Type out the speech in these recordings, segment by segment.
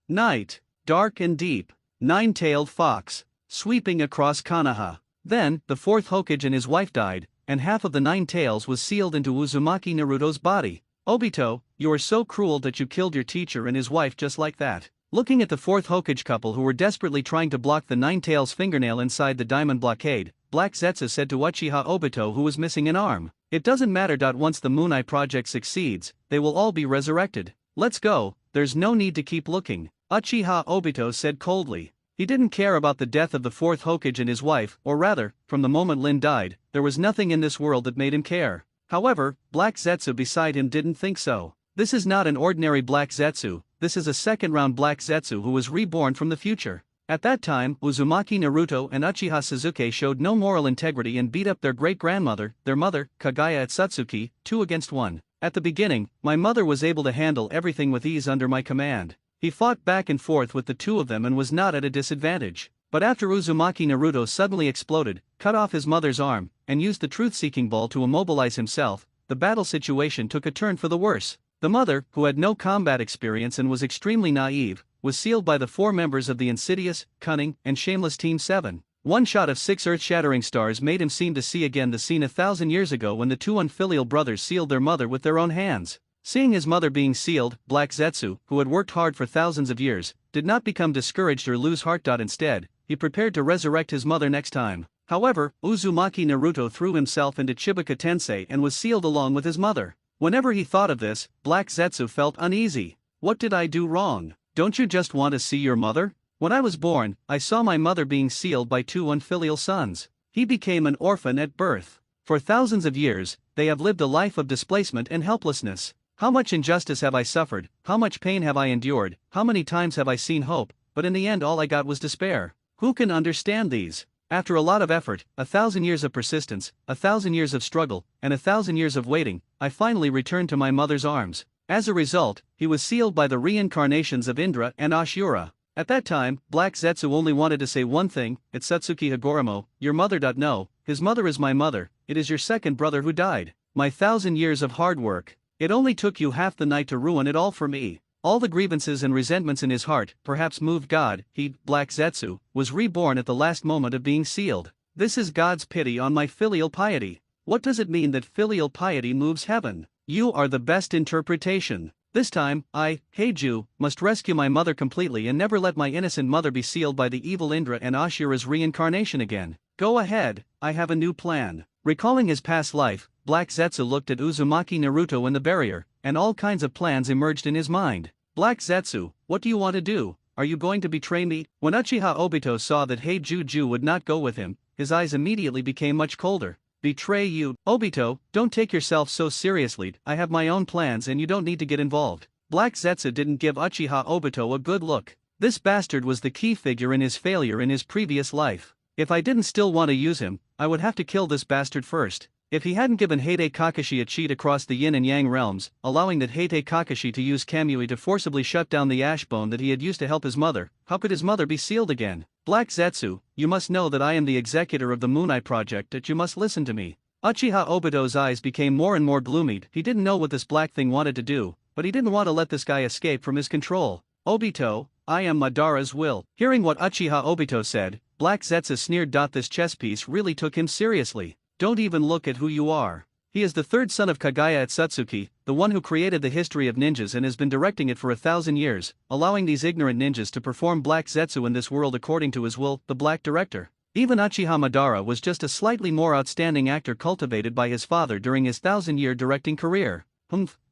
Night, dark and deep, nine-tailed fox, sweeping across Konoha. Then, the fourth Hokage and his wife died, and half of the nine tails was sealed into Uzumaki Naruto's body. Obito, you are so cruel that you killed your teacher and his wife just like that. Looking at the fourth Hokage couple who were desperately trying to block the nine tails fingernail inside the diamond blockade, Black Zetsu said to Uchiha Obito, who was missing an arm, "It doesn't matter. Once the Moon Eye project succeeds, they will all be resurrected. Let's go, there's no need to keep looking," Uchiha Obito said coldly. He didn't care about the death of the fourth Hokage and his wife, or rather, from the moment Lin died, there was nothing in this world that made him care. However, Black Zetsu beside him didn't think so. This is not an ordinary Black Zetsu, this is a second-round Black Zetsu who was reborn from the future. At that time, Uzumaki Naruto and Uchiha Sasuke showed no moral integrity and beat up their great-grandmother, their mother, Kaguya at Satsuki, 2 against 1. At the beginning, my mother was able to handle everything with ease under my command. He fought back and forth with the two of them and was not at a disadvantage. But after Uzumaki Naruto suddenly exploded, cut off his mother's arm, and used the truth-seeking ball to immobilize himself, the battle situation took a turn for the worse. The mother, who had no combat experience and was extremely naive, was sealed by the 4 members of the insidious, cunning, and shameless Team 7. One shot of 6 earth-shattering stars made him seem to see again the scene 1,000 years ago when the 2 unfilial brothers sealed their mother with their own hands. Seeing his mother being sealed, Black Zetsu, who had worked hard for thousands of years, did not become discouraged or lose heart. Instead, he prepared to resurrect his mother next time. However, Uzumaki Naruto threw himself into Chibuka Tensei and was sealed along with his mother. Whenever he thought of this, Black Zetsu felt uneasy. What did I do wrong? Don't you just want to see your mother? When I was born, I saw my mother being sealed by 2 unfilial sons. He became an orphan at birth. For thousands of years, they have lived a life of displacement and helplessness. How much injustice have I suffered, how much pain have I endured, how many times have I seen hope, but in the end all I got was despair. Who can understand these? After a lot of effort, 1,000 years of persistence, 1,000 years of struggle, and 1,000 years of waiting, I finally returned to my mother's arms. As a result, he was sealed by the reincarnations of Indra and Ashura. At that time, Black Zetsu only wanted to say one thing, "It's Satsuki Higoromo, your mother." No, his mother is my mother, it is your second brother who died. My 1,000 years of hard work. It only took you half the night to ruin it all for me. All the grievances and resentments in his heart perhaps moved God. He, Black Zetsu, was reborn at the last moment of being sealed. This is God's pity on my filial piety. What does it mean that filial piety moves heaven? You are the best interpretation. This time, I, Heiju, must rescue my mother completely and never let my innocent mother be sealed by the evil Indra and Ashura's reincarnation again. Go ahead, I have a new plan. Recalling his past life, Black Zetsu looked at Uzumaki Naruto and the barrier, and all kinds of plans emerged in his mind. Black Zetsu, what do you want to do? Are you going to betray me? When Uchiha Obito saw that Heiju would not go with him, his eyes immediately became much colder. Betray you? Obito, don't take yourself so seriously, I have my own plans and you don't need to get involved. Black Zetsu didn't give Uchiha Obito a good look. This bastard was the key figure in his failure in his previous life. If I didn't still want to use him, I would have to kill this bastard first. If he hadn't given Heide Kakashi a cheat across the yin and yang realms, allowing that Heide Kakashi to use Kamui to forcibly shut down the ash bone that he had used to help his mother, how could his mother be sealed again? Black Zetsu, you must know that I am the executor of the Moon Eye project, that you must listen to me. Uchiha Obito's eyes became more and more gloomy. He didn't know what this black thing wanted to do, but he didn't want to let this guy escape from his control. Obito, I am Madara's will. Hearing what Uchiha Obito said, Black Zetsu sneered. This chess piece really took him seriously. Don't even look at who you are. He is the third son of Kaguya at Satsuki, the one who created the history of ninjas and has been directing it for 1,000 years, allowing these ignorant ninjas to perform Black Zetsu in this world according to his will, the Black Director. Even Uchiha Madara was just a slightly more outstanding actor cultivated by his father during his 1,000-year directing career.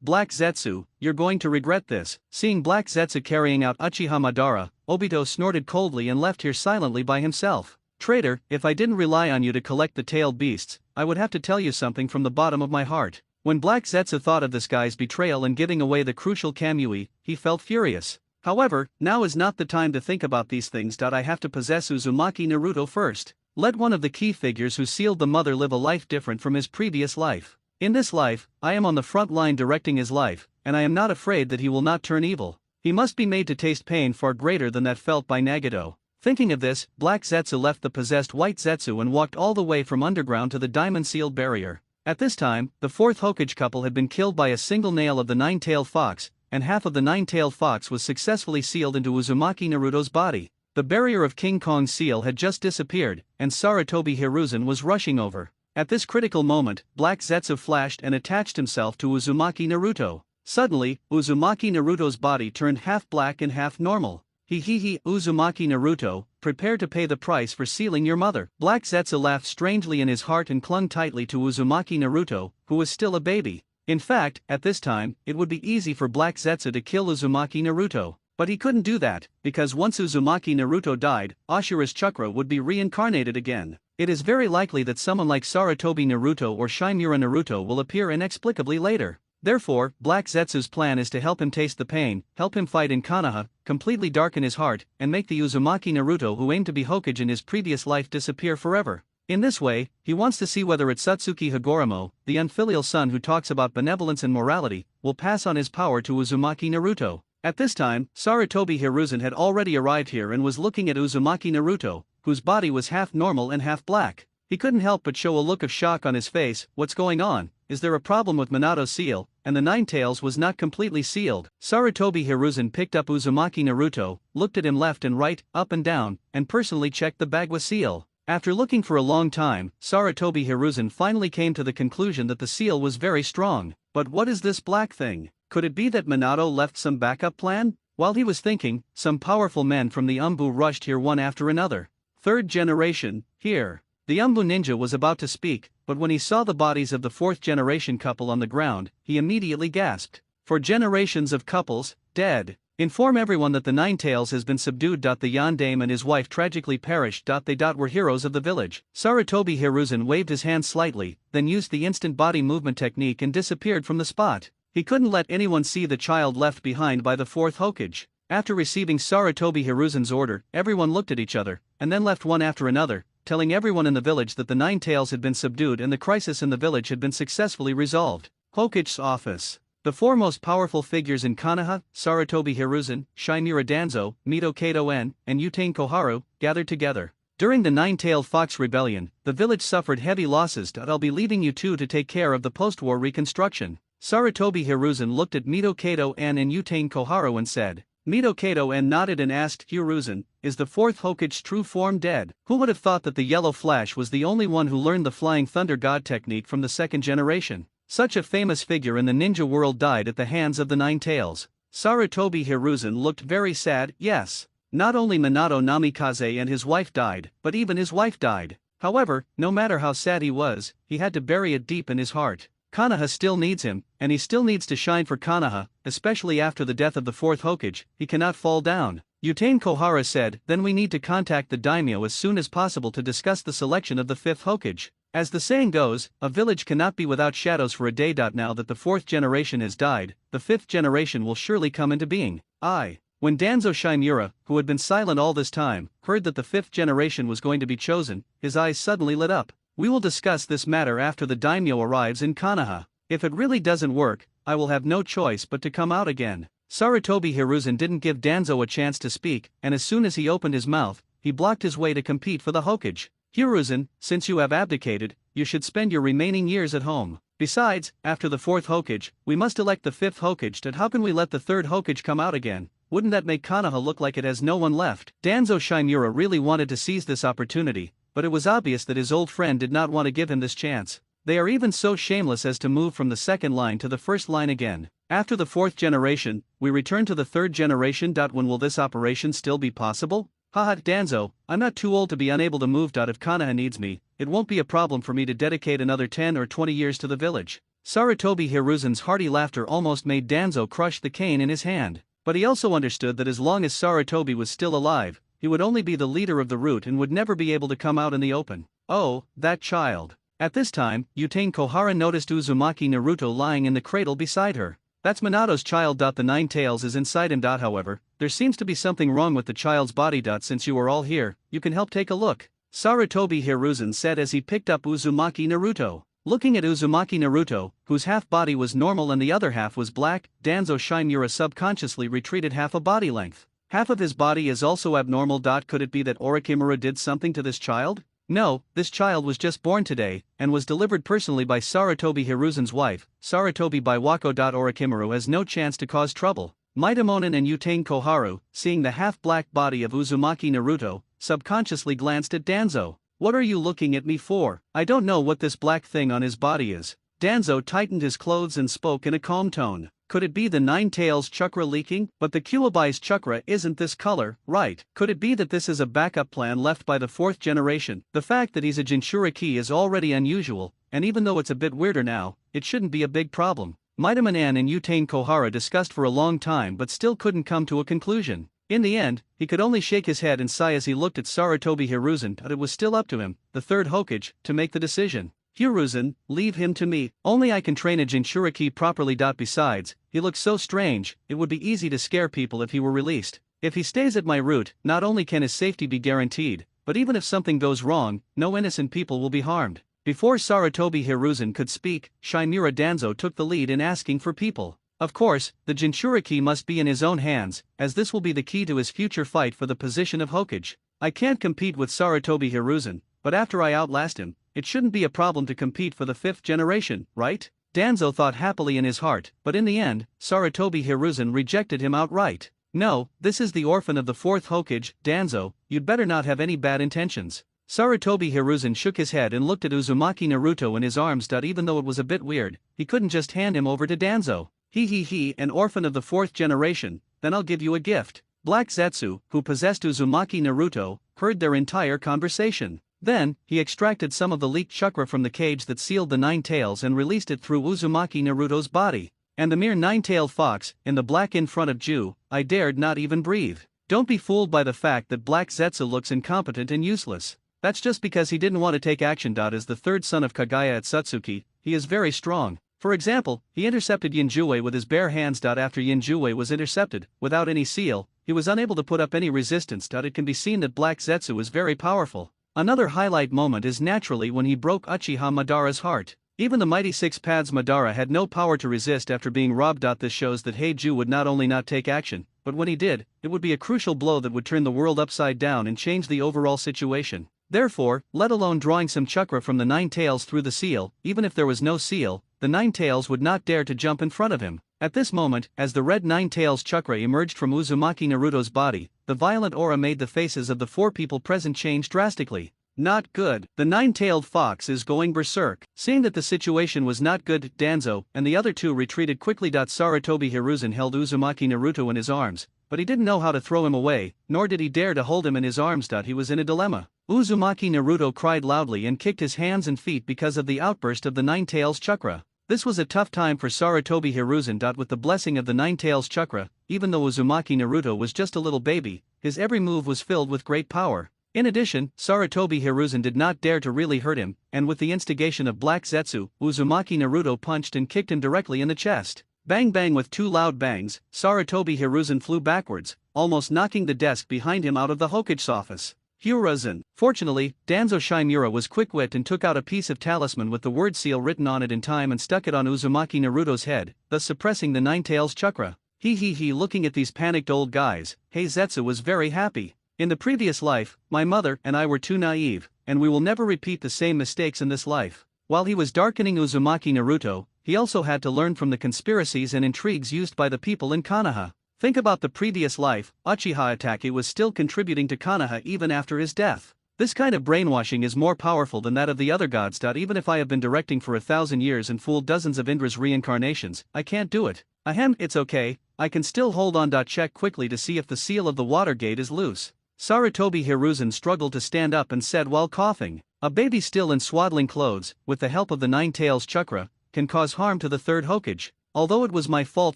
Black Zetsu, you're going to regret this. Seeing Black Zetsu carrying out Uchiha Madara, Obito snorted coldly and left here silently by himself. Traitor, if I didn't rely on you to collect the tailed beasts, I would have to tell you something from the bottom of my heart. When Black Zetsu thought of this guy's betrayal and giving away the crucial Kamui, he felt furious. However, now is not the time to think about these things. I have to possess Uzumaki Naruto first. Let one of the key figures who sealed the mother live a life different from his previous life. In this life, I am on the front line directing his life, and I am not afraid that he will not turn evil. He must be made to taste pain far greater than that felt by Nagato. Thinking of this, Black Zetsu left the possessed White Zetsu and walked all the way from underground to the diamond-sealed barrier. At this time, the fourth Hokage couple had been killed by a single nail of the nine-tailed fox, and half of the nine-tailed fox was successfully sealed into Uzumaki Naruto's body. The barrier of King Kong's seal had just disappeared, and Sarutobi Hiruzen was rushing over. At this critical moment, Black Zetsu flashed and attached himself to Uzumaki Naruto. Suddenly, Uzumaki Naruto's body turned half black and half normal. Uzumaki Naruto, prepare to pay the price for sealing your mother. Black Zetsu laughed strangely in his heart and clung tightly to Uzumaki Naruto, who was still a baby. In fact, at this time, it would be easy for Black Zetsu to kill Uzumaki Naruto. But he couldn't do that, because once Uzumaki Naruto died, Ashura's chakra would be reincarnated again. It is very likely that someone like Sarutobi Naruto or Shimura Naruto will appear inexplicably later. Therefore, Black Zetsu's plan is to help him taste the pain, help him fight in Konoha, completely darken his heart, and make the Uzumaki Naruto who aimed to be Hokage in his previous life disappear forever. In this way, he wants to see whether Satsuki Higoromo, the unfilial son who talks about benevolence and morality, will pass on his power to Uzumaki Naruto. At this time, Sarutobi Hiruzen had already arrived here and was looking at Uzumaki Naruto, whose body was half normal and half black. He couldn't help but show a look of shock on his face. What's going on? Is there a problem with Minato's seal? And the Nine Tails was not completely sealed. Sarutobi Hiruzen picked up Uzumaki Naruto, looked at him left and right, up and down, and personally checked the Bagua seal. After looking for a long time, Sarutobi Hiruzen finally came to the conclusion that the seal was very strong. But what is this black thing? Could it be that Minato left some backup plan? While he was thinking, some powerful men from the Umbu rushed here one after another. Third generation, here. The Umbu ninja was about to speak, but when he saw the bodies of the fourth generation couple on the ground, he immediately gasped. For generations of couples, dead. Inform everyone that the Nine Tails has been subdued. The Yondaime and his wife tragically perished. They were heroes of the village. Sarutobi Hiruzen waved his hand slightly, then used the instant body movement technique and disappeared from the spot. He couldn't let anyone see the child left behind by the fourth Hokage. After receiving Sarutobi Hiruzen's order, everyone looked at each other, and then left one after another, telling everyone in the village that the Nine Tails had been subdued and the crisis in the village had been successfully resolved. Hokage's office. The four most powerful figures in Konoha, Sarutobi Hiruzen, Shimura Danzo, Mito Kato-en, and Yutain Koharu, gathered together. During the Nine-Tailed Fox Rebellion, the village suffered heavy losses. I'll be leaving you two to take care of the post-war reconstruction. Sarutobi Hiruzen looked at Mito Kato-en and Yutain Koharu and said. Mito Kato-en nodded and asked, Hiruzen, is the fourth Hokage's true form dead? Who would have thought that the Yellow Flash was the only one who learned the Flying Thunder God technique from the second generation? Such a famous figure in the ninja world died at the hands of the Nine Tails. Sarutobi Hiruzen looked very sad. Yes. Not only Minato Namikaze and his wife died, but even his wife died. However, no matter how sad he was, he had to bury it deep in his heart. Konoha still needs him, and he still needs to shine for Konoha, especially after the death of the fourth Hokage. He cannot fall down. Yutain Kohara said, then we need to contact the daimyo as soon as possible to discuss the selection of the fifth Hokage. As the saying goes, a village cannot be without shadows for a day. Now that the fourth generation has died, the fifth generation will surely come into being. When Danzo Shimura, who had been silent all this time, heard that the fifth generation was going to be chosen, his eyes suddenly lit up. We will discuss this matter after the daimyo arrives in Konoha. If it really doesn't work, I will have no choice but to come out again. Sarutobi Hiruzen didn't give Danzo a chance to speak, and as soon as he opened his mouth, he blocked his way to compete for the Hokage. Hiruzen, since you have abdicated, you should spend your remaining years at home. Besides, after the fourth Hokage, we must elect the fifth Hokage. How can we let the third Hokage come out again? Wouldn't that make Konoha look like it has no one left? Danzo Shimura really wanted to seize this opportunity, but it was obvious that his old friend did not want to give him this chance. They are even so shameless as to move from the second line to the first line again. After the fourth generation, we return to the third generation. When will this operation still be possible? Haha, Danzo, I'm not too old to be unable to move. If Konoha needs me, it won't be a problem for me to dedicate another 10 or 20 years to the village. Sarutobi Hiruzen's hearty laughter almost made Danzo crush the cane in his hand. But he also understood that as long as Sarutobi was still alive, he would only be the leader of the route and would never be able to come out in the open. Oh, that child. At this time, Yutain Kohara noticed Uzumaki Naruto lying in the cradle beside her. That's Minato's child. The Nine Tails is inside him. However, there seems to be something wrong with the child's body. Since you are all here, you can help take a look. Sarutobi Hiruzen said as he picked up Uzumaki Naruto. Looking at Uzumaki Naruto, whose half body was normal and the other half was black, Danzo Shimura subconsciously retreated half a body length. Half of his body is also abnormal. Could it be that Orochimaru did something to this child? No, this child was just born today, and was delivered personally by Sarutobi Hiruzen's wife. Sarutobi by Wako. Orochimaru has no chance to cause trouble. Midamonin and Utane Koharu, seeing the half-black body of Uzumaki Naruto, subconsciously glanced at Danzo. What are you looking at me for? I don't know what this black thing on his body is. Danzo tightened his clothes and spoke in a calm tone. Could it be the Nine Tails chakra leaking? But the Kyuubi's chakra isn't this color, right? Could it be that this is a backup plan left by the fourth generation? The fact that he's a Jinchuriki is already unusual, and even though it's a bit weirder now, it shouldn't be a big problem. Midamonin and Utane Kohara discussed for a long time but still couldn't come to a conclusion. In the end, he could only shake his head and sigh as he looked at Sarutobi Hiruzen, but it was still up to him, the third Hokage, to make the decision. Hiruzen, leave him to me. Only I can train a Jinchuriki properly. Besides, he looks so strange, it would be easy to scare people if he were released. If he stays at my route, not only can his safety be guaranteed, but even if something goes wrong, no innocent people will be harmed. Before Sarutobi Hiruzen could speak, Shimura Danzo took the lead in asking for people. Of course, the Jinchuriki must be in his own hands, as this will be the key to his future fight for the position of Hokage. I can't compete with Sarutobi Hiruzen, but after I outlast him, it shouldn't be a problem to compete for the fifth generation, right? Danzo thought happily in his heart, but in the end, Sarutobi Hiruzen rejected him outright. No, this is the orphan of the fourth Hokage. Danzo, you'd better not have any bad intentions. Sarutobi Hiruzen shook his head and looked at Uzumaki Naruto in his arms. Even though it was a bit weird, he couldn't just hand him over to Danzo. An orphan of the fourth generation, then I'll give you a gift. Black Zetsu, who possessed Uzumaki Naruto, heard their entire conversation. Then, he extracted some of the leaked chakra from the cage that sealed the Nine Tails and released it through Uzumaki Naruto's body. And the mere nine-tailed fox, in the black in front of Ju, I dared not even breathe. Don't be fooled by the fact that Black Zetsu looks incompetent and useless. That's just because he didn't want to take action. As the third son of Kaguya at Satsuki, he is very strong. For example, he intercepted Yinjuei with his bare hands. After Yinjuei was intercepted, without any seal, he was unable to put up any resistance. It can be seen that Black Zetsu is very powerful. Another highlight moment is naturally when he broke Uchiha Madara's heart. Even the mighty Six Paths Madara had no power to resist after being robbed. This shows that Heiju would not only not take action, but when he did, it would be a crucial blow that would turn the world upside down and change the overall situation. Therefore, let alone drawing some chakra from the Nine Tails through the seal, even if there was no seal, the Nine Tails would not dare to jump in front of him. At this moment, as the red Nine Tails chakra emerged from Uzumaki Naruto's body, the violent aura made the faces of the four people present change drastically. Not good. The nine-tailed fox is going berserk. Seeing that the situation was not good, Danzo and the other two retreated quickly. Sarutobi Hiruzen held Uzumaki Naruto in his arms, but he didn't know how to throw him away, nor did he dare to hold him in his arms. He was in a dilemma. Uzumaki Naruto cried loudly and kicked his hands and feet because of the outburst of the Nine Tails chakra. This was a tough time for Sarutobi Hiruzen. With the blessing of the Nine Tails chakra, even though Uzumaki Naruto was just a little baby, his every move was filled with great power. In addition, Sarutobi Hiruzen did not dare to really hurt him, and with the instigation of Black Zetsu, Uzumaki Naruto punched and kicked him directly in the chest. Bang bang! With two loud bangs, Sarutobi Hiruzen flew backwards, almost knocking the desk behind him out of the Hokage's office. Hiruzen. Fortunately, Danzo Shimura was quick-wit and took out a piece of talisman with the word seal written on it in time and stuck it on Uzumaki Naruto's head, thus suppressing the Nine Tails chakra. Looking at these panicked old guys, Zetsu was very happy. In the previous life, my mother and I were too naive, and we will never repeat the same mistakes in this life. While he was darkening Uzumaki Naruto, he also had to learn from the conspiracies and intrigues used by the people in Konoha. Think about the previous life, Uchiha Itachi was still contributing to Konoha even after his death. This kind of brainwashing is more powerful than that of the other gods. Even if I have been directing for 1,000 years and fooled dozens of Indra's reincarnations, I can't do it. It's okay, I can still hold on. Check quickly to see if the seal of the water gate is loose. Sarutobi Hiruzen struggled to stand up and said while coughing, a baby still in swaddling clothes, with the help of the Nine Tails chakra, can cause harm to the third Hokage. Although it was my fault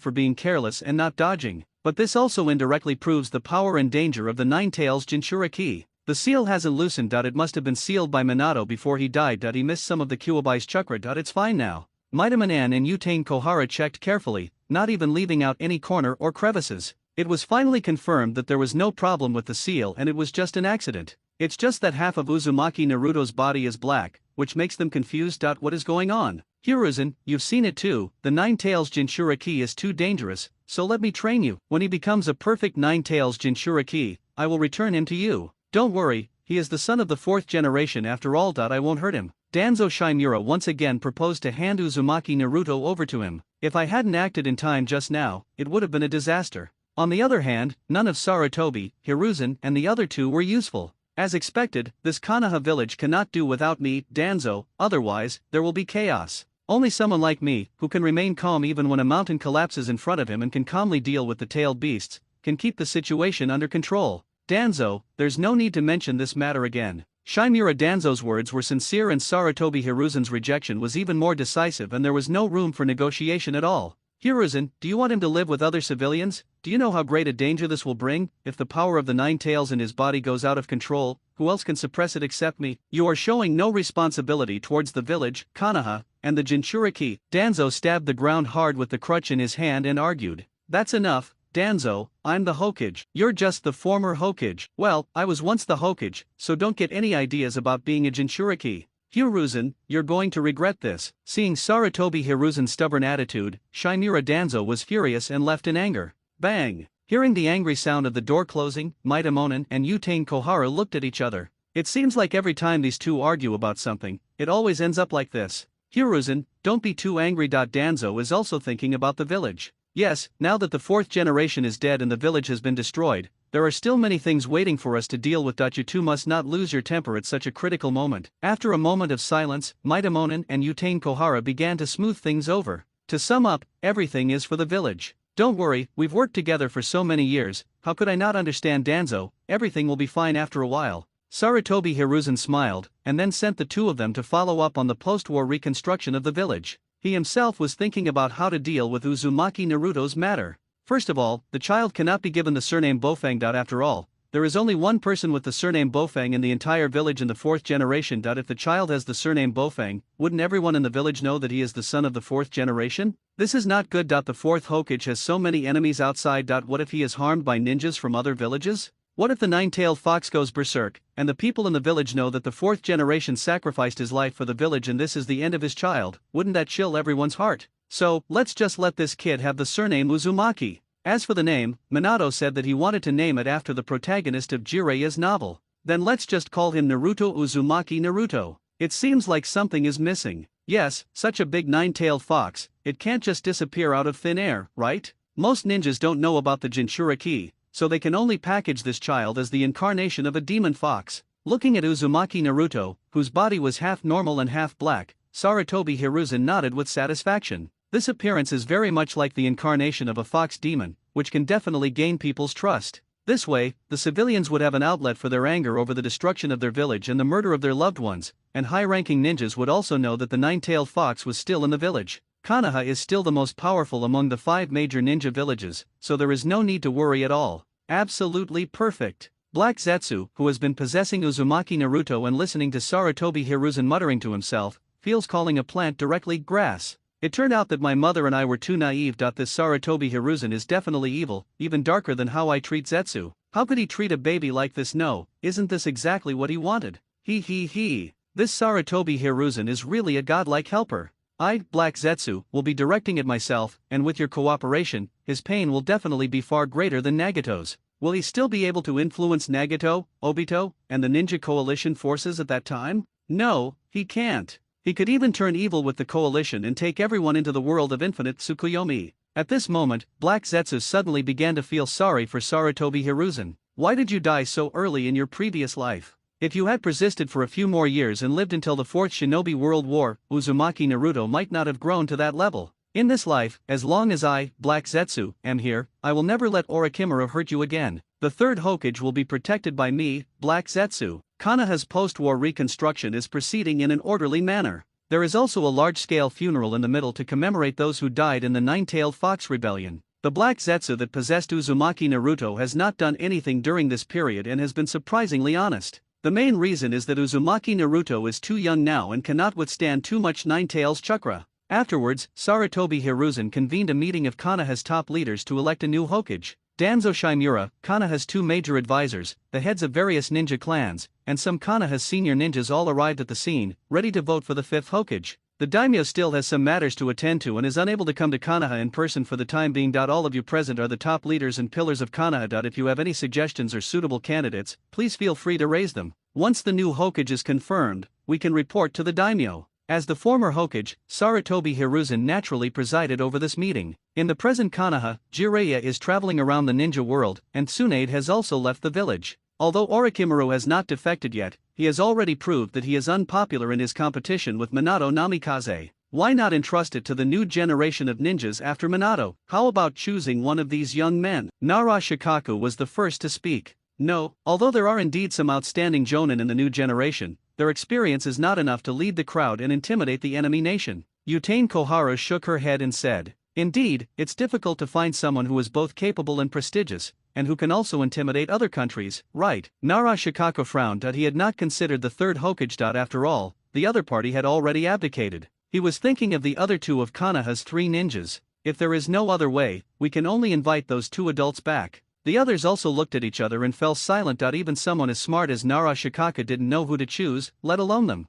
for being careless and not dodging, but this also indirectly proves the power and danger of the Nine Tails Jinchuriki. The seal hasn't loosened. It must have been sealed by Minato before he died. He missed some of the Kyuubi's chakra. It's fine now. Midamonin and Utane Kohara checked carefully, not even leaving out any corner or crevices. It was finally confirmed that there was no problem with the seal and it was just an accident. It's just that half of Uzumaki Naruto's body is black, which makes them confused. What is going on? Hiruzen, you've seen it too, the Nine Tails Jinchuriki is too dangerous, so let me train you. When he becomes a perfect Nine Tails Jinchuriki, I will return him to you. Don't worry, he is the son of the fourth generation after all. I won't hurt him. Danzo Shimura once again proposed to hand Uzumaki Naruto over to him. If I hadn't acted in time just now, it would have been a disaster. On the other hand, none of Sarutobi, Hiruzen, and the other two were useful. As expected, this Konoha village cannot do without me, Danzo, otherwise, there will be chaos. Only someone like me, who can remain calm even when a mountain collapses in front of him and can calmly deal with the tailed beasts, can keep the situation under control. Danzo, there's no need to mention this matter again. Shimura Danzo's words were sincere and Sarutobi Hiruzen's rejection was even more decisive and there was no room for negotiation at all. Hiruzen, do you want him to live with other civilians? Do you know how great a danger this will bring? If the power of the nine tails in his body goes out of control, who else can suppress it except me? You are showing no responsibility towards the village, Konoha, and the Jinchuriki. Danzo stabbed the ground hard with the crutch in his hand and argued. That's enough, Danzo, I'm the Hokage. You're just the former Hokage. Well, I was once the Hokage, so don't get any ideas about being a Jinchuriki. Hiruzen, you're going to regret this. Seeing Sarutobi Hiruzen's stubborn attitude, Shimura Danzo was furious and left in anger. Bang! Hearing the angry sound of the door closing, Mitamonen and Utane Kohara looked at each other. It seems like every time these two argue about something, it always ends up like this. Hiruzen, don't be too angry. Danzo is also thinking about the village. Yes, now that the fourth generation is dead and the village has been destroyed, there are still many things waiting for us to deal with. You two must not lose your temper at such a critical moment. After a moment of silence, Mitamonen and Utane Kohara began to smooth things over. To sum up, everything is for the village. Don't worry, we've worked together for so many years, how could I not understand Danzo? Everything will be fine after a while. Sarutobi Hiruzen smiled, and then sent the two of them to follow up on the post-war reconstruction of the village. He himself was thinking about how to deal with Uzumaki Naruto's matter. First of all, the child cannot be given the surname Bofang. After all, there is only one person with the surname Bofang in the entire village in the fourth generation. If the child has the surname Bofang, wouldn't everyone in the village know that he is the son of the fourth generation? This is not good. The fourth Hokage has so many enemies outside. What if he is harmed by ninjas from other villages? What if the nine-tailed fox goes berserk, and the people in the village know that the fourth generation sacrificed his life for the village and this is the end of his child? Wouldn't that chill everyone's heart? So, let's just let this kid have the surname Uzumaki. As for the name, Minato said that he wanted to name it after the protagonist of Jiraiya's novel. Then let's just call him Naruto Uzumaki Naruto. It seems like something is missing. Yes, such a big nine-tailed fox, it can't just disappear out of thin air, right? Most ninjas don't know about the Jinchuriki, so they can only package this child as the incarnation of a demon fox. Looking at Uzumaki Naruto, whose body was half normal and half black, Sarutobi Hiruzen nodded with satisfaction. This appearance is very much like the incarnation of a fox demon, which can definitely gain people's trust. This way, the civilians would have an outlet for their anger over the destruction of their village and the murder of their loved ones, and high-ranking ninjas would also know that the nine-tailed fox was still in the village. Konoha is still the most powerful among the 5 major ninja villages, so there is no need to worry at all. Absolutely perfect. Black Zetsu, who has been possessing Uzumaki Naruto and listening to Sarutobi Hiruzen muttering to himself, feels calling a plant directly grass. It turned out that my mother and I were too naive. This Sarutobi Hiruzen is definitely evil, even darker than how I treat Zetsu. How could he treat a baby like this? No, isn't this exactly what he wanted? He. This Sarutobi Hiruzen is really a godlike helper. I, Black Zetsu, will be directing it myself, and with your cooperation, his pain will definitely be far greater than Nagato's. Will he still be able to influence Nagato, Obito, and the Ninja Coalition forces at that time? No, he can't. He could even turn evil with the coalition and take everyone into the world of infinite Tsukuyomi. At this moment, Black Zetsu suddenly began to feel sorry for Sarutobi Hiruzen. Why did you die so early in your previous life? If you had persisted for a few more years and lived until the Fourth Shinobi World War, Uzumaki Naruto might not have grown to that level. In this life, as long as I, Black Zetsu, am here, I will never let Orochimaru hurt you again. The third Hokage will be protected by me, Black Zetsu. Konoha's post-war reconstruction is proceeding in an orderly manner. There is also a large-scale funeral in the middle to commemorate those who died in the Nine-Tailed Fox Rebellion. The Black Zetsu that possessed Uzumaki Naruto has not done anything during this period and has been surprisingly honest. The main reason is that Uzumaki Naruto is too young now and cannot withstand too much Nine-Tails chakra. Afterwards, Sarutobi Hiruzen convened a meeting of Konoha's top leaders to elect a new Hokage. Danzo Shimura, Konoha's 2 major advisors, the heads of various ninja clans, and some Konoha's senior ninjas all arrived at the scene, ready to vote for the 5th Hokage. The daimyo still has some matters to attend to and is unable to come to Konoha in person for the time being. All of you present are the top leaders and pillars of Konoha. If you have any suggestions or suitable candidates, please feel free to raise them. Once the new Hokage is confirmed, we can report to the daimyo. As the former Hokage, Sarutobi Hiruzen naturally presided over this meeting. In the present Konoha, Jiraiya is traveling around the ninja world, and Tsunade has also left the village. Although Orochimaru has not defected yet, he has already proved that he is unpopular in his competition with Minato Namikaze. Why not entrust it to the new generation of ninjas after Minato? How about choosing one of these young men? Nara Shikaku was the first to speak. No, although there are indeed some outstanding jonin in the new generation, their experience is not enough to lead the crowd and intimidate the enemy nation. Utane Kohara shook her head and said, "Indeed, it's difficult to find someone who is both capable and prestigious, and who can also intimidate other countries, right?" Nara Shikaku frowned that he had not considered the third Hokage. After all, the other party had already abdicated. He was thinking of the other two of Konoha's three ninjas. If there is no other way, we can only invite those two adults back. The others also looked at each other and fell silent. Even someone as smart as Nara Shikaku didn't know who to choose, let alone them.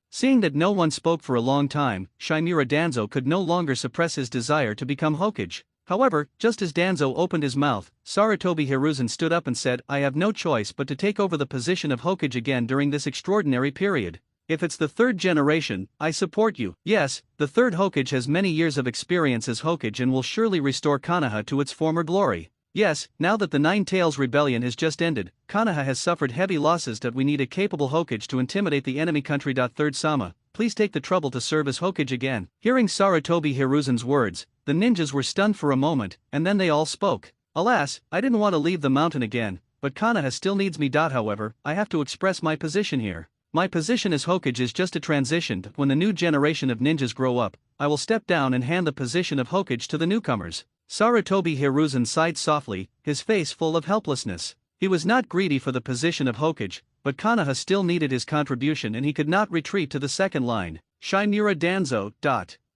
Seeing that no one spoke for a long time, Shimura Danzo could no longer suppress his desire to become Hokage. However, just as Danzo opened his mouth, Sarutobi Hiruzen stood up and said, "I have no choice but to take over the position of Hokage again during this extraordinary period. If it's the third generation, I support you." Yes, the third Hokage has many years of experience as Hokage and will surely restore Konoha to its former glory. Yes, now that the Nine Tails Rebellion has just ended, Konoha has suffered heavy losses. We need a capable Hokage to intimidate the enemy country. Third Sama, please take the trouble to serve as Hokage again. Hearing Sarutobi Hiruzen's words, the ninjas were stunned for a moment, and then they all spoke. "Alas, I didn't want to leave the mountain again, but Konoha still needs me. However, I have to express my position here. My position as Hokage is just a transition. When the new generation of ninjas grow up, I will step down and hand the position of Hokage to the newcomers." Sarutobi Hiruzen sighed softly, his face full of helplessness. He was not greedy for the position of Hokage, but Konoha still needed his contribution and he could not retreat to the second line. Shimura Danzo.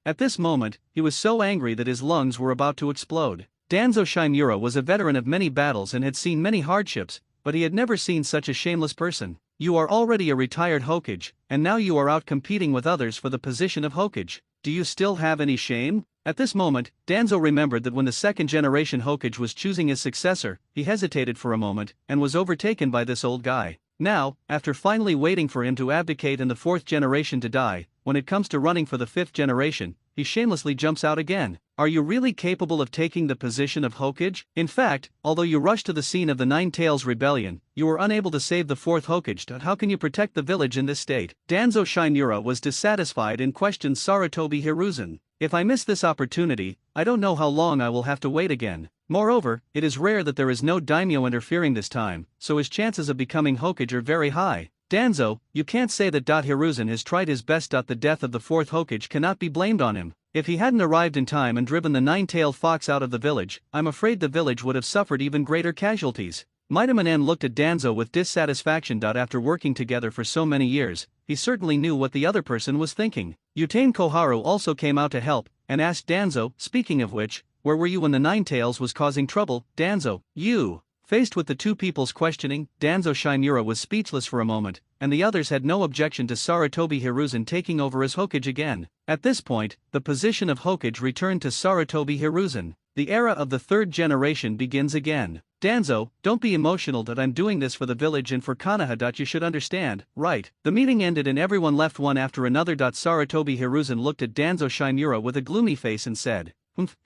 At this moment, he was so angry that his lungs were about to explode. Danzo Shimura was a veteran of many battles and had seen many hardships, but he had never seen such a shameless person. You are already a retired Hokage, and now you are out competing with others for the position of Hokage. Do you still have any shame? At this moment, Danzo remembered that when the second-generation Hokage was choosing his successor, he hesitated for a moment, and was overtaken by this old guy. Now, after finally waiting for him to abdicate and the fourth generation to die, when it comes to running for the fifth generation, he shamelessly jumps out again. Are you really capable of taking the position of Hokage? In fact, although you rushed to the scene of the Nine Tails Rebellion, you were unable to save the fourth Hokage. How can you protect the village in this state? Danzo Shimura was dissatisfied and questioned Sarutobi Hiruzen. If I miss this opportunity, I don't know how long I will have to wait again. Moreover, it is rare that there is no daimyo interfering this time, so his chances of becoming Hokage are very high. Danzo, you can't say that. Hiruzen has tried his best. The death of the fourth Hokage cannot be blamed on him. If he hadn't arrived in time and driven the nine-tailed fox out of the village, I'm afraid the village would have suffered even greater casualties. Maidamanen looked at Danzo with dissatisfaction. After working together for so many years, he certainly knew what the other person was thinking. Utane Koharu also came out to help, and asked Danzo, "Speaking of which, where were you when the Nine-Tails was causing trouble?" Danzo, you. Faced with the two people's questioning, Danzo Shimura was speechless for a moment, and the others had no objection to Sarutobi Hiruzen taking over as Hokage again. At this point, the position of Hokage returned to Sarutobi Hiruzen. The era of the third generation begins again. Danzo, don't be emotional. I'm doing this for the village and for Konoha. You should understand, right? The meeting ended and everyone left one after another. Sarutobi Hiruzen looked at Danzo Shimura with a gloomy face and said,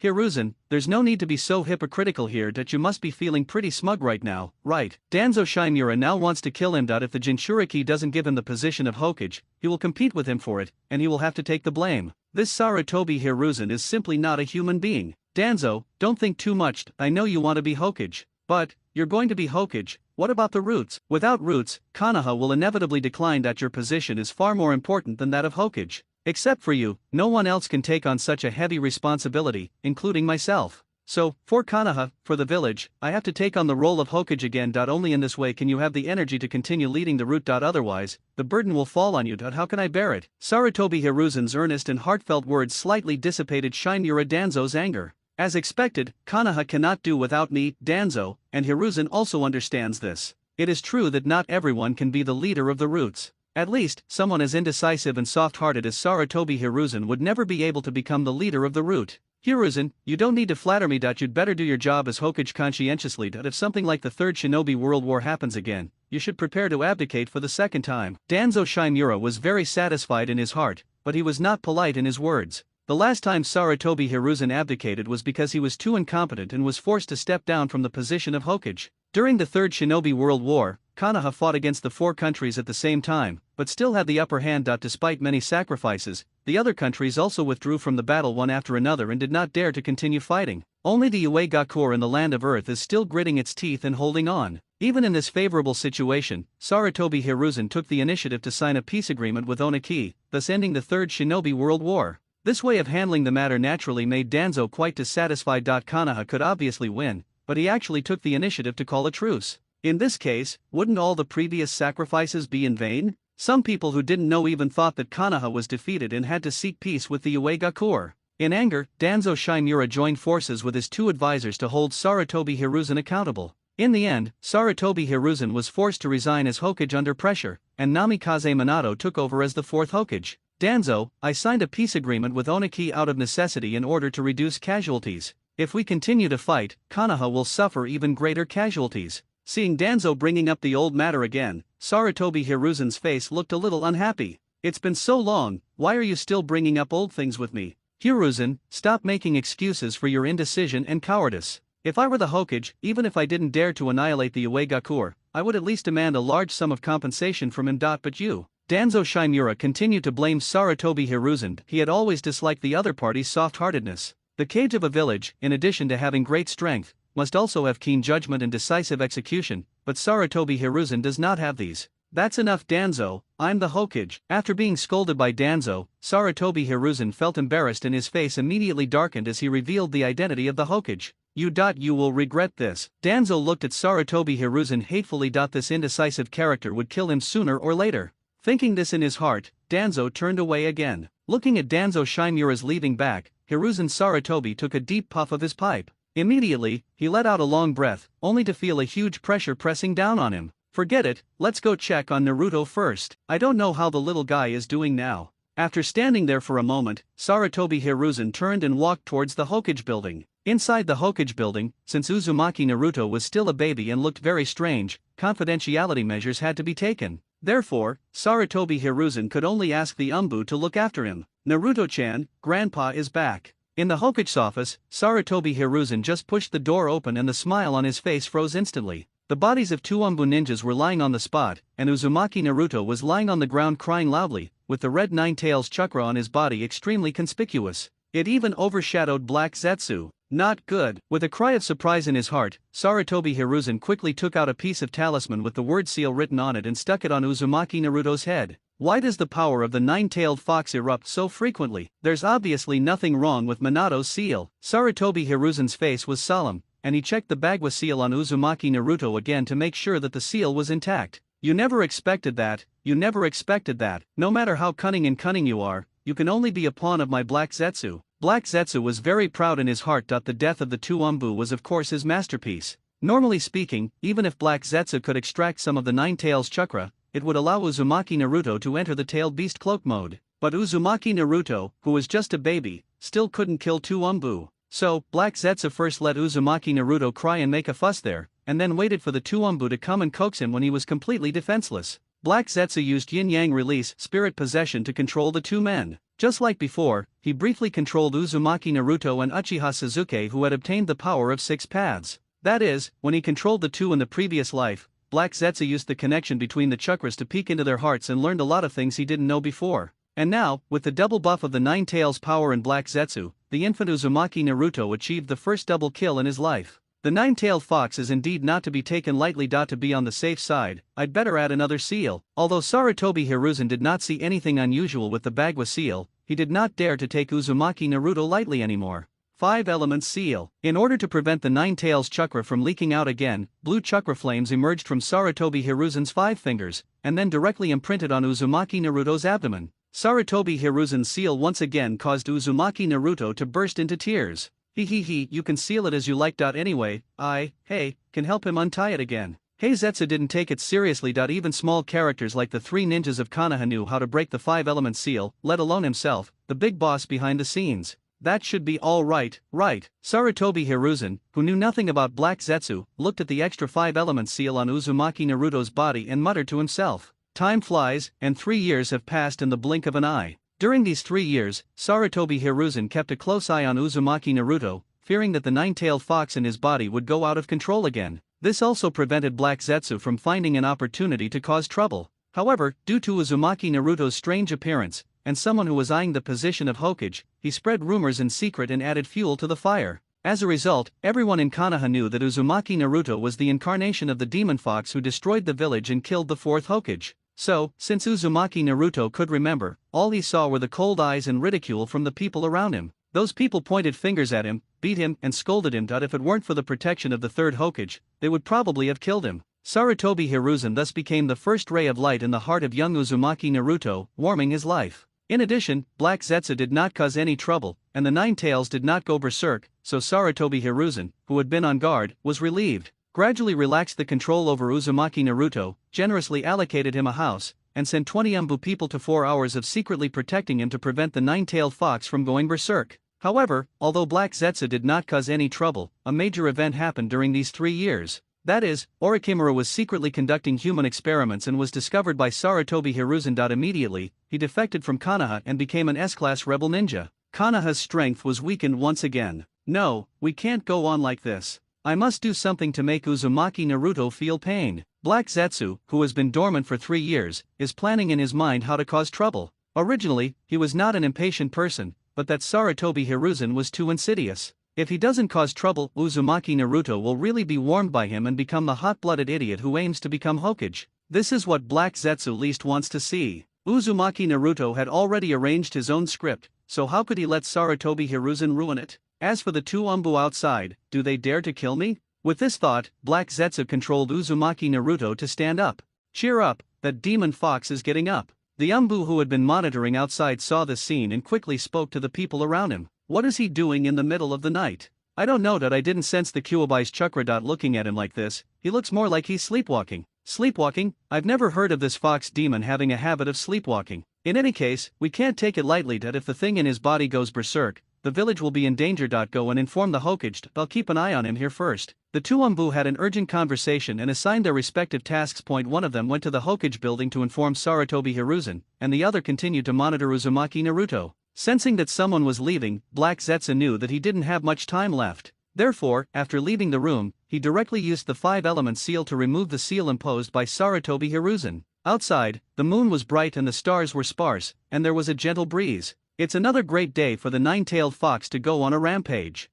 Hiruzen, there's no need to be so hypocritical here. You must be feeling pretty smug right now, right? Danzo Shimura now wants to kill him. If the Jinchuriki doesn't give him the position of Hokage, he will compete with him for it, and he will have to take the blame. This Sarutobi Hiruzen is simply not a human being. Danzo, don't think too much. I know you want to be Hokage, but you're going to be Hokage. What about the roots? Without roots, Konoha will inevitably decline. Your position is far more important than that of Hokage. Except for you, no one else can take on such a heavy responsibility, including myself. So, for Konoha, for the village, I have to take on the role of Hokage again. Only in this way can you have the energy to continue leading the route. Otherwise, the burden will fall on you. How can I bear it? Sarutobi Hiruzen's earnest and heartfelt words slightly dissipated Shimura Danzo's anger. As expected, Konoha cannot do without me, Danzo, and Hiruzen also understands this. It is true that not everyone can be the leader of the roots. At least, someone as indecisive and soft-hearted as Sarutobi Hiruzen would never be able to become the leader of the root. Hiruzen, you don't need to flatter me. You'd better do your job as Hokage conscientiously. If something like the Third Shinobi World War happens again, you should prepare to abdicate for the second time. Danzo Shimura was very satisfied in his heart, but he was not polite in his words. The last time Sarutobi Hiruzen abdicated was because he was too incompetent and was forced to step down from the position of Hokage. During the Third Shinobi World War, Konoha fought against the four countries at the same time, but still had the upper hand. Despite many sacrifices, the other countries also withdrew from the battle one after another and did not dare to continue fighting. Only the Uegakur in the Land of Earth is still gritting its teeth and holding on. Even in this favorable situation, Sarutobi Hiruzen took the initiative to sign a peace agreement with Oniki, thus ending the Third Shinobi World War. This way of handling the matter naturally made Danzo quite dissatisfied. Konoha could obviously win, but he actually took the initiative to call a truce. In this case, wouldn't all the previous sacrifices be in vain? Some people who didn't know even thought that Konoha was defeated and had to seek peace with the Uegakur. In anger, Danzo Shimura joined forces with his two advisors to hold Sarutobi Hiruzen accountable. In the end, Sarutobi Hiruzen was forced to resign as Hokage under pressure, and Namikaze Minato took over as the fourth Hokage. Danzo, I signed a peace agreement with Oniki out of necessity in order to reduce casualties. If we continue to fight, Konoha will suffer even greater casualties. Seeing Danzo bringing up the old matter again, Sarutobi Hiruzen's face looked a little unhappy. It's been so long, why are you still bringing up old things with me? Hiruzen, stop making excuses for your indecision and cowardice. If I were the Hokage, even if I didn't dare to annihilate the Uegakur, I would at least demand a large sum of compensation from him. But you. Danzo Shimura continued to blame Sarutobi Hiruzen. He had always disliked the other party's soft-heartedness. The Kage of a village, in addition to having great strength, must also have keen judgment and decisive execution, but Sarutobi Hiruzen does not have these. That's enough, Danzo, I'm the Hokage. After being scolded by Danzo, Sarutobi Hiruzen felt embarrassed and his face immediately darkened as he revealed the identity of the Hokage. You will regret this. Danzo looked at Sarutobi Hiruzen hatefully. This indecisive character would kill him sooner or later. Thinking this in his heart, Danzo turned away again. Looking at Danzo Shimura's leaving back, Hiruzen Sarutobi took a deep puff of his pipe. Immediately, he let out a long breath, only to feel a huge pressure pressing down on him. Forget it, let's go check on Naruto first. I don't know how the little guy is doing now. After standing there for a moment, Sarutobi Hiruzen turned and walked towards the Hokage building. Inside the Hokage building, since Uzumaki Naruto was still a baby and looked very strange, confidentiality measures had to be taken. Therefore, Sarutobi Hiruzen could only ask the Umbu to look after him. Naruto-chan, Grandpa is back. In the Hokage's office, Sarutobi Hiruzen just pushed the door open and the smile on his face froze instantly. The bodies of two Umbu ninjas were lying on the spot, and Uzumaki Naruto was lying on the ground crying loudly, with the red nine-tails chakra on his body extremely conspicuous. It even overshadowed Black Zetsu. Not good. With a cry of surprise in his heart, Sarutobi Hiruzen quickly took out a piece of talisman with the word seal written on it and stuck it on Uzumaki Naruto's head. Why does the power of the nine-tailed fox erupt so frequently? There's obviously nothing wrong with Minato's seal. Sarutobi Hiruzen's face was solemn, and he checked the Bagua seal on Uzumaki Naruto again to make sure that the seal was intact. You never expected that, you never expected that. No matter how cunning you are, you can only be a pawn of my Black Zetsu. Black Zetsu was very proud in his heart. The death of the two Umbu was of course his masterpiece. Normally speaking, even if Black Zetsu could extract some of the nine-tails chakra, it would allow Uzumaki Naruto to enter the tailed beast cloak mode. But Uzumaki Naruto, who was just a baby, still couldn't kill two Umbu. So, Black Zetsu first let Uzumaki Naruto cry and make a fuss there, and then waited for the two Umbu to come and coax him when he was completely defenseless. Black Zetsu used yin-yang release spirit possession to control the two men. Just like before, he briefly controlled Uzumaki Naruto and Uchiha Sasuke, who had obtained the power of 6 paths. That is, when he controlled the two in the previous life, Black Zetsu used the connection between the chakras to peek into their hearts and learned a lot of things he didn't know before. And now, with the double buff of the Nine Tails power in Black Zetsu, the infant Uzumaki Naruto achieved the first double kill in his life. The nine-tailed fox is indeed not to be taken lightly. To be on the safe side, I'd better add another seal. Although Sarutobi Hiruzen did not see anything unusual with the Bagua seal, he did not dare to take Uzumaki Naruto lightly anymore. 5 Elements Seal. In order to prevent the Nine Tails chakra from leaking out again, blue chakra flames emerged from Sarutobi Hiruzen's 5 fingers, and then directly imprinted on Uzumaki Naruto's abdomen. Sarutobi Hiruzen's seal once again caused Uzumaki Naruto to burst into tears. You can seal it as you like. Anyway, can help him untie it again. Zetsu didn't take it seriously. Even small characters like the 3 ninjas of Konoha knew how to break the 5 element seal, let alone himself, the big boss behind the scenes. that should be all right, right? Sarutobi Hiruzen, who knew nothing about black zetsu, looked at the extra 5-element seal on Uzumaki Naruto's body and muttered to himself. Time flies, and 3 years have passed in the blink of an eye. During these 3 years, Sarutobi Hiruzen kept a close eye on Uzumaki Naruto, fearing that the 9-tailed fox in his body would go out of control again. This also prevented Black Zetsu from finding an opportunity to cause trouble. However, due to Uzumaki Naruto's strange appearance, and someone who was eyeing the position of Hokage, he spread rumors in secret and added fuel to the fire. As a result, everyone in Konoha knew that Uzumaki Naruto was the incarnation of the demon fox who destroyed the village and killed the 4th Hokage. So, since Uzumaki Naruto could remember, all he saw were the cold eyes and ridicule from the people around him. Those people pointed fingers at him, beat him, and scolded him that if it weren't for the protection of the 3rd Hokage, they would probably have killed him. Sarutobi Hiruzen thus became the first ray of light in the heart of young Uzumaki Naruto, warming his life. In addition, Black Zetsu did not cause any trouble, and the 9 tails did not go berserk, so Sarutobi Hiruzen, who had been on guard, was relieved, gradually relaxed the control over Uzumaki Naruto, generously allocated him a house, and sent 20 Umbu people to 4 hours of secretly protecting him to prevent the 9-tailed fox from going berserk. However, although Black Zetsu did not cause any trouble, a major event happened during these 3 years. That is, Orochimaru was secretly conducting human experiments and was discovered by Sarutobi Hiruzen. Immediately, he defected from Konoha and became an S-class rebel ninja. Konoha's strength was weakened once again. No, we can't go on like this. I must do something to make Uzumaki Naruto feel pain. Black Zetsu, who has been dormant for 3 years, is planning in his mind how to cause trouble. Originally, he was not an impatient person, but that Sarutobi Hiruzen was too insidious. If he doesn't cause trouble, Uzumaki Naruto will really be warmed by him and become the hot-blooded idiot who aims to become Hokage. This is what Black Zetsu least wants to see. Uzumaki Naruto had already arranged his own script, so how could he let Sarutobi Hiruzen ruin it? As for the 2 Umbu outside, do they dare to kill me? With this thought, Black Zetsu controlled Uzumaki Naruto to stand up. Cheer up, that demon fox is getting up. The Umbu who had been monitoring outside saw this scene and quickly spoke to the people around him. What is he doing in the middle of the night? I don't know that I didn't sense the Kyuubi's chakra. Looking at him like this, he looks more like he's sleepwalking. Sleepwalking? I've never heard of this fox demon having a habit of sleepwalking. In any case, we can't take it lightly that if the thing in his body goes berserk, the village will be in danger. Go and inform the Hokage. I'll keep an eye on him here first. The 2 Umbu had an urgent conversation and assigned their respective tasks. One of them went to the Hokage building to inform Sarutobi Hiruzen, and the other continued to monitor Uzumaki Naruto. Sensing that someone was leaving, Black Zetsu knew that he didn't have much time left. Therefore, after leaving the room, he directly used the 5-element seal to remove the seal imposed by Sarutobi Hiruzen. Outside, the moon was bright and the stars were sparse, and there was a gentle breeze. It's another great day for the 9-tailed fox to go on a rampage.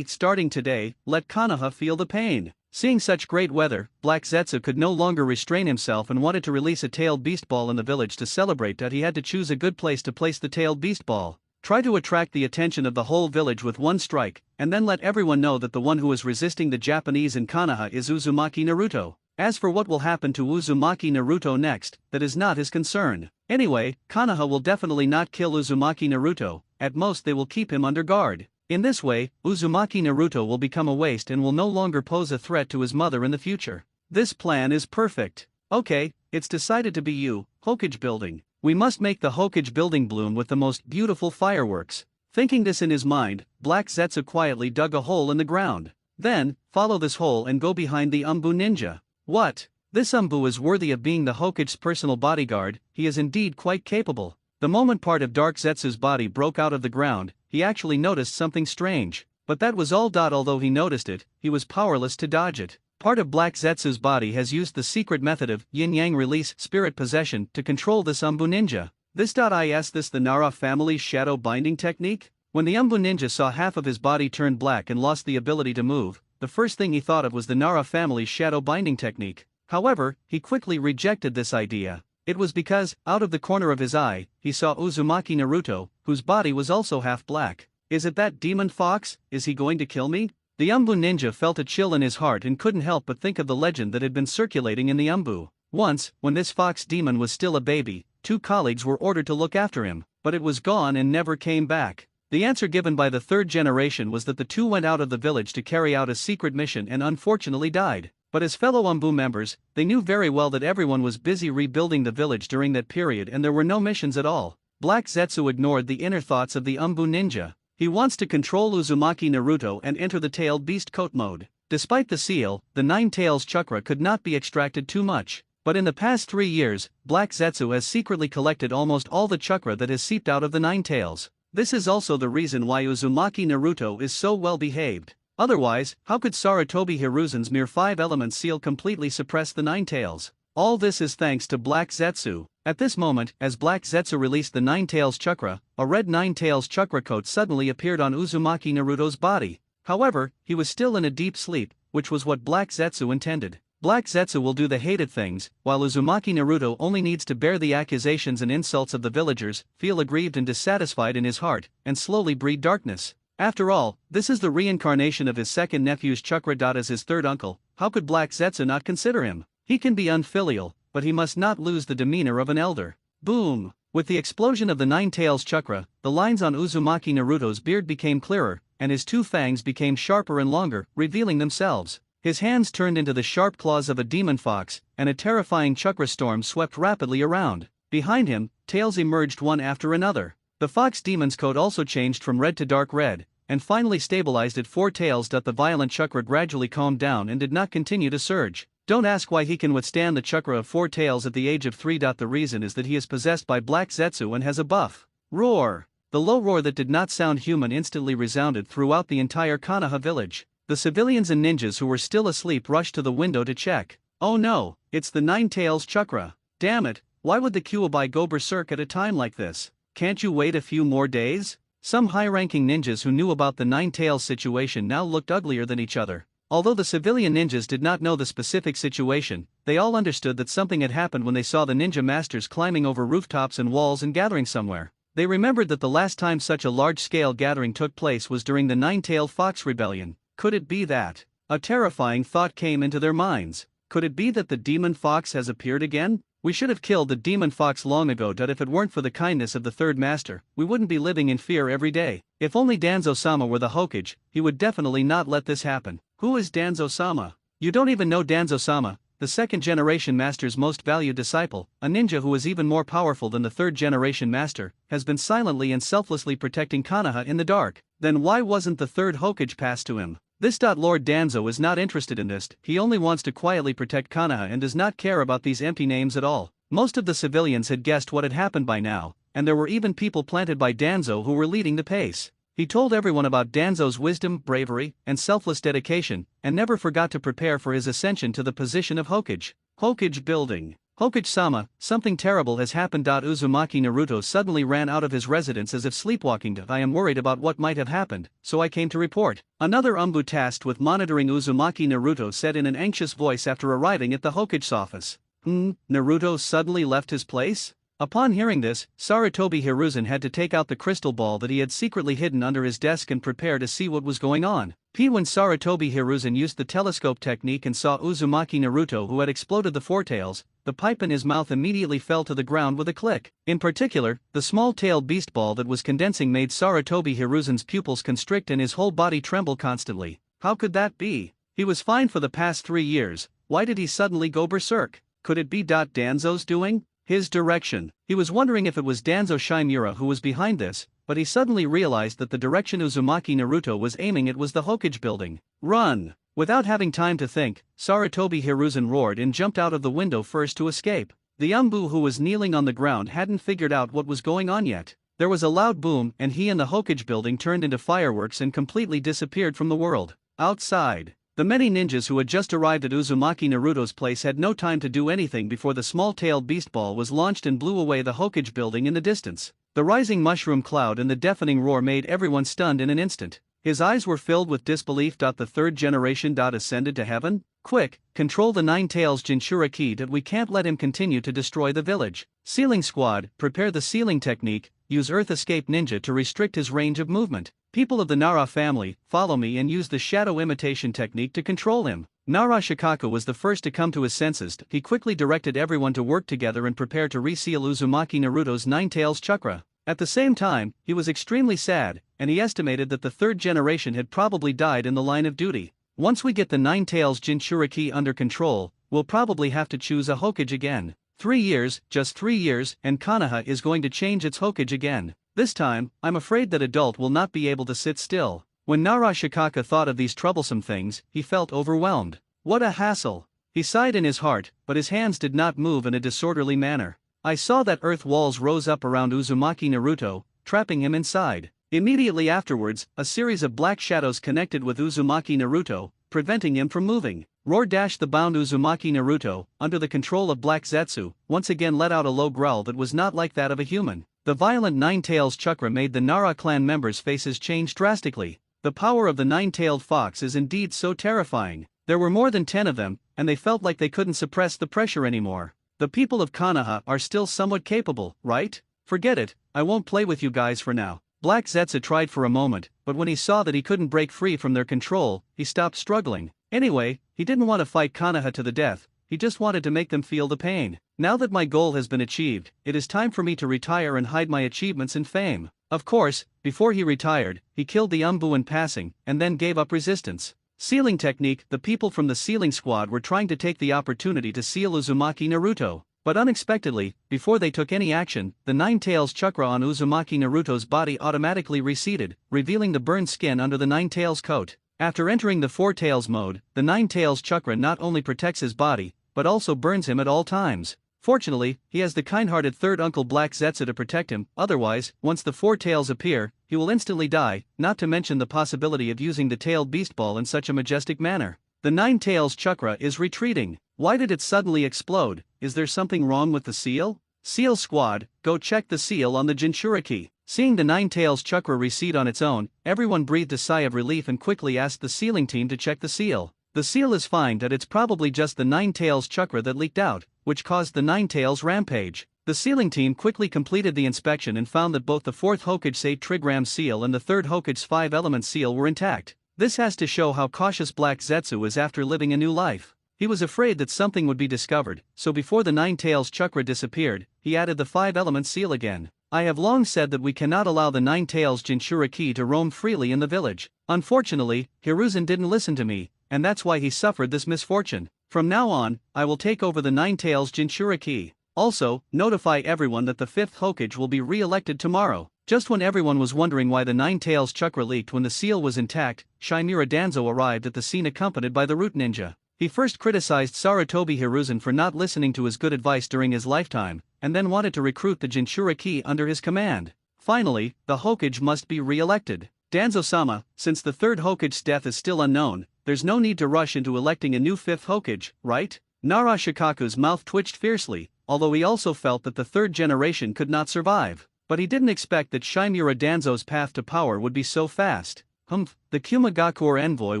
Starting today, let Konoha feel the pain. Seeing such great weather, Black Zetsu could no longer restrain himself and wanted to release a tailed beast ball in the village to celebrate. He had to choose a good place to place the tailed beast ball. Try to attract the attention of the whole village with one strike, and then let everyone know that the one who is resisting the Japanese in Konoha is Uzumaki Naruto. As for what will happen to Uzumaki Naruto next, that is not his concern. Anyway, Konoha will definitely not kill Uzumaki Naruto, at most they will keep him under guard. In this way, Uzumaki Naruto will become a waste and will no longer pose a threat to his mother in the future. This plan is perfect. Okay, it's decided to be you, Hokage building. We must make the Hokage building bloom with the most beautiful fireworks. Thinking this in his mind, Black Zetsu quietly dug a hole in the ground. Then, follow this hole and go behind the Umbu ninja. What? This Umbu is worthy of being the Hokage's personal bodyguard. He is indeed quite capable. The moment part of Dark Zetsu's body broke out of the ground, he actually noticed something strange. But that was all. Although he noticed it, he was powerless to dodge it. Part of Black Zetsu's body has used the secret method of yin-yang release spirit possession to control this Umbu ninja. Is this the Nara family's shadow binding technique? When the Umbu ninja saw half of his body turn black and lost the ability to move, the first thing he thought of was the Nara family's shadow binding technique. However, he quickly rejected this idea. It was because, out of the corner of his eye, he saw Uzumaki Naruto, whose body was also half black. Is it that demon fox? Is he going to kill me? The Umbu ninja felt a chill in his heart and couldn't help but think of the legend that had been circulating in the Umbu. Once, when this fox demon was still a baby, 2 colleagues were ordered to look after him, but it was gone and never came back. The answer given by the 3rd generation was that the 2 went out of the village to carry out a secret mission and unfortunately died. But as fellow Umbu members, they knew very well that everyone was busy rebuilding the village during that period and there were no missions at all. Black Zetsu ignored the inner thoughts of the Umbu ninja. He wants to control Uzumaki Naruto and enter the tailed beast coat mode. Despite the seal, the Nine Tails chakra could not be extracted too much. But in the past 3 years, Black Zetsu has secretly collected almost all the chakra that has seeped out of the Nine Tails. This is also the reason why Uzumaki Naruto is so well behaved. Otherwise, how could Sarutobi Hiruzen's mere 5-element seal completely suppress the Nine Tails? All this is thanks to Black Zetsu. At this moment, as Black Zetsu released the Nine Tails chakra, a red Nine Tails chakra coat suddenly appeared on Uzumaki Naruto's body. However, he was still in a deep sleep, which was what Black Zetsu intended. Black Zetsu will do the hated things, while Uzumaki Naruto only needs to bear the accusations and insults of the villagers, feel aggrieved and dissatisfied in his heart, and slowly breed darkness. After all, this is the reincarnation of his second nephew's chakra. As his third uncle, how could Black Zetsu not consider him? He can be unfilial, but he must not lose the demeanor of an elder. Boom! With the explosion of the Nine Tails chakra, the lines on Uzumaki Naruto's beard became clearer, and his two fangs became sharper and longer, revealing themselves. His hands turned into the sharp claws of a demon fox, and a terrifying chakra storm swept rapidly around. Behind him, tails emerged one after another. The fox demon's coat also changed from red to dark red, and finally stabilized at 4 tails. The violent chakra gradually calmed down and did not continue to surge. Don't ask why he can withstand the chakra of 4 tails at the age of 3. The reason is that he is possessed by Black Zetsu and has a buff. Roar! The low roar that did not sound human instantly resounded throughout the entire Konoha village. The civilians and ninjas who were still asleep rushed to the window to check. Oh no, it's the Nine Tails chakra. Damn it, why would the Kyuubi go berserk at a time like this? Can't you wait a few more days? Some high-ranking ninjas who knew about the Nine Tails situation now looked uglier than each other. Although the civilian ninjas did not know the specific situation, they all understood that something had happened when they saw the ninja masters climbing over rooftops and walls and gathering somewhere. They remembered that the last time such a large-scale gathering took place was during the Nine-Tailed Fox Rebellion. Could it be that? A terrifying thought came into their minds. Could it be that the demon fox has appeared again? We should have killed the demon fox long ago. If it weren't for the kindness of the third master, we wouldn't be living in fear every day. If only Danzo-sama were the Hokage, he would definitely not let this happen. Who is Danzo-sama? You don't even know Danzo-sama, the second-generation master's most valued disciple, a ninja who is even more powerful than the third-generation master, has been silently and selflessly protecting Konoha in the dark. Then why wasn't the third Hokage passed to him? Lord Danzo is not interested in this. He only wants to quietly protect Konoha and does not care about these empty names at all. Most of the civilians had guessed what had happened by now, and there were even people planted by Danzo who were leading the pace. He told everyone about Danzo's wisdom, bravery, and selfless dedication, and never forgot to prepare for his ascension to the position of Hokage. Hokage building. Hokage-sama, something terrible has happened. Uzumaki Naruto suddenly ran out of his residence as if sleepwalking. I am worried about what might have happened, so I came to report. Another Umbu tasked with monitoring Uzumaki Naruto said in an anxious voice after arriving at the Hokage's office. Naruto suddenly left his place? Upon hearing this, Sarutobi Hiruzen had to take out the crystal ball that he had secretly hidden under his desk and prepare to see what was going on. When Sarutobi Hiruzen used the telescope technique and saw Uzumaki Naruto who had exploded the 4 tails, the pipe in his mouth immediately fell to the ground with a click. In particular, the small-tailed beast ball that was condensing made Sarutobi Hiruzen's pupils constrict and his whole body tremble constantly. How could that be? He was fine for the past 3 years, why did he suddenly go berserk? Could it be Danzo's doing? His direction. He was wondering if it was Danzo Shimura who was behind this, but he suddenly realized that the direction Uzumaki Naruto was aiming at was the Hokage building. Run! Without having time to think, Sarutobi Hiruzen roared and jumped out of the window first to escape. The Umbu who was kneeling on the ground hadn't figured out what was going on yet. There was a loud boom and he and the Hokage building turned into fireworks and completely disappeared from the world. Outside. The many ninjas who had just arrived at Uzumaki Naruto's place had no time to do anything before the small-tailed beast ball was launched and blew away the Hokage building in the distance. The rising mushroom cloud and the deafening roar made everyone stunned in an instant. His eyes were filled with disbelief. The third generation ascended to heaven? Quick, control the Nine Tails Jinchuriki key. We can't let him continue to destroy the village. Sealing squad, prepare the sealing technique, use Earth Escape Ninja to restrict his range of movement. People of the Nara family, follow me and use the shadow imitation technique to control him. Nara Shikaku was the first to come to his senses. He quickly directed everyone to work together and prepare to reseal Uzumaki Naruto's Nine Tails chakra. At the same time, he was extremely sad, and he estimated that the third generation had probably died in the line of duty. Once we get the Nine Tails Jinchuriki under control, we'll probably have to choose a Hokage again. 3 years, just 3 years, and Konoha is going to change its Hokage again. This time, I'm afraid that adult will not be able to sit still. When Narashikaka thought of these troublesome things, he felt overwhelmed. What a hassle! He sighed in his heart, but his hands did not move in a disorderly manner. I saw that earth walls rose up around Uzumaki Naruto, trapping him inside. Immediately afterwards, a series of black shadows connected with Uzumaki Naruto, preventing him from moving. The bound Uzumaki Naruto, under the control of Black Zetsu, once again let out a low growl that was not like that of a human. The violent Nine-Tails chakra made the Nara clan members' faces change drastically. The power of the nine-tailed fox is indeed so terrifying. There were more than 10 of them, and they felt like they couldn't suppress the pressure anymore. The people of Konoha are still somewhat capable, right? Forget it, I won't play with you guys for now. Black Zetsu tried for a moment, but when he saw that he couldn't break free from their control, he stopped struggling. Anyway, he didn't want to fight Konoha to the death, he just wanted to make them feel the pain. Now that my goal has been achieved, it is time for me to retire and hide my achievements and fame. Of course, before he retired, he killed the Umbu in passing, and then gave up resistance. Sealing technique. The people from the sealing squad were trying to take the opportunity to seal Uzumaki Naruto, but unexpectedly, before they took any action, the Nine-Tails chakra on Uzumaki Naruto's body automatically receded, revealing the burned skin under the Nine-Tails coat. After entering the Four Tails mode, the Nine-Tails chakra not only protects his body, but also burns him at all times. Fortunately, he has the kind-hearted third uncle Black Zetsu to protect him, otherwise, once the Four Tails appear, he will instantly die, not to mention the possibility of using the tailed beast ball in such a majestic manner. The Nine-Tails chakra is retreating. Why did it suddenly explode? Is there something wrong with the seal? Seal squad, go check the seal on the Jinchuriki. Seeing the Nine-Tails chakra recede on its own, everyone breathed a sigh of relief and quickly asked the sealing team to check the seal. The seal is fine, that it's probably just the Nine-Tails chakra that leaked out, which caused the Nine-Tails rampage. The sealing team quickly completed the inspection and found that both the 4th Hokage's 8 trigram seal and the 3rd Hokage's 5 element seal were intact. This has to show how cautious Black Zetsu is after living a new life. He was afraid that something would be discovered, so before the Nine-Tails chakra disappeared, he added the 5 element seal again. I have long said that we cannot allow the Nine-Tails Jinchuriki to roam freely in the village. Unfortunately, Hiruzen didn't listen to me, and that's why he suffered this misfortune. From now on, I will take over the Nine-Tails Jinchuriki. Also, notify everyone that the 5th Hokage will be re-elected tomorrow. Just when everyone was wondering why the Nine-Tails chakra leaked when the seal was intact, Shimura Danzo arrived at the scene accompanied by the Root Ninja. He first criticized Sarutobi Hiruzen for not listening to his good advice during his lifetime, and then wanted to recruit the Jinchuriki under his command. Finally, the Hokage must be re-elected. Danzo-sama, since the 3rd Hokage's death is still unknown, there's no need to rush into electing a new 5th Hokage, right? Narashikaku's mouth twitched fiercely, although he also felt that the 3rd generation could not survive. But he didn't expect that Shimura Danzo's path to power would be so fast. The Kumagakure envoy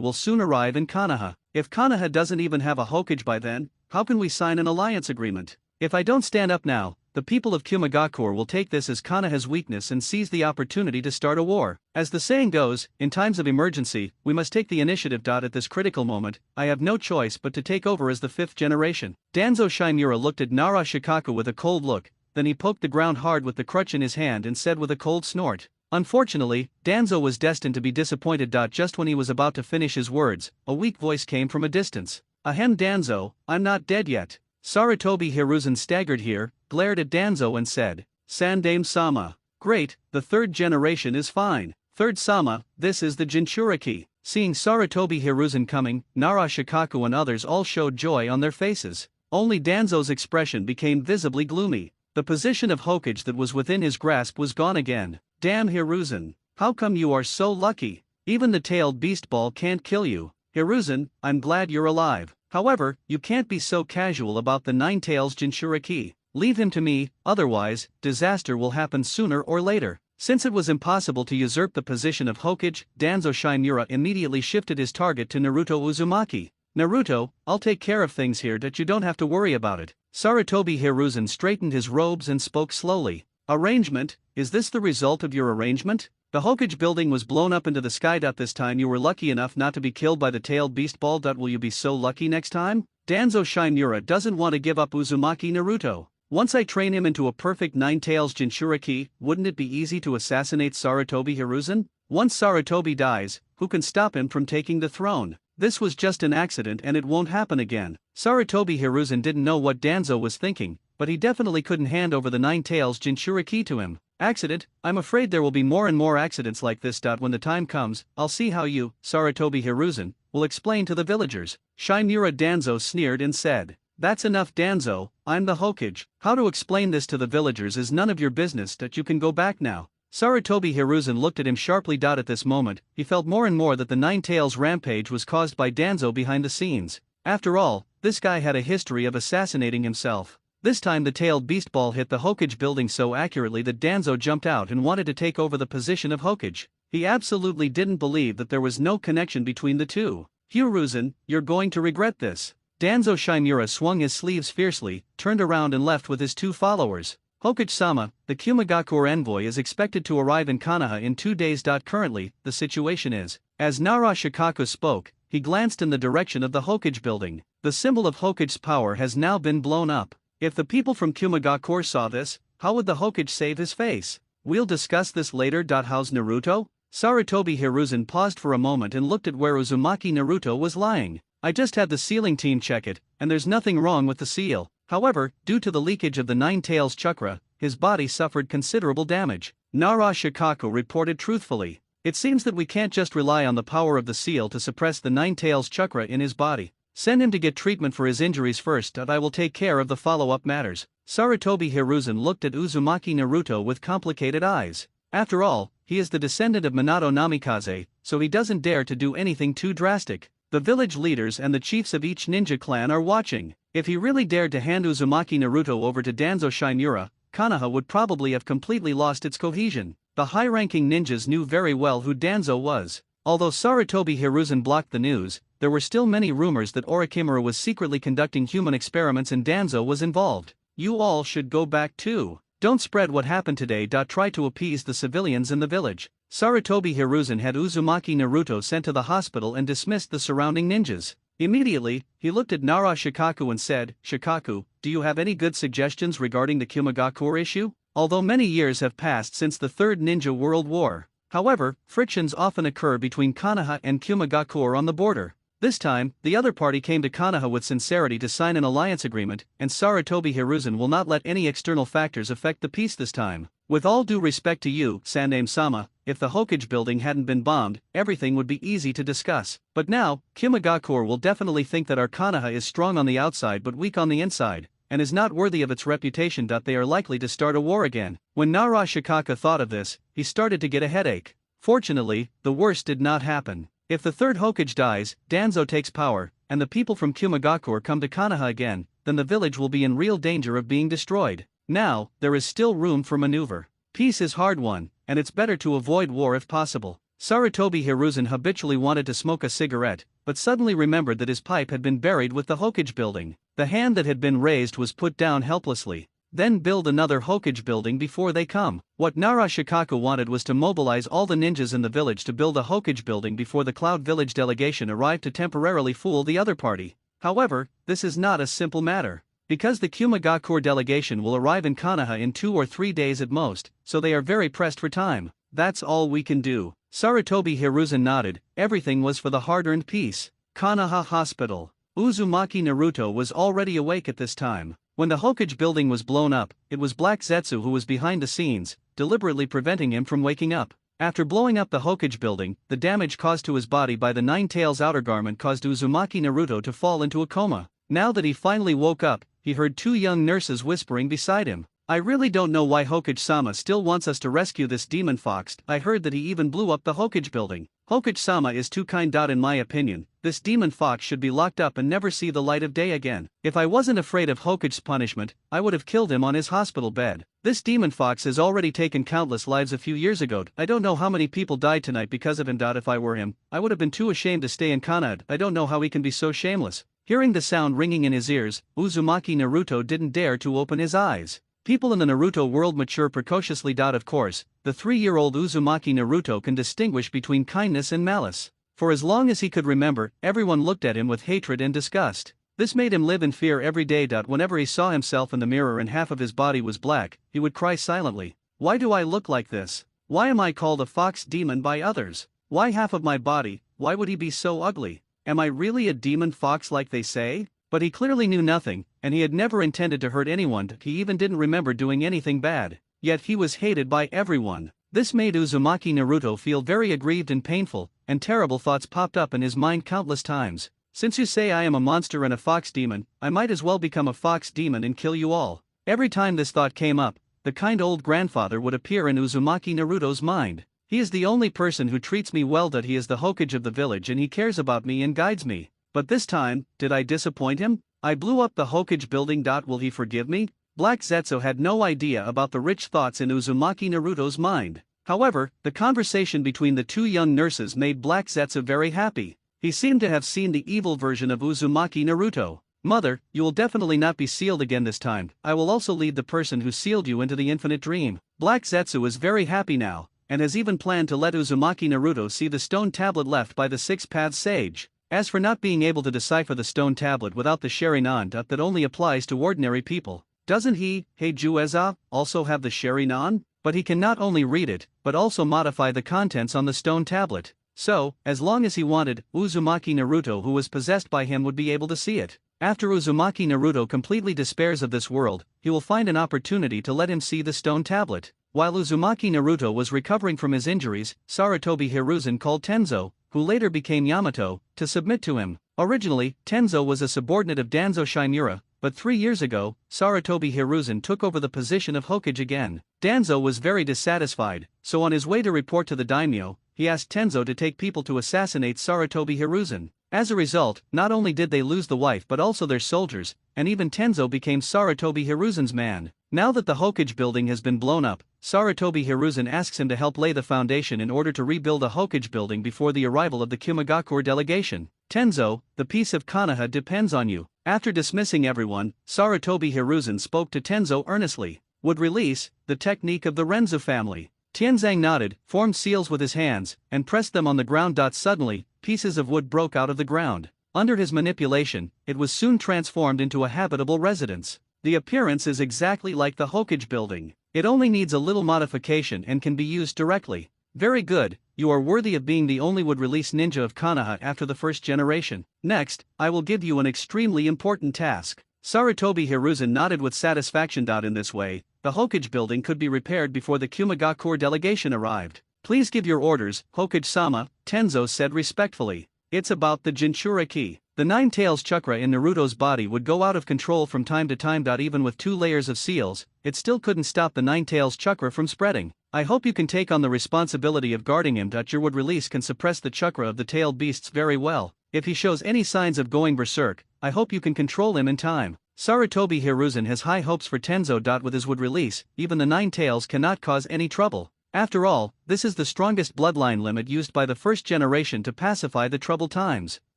will soon arrive in Konoha. If Konoha doesn't even have a Hokage by then, how can we sign an alliance agreement? If I don't stand up now, the people of Kumagakure will take this as Konoha's weakness and seize the opportunity to start a war. As the saying goes, in times of emergency, we must take the initiative. At this critical moment, I have no choice but to take over as the 5th generation. Danzo Shimura looked at Narashikaku with a cold look, then he poked the ground hard with the crutch in his hand and said with a cold snort. Unfortunately, Danzo was destined to be disappointed. Just when he was about to finish his words, a weak voice came from a distance. Ahem, Danzo, I'm not dead yet. Sarutobi Hiruzen staggered here, glared at Danzo and said, Sandame-sama. Great, the 3rd generation is fine. 3rd Sama, this is the Jinchuriki. Seeing Sarutobi Hiruzen coming, Narashikaku and others all showed joy on their faces. Only Danzo's expression became visibly gloomy. The position of Hokage that was within his grasp was gone again. Damn Hiruzen, how come you are so lucky? Even the tailed beast ball can't kill you. Hiruzen, I'm glad you're alive. However, you can't be so casual about the Nine-Tails Jinchuriki. Leave him to me, otherwise, disaster will happen sooner or later. Since it was impossible to usurp the position of Hokage, Danzo Shimura immediately shifted his target to Naruto Uzumaki. Naruto, I'll take care of things here, that you don't have to worry about it. Sarutobi Hiruzen straightened his robes and spoke slowly. Arrangement, is this the result of your arrangement? The Hokage building was blown up into the sky. This time you were lucky enough not to be killed by the tailed beast ball. Will you be so lucky next time? Danzo Shimura doesn't want to give up Uzumaki Naruto. Once I train him into a perfect Nine-Tails Jinchuriki, wouldn't it be easy to assassinate Sarutobi Hiruzen? Once Sarutobi dies, who can stop him from taking the throne? This was just an accident and it won't happen again. Sarutobi Hiruzen didn't know what Danzo was thinking, but he definitely couldn't hand over the Nine-Tails Jinchuriki to him. Accident? I'm afraid there will be more and more accidents like this. When the time comes, I'll see how you, Sarutobi Hiruzen, will explain to the villagers. Shimura Danzo sneered and said. That's enough, Danzo, I'm the Hokage. How to explain this to the villagers is none of your business. You can go back now. Sarutobi Hiruzen looked at him sharply. At this moment, he felt more and more that the Nine Tails rampage was caused by Danzo behind the scenes. After all, this guy had a history of assassinating himself. This time the tailed beast ball hit the Hokage building so accurately that Danzo jumped out and wanted to take over the position of Hokage. He absolutely didn't believe that there was no connection between the two. Hiruzen, you're going to regret this. Danzo Shimura swung his sleeves fiercely, turned around and left with his two followers. Hokage-sama, the Kumagakure envoy is expected to arrive in Konoha in 2 days. Currently, the situation is. As Nara Shikaku spoke, he glanced in the direction of the Hokage building. The symbol of Hokage's power has now been blown up. If the people from Kumagakure saw this, how would the Hokage save his face? We'll discuss this later. How's Naruto? Sarutobi Hiruzen paused for a moment and looked at where Uzumaki Naruto was lying. I just had the sealing team check it, and there's nothing wrong with the seal. However, due to the leakage of the Nine Tails chakra, his body suffered considerable damage. Nara Shikaku reported truthfully. It seems that we can't just rely on the power of the seal to suppress the Nine Tails chakra in his body. Send him to get treatment for his injuries first. I will take care of the follow-up matters. Sarutobi Hiruzen looked at Uzumaki Naruto with complicated eyes. After all, he is the descendant of Minato Namikaze, so he doesn't dare to do anything too drastic. The village leaders and the chiefs of each ninja clan are watching. If he really dared to hand Uzumaki Naruto over to Danzo Shimura, Konoha would probably have completely lost its cohesion. The high-ranking ninjas knew very well who Danzo was. Although Sarutobi Hiruzen blocked the news, there were still many rumors that Orochimaru was secretly conducting human experiments and Danzo was involved. You all should go back too. Don't spread what happened today. Try to appease the civilians in the village. Sarutobi Hiruzen had Uzumaki Naruto sent to the hospital and dismissed the surrounding ninjas. Immediately, he looked at Nara Shikaku and said, Shikaku, do you have any good suggestions regarding the Kumagakure issue? Although many years have passed since the Third Ninja World War. However, frictions often occur between Konoha and Kumagakure on the border. This time, the other party came to Konoha with sincerity to sign an alliance agreement, and Sarutobi Hiruzen will not let any external factors affect the peace this time. With all due respect to you, Sandaime-sama, if the Hokage building hadn't been bombed, everything would be easy to discuss. But now, Kumagakure will definitely think that our Konoha is strong on the outside but weak on the inside, and is not worthy of its reputation. They are likely to start a war again. When Nara Shikaku thought of this, he started to get a headache. Fortunately, the worst did not happen. If the third Hokage dies, Danzo takes power, and the people from Kumagakure come to Konoha again, then the village will be in real danger of being destroyed. Now, there is still room for maneuver. Peace is hard won, and it's better to avoid war if possible. Sarutobi Hiruzen habitually wanted to smoke a cigarette, but suddenly remembered that his pipe had been buried with the Hokage building. The hand that had been raised was put down helplessly. Then build another Hokage building before they come. What Nara Shikaku wanted was to mobilize all the ninjas in the village to build a Hokage building before the Cloud Village delegation arrived to temporarily fool the other party. However, this is not a simple matter. Because the Kumagakure delegation will arrive in Konoha in 2 or 3 days at most, so they are very pressed for time. That's all we can do. Sarutobi Hiruzen nodded. Everything was for the hard-earned peace. Konoha Hospital. Uzumaki Naruto was already awake at this time. When the Hokage building was blown up, it was Black Zetsu who was behind the scenes, deliberately preventing him from waking up. After blowing up the Hokage building, the damage caused to his body by the Nine Tails outer garment caused Uzumaki Naruto to fall into a coma. Now that he finally woke up, he heard 2 young nurses whispering beside him. I really don't know why Hokage-sama still wants us to rescue this demon fox. I heard that he even blew up the Hokage building. Hokage-sama is too kind. In my opinion, this demon fox should be locked up and never see the light of day again. If I wasn't afraid of Hokage's punishment, I would have killed him on his hospital bed. This demon fox has already taken countless lives a few years ago. I don't know how many people died tonight because of him. If I were him, I would have been too ashamed to stay in Konoha. I don't know how he can be so shameless. Hearing the sound ringing in his ears, Uzumaki Naruto didn't dare to open his eyes. People in the Naruto world mature precociously. Of course, the 3-year-old Uzumaki Naruto can distinguish between kindness and malice. For as long as he could remember, everyone looked at him with hatred and disgust. This made him live in fear every day. Whenever he saw himself in the mirror and half of his body was black, he would cry silently. Why do I look like this? Why am I called a fox demon by others? Why half of my body? Why would he be so ugly? Am I really a demon fox like they say? But he clearly knew nothing, and he had never intended to hurt anyone. He even didn't remember doing anything bad. yet he was hated by everyone. This made Uzumaki Naruto feel very aggrieved and painful, and terrible thoughts popped up in his mind countless times. Since you say I am a monster and a fox demon, I might as well become a fox demon and kill you all. Every time this thought came up, the kind old grandfather would appear in Uzumaki Naruto's mind. He is the only person who treats me well, that he is the Hokage of the village and he cares about me and guides me. But this time, did I disappoint him? I blew up the Hokage building. Will he forgive me? Black Zetsu had no idea about the rich thoughts in Uzumaki Naruto's mind. However, the conversation between the two young nurses made Black Zetsu very happy. He seemed to have seen the evil version of Uzumaki Naruto. Mother, you will definitely not be sealed again this time. I will also lead the person who sealed you into the infinite dream. Black Zetsu is very happy now, and has even planned to let Uzumaki Naruto see the stone tablet left by the Six Paths Sage. As for not being able to decipher the stone tablet without the Sharingan, that only applies to ordinary people. Doesn't he, Heijueza, also have the Sharingan? But he can not only read it, but also modify the contents on the stone tablet. So, as long as he wanted, Uzumaki Naruto who was possessed by him would be able to see it. After Uzumaki Naruto completely despairs of this world, he will find an opportunity to let him see the stone tablet. While Uzumaki Naruto was recovering from his injuries, Sarutobi Hiruzen called Tenzo, who later became Yamato, to submit to him. Originally, Tenzo was a subordinate of Danzo Shimura, but 3 years ago, Sarutobi Hiruzen took over the position of Hokage again. Danzo was very dissatisfied, so on his way to report to the daimyo, he asked Tenzo to take people to assassinate Sarutobi Hiruzen. As a result, not only did they lose the wife but also their soldiers, and even Tenzo became Sarutobi Hiruzen's man. Now that the Hokage building has been blown up, Sarutobi Hiruzen asks him to help lay the foundation in order to rebuild a Hokage building before the arrival of the Kimagakure delegation. Tenzo, the peace of Konoha depends on you. After dismissing everyone, Sarutobi Hiruzen spoke to Tenzo earnestly. Would release the technique of the Renzu family. Tianzang nodded, formed seals with his hands, and pressed them on the ground. Suddenly, pieces of wood broke out of the ground. Under his manipulation, it was soon transformed into a habitable residence. The appearance is exactly like the Hokage building. It only needs a little modification and can be used directly. Very good, you are worthy of being the only would-release ninja of Konoha after the first generation. Next, I will give you an extremely important task. Sarutobi Hiruzen nodded with satisfaction. In this way, the Hokage building could be repaired before the Kimagakure delegation arrived. Please give your orders, Hokage-sama, Tenzo said respectfully. It's about the Jinchuriki. The Nine Tails chakra in Naruto's body would go out of control from time to time. Even with 2 layers of seals, it still couldn't stop the Nine Tails chakra from spreading. I hope you can take on the responsibility of guarding him. Your wood release can suppress the chakra of the tailed beasts very well. If he shows any signs of going berserk, I hope you can control him in time. Sarutobi Hiruzen has high hopes for Tenzo. With his wood release, even the Nine Tails cannot cause any trouble. After all, this is the strongest bloodline limit used by the first generation to pacify the troubled times.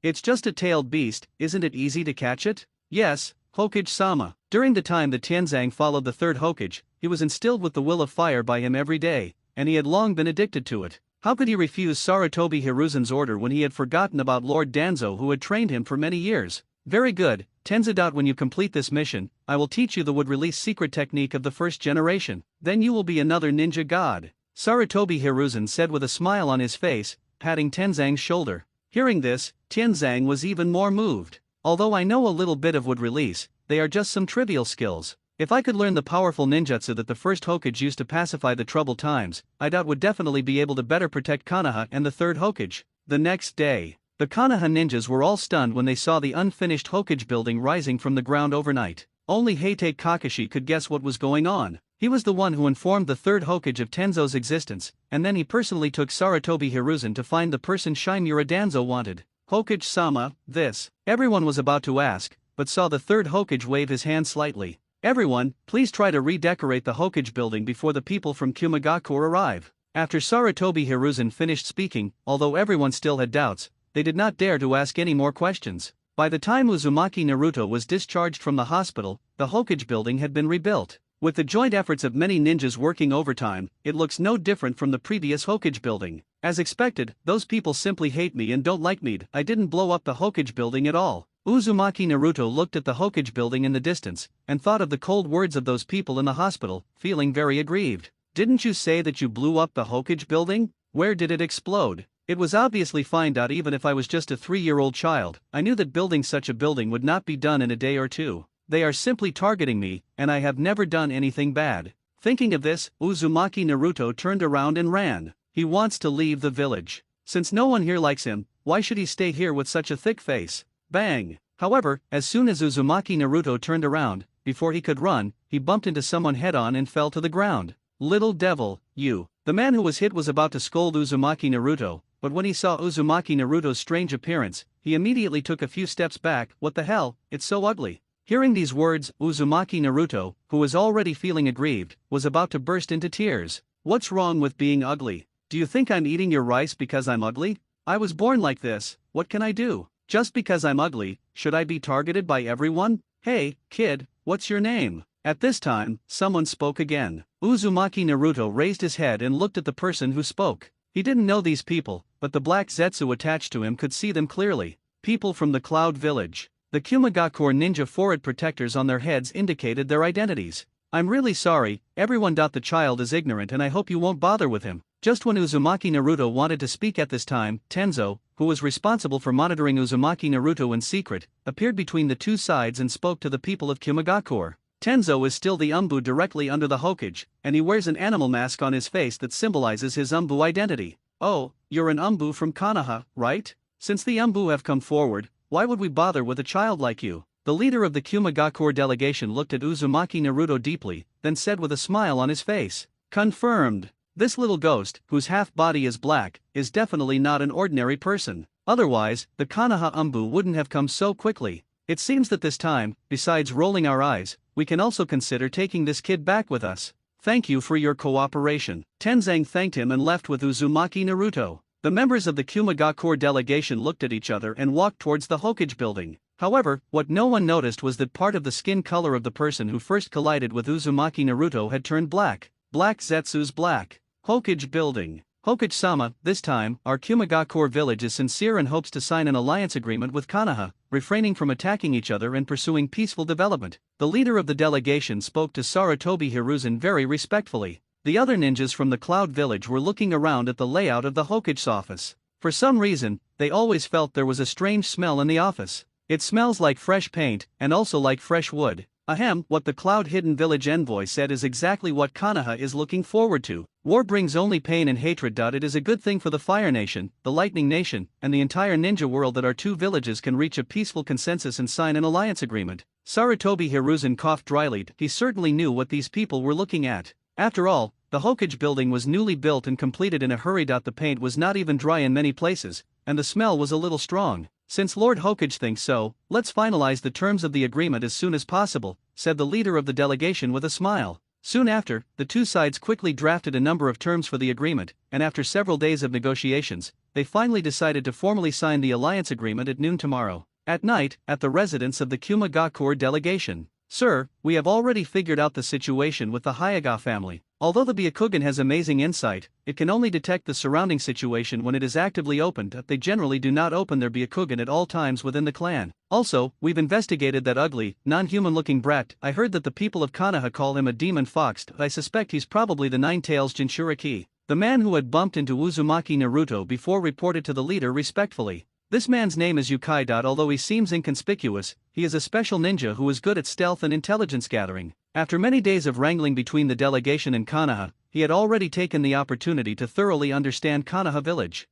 It's just a tailed beast, isn't it easy to catch it? Yes, Hokage-sama. During the time that Tianzang followed the third Hokage, he was instilled with the will of fire by him every day, and he had long been addicted to it. How could he refuse Sarutobi Hiruzen's order when he had forgotten about Lord Danzo who had trained him for many years? Very good, Tenzo. When you complete this mission, I will teach you the wood-release secret technique of the first generation. Then you will be another ninja god. Sarutobi Hiruzen said with a smile on his face, patting Tenzang's shoulder. Hearing this, Tianzang was even more moved. Although I know a little bit of wood release, they are just some trivial skills. If I could learn the powerful ninjutsu that the first Hokage used to pacify the troubled times, I would definitely be able to better protect Konoha and the third Hokage. The next day, the Konoha ninjas were all stunned when they saw the unfinished Hokage building rising from the ground overnight. Only Heite Kakashi could guess what was going on. He was the one who informed the third Hokage of Tenzo's existence, and then he personally took Sarutobi Hiruzen to find the person Shimura Danzo wanted. Hokage-sama, this. Everyone was about to ask, but saw the third Hokage wave his hand slightly. Everyone, please try to redecorate the Hokage building before the people from Kimagakure arrive. After Sarutobi Hiruzen finished speaking, although everyone still had doubts, they did not dare to ask any more questions. By the time Uzumaki Naruto was discharged from the hospital, the Hokage building had been rebuilt. With the joint efforts of many ninjas working overtime, it looks no different from the previous Hokage building. As expected, those people simply hate me and don't like me. I didn't blow up the Hokage building at all. Uzumaki Naruto looked at the Hokage building in the distance, and thought of the cold words of those people in the hospital, feeling very aggrieved. Didn't you say that you blew up the Hokage building? Where did it explode? It was obviously fine. Even if I was just a 3-year-old child, I knew that building such a building would not be done in a day or two. They are simply targeting me, and I have never done anything bad. Thinking of this, Uzumaki Naruto turned around and ran. He wants to leave the village. Since no one here likes him, why should he stay here with such a thick face? Bang! However, as soon as Uzumaki Naruto turned around, before he could run, he bumped into someone head-on and fell to the ground. Little devil, you. The man who was hit was about to scold Uzumaki Naruto, but when he saw Uzumaki Naruto's strange appearance, he immediately took a few steps back. What the hell, it's so ugly. Hearing these words, Uzumaki Naruto, who was already feeling aggrieved, was about to burst into tears. What's wrong with being ugly? Do you think I'm eating your rice because I'm ugly? I was born like this, what can I do? Just because I'm ugly, should I be targeted by everyone? Hey, kid, what's your name? At this time, someone spoke again. Uzumaki Naruto raised his head and looked at the person who spoke. He didn't know these people, but the black zetsu attached to him could see them clearly. People from the Cloud Village. The Kumagakure ninja forehead protectors on their heads indicated their identities. I'm really sorry, everyone. The child is ignorant and I hope you won't bother with him. Just when Uzumaki Naruto wanted to speak at this time, Tenzo, who was responsible for monitoring Uzumaki Naruto in secret, appeared between the two sides and spoke to the people of Kumagakure. Tenzo is still the Umbu directly under the Hokage, and he wears an animal mask on his face that symbolizes his Umbu identity. Oh, you're an Umbu from Konoha, right? Since the Umbu have come forward, why would we bother with a child like you? The leader of the Kumagakure delegation looked at Uzumaki Naruto deeply, then said with a smile on his face, "Confirmed. This little ghost, whose half-body is black, is definitely not an ordinary person. Otherwise, the Konoha Umbu wouldn't have come so quickly. It seems that this time, besides rolling our eyes, we can also consider taking this kid back with us. Thank you for your cooperation." Tenzang thanked him and left with Uzumaki Naruto. The members of the Kumagakure delegation looked at each other and walked towards the Hokage building. However, what no one noticed was that part of the skin color of the person who first collided with Uzumaki Naruto had turned black. Black Zetsu's black. Hokage building. Hokage-sama, this time, our Kumagakure village is sincere and hopes to sign an alliance agreement with Konoha, refraining from attacking each other and pursuing peaceful development. The leader of the delegation spoke to Sarutobi Hiruzen very respectfully. The other ninjas from the Cloud Village were looking around at the layout of the Hokage's office. For some reason, they always felt there was a strange smell in the office. It smells like fresh paint, and also like fresh wood. Ahem, what the Cloud Hidden Village envoy said is exactly what Konoha is looking forward to. War brings only pain and hatred. It is a good thing for the Fire Nation, the Lightning Nation, and the entire ninja world that our two villages can reach a peaceful consensus and sign an alliance agreement. Sarutobi Hiruzen coughed dryly. He certainly knew what these people were looking at. After all, the Hokage building was newly built and completed in a hurry. The paint was not even dry in many places, and the smell was a little strong. Since Lord Hokage thinks so, let's finalize the terms of the agreement as soon as possible, said the leader of the delegation with a smile. Soon after, the two sides quickly drafted a number of terms for the agreement, and after several days of negotiations, they finally decided to formally sign the alliance agreement at noon tomorrow. At night, at the residence of the Kumagakure delegation. Sir, we have already figured out the situation with the Hyuga family. Although the Byakugan has amazing insight, it can only detect the surrounding situation when it is actively opened. They generally do not open their Byakugan at all times within the clan. Also, we've investigated that ugly, non-human-looking brat. I heard that the people of Konoha call him a demon fox. I suspect he's probably the Nine-Tails Jinchuriki. The man who had bumped into Uzumaki Naruto before reported to the leader respectfully. This man's name is Yukai. Although he seems inconspicuous, he is a special ninja who is good at stealth and intelligence gathering. After many days of wrangling between the delegation and Konoha, he had already taken the opportunity to thoroughly understand Konoha village.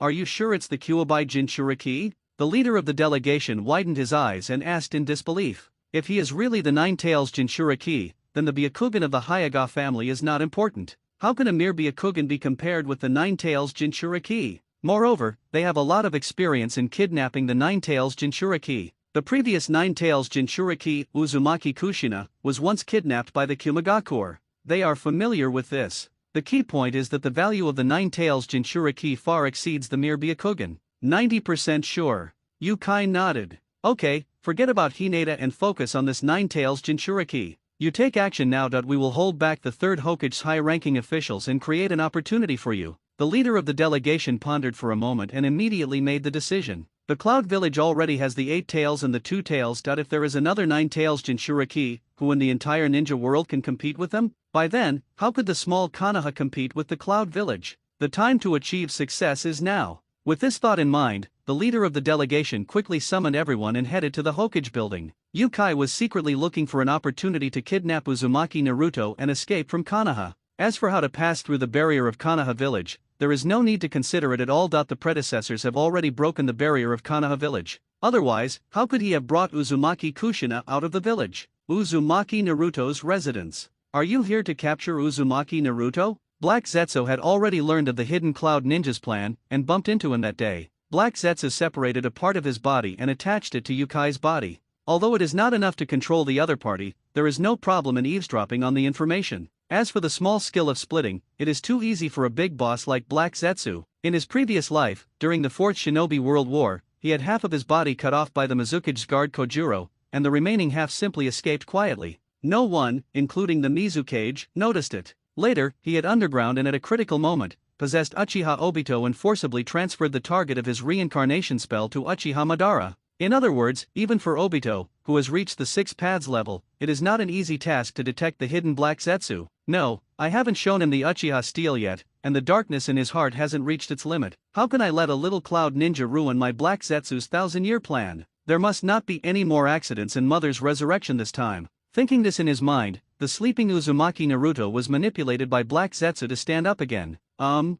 Are you sure it's the Kyuubi Jinchuriki? The leader of the delegation widened his eyes and asked in disbelief. If he is really the Nine-Tails Jinchuriki, then the Byakugan of the Hyuga family is not important. How can a mere Byakugan be compared with the Nine-Tails Jinchuriki? Moreover, they have a lot of experience in kidnapping the Nine-Tails Jinchuriki. The previous Nine-Tails Jinchuriki, Uzumaki Kushina, was once kidnapped by the Kumagakure. They are familiar with this. The key point is that the value of the Nine-Tails Jinchuriki far exceeds the mere Byakugan. 90% sure. Yukai nodded. Okay, forget about Hinata and focus on this Nine-Tails Jinchuriki. You take action now. We will hold back the third Hokage's high-ranking officials and create an opportunity for you. The leader of the delegation pondered for a moment and immediately made the decision. The Cloud Village already has the 8 tails and the 2 tails. If there is another 9 tails Jinchuriki, who in the entire ninja world can compete with them? By then, how could the small Konoha compete with the Cloud Village? The time to achieve success is now. With this thought in mind, the leader of the delegation quickly summoned everyone and headed to the Hokage building. Yukai was secretly looking for an opportunity to kidnap Uzumaki Naruto and escape from Konoha. As for how to pass through the barrier of Konoha village, there is no need to consider it at all. The predecessors have already broken the barrier of Konoha village. Otherwise, how could he have brought Uzumaki Kushina out of the village? Uzumaki Naruto's residence. Are you here to capture Uzumaki Naruto? Black Zetsu had already learned of the hidden Cloud Ninja's plan and bumped into him that day. Black Zetsu separated a part of his body and attached it to Yukai's body. Although it is not enough to control the other party, there is no problem in eavesdropping on the information. As for the small skill of splitting, it is too easy for a big boss like Black Zetsu. In his previous life, during the Fourth Shinobi World War, he had half of his body cut off by the Mizukage's guard Kojuro, and the remaining half simply escaped quietly. No one, including the Mizukage, noticed it. Later, he hid underground and at a critical moment, possessed Uchiha Obito and forcibly transferred the target of his reincarnation spell to Uchiha Madara. In other words, even for Obito, who has reached the 6 paths level, it is not an easy task to detect the hidden Black Zetsu. No, I haven't shown him the Uchiha steel yet, and the darkness in his heart hasn't reached its limit. How can I let a little cloud ninja ruin my Black Zetsu's 1,000-year plan? There must not be any more accidents in Mother's resurrection this time. Thinking this in his mind, the sleeping Uzumaki Naruto was manipulated by Black Zetsu to stand up again. Uzumaki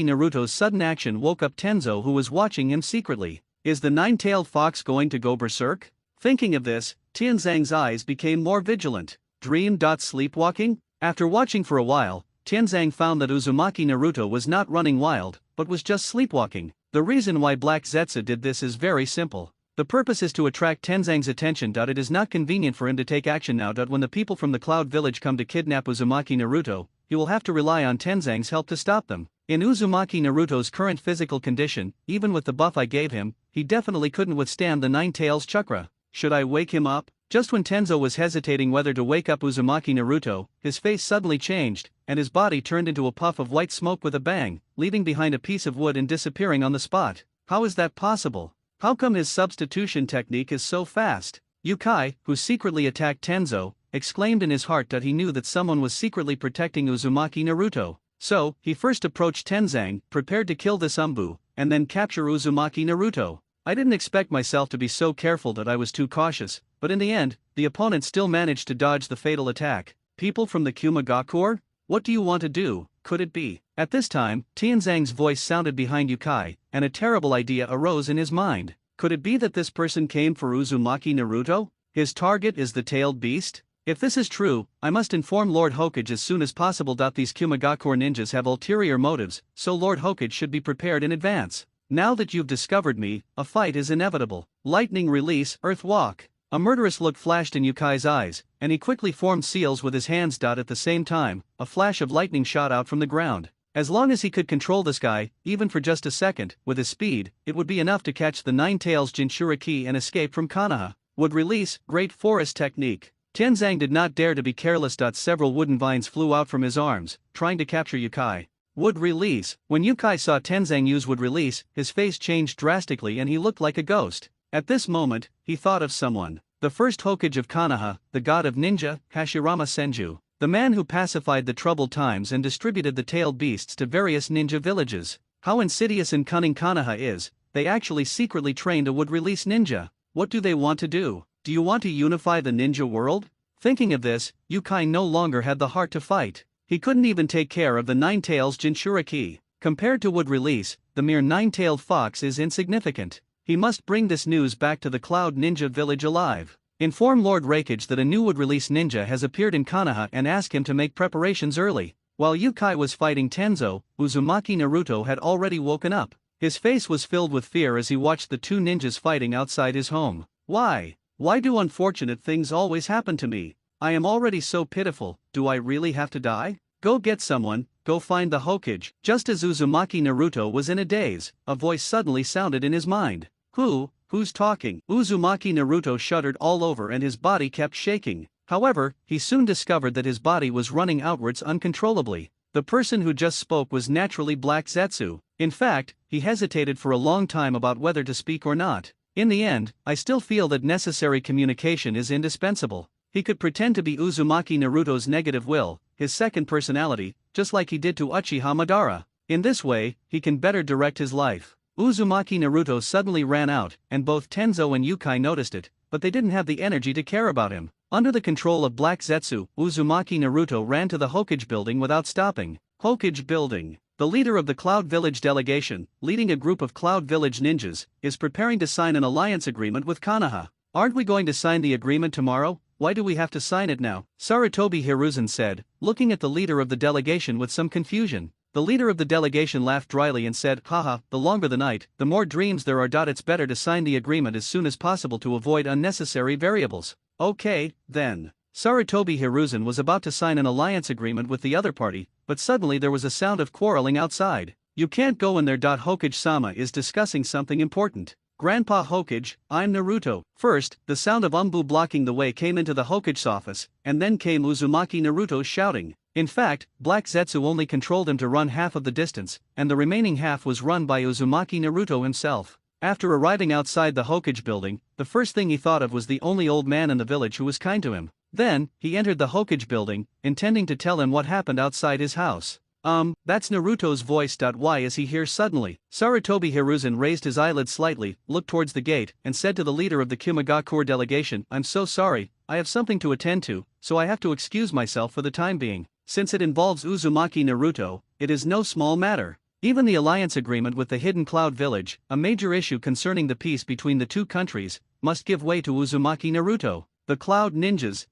Naruto's sudden action woke up Tenzo, who was watching him secretly. Is the nine-tailed fox going to go berserk? Thinking of this, Tianzang's eyes became more vigilant. Sleepwalking? After watching for a while, Tianzang found that Uzumaki Naruto was not running wild, but was just sleepwalking. The reason why Black Zetsu did this is very simple. The purpose is to attract Tenzang's attention. It is not convenient for him to take action now. When the people from the Cloud Village come to kidnap Uzumaki Naruto, he will have to rely on Tenzang's help to stop them. In Uzumaki Naruto's current physical condition, even with the buff I gave him, he definitely couldn't withstand the Nine Tails chakra. Should I wake him up? Just when Tenzo was hesitating whether to wake up Uzumaki Naruto, his face suddenly changed, and his body turned into a puff of white smoke with a bang, leaving behind a piece of wood and disappearing on the spot. How is that possible? How come his substitution technique is so fast? Yukai, who secretly attacked Tenzo, exclaimed in his heart that he knew that someone was secretly protecting Uzumaki Naruto. So, he first approached Tenzang, prepared to kill this Umbu, and then capture Uzumaki Naruto. I didn't expect myself to be so careful. I was too cautious, but in the end, the opponent still managed to dodge the fatal attack. People from the Kumagakure? What do you want to do? Could it be? At this time, Tianzang's voice sounded behind Yukai, and a terrible idea arose in his mind. Could it be that this person came for Uzumaki Naruto? His target is the tailed beast? If this is true, I must inform Lord Hokage as soon as possible. These Kumagakure ninjas have ulterior motives, so Lord Hokage should be prepared in advance. Now that you've discovered me, a fight is inevitable. Lightning release, Earth Walk. A murderous look flashed in Yukai's eyes, and he quickly formed seals with his hands. At the same time, a flash of lightning shot out from the ground. As long as he could control this guy, even for just a second, with his speed, it would be enough to catch the Nine Tails Jinchuriki and escape from Konoha. Would release, Great Forest Technique. Tenzang did not dare to be careless. Several wooden vines flew out from his arms, trying to capture Yukai. Wood release. When Yukai saw Tenzang use wood release, his face changed drastically and he looked like a ghost. At this moment, he thought of someone. The first Hokage of Konoha, the god of ninja, Hashirama Senju. The man who pacified the troubled times and distributed the tailed beasts to various ninja villages. How insidious and cunning Konoha is, they actually secretly trained a wood release ninja. What do they want to do? Do you want to unify the ninja world? Thinking of this, Yukai no longer had the heart to fight. He couldn't even take care of the Nine Tails Jinchuriki. Compared to wood release, the mere nine-tailed fox is insignificant. He must bring this news back to the Cloud Ninja village alive. Inform Lord Hokage that a new wood release ninja has appeared in Konoha and ask him to make preparations early. While Yukai was fighting Tenzo, Uzumaki Naruto had already woken up. His face was filled with fear as he watched the two ninjas fighting outside his home. Why? Why do unfortunate things always happen to me? I am already so pitiful. Do I really have to die? Go get someone, go find the Hokage. Just as Uzumaki Naruto was in a daze, a voice suddenly sounded in his mind. Who's talking? Uzumaki Naruto shuddered all over and his body kept shaking. However, he soon discovered that his body was running outwards uncontrollably. The person who just spoke was naturally Black Zetsu. In fact, he hesitated for a long time about whether to speak or not. In the end, I still feel that necessary communication is indispensable. He could pretend to be Uzumaki Naruto's negative will, his second personality, just like he did to Uchiha Madara. In this way, he can better direct his life. Uzumaki Naruto suddenly ran out, and both Tenzo and Yukai noticed it, but they didn't have the energy to care about him. Under the control of Black Zetsu, Uzumaki Naruto ran to the Hokage building without stopping. Hokage building. The leader of the Cloud Village delegation, leading a group of Cloud Village ninjas, is preparing to sign an alliance agreement with Konoha. Aren't we going to sign the agreement tomorrow? Why do we have to sign it now? Sarutobi Hiruzen said, looking at the leader of the delegation with some confusion. The leader of the delegation laughed dryly and said, haha, the longer the night, the more dreams there are. It's better to sign the agreement as soon as possible to avoid unnecessary variables. Okay, then. Sarutobi Hiruzen was about to sign an alliance agreement with the other party, but suddenly there was a sound of quarreling outside. You can't go in there. Hokage-sama is discussing something important. Grandpa Hokage, I'm Naruto. First, the sound of Umbu blocking the way came into the Hokage's office, and then came Uzumaki Naruto shouting. In fact, Black Zetsu only controlled him to run half of the distance, and the remaining half was run by Uzumaki Naruto himself. After arriving outside the Hokage building, the first thing he thought of was the only old man in the village who was kind to him. Then, he entered the Hokage building, intending to tell him what happened outside his house. That's Naruto's voice. Why is he here suddenly? Sarutobi Hiruzen raised his eyelids slightly, looked towards the gate, and said to the leader of the Kimagakure delegation, I'm so sorry, I have something to attend to, so I have to excuse myself for the time being. Since it involves Uzumaki Naruto, it is no small matter. Even the alliance agreement with the hidden Cloud Village, a major issue concerning the peace between the two countries, must give way to Uzumaki Naruto. The Cloud Ninjas.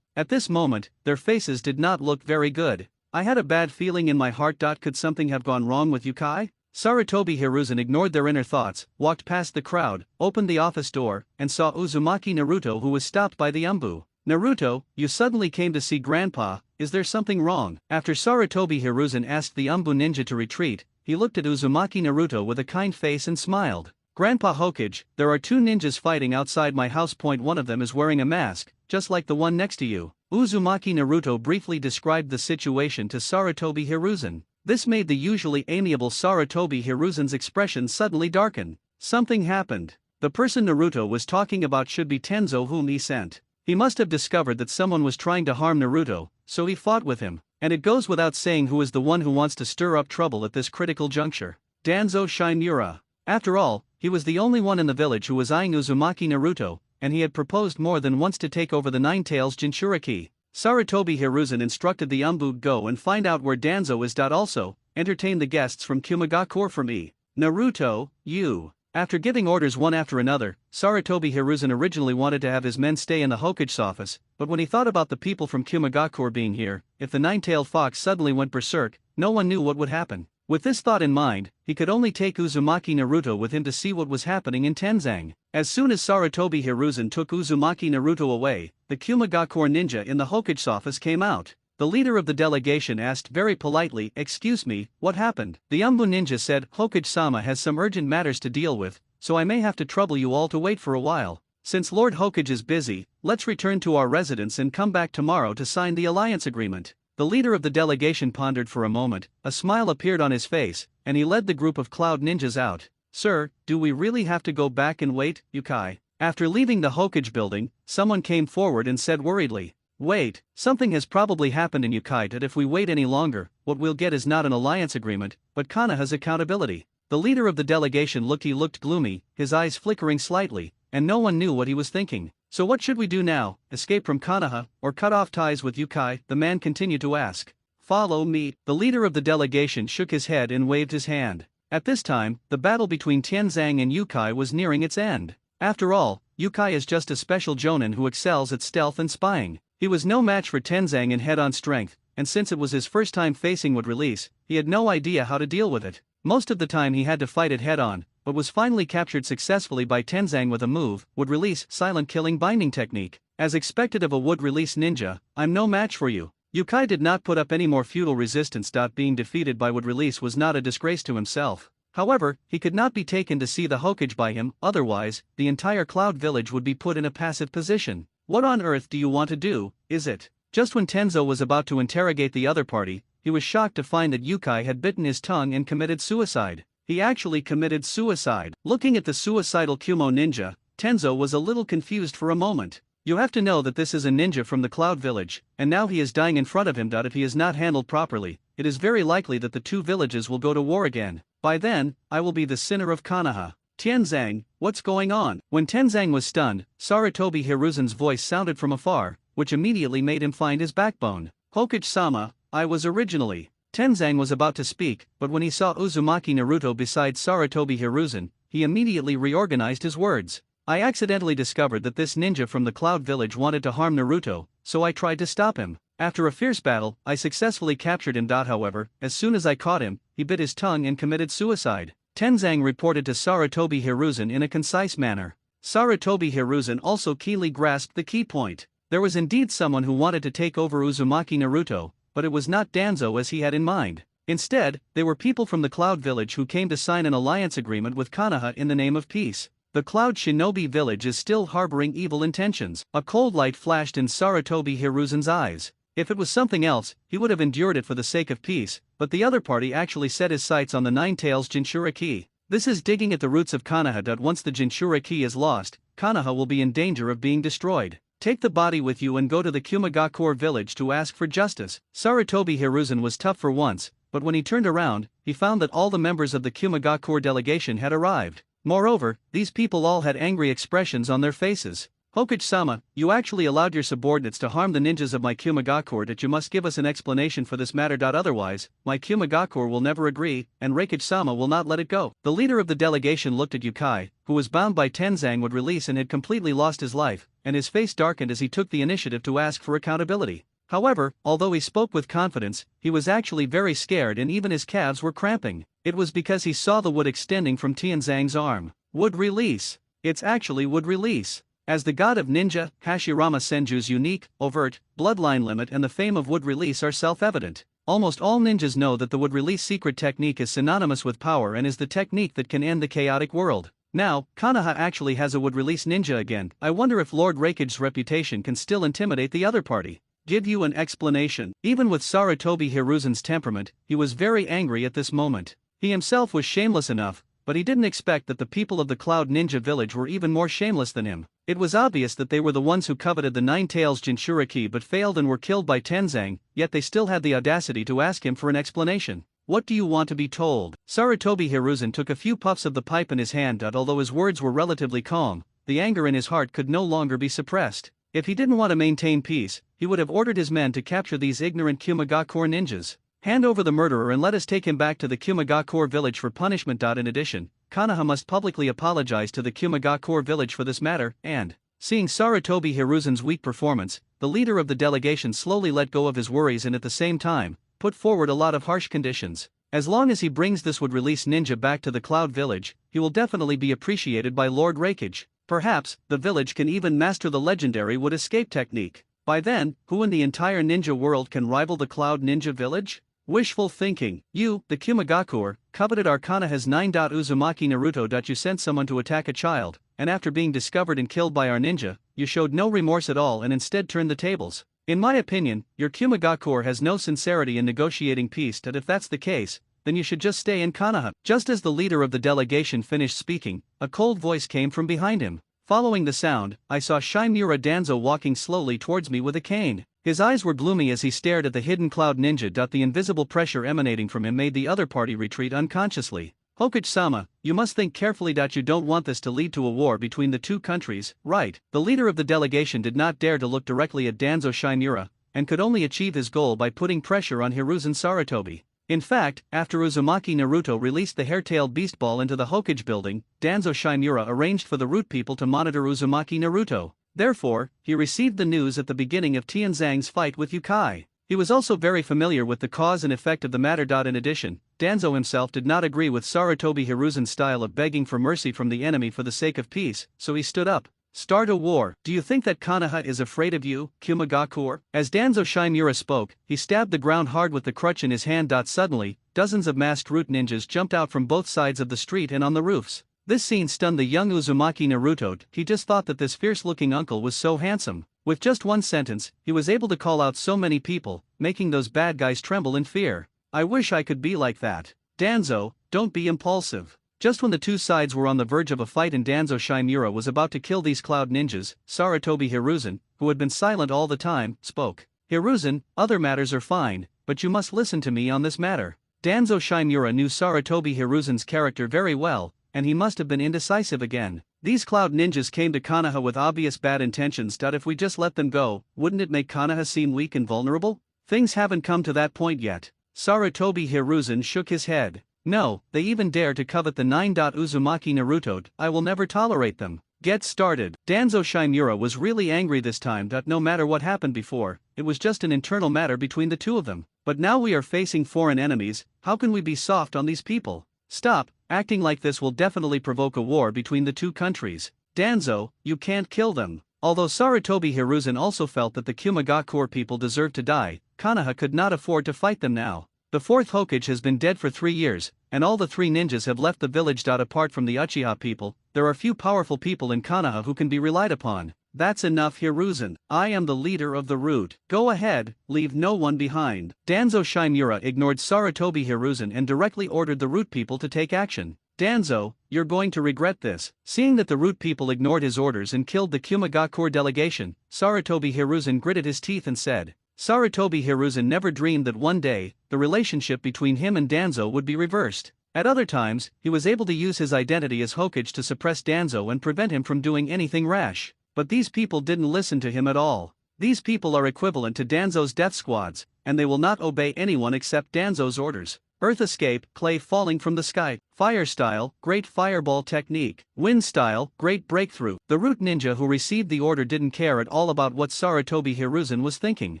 At this moment, their faces did not look very good. I had a bad feeling in my heart. Could something have gone wrong with Yukai? Sarutobi Hiruzen ignored their inner thoughts, walked past the crowd, opened the office door, and saw Uzumaki Naruto, who was stopped by the Umbu. Naruto, you suddenly came to see Grandpa, is there something wrong? After Sarutobi Hiruzen asked the Umbu ninja to retreat, he looked at Uzumaki Naruto with a kind face and smiled. Grandpa Hokage, there are two ninjas fighting outside my house. One of them is wearing a mask, just like the one next to you. Uzumaki Naruto briefly described the situation to Sarutobi Hiruzen. This made the usually amiable Sarutobi Hiruzen's expression suddenly darken. Something happened. The person Naruto was talking about should be Tenzo, whom he sent. He must have discovered that someone was trying to harm Naruto, so he fought with him. And it goes without saying who is the one who wants to stir up trouble at this critical juncture. Danzo Shimura. After all, he was the only one in the village who was eyeing Uzumaki Naruto, and he had proposed more than once to take over the Nine-Tails Jinchuriki. Sarutobi Hiruzen instructed the Umbu, go and find out where Danzo is. Also, entertain the guests from Kimagakure for me. Naruto, you. After giving orders one after another, Sarutobi Hiruzen originally wanted to have his men stay in the Hokage's office, but when he thought about the people from Kimagakure being here, if the nine-tailed fox suddenly went berserk, no one knew what would happen. With this thought in mind, he could only take Uzumaki Naruto with him to see what was happening in Tenzang. As soon as Sarutobi Hiruzen took Uzumaki Naruto away, the Kimagakure ninja in the Hokage's office came out. The leader of the delegation asked very politely, excuse me, what happened? The Umbu ninja said, Hokage-sama has some urgent matters to deal with, so I may have to trouble you all to wait for a while. Since Lord Hokage is busy, let's return to our residence and come back tomorrow to sign the alliance agreement. The leader of the delegation pondered for a moment, a smile appeared on his face, and he led the group of cloud ninjas out. Sir, do we really have to go back and wait, Yukai? After leaving the Hokage building, someone came forward and said worriedly, wait, something has probably happened in Yukai that if we wait any longer, what we'll get is not an alliance agreement, but Konoha's accountability. The leader of the delegation looked gloomy, his eyes flickering slightly, and no one knew what he was thinking. So what should we do now, escape from Konoha, or cut off ties with Yukai? The man continued to ask. Follow me. The leader of the delegation shook his head and waved his hand. At this time, the battle between Tenzang and Yukai was nearing its end. After all, Yukai is just a special jonin who excels at stealth and spying. He was no match for Tenzang in head-on strength, and since it was his first time facing Wood Release, he had no idea how to deal with it. Most of the time he had to fight it head-on, but was finally captured successfully by Tenzang with a move, Wood Release, silent killing binding technique. As expected of a Wood Release ninja, I'm no match for you. Yukai did not put up any more futile resistance. Being defeated by Wood Release was not a disgrace to himself. However, he could not be taken to see the Hokage by him, otherwise, the entire Cloud Village would be put in a passive position. What on earth do you want to do, is it? Just when Tenzo was about to interrogate the other party, he was shocked to find that Yukai had bitten his tongue and committed suicide. He actually committed suicide. Looking at the suicidal Kumo ninja, Tenzo was a little confused for a moment. You have to know that this is a ninja from the Cloud Village, and now he is dying in front of him. If he is not handled properly, it is very likely that the two villages will go to war again. By then, I will be the sinner of Konoha. Tianzang, what's going on? When Tenzang was stunned, Sarutobi Hiruzen's voice sounded from afar, which immediately made him find his backbone. Hokage-sama, I was originally. Tenzang was about to speak, but when he saw Uzumaki Naruto beside Sarutobi Hiruzen, he immediately reorganized his words. I accidentally discovered that this ninja from the Cloud Village wanted to harm Naruto, so I tried to stop him. After a fierce battle, I successfully captured him. However, as soon as I caught him, he bit his tongue and committed suicide. Tenzang reported to Sarutobi Hiruzen in a concise manner. Sarutobi Hiruzen also keenly grasped the key point. There was indeed someone who wanted to take over Uzumaki Naruto, but it was not Danzo as he had in mind. Instead, they were people from the Cloud Village who came to sign an alliance agreement with Konoha in the name of peace. The Cloud Shinobi Village is still harboring evil intentions. A cold light flashed in Sarutobi Hiruzen's eyes. If it was something else, he would have endured it for the sake of peace, but the other party actually set his sights on the Nine Tails Jinchuriki. This is digging at the roots of Konoha. Once the Jinchuriki is lost, Konoha will be in danger of being destroyed. Take the body with you and go to the Kumagakure village to ask for justice. Sarutobi Hiruzen was tough for once, but when he turned around, he found that all the members of the Kumagakure delegation had arrived. Moreover, these people all had angry expressions on their faces. Hokage-sama, you actually allowed your subordinates to harm the ninjas of my Kumagakure. That you must give us an explanation for this matter. Otherwise, my Kumagakure will never agree, and Reikage-sama will not let it go. The leader of the delegation looked at Yukai, who was bound by Tenzang would release and had completely lost his life, and his face darkened as he took the initiative to ask for accountability. However, although he spoke with confidence, he was actually very scared and even his calves were cramping. It was because he saw the wood extending from Tianzang's arm. Wood release. It's actually wood release. As the god of ninja, Hashirama Senju's unique, overt, bloodline limit and the fame of wood release are self-evident. Almost all ninjas know that the wood release secret technique is synonymous with power and is the technique that can end the chaotic world. Now, Konoha actually has a wood release ninja again. I wonder if Lord Reikage's reputation can still intimidate the other party. Give you an explanation. Even with Sarutobi Hiruzen's temperament, he was very angry at this moment. He himself was shameless enough, but he didn't expect that the people of the Cloud Ninja Village were even more shameless than him. It was obvious that they were the ones who coveted the Nine Tails Jinchuriki but failed and were killed by Tenzang, yet they still had the audacity to ask him for an explanation. What do you want to be told? Sarutobi Hiruzen took a few puffs of the pipe in his hand. Although his words were relatively calm, the anger in his heart could no longer be suppressed. If he didn't want to maintain peace, he would have ordered his men to capture these ignorant Kumagakure ninjas. Hand over the murderer and let us take him back to the Kumagakure village for punishment. In addition, Konoha must publicly apologize to the Kumagakure village for this matter, and, seeing Sarutobi Hiruzen's weak performance, the leader of the delegation slowly let go of his worries and at the same time, put forward a lot of harsh conditions. As long as he brings this would release ninja back to the Cloud Village, he will definitely be appreciated by Lord Reikage. Perhaps, the village can even master the legendary wood escape technique. By then, who in the entire ninja world can rival the Cloud Ninja Village? Wishful thinking. You, the Kumagakure, coveted our Konoha's 9. Uzumaki Naruto. You sent someone to attack a child, and after being discovered and killed by our ninja, you showed no remorse at all and instead turned the tables. In my opinion, your Kumagakure has no sincerity in negotiating peace. That if that's the case, then you should just stay in Konoha. Just as the leader of the delegation finished speaking, a cold voice came from behind him. Following the sound, I saw Shimura Danzo walking slowly towards me with a cane. His eyes were gloomy as he stared at the hidden Cloud Ninja. The invisible pressure emanating from him made the other party retreat unconsciously. Hokage-sama, you must think carefully. You don't want this to lead to a war between the two countries, right? The leader of the delegation did not dare to look directly at Danzo Shimura, and could only achieve his goal by putting pressure on Hiruzen Sarutobi. In fact, after Uzumaki Naruto released the hair-tailed beast ball into the Hokage building, Danzo Shimura arranged for the root people to monitor Uzumaki Naruto. Therefore, he received the news at the beginning of Tianzang's fight with Yukai. He was also very familiar with the cause and effect of the matter. In addition, Danzo himself did not agree with Sarutobi Hiruzen's style of begging for mercy from the enemy for the sake of peace, so he stood up. Start a war. Do you think that Konoha is afraid of you, Kumagakure? As Danzo Shimura spoke, he stabbed the ground hard with the crutch in his hand. Suddenly, dozens of masked root ninjas jumped out from both sides of the street and on the roofs. This scene stunned the young Uzumaki Naruto. He just thought that this fierce-looking uncle was so handsome. With just one sentence, he was able to call out so many people, making those bad guys tremble in fear. I wish I could be like that. Danzo, don't be impulsive. Just when the two sides were on the verge of a fight and Danzo Shimura was about to kill these Cloud Ninjas, Sarutobi Hiruzen, who had been silent all the time, spoke. Hiruzen, other matters are fine, but you must listen to me on this matter. Danzo Shimura knew Sarutobi Hiruzen's character very well, and he must have been indecisive again. These cloud ninjas came to Konoha with obvious bad intentions. If we just let them go, wouldn't it make Konoha seem weak and vulnerable? Things haven't come to that point yet. Sarutobi Hiruzen shook his head. No, they even dare to covet the 9. Uzumaki Naruto. I will never tolerate them. Get started. Danzo Shimura was really angry this time. No matter what happened before, it was just an internal matter between the two of them. But now we are facing foreign enemies. How can we be soft on these people? Stop, acting like this will definitely provoke a war between the two countries. Danzo, you can't kill them. Although Sarutobi Hiruzen also felt that the Kumagakure people deserved to die, Konoha could not afford to fight them now. The fourth Hokage has been dead for 3 years, and all the 3 ninjas have left the village. Apart from the Uchiha people, there are few powerful people in Konoha who can be relied upon. That's enough, Hiruzen. I am the leader of the root. Go ahead, leave no one behind. Danzo Shimura ignored Sarutobi Hiruzen and directly ordered the root people to take action. Danzo, you're going to regret this. Seeing that the root people ignored his orders and killed the Kumagakure delegation, Sarutobi Hiruzen gritted his teeth and said, Sarutobi Hiruzen never dreamed that one day, the relationship between him and Danzo would be reversed. At other times, he was able to use his identity as Hokage to suppress Danzo and prevent him from doing anything rash. But these people didn't listen to him at all. These people are equivalent to Danzo's death squads, and they will not obey anyone except Danzo's orders. Earth escape, clay falling from the sky. Fire style, great fireball technique. Wind style, great breakthrough. The root ninja who received the order didn't care at all about what Sarutobi Hiruzen was thinking.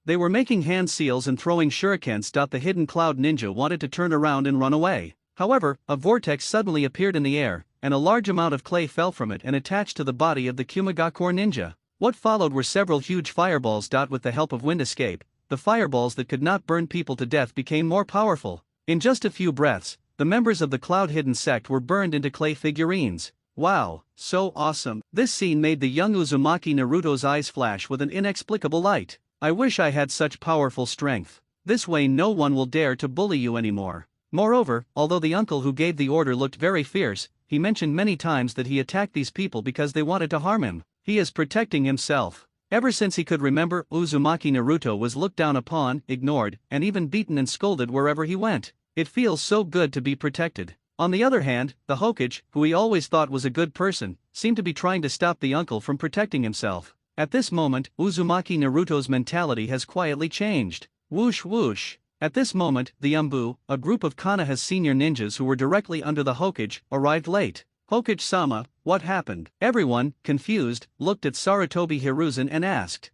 They were making hand seals and throwing shurikens. The hidden cloud ninja wanted to turn around and run away. However, a vortex suddenly appeared in the air, and a large amount of clay fell from it and attached to the body of the Kumagakure ninja. What followed were several huge fireballs. With the help of wind escape, the fireballs that could not burn people to death became more powerful. In just a few breaths, the members of the Cloud Hidden sect were burned into clay figurines. Wow, so awesome. This scene made the young Uzumaki Naruto's eyes flash with an inexplicable light. I wish I had such powerful strength. This way no one will dare to bully you anymore. Moreover, although the uncle who gave the order looked very fierce, he mentioned many times that he attacked these people because they wanted to harm him. He is protecting himself. Ever since he could remember, Uzumaki Naruto was looked down upon, ignored, and even beaten and scolded wherever he went. It feels so good to be protected. On the other hand, the Hokage, who he always thought was a good person, seemed to be trying to stop the uncle from protecting himself. At this moment, Uzumaki Naruto's mentality has quietly changed. Whoosh whoosh. At this moment, the Umbu, a group of Konoha's senior ninjas who were directly under the Hokage, arrived late. Hokage-sama, what happened? Everyone, confused, looked at Sarutobi Hiruzen and asked.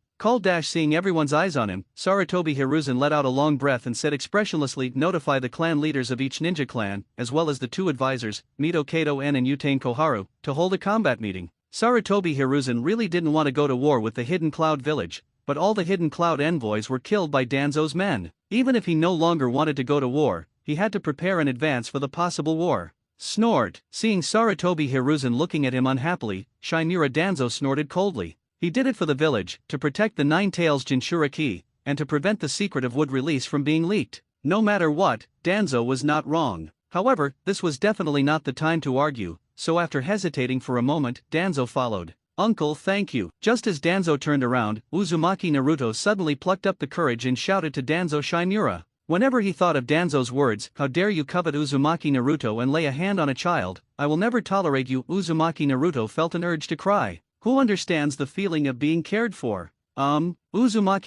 Seeing everyone's eyes on him, Sarutobi Hiruzen let out a long breath and said expressionlessly, notify the clan leaders of each ninja clan, as well as the 2 advisors, Mito Kato-en and Utane Koharu, to hold a combat meeting. Sarutobi Hiruzen really didn't want to go to war with the Hidden Cloud village, but all the Hidden Cloud envoys were killed by Danzo's men. Even if he no longer wanted to go to war, he had to prepare in advance for the possible war. Snort. Seeing Sarutobi Hiruzen looking at him unhappily, Shimura Danzo snorted coldly. He did it for the village, to protect the 9 Tails Jinchuriki, and to prevent the secret of wood release from being leaked. No matter what, Danzo was not wrong. However, this was definitely not the time to argue, so after hesitating for a moment, Danzo followed. Uncle, thank you. Just as Danzo turned around, Uzumaki Naruto suddenly plucked up the courage and shouted to Danzo Shimura. Whenever he thought of Danzo's words, how dare you covet Uzumaki Naruto and lay a hand on a child, I will never tolerate you. Uzumaki Naruto felt an urge to cry. Who understands the feeling of being cared for? Uzumaki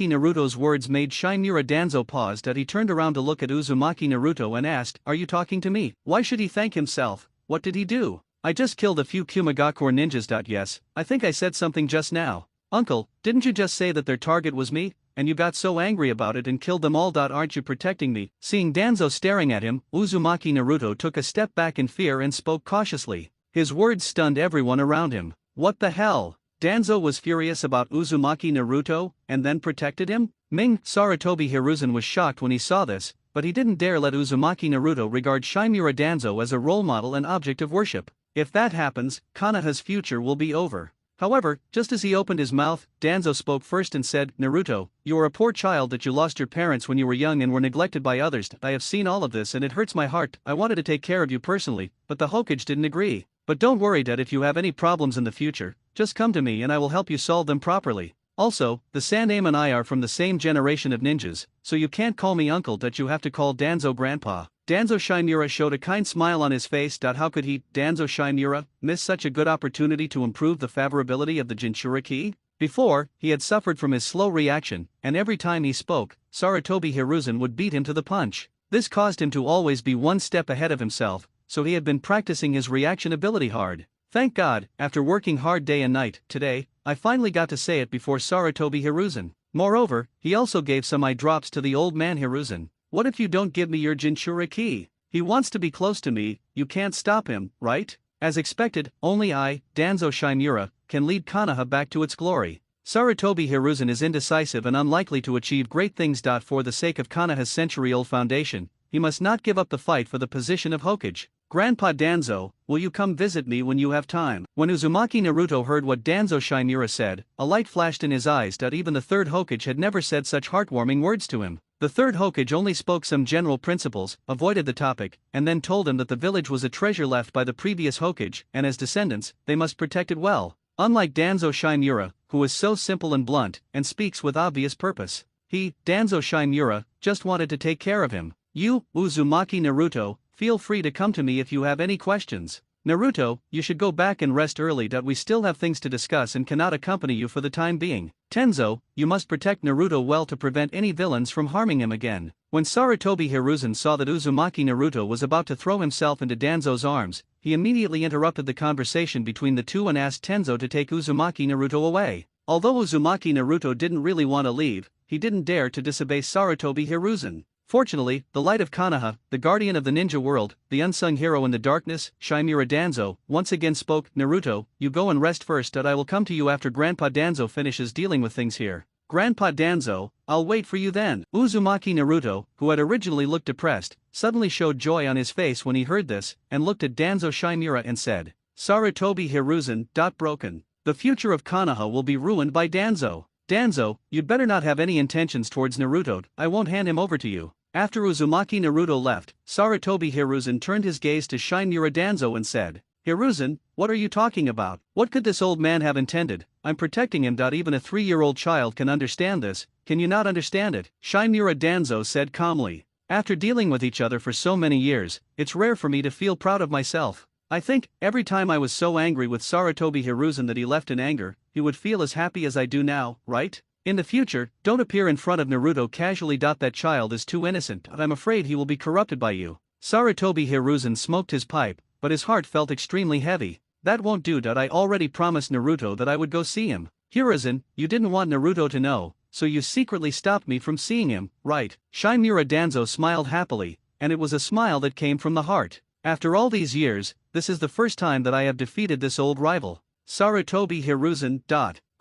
Naruto's words made Shimura Danzo pause. He turned around to look at Uzumaki Naruto and asked, are you talking to me? Why should he thank himself? What did he do? I just killed a few Kumagakure ninjas. Yes, I think I said something just now. Uncle, didn't you just say that their target was me, and you got so angry about it and killed them all? Aren't you protecting me? Seeing Danzo staring at him, Uzumaki Naruto took a step back in fear and spoke cautiously. His words stunned everyone around him. What the hell? Danzo was furious about Uzumaki Naruto, and then protected him? Sarutobi Hiruzen was shocked when he saw this, but he didn't dare let Uzumaki Naruto regard Shimura Danzo as a role model and object of worship. If that happens, Konoha's future will be over. However, just as he opened his mouth, Danzo spoke first and said, Naruto, you are a poor child that you lost your parents when you were young and were neglected by others. I have seen all of this and it hurts my heart. I wanted to take care of you personally, but the Hokage didn't agree. But don't worry, Dad, if you have any problems in the future, just come to me and I will help you solve them properly. Also, the Saname and I are from the same generation of ninjas, so you can't call me uncle, that you have to call Danzo grandpa. Danzo Shinura showed a kind smile on his face. How could he, Danzo Shinura, miss such a good opportunity to improve the favorability of the Jinchuriki? Before, he had suffered from his slow reaction, and every time he spoke, Sarutobi Hiruzen would beat him to the punch. This caused him to always be one step ahead of himself, so he had been practicing his reaction ability hard. Thank God, after working hard day and night, today, I finally got to say it before Sarutobi Hiruzen. Moreover, he also gave some eye drops to the old man Hiruzen. What if you don't give me your Jinchuriki? He wants to be close to me, you can't stop him, right? As expected, only I, Danzo Shinura, can lead Konoha back to its glory. Sarutobi Hiruzen is indecisive and unlikely to achieve great things. For the sake of Konoha's century-old foundation, he must not give up the fight for the position of Hokage. Grandpa Danzo, will you come visit me when you have time? When Uzumaki Naruto heard what Danzo Shinura said, a light flashed in his eyes. Even the third Hokage had never said such heartwarming words to him. The third Hokage only spoke some general principles, avoided the topic, and then told him that the village was a treasure left by the previous Hokage, and as descendants, they must protect it well. Unlike Danzo Shinura, who is so simple and blunt, and speaks with obvious purpose, he, Danzo Shinura, just wanted to take care of him. You, Uzumaki Naruto, feel free to come to me if you have any questions. Naruto, you should go back and rest early. We still have things to discuss and cannot accompany you for the time being. Tenzo, you must protect Naruto well to prevent any villains from harming him again. When Sarutobi Hiruzen saw that Uzumaki Naruto was about to throw himself into Danzo's arms, he immediately interrupted the conversation between the two and asked Tenzo to take Uzumaki Naruto away. Although Uzumaki Naruto didn't really want to leave, he didn't dare to disobey Sarutobi Hiruzen. Fortunately, the light of Konoha, the guardian of the ninja world, the unsung hero in the darkness, Shimura Danzo, once again spoke. Naruto, you go and rest first. I will come to you after Grandpa Danzo finishes dealing with things here. Grandpa Danzo, I'll wait for you then. Uzumaki Naruto, who had originally looked depressed, suddenly showed joy on his face when he heard this, and looked at Danzo Shimura and said, Sarutobi Hiruzen. Broken. The future of Konoha will be ruined by Danzo. Danzo, you'd better not have any intentions towards Naruto. I won't hand him over to you. After Uzumaki Naruto left, Sarutobi Hiruzen turned his gaze to Shimura Danzo and said, Hiruzen, what are you talking about? What could this old man have intended? I'm protecting him. Even a 3-year-old child can understand this, can you not understand it? Shimura Danzo said calmly. After dealing with each other for so many years, it's rare for me to feel proud of myself. I think, every time I was so angry with Sarutobi Hiruzen that he left in anger, he would feel as happy as I do now, right? In the future, don't appear in front of Naruto casually. That child is too innocent, and I'm afraid he will be corrupted by you. Sarutobi Hiruzen smoked his pipe, but his heart felt extremely heavy. That won't do. I already promised Naruto that I would go see him. Hiruzen, you didn't want Naruto to know, so you secretly stopped me from seeing him, right? Shimura Danzo smiled happily, and it was a smile that came from the heart. After all these years, this is the first time that I have defeated this old rival. Sarutobi Hiruzen.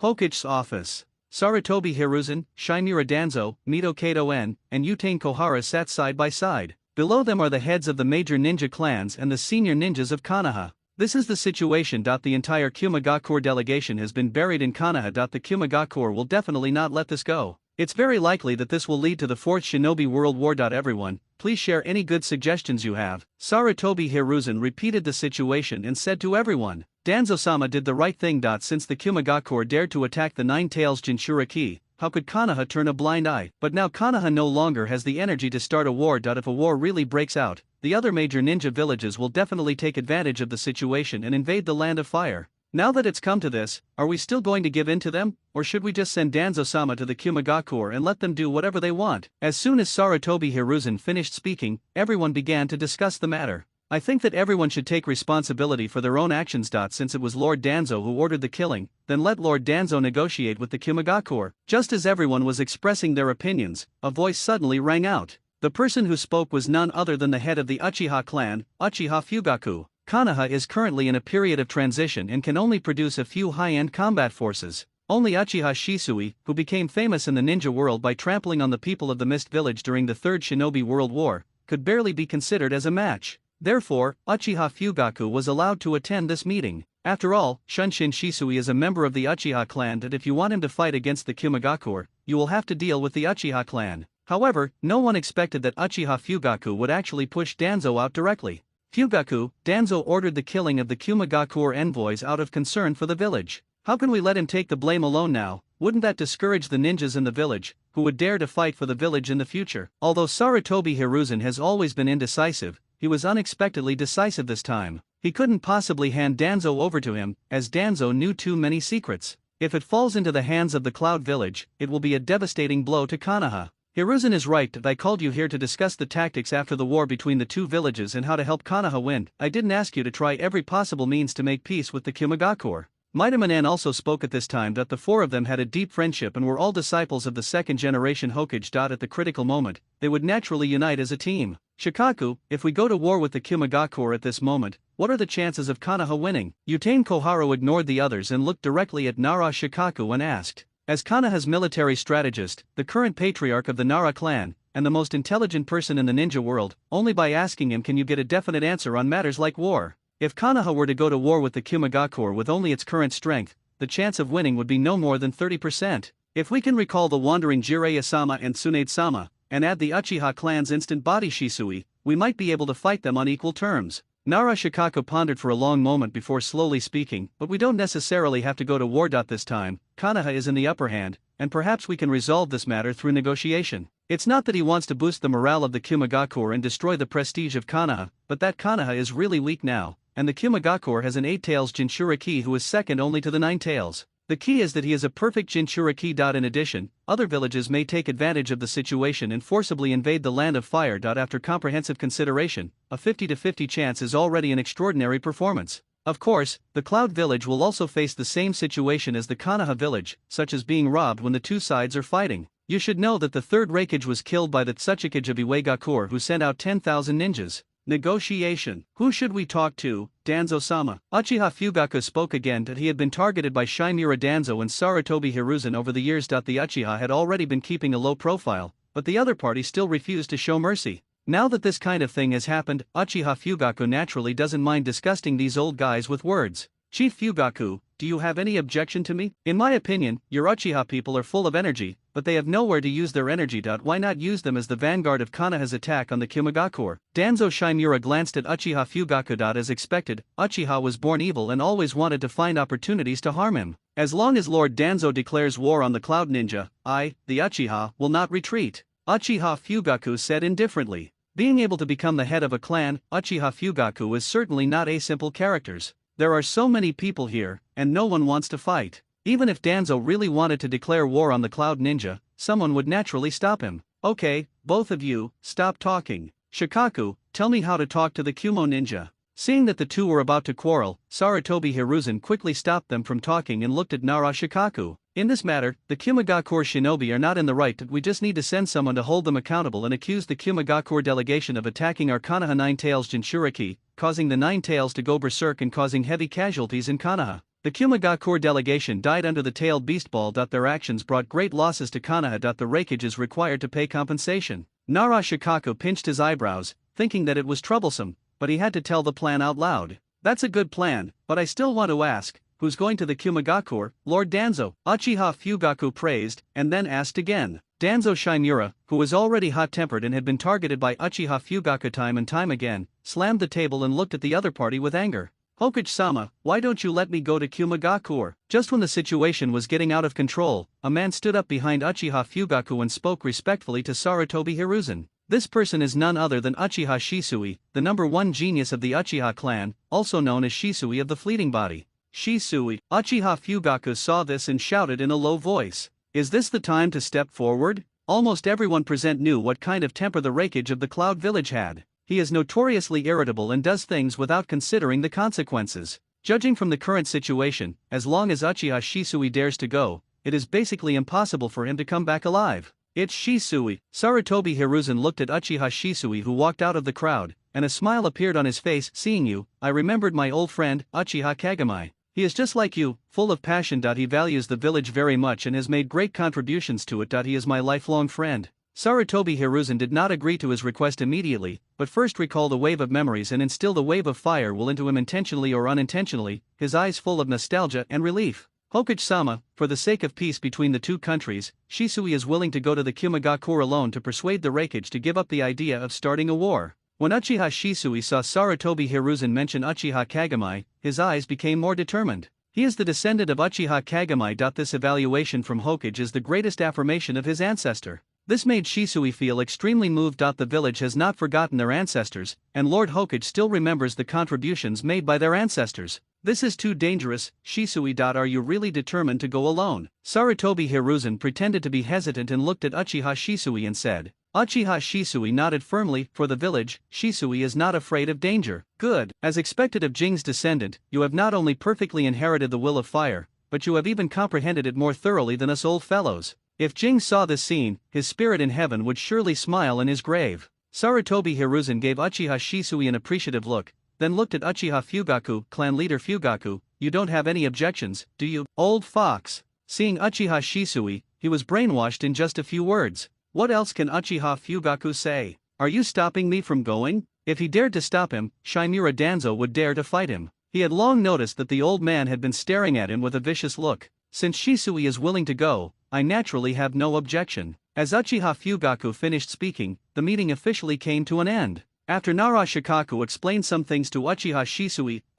Hokage's office. Sarutobi Hiruzen, Shimura Danzo, Mito Kato-en, and Utane Kohara sat side by side. Below them are the heads of the major ninja clans and the senior ninjas of Konoha. This is the situation. The entire Kyuume-Gakure delegation has been buried in Konoha. The Kyuume-Gakure will definitely not let this go. It's very likely that this will lead to the Fourth Shinobi World War. Everyone, please share any good suggestions you have. Sarutobi Hiruzen repeated the situation and said to everyone, Danzo-sama did the right thing. Since the Kyuume-Gakure dared to attack the Nine Tails Jinchuriki, how could Konoha turn a blind eye? But now Konoha no longer has the energy to start a war. If a war really breaks out, the other major ninja villages will definitely take advantage of the situation and invade the Land of Fire. Now that it's come to this, are we still going to give in to them, or should we just send Danzo-sama to the Kyuume-Gakure and let them do whatever they want? As soon as Sarutobi Hiruzen finished speaking, everyone began to discuss the matter. I think that everyone should take responsibility for their own actions. Since it was Lord Danzo who ordered the killing, then let Lord Danzo negotiate with the Kyuume-Gakure. Just as everyone was expressing their opinions, a voice suddenly rang out. The person who spoke was none other than the head of the Uchiha clan, Uchiha Fugaku. Konoha is currently in a period of transition and can only produce a few high-end combat forces. Only Uchiha Shisui, who became famous in the ninja world by trampling on the people of the Mist Village during the Third Shinobi World War, could barely be considered as a match. Therefore, Uchiha Fugaku was allowed to attend this meeting. After all, Shunshin Shisui is a member of the Uchiha clan, and if you want him to fight against the Kyuume-Gakure, you will have to deal with the Uchiha clan. However, no one expected that Uchiha Fugaku would actually push Danzo out directly. Fugaku, Danzo ordered the killing of the Kyuume-Gakure envoys out of concern for the village. How can we let him take the blame alone now? Wouldn't that discourage the ninjas in the village, who would dare to fight for the village in the future? Although Sarutobi Hiruzen has always been indecisive, he was unexpectedly decisive this time. He couldn't possibly hand Danzo over to him, as Danzo knew too many secrets. If it falls into the hands of the Cloud Village, it will be a devastating blow to Konoha. Hiruzen is right that I called you here to discuss the tactics after the war between the two villages and how to help Konoha win. I didn't ask you to try every possible means to make peace with the Kumagakure. Maidamanan also spoke at this time that the four of them had a deep friendship and were all disciples of the second generation Hokage. At the critical moment, they would naturally unite as a team. Shikaku, if we go to war with the Kumagakure at this moment, what are the chances of Konoha winning? Utane Koharu ignored the others and looked directly at Nara Shikaku and asked. As Konoha's military strategist, the current patriarch of the Nara clan, and the most intelligent person in the ninja world, only by asking him can you get a definite answer on matters like war. If Konoha were to go to war with the Kumagakure with only its current strength, the chance of winning would be no more than 30%. If we can recall the wandering Jiraiya-sama and Tsunade-sama, and add the Uchiha clan's instant body Shisui, we might be able to fight them on equal terms. Nara Shikaku pondered for a long moment before slowly speaking, but we don't necessarily have to go to war. This time, Konoha is in the upper hand, and perhaps we can resolve this matter through negotiation. It's not that he wants to boost the morale of the Kumagakure and destroy the prestige of Konoha, but that Konoha is really weak now, and the Kumagakure has an 8-tails Jinchuriki who is second only to the 9-tails. The key is that he is a perfect Jinchuriki. In addition, other villages may take advantage of the situation and forcibly invade the Land of Fire. After comprehensive consideration, a 50-50 chance is already an extraordinary performance. Of course, the Cloud Village will also face the same situation as the Konoha village, such as being robbed when the two sides are fighting. You should know that the third Raikage was killed by the Tsuchikage of Iwagakure who sent out 10,000 ninjas. Negotiation. Who should we talk to? Danzo-sama. Uchiha Fugaku spoke again that he had been targeted by Shimura Danzo and Sarutobi Hiruzen over the years. The Uchiha had already been keeping a low profile, but the other party still refused to show mercy. Now that this kind of thing has happened, Uchiha Fugaku naturally doesn't mind disgusting these old guys with words. Chief Fugaku, do you have any objection to me? In my opinion, your Uchiha people are full of energy, but they have nowhere to use their energy. Why not use them as the vanguard of Konoha's attack on the Kumagakure? Danzo Shimura glanced at Uchiha Fugaku. As expected, Uchiha was born evil and always wanted to find opportunities to harm him. As long as Lord Danzo declares war on the Cloud Ninja, I, the Uchiha, will not retreat. Uchiha Fugaku said indifferently. Being able to become the head of a clan, Uchiha Fugaku is certainly not a simple character. There are so many people here, and no one wants to fight. Even if Danzo really wanted to declare war on the Cloud Ninja, someone would naturally stop him. Okay, both of you, stop talking. Shikaku, tell me how to talk to the Kumo Ninja. Seeing that the two were about to quarrel, Sarutobi Hiruzen quickly stopped them from talking and looked at Nara Shikaku. In this matter, the Kumagakure shinobi are not in the right. We just need to send someone to hold them accountable and accuse the Kumagakure delegation of attacking our Konoha 9-tails Jinchuriki, causing the 9-tails to go berserk and causing heavy casualties in Konoha. The Kumagakure delegation died under the tailed beast ball. Their actions brought great losses to Konoha. The Raikage is required to pay compensation. Nara Shikaku pinched his eyebrows, thinking that it was troublesome, but he had to tell the plan out loud. That's a good plan, but I still want to ask, who's going to the Kumagakure? Lord Danzo. Uchiha Fugaku praised, and then asked again. Danzo Shimura, who was already hot-tempered and had been targeted by Uchiha Fugaku time and time again, slammed the table and looked at the other party with anger. Hokage-sama, why don't you let me go to Kumagakure? Just when the situation was getting out of control, a man stood up behind Uchiha Fugaku and spoke respectfully to Sarutobi Hiruzen. This person is none other than Uchiha Shisui, the #1 genius of the Uchiha clan, also known as Shisui of the Fleeting Body. Shisui. Uchiha Fugaku saw this and shouted in a low voice. Is this the time to step forward? Almost everyone present knew what kind of temper the Raikage of the Cloud Village had. He is notoriously irritable and does things without considering the consequences. Judging from the current situation, as long as Uchiha Shisui dares to go, it is basically impossible for him to come back alive. It's Shisui. Sarutobi Hiruzen looked at Uchiha Shisui who walked out of the crowd, and a smile appeared on his face. Seeing you, I remembered my old friend, Uchiha Kagami. He is just like you, full of passion. He values the village very much and has made great contributions to it. He is my lifelong friend. Sarutobi Hiruzen did not agree to his request immediately, but first recalled a wave of memories and instilled a wave of fire will into him intentionally or unintentionally, his eyes full of nostalgia and relief. Hokage-sama, for the sake of peace between the two countries, Shisui is willing to go to the Kumagakure alone to persuade the Raikage to give up the idea of starting a war. When Uchiha Shisui saw Sarutobi Hiruzen mention Uchiha Kagami, his eyes became more determined. He is the descendant of Uchiha Kagami. This evaluation from Hokage is the greatest affirmation of his ancestor. This made Shisui feel extremely moved. The village has not forgotten their ancestors, and Lord Hokage still remembers the contributions made by their ancestors. This is too dangerous, Shisui. Are you really determined to go alone? Sarutobi Hiruzen pretended to be hesitant and looked at Uchiha Shisui and said. Uchiha Shisui nodded firmly. For the village, Shisui is not afraid of danger. Good. As expected of Jing's descendant, you have not only perfectly inherited the will of fire, but you have even comprehended it more thoroughly than us old fellows. If Jing saw this scene, his spirit in heaven would surely smile in his grave. Sarutobi Hiruzen gave Uchiha Shisui an appreciative look, then looked at Uchiha Fugaku, clan leader Fugaku. You don't have any objections, do you, old fox? Seeing Uchiha Shisui, he was brainwashed in just a few words. What else can Uchiha Fugaku say? Are you stopping me from going? If he dared to stop him, Shimura Danzo would dare to fight him. He had long noticed that the old man had been staring at him with a vicious look. Since Shisui is willing to go, I naturally have no objection. As Uchiha Fugaku finished speaking, the meeting officially came to an end. After Nara Shikaku explained some things to Uchiha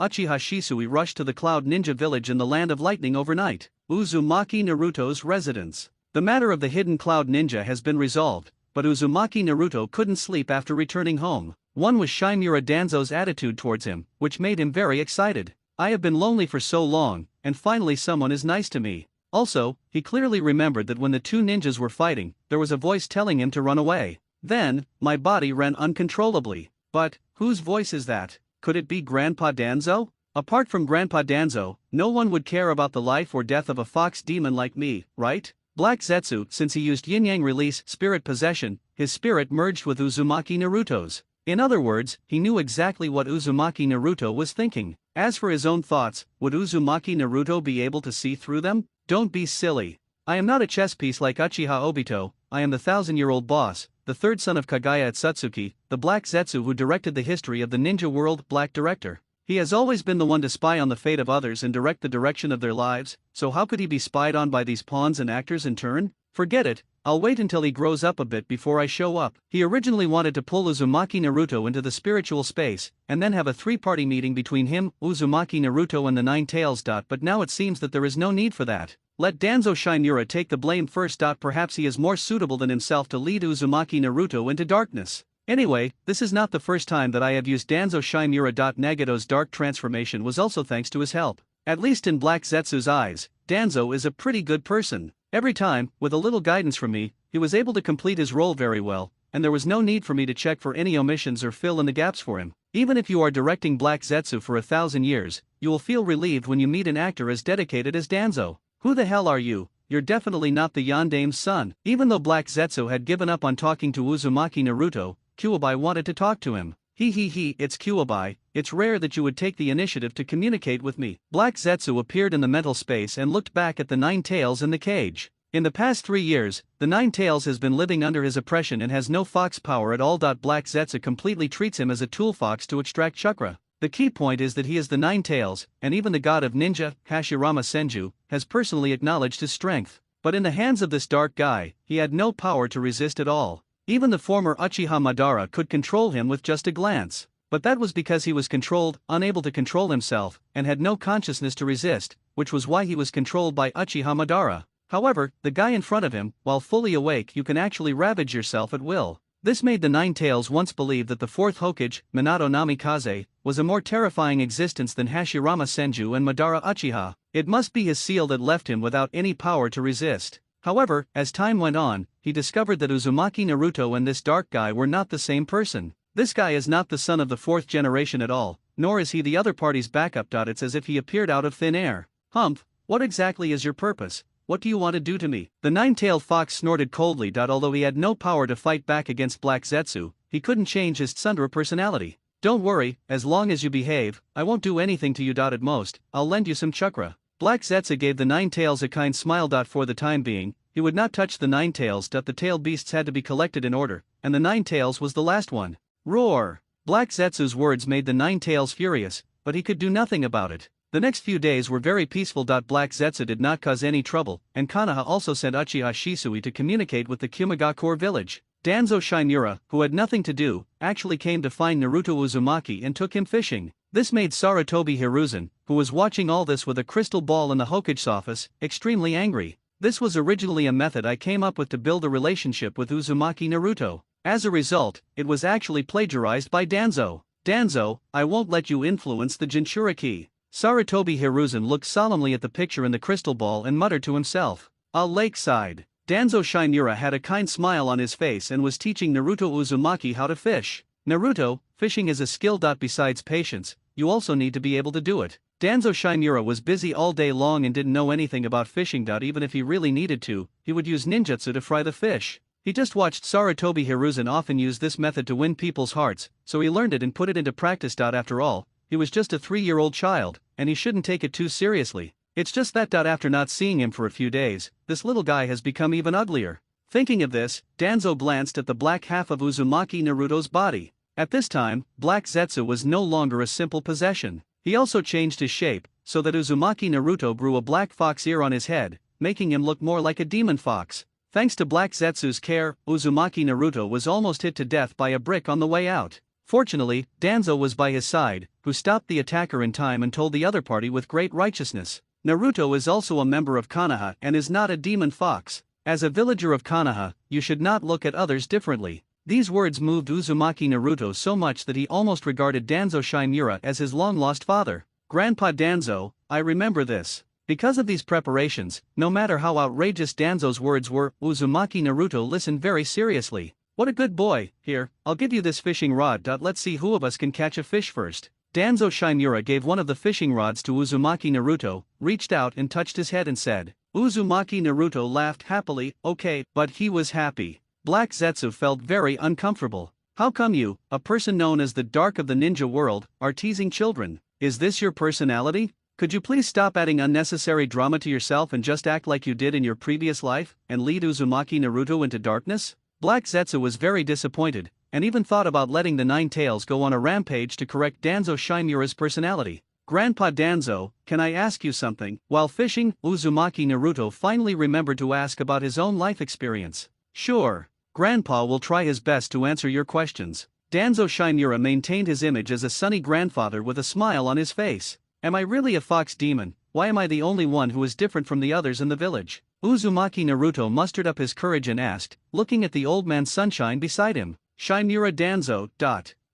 Shisui rushed to the Cloud Ninja village in the Land of Lightning overnight, Uzumaki Naruto's residence. The matter of the hidden Cloud Ninja has been resolved, but Uzumaki Naruto couldn't sleep after returning home. One was Shimura Danzo's attitude towards him, which made him very excited. I have been lonely for so long, and finally someone is nice to me. Also, he clearly remembered that when the two ninjas were fighting, there was a voice telling him to run away. Then, my body ran uncontrollably. But, whose voice is that? Could it be Grandpa Danzo? Apart from Grandpa Danzo, no one would care about the life or death of a fox demon like me, right? Black Zetsu, since he used yin-yang release spirit possession, his spirit merged with Uzumaki Naruto's. In other words, he knew exactly what Uzumaki Naruto was thinking. As for his own thoughts, would Uzumaki Naruto be able to see through them? Don't be silly. I am not a chess piece like Uchiha Obito, I am the 1,000-year-old boss, the third son of Kaguya Satsuki, the Black Zetsu who directed the history of the ninja world. Black Director. He has always been the one to spy on the fate of others and direct the direction of their lives, so how could he be spied on by these pawns and actors in turn? Forget it, I'll wait until he grows up a bit before I show up. He originally wanted to pull Uzumaki Naruto into the spiritual space, and then have a three-party meeting between him, Uzumaki Naruto and the Nine Tails. But now it seems that there is no need for that. Let Danzo Shimura take the blame first. Perhaps he is more suitable than himself to lead Uzumaki Naruto into darkness. Anyway, this is not the first time that I have used Danzo Shimura. Nagato's dark transformation was also thanks to his help. At least in Black Zetsu's eyes, Danzo is a pretty good person. Every time, with a little guidance from me, he was able to complete his role very well, and there was no need for me to check for any omissions or fill in the gaps for him. Even if you are directing Black Zetsu for 1,000 years, you will feel relieved when you meet an actor as dedicated as Danzo. Who the hell are you? You're definitely not the Yandame's son. Even though Black Zetsu had given up on talking to Uzumaki Naruto, Kuwabai wanted to talk to him. It's Kuwabai, it's rare that you would take the initiative to communicate with me. Black Zetsu appeared in the mental space and looked back at the Nine Tails in the cage. In the past 3 years, the Nine Tails has been living under his oppression and has no fox power at all. Black Zetsu completely treats him as a tool fox to extract chakra. The key point is that he is the Nine Tails, and even the god of ninja, Hashirama Senju, has personally acknowledged his strength. But in the hands of this dark guy, he had no power to resist at all. Even the former Uchiha Madara could control him with just a glance. But that was because he was controlled, unable to control himself, and had no consciousness to resist, which was why he was controlled by Uchiha Madara. However, the guy in front of him, while fully awake, you can actually ravage yourself at will. This made the Nine Tails once believe that the fourth Hokage, Minato Namikaze, was a more terrifying existence than Hashirama Senju and Madara Uchiha. It must be his seal that left him without any power to resist. However, as time went on, he discovered that Uzumaki Naruto and this dark guy were not the same person. This guy is not the son of the fourth generation at all, nor is he the other party's backup. It's as if he appeared out of thin air. Humph, what exactly is your purpose? What do you want to do to me? The nine-tailed fox snorted coldly. Although he had no power to fight back against Black Zetsu, he couldn't change his tsundere personality. Don't worry, as long as you behave, I won't do anything to you. At most, I'll lend you some chakra. Black Zetsu gave the Nine Tails a kind smile. For the time being, he would not touch the Nine Tails. The tailed beasts had to be collected in order, and the Nine Tails was the last one. Roar! Black Zetsu's words made the Nine Tails furious, but he could do nothing about it. The next few days were very peaceful. Black Zetsu did not cause any trouble, and Konoha also sent Uchiha Shisui to communicate with the Kumagakure village. Danzo Shimura, who had nothing to do, actually came to find Naruto Uzumaki and took him fishing. This made Sarutobi Hiruzen, who was watching all this with a crystal ball in the Hokage's office, extremely angry. This was originally a method I came up with to build a relationship with Uzumaki Naruto. As a result, it was actually plagiarized by Danzo. Danzo, I won't let you influence the Jinchuriki. Sarutobi Hiruzen looked solemnly at the picture in the crystal ball and muttered to himself. A lakeside. Danzo Shinura had a kind smile on his face and was teaching Naruto Uzumaki how to fish. Naruto, fishing is a skill. Besides patience, you also need to be able to do it. Danzo Shinura was busy all day long and didn't know anything about fishing. Even if he really needed to, he would use ninjutsu to fry the fish. He just watched Sarutobi Hiruzen often use this method to win people's hearts, so he learned it and put it into practice. After all, he was just a 3-year-old child, and he shouldn't take it too seriously. It's just that. After not seeing him for a few days, this little guy has become even uglier. Thinking of this, Danzo glanced at the black half of Uzumaki Naruto's body. At this time, black zetsu was no longer a simple possession. He also changed his shape, so that Uzumaki Naruto grew a black fox ear on his head, making him look more like a demon fox. Thanks to Black Zetsu's care, Uzumaki Naruto was almost hit to death by a brick on the way out. Fortunately, Danzo was by his side, who stopped the attacker in time and told the other party with great righteousness. Naruto is also a member of Konoha and is not a demon fox. As a villager of Konoha, you should not look at others differently. These words moved Uzumaki Naruto so much that he almost regarded Danzo Shinura as his long-lost father. Grandpa Danzo, I remember this. Because of these preparations, no matter how outrageous Danzo's words were, Uzumaki Naruto listened very seriously. What a good boy. Here, I'll give you this fishing rod. Let's see who of us can catch a fish first. Danzo Shinura gave one of the fishing rods to Uzumaki Naruto, reached out and touched his head and said. Uzumaki Naruto laughed happily. Okay, but he was happy. Black Zetsu felt very uncomfortable. How come you, a person known as the Dark of the Ninja World, are teasing children? Is this your personality? Could you please stop adding unnecessary drama to yourself and just act like you did in your previous life, and lead Uzumaki Naruto into darkness? Black Zetsu was very disappointed, and even thought about letting the Nine Tails go on a rampage to correct Danzo Shinura's personality. Grandpa Danzo, can I ask you something? While fishing, Uzumaki Naruto finally remembered to ask about his own life experience. Sure. Grandpa will try his best to answer your questions. Danzo Shinura maintained his image as a sunny grandfather with a smile on his face. Am I really a fox demon? Why am I the only one who is different from the others in the village? Uzumaki Naruto mustered up his courage and asked, looking at the old man Sunshine beside him. Shinura Danzo.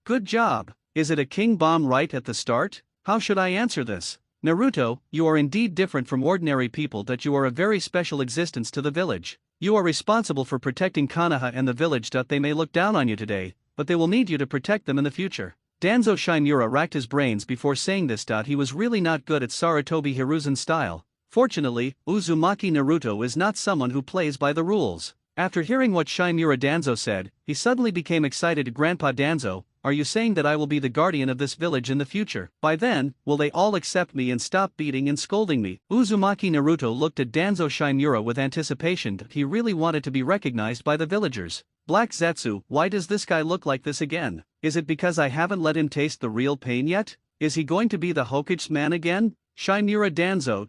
Good job. Is it a king bomb right at the start? How should I answer this? Naruto, you are indeed different from ordinary people. You are a very special existence to the village. You are responsible for protecting Konoha and the village. They may look down on you today, but they will need you to protect them in the future. Danzo Shinura racked his brains before saying this. He was really not good at Sarutobi Hiruzen's style. Fortunately, Uzumaki Naruto is not someone who plays by the rules. After hearing what Shinura Danzo said, he suddenly became excited. Grandpa Danzo, are you saying that I will be the guardian of this village in the future? By then, will they all accept me and stop beating and scolding me? Uzumaki Naruto looked at Danzo Shinura with anticipation. He really wanted to be recognized by the villagers. Black Zetsu, why does this guy look like this again? Is it because I haven't let him taste the real pain yet? Is he going to be the Hokage's man again? Shinura Danzo.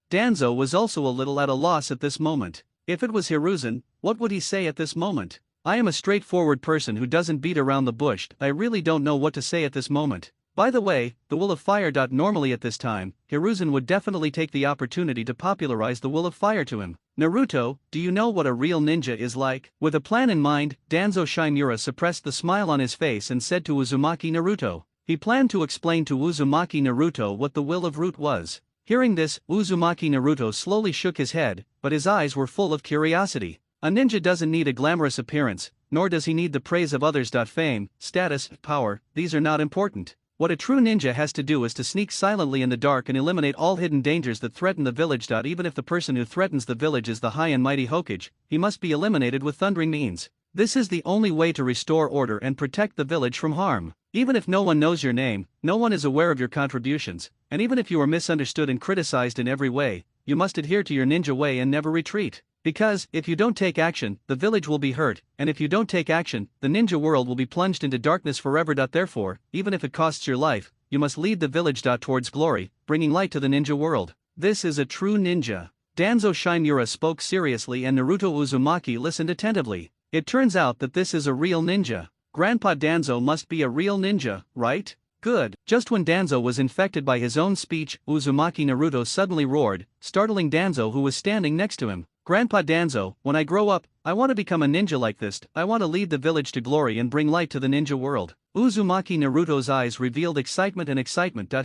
Danzo was also a little at a loss at this moment. If it was Hiruzen, what would he say at this moment? I am a straightforward person who doesn't beat around the bush. I really don't know what to say at this moment. By the way, the Will of Fire. Normally at this time, Hiruzen would definitely take the opportunity to popularize the Will of Fire to him. Naruto, do you know what a real ninja is like? With a plan in mind, Danzo Shinura suppressed the smile on his face and said to Uzumaki Naruto. He planned to explain to Uzumaki Naruto what the Will of Root was. Hearing this, Uzumaki Naruto slowly shook his head, but his eyes were full of curiosity. A ninja doesn't need a glamorous appearance, nor does he need the praise of others. Fame, status, power, these are not important. What a true ninja has to do is to sneak silently in the dark and eliminate all hidden dangers that threaten the village. Even if the person who threatens the village is the high and mighty Hokage, he must be eliminated with thundering means. This is the only way to restore order and protect the village from harm. Even if no one knows your name, no one is aware of your contributions, and even if you are misunderstood and criticized in every way, you must adhere to your ninja way and never retreat. Because, if you don't take action, the village will be hurt, and if you don't take action, the ninja world will be plunged into darkness forever. Therefore, even if it costs your life, you must lead the village towards glory, bringing light to the ninja world. This is a true ninja. Danzo Shinura spoke seriously and Naruto Uzumaki listened attentively. It turns out that this is a real ninja. Grandpa Danzo must be a real ninja, right? Good. Just when Danzo was infected by his own speech, Uzumaki Naruto suddenly roared, startling Danzo who was standing next to him. Grandpa Danzo, when I grow up, I want to become a ninja like this. I want to lead the village to glory and bring light to the ninja world. Uzumaki Naruto's eyes revealed excitement.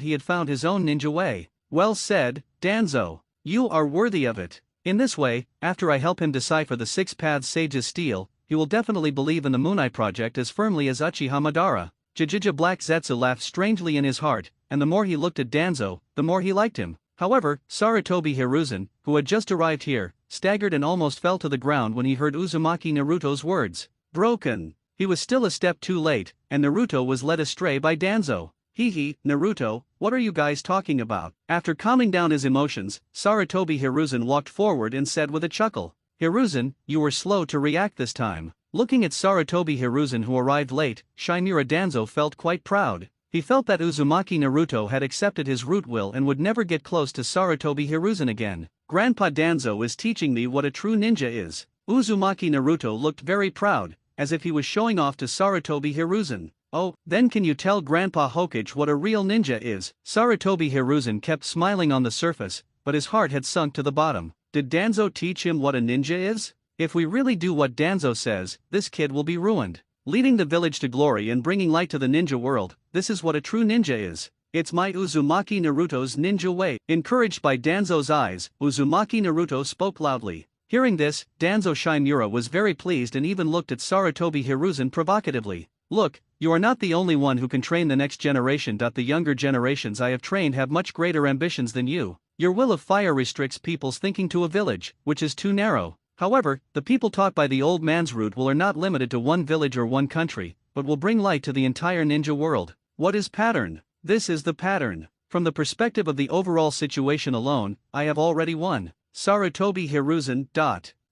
He had found his own ninja way. Well said, Danzo. You are worthy of it. In this way, after I help him decipher the 6 Paths Sage's steel, he will definitely believe in the Moonai project as firmly as Uchiha Madara. Jijija Black Zetsu laughed strangely in his heart, and the more he looked at Danzo, the more he liked him. However, Sarutobi Hiruzen, who had just arrived here, staggered and almost fell to the ground when he heard Uzumaki Naruto's words. Broken. He was still a step too late, and Naruto was led astray by Danzo. Hee, Naruto, what are you guys talking about? After calming down his emotions, Sarutobi Hiruzen walked forward and said with a chuckle, Hiruzen, you were slow to react this time. Looking at Sarutobi Hiruzen who arrived late, Shinura Danzo felt quite proud. He felt that Uzumaki Naruto had accepted his root will and would never get close to Sarutobi Hiruzen again. Grandpa Danzo is teaching me what a true ninja is. Uzumaki Naruto looked very proud, as if he was showing off to Sarutobi Hiruzen. Oh, then can you tell Grandpa Hokage what a real ninja is? Sarutobi Hiruzen kept smiling on the surface, but his heart had sunk to the bottom. Did Danzo teach him what a ninja is? If we really do what Danzo says, this kid will be ruined. Leading the village to glory and bringing light to the ninja world, this is what a true ninja is. It's my Uzumaki Naruto's ninja way. Encouraged by Danzo's eyes, Uzumaki Naruto spoke loudly. Hearing this, Danzo Shinura was very pleased and even looked at Sarutobi Hiruzen provocatively. Look, you are not the only one who can train the next generation. The younger generations I have trained have much greater ambitions than you. Your will of fire restricts people's thinking to a village, which is too narrow. However, the people taught by the old man's root will are not limited to one village or one country, but will bring light to the entire ninja world. What is pattern? This is the pattern. From the perspective of the overall situation alone, I have already won. Sarutobi Hiruzen.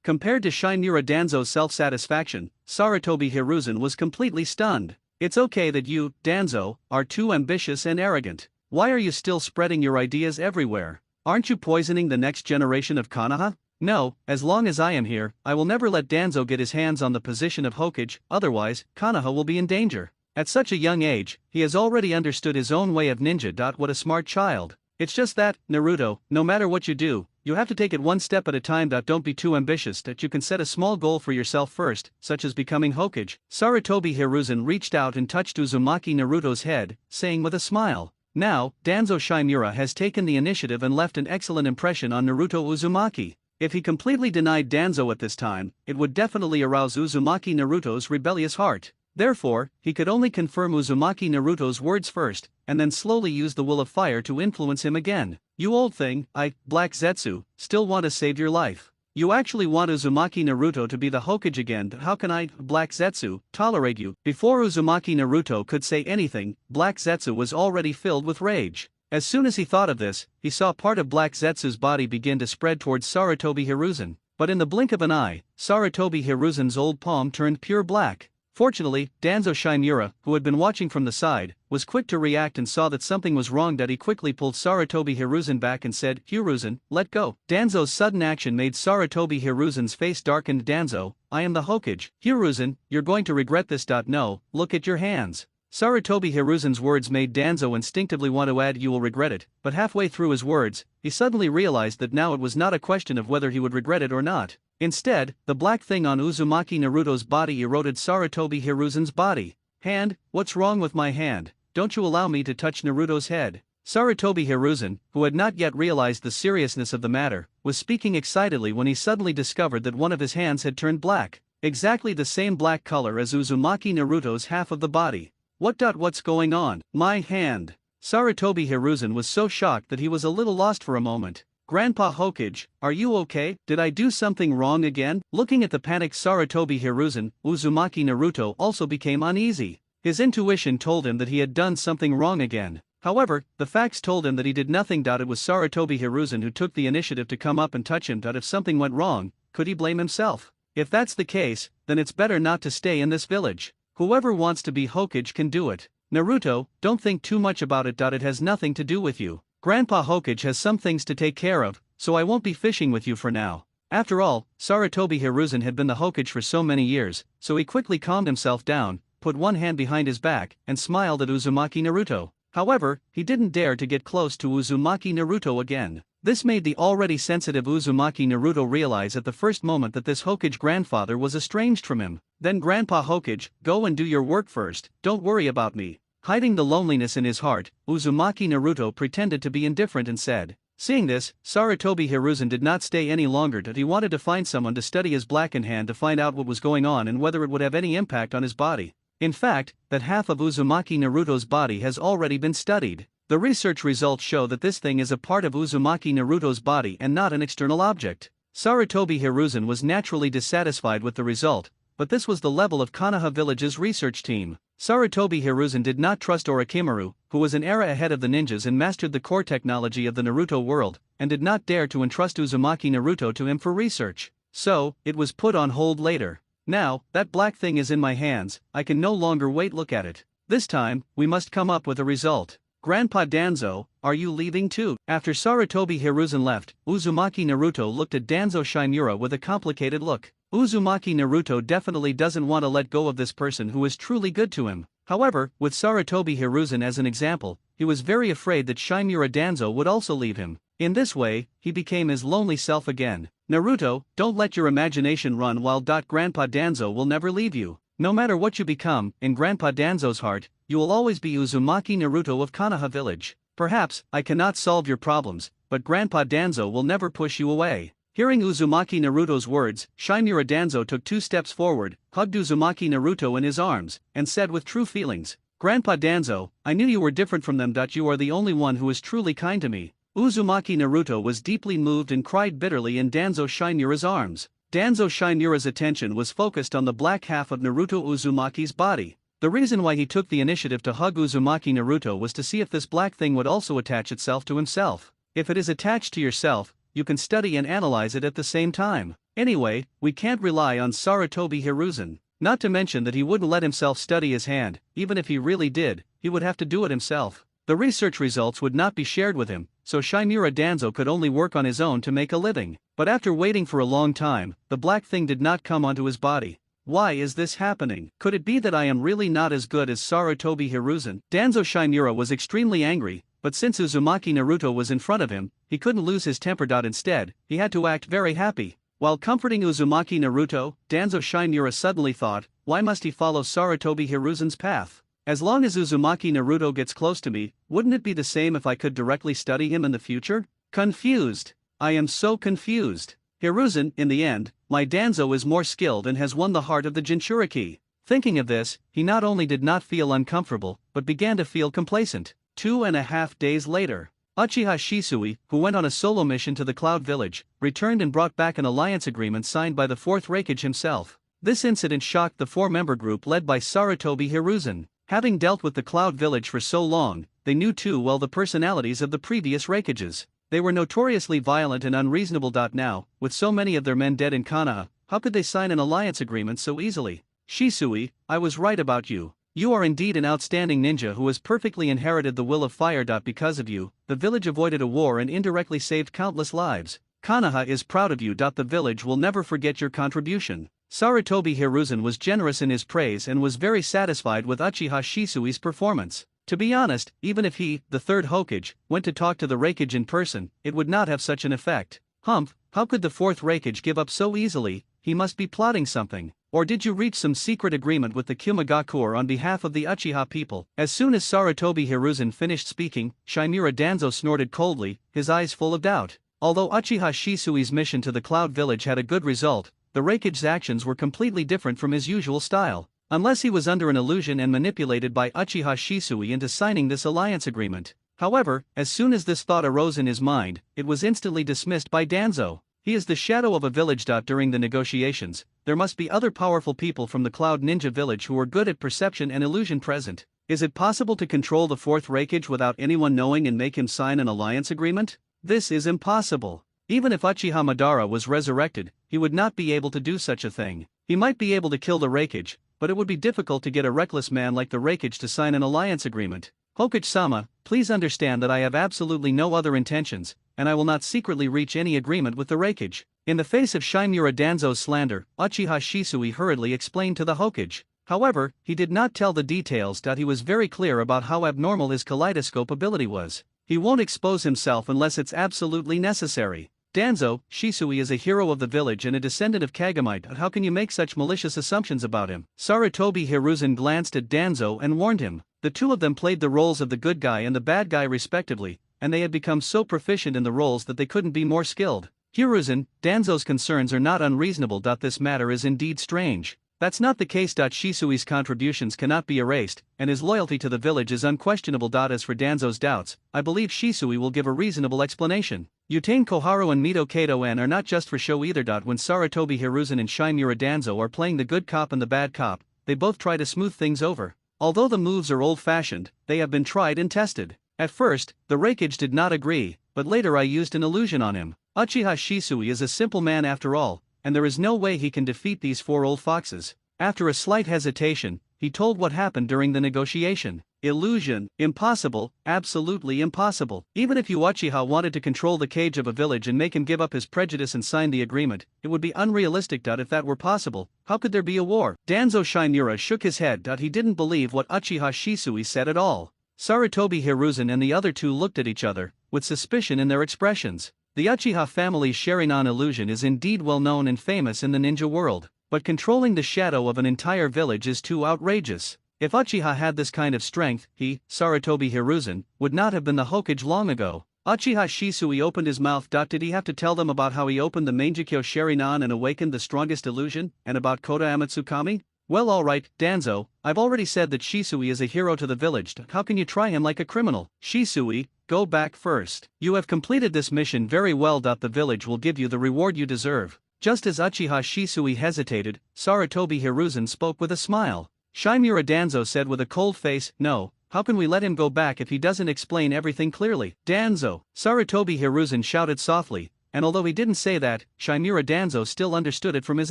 Compared to Shinura Danzo's self-satisfaction, Sarutobi Hiruzen was completely stunned. It's okay that you, Danzo, are too ambitious and arrogant. Why are you still spreading your ideas everywhere? Aren't you poisoning the next generation of Konoha? No, as long as I am here, I will never let Danzo get his hands on the position of Hokage, otherwise, Konoha will be in danger. At such a young age, he has already understood his own way of ninja. What a smart child. It's just that, Naruto, no matter what you do, you have to take it one step at a time. Don't be too ambitious. You can set a small goal for yourself first, such as becoming Hokage. Sarutobi Hiruzen reached out and touched Uzumaki Naruto's head, saying with a smile. Now, Danzo Shinura has taken the initiative and left an excellent impression on Naruto Uzumaki. If he completely denied Danzo at this time, it would definitely arouse Uzumaki Naruto's rebellious heart. Therefore, he could only confirm Uzumaki Naruto's words first, and then slowly use the will of fire to influence him again. You old thing, Black Zetsu, still want to save your life. You actually want Uzumaki Naruto to be the Hokage again. How can I, Black Zetsu, tolerate you? Before Uzumaki Naruto could say anything, Black Zetsu was already filled with rage. As soon as he thought of this, he saw part of Black Zetsu's body begin to spread towards Sarutobi Hiruzen. But in the blink of an eye, Sarutobi Hiruzen's old palm turned pure black. Fortunately, Danzo Shinura, who had been watching from the side, was quick to react and saw that something was wrong. He quickly pulled Sarutobi Hiruzen back and said, Hiruzen, let go. Danzo's sudden action made Sarutobi Hiruzen's face darken. Danzo, I am the Hokage. Hiruzen, you're going to regret this. No, look at your hands. Sarutobi Hiruzen's words made Danzo instinctively want to add you will regret it, but halfway through his words, he suddenly realized that now it was not a question of whether he would regret it or not. Instead, the black thing on Uzumaki Naruto's body eroded Sarutobi Hiruzen's body. Hand, what's wrong with my hand? Don't you allow me to touch Naruto's head. Sarutobi Hiruzen, who had not yet realized the seriousness of the matter, was speaking excitedly when he suddenly discovered that one of his hands had turned black. Exactly the same black color as Uzumaki Naruto's half of the body. What's going on? My hand. Sarutobi Hiruzen was so shocked that he was a little lost for a moment. Grandpa Hokage, are you okay? Did I do something wrong again? Looking at the panicked Sarutobi Hiruzen, Uzumaki Naruto also became uneasy. His intuition told him that he had done something wrong again. However, the facts told him that he did nothing. It was Sarutobi Hiruzen who took the initiative to come up and touch him. If something went wrong, could he blame himself? If that's the case, then it's better not to stay in this village. Whoever wants to be Hokage can do it. Naruto, don't think too much about it. It has nothing to do with you. Grandpa Hokage has some things to take care of, so I won't be fishing with you for now. After all, Sarutobi Hiruzen had been the Hokage for so many years, so he quickly calmed himself down, put one hand behind his back, and smiled at Uzumaki Naruto. However, he didn't dare to get close to Uzumaki Naruto again. This made the already sensitive Uzumaki Naruto realize at the first moment that this Hokage grandfather was estranged from him. Then Grandpa Hokage, go and do your work first, don't worry about me. Hiding the loneliness in his heart, Uzumaki Naruto pretended to be indifferent and said. Seeing this, Sarutobi Hiruzen did not stay any longer that he wanted to find someone to study his blackened hand to find out what was going on and whether it would have any impact on his body. In fact, that half of Uzumaki Naruto's body has already been studied. The research results show that this thing is a part of Uzumaki Naruto's body and not an external object. Sarutobi Hiruzen was naturally dissatisfied with the result, but this was the level of Konoha Village's research team. Sarutobi Hiruzen did not trust Orochimaru, who was an era ahead of the ninjas and mastered the core technology of the Naruto world, and did not dare to entrust Uzumaki Naruto to him for research. So, it was put on hold later. Now, that black thing is in my hands, I can no longer wait look at it. This time, we must come up with a result. Grandpa Danzo, are you leaving too? After Sarutobi Hiruzen left, Uzumaki Naruto looked at Danzo Shimura with a complicated look. Uzumaki Naruto definitely doesn't want to let go of this person who is truly good to him. However, with Sarutobi Hiruzen as an example, he was very afraid that Shimura Danzo would also leave him. In this way, he became his lonely self again. Naruto, don't let your imagination run wild. Grandpa Danzo will never leave you. No matter what you become, in Grandpa Danzo's heart, you will always be Uzumaki Naruto of Konoha Village. Perhaps, I cannot solve your problems, but Grandpa Danzo will never push you away. Hearing Uzumaki Naruto's words, Shimura Danzo took 2 steps forward, hugged Uzumaki Naruto in his arms, and said with true feelings, Grandpa Danzo, I knew you were different from them. You are the only one who is truly kind to me. Uzumaki Naruto was deeply moved and cried bitterly in Danzo Shimura's arms. Danzo Shimura's attention was focused on the black half of Naruto Uzumaki's body. The reason why he took the initiative to hug Uzumaki Naruto was to see if this black thing would also attach itself to himself. If it is attached to yourself, you can study and analyze it at the same time. Anyway, we can't rely on Sarutobi Hiruzen. Not to mention that he wouldn't let himself study his hand, even if he really did, he would have to do it himself. The research results would not be shared with him, so Shimura Danzo could only work on his own to make a living. But after waiting for a long time, the black thing did not come onto his body. Why is this happening? Could it be that I am really not as good as Sarutobi Hiruzen? Danzo Shimura was extremely angry, but since Uzumaki Naruto was in front of him, he couldn't lose his temper. Instead, he had to act very happy. While comforting Uzumaki Naruto, Danzo Shimura suddenly thought, why must he follow Sarutobi Hiruzen's path? As long as Uzumaki Naruto gets close to me, wouldn't it be the same if I could directly study him in the future? Confused. I am so confused. Hiruzen, in the end, my Danzo is more skilled and has won the heart of the Jinchuriki. Thinking of this, he not only did not feel uncomfortable, but began to feel complacent. 2.5 days later, Uchiha Shisui, who went on a solo mission to the Cloud Village, returned and brought back an alliance agreement signed by the 4th Raikage himself. This incident shocked the 4-member group led by Sarutobi Hiruzen. Having dealt with the Cloud Village for so long, they knew too well the personalities of the previous Raikages. They were notoriously violent and unreasonable. Now, with so many of their men dead in Konoha, how could they sign an alliance agreement so easily? Shisui, I was right about you. You are indeed an outstanding ninja who has perfectly inherited the will of fire. Because of you, the village avoided a war and indirectly saved countless lives. Konoha is proud of you. The village will never forget your contribution. Sarutobi Hiruzen was generous in his praise and was very satisfied with Uchiha Shisui's performance. To be honest, even if he, the 3rd Hokage, went to talk to the Raikage in person, it would not have such an effect. Humph, how could the 4th Raikage give up so easily? He must be plotting something. Or did you reach some secret agreement with the Kyuume on behalf of the Uchiha people? As soon as Sarutobi Hiruzen finished speaking, Shimura Danzo snorted coldly, his eyes full of doubt. Although Uchiha Shisui's mission to the Cloud Village had a good result, the Raikage's actions were completely different from his usual style. Unless he was under an illusion and manipulated by Uchiha Shisui into signing this alliance agreement. However, as soon as this thought arose in his mind, it was instantly dismissed by Danzo. He is the shadow of a village. During the negotiations, there must be other powerful people from the Cloud Ninja Village who are good at perception and illusion present. Is it possible to control the 4th Raikage without anyone knowing and make him sign an alliance agreement? This is impossible. Even if Uchiha Madara was resurrected, he would not be able to do such a thing. He might be able to kill the Raikage, but it would be difficult to get a reckless man like the Raikage to sign an alliance agreement. Hokage-sama, please understand that I have absolutely no other intentions, and I will not secretly reach any agreement with the Raikage. In the face of Shimura Danzo's slander, Uchiha Shisui hurriedly explained to the Hokage. However, he did not tell the details. He was very clear about how abnormal his kaleidoscope ability was. He won't expose himself unless it's absolutely necessary. Danzo, Shisui is a hero of the village and a descendant of Kagami. How can you make such malicious assumptions about him? Sarutobi Hiruzen glanced at Danzo and warned him. The two of them played the roles of the good guy and the bad guy respectively, and they had become so proficient in the roles that they couldn't be more skilled. Hiruzen, Danzo's concerns are not unreasonable. This matter is indeed strange. That's not the case. Shisui's contributions cannot be erased, and his loyalty to the village is unquestionable. As for Danzo's doubts, I believe Shisui will give a reasonable explanation. Utane Koharu and Mito Kato-en are not just for show either. When Sarutobi Hiruzen and Shimura Danzo are playing the good cop and the bad cop, they both try to smooth things over. Although the moves are old-fashioned, they have been tried and tested. At first, the Raikage did not agree, but later I used an illusion on him. Uchiha Shisui is a simple man after all, and there is no way he can defeat these four old foxes. After a slight hesitation, he told what happened during the negotiation. Illusion, impossible, absolutely impossible. Even if Uchiha wanted to control the cage of a village and make him give up his prejudice and sign the agreement, it would be unrealistic. If that were possible, how could there be a war? Danzo Shimura shook his head. He didn't believe what Uchiha Shisui said at all. Sarutobi Hiruzen and the other two looked at each other, with suspicion in their expressions. The Uchiha family's Sharingan illusion is indeed well known and famous in the ninja world, but controlling the shadow of an entire village is too outrageous. If Uchiha had this kind of strength, he, Sarutobi Hiruzen, would not have been the Hokage long ago. Uchiha Shisui opened his mouth. Did he have to tell them about how he opened the Mangekyo Sharingan and awakened the strongest illusion, and about Koda Amatsukami? Well, alright, Danzo, I've already said that Shisui is a hero to the village. How can you try him like a criminal? Shisui, go back first. You have completed this mission very well. The village will give you the reward you deserve. Just as Uchiha Shisui hesitated, Sarutobi Hiruzen spoke with a smile. Shimura Danzo said with a cold face, no, how can we let him go back if he doesn't explain everything clearly? Danzo! Sarutobi Hiruzen shouted softly, and although he didn't say that, Shimura Danzo still understood it from his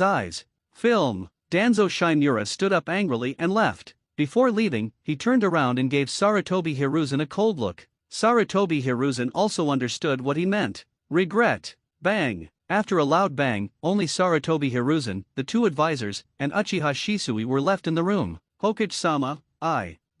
eyes. Film! Danzo Shimura stood up angrily and left. Before leaving, he turned around and gave Sarutobi Hiruzen a cold look. Sarutobi Hiruzen also understood what he meant. Regret. Bang! After a loud bang, only Sarutobi Hiruzen, the two advisors, and Uchiha Shisui were left in the room. Hokage-sama,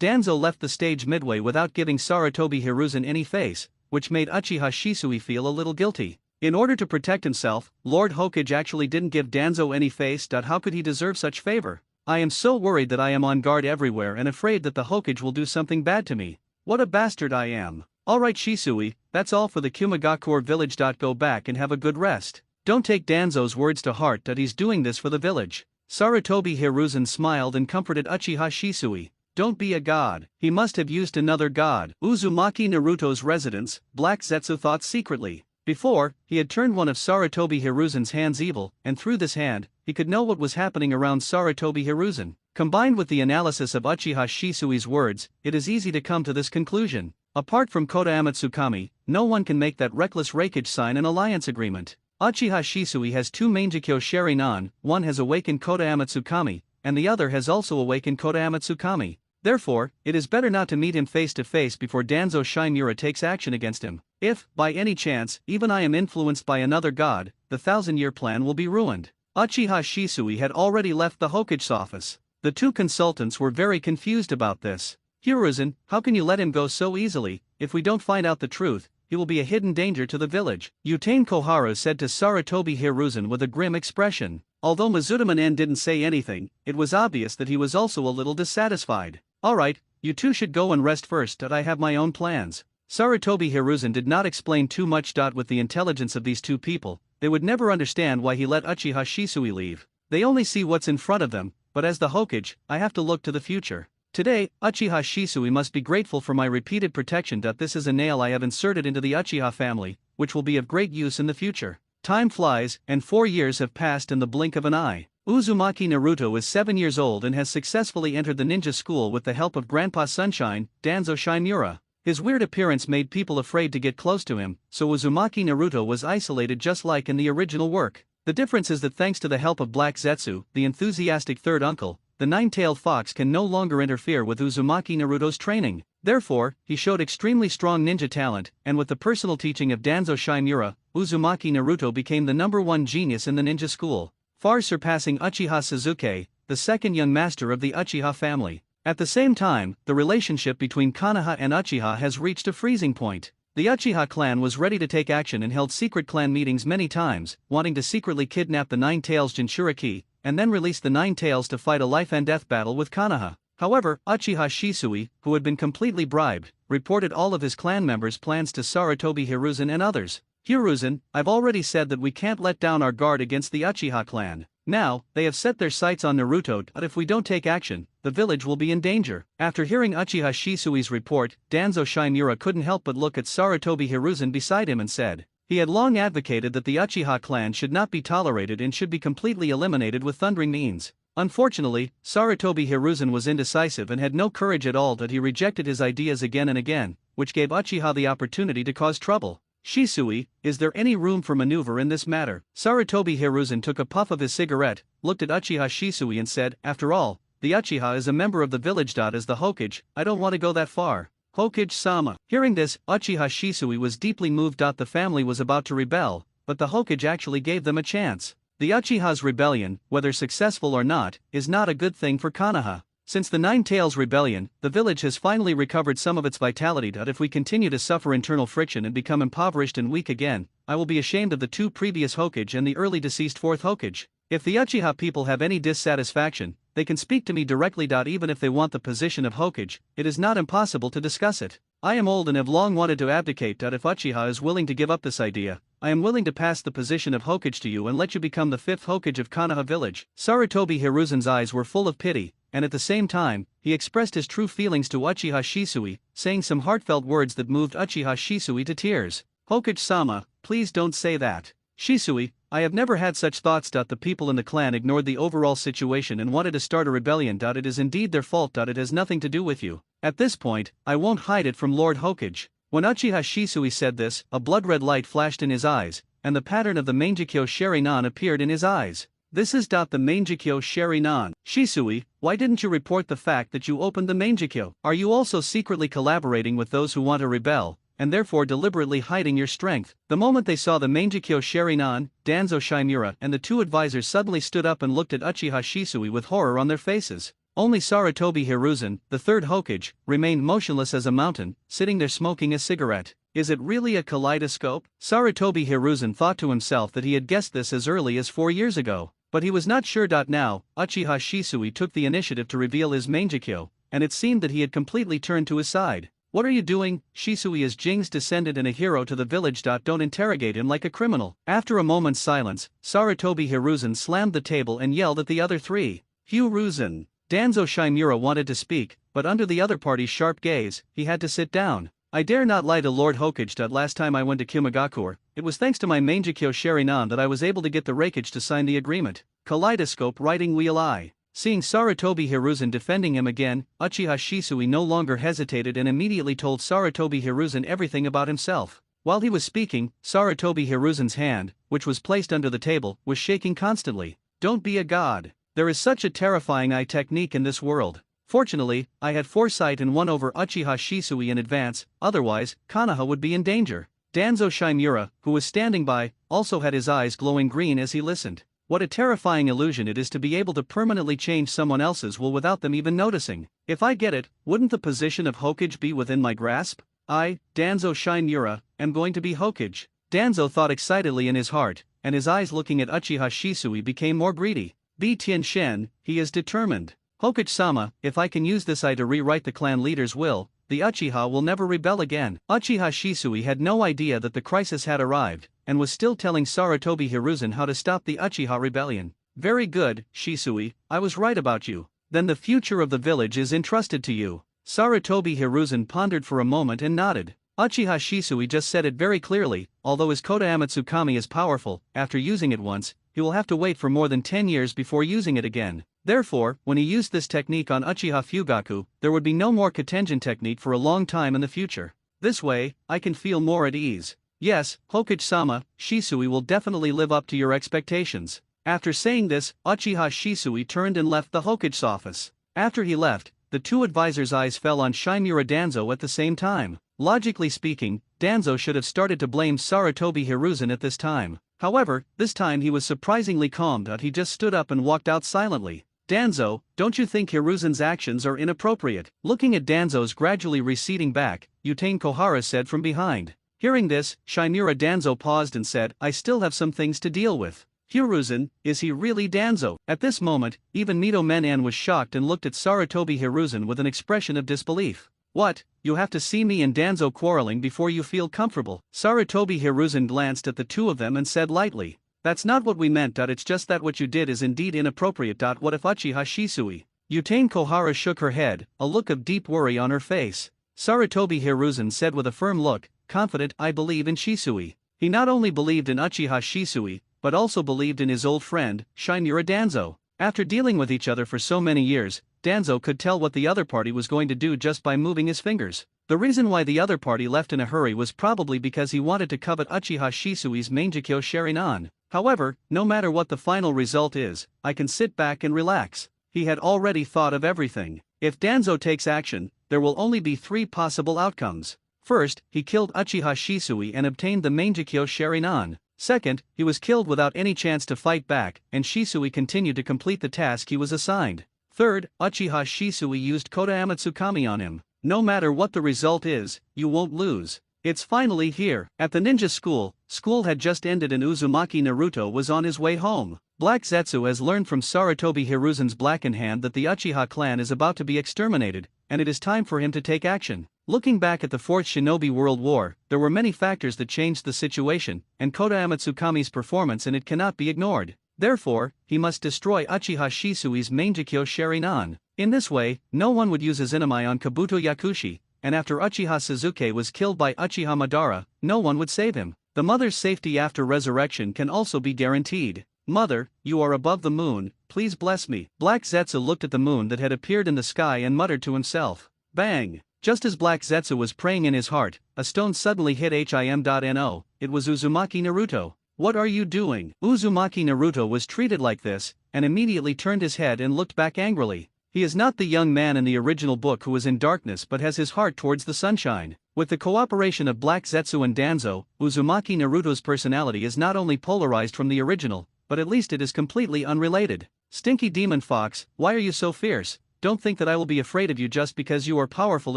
Danzo left the stage midway without giving Sarutobi Hiruzen any face, which made Uchiha Shisui feel a little guilty. In order to protect himself, Lord Hokage actually didn't give Danzo any face. How could he deserve such favor? I am so worried that I am on guard everywhere and afraid that the Hokage will do something bad to me. What a bastard I am. Alright Shisui, that's all for the Kumagakure village. Go back and have a good rest. Don't take Danzo's words to heart. He's doing this for the village. Sarutobi Hiruzen smiled and comforted Uchiha Shisui. Don't be a god. He must have used another god. Uzumaki Naruto's residence, Black Zetsu thought secretly. Before, he had turned one of Sarutobi Hiruzen's hands evil, and through this hand, he could know what was happening around Sarutobi Hiruzen. Combined with the analysis of Uchiha Shisui's words, it is easy to come to this conclusion. Apart from Koda Amatsukami, no one can make that reckless Raikage sign an alliance agreement. Uchiha Shisui has two Mangekyo Sharingan, one has awakened Koda Amatsukami, and the other has also awakened Koda Amatsukami. Therefore, it is better not to meet him face to face before Danzo Shimura takes action against him. If, by any chance, even I am influenced by another god, the 1,000-year plan will be ruined. Uchiha Shisui had already left the Hokage's office. The two consultants were very confused about this. Hiruzen, how can you let him go so easily? If we don't find out the truth, he will be a hidden danger to the village. Utane Koharu said to Sarutobi Hiruzen with a grim expression. Although Mizutamanen didn't say anything, it was obvious that he was also a little dissatisfied. Alright, you two should go and rest first. I have my own plans. Sarutobi Hiruzen did not explain too much. With the intelligence of these two people, they would never understand why he let Uchiha Shisui leave. They only see what's in front of them, but as the Hokage, I have to look to the future. Today, Uchiha Shisui must be grateful for my repeated protection. This is a nail I have inserted into the Uchiha family, which will be of great use in the future. Time flies, and 4 years have passed in the blink of an eye. Uzumaki Naruto is 7 years old and has successfully entered the ninja school with the help of Grandpa Sunshine, Danzo Shimura. His weird appearance made people afraid to get close to him, so Uzumaki Naruto was isolated just like in the original work. The difference is that thanks to the help of Black Zetsu, the enthusiastic third uncle, the nine-tailed fox can no longer interfere with Uzumaki Naruto's training. Therefore, he showed extremely strong ninja talent, and with the personal teaching of Danzo Shimura, Uzumaki Naruto became the #1 genius in the ninja school, far surpassing Uchiha Suzuki, the second young master of the Uchiha family. At the same time, the relationship between Konoha and Uchiha has reached a freezing point. The Uchiha clan was ready to take action and held secret clan meetings many times, wanting to secretly kidnap the Nine Tails Jinchuriki, and then release the Nine Tails to fight a life-and-death battle with Konoha. However, Uchiha Shisui, who had been completely bribed, reported all of his clan members' plans to Sarutobi Hiruzen and others. Hiruzen, I've already said that we can't let down our guard against the Uchiha clan. Now, they have set their sights on Naruto, but if we don't take action, the village will be in danger. After hearing Uchiha Shisui's report, Danzo Shimura couldn't help but look at Sarutobi Hiruzen beside him and said, he had long advocated that the Uchiha clan should not be tolerated and should be completely eliminated with thundering means. Unfortunately, Sarutobi Hiruzen was indecisive and had no courage at all, that he rejected his ideas again and again, which gave Uchiha the opportunity to cause trouble. Shisui, is there any room for maneuver in this matter? Sarutobi Hiruzen took a puff of his cigarette, looked at Uchiha Shisui and said, after all, the Uchiha is a member of the village. As the Hokage, I don't want to go that far. Hokage-sama. Hearing this, Uchiha Shisui was deeply moved. The family was about to rebel, but the Hokage actually gave them a chance. The Uchiha's rebellion, whether successful or not, is not a good thing for Konoha. Since the Nine Tails rebellion, the village has finally recovered some of its vitality. If we continue to suffer internal friction and become impoverished and weak again, I will be ashamed of the two previous Hokage and the early deceased fourth Hokage. If the Uchiha people have any dissatisfaction, they can speak to me directly. Even if they want the position of Hokage, it is not impossible to discuss it. I am old and have long wanted to abdicate. If Uchiha is willing to give up this idea, I am willing to pass the position of Hokage to you and let you become the fifth Hokage of Konoha village. Sarutobi Hiruzen's eyes were full of pity, and at the same time, he expressed his true feelings to Uchiha Shisui, saying some heartfelt words that moved Uchiha Shisui to tears. Hokage-sama, please don't say that. Shisui, I have never had such thoughts. The people in the clan ignored the overall situation and wanted to start a rebellion. It is indeed their fault. It has nothing to do with you. At this point, I won't hide it from Lord Hokage. When Uchiha Shisui said this, a blood-red light flashed in his eyes, and the pattern of the Mangekyo Sharinan appeared in his eyes. This is the Mangekyo Sharinan. Shisui, why didn't you report the fact that you opened the Mangekyo? Are you also secretly collaborating with those who want to rebel, and therefore deliberately hiding your strength? The moment they saw the Mangekyo Sharinan, Danzo Shimura and the two advisors suddenly stood up and looked at Uchiha Shisui with horror on their faces. Only Sarutobi Hiruzen, the third Hokage, remained motionless as a mountain, sitting there smoking a cigarette. Is it really a kaleidoscope? Sarutobi Hiruzen thought to himself that he had guessed this as early as 4 years ago, but he was not sure. Now, Uchiha Shisui took the initiative to reveal his Mangekyo, and it seemed that he had completely turned to his side. What are you doing? Shisui is Jing's descendant and a hero to the village. Don't interrogate him like a criminal. After a moment's silence, Sarutobi Hiruzen slammed the table and yelled at the other three. Hiruzen. Danzo Shimura wanted to speak, but under the other party's sharp gaze, he had to sit down. I dare not lie to Lord Hokage. Last time I went to Kimagakur, it was thanks to my Mangekyo Sharinan that I was able to get the Raikage to sign the agreement. Kaleidoscope writing wheel eye. Seeing Sarutobi Hiruzen defending him again, Uchiha Shisui no longer hesitated and immediately told Sarutobi Hiruzen everything about himself. While he was speaking, Sarutobi Hiruzen's hand, which was placed under the table, was shaking constantly. Don't be a god. There is such a terrifying eye technique in this world. Fortunately, I had foresight and won over Uchiha Shisui in advance, otherwise, Konoha would be in danger. Danzo Shimura, who was standing by, also had his eyes glowing green as he listened. What a terrifying illusion it is to be able to permanently change someone else's will without them even noticing. If I get it, wouldn't the position of Hokage be within my grasp? I, Danzo Shimura, am going to be Hokage. Danzo thought excitedly in his heart, and his eyes looking at Uchiha Shisui became more greedy. B. Tien Shen, he is determined. Hokage-sama, if I can use this eye to rewrite the clan leader's will, the Uchiha will never rebel again. Uchiha Shisui had no idea that the crisis had arrived, and was still telling Sarutobi Hiruzen how to stop the Uchiha rebellion. Very good, Shisui, I was right about you. Then the future of the village is entrusted to you. Sarutobi Hiruzen pondered for a moment and nodded. Uchiha Shisui just said it very clearly, although his Koda Amatsukami is powerful, after using it once, he will have to wait for more than 10 years before using it again. Therefore, when he used this technique on Uchiha Fugaku, there would be no more Katenjin technique for a long time in the future. This way, I can feel more at ease. Yes, Hokage-sama, Shisui will definitely live up to your expectations. After saying this, Uchiha Shisui turned and left the Hokage's office. After he left, the two advisors' eyes fell on Shimura Danzo at the same time. Logically speaking, Danzo should have started to blame Sarutobi Hiruzen at this time. However, this time he was surprisingly calm. He just stood up and walked out silently. Danzo, don't you think Hiruzen's actions are inappropriate? Looking at Danzo's gradually receding back, Utane Kohara said from behind. Hearing this, Shinura Danzo paused and said, I still have some things to deal with. Hiruzen, is he really Danzo? At this moment, even Mito Menan was shocked and looked at Sarutobi Hiruzen with an expression of disbelief. What, you have to see me and Danzo quarreling before you feel comfortable? Sarutobi Hiruzen glanced at the two of them and said lightly. That's not what we meant. It's just that what you did is indeed inappropriate. What if Uchiha Shisui? Utane Kohara shook her head, a look of deep worry on her face. Sarutobi Hiruzen said with a firm look, confident, I believe in Shisui. He not only believed in Uchiha Shisui, but also believed in his old friend, Shinura Danzo. After dealing with each other for so many years, Danzo could tell what the other party was going to do just by moving his fingers. The reason why the other party left in a hurry was probably because he wanted to covet Uchiha Shisui's Mangekyo Sharingan. However, no matter what the final result is, I can sit back and relax. He had already thought of everything. If Danzo takes action, there will only be three possible outcomes. First, he killed Uchiha Shisui and obtained the Mangekyo Sharingan. Second, he was killed without any chance to fight back, and Shisui continued to complete the task he was assigned. Third, Uchiha Shisui used Koda Amatsukami on him. No matter what the result is, you won't lose. It's finally here. At the ninja school had just ended and Uzumaki Naruto was on his way home. Black Zetsu has learned from Sarutobi Hiruzen's Blackened Hand that the Uchiha clan is about to be exterminated, and it is time for him to take action. Looking back at the Fourth Shinobi World War, there were many factors that changed the situation, and Koda Amatsukami's performance in it cannot be ignored. Therefore, he must destroy Uchiha Shisui's Mangekyo Sharingan. In this way, no one would use Izanami on Kabuto Yakushi, and after Uchiha Suzuki was killed by Uchiha Madara, no one would save him. The mother's safety after resurrection can also be guaranteed. Mother, you are above the moon, please bless me. Black Zetsu looked at the moon that had appeared in the sky and muttered to himself. Bang! Just as Black Zetsu was praying in his heart, a stone suddenly hit him.no, it was Uzumaki Naruto. What are you doing? Uzumaki Naruto was treated like this, and immediately turned his head and looked back angrily. He is not the young man in the original book who is in darkness but has his heart towards the sunshine. With the cooperation of Black Zetsu and Danzo, Uzumaki Naruto's personality is not only polarized from the original, but at least it is completely unrelated. Stinky Demon Fox, why are you so fierce? Don't think that I will be afraid of you just because you are powerful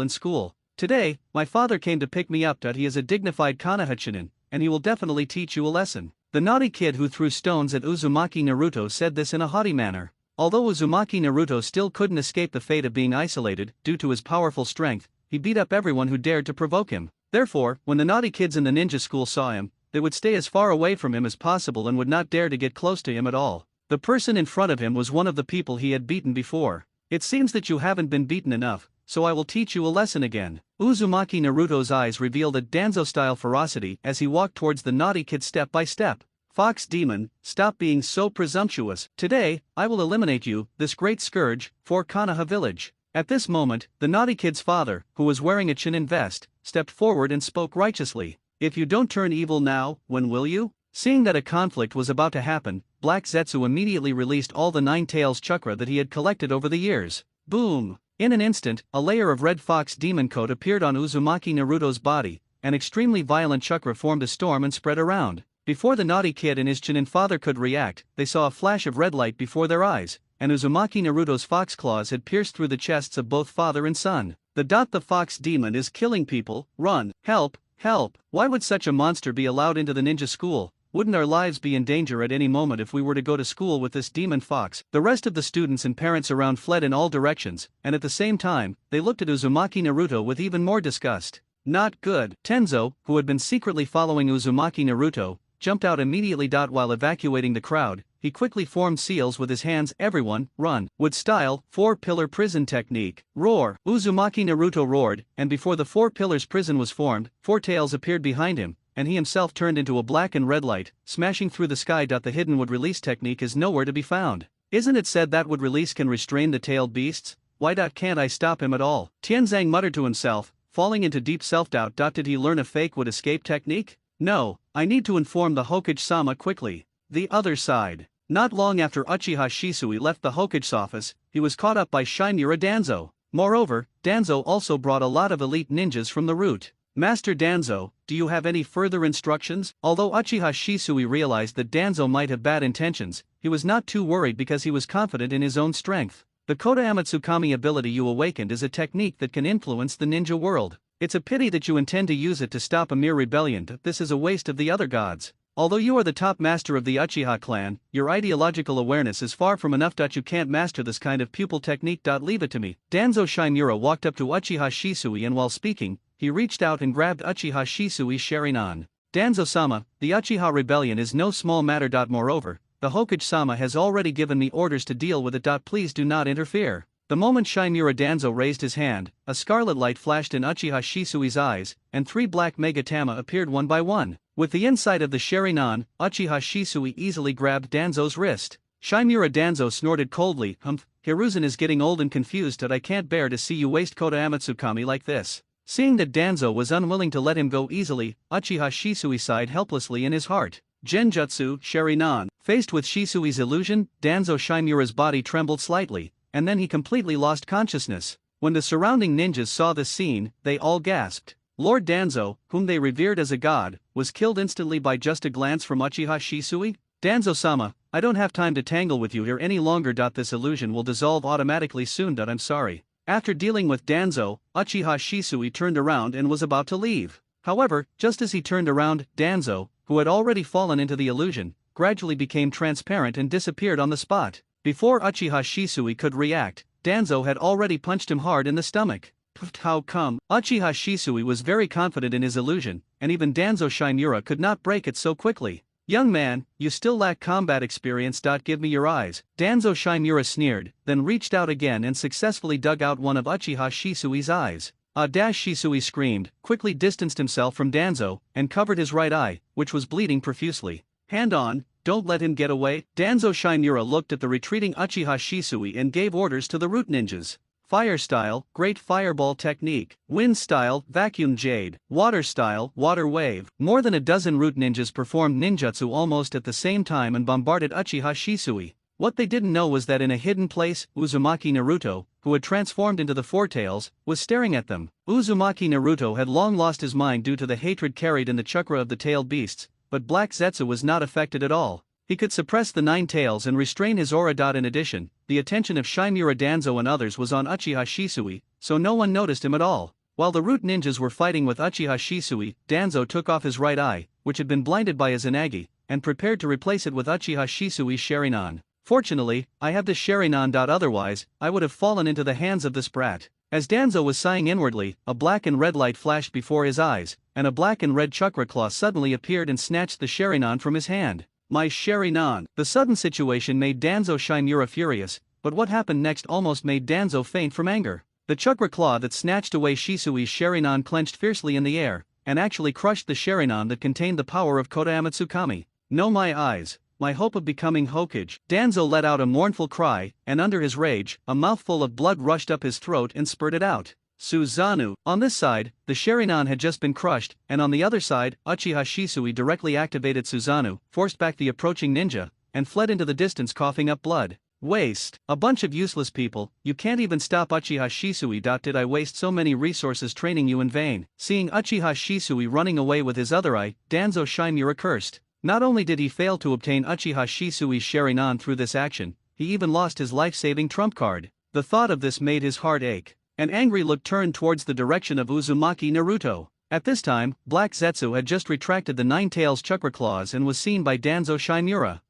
in school. Today, my father came to pick me up. He is a dignified Konoha Chunin, and he will definitely teach you a lesson. The naughty kid who threw stones at Uzumaki Naruto said this in a haughty manner. Although Uzumaki Naruto still couldn't escape the fate of being isolated due to his powerful strength, he beat up everyone who dared to provoke him. Therefore, when the naughty kids in the ninja school saw him, they would stay as far away from him as possible and would not dare to get close to him at all. The person in front of him was one of the people he had beaten before. It seems that you haven't been beaten enough, so I will teach you a lesson again. Uzumaki Naruto's eyes revealed a Danzo-style ferocity as he walked towards the naughty kid step by step. Fox Demon, stop being so presumptuous. Today, I will eliminate you, this great scourge, for Konoha village. At this moment, the naughty kid's father, who was wearing a Chunin vest, stepped forward and spoke righteously. If you don't turn evil now, when will you? Seeing that a conflict was about to happen, Black Zetsu immediately released all the Nine Tails chakra that he had collected over the years. Boom! In an instant, a layer of red fox demon coat appeared on Uzumaki Naruto's body, an extremely violent chakra formed a storm and spread around. Before the naughty kid and his Chunin father could react, they saw a flash of red light before their eyes, and Uzumaki Naruto's fox claws had pierced through the chests of both father and son. The fox demon is killing people, run, help, help. Why would such a monster be allowed into the ninja school? Wouldn't our lives be in danger at any moment if we were to go to school with this demon fox? The rest of the students and parents around fled in all directions, and at the same time, they looked at Uzumaki Naruto with even more disgust. Not good. Tenzo, who had been secretly following Uzumaki Naruto, jumped out immediately. While evacuating the crowd, he quickly formed seals with his hands. Everyone, run. With style, 4-pillar prison technique. Roar. Uzumaki Naruto roared, and before the 4 pillars prison was formed, 4 tails appeared behind him, and he himself turned into a black and red light, smashing through the sky. The hidden wood release technique is nowhere to be found. Isn't it said that wood release can restrain the tailed beasts? Why can't I stop him at all? Tianzang muttered to himself, falling into deep self-doubt. Did he learn a fake wood escape technique? No, I need to inform the Hokage-sama quickly. The other side. Not long after Uchiha Shisui left the Hokage's office, he was caught up by Shinura Danzo. Moreover, Danzo also brought a lot of elite ninjas from the route. Master Danzo, do you have any further instructions? Although Uchiha Shisui realized that Danzo might have bad intentions, he was not too worried because he was confident in his own strength. The Koda Amatsukami ability you awakened is a technique that can influence the ninja world. It's a pity that you intend to use it to stop a mere rebellion. This is a waste of the other gods. Although you are the top master of the Uchiha clan, your ideological awareness is far from enough. You can't master this kind of pupil technique. Leave it to me. Danzo Shimura walked up to Uchiha Shisui and while speaking, he reached out and grabbed Uchiha Shisui's Sharingan. Danzo-sama, the Uchiha rebellion is no small matter. Moreover, the Hokage-sama has already given me orders to deal with it. Please do not interfere. The moment Shimura Danzo raised his hand, a scarlet light flashed in Uchiha Shisui's eyes, and 3 black Megatama appeared one by one. With the insight of the Sharingan, Uchiha Shisui easily grabbed Danzo's wrist. Shimura Danzo snorted coldly, Hiruzen is getting old and confused. I can't bear to see you waste Koda Amatsukami like this. Seeing that Danzo was unwilling to let him go easily, Uchiha Shisui sighed helplessly in his heart. Genjutsu, Sharingan. Faced with Shisui's illusion, Danzo Shimura's body trembled slightly, and then he completely lost consciousness. When the surrounding ninjas saw this scene, they all gasped. Lord Danzo, whom they revered as a god, was killed instantly by just a glance from Uchiha Shisui? Danzo-sama, I don't have time to tangle with you here any longer. This illusion will dissolve automatically soon. I'm sorry. After dealing with Danzo, Uchiha Shisui turned around and was about to leave. However, just as he turned around, Danzo, who had already fallen into the illusion, gradually became transparent and disappeared on the spot. Before Uchiha Shisui could react, Danzo had already punched him hard in the stomach. How come? Uchiha Shisui was very confident in his illusion, and even Danzo Shimura could not break it so quickly. Young man, you still lack combat experience. Give me your eyes. Danzo Shimura sneered, then reached out again and successfully dug out one of Uchiha Shisui's eyes. Shisui screamed, quickly distanced himself from Danzo, and covered his right eye, which was bleeding profusely. Hand on, don't let him get away. Danzo Shimura looked at the retreating Uchiha Shisui and gave orders to the root ninjas. Fire style, Great Fireball Technique. Wind style, Vacuum Jade. Water style, Water Wave. More than a dozen root ninjas performed ninjutsu almost at the same time and bombarded Uchiha Shisui. What they didn't know was that in a hidden place, Uzumaki Naruto, who had transformed into the Four Tails, was staring at them. Uzumaki Naruto had long lost his mind due to the hatred carried in the chakra of the tailed beasts, but Black Zetsu was not affected at all. He could suppress the 9 tails and restrain his aura. In addition, the attention of Shimura Danzo and others was on Uchiha Shisui, so no one noticed him at all. While the root ninjas were fighting with Uchiha Shisui, Danzo took off his right eye, which had been blinded by his Izanagi, and prepared to replace it with Uchiha Shisui's Sharingan. Fortunately, I have this Sharingan. Otherwise, I would have fallen into the hands of this brat. As Danzo was sighing inwardly, a black and red light flashed before his eyes, and a black and red chakra claw suddenly appeared and snatched the Sharingan from his hand. My Sharingan! The sudden situation made Danzo Shimura furious, but what happened next almost made Danzo faint from anger. The chakra claw that snatched away Shisui's Sharingan clenched fiercely in the air, and actually crushed the Sharingan that contained the power of Koda Amatsukami. No, my eyes! My hope of becoming Hokage. Danzo let out a mournful cry, and under his rage, a mouthful of blood rushed up his throat and spurted out. Susanoo. On this side, the Sharingan had just been crushed, and on the other side, Uchiha Shisui directly activated Susanoo, forced back the approaching ninja, and fled into the distance coughing up blood. Waste. A bunch of useless people, you can't even stop Uchiha Shisui. Did I waste so many resources training you in vain? Seeing Uchiha Shisui running away with his other eye, Danzo Shimura cursed. Not only did he fail to obtain Uchiha Shisui's Sharingan through this action, he even lost his life-saving trump card. The thought of this made his heart ache. An angry look turned towards the direction of Uzumaki Naruto. At this time, Black Zetsu had just retracted the 9 tails chakra claws and was seen by Danzo Shimura.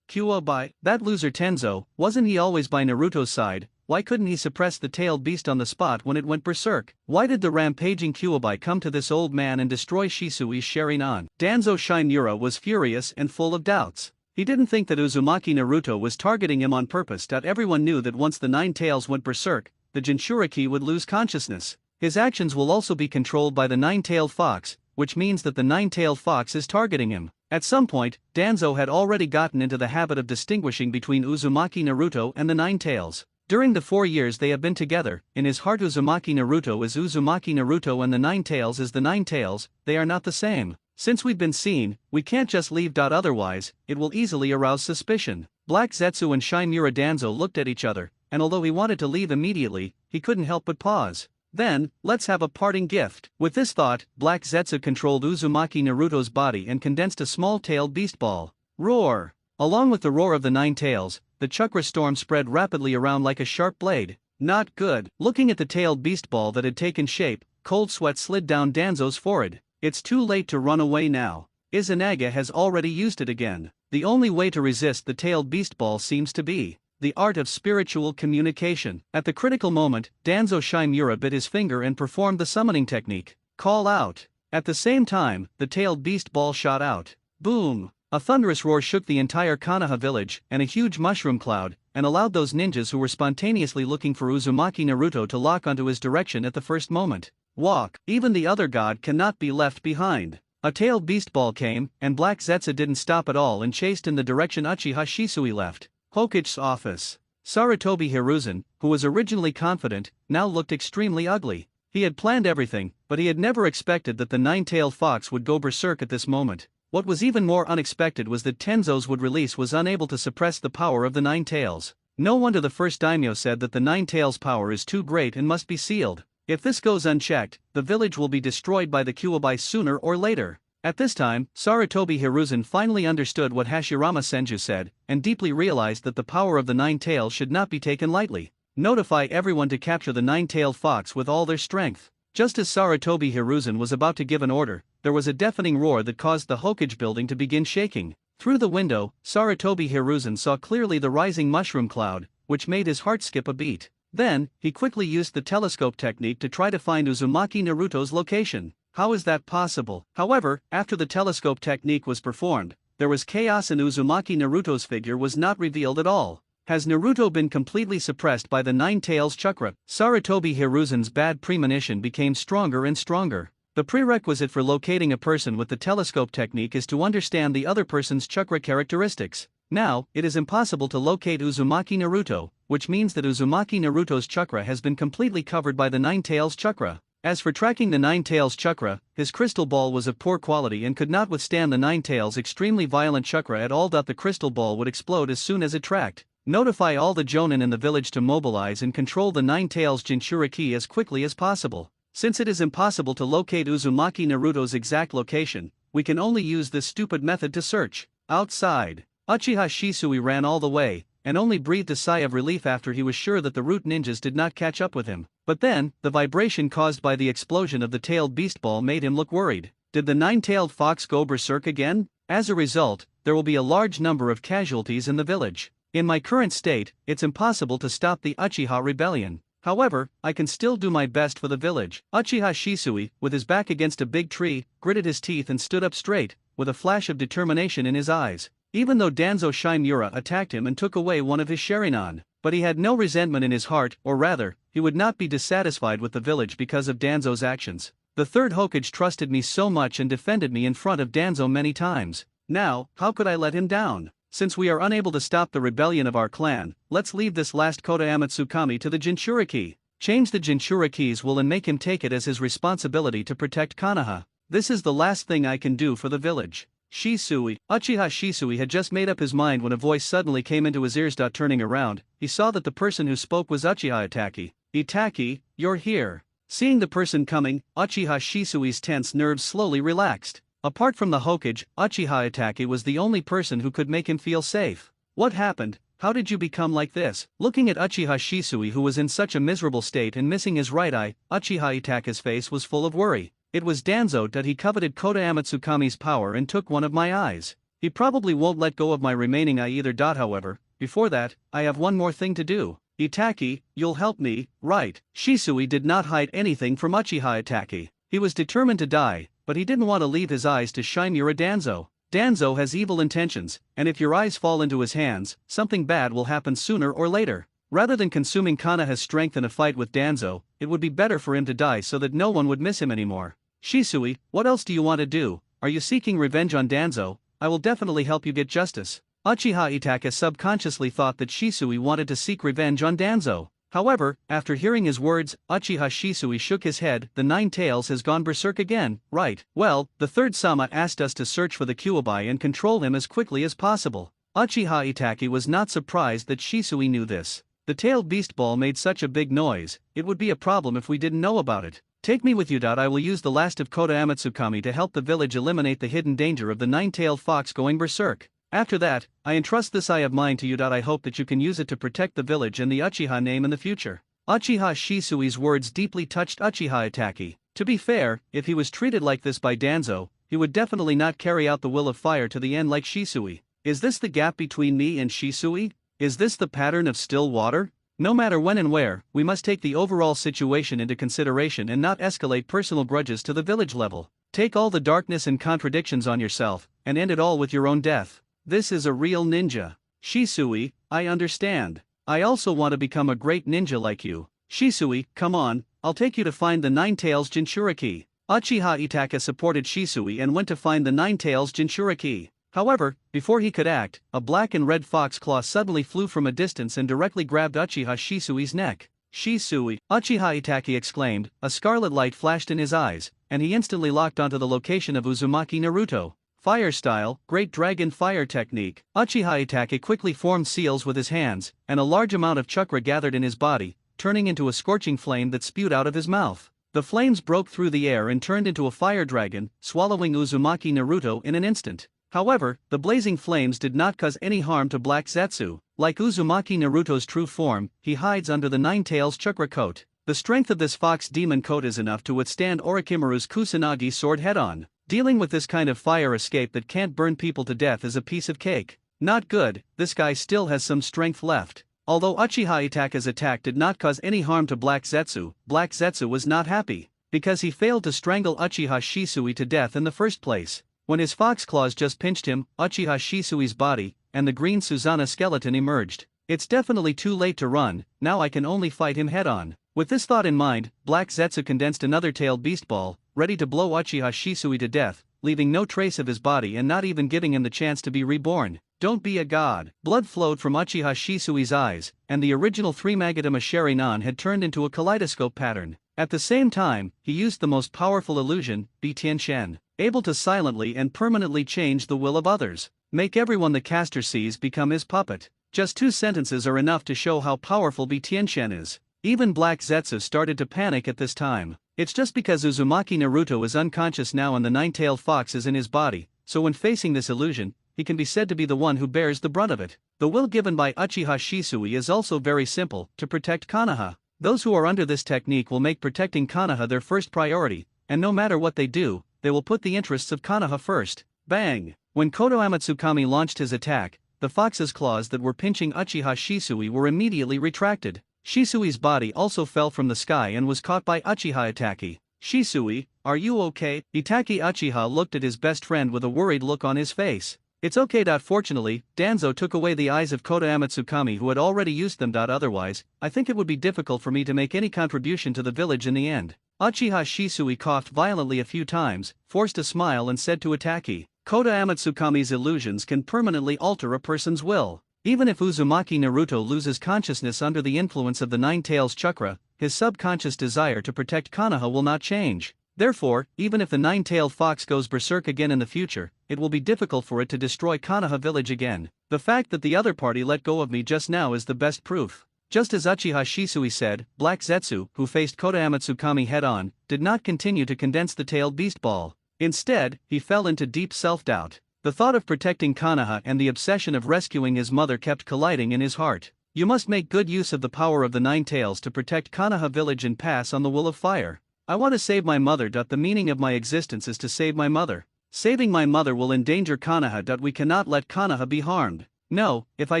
By that loser Tenzo, wasn't he always by Naruto's side? Why couldn't he suppress the tailed beast on the spot when it went berserk? Why did the rampaging Kyuubi come to this old man and destroy Shisui's Sharingan? Danzo Shimura was furious and full of doubts. He didn't think that Uzumaki Naruto was targeting him on purpose. Everyone knew that once the 9 tails went berserk, the Jinchuriki would lose consciousness. His actions will also be controlled by the 9-tailed fox, which means that the 9-tailed fox is targeting him. At some point, Danzo had already gotten into the habit of distinguishing between Uzumaki Naruto and the 9 tails. During the 4 years they have been together, in his heart Uzumaki Naruto is Uzumaki Naruto and the 9 tails is the 9 tails, they are not the same. Since we've been seen, we can't just leave. Otherwise, it will easily arouse suspicion. Black Zetsu and Shimura Danzo looked at each other, and although he wanted to leave immediately, he couldn't help but pause. Then, let's have a parting gift. With this thought, Black Zetsu controlled Uzumaki Naruto's body and condensed a small-tailed beast ball. Roar! Along with the roar of the nine tails, the chakra storm spread rapidly around like a sharp blade. Not good. Looking at the tailed beast ball that had taken shape, cold sweat slid down Danzo's forehead. It's too late to run away now. Izanaga has already used it again. The only way to resist the tailed beast ball seems to be the art of spiritual communication. At the critical moment, Danzo Shimura bit his finger and performed the summoning technique. Call out. At the same time, the tailed beast ball shot out. Boom! A thunderous roar shook the entire Konoha village and a huge mushroom cloud, and allowed those ninjas who were spontaneously looking for Uzumaki Naruto to lock onto his direction at the first moment. Walk. Even the other god cannot be left behind. A tailed beast ball came, and Black Zetsu didn't stop at all and chased in the direction Uchiha Shisui left. Hokage's office. Sarutobi Hiruzen, who was originally confident, now looked extremely ugly. He had planned everything, but he had never expected that the nine-tailed fox would go berserk at this moment. What was even more unexpected was that Tenzo's would release was unable to suppress the power of the nine tails. No wonder the first daimyo said that the nine tails' power is too great and must be sealed. If this goes unchecked, the village will be destroyed by the Kyuubi sooner or later. At this time, Sarutobi Hiruzen finally understood what Hashirama Senju said, and deeply realized that the power of the nine tails should not be taken lightly. Notify everyone to capture the nine-tailed fox with all their strength. Just as Sarutobi Hiruzen was about to give an order, there was a deafening roar that caused the Hokage building to begin shaking. Through the window, Sarutobi Hiruzen saw clearly the rising mushroom cloud, which made his heart skip a beat. Then, he quickly used the telescope technique to try to find Uzumaki Naruto's location. How is that possible? However, after the telescope technique was performed, there was chaos and Uzumaki Naruto's figure was not revealed at all. Has Naruto been completely suppressed by the nine tails chakra? Sarutobi Hiruzen's bad premonition became stronger and stronger. The prerequisite for locating a person with the telescope technique is to understand the other person's chakra characteristics. Now, it is impossible to locate Uzumaki Naruto, which means that Uzumaki Naruto's chakra has been completely covered by the nine tails chakra. As for tracking the nine tails chakra, his crystal ball was of poor quality and could not withstand the nine tails' extremely violent chakra at all. The crystal ball would explode as soon as it tracked. Notify all the jonin in the village to mobilize and control the nine tails Jinchuriki as quickly as possible. Since it is impossible to locate Uzumaki Naruto's exact location, we can only use this stupid method to search. Outside, Uchiha Shisui ran all the way, and only breathed a sigh of relief after he was sure that the root ninjas did not catch up with him. But then, the vibration caused by the explosion of the tailed beast ball made him look worried. Did the nine-tailed fox go berserk again? As a result, there will be a large number of casualties in the village. In my current state, it's impossible to stop the Uchiha rebellion. However, I can still do my best for the village. Uchiha Shisui, with his back against a big tree, gritted his teeth and stood up straight, with a flash of determination in his eyes. Even though Danzo Shimura attacked him and took away one of his Sharingan, but he had no resentment in his heart, or rather, he would not be dissatisfied with the village because of Danzo's actions. The third Hokage trusted me so much and defended me in front of Danzo many times. Now, how could I let him down? Since we are unable to stop the rebellion of our clan, let's leave this last Koda Amatsukami to the Jinchuriki. Change the Jinchuriki's will and make him take it as his responsibility to protect Konoha. This is the last thing I can do for the village. Uchiha Shisui had just made up his mind when a voice suddenly came into his ears. Turning around, he saw that the person who spoke was Uchiha Itaki. Itaki, you're here. Seeing the person coming, Uchiha Shisui's tense nerves slowly relaxed. Apart from the Hokage, Uchiha Itaki was the only person who could make him feel safe. What happened? How did you become like this? Looking at Uchiha Shisui, who was in such a miserable state and missing his right eye, Uchiha Itaki's face was full of worry. It was Danzo that he coveted Koda Amatsukami's power and took one of my eyes. He probably won't let go of my remaining eye either. However, before that, I have one more thing to do. Itaki, you'll help me, right? Shisui did not hide anything from Uchiha Itaki. He was determined to die, but he didn't want to leave his eyes to Shimura Danzo. Danzo has evil intentions, and if your eyes fall into his hands, something bad will happen sooner or later. Rather than consuming Konoha's strength in a fight with Danzo, it would be better for him to die so that no one would miss him anymore. Shisui, what else do you want to do? Are you seeking revenge on Danzo? I will definitely help you get justice. Uchiha Itaka subconsciously thought that Shisui wanted to seek revenge on Danzo. However, after hearing his words, Uchiha Shisui shook his head. The nine tails has gone berserk again, right? Well, the third Sama asked us to search for the Kyuubi and control him as quickly as possible. Uchiha Itaki was not surprised that Shisui knew this. The tailed beast ball made such a big noise, it would be a problem if we didn't know about it. Take me with you. I will use the last of Koda Amatsukami to help the village eliminate the hidden danger of the nine-tailed fox going berserk. After that, I entrust this eye of mine to you. I hope that you can use it to protect the village and the Uchiha name in the future." Uchiha Shisui's words deeply touched Uchiha Itachi. To be fair, if he was treated like this by Danzo, he would definitely not carry out the will of fire to the end like Shisui. Is this the gap between me and Shisui? Is this the pattern of still water? No matter when and where, we must take the overall situation into consideration and not escalate personal grudges to the village level. Take all the darkness and contradictions on yourself, and end it all with your own death. This is a real ninja. Shisui, I understand. I also want to become a great ninja like you. Shisui, come on, I'll take you to find the Nine Tails Jinchuriki. Uchiha Itachi supported Shisui and went to find the Nine Tails Jinchuriki. However, before he could act, a black and red fox claw suddenly flew from a distance and directly grabbed Uchiha Shisui's neck. Shisui, Uchiha Itachi exclaimed, a scarlet light flashed in his eyes, and he instantly locked onto the location of Uzumaki Naruto. Fire style, Great Dragon Fire Technique. Uchiha Itachi quickly formed seals with his hands, and a large amount of chakra gathered in his body, turning into a scorching flame that spewed out of his mouth. The flames broke through the air and turned into a fire dragon, swallowing Uzumaki Naruto in an instant. However, the blazing flames did not cause any harm to Black Zetsu. Like Uzumaki Naruto's true form, he hides under the Nine Tails chakra coat. The strength of this fox demon coat is enough to withstand Orochimaru's Kusanagi sword head-on. Dealing with this kind of fire escape that can't burn people to death is a piece of cake. Not good, this guy still has some strength left. Although Uchiha Itachi's attack did not cause any harm to Black Zetsu was not happy, because he failed to strangle Uchiha Shisui to death in the first place. When his fox claws just pinched him, Uchiha Shisui's body, and the green Susanna skeleton emerged. It's definitely too late to run, now I can only fight him head-on. With this thought in mind, Black Zetsu condensed another tailed beast ball, ready to blow Uchiha Shisui to death, leaving no trace of his body and not even giving him the chance to be reborn. Don't be a god. Blood flowed from Uchiha Shisui's eyes, and the original three-magatama Sharingan had turned into a kaleidoscope pattern. At the same time, he used the most powerful illusion, Bitianshen, able to silently and permanently change the will of others. Make everyone the caster sees become his puppet. Just 2 sentences are enough to show how powerful Bitianshen is. Even Black Zetsu started to panic at this time. It's just because Uzumaki Naruto is unconscious now and the nine-tailed fox is in his body, so when facing this illusion, he can be said to be the one who bears the brunt of it. The will given by Uchiha Shisui is also very simple, to protect Konoha. Those who are under this technique will make protecting Konoha their first priority, and no matter what they do, they will put the interests of Konoha first. Bang! When Koto Amatsukami launched his attack, the fox's claws that were pinching Uchiha Shisui were immediately retracted. Shisui's body also fell from the sky and was caught by Uchiha Itachi. Shisui, are you okay? Itachi Uchiha looked at his best friend with a worried look on his face. It's okay. Fortunately, Danzo took away the eyes of Koto Amatsukami who had already used them. Otherwise, I think it would be difficult for me to make any contribution to the village in the end. Uchiha Shisui coughed violently a few times, forced a smile and said to Itachi, Koto Amatsukami's illusions can permanently alter a person's will. Even if Uzumaki Naruto loses consciousness under the influence of the Nine Tails chakra, his subconscious desire to protect Konoha will not change. Therefore, even if the nine-tailed fox goes berserk again in the future, it will be difficult for it to destroy Konoha village again. The fact that the other party let go of me just now is the best proof. Just as Uchiha Shisui said, Black Zetsu, who faced Koto Amatsukami head-on, did not continue to condense the tailed beast ball. Instead, he fell into deep self-doubt. The thought of protecting Konoha and the obsession of rescuing his mother kept colliding in his heart. You must make good use of the power of the Nine Tails to protect Konoha village and pass on the will of fire. I want to save my mother. The meaning of my existence is to save my mother. Saving my mother will endanger Konoha. We cannot let Konoha be harmed. No, if I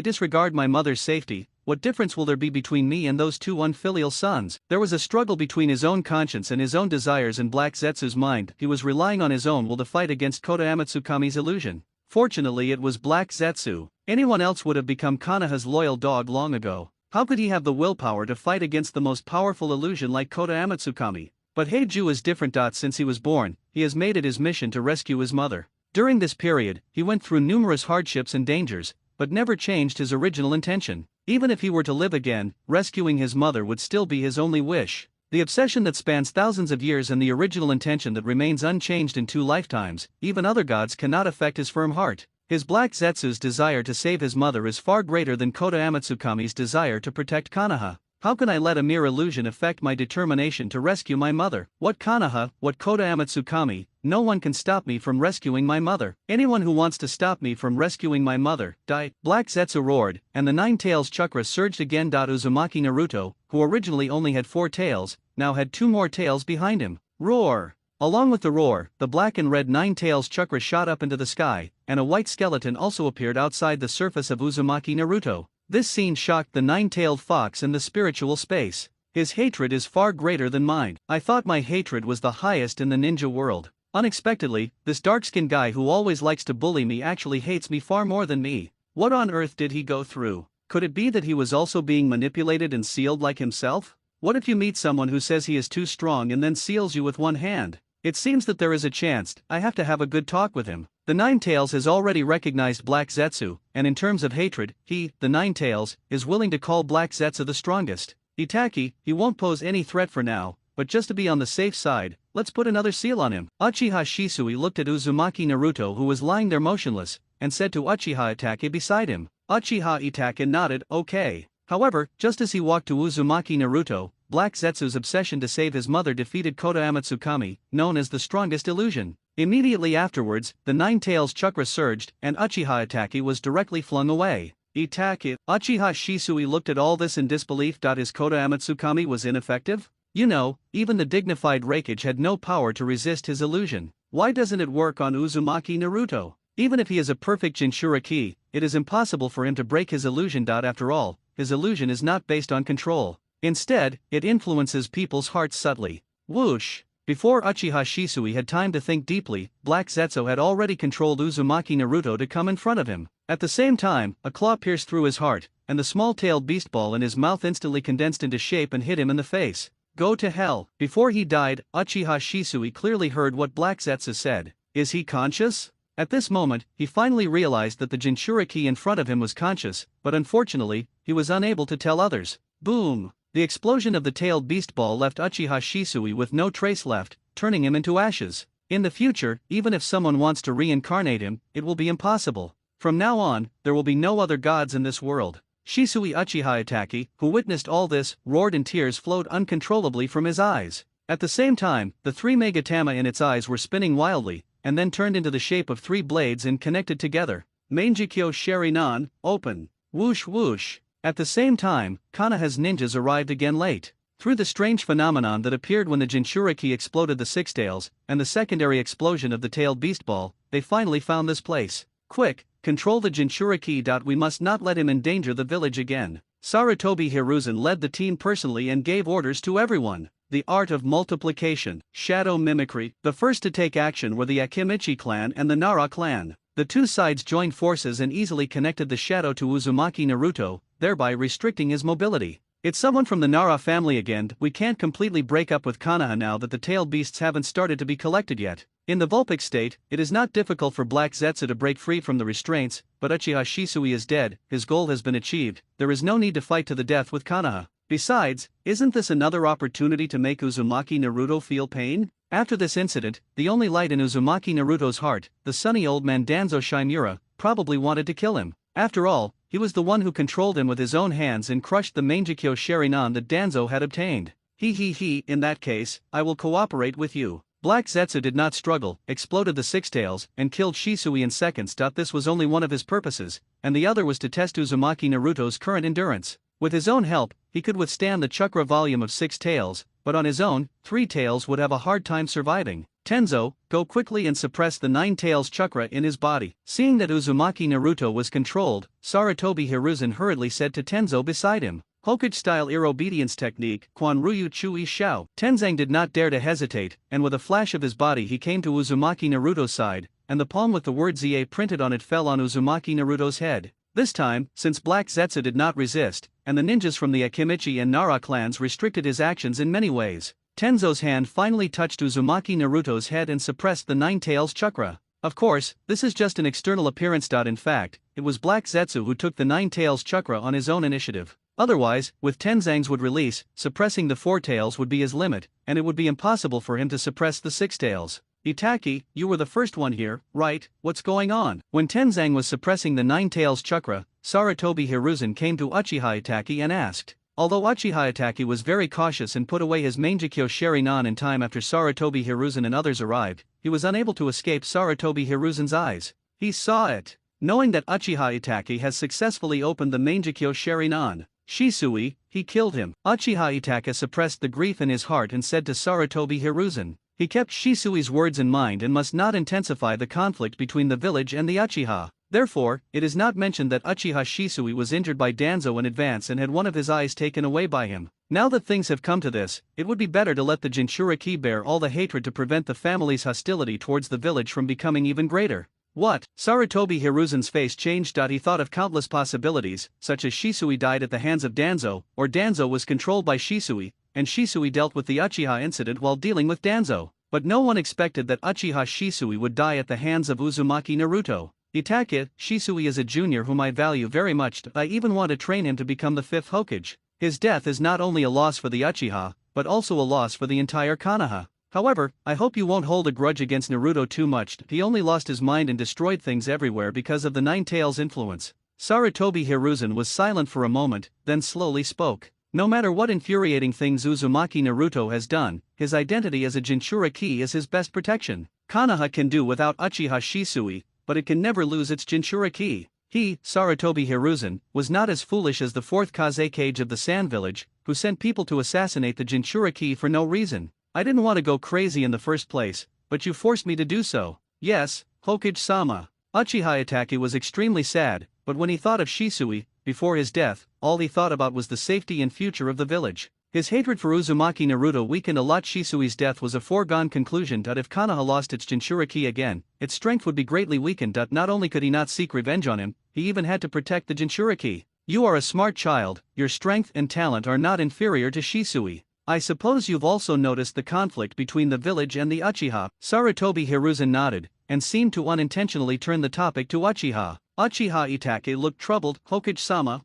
disregard my mother's safety, what difference will there be between me and those 2 unfilial sons? There was a struggle between his own conscience and his own desires in Black Zetsu's mind. He was relying on his own will to fight against Koto Amatsukami's illusion. Fortunately, it was Black Zetsu. Anyone else would have become Konoha's loyal dog long ago. How could he have the willpower to fight against the most powerful illusion like Koto Amatsukami? But Heiju is different. Since he was born, he has made it his mission to rescue his mother. During this period, he went through numerous hardships and dangers, but never changed his original intention. Even if he were to live again, rescuing his mother would still be his only wish. The obsession that spans thousands of years and the original intention that remains unchanged in 2 lifetimes, even other gods cannot affect his firm heart. His Black Zetsu's desire to save his mother is far greater than Koto Amatsukami's desire to protect Konoha. How can I let a mere illusion affect my determination to rescue my mother? What Konoha, what Koto Amatsukami, no one can stop me from rescuing my mother. Anyone who wants to stop me from rescuing my mother, die. Black Zetsu roared, and the 9 tails chakra surged again. Uzumaki Naruto, who originally only had 4 tails, now had 2 more tails behind him. Roar! Along with the roar, the black and red 9 tails chakra shot up into the sky, and a white skeleton also appeared outside the surface of Uzumaki Naruto. This scene shocked the 9-tailed fox in the spiritual space. His hatred is far greater than mine. I thought my hatred was the highest in the ninja world. Unexpectedly, this dark-skinned guy who always likes to bully me actually hates me far more than me. What on earth did he go through? Could it be that he was also being manipulated and sealed like himself? What if you meet someone who says he is too strong and then seals you with one hand? It seems that there is a chance. I have to have a good talk with him. The 9 tails has already recognized Black Zetsu, and in terms of hatred, he, the 9 tails, is willing to call Black Zetsu the strongest. Itaki, he won't pose any threat for now, but just to be on the safe side, let's put another seal on him. Uchiha Shisui looked at Uzumaki Naruto, who was lying there motionless, and said to Uchiha Itake beside him. Uchiha Itake nodded, okay. However, just as he walked to Uzumaki Naruto, Black Zetsu's obsession to save his mother defeated Koto Amatsukami, known as the strongest illusion. Immediately afterwards, the 9 tails chakra surged, and Uchiha Itake was directly flung away. Itake. Uchiha Shisui looked at all this in disbelief. His Koto Amatsukami was ineffective? You know, even the dignified Raikage had no power to resist his illusion. Why doesn't it work on Uzumaki Naruto? Even if he is a perfect Jinchuriki, it is impossible for him to break his illusion. After all, his illusion is not based on control. Instead, it influences people's hearts subtly. Whoosh! Before Uchiha Shisui had time to think deeply, Black Zetsu had already controlled Uzumaki Naruto to come in front of him. At the same time, a claw pierced through his heart, and the small-tailed beast ball in his mouth instantly condensed into shape and hit him in the face. Go to hell! Before he died, Uchiha Shisui clearly heard what Black Zetsu said. Is he conscious? At this moment, he finally realized that the Jinchuriki in front of him was conscious, but unfortunately, he was unable to tell others. Boom! The explosion of the tailed beast ball left Uchiha Shisui with no trace left, turning him into ashes. In the future, even if someone wants to reincarnate him, it will be impossible. From now on, there will be no other gods in this world. Shisui Uchiha Itaki, who witnessed all this, roared and tears flowed uncontrollably from his eyes. At the same time, the 3 megatama in its eyes were spinning wildly, and then turned into the shape of 3 blades and connected together. Manjikyo Sharinan, open. Whoosh whoosh. At the same time, Konoha's ninjas arrived again late. Through the strange phenomenon that appeared when the Jinchuriki exploded the 6 tails, and the secondary explosion of the tailed beast ball, they finally found this place. Quick, control the Jinchuriki. We must not let him endanger the village again. Sarutobi Hiruzen led the team personally and gave orders to everyone. The art of multiplication, shadow mimicry. The first to take action were the Akimichi clan and the Nara clan. The 2 sides joined forces and easily connected the shadow to Uzumaki Naruto, thereby restricting his mobility. It's someone from the Nara family again. We can't completely break up with Konoha now that the tailed beasts haven't started to be collected yet. In the Vulpic state, it is not difficult for Black Zetsu to break free from the restraints, but Uchiha Shisui is dead, his goal has been achieved, there is no need to fight to the death with Konoha. Besides, isn't this another opportunity to make Uzumaki Naruto feel pain? After this incident, the only light in Uzumaki Naruto's heart, the sunny old man Danzo Shimura, probably wanted to kill him. After all, he was the one who controlled him with his own hands and crushed the Manjikyo Sharinan that Danzo had obtained. In that case, I will cooperate with you. Black Zetsu did not struggle, exploded the 6 tails, and killed Shisui in seconds. This was only one of his purposes, and the other was to test Uzumaki Naruto's current endurance. With his own help, he could withstand the chakra volume of 6 tails, but on his own, 3 tails would have a hard time surviving. Tenzo, go quickly and suppress the 9 tails chakra in his body. Seeing that Uzumaki Naruto was controlled, Sarutobi Hiruzen hurriedly said to Tenzo beside him. Hokage-style ear obedience technique, Quan Ryu Chui Shao. Tenzang did not dare to hesitate, and with a flash of his body he came to Uzumaki Naruto's side, and the palm with the word ZA printed on it fell on Uzumaki Naruto's head. This time, since Black Zetsu did not resist, and the ninjas from the Akimichi and Nara clans restricted his actions in many ways, Tenzo's hand finally touched Uzumaki Naruto's head and suppressed the 9 tails chakra. Of course, this is just an external appearance. In fact, it was Black Zetsu who took the 9 tails chakra on his own initiative. Otherwise, with Tenzang's would release, suppressing the 4 tails would be his limit, and it would be impossible for him to suppress the 6 tails. Itaki, you were the first one here, right? What's going on? When Tenzang was suppressing the 9 tails chakra, Sarutobi Hiruzen came to Uchiha Itaki and asked. Although Uchiha Itachi was very cautious and put away his Mangekyo Sharingan in time after Sarutobi Hiruzen and others arrived, he was unable to escape Sarutobi Hiruzen's eyes. He saw it. Knowing that Uchiha Itachi has successfully opened the Mangekyo Sharingan, Shisui, he killed him. Uchiha Itachi suppressed the grief in his heart and said to Sarutobi Hiruzen. He kept Shisui's words in mind and must not intensify the conflict between the village and the Uchiha. Therefore, it is not mentioned that Uchiha Shisui was injured by Danzo in advance and had one of his eyes taken away by him. Now that things have come to this, it would be better to let the Jinchuriki bear all the hatred to prevent the family's hostility towards the village from becoming even greater. What? Sarutobi Hiruzen's face changed. He thought of countless possibilities, such as Shisui died at the hands of Danzo, or Danzo was controlled by Shisui, and Shisui dealt with the Uchiha incident while dealing with Danzo. But no one expected that Uchiha Shisui would die at the hands of Uzumaki Naruto. Itachi, Shisui is a junior whom I value very much. I even want to train him to become the 5th Hokage. His death is not only a loss for the Uchiha, but also a loss for the entire Konoha. However, I hope you won't hold a grudge against Naruto too much. He only lost his mind and destroyed things everywhere because of the Nine Tails' influence. Sarutobi Hiruzen was silent for a moment, then slowly spoke. No matter what infuriating things Uzumaki Naruto has done, his identity as a Jinchuriki is his best protection. Konoha can do without Uchiha Shisui, but it can never lose its Jinchuriki. He, Sarutobi Hiruzen, was not as foolish as the 4th Kazekage of the Sand Village, who sent people to assassinate the Jinchuriki for no reason. I didn't want to go crazy in the first place, but you forced me to do so. Yes, Hokage-sama. Uchiha Itachi was extremely sad, but when he thought of Shisui, before his death, all he thought about was the safety and future of the village. His hatred for Uzumaki Naruto weakened a lot. Shisui's death was a foregone conclusion. If Konoha lost its Jinchuriki again, its strength would be greatly weakened. Not only could he not seek revenge on him, he even had to protect the Jinchuriki. You are a smart child, your strength and talent are not inferior to Shisui. I suppose you've also noticed the conflict between the village and the Uchiha. Sarutobi Hiruzen nodded, and seemed to unintentionally turn the topic to Uchiha. Uchiha Itachi looked troubled. Hokage-sama,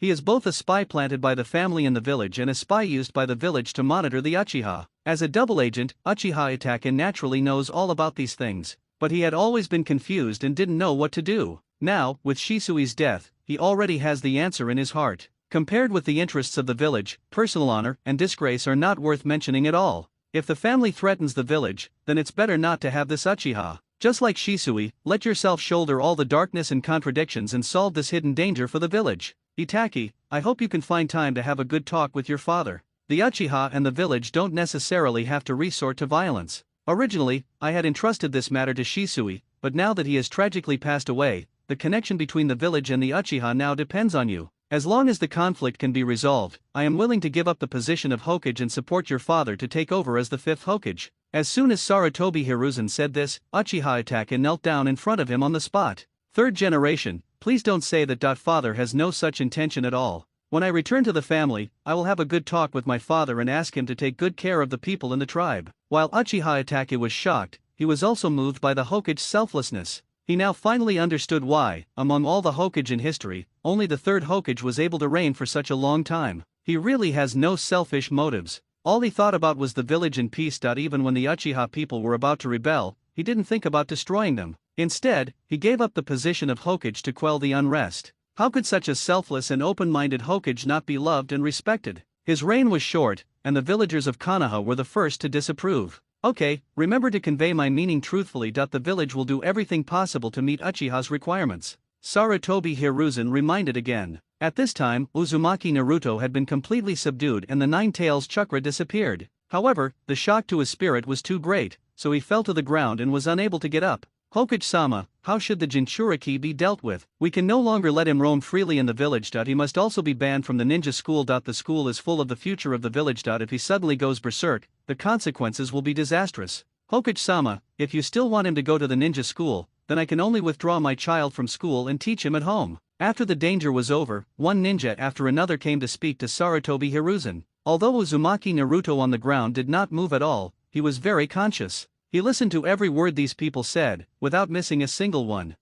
he is both a spy planted by the family in the village and a spy used by the village to monitor the Uchiha. As a double agent, Uchiha Itachi naturally knows all about these things, but he had always been confused and didn't know what to do. Now, with Shisui's death, he already has the answer in his heart. Compared with the interests of the village, personal honor and disgrace are not worth mentioning at all. If the family threatens the village, then it's better not to have this Uchiha. Just like Shisui, let yourself shoulder all the darkness and contradictions and solve this hidden danger for the village. Itachi, I hope you can find time to have a good talk with your father. The Uchiha and the village don't necessarily have to resort to violence. Originally, I had entrusted this matter to Shisui, but now that he has tragically passed away, the connection between the village and the Uchiha now depends on you. As long as the conflict can be resolved, I am willing to give up the position of Hokage and support your father to take over as the 5th Hokage. As soon as Sarutobi Hiruzen said this, Uchiha Itachi knelt down in front of him on the spot. 3rd generation, please don't say that. Father has no such intention at all. When I return to the family, I will have a good talk with my father and ask him to take good care of the people in the tribe. While Uchiha Itachi was shocked, he was also moved by the Hokage's selflessness. He now finally understood why, among all the Hokage in history, only the 3rd Hokage was able to reign for such a long time. He really has no selfish motives. All he thought about was the village and peace. Even when the Uchiha people were about to rebel, he didn't think about destroying them. Instead, he gave up the position of Hokage to quell the unrest. How could such a selfless and open-minded Hokage not be loved and respected? His reign was short, and the villagers of Konoha were the first to disapprove. Okay, remember to convey my meaning truthfully. The village will do everything possible to meet Uchiha's requirements. Sarutobi Hiruzen reminded again. At this time, Uzumaki Naruto had been completely subdued and the Nine Tails chakra disappeared. However, the shock to his spirit was too great, so he fell to the ground and was unable to get up. Hokage-sama, how should the Jinchuriki be dealt with? We can no longer let him roam freely in the village. He must also be banned from the ninja school. The school is full of the future of the village. If he suddenly goes berserk, the consequences will be disastrous. Hokage-sama, if you still want him to go to the ninja school, then I can only withdraw my child from school and teach him at home. After the danger was over, one ninja after another came to speak to Sarutobi Hiruzen. Although Uzumaki Naruto on the ground did not move at all, he was very conscious. He listened to every word these people said, without missing a single one.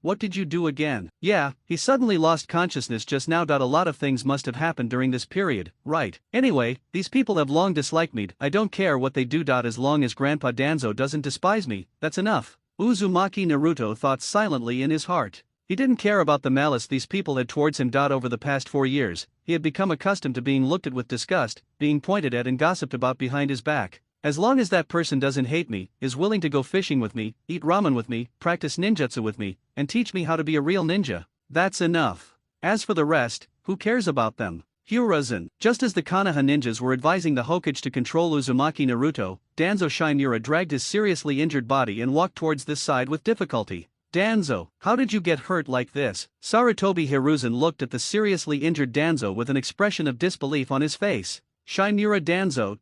What did you do again? Yeah, he suddenly lost consciousness just now. A lot of things must have happened during this period, right? Anyway, these people have long disliked me. I don't care what they do. As long as Grandpa Danzo doesn't despise me, that's enough. Uzumaki Naruto thought silently in his heart. He didn't care about the malice these people had towards him. Over the past 4 years, he had become accustomed to being looked at with disgust, being pointed at and gossiped about behind his back. As long as that person doesn't hate me, is willing to go fishing with me, eat ramen with me, practice ninjutsu with me, and teach me how to be a real ninja, that's enough. As for the rest, who cares about them? Hiruzen. Just as the Konoha ninjas were advising the Hokage to control Uzumaki Naruto, Danzo Shinura dragged his seriously injured body and walked towards this side with difficulty. Danzo, how did you get hurt like this? Sarutobi Hiruzen looked at the seriously injured Danzo with an expression of disbelief on his face. Shinura Danzo.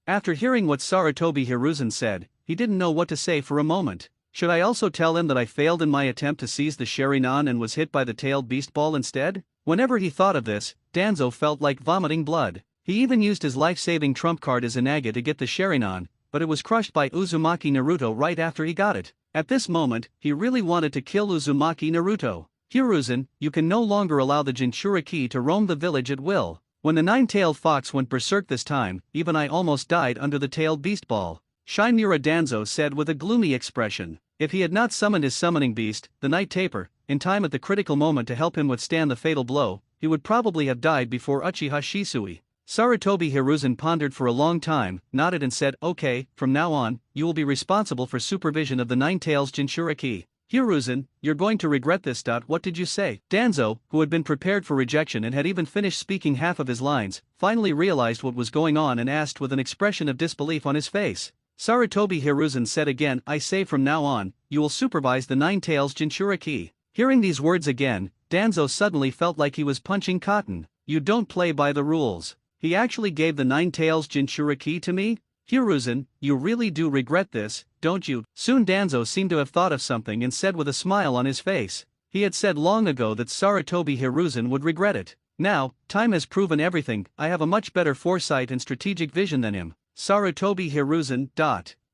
After hearing what Sarutobi Hiruzen said, he didn't know what to say for a moment. Should I also tell him that I failed in my attempt to seize the Sharingan and was hit by the tailed beast ball instead? Whenever he thought of this, Danzo felt like vomiting blood. He even used his life-saving trump card as Inaga to get the Sharingan, but it was crushed by Uzumaki Naruto right after he got it. At this moment, he really wanted to kill Uzumaki Naruto. Hiruzen, you can no longer allow the Jinchuriki to roam the village at will. When the nine-tailed fox went berserk this time, even I almost died under the tailed beast ball. Shinura Danzo said with a gloomy expression. If he had not summoned his summoning beast, the Night Taper, in time at the critical moment to help him withstand the fatal blow, he would probably have died before Uchiha Shisui. Sarutobi Hiruzen pondered for a long time, nodded and said, okay, from now on, you will be responsible for supervision of the Nine Tails Jinchuriki. Hiruzen, you're going to regret this. What did you say? Danzo, who had been prepared for rejection and had even finished speaking half of his lines, finally realized what was going on and asked with an expression of disbelief on his face. Sarutobi Hiruzen said again, I say from now on, you will supervise the Nine Tails Jinchuriki. Hearing these words again, Danzo suddenly felt like he was punching cotton. You don't play by the rules. He actually gave the Nine Tails Jinchuriki to me? Hiruzen, you really do regret this, don't you? Soon Danzo seemed to have thought of something and said with a smile on his face. He had said long ago that Sarutobi Hiruzen would regret it. Now, time has proven everything. I have a much better foresight and strategic vision than him. Sarutobi Hiruzen.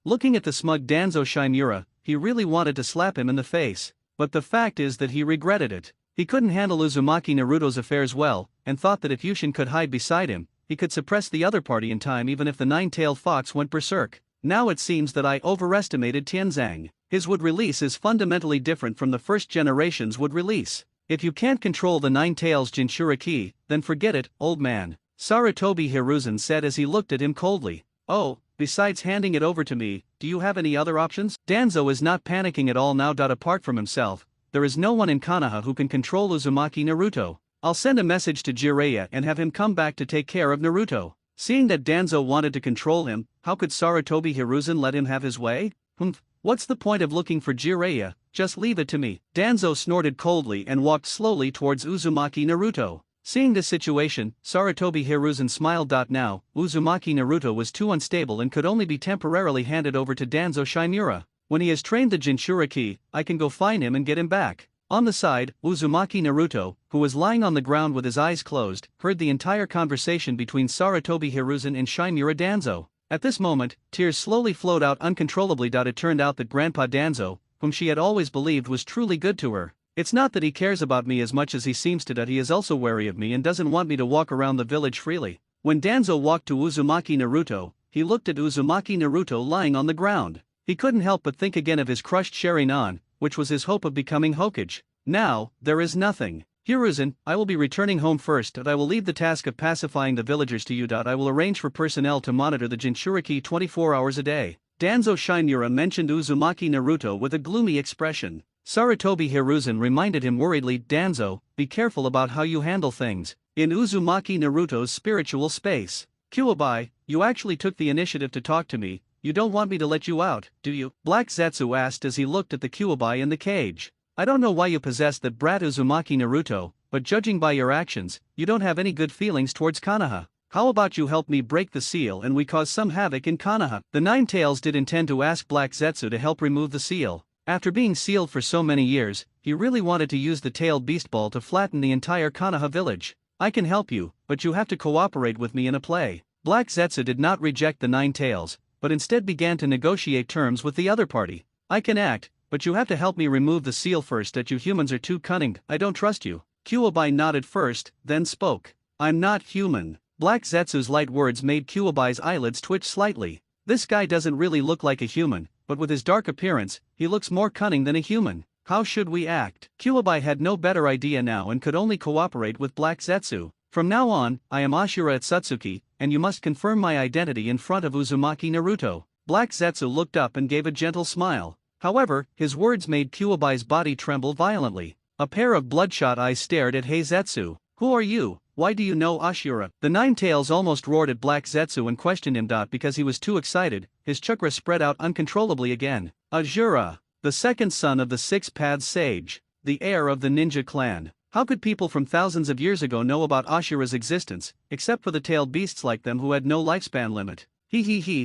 Looking at the smug Danzo Shinura, he really wanted to slap him in the face. But the fact is that he regretted it. He couldn't handle Uzumaki Naruto's affairs well, and thought that if Yushin could hide beside him, he could suppress the other party in time even if the nine-tailed fox went berserk. Now it seems that I overestimated Tianzang. His wood release is fundamentally different from the first generation's wood release. If you can't control the Nine Tails Jinchuriki, then forget it, old man. Sarutobi Hiruzen said as he looked at him coldly. Oh, besides handing it over to me, do you have any other options? Danzo is not panicking at all now. Apart from himself, there is no one in Konoha who can control Uzumaki Naruto. I'll send a message to Jiraiya and have him come back to take care of Naruto. Seeing that Danzo wanted to control him, how could Sarutobi Hiruzen let him have his way? What's the point of looking for Jiraiya? Just leave it to me. Danzo snorted coldly and walked slowly towards Uzumaki Naruto. Seeing this situation, Sarutobi Hiruzen smiled. Now, Uzumaki Naruto was too unstable and could only be temporarily handed over to Danzo Shinura. When he has trained the Jinchuriki, I can go find him and get him back. On the side, Uzumaki Naruto, who was lying on the ground with his eyes closed, heard the entire conversation between Sarutobi Hiruzen and Shinura Danzo. At this moment, tears slowly flowed out uncontrollably. It turned out that Grandpa Danzo, whom she had always believed was truly good to her. It's not that he cares about me as much as he seems to. He is also wary of me and doesn't want me to walk around the village freely. When Danzo walked to Uzumaki Naruto, he looked at Uzumaki Naruto lying on the ground. He couldn't help but think again of his crushed Sharingan, which was his hope of becoming Hokage. Now, there is nothing. Hiruzen, I will be returning home first. I will leave the task of pacifying the villagers to you. I will arrange for personnel to monitor the Jinchuriki 24 hours a day. Danzo Shinura mentioned Uzumaki Naruto with a gloomy expression. Sarutobi Hiruzen reminded him worriedly, Danzo, be careful about how you handle things. In Uzumaki Naruto's spiritual space. Kuwabai, you actually took the initiative to talk to me. You don't want me to let you out, do you? Black Zetsu asked as he looked at the Kuwabai in the cage. I don't know why you possess that brat Uzumaki Naruto, but judging by your actions, you don't have any good feelings towards Konoha. How about you help me break the seal and we cause some havoc in Konoha? The Nine Tails did intend to ask Black Zetsu to help remove the seal. After being sealed for so many years, he really wanted to use the tailed beast ball to flatten the entire Konoha village. I can help you, but you have to cooperate with me in a play. Black Zetsu did not reject the Nine Tails, but instead began to negotiate terms with the other party. I can act, but you have to help me remove the seal first. That you humans are too cunning, I don't trust you. Kuwabai nodded first, then spoke. I'm not human. Black Zetsu's light words made Kuwabai's eyelids twitch slightly. This guy doesn't really look like a human, but with his dark appearance, he looks more cunning than a human. How should we act? Kyuubi had no better idea now and could only cooperate with Black Zetsu. From now on, I am Ashura Atsutsuki, and you must confirm my identity in front of Uzumaki Naruto. Black Zetsu looked up and gave a gentle smile. However, his words made Kyuubi's body tremble violently. A pair of bloodshot eyes stared at Heizetsu. Who are you? Why do you know Ashura? The Nine Tails almost roared at Black Zetsu and questioned him. Because he was too excited, his chakra spread out uncontrollably again. Ashura, the second son of the Six Paths Sage, the heir of the ninja clan. How could people from thousands of years ago know about Ashura's existence, except for the tailed beasts like them who had no lifespan limit?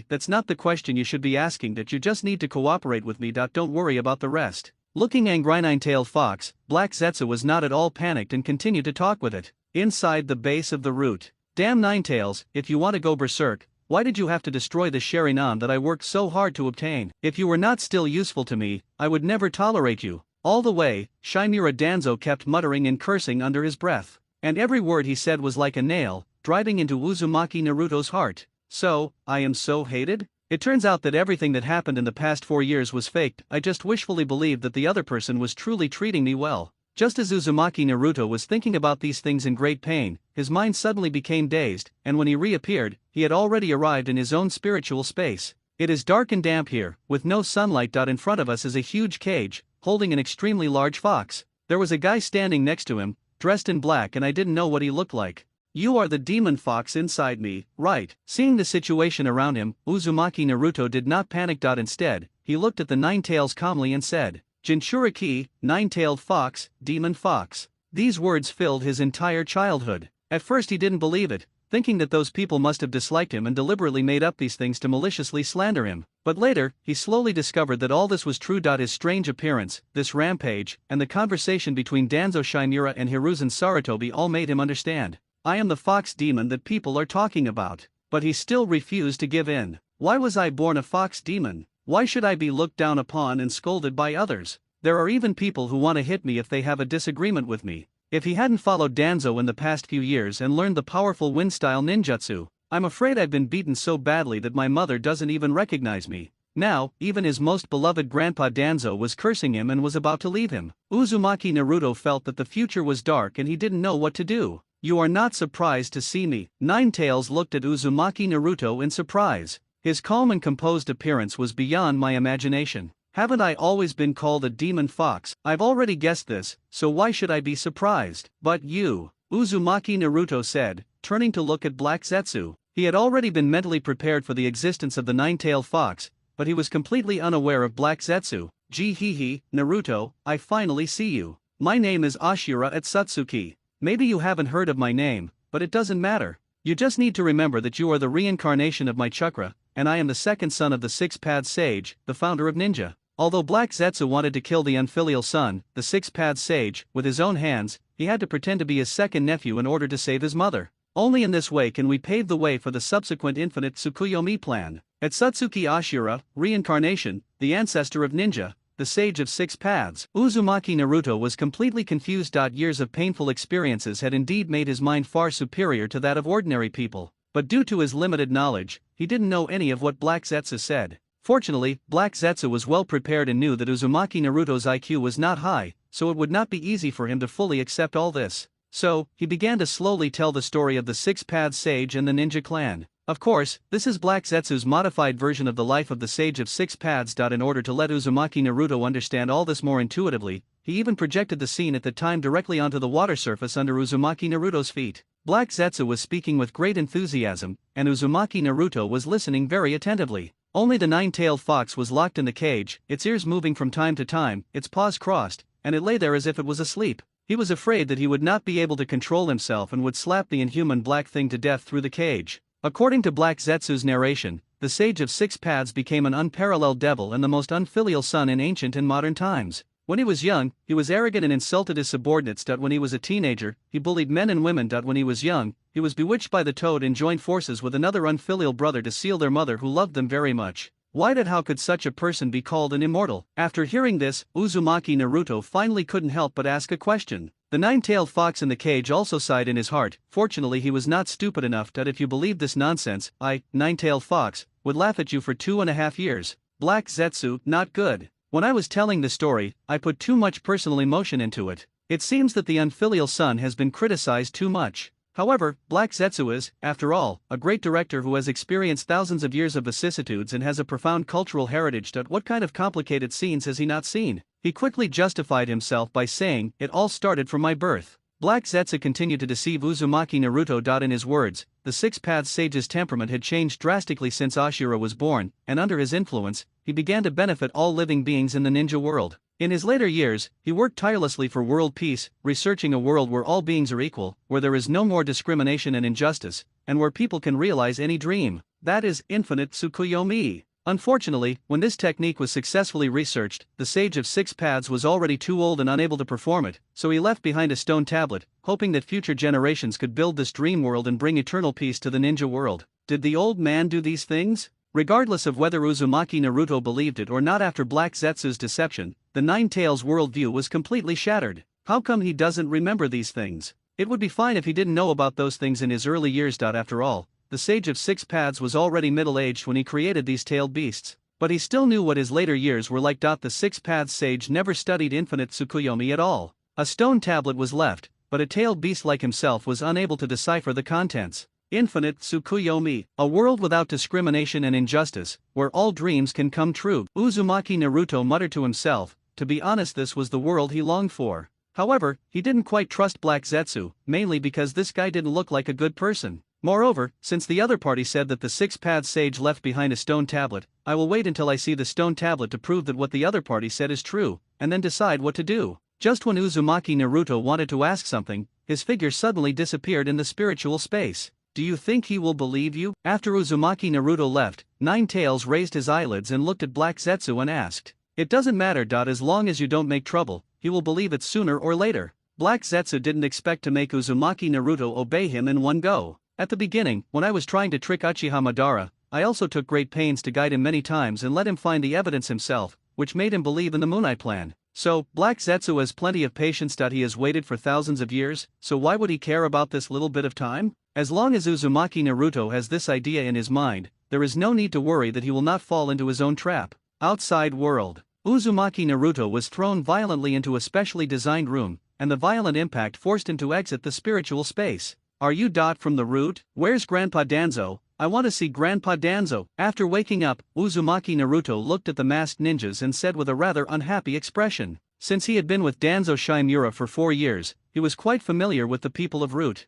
That's not the question you should be asking. That you just need to cooperate with me. Don't worry about the rest. Looking angry Nine-tailed fox, Black Zetsu was not at all panicked and continued to talk with it. Inside the base of the root. Damn Nine-tails, if you want to go berserk, why did you have to destroy the Sharingan that I worked so hard to obtain? If you were not still useful to me, I would never tolerate you. All the way, Shimura Danzo kept muttering and cursing under his breath. And every word he said was like a nail, driving into Uzumaki Naruto's heart. So, I am so hated? It turns out that everything that happened in the past 4 years was faked. I just wishfully believed that the other person was truly treating me well. Just as Uzumaki Naruto was thinking about these things in great pain, his mind suddenly became dazed, and when he reappeared, he had already arrived in his own spiritual space. It is dark and damp here, with no sunlight. In front of us is a huge cage, holding an extremely large fox. There was a guy standing next to him, dressed in black, and I didn't know what he looked like. You are the demon fox inside me, right? Seeing the situation around him, Uzumaki Naruto did not panic. Instead, he looked at the Nine Tails calmly and said, Jinchuriki, Nine-tailed fox, demon fox. These words filled his entire childhood. At first he didn't believe it, thinking that those people must have disliked him and deliberately made up these things to maliciously slander him. But later, he slowly discovered that all this was true. His strange appearance, this rampage, and the conversation between Danzo Shimura and Hiruzen Sarutobi all made him understand. I am the fox demon that people are talking about. But he still refused to give in. Why was I born a fox demon? Why should I be looked down upon and scolded by others? There are even people who want to hit me if they have a disagreement with me. If he hadn't followed Danzo in the past few years and learned the powerful wind-style ninjutsu, I'm afraid I've been beaten so badly that my mother doesn't even recognize me. Now, even his most beloved grandpa Danzo was cursing him and was about to leave him. Uzumaki Naruto felt that the future was dark and he didn't know what to do. You are not surprised to see me. Nine Tails looked at Uzumaki Naruto in surprise. His calm and composed appearance was beyond my imagination. Haven't I always been called a demon fox? I've already guessed this, so why should I be surprised? But you, Uzumaki Naruto said, turning to look at Black Zetsu. He had already been mentally prepared for the existence of the Nine-tailed fox, but he was completely unaware of Black Zetsu. Naruto, I finally see you. My name is Ashura Atsutsuki. Maybe you haven't heard of my name, but it doesn't matter. You just need to remember that you are the reincarnation of my chakra, and I am the second son of the Six Paths Sage, the founder of ninja. Although Black Zetsu wanted to kill the unfilial son, the Six Paths Sage, with his own hands, he had to pretend to be his second nephew in order to save his mother. Only in this way can we pave the way for the subsequent infinite Tsukuyomi plan. Atsutsuki Ashura, reincarnation, the ancestor of ninja, the sage of six paths. Uzumaki Naruto was completely confused. Years of painful experiences had indeed made his mind far superior to that of ordinary people, but due to his limited knowledge, he didn't know any of what Black Zetsu said. Fortunately, Black Zetsu was well prepared and knew that Uzumaki Naruto's IQ was not high, so it would not be easy for him to fully accept all this. So, he began to slowly tell the story of the Six Paths Sage and the ninja clan. Of course, this is Black Zetsu's modified version of the life of the Sage of Six Paths. In order to let Uzumaki Naruto understand all this more intuitively, he even projected the scene at the time directly onto the water surface under Uzumaki Naruto's feet. Black Zetsu was speaking with great enthusiasm, and Uzumaki Naruto was listening very attentively. Only the nine-tailed fox was locked in the cage, its ears moving from time to time, its paws crossed, and it lay there as if it was asleep. He was afraid that he would not be able to control himself and would slap the inhuman black thing to death through the cage. According to Black Zetsu's narration, the Sage of Six Paths became an unparalleled devil and the most unfilial son in ancient and modern times. When he was young, he was arrogant and insulted his subordinates. When he was a teenager, he bullied men and women. When he was young, he was bewitched by the toad and joined forces with another unfilial brother to seal their mother who loved them very much. How could such a person be called an immortal? After hearing this, Uzumaki Naruto finally couldn't help but ask a question. The nine-tailed fox in the cage also sighed in his heart. Fortunately, he was not stupid enough that if you believed this nonsense, I, nine-tailed fox, would laugh at you for 2.5 years. Black Zetsu, not good. When I was telling the story, I put too much personal emotion into it. It seems that the unfilial son has been criticized too much. However, Black Zetsu is, after all, a great director who has experienced thousands of years of vicissitudes and has a profound cultural heritage. What kind of complicated scenes has he not seen? He quickly justified himself by saying, "It all started from my birth." Black Zetsu continued to deceive Uzumaki Naruto. In his words, the Six Paths Sage's temperament had changed drastically since Ashura was born, and under his influence, he began to benefit all living beings in the ninja world. In his later years, he worked tirelessly for world peace, researching a world where all beings are equal, where there is no more discrimination and injustice, and where people can realize any dream. That is, infinite Tsukuyomi. Unfortunately, when this technique was successfully researched, the Sage of Six Paths was already too old and unable to perform it, so he left behind a stone tablet, hoping that future generations could build this dream world and bring eternal peace to the ninja world. Did the old man do these things? Regardless of whether Uzumaki Naruto believed it or not, after Black Zetsu's deception, the Nine Tails worldview was completely shattered. How come he doesn't remember these things? It would be fine if he didn't know about those things in his early years. After all, the Sage of Six Paths was already middle-aged when he created these tailed beasts. But he still knew what his later years were like. The Six Paths Sage never studied infinite Tsukuyomi at all. A stone tablet was left, but a tailed beast like himself was unable to decipher the contents. Infinite Tsukuyomi, a world without discrimination and injustice, where all dreams can come true. Uzumaki Naruto muttered to himself. To be honest, this was the world he longed for. However, he didn't quite trust Black Zetsu, mainly because this guy didn't look like a good person. Moreover, since the other party said that the Six Paths Sage left behind a stone tablet, I will wait until I see the stone tablet to prove that what the other party said is true, and then decide what to do. Just when Uzumaki Naruto wanted to ask something, his figure suddenly disappeared in the spiritual space. Do you think he will believe you? After Uzumaki Naruto left, Nine Tails raised his eyelids and looked at Black Zetsu and asked, "It doesn't matter. As long as you don't make trouble, he will believe it sooner or later." Black Zetsu didn't expect to make Uzumaki Naruto obey him in one go. At the beginning, when I was trying to trick Uchiha Madara, I also took great pains to guide him many times and let him find the evidence himself, which made him believe in the Moon Eye plan. So, Black Zetsu has plenty of patience. He has waited for thousands of years, so why would he care about this little bit of time? As long as Uzumaki Naruto has this idea in his mind, there is no need to worry that he will not fall into his own trap. Outside world. Uzumaki Naruto was thrown violently into a specially designed room, and the violent impact forced him to exit the spiritual space. Are you from the root? Where's Grandpa Danzo? I want to see Grandpa Danzo. After waking up, Uzumaki Naruto looked at the masked ninjas and said with a rather unhappy expression. Since he had been with Danzo Shimura for 4 years, he was quite familiar with the people of Root.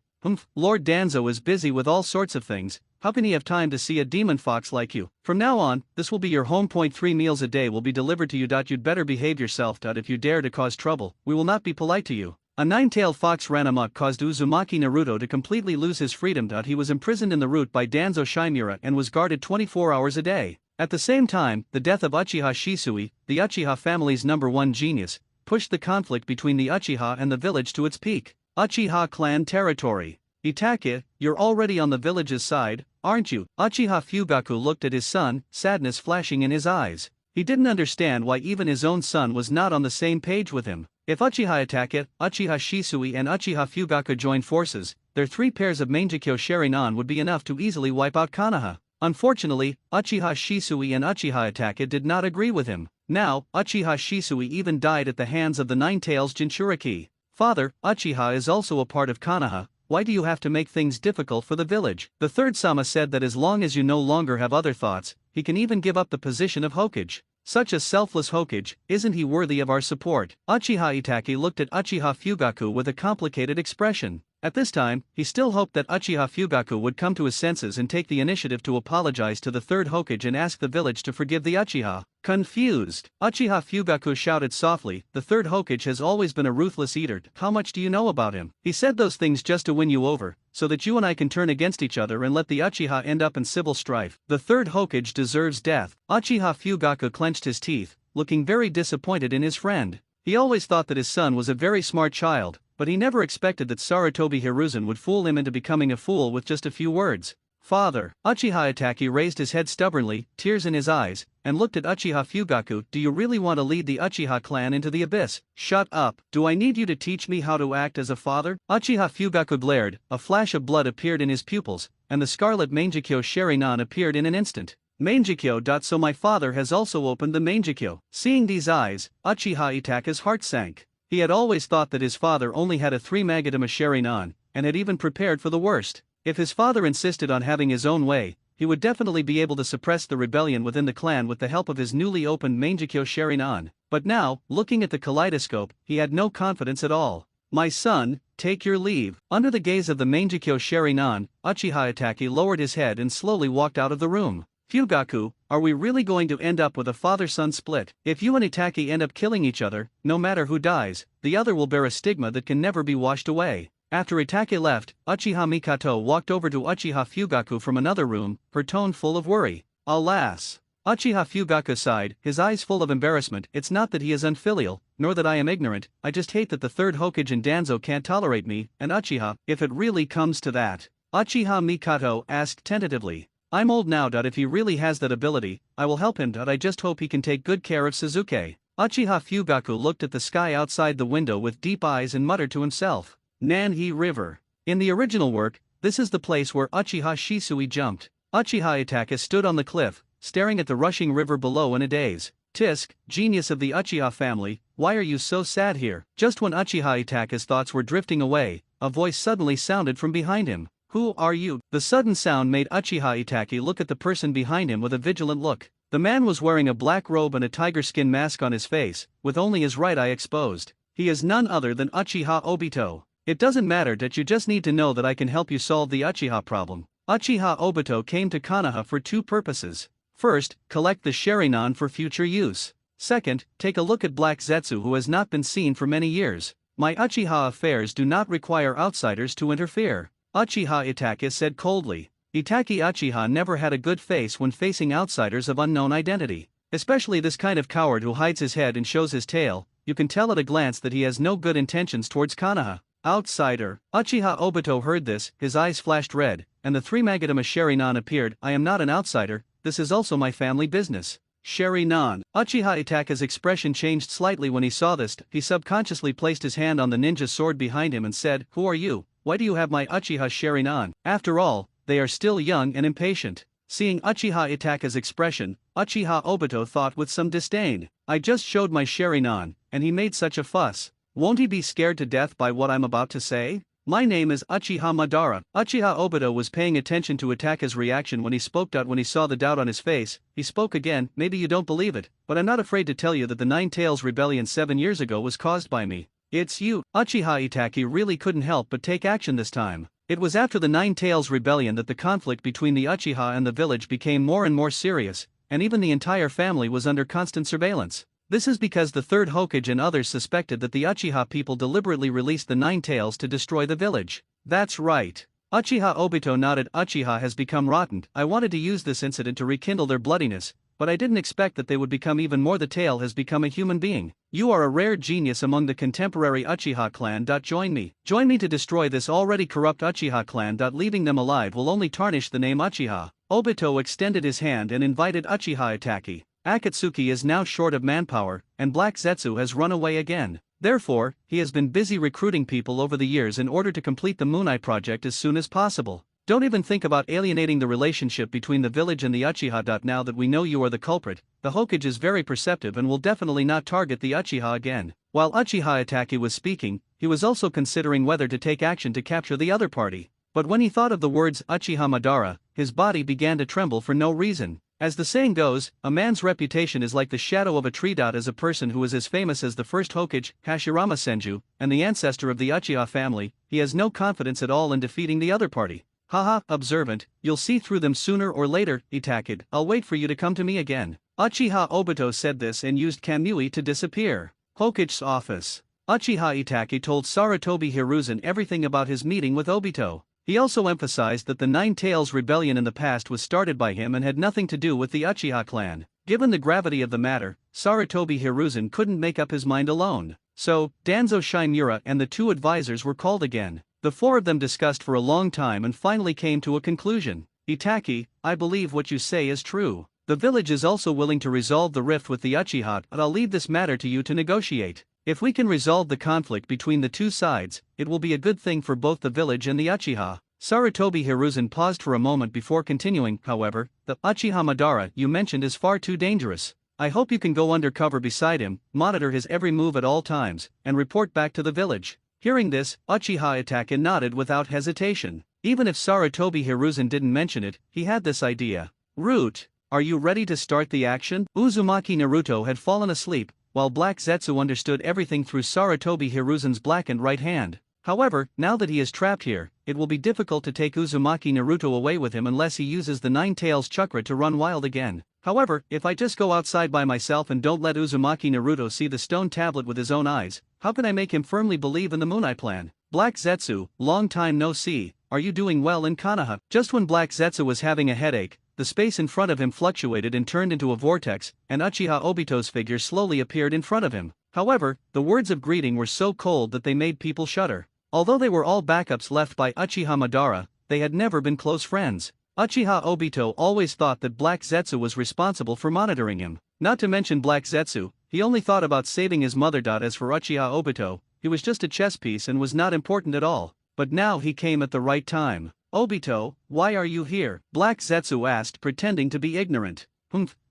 Lord Danzo is busy with all sorts of things. How can he have time to see a demon fox like you? From now on, this will be your home. 3 meals a day will be delivered to you. You'd better behave yourself. If you dare to cause trouble, we will not be polite to you. A nine-tailed fox ran amok, caused Uzumaki Naruto to completely lose his freedom. He was imprisoned in the root by Danzo Shimura and was guarded 24 hours a day. At the same time, the death of Uchiha Shisui, the Uchiha family's #1 genius, pushed the conflict between the Uchiha and the village to its peak. Uchiha clan territory. Itachi, you're already on the village's side, aren't you? Uchiha Fugaku looked at his son, sadness flashing in his eyes. He didn't understand why even his own son was not on the same page with him. If Uchiha Itachi, Uchiha Shisui and Uchiha Fugaku joined forces, their 3 pairs of Mangekyo Sharingan would be enough to easily wipe out Konoha. Unfortunately, Uchiha Shisui and Uchiha Itachi did not agree with him. Now, Uchiha Shisui even died at the hands of the Nine Tails Jinchuriki. Father, Uchiha is also a part of Konoha. Why do you have to make things difficult for the village? The third Sama said that as long as you no longer have other thoughts, he can even give up the position of Hokage. Such a selfless Hokage, isn't he worthy of our support? Uchiha Itachi looked at Uchiha Fugaku with a complicated expression. At this time, he still hoped that Uchiha Fugaku would come to his senses and take the initiative to apologize to the third Hokage and ask the village to forgive the Uchiha. Confused, Uchiha Fugaku shouted softly, the third Hokage has always been a ruthless eater. How much do you know about him? He said those things just to win you over, so that you and I can turn against each other and let the Uchiha end up in civil strife. The third Hokage deserves death. Uchiha Fugaku clenched his teeth, looking very disappointed in his friend. He always thought that his son was a very smart child, but he never expected that Sarutobi Hiruzen would fool him into becoming a fool with just a few words. Father, Uchiha Itachi raised his head stubbornly, tears in his eyes, and looked at Uchiha Fugaku. Do you really want to lead the Uchiha clan into the abyss? Shut up. Do I need you to teach me how to act as a father? Uchiha Fugaku glared, a flash of blood appeared in his pupils, and the scarlet Mangekyo Sharingan appeared in an instant. Mangekyo. So my father has also opened the Mangekyo. Seeing these eyes, Uchiha Itaka's heart sank. He had always thought that his father only had a 3-Magatama Sharingan, and had even prepared for the worst. If his father insisted on having his own way, he would definitely be able to suppress the rebellion within the clan with the help of his newly opened Mangekyo Sharingan. But now, looking at the kaleidoscope, he had no confidence at all. My son, take your leave. Under the gaze of the Mangekyo Sharingan, Uchiha Itachi lowered his head and slowly walked out of the room. Fugaku, are we really going to end up with a father-son split? If you and Itachi end up killing each other, no matter who dies, the other will bear a stigma that can never be washed away. After Itachi left, Uchiha Mikato walked over to Uchiha Fugaku from another room, her tone full of worry. Alas! Uchiha Fugaku sighed, his eyes full of embarrassment. It's not that he is unfilial, nor that I am ignorant, I just hate that the third Hokage and Danzo can't tolerate me, and Uchiha, if it really comes to that. Uchiha Mikato asked tentatively. I'm old now. If he really has that ability, I will help him. I just hope he can take good care of Suzuki. Uchiha Fugaku looked at the sky outside the window with deep eyes and muttered to himself. Nanhi River. In the original work, this is the place where Uchiha Shisui jumped. Uchiha Itachi stood on the cliff, staring at the rushing river below in a daze. Tisk, genius of the Uchiha family, why are you so sad here? Just when Uchiha Itachi's thoughts were drifting away, a voice suddenly sounded from behind him. Who are you? The sudden sound made Uchiha Itachi look at the person behind him with a vigilant look. The man was wearing a black robe and a tiger skin mask on his face, with only his right eye exposed. He is none other than Uchiha Obito. It doesn't matter that you just need to know that I can help you solve the Uchiha problem. Uchiha Obito came to Konoha for two purposes. First, collect the Sharingan for future use. Second, take a look at Black Zetsu who has not been seen for many years. My Uchiha affairs do not require outsiders to interfere. Uchiha Itachi said coldly. Itachi Uchiha never had a good face when facing outsiders of unknown identity. Especially this kind of coward who hides his head and shows his tail, you can tell at a glance that he has no good intentions towards Konoha. Outsider. Uchiha Obito heard this, his eyes flashed red, and the 3-Magatama Sharingan appeared. I am not an outsider, this is also my family business. Sharingan. Uchiha Itachi's expression changed slightly when he saw this. He subconsciously placed his hand on the ninja sword behind him and said, Who are you? Why do you have my Uchiha Sharingan? After all, they are still young and impatient. Seeing Uchiha Itachi's expression, Uchiha Obito thought with some disdain. I just showed my Sharingan, and he made such a fuss. Won't he be scared to death by what I'm about to say? My name is Uchiha Madara. Uchiha Obito was paying attention to Itachi's reaction when he spoke out. When he saw the doubt on his face, he spoke again. Maybe you don't believe it, but I'm not afraid to tell you that the Nine Tails Rebellion 7 years ago was caused by me. It's you. Uchiha Itachi really couldn't help but take action this time. It was after the Nine Tails Rebellion that the conflict between the Uchiha and the village became more and more serious, and even the entire family was under constant surveillance. This is because the third Hokage and others suspected that the Uchiha people deliberately released the Nine Tails to destroy the village. That's right. Uchiha Obito nodded. Uchiha has become rotten. I wanted to use this incident to rekindle their bloodiness, but I didn't expect that they would become even more. The tail has become a human being. You are a rare genius among the contemporary Uchiha clan. Join me. Join me to destroy this already corrupt Uchiha clan. Leaving them alive will only tarnish the name Uchiha. Obito extended his hand and invited Uchiha Itachi. Akatsuki is now short of manpower, and Black Zetsu has run away again. Therefore, he has been busy recruiting people over the years in order to complete the Moon Eye project as soon as possible. Don't even think about alienating the relationship between the village and the Uchiha. Now that we know you are the culprit, the Hokage is very perceptive and will definitely not target the Uchiha again. While Uchiha Itachi was speaking, he was also considering whether to take action to capture the other party. But when he thought of the words Uchiha Madara, his body began to tremble for no reason. As the saying goes, a man's reputation is like the shadow of a tree. As a person who is as famous as the first Hokage, Hashirama Senju, and the ancestor of the Uchiha family, he has no confidence at all in defeating the other party. Haha, observant, you'll see through them sooner or later, Itachi. I'll wait for you to come to me again. Uchiha Obito said this and used Kamui to disappear. Hokage's office. Uchiha Itachi told Sarutobi Hiruzen everything about his meeting with Obito. He also emphasized that the Nine Tails Rebellion in the past was started by him and had nothing to do with the Uchiha clan. Given the gravity of the matter, Sarutobi Hiruzen couldn't make up his mind alone. So, Danzo Shimura and the two advisors were called again. The four of them discussed for a long time and finally came to a conclusion. Itachi, I believe what you say is true. The village is also willing to resolve the rift with the Uchiha, but I'll leave this matter to you to negotiate. If we can resolve the conflict between the two sides, it will be a good thing for both the village and the Uchiha. Sarutobi Hiruzen paused for a moment before continuing, however, the Uchiha Madara you mentioned is far too dangerous. I hope you can go undercover beside him, monitor his every move at all times, and report back to the village. Hearing this, Uchiha Itachi nodded without hesitation. Even if Sarutobi Hiruzen didn't mention it, he had this idea. Root, are you ready to start the action? Uzumaki Naruto had fallen asleep, while Black Zetsu understood everything through Sarutobi Hiruzen's blackened right hand. However, now that he is trapped here, it will be difficult to take Uzumaki Naruto away with him unless he uses the Nine Tails chakra to run wild again. However, if I just go outside by myself and don't let Uzumaki Naruto see the stone tablet with his own eyes, how can I make him firmly believe in the Moon Eye plan? Black Zetsu, long time no see, are you doing well in Konoha? Just when Black Zetsu was having a headache, the space in front of him fluctuated and turned into a vortex, and Uchiha Obito's figure slowly appeared in front of him. However, the words of greeting were so cold that they made people shudder. Although they were all backups left by Uchiha Madara, they had never been close friends. Uchiha Obito always thought that Black Zetsu was responsible for monitoring him. Not to mention Black Zetsu, he only thought about saving his mother. As for Uchiha Obito, he was just a chess piece and was not important at all. But now he came at the right time. Obito, why are you here? Black Zetsu asked, pretending to be ignorant.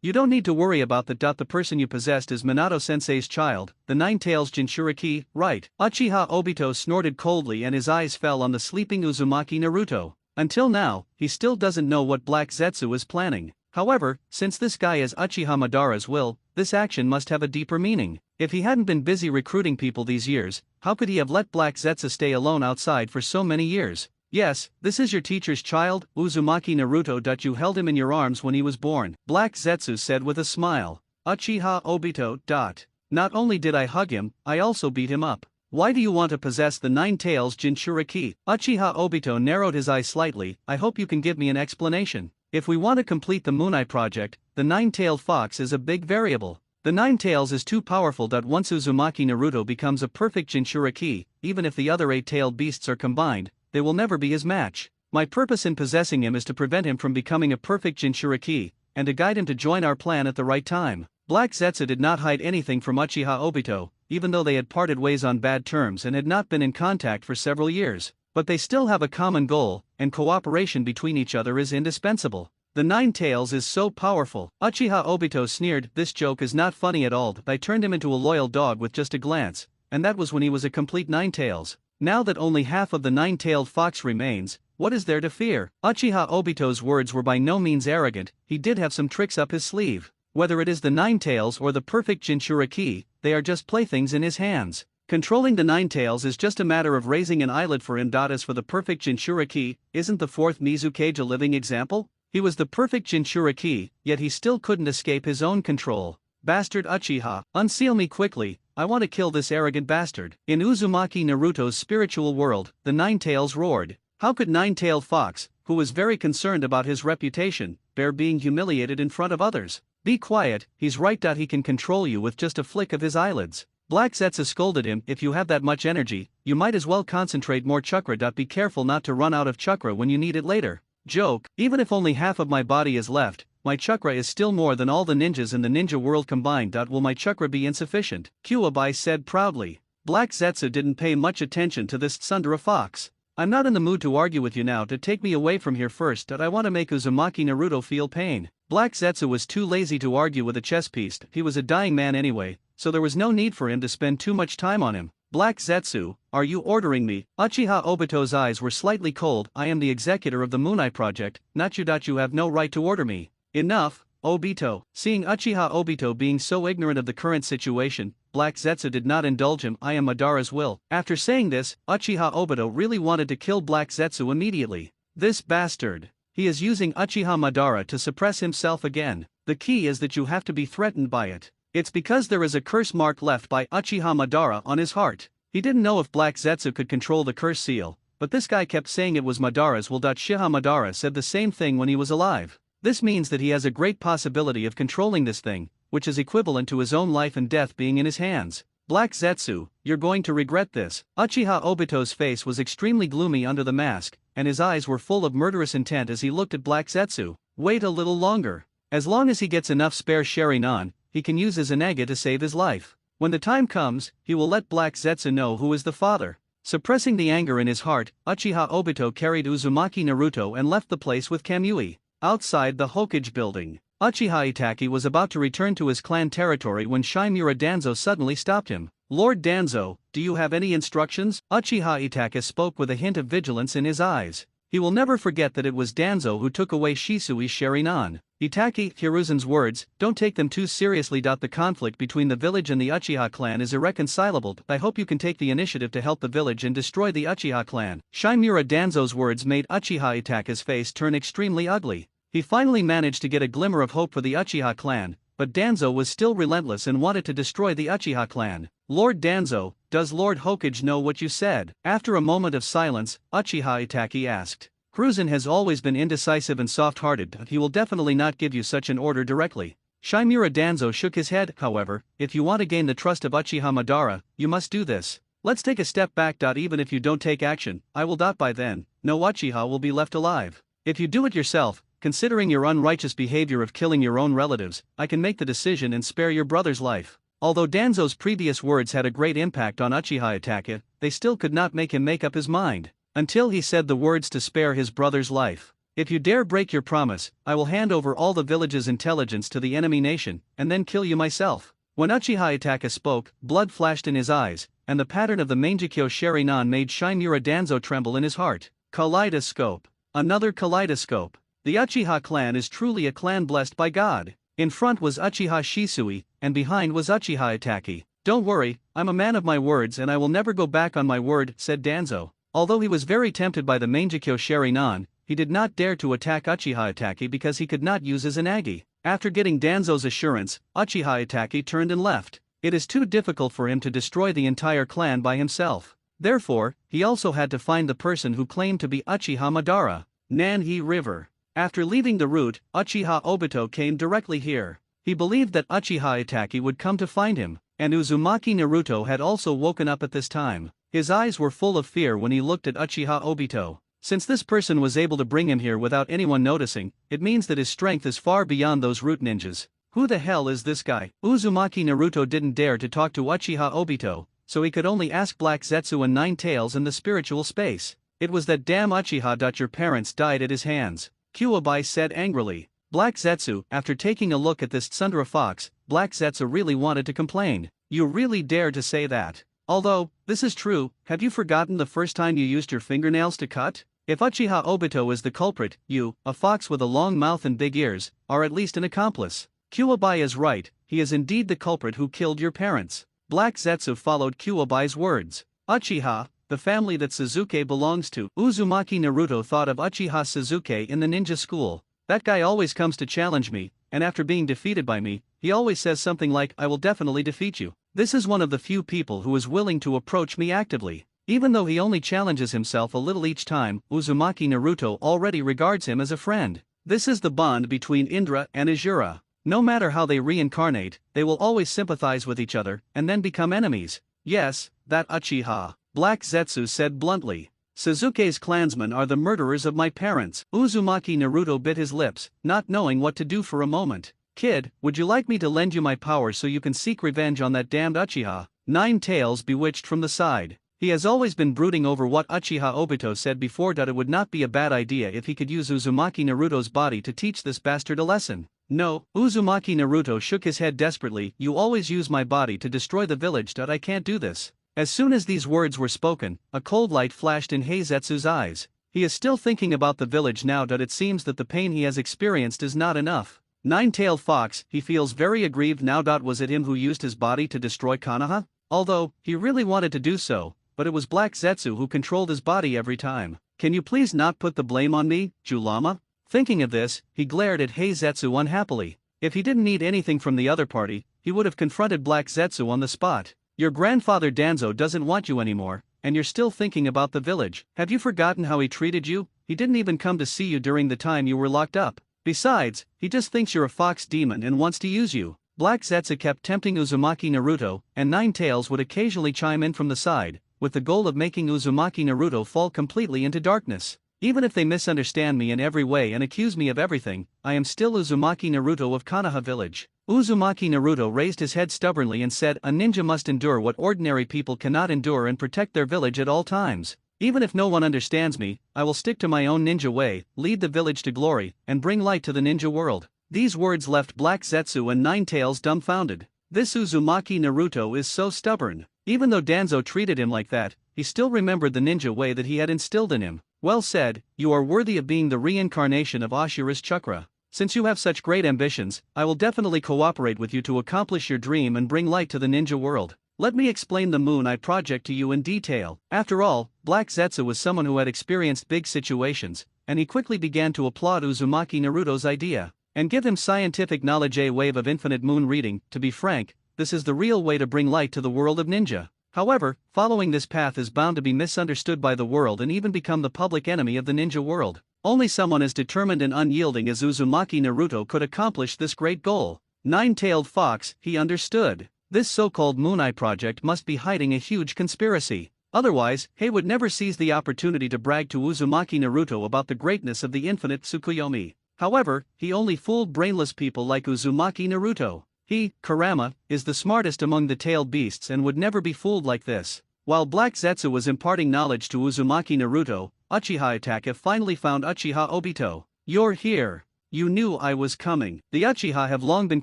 You don't need to worry about that. The person you possessed is Minato-sensei's child, the Nine Tails Jinchuriki, right? Uchiha Obito snorted coldly and his eyes fell on the sleeping Uzumaki Naruto. Until now, he still doesn't know what Black Zetsu is planning. However, since this guy is Uchiha Madara's will, this action must have a deeper meaning. If he hadn't been busy recruiting people these years, how could he have let Black Zetsu stay alone outside for so many years? Yes, this is your teacher's child, Uzumaki Naruto. You held him in your arms when he was born, Black Zetsu said with a smile. Uchiha Obito. Not only did I hug him, I also beat him up. Why do you want to possess the Nine Tails Jinchuriki? Uchiha Obito narrowed his eyes slightly. I hope you can give me an explanation. If we want to complete the Moon Eye project, the Nine-Tailed Fox is a big variable. The Nine Tails is too powerful. Once Uzumaki Naruto becomes a perfect Jinchuriki, even if the other 8-tailed beasts are combined, they will never be his match. My purpose in possessing him is to prevent him from becoming a perfect Jinchuriki, and to guide him to join our plan at the right time. Black Zetsu did not hide anything from Uchiha Obito, even though they had parted ways on bad terms and had not been in contact for several years. But they still have a common goal, and cooperation between each other is indispensable. The Nine Tails is so powerful. Uchiha Obito sneered, this joke is not funny at all. I turned him into a loyal dog with just a glance, and that was when he was a complete Nine Tails. Now that only half of the Nine-Tailed Fox remains, what is there to fear? Uchiha Obito's words were by no means arrogant, he did have some tricks up his sleeve. Whether it is the Nine Tails or the perfect Jinchuriki, they are just playthings in his hands. Controlling the Nine Tails is just a matter of raising an eyelid for him. As for the perfect Jinchuriki, isn't the fourth Mizukage a living example? He was the perfect Jinchuriki, yet he still couldn't escape his own control. Bastard Uchiha, unseal me quickly, I want to kill this arrogant bastard. In Uzumaki Naruto's spiritual world, the Nine Tails roared. How could Nine-Tailed Fox, who was very concerned about his reputation, bear being humiliated in front of others? Be quiet, he's right. He can control you with just a flick of his eyelids. Black Zetsu scolded him, if you have that much energy, you might as well concentrate more chakra. Be careful not to run out of chakra when you need it later. Joke, even if only half of my body is left, my chakra is still more than all the ninjas in the ninja world combined. Will my chakra be insufficient? Kuwabai said proudly. Black Zetsu didn't pay much attention to this Tsundere Fox. I'm not in the mood to argue with you now. Take me away from here first. I want to make Uzumaki Naruto feel pain. Black Zetsu was too lazy to argue with a chess piece. He was a dying man anyway, so there was no need for him to spend too much time on him. Black Zetsu, are you ordering me? Uchiha Obito's eyes were slightly cold. I am the executor of the Moon Eye project, not you. You have no right to order me. Enough, Obito. Seeing Uchiha Obito being so ignorant of the current situation, Black Zetsu did not indulge him. I am Madara's will. After saying this, Uchiha Obito really wanted to kill Black Zetsu immediately. This bastard. He is using Uchiha Madara to suppress himself again. The key is that you have to be threatened by it. It's because there is a curse mark left by Uchiha Madara on his heart. He didn't know if Black Zetsu could control the curse seal, but this guy kept saying it was Madara's will. Shiha Madara said the same thing when he was alive. This means that he has a great possibility of controlling this thing, which is equivalent to his own life and death being in his hands. Black Zetsu, you're going to regret this. Uchiha Obito's face was extremely gloomy under the mask, and his eyes were full of murderous intent as he looked at Black Zetsu. Wait a little longer. As long as he gets enough spare Sharingan, he can use his Inaga to save his life. When the time comes, he will let Black Zetsu know who is the father. Suppressing the anger in his heart, Uchiha Obito carried Uzumaki Naruto and left the place with Kamui. Outside the Hokage building, Uchiha Itachi was about to return to his clan territory when Shimura Danzo suddenly stopped him. "Lord Danzo, do you have any instructions?" Uchiha Itachi spoke with a hint of vigilance in his eyes. He will never forget that it was Danzo who took away Shisui's Sharingan. "Itachi, Hiruzen's words, don't take them too seriously. The conflict between the village and the Uchiha clan is irreconcilable. I hope you can take the initiative to help the village and destroy the Uchiha clan." Shimura Danzo's words made Uchiha Itachi's face turn extremely ugly. He finally managed to get a glimmer of hope for the Uchiha clan, but Danzo was still relentless and wanted to destroy the Uchiha clan. "Lord Danzo, does Lord Hokage know what you said?" After a moment of silence, Uchiha Itachi asked. "Hiruzen has always been indecisive and soft-hearted, but he will definitely not give you such an order directly." Shimura Danzo shook his head. "However, if you want to gain the trust of Uchiha Madara, you must do this. Let's take a step back. Even if you don't take action, I will. By then, no Uchiha will be left alive. If you do it yourself, considering your unrighteous behavior of killing your own relatives, I can make the decision and spare your brother's life." Although Danzo's previous words had a great impact on Uchiha Itachi, they still could not make him make up his mind. Until he said the words to spare his brother's life. "If you dare break your promise, I will hand over all the village's intelligence to the enemy nation, and then kill you myself." When Uchiha Itachi spoke, blood flashed in his eyes, and the pattern of the Mangekyo Sharingan made Shimura Danzo tremble in his heart. Kaleidoscope. Another kaleidoscope. The Uchiha clan is truly a clan blessed by God. In front was Uchiha Shisui, and behind was Uchiha Itachi. "Don't worry, I'm a man of my words and I will never go back on my word," said Danzo. Although he was very tempted by the Mangekyo Sharingan, he did not dare to attack Uchiha Itachi because he could not use his Izanagi. After getting Danzo's assurance, Uchiha Itachi turned and left. It is too difficult for him to destroy the entire clan by himself. Therefore, he also had to find the person who claimed to be Uchiha Madara. Nanhi River. After leaving the route, Uchiha Obito came directly here. He believed that Uchiha Itachi would come to find him, and Uzumaki Naruto had also woken up at this time. His eyes were full of fear when he looked at Uchiha Obito. Since this person was able to bring him here without anyone noticing, it means that his strength is far beyond those root ninjas. Who the hell is this guy? Uzumaki Naruto didn't dare to talk to Uchiha Obito, so he could only ask Black Zetsu and Nine Tails in the spiritual space. "It was that damn Uchiha. Your parents died at his hands," Kuwabai said angrily. Black Zetsu, after taking a look at this Tsundere fox, Black Zetsu really wanted to complain. "You really dare to say that? Although, this is true, have you forgotten the first time you used your fingernails to cut? If Uchiha Obito is the culprit, you, a fox with a long mouth and big ears, are at least an accomplice." Kuwabai is right, he is indeed the culprit who killed your parents. Black Zetsu followed Kuwabai's words. "Uchiha, the family that Sasuke belongs to." Uzumaki Naruto thought of Uchiha Sasuke in the ninja school. "That guy always comes to challenge me, and after being defeated by me, he always says something like, 'I will definitely defeat you.' This is one of the few people who is willing to approach me actively. Even though he only challenges himself a little each time, Uzumaki Naruto already regards him as a friend. This is the bond between Indra and Azura. No matter how they reincarnate, they will always sympathize with each other, and then become enemies." "Yes, that Uchiha," Black Zetsu said bluntly. "Sasuke's clansmen are the murderers of my parents." Uzumaki Naruto bit his lips, not knowing what to do for a moment. "Kid, would you like me to lend you my power so you can seek revenge on that damned Uchiha?" Nine Tails bewitched from the side. He has always been brooding over what Uchiha Obito said before, that it would not be a bad idea if he could use Uzumaki Naruto's body to teach this bastard a lesson. "No," Uzumaki Naruto shook his head desperately, "you always use my body to destroy the village. I can't do this." As soon as these words were spoken, a cold light flashed in Heizetsu's eyes. He is still thinking about the village now. It seems that the pain he has experienced is not enough. Nine-tailed fox, he feels very aggrieved now. Was it him who used his body to destroy Konoha? Although, he really wanted to do so, but it was Black Zetsu who controlled his body every time. "Can you please not put the blame on me, Julama?" Thinking of this, he glared at Heizetsu unhappily. If he didn't need anything from the other party, he would have confronted Black Zetsu on the spot. "Your grandfather Danzo doesn't want you anymore, and you're still thinking about the village. Have you forgotten how he treated you? He didn't even come to see you during the time you were locked up. Besides, he just thinks you're a fox demon and wants to use you." Black Zetsu kept tempting Uzumaki Naruto, and Nine Tails would occasionally chime in from the side, with the goal of making Uzumaki Naruto fall completely into darkness. "Even if they misunderstand me in every way and accuse me of everything, I am still Uzumaki Naruto of Konoha Village. Uzumaki Naruto raised his head stubbornly and said, "A ninja must endure what ordinary people cannot endure and protect their village at all times. Even if no one understands me, I will stick to my own ninja way, lead the village to glory, and bring light to the ninja world." These words left Black Zetsu and Nine Tails dumbfounded. This Uzumaki Naruto is so stubborn. Even though Danzo treated him like that, he still remembered the ninja way that he had instilled in him. Well said, you are worthy of being the reincarnation of Ashura's chakra. Since you have such great ambitions, I will definitely cooperate with you to accomplish your dream and bring light to the ninja world. Let me explain the Moon Eye project to you in detail. After all, Black Zetsu was someone who had experienced big situations, and he quickly began to applaud Uzumaki Naruto's idea and give him scientific knowledge. A wave of infinite moon reading. To be frank, this is the real way to bring light to the world of ninja. However, following this path is bound to be misunderstood by the world and even become the public enemy of the ninja world. Only someone as determined and unyielding as Uzumaki Naruto could accomplish this great goal. Nine-tailed fox, he understood. This so-called Moon Eye project must be hiding a huge conspiracy. Otherwise, he would never seize the opportunity to brag to Uzumaki Naruto about the greatness of the infinite Tsukuyomi. However, he only fooled brainless people like Uzumaki Naruto. He, Kurama, is the smartest among the tailed beasts and would never be fooled like this. While Black Zetsu was imparting knowledge to Uzumaki Naruto, Uchiha Itachi finally found Uchiha Obito. "You're here. You knew I was coming. The Uchiha have long been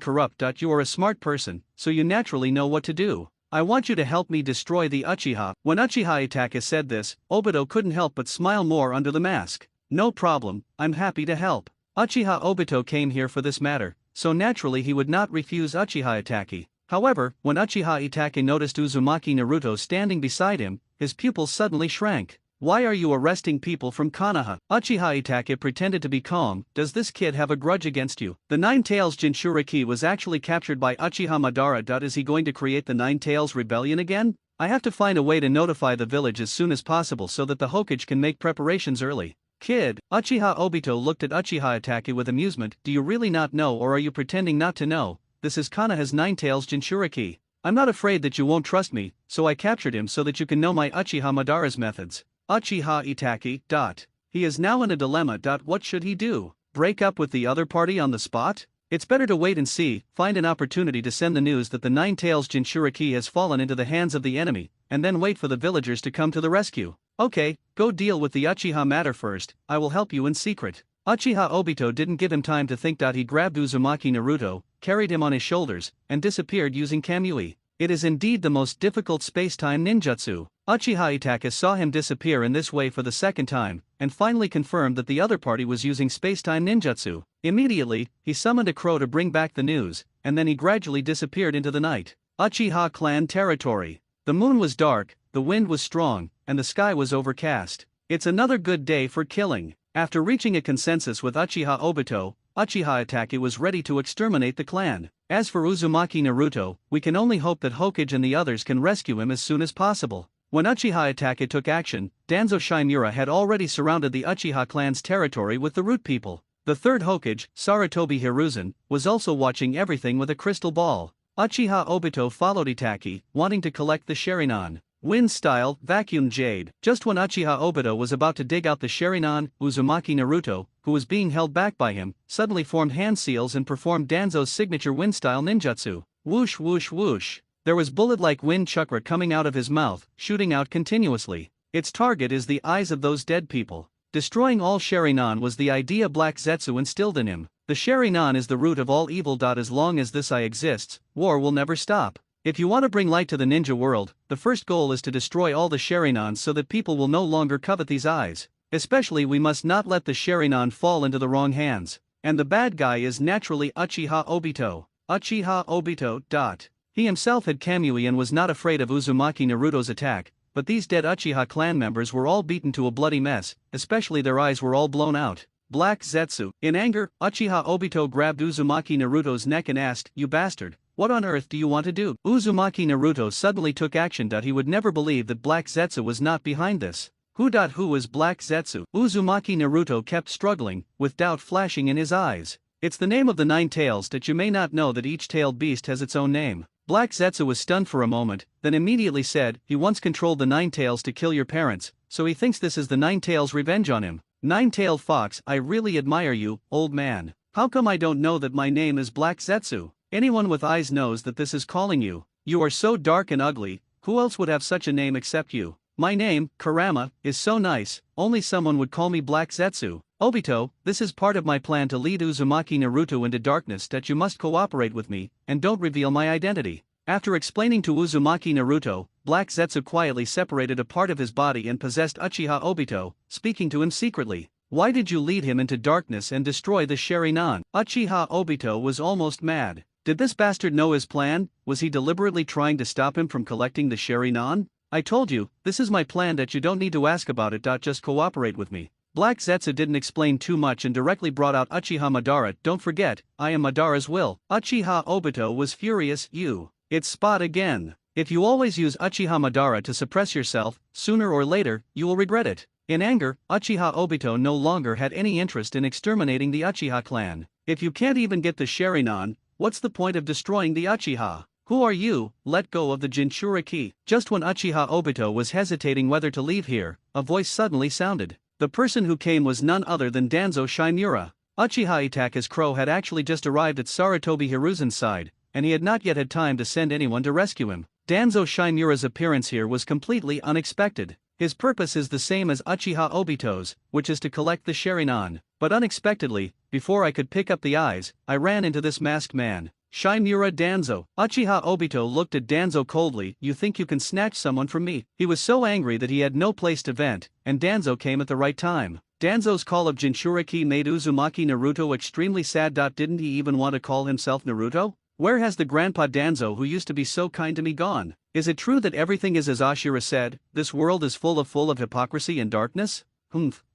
corrupt. You are a smart person, so you naturally know what to do. I want you to help me destroy the Uchiha." When Uchiha Itachi said this, Obito couldn't help but smile more under the mask. "No problem, I'm happy to help." Uchiha Obito came here for this matter, so naturally he would not refuse Uchiha Itachi. However, when Uchiha Itachi noticed Uzumaki Naruto standing beside him, his pupils suddenly shrank. "Why are you arresting people from Konoha?" Uchiha Itachi pretended to be calm. "Does this kid have a grudge against you?" The Nine Tails Jinchuriki was actually captured by Uchiha Madara. Is he going to create the Nine Tails Rebellion again? I have to find a way to notify the village as soon as possible so that the Hokage can make preparations early. "Kid," Uchiha Obito looked at Uchiha Itachi with amusement. "Do you really not know, or are you pretending not to know? This is Konoha's Nine Tails Jinchuriki. I'm not afraid that you won't trust me, so I captured him so that you can know my Uchiha Madara's methods." Uchiha Itachi. He is now in a dilemma. What should he do? Break up with the other party on the spot? It's better to wait and see, find an opportunity to send the news that the Nine Tails Jinchuriki has fallen into the hands of the enemy, and then wait for the villagers to come to the rescue. "Okay, go deal with the Uchiha matter first, I will help you in secret." Uchiha Obito didn't give him time to think. He grabbed Uzumaki Naruto, carried him on his shoulders, and disappeared using Kamui. It is indeed the most difficult space-time ninjutsu. Uchiha Itachi saw him disappear in this way for the second time, and finally confirmed that the other party was using space-time ninjutsu. Immediately, he summoned a crow to bring back the news, and then he gradually disappeared into the night. Uchiha clan territory. The moon was dark, the wind was strong, and the sky was overcast. It's another good day for killing. After reaching a consensus with Uchiha Obito, Uchiha Itachi was ready to exterminate the clan. As for Uzumaki Naruto, we can only hope that Hokage and the others can rescue him as soon as possible. When Uchiha Itachi took action, Danzo Shimura had already surrounded the Uchiha clan's territory with the root people. The third Hokage, Sarutobi Hiruzen, was also watching everything with a crystal ball. Uchiha Obito followed Itachi, wanting to collect the Sharingan. Wind style, vacuum jade. Just when Uchiha Obito was about to dig out the Sharingan, Uzumaki Naruto, who was being held back by him, suddenly formed hand seals and performed Danzo's signature wind style ninjutsu. Whoosh whoosh whoosh. There was bullet-like wind chakra coming out of his mouth, shooting out continuously. Its target is the eyes of those dead people. Destroying all Sharingan was the idea Black Zetsu instilled in him. The Sharingan is the root of all evil. As long as this eye exists, war will never stop. If you want to bring light to the ninja world, the first goal is to destroy all the Sharinans so that people will no longer covet these eyes. Especially we must not let the Sharingan fall into the wrong hands. And the bad guy is naturally Uchiha Obito. Uchiha Obito. He himself had Kamui and was not afraid of Uzumaki Naruto's attack, but these dead Uchiha clan members were all beaten to a bloody mess, especially their eyes were all blown out. Black Zetsu. In anger, Uchiha Obito grabbed Uzumaki Naruto's neck and asked, "You bastard, what on earth do you want to do?" Uzumaki Naruto suddenly took action. He would never believe that Black Zetsu was not behind this. Who is Black Zetsu? Uzumaki Naruto kept struggling, with doubt flashing in his eyes. It's the name of the nine tails. That you may not know that each tailed beast has its own name. Black Zetsu was stunned for a moment, then immediately said, "He once controlled the nine tails to kill your parents, so he thinks this is the nine tails' revenge on him." Nine-tailed fox, I really admire you, old man. How come I don't know that my name is Black Zetsu? Anyone with eyes knows that this is calling you. You are so dark and ugly, who else would have such a name except you? My name, Kurama, is so nice, only someone would call me Black Zetsu. Obito, this is part of my plan to lead Uzumaki Naruto into darkness that you must cooperate with me, and don't reveal my identity. After explaining to Uzumaki Naruto, Black Zetsu quietly separated a part of his body and possessed Uchiha Obito, speaking to him secretly. Why did you lead him into darkness and destroy the Sharingan? Uchiha Obito was almost mad. Did this bastard know his plan? Was he deliberately trying to stop him from collecting the Sharingan? I told you, this is my plan that you don't need to ask about it. Just cooperate with me. Black Zetsu didn't explain too much and directly brought out Uchiha Madara. Don't forget, I am Madara's will. Uchiha Obito was furious. It's spot again. If you always use Uchiha Madara to suppress yourself, sooner or later, you will regret it. In anger, Uchiha Obito no longer had any interest in exterminating the Uchiha clan. If you can't even get the Sharingan, what's the point of destroying the Uchiha? Who are you? Let go of the Jinchuriki. Just when Uchiha Obito was hesitating whether to leave here, a voice suddenly sounded. The person who came was none other than Danzo Shimura. Uchiha Itake's crow had actually just arrived at Sarutobi Hiruzen's side, and he had not yet had time to send anyone to rescue him. Danzo Shimura's appearance here was completely unexpected. His purpose is the same as Uchiha Obito's, which is to collect the Sharingan. But unexpectedly, before I could pick up the eyes, I ran into this masked man. Shimura Danzo. Uchiha Obito looked at Danzo coldly. You think you can snatch someone from me? He was so angry that he had no place to vent, and Danzo came at the right time. Danzo's call of Jinchuriki made Uzumaki Naruto extremely sad. Didn't he even want to call himself Naruto? Where has the grandpa Danzo who used to be so kind to me gone? Is it true that everything is as Ashura said, this world is full of hypocrisy and darkness?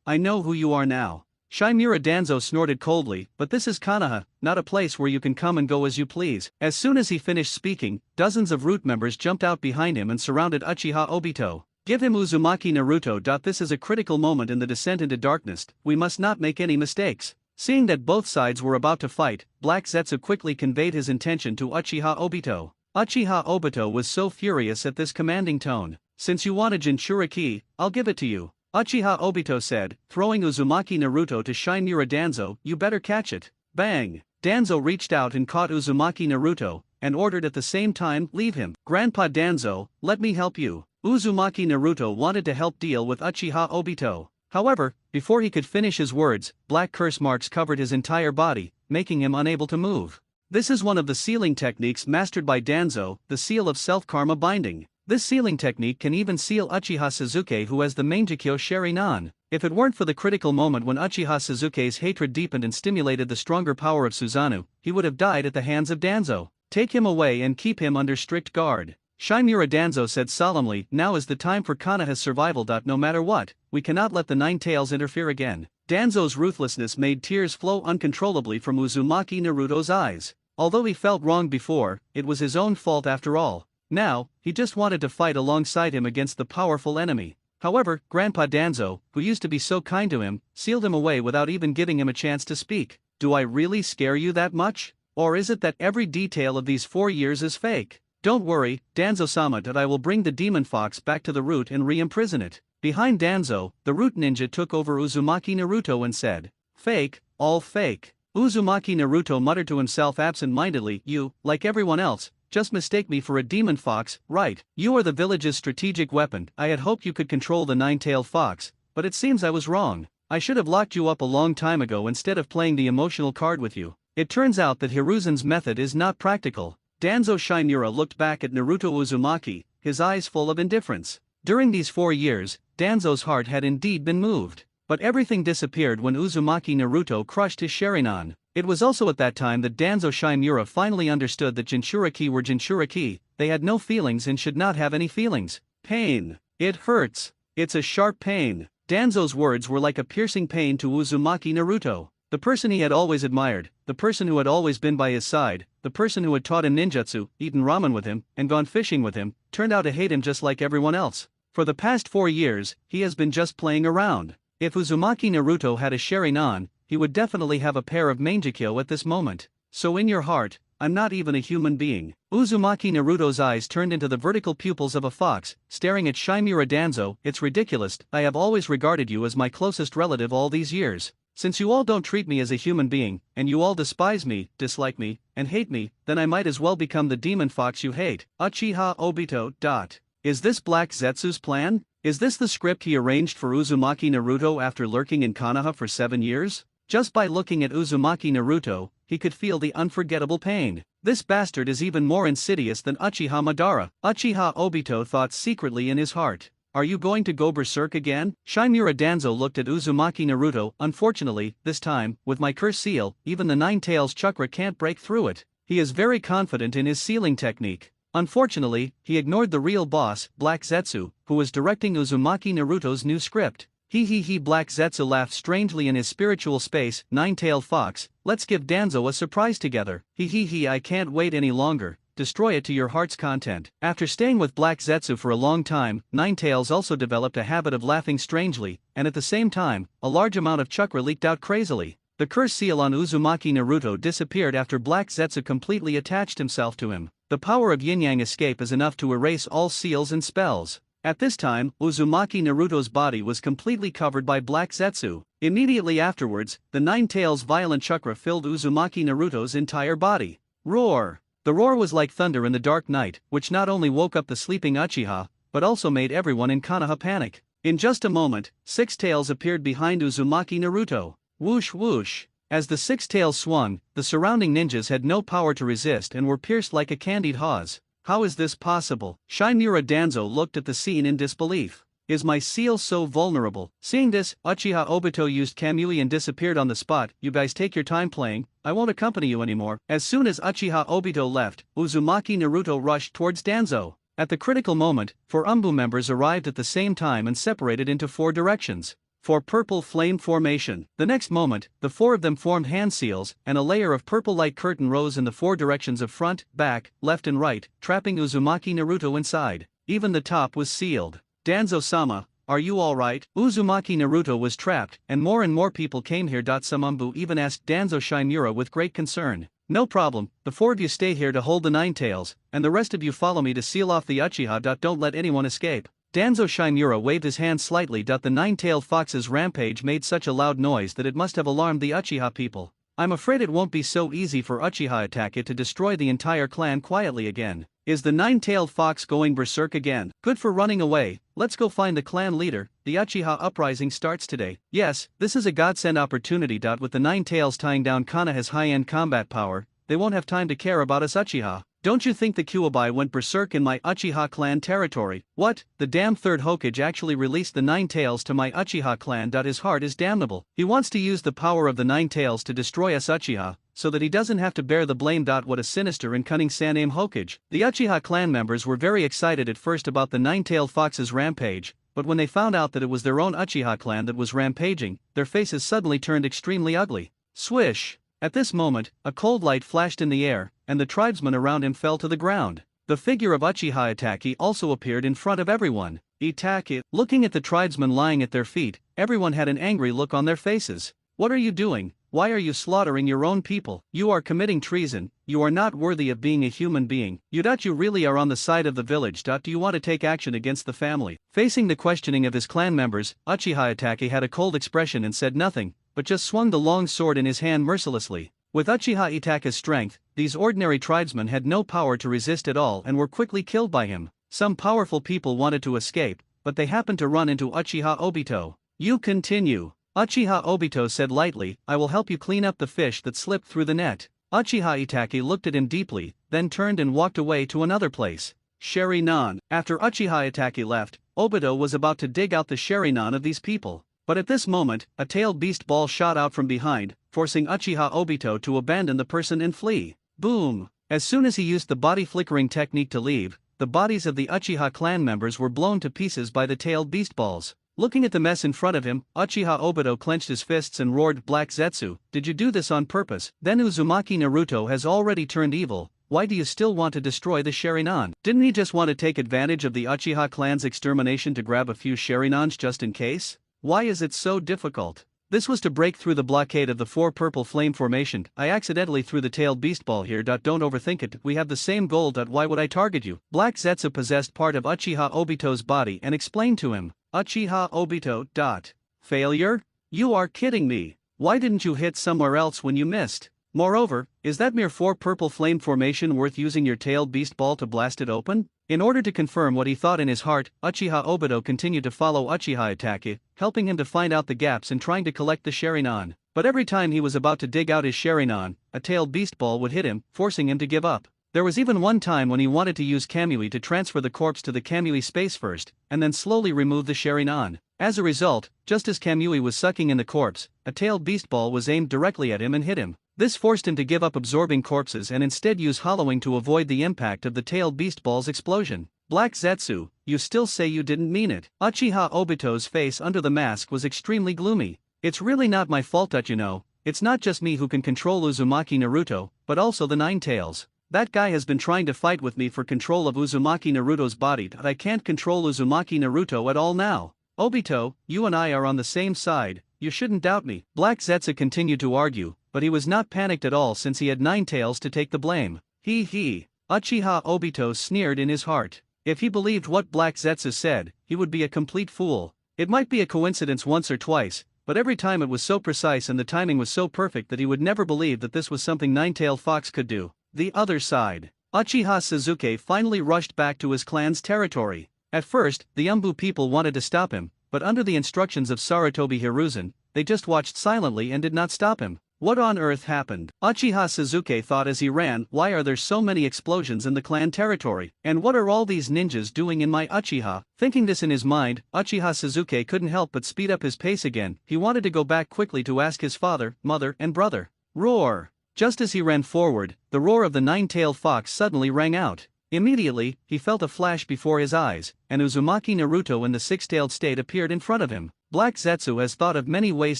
I know who you are now. Shimura Danzo snorted coldly, but this is Konoha, not a place where you can come and go as you please. As soon as he finished speaking, dozens of root members jumped out behind him and surrounded Uchiha Obito. Give him Uzumaki Naruto. This is a critical moment in the descent into darkness, we must not make any mistakes. Seeing that both sides were about to fight, Black Zetsu quickly conveyed his intention to Uchiha Obito. Uchiha Obito was so furious at this commanding tone. Since you want a Jinchuriki, I'll give it to you. Uchiha Obito said, throwing Uzumaki Naruto to Shimura Danzo. You better catch it. Bang! Danzo reached out and caught Uzumaki Naruto, and ordered at the same time, leave him. Grandpa Danzo, let me help you. Uzumaki Naruto wanted to help deal with Uchiha Obito. However, before he could finish his words, black curse marks covered his entire body, making him unable to move. This is one of the sealing techniques mastered by Danzo, the seal of self-karma binding. This sealing technique can even seal Uchiha Sasuke, who has the Mangekyo Sharingan. If it weren't for the critical moment when Uchiha Sasuke's hatred deepened and stimulated the stronger power of Susanoo, he would have died at the hands of Danzo. Take him away and keep him under strict guard. Shimura Danzo said solemnly, now is the time for Konoha's survival. No matter what, we cannot let the Nine Tails interfere again. Danzo's ruthlessness made tears flow uncontrollably from Uzumaki Naruto's eyes. Although he felt wrong before, it was his own fault after all. Now, he just wanted to fight alongside him against the powerful enemy. However, Grandpa Danzo, who used to be so kind to him, sealed him away without even giving him a chance to speak. Do I really scare you that much? Or is it that every detail of these 4 years is fake? Don't worry, Danzo-sama, that I will bring the demon fox back to the root and re-imprison it. Behind Danzo, the root ninja took over Uzumaki Naruto and said, fake, all fake. Uzumaki Naruto muttered to himself absent-mindedly, you, like everyone else, just mistake me for a demon fox, right? You are the village's strategic weapon. I had hoped you could control the nine-tailed fox, but it seems I was wrong. I should have locked you up a long time ago instead of playing the emotional card with you. It turns out that Hiruzen's method is not practical. Danzo Shimura looked back at Naruto Uzumaki, his eyes full of indifference. During these 4 years, Danzo's heart had indeed been moved. But everything disappeared when Uzumaki Naruto crushed his Sharingan. It was also at that time that Danzo Shimura finally understood that Jinchuriki were Jinchuriki, they had no feelings and should not have any feelings. Pain. It hurts. It's a sharp pain. Danzo's words were like a piercing pain to Uzumaki Naruto. The person he had always admired, the person who had always been by his side, the person who had taught him ninjutsu, eaten ramen with him, and gone fishing with him, turned out to hate him just like everyone else. For the past 4 years, he has been just playing around. If Uzumaki Naruto had a Sharingan, he would definitely have a pair of Mangekyo at this moment. So in your heart, I'm not even a human being. Uzumaki Naruto's eyes turned into the vertical pupils of a fox, staring at Shimura Danzo. It's ridiculous, I have always regarded you as my closest relative all these years. Since you all don't treat me as a human being, and you all despise me, dislike me, and hate me, then I might as well become the demon fox you hate. Uchiha Obito. Is this Black Zetsu's plan? Is this the script he arranged for Uzumaki Naruto after lurking in Konoha for 7 years? Just by looking at Uzumaki Naruto, he could feel the unforgettable pain. This bastard is even more insidious than Uchiha Madara. Uchiha Obito thought secretly in his heart. Are you going to go berserk again? Shimura Danzo looked at Uzumaki Naruto. Unfortunately, this time, with my curse seal, even the Nine Tails chakra can't break through it. He is very confident in his sealing technique. Unfortunately, he ignored the real boss, Black Zetsu, who was directing Uzumaki Naruto's new script. Black Zetsu laughed strangely in his spiritual space. Nine-tailed fox, let's give Danzo a surprise together. I can't wait any longer. Destroy it to your heart's content. After staying with Black Zetsu for a long time, Ninetales also developed a habit of laughing strangely, and at the same time, a large amount of chakra leaked out crazily. The curse seal on Uzumaki Naruto disappeared after Black Zetsu completely attached himself to him. The power of yin-yang escape is enough to erase all seals and spells. At this time, Uzumaki Naruto's body was completely covered by Black Zetsu. Immediately afterwards, the Ninetales' violent chakra filled Uzumaki Naruto's entire body. Roar! The roar was like thunder in the dark night, which not only woke up the sleeping Uchiha, but also made everyone in Konoha panic. In just a moment, 6 tails appeared behind Uzumaki Naruto. Whoosh whoosh. As the 6 tails swung, the surrounding ninjas had no power to resist and were pierced like a candied hawse. How is this possible? Shimura Danzo looked at the scene in disbelief. Is my seal so vulnerable? Seeing this, Uchiha Obito used Kamui and disappeared on the spot. You guys take your time playing, I won't accompany you anymore. As soon as Uchiha Obito left, Uzumaki Naruto rushed towards Danzo. At the critical moment, 4 Umbu members arrived at the same time and separated into 4 directions. For purple flame formation. The next moment, the 4 of them formed hand seals, and a layer of purple light curtain rose in the 4 directions of front, back, left and right, trapping Uzumaki Naruto inside. Even the top was sealed. Danzo-sama, are you alright? Uzumaki Naruto was trapped, and more people came here. Some Umbu even asked Danzo Shimura with great concern. No problem, the 4 of you stay here to hold the 9 tails, and the rest of you follow me to seal off the Uchiha. Don't let anyone escape. Danzo Shimura waved his hand slightly. The 9-tailed fox's rampage made such a loud noise that it must have alarmed the Uchiha people. I'm afraid it won't be so easy for Uchiha Itake to destroy the entire clan quietly again. Is the 9-tailed fox going berserk again? Good for running away, let's go find the clan leader. The Uchiha uprising starts today. Yes, this is a godsend opportunity. With the 9 tails tying down Konoha's high-end combat power, they won't have time to care about us Uchiha. Don't you think the Kyuubi went berserk in my Uchiha clan territory? What? The damn third Hokage actually released the 9 tails to my Uchiha clan. His heart is damnable. He wants to use the power of the 9 tails to destroy us Uchiha, so that he doesn't have to bear the blame. What a sinister and cunning Saname Hokage. The Uchiha clan members were very excited at first about the 9-tailed fox's rampage, but when they found out that it was their own Uchiha clan that was rampaging, their faces suddenly turned extremely ugly. Swish! At this moment, a cold light flashed in the air, and the tribesmen around him fell to the ground. The figure of Uchiha Itake also appeared in front of everyone. Itake. Looking at the tribesmen lying at their feet, everyone had an angry look on their faces. What are you doing? Why are you slaughtering your own people? You are committing treason. You are not worthy of being a human being. You really are on the side of the village. Do you want to take action against the family? Facing the questioning of his clan members, Uchiha Itake had a cold expression and said nothing, but just swung the long sword in his hand mercilessly. With Uchiha Itake's strength, these ordinary tribesmen had no power to resist at all and were quickly killed by him. Some powerful people wanted to escape, but they happened to run into Uchiha Obito. You continue. Uchiha Obito said lightly, I will help you clean up the fish that slipped through the net. Uchiha Itake looked at him deeply, then turned and walked away to another place. Sherinan. After Uchiha Itake left, Obito was about to dig out the Sherinan of these people. But at this moment, a tailed beast ball shot out from behind, forcing Uchiha Obito to abandon the person and flee. Boom! As soon as he used the body flickering technique to leave, the bodies of the Uchiha clan members were blown to pieces by the tailed beast balls. Looking at the mess in front of him, Uchiha Obito clenched his fists and roared, Black Zetsu, did you do this on purpose? Then Uzumaki Naruto has already turned evil. Why do you still want to destroy the Sherinan? Didn't he just want to take advantage of the Uchiha clan's extermination to grab a few Sherinans just in case? Why is it so difficult? This was to break through the blockade of the 4 purple flame formation. I accidentally threw the tailed beast ball here. Don't overthink it, we have the same goal. Why would I target you? Black Zetsu possessed part of Uchiha Obito's body and explained to him. Uchiha Obito. Failure? You are kidding me. Why didn't you hit somewhere else when you missed? Moreover, is that mere 4 purple flame formation worth using your tailed beast ball to blast it open? In order to confirm what he thought in his heart, Uchiha Obito continued to follow Uchiha Itachi, helping him to find out the gaps and trying to collect the Sharingan. But every time he was about to dig out his Sharingan, a tailed beast ball would hit him, forcing him to give up. There was even one time when he wanted to use Kamui to transfer the corpse to the Kamui space first, and then slowly remove the Sharingan. As a result, just as Kamui was sucking in the corpse, a tailed beast ball was aimed directly at him and hit him. This forced him to give up absorbing corpses and instead use hollowing to avoid the impact of the tailed beast ball's explosion. Black Zetsu, you still say you didn't mean it. Uchiha Obito's face under the mask was extremely gloomy. It's really not my fault that you know, it's not just me who can control Uzumaki Naruto, but also the Nine Tails. That guy has been trying to fight with me for control of Uzumaki Naruto's body, but I can't control Uzumaki Naruto at all now. Obito, you and I are on the same side, you shouldn't doubt me. Black Zetsu continued to argue, but he was not panicked at all since he had Nine Tails to take the blame. He. Uchiha Obito sneered in his heart. If he believed what Black Zetsu said, he would be a complete fool. It might be a coincidence once or twice, but every time it was so precise and the timing was so perfect that he would never believe that this was something Nine-Tailed Fox could do. The other side. Uchiha Sasuke finally rushed back to his clan's territory. At first, the Umbu people wanted to stop him, but under the instructions of Sarutobi Hiruzen, they just watched silently and did not stop him. What on earth happened? Uchiha Sasuke thought as he ran, why are there so many explosions in the clan territory? And what are all these ninjas doing in my Uchiha? Thinking this in his mind, Uchiha Sasuke couldn't help but speed up his pace again. He wanted to go back quickly to ask his father, mother, and brother. Roar! Just as he ran forward, the roar of the nine-tailed fox suddenly rang out. Immediately, he felt a flash before his eyes, and Uzumaki Naruto in the six-tailed state appeared in front of him. Black Zetsu has thought of many ways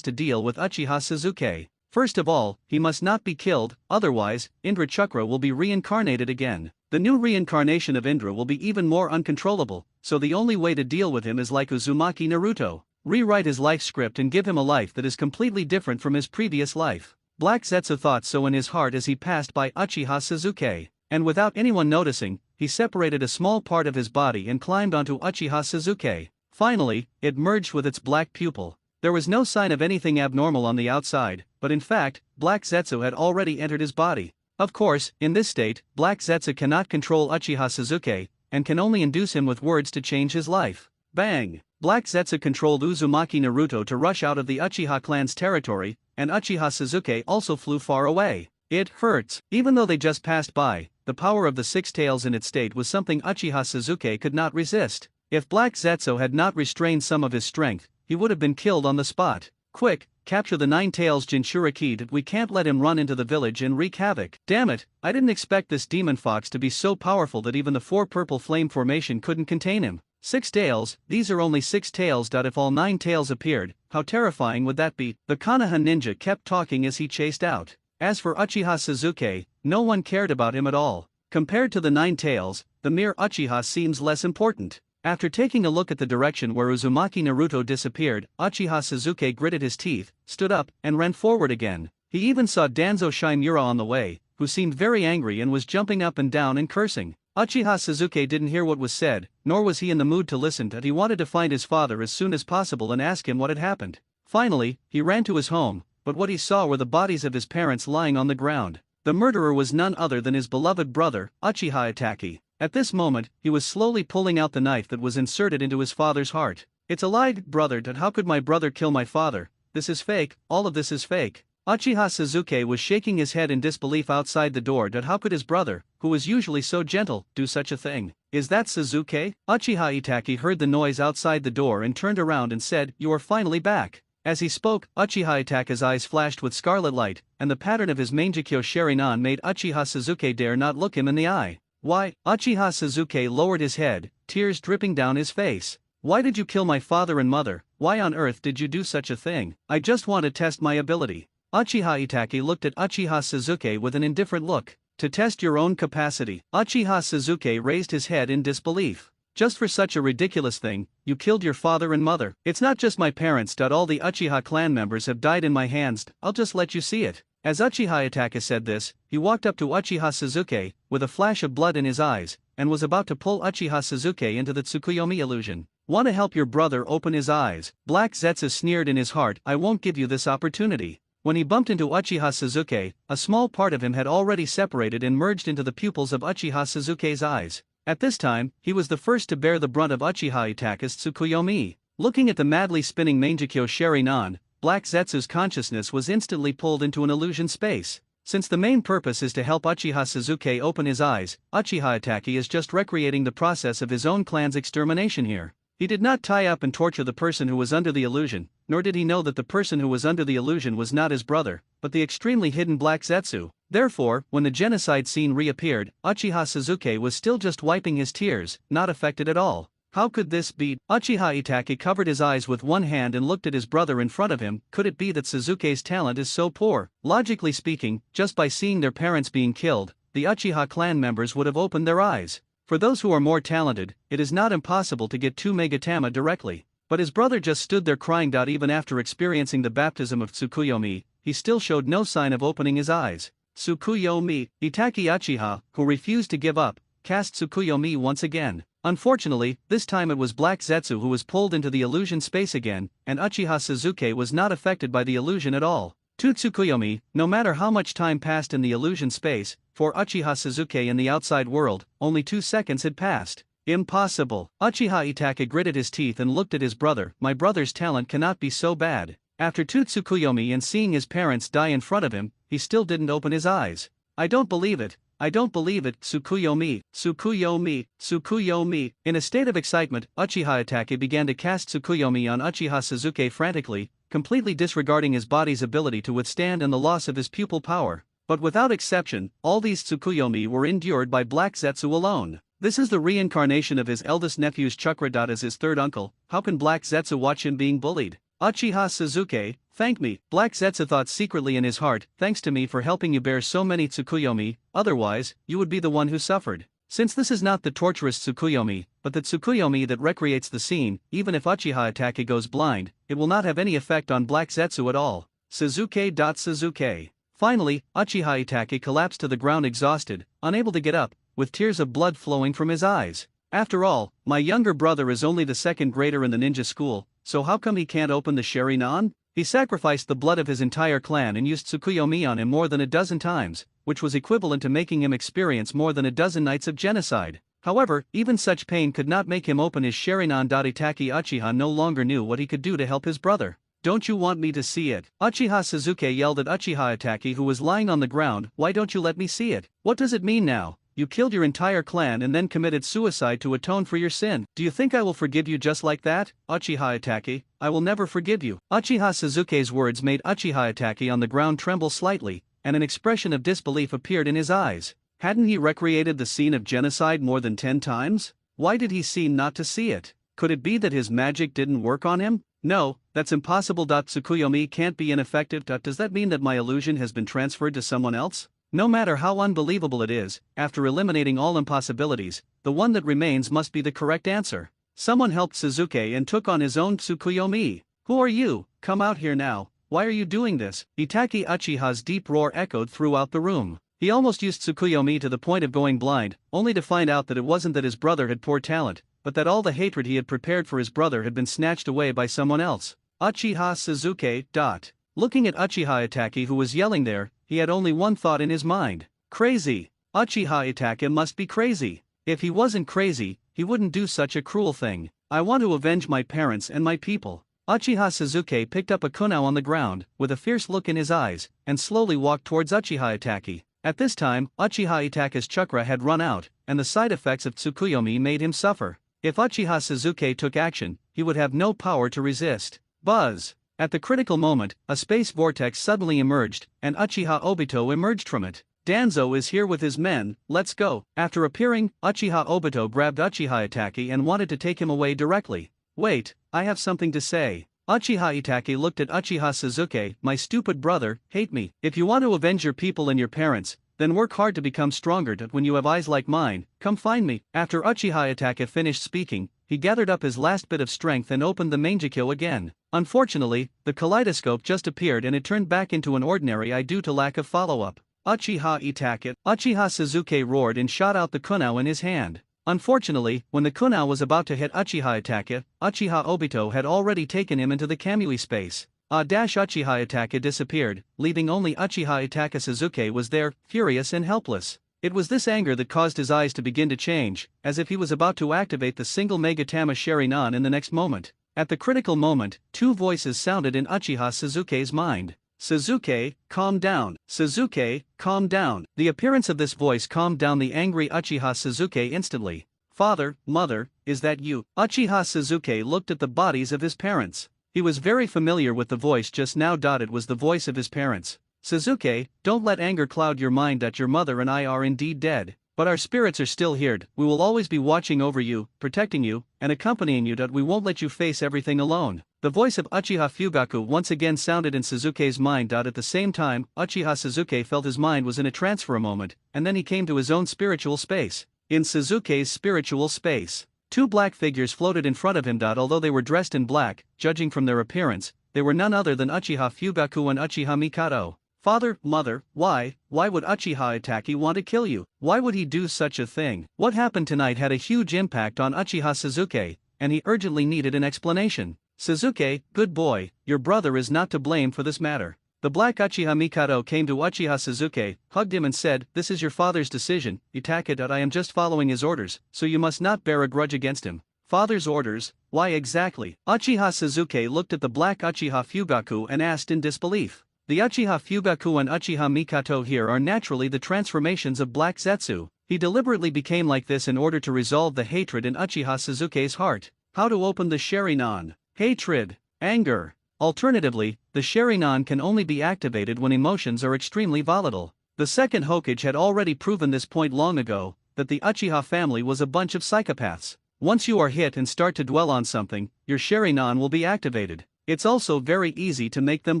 to deal with Uchiha Sasuke. First of all, he must not be killed, otherwise, Indra Chakra will be reincarnated again. The new reincarnation of Indra will be even more uncontrollable, so the only way to deal with him is like Uzumaki Naruto. Rewrite his life script and give him a life that is completely different from his previous life. Black Zetsu thought so in his heart as he passed by Uchiha Sasuke, and without anyone noticing, he separated a small part of his body and climbed onto Uchiha Sasuke. Finally, it merged with its black pupil. There was no sign of anything abnormal on the outside, but in fact, Black Zetsu had already entered his body. Of course, in this state, Black Zetsu cannot control Uchiha Sasuke, and can only induce him with words to change his life. Bang! Black Zetsu controlled Uzumaki Naruto to rush out of the Uchiha clan's territory, and Uchiha Sasuke also flew far away. It hurts. Even though they just passed by, the power of the six tails in its state was something Uchiha Sasuke could not resist. If Black Zetsu had not restrained some of his strength, he would have been killed on the spot. Quick, capture the nine tails Jinchuriki. We can't let him run into the village and wreak havoc. Damn it, I didn't expect this demon fox to be so powerful that even the four purple flame formation couldn't contain him. 6 tails, these are only 6 tails. If all 9 tails appeared, how terrifying would that be? The Konoha ninja kept talking as he chased out. As for Uchiha Sasuke, no one cared about him at all. Compared to the 9 tails, the mere Uchiha seems less important. After taking a look at the direction where Uzumaki Naruto disappeared, Uchiha Sasuke gritted his teeth, stood up, and ran forward again. He even saw Danzo Shimura on the way, who seemed very angry and was jumping up and down and cursing. Uchiha Sasuke didn't hear what was said, nor was he in the mood to listen, that he wanted to find his father as soon as possible and ask him what had happened. Finally, he ran to his home, but what he saw were the bodies of his parents lying on the ground. The murderer was none other than his beloved brother, Uchiha Itachi. At this moment, he was slowly pulling out the knife that was inserted into his father's heart. It's a lie, brother. How could my brother kill my father? This is fake, all of this is fake. Uchiha Sasuke was shaking his head in disbelief outside the door. How could his brother, who was usually so gentle, do such a thing? Is that Sasuke? Uchiha Itachi heard the noise outside the door and turned around and said, "You are finally back." As he spoke, Uchiha Itachi's eyes flashed with scarlet light, and the pattern of his Mangekyo Sharingan made Uchiha Sasuke dare not look him in the eye. Why? Uchiha Sasuke lowered his head, tears dripping down his face. Why did you kill my father and mother? Why on earth did you do such a thing? I just want to test my ability. Uchiha Itachi looked at Uchiha Sasuke with an indifferent look. To test your own capacity. Uchiha Sasuke raised his head in disbelief. Just for such a ridiculous thing, you killed your father and mother. It's not just my parents. All the Uchiha clan members have died in my hands. I'll just let you see it. As Uchiha Itachi said this, he walked up to Uchiha Sasuke, with a flash of blood in his eyes, and was about to pull Uchiha Sasuke into the Tsukuyomi illusion. Want to help your brother open his eyes? Black Zetsu sneered in his heart. I won't give you this opportunity. When he bumped into Uchiha Sasuke, a small part of him had already separated and merged into the pupils of Uchiha Sasuke's eyes. At this time, he was the first to bear the brunt of Uchiha Itachi's Tsukuyomi. Looking at the madly spinning Mangekyo Sharingan, Black Zetsu's consciousness was instantly pulled into an illusion space. Since the main purpose is to help Uchiha Sasuke open his eyes, Uchiha Itachi is just recreating the process of his own clan's extermination here. He did not tie up and torture the person who was under the illusion, nor did he know that the person who was under the illusion was not his brother, but the extremely hidden Black Zetsu. Therefore, when the genocide scene reappeared, Uchiha Sasuke was still just wiping his tears, not affected at all. How could this be? Uchiha Itachi covered his eyes with one hand and looked at his brother in front of him. Could it be that Sasuke's talent is so poor? Logically speaking, just by seeing their parents being killed, the Uchiha clan members would have opened their eyes. For those who are more talented, it is not impossible to get 2 Megatama directly. But his brother just stood there crying. Even after experiencing the baptism of Tsukuyomi, he still showed no sign of opening his eyes. Tsukuyomi. Itachi Uchiha, who refused to give up, cast Tsukuyomi once again. Unfortunately, this time it was Black Zetsu who was pulled into the illusion space again, and Uchiha Sasuke was not affected by the illusion at all. To Tsukuyomi, no matter how much time passed in the illusion space, for Uchiha Sasuke in the outside world, only 2 seconds had passed. Impossible. Uchiha Itachi gritted his teeth and looked at his brother. My brother's talent cannot be so bad. After Tsukuyomi and seeing his parents die in front of him, he still didn't open his eyes. I don't believe it. I don't believe it. Tsukuyomi, Tsukuyomi, Tsukuyomi. In a state of excitement, Uchiha Itachi began to cast Tsukuyomi on Uchiha Sasuke frantically, completely disregarding his body's ability to withstand and the loss of his pupil power. But without exception, all these Tsukuyomi were endured by Black Zetsu alone. This is the reincarnation of his eldest nephew's chakra. As his third uncle, how can Black Zetsu watch him being bullied? Uchiha Sasuke, thank me. Black Zetsu thought secretly in his heart, thanks to me for helping you bear so many Tsukuyomi, otherwise, you would be the one who suffered. Since this is not the torturous Tsukuyomi, but the Tsukuyomi that recreates the scene, even if Uchiha Itachi goes blind, it will not have any effect on Black Zetsu at all. Sasuke. Finally, Uchiha Itachi collapsed to the ground exhausted, unable to get up, with tears of blood flowing from his eyes. After all, my younger brother is only the second grader in the ninja school, so how come he can't open the Sharingan? He sacrificed the blood of his entire clan and used Tsukuyomi on him more than a dozen times, which was equivalent to making him experience more than a dozen nights of genocide. However, even such pain could not make him open his Sharingan. Itachi Uchiha no longer knew what he could do to help his brother. Don't you want me to see it? Uchiha Sasuke yelled at Uchiha Itachi, who was lying on the ground. Why don't you let me see it? What does it mean now? You killed your entire clan and then committed suicide to atone for your sin. Do you think I will forgive you just like that? Uchiha Itachi, I will never forgive you. Uchiha Sasuke's words made Uchiha Itachi on the ground tremble slightly, and an expression of disbelief appeared in his eyes. Hadn't he recreated the scene of genocide more than 10 times? Why did he seem not to see it? Could it be that his magic didn't work on him? No, that's impossible. Tsukuyomi can't be ineffective. Does that mean that my illusion has been transferred to someone else? No matter how unbelievable it is, after eliminating all impossibilities, the one that remains must be the correct answer. Someone helped Sasuke and took on his own Tsukuyomi. Who are you? Come out here now. Why are you doing this? Itachi Uchiha's deep roar echoed throughout the room. He almost used Tsukuyomi to the point of going blind, only to find out that it wasn't that his brother had poor talent, but that all the hatred he had prepared for his brother had been snatched away by someone else. Uchiha Sasuke. Looking at Uchiha Itachi, who was yelling there, he had only one thought in his mind. Crazy. Uchiha Itachi must be crazy. If he wasn't crazy, he wouldn't do such a cruel thing. I want to avenge my parents and my people. Uchiha Sasuke picked up a kunai on the ground, with a fierce look in his eyes, and slowly walked towards Uchiha Itachi. At this time, Uchiha Itachi's chakra had run out, and the side effects of Tsukuyomi made him suffer. If Uchiha Sasuke took action, he would have no power to resist. Buzz! At the critical moment, a space vortex suddenly emerged, and Uchiha Obito emerged from it. Danzo is here with his men, let's go. After appearing, Uchiha Obito grabbed Uchiha Itachi and wanted to take him away directly. Wait, I have something to say. Uchiha Itachi looked at Uchiha Sasuke. My stupid brother, hate me. If you want to avenge your people and your parents, then work hard to become stronger. When you have eyes like mine, come find me. After Uchiha Itachi finished speaking, he gathered up his last bit of strength and opened the Mangekyo again. Unfortunately, the kaleidoscope just appeared and it turned back into an ordinary eye due to lack of follow-up. Uchiha Itachi. Uchiha Sasuke roared and shot out the kunai in his hand. Unfortunately, when the kunai was about to hit Uchiha Itachi, Uchiha Obito had already taken him into the Kamui space. Uchiha Itachi disappeared, leaving only Uchiha Itachi Suzuki was there, furious and helpless. It was this anger that caused his eyes to begin to change, as if he was about to activate the single Megatama Sharingan in the next moment. At the critical moment, two voices sounded in Uchiha Suzuki's mind. Suzuki, calm down. Suzuki, calm down. The appearance of this voice calmed down the angry Uchiha Suzuki instantly. Father, mother, is that you? Uchiha Suzuki looked at the bodies of his parents. He was very familiar with the voice just now. It was the voice of his parents. Suzuki, don't let anger cloud your mind that your mother and I are indeed dead, but our spirits are still here. We will always be watching over you, protecting you, and accompanying you. We won't let you face everything alone. The voice of Uchiha Fugaku once again sounded in Suzuki's mind. At the same time, Uchiha Suzuki felt his mind was in a trance for a moment, and then he came to his own spiritual space. In Suzuki's spiritual space, two black figures floated in front of him. Although they were dressed in black, judging from their appearance, they were none other than Uchiha Fugaku and Uchiha Mikado. Father, mother, why would Uchiha Itachi want to kill you? Why would he do such a thing? What happened tonight had a huge impact on Uchiha Suzuki, and he urgently needed an explanation. Suzuki, good boy, your brother is not to blame for this matter. The black Uchiha Mikado came to Uchiha Suzuki, hugged him and said, this is your father's decision, Itachi. I am just following his orders, so you must not bear a grudge against him. Father's orders? Why exactly? Uchiha Suzuki looked at the black Uchiha Fugaku and asked in disbelief. The Uchiha Fugaku and Uchiha Mikado here are naturally the transformations of black zetsu. He deliberately became like this in order to resolve the hatred in Uchiha Suzuki's heart. How to open the Sharingan? Hatred. Anger. Alternatively, the Sharingan can only be activated when emotions are extremely volatile. The second Hokage had already proven this point long ago, that the Uchiha family was a bunch of psychopaths. Once you are hit and start to dwell on something, your Sharingan will be activated. It's also very easy to make them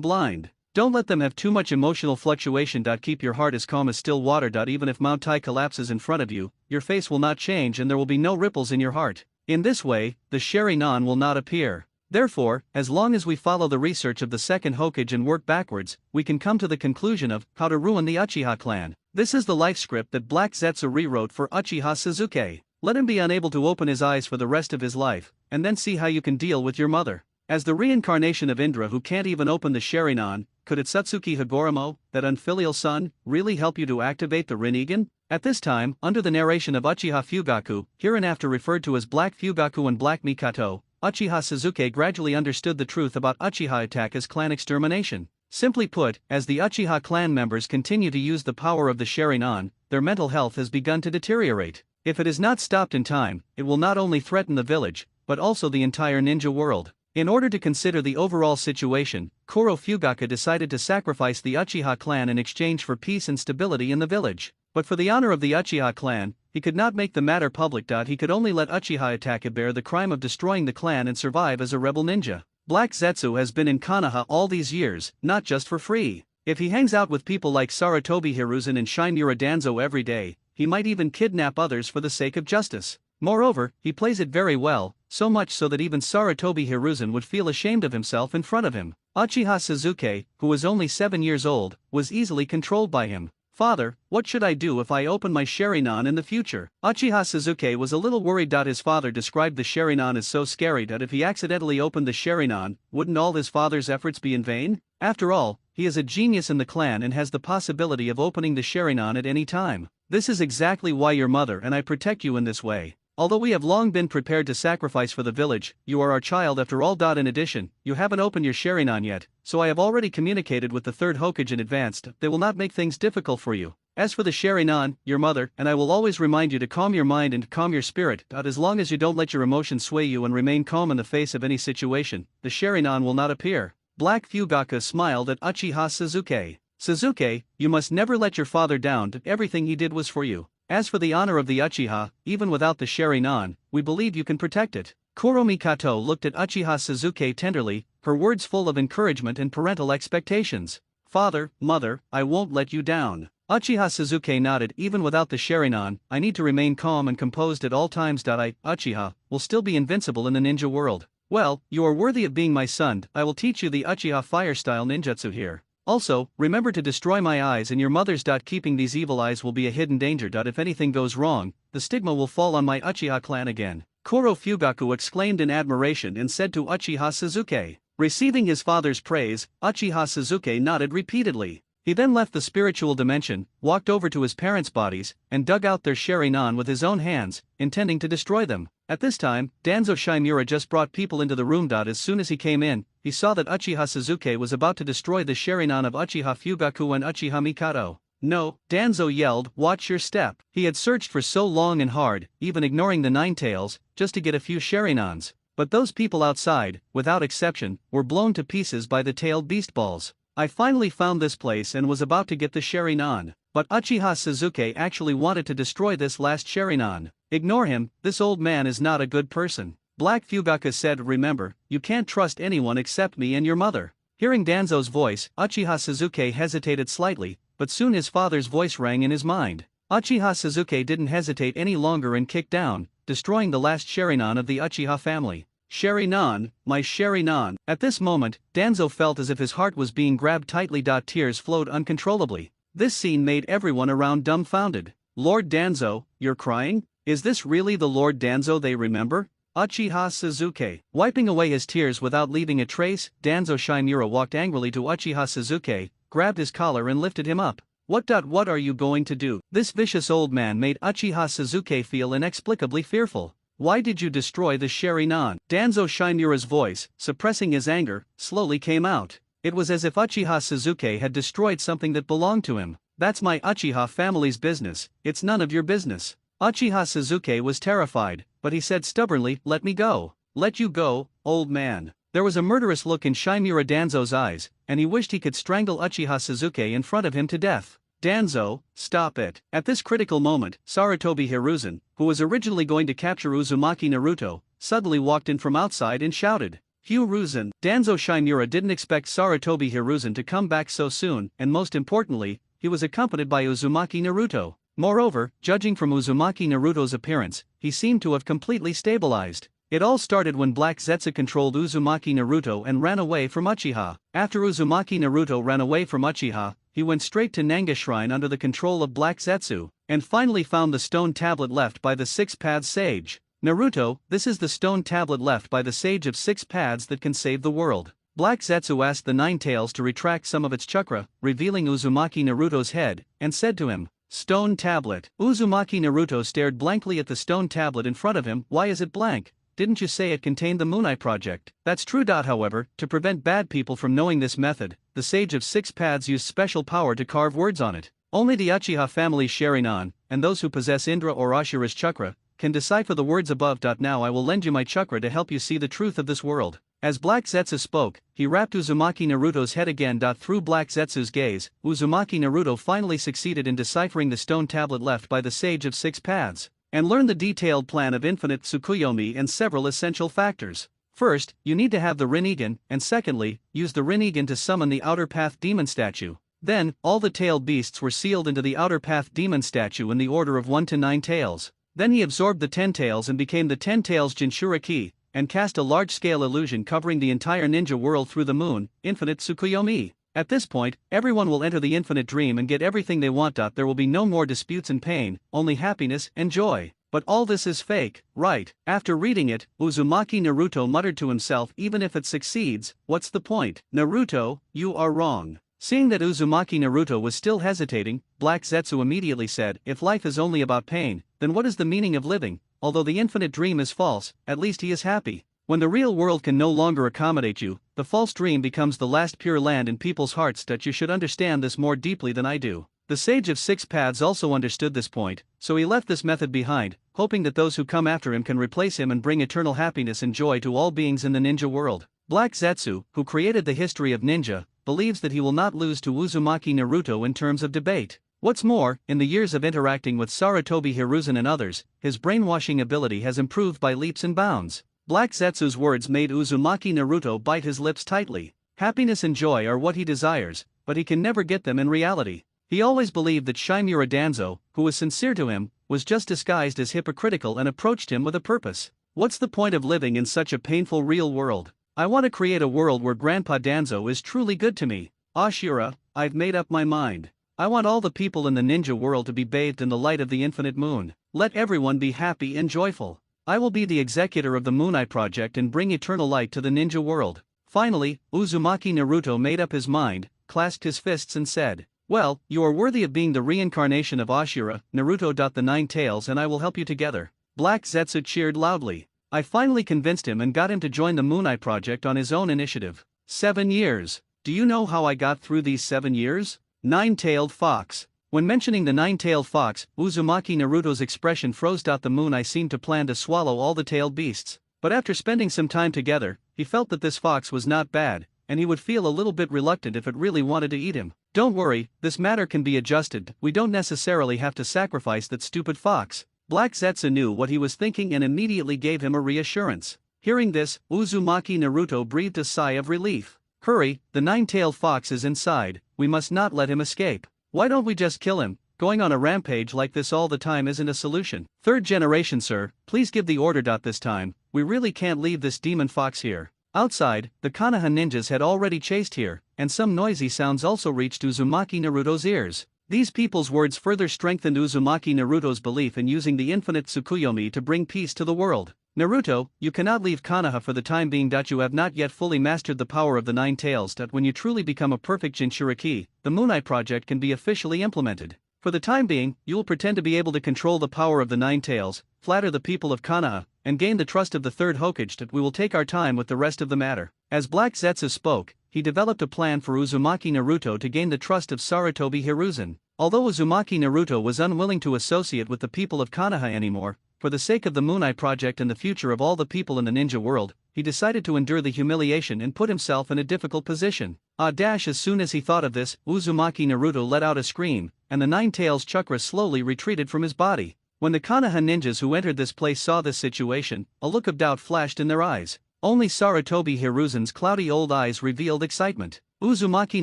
blind. Don't let them have too much emotional fluctuation. Keep your heart as calm as still water. Even if Mount Tai collapses in front of you, your face will not change and there will be no ripples in your heart. In this way, the Sharingan will not appear. Therefore, as long as we follow the research of the second Hokage and work backwards, we can come to the conclusion of how to ruin the Uchiha clan. This is the life script that Black Zetsu rewrote for Uchiha Suzuki. Let him be unable to open his eyes for the rest of his life, and then see how you can deal with your mother. As the reincarnation of Indra who can't even open the Sharingan, could Itsutsuki Higoromo, that unfilial son, really help you to activate the Rinnegan? At this time, under the narration of Uchiha Fugaku, hereinafter referred to as Black Fugaku and Black Mikato, Uchiha Suzuki gradually understood the truth about Uchiha Itachi's clan extermination. Simply put, as the Uchiha clan members continue to use the power of the Sharingan, their mental health has begun to deteriorate. If it is not stopped in time, it will not only threaten the village, but also the entire ninja world. In order to consider the overall situation, Kuro Fugaku decided to sacrifice the Uchiha clan in exchange for peace and stability in the village. But for the honor of the Uchiha clan, he could not make the matter public. He could only let Uchiha Itachi bear the crime of destroying the clan and survive as a rebel ninja. Black Zetsu has been in Konoha all these years, not just for free. If he hangs out with people like Sarutobi Hiruzen and Shinmura Danzo every day, he might even kidnap others for the sake of justice. Moreover, he plays it very well, so much so that even Sarutobi Hiruzen would feel ashamed of himself in front of him. Uchiha Suzuki, who was only 7 years old, was easily controlled by him. Father, what should I do if I open my Sharingan in the future? Uchiha Suzuki was a little worried. His father described the Sharingan as so scary that if he accidentally opened the Sharingan, wouldn't all his father's efforts be in vain? After all, he is a genius in the clan and has the possibility of opening the Sharingan at any time. This is exactly why your mother and I protect you in this way. Although we have long been prepared to sacrifice for the village, you are our child after all. In addition, you haven't opened your Sharingan yet, so I have already communicated with the third Hokage in advance. They will not make things difficult for you. As for the Sharingan, your mother and I will always remind you to calm your mind and calm your spirit. As long as you don't let your emotions sway you and remain calm in the face of any situation, the Sharingan will not appear. Black Fugaku smiled at Uchiha Suzuki. Suzuki, you must never let your father down. Everything he did was for you. As for the honor of the Uchiha, even without the Sharingan, we believe you can protect it. Kuro Mikato looked at Uchiha Suzuki tenderly, her words full of encouragement and parental expectations. Father, mother, I won't let you down. Uchiha Suzuki nodded. Even without the Sharingan, I need to remain calm and composed at all times. Uchiha will still be invincible in the ninja world. Well, you are worthy of being my son. I will teach you the Uchiha fire style ninjutsu here. Also, remember to destroy my eyes and your mother's. Keeping these evil eyes will be a hidden danger. If anything goes wrong, the stigma will fall on my Uchiha clan again. Kuro Fugaku exclaimed in admiration and said to Uchiha Suzuki, Receiving his father's praise, Uchiha Sasuke nodded repeatedly. He then left the spiritual dimension, walked over to his parents' bodies, and dug out their Sharingan with his own hands, intending to destroy them. At this time, Danzo Shimura just brought people into the room. As soon as he came in, he saw that Uchiha Sasuke was about to destroy the Sharingan of Uchiha Fugaku and Uchiha Mikado. No, Danzo yelled, watch your step. He had searched for so long and hard, even ignoring the Nine Tails, just to get a few Sharinans. But those people outside, without exception, were blown to pieces by the tailed beast balls. I finally found this place and was about to get the Sharingan. But Uchiha Sasuke actually wanted to destroy this last Sharingan. Ignore him, this old man is not a good person. Black Fugaku said, remember, you can't trust anyone except me and your mother. Hearing Danzo's voice, Uchiha Sasuke hesitated slightly, but soon his father's voice rang in his mind. Uchiha Sasuke didn't hesitate any longer and kicked down, destroying the last Sharingan of the Uchiha family. Sharingan, my Sharingan. At this moment, Danzo felt as if his heart was being grabbed tightly. Tears flowed uncontrollably. This scene made everyone around dumbfounded. Lord Danzo, you're crying? Is this really the Lord Danzo they remember? Uchiha Sasuke. Wiping away his tears without leaving a trace, Danzo Shimura walked angrily to Uchiha Sasuke, grabbed his collar and lifted him up. What are you going to do? This vicious old man made Uchiha Sasuke feel inexplicably fearful. Why did you destroy the Sharingan? Danzo Shimura's voice, suppressing his anger, slowly came out. It was as if Uchiha Sasuke had destroyed something that belonged to him. That's my Uchiha family's business, it's none of your business. Uchiha Sasuke was terrified, but he said stubbornly, let me go. Let you go, old man. There was a murderous look in Shimura Danzo's eyes, and he wished he could strangle Uchiha Sasuke in front of him to death. Danzo, stop it. At this critical moment, Sarutobi Hiruzen, who was originally going to capture Uzumaki Naruto, suddenly walked in from outside and shouted, Hiruzen. Danzo Shimura didn't expect Sarutobi Hiruzen to come back so soon, and most importantly, he was accompanied by Uzumaki Naruto. Moreover, judging from Uzumaki Naruto's appearance, he seemed to have completely stabilized. It all started when Black Zetsu controlled Uzumaki Naruto and ran away from Uchiha. After Uzumaki Naruto ran away from Uchiha, he went straight to Nanga Shrine under the control of Black Zetsu, and finally found the stone tablet left by the Six Paths Sage. Naruto, this is the stone tablet left by the Sage of Six Paths that can save the world. Black Zetsu asked the Nine Tails to retract some of its chakra, revealing Uzumaki Naruto's head, and said to him, Stone tablet. Uzumaki Naruto stared blankly at the stone tablet in front of him. Why is it blank? Didn't you say it contained the Mooneye project? That's true. However, to prevent bad people from knowing this method, the Sage of Six Paths used special power to carve words on it. Only the Uchiha family's Sharingan, and those who possess Indra or Ashura's chakra, can decipher the words above. Now I will lend you my chakra to help you see the truth of this world. As Black Zetsu spoke, he wrapped Uzumaki Naruto's head again. Through Black Zetsu's gaze, Uzumaki Naruto finally succeeded in deciphering the stone tablet left by the Sage of Six Paths, and learned the detailed plan of infinite Tsukuyomi and several essential factors. First, you need to have the Rinnegan, and secondly, use the Rinnegan to summon the Outer Path Demon statue. Then, all the tailed beasts were sealed into the Outer Path Demon statue in the order of 1 to 9 tails. Then he absorbed the 10 tails and became the 10 tails Jinchuriki, and cast a large-scale illusion covering the entire ninja world through the moon, infinite Tsukuyomi. At this point, everyone will enter the infinite dream and get everything they want. There will be no more disputes and pain, only happiness and joy. But all this is fake, right? After reading it, Uzumaki Naruto muttered to himself, even if it succeeds, what's the point? Naruto, you are wrong. Seeing that Uzumaki Naruto was still hesitating, Black Zetsu immediately said, if life is only about pain, then what is the meaning of living? Although the infinite dream is false, at least he is happy. When the real world can no longer accommodate you, the false dream becomes the last pure land in people's hearts. You should understand this more deeply than I do. The Sage of Six Paths also understood this point, so he left this method behind, hoping that those who come after him can replace him and bring eternal happiness and joy to all beings in the ninja world. Black Zetsu, who created the history of ninja, believes that he will not lose to Uzumaki Naruto in terms of debate. What's more, in the years of interacting with Sarutobi Hiruzen and others, his brainwashing ability has improved by leaps and bounds. Black Zetsu's words made Uzumaki Naruto bite his lips tightly. Happiness and joy are what he desires, but he can never get them in reality. He always believed that Shimura Danzo, who was sincere to him, was just disguised as hypocritical and approached him with a purpose. What's the point of living in such a painful real world? I want to create a world where Grandpa Danzo is truly good to me. Ashura, I've made up my mind. I want all the people in the ninja world to be bathed in the light of the infinite moon. Let everyone be happy and joyful. I will be the executor of the Mooneye project and bring eternal light to the ninja world. Finally, Uzumaki Naruto made up his mind, clasped his fists and said, "Well, you are worthy of being the reincarnation of Ashura, Naruto. The Nine Tails and I will help you together." Black Zetsu cheered loudly. "I finally convinced him and got him to join the Moon Eye project on his own initiative. 7 years. Do you know how I got through these 7 years? Nine-tailed fox." When mentioning the nine-tailed fox, Uzumaki Naruto's expression froze. The Moon Eye seemed to plan to swallow all the tailed beasts, but after spending some time together, he felt that this fox was not bad, and he would feel a little bit reluctant if it really wanted to eat him. "Don't worry, this matter can be adjusted, we don't necessarily have to sacrifice that stupid fox." Black Zetsu knew what he was thinking and immediately gave him a reassurance. Hearing this, Uzumaki Naruto breathed a sigh of relief. "Hurry, the nine-tailed fox is inside, we must not let him escape. Why don't we just kill him? Going on a rampage like this all the time isn't a solution." "Third generation sir, please give the order. This time, we really can't leave this demon fox here." Outside, the Konoha ninjas had already chased here, and some noisy sounds also reached Uzumaki Naruto's ears. These people's words further strengthened Uzumaki Naruto's belief in using the infinite Tsukuyomi to bring peace to the world. "Naruto, you cannot leave Konoha for the time being. You have not yet fully mastered the power of the Nine Tails. When you truly become a perfect Jinchuriki, the Moon Eye project can be officially implemented. For the time being, you will pretend to be able to control the power of the Nine Tails, flatter the people of Konoha, and gain the trust of the third Hokage. We will take our time with the rest of the matter." As Black Zetsu spoke, he developed a plan for Uzumaki Naruto to gain the trust of Sarutobi Hiruzen. Although Uzumaki Naruto was unwilling to associate with the people of Konoha anymore, for the sake of the Moon Eye project and the future of all the people in the ninja world, he decided to endure the humiliation and put himself in a difficult position. As soon as he thought of this, Uzumaki Naruto let out a scream, and the Nine Tails chakra slowly retreated from his body. When the Konoha ninjas who entered this place saw this situation, a look of doubt flashed in their eyes. Only Sarutobi Hiruzen's cloudy old eyes revealed excitement. Uzumaki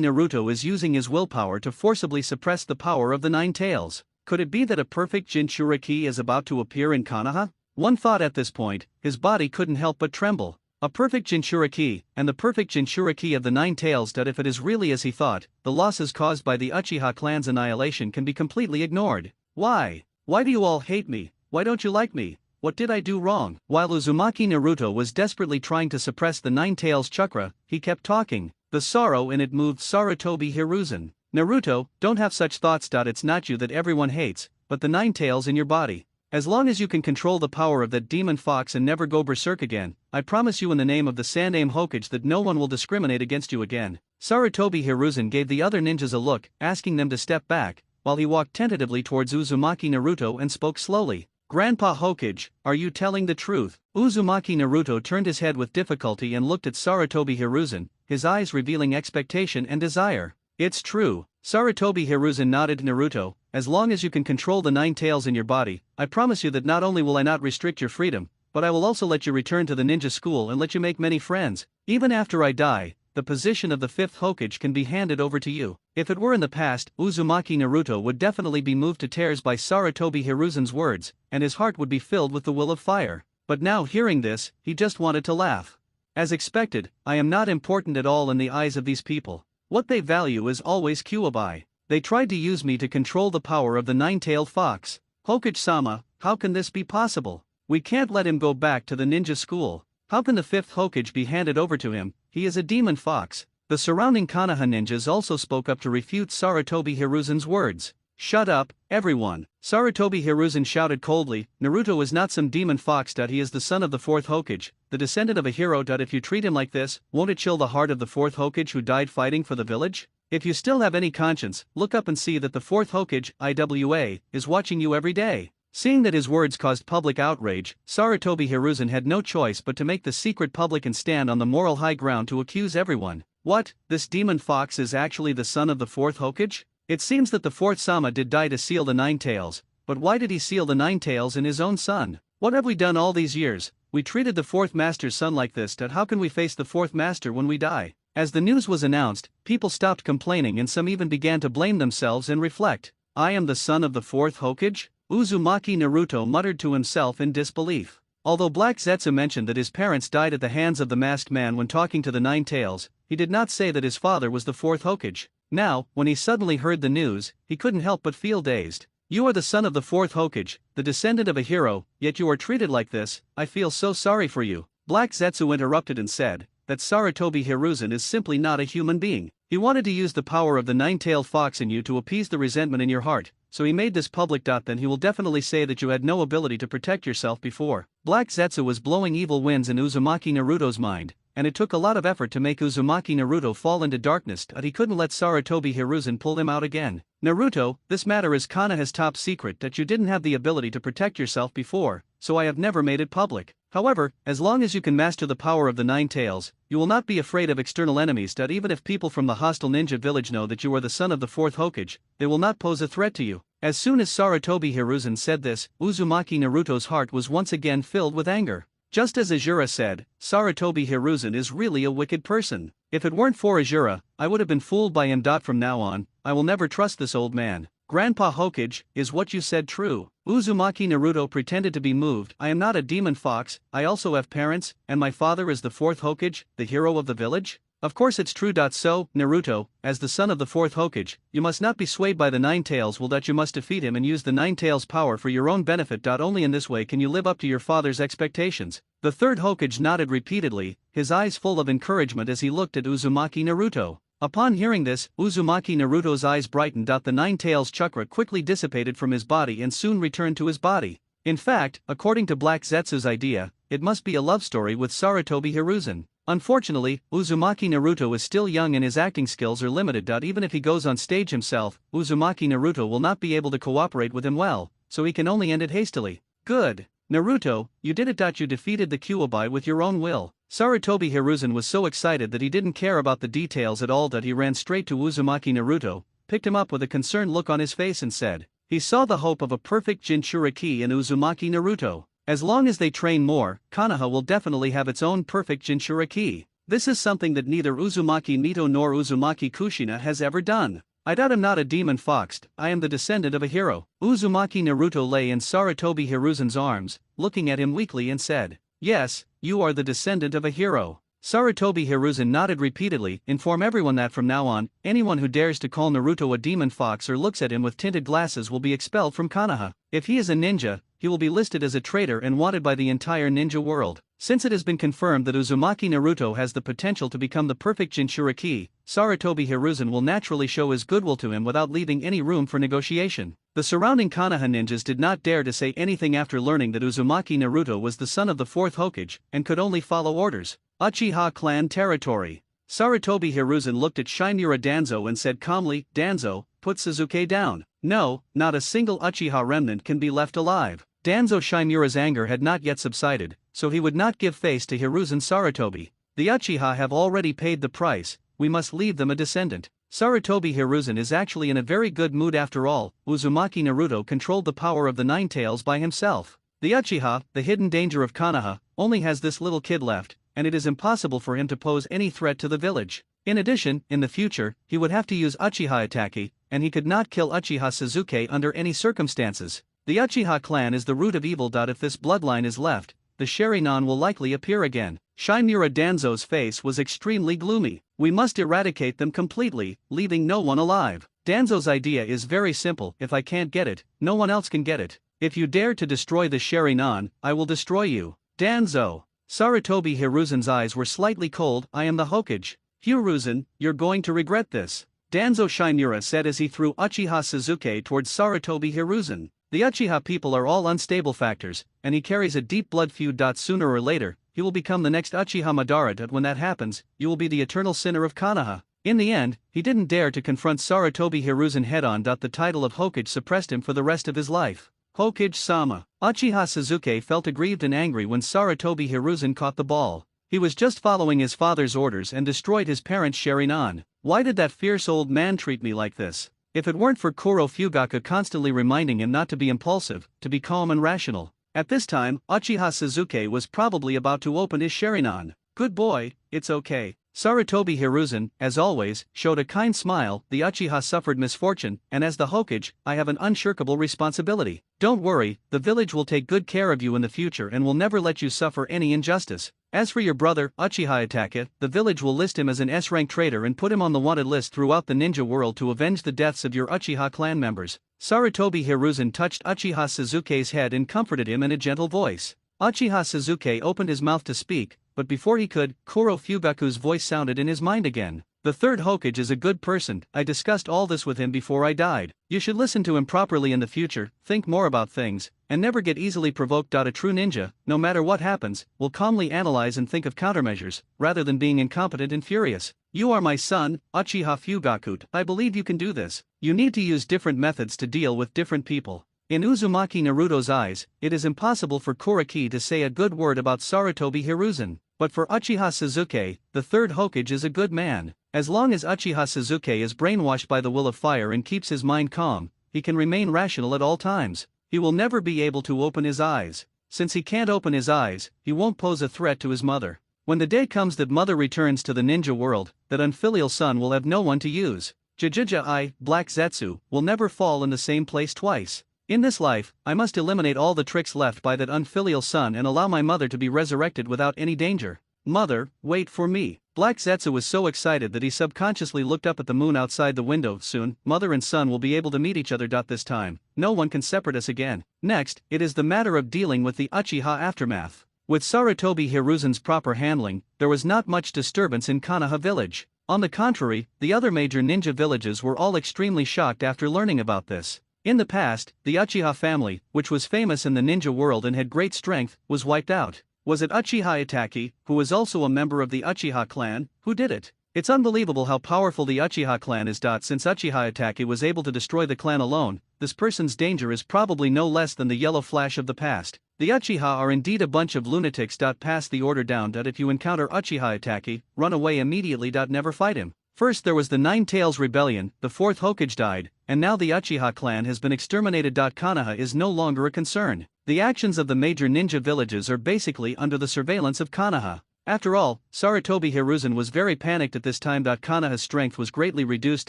Naruto is using his willpower to forcibly suppress the power of the Nine Tails. Could it be that a perfect Jinchuriki is about to appear in Konoha? One thought at this point, his body couldn't help but tremble. A perfect Jinchuriki, and the perfect Jinchuriki of the Nine Tails. If it is really as he thought, the losses caused by the Uchiha clan's annihilation can be completely ignored. Why? Why do you all hate me? Why don't you like me? What did I do wrong? While Uzumaki Naruto was desperately trying to suppress the Nine Tails chakra, he kept talking. The sorrow in it moved Sarutobi Hiruzen. "Naruto, don't have such thoughts. It's not you that everyone hates, but the Nine Tails in your body. As long as you can control the power of that demon fox and never go berserk again, I promise you in the name of the Sandaime Hokage that no one will discriminate against you again." Sarutobi Hiruzen gave the other ninjas a look, asking them to step back, while he walked tentatively towards Uzumaki Naruto and spoke slowly. "Grandpa Hokage, are you telling the truth?" Uzumaki Naruto turned his head with difficulty and looked at Sarutobi Hiruzen, his eyes revealing expectation and desire. "It's true." Sarutobi Hiruzen nodded. "Naruto, as long as you can control the Nine Tails in your body, I promise you that not only will I not restrict your freedom, but I will also let you return to the ninja school and let you make many friends. Even after I die, the position of the fifth Hokage can be handed over to you." If it were in the past, Uzumaki Naruto would definitely be moved to tears by Sarutobi Hiruzen's words, and his heart would be filled with the will of fire. But now hearing this, he just wanted to laugh. As expected, I am not important at all in the eyes of these people. What they value is always Kyuubi. They tried to use me to control the power of the nine-tailed fox. Hokage-sama, how can this be possible? We can't let him go back to the ninja school. How can the fifth Hokage be handed over to him? He is a demon fox. The surrounding Konoha ninjas also spoke up to refute Sarutobi Hiruzen's words. "Shut up, everyone." Sarutobi Hiruzen shouted coldly, "Naruto is not some demon fox. He is the son of the fourth Hokage, the descendant of a hero. If you treat him like this, won't it chill the heart of the fourth Hokage who died fighting for the village? If you still have any conscience, look up and see that the fourth Hokage, IWA, is watching you every day." Seeing that his words caused public outrage, Sarutobi Hiruzen had no choice but to make the secret public and stand on the moral high ground to accuse everyone. What, this demon fox is actually the son of the fourth Hokage? It seems that the fourth Sama did die to seal the Nine Tails, but why did he seal the Nine Tails in his own son? What have we done all these years? We treated the fourth master's son like this. How can we face the fourth master when we die? As the news was announced, people stopped complaining and some even began to blame themselves and reflect. I am the son of the fourth Hokage? Uzumaki Naruto muttered to himself in disbelief. Although Black Zetsu mentioned that his parents died at the hands of the masked man when talking to the Nine Tails, he did not say that his father was the fourth Hokage. Now, when he suddenly heard the news, he couldn't help but feel dazed. You are the son of the fourth Hokage, the descendant of a hero, yet you are treated like this. I feel so sorry for you. Black Zetsu interrupted and said, that Sarutobi Hiruzen is simply not a human being. He wanted to use the power of the nine-tailed fox in you to appease the resentment in your heart, so he made this public. Then he will definitely say that you had no ability to protect yourself before. Black Zetsu was blowing evil winds in Uzumaki Naruto's mind, and it took a lot of effort to make Uzumaki Naruto fall into darkness, but he couldn't let Sarutobi Hiruzen pull him out again. Naruto, this matter is Konoha's top secret that you didn't have the ability to protect yourself before, so I have never made it public. However, as long as you can master the power of the nine tails, you will not be afraid of external enemies. Even if people from the hostile ninja village know that you are the son of the fourth Hokage, they will not pose a threat to you. As soon as Sarutobi Hiruzen said this, Uzumaki Naruto's heart was once again filled with anger. Just as Azura said, Sarutobi Hiruzen is really a wicked person. If it weren't for Azura, I would have been fooled by him. From now on, I will never trust this old man. Grandpa Hokage, is what you said true? Uzumaki Naruto pretended to be moved. I am not a demon fox, I also have parents, and my father is the fourth Hokage, the hero of the village? Of course it's true. So, Naruto, as the son of the fourth Hokage, you must not be swayed by the nine tails. You must defeat him and use the nine tails power for your own benefit. Only in this way can you live up to your father's expectations. The third Hokage nodded repeatedly, his eyes full of encouragement as he looked at Uzumaki Naruto. Upon hearing this, Uzumaki Naruto's eyes brightened. The nine tails chakra quickly dissipated from his body and soon returned to his body. In fact, according to Black Zetsu's idea, it must be a love story with Sarutobi Hiruzen. Unfortunately, Uzumaki Naruto is still young and his acting skills are limited. Even if he goes on stage himself, Uzumaki Naruto will not be able to cooperate with him well, so he can only end it hastily. Good. Naruto, you did it. You defeated the Kyuubi with your own will. Sarutobi Hiruzen was so excited that he didn't care about the details at all. He ran straight to Uzumaki Naruto, picked him up with a concerned look on his face and said, he saw the hope of a perfect Jinchuriki in Uzumaki Naruto. As long as they train more, Konoha will definitely have its own perfect Jinchuriki. This is something that neither Uzumaki Mito nor Uzumaki Kushina has ever done. I doubt I'm not a demon fox, I am the descendant of a hero. Uzumaki Naruto lay in Sarutobi Hiruzen's arms, looking at him weakly and said, yes, you are the descendant of a hero. Sarutobi Hiruzen nodded repeatedly. Inform everyone that from now on, anyone who dares to call Naruto a demon fox or looks at him with tinted glasses will be expelled from Konoha. If he is a ninja, he will be listed as a traitor and wanted by the entire ninja world. Since it has been confirmed that Uzumaki Naruto has the potential to become the perfect Jinchuriki, Sarutobi Hiruzen will naturally show his goodwill to him without leaving any room for negotiation. The surrounding Konoha ninjas did not dare to say anything after learning that Uzumaki Naruto was the son of the fourth Hokage and could only follow orders. Uchiha clan territory. Sarutobi Hiruzen looked at Shimura Danzo and said calmly, Danzo, put Sasuke down. No, not a single Uchiha remnant can be left alive. Danzo Shimura's anger had not yet subsided, so he would not give face to Hiruzen Sarutobi. The Uchiha have already paid the price, we must leave them a descendant. Sarutobi Hiruzen is actually in a very good mood after all. Uzumaki Naruto controlled the power of the nine tails by himself. The Uchiha, the hidden danger of Konoha, only has this little kid left, and it is impossible for him to pose any threat to the village. In addition, in the future, he would have to use Uchiha Atake, and he could not kill Uchiha Sasuke under any circumstances. The Uchiha clan is the root of evil. If this bloodline is left, the Sharingan will likely appear again. Shimura Danzo's face was extremely gloomy. We must eradicate them completely, leaving no one alive. Danzo's idea is very simple. If I can't get it, no one else can get it. If you dare to destroy the Sharingan, I will destroy you. Danzo. Sarutobi Hiruzen's eyes were slightly cold. I am the Hokage. Hiruzen, you're going to regret this. Danzo Shimura said as he threw Uchiha Sasuke towards Sarutobi Hiruzen. The Uchiha people are all unstable factors, and he carries a deep blood feud. Sooner or later, he will become the next Uchiha Madara. When that happens, you will be the eternal sinner of Konoha. In the end, he didn't dare to confront Sarutobi Hiruzen head-on. The title of Hokage suppressed him for the rest of his life. Hokage-sama. Uchiha Sasuke felt aggrieved and angry when Sarutobi Hiruzen caught the ball. He was just following his father's orders and destroyed his parents' Sharingan. Why did that fierce old man treat me like this? If it weren't for Kuro Fugaku constantly reminding him not to be impulsive, to be calm and rational. At this time, Uchiha Sasuke was probably about to open his Sharingan. Good boy, it's okay. Sarutobi Hiruzen, as always, showed a kind smile. The Uchiha suffered misfortune, and as the Hokage, I have an unshirkable responsibility. Don't worry, the village will take good care of you in the future and will never let you suffer any injustice. As for your brother, Uchiha Itachi, the village will list him as an S-rank traitor and put him on the wanted list throughout the ninja world to avenge the deaths of your Uchiha clan members. Sarutobi Hiruzen touched Uchiha Sasuke's head and comforted him in a gentle voice. Uchiha Sasuke opened his mouth to speak, but before he could, Kuro Fugaku's voice sounded in his mind again. The third Hokage is a good person, I discussed all this with him before I died. You should listen to him properly in the future, think more about things, and never get easily provoked. A true ninja, no matter what happens, will calmly analyze and think of countermeasures, rather than being incompetent and furious. You are my son, Uchiha Fugaku. I believe you can do this. You need to use different methods to deal with different people. In Uzumaki Naruto's eyes, it is impossible for Kuraki to say a good word about Sarutobi Hiruzen. But for Uchiha Sasuke, the third Hokage is a good man. As long as Uchiha Sasuke is brainwashed by the will of fire and keeps his mind calm, he can remain rational at all times. He will never be able to open his eyes. Since he can't open his eyes, he won't pose a threat to his mother. When the day comes that mother returns to the ninja world, that unfilial son will have no one to use. Black Zetsu, will never fall in the same place twice. In this life, I must eliminate all the tricks left by that unfilial son and allow my mother to be resurrected without any danger. Mother, wait for me. Black Zetsu was so excited that he subconsciously looked up at the moon outside the window. Soon, mother and son will be able to meet each other. This time, no one can separate us again. Next, it is the matter of dealing with the Uchiha aftermath. With Sarutobi Hiruzen's proper handling, there was not much disturbance in Konoha village. On the contrary, the other major ninja villages were all extremely shocked after learning about this. In the past, the Uchiha family, which was famous in the ninja world and had great strength, was wiped out. Was it Uchiha Itachi, who was also a member of the Uchiha clan, who did it? It's unbelievable how powerful the Uchiha clan is. Since Uchiha Itachi was able to destroy the clan alone, this person's danger is probably no less than the yellow flash of the past. The Uchiha are indeed a bunch of lunatics. Pass the order down. If you encounter Uchiha Itachi, run away immediately. Never fight him. First there was the Nine Tails Rebellion, the fourth Hokage died, and now the Uchiha clan has been exterminated. Konoha is no longer a concern. The actions of the major ninja villages are basically under the surveillance of Konoha. After all, Sarutobi Hiruzen was very panicked at this time. Konoha's strength was greatly reduced.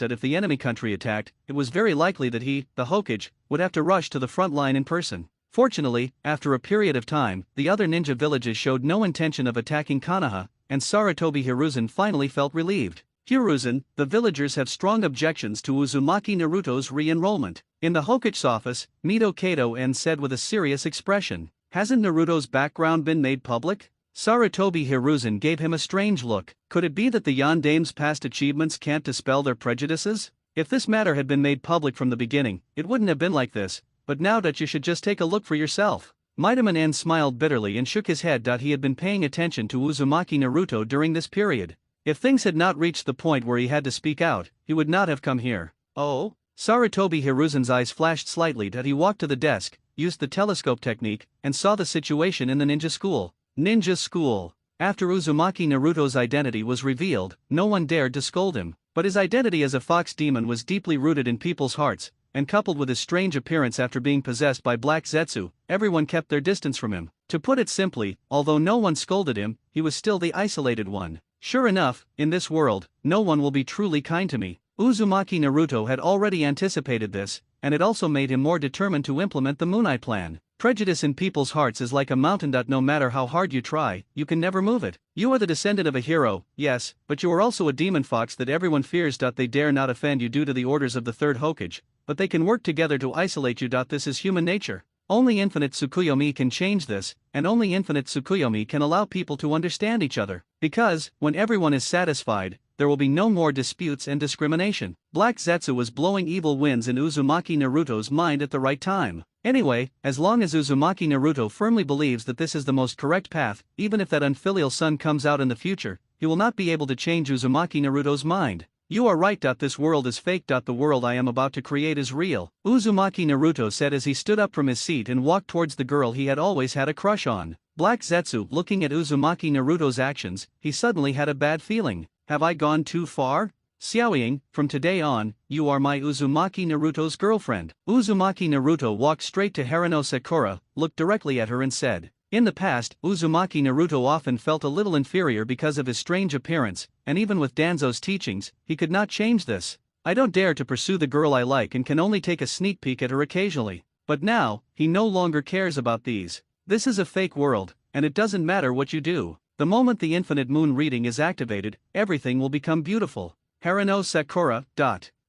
If the enemy country attacked, it was very likely that he, the Hokage, would have to rush to the front line in person. Fortunately, after a period of time, the other ninja villages showed no intention of attacking Konoha, and Sarutobi Hiruzen finally felt relieved. Hiruzen, the villagers have strong objections to Uzumaki Naruto's re-enrollment. In the Hokage's office, Mito Kato said with a serious expression, "Hasn't Naruto's background been made public?" Sarutobi Hiruzen gave him a strange look. Could it be that the Yandame's past achievements can't dispel their prejudices? If this matter had been made public from the beginning, it wouldn't have been like this, but now that you should just take a look for yourself. Mitoman smiled bitterly and shook his head. He had been paying attention to Uzumaki Naruto during this period. If things had not reached the point where he had to speak out, he would not have come here. Oh? Sarutobi Hiruzen's eyes flashed slightly. He walked to the desk, used the telescope technique, and saw the situation in the ninja school. Ninja school. After Uzumaki Naruto's identity was revealed, no one dared to scold him. But his identity as a fox demon was deeply rooted in people's hearts, and coupled with his strange appearance after being possessed by Black Zetsu, everyone kept their distance from him. To put it simply, although no one scolded him, he was still the isolated one. Sure enough, in this world, no one will be truly kind to me. Uzumaki Naruto had already anticipated this, and it also made him more determined to implement the Moon Eye plan. Prejudice in people's hearts is like a mountain. No matter how hard you try, you can never move it. You are the descendant of a hero, yes, but you are also a demon fox that everyone fears. They dare not offend you due to the orders of the third Hokage, but they can work together to isolate you. This is human nature. Only infinite Tsukuyomi can change this, and only infinite Tsukuyomi can allow people to understand each other. Because, when everyone is satisfied, there will be no more disputes and discrimination. Black Zetsu was blowing evil winds in Uzumaki Naruto's mind at the right time. Anyway, as long as Uzumaki Naruto firmly believes that this is the most correct path, even if that unfilial son comes out in the future, he will not be able to change Uzumaki Naruto's mind. You are right. This world is fake. The world I am about to create is real, Uzumaki Naruto said as he stood up from his seat and walked towards the girl he had always had a crush on. Black Zetsu, looking at Uzumaki Naruto's actions, he suddenly had a bad feeling. Have I gone too far? Xiaoying, from today on, you are my Uzumaki Naruto's girlfriend. Uzumaki Naruto walked straight to Harano Sakura, looked directly at her and said, in the past, Uzumaki Naruto often felt a little inferior because of his strange appearance, and even with Danzo's teachings, he could not change this. I don't dare to pursue the girl I like and can only take a sneak peek at her occasionally. But now, he no longer cares about these. This is a fake world, and it doesn't matter what you do. The moment the infinite moon reading is activated, everything will become beautiful. Harano Sakura.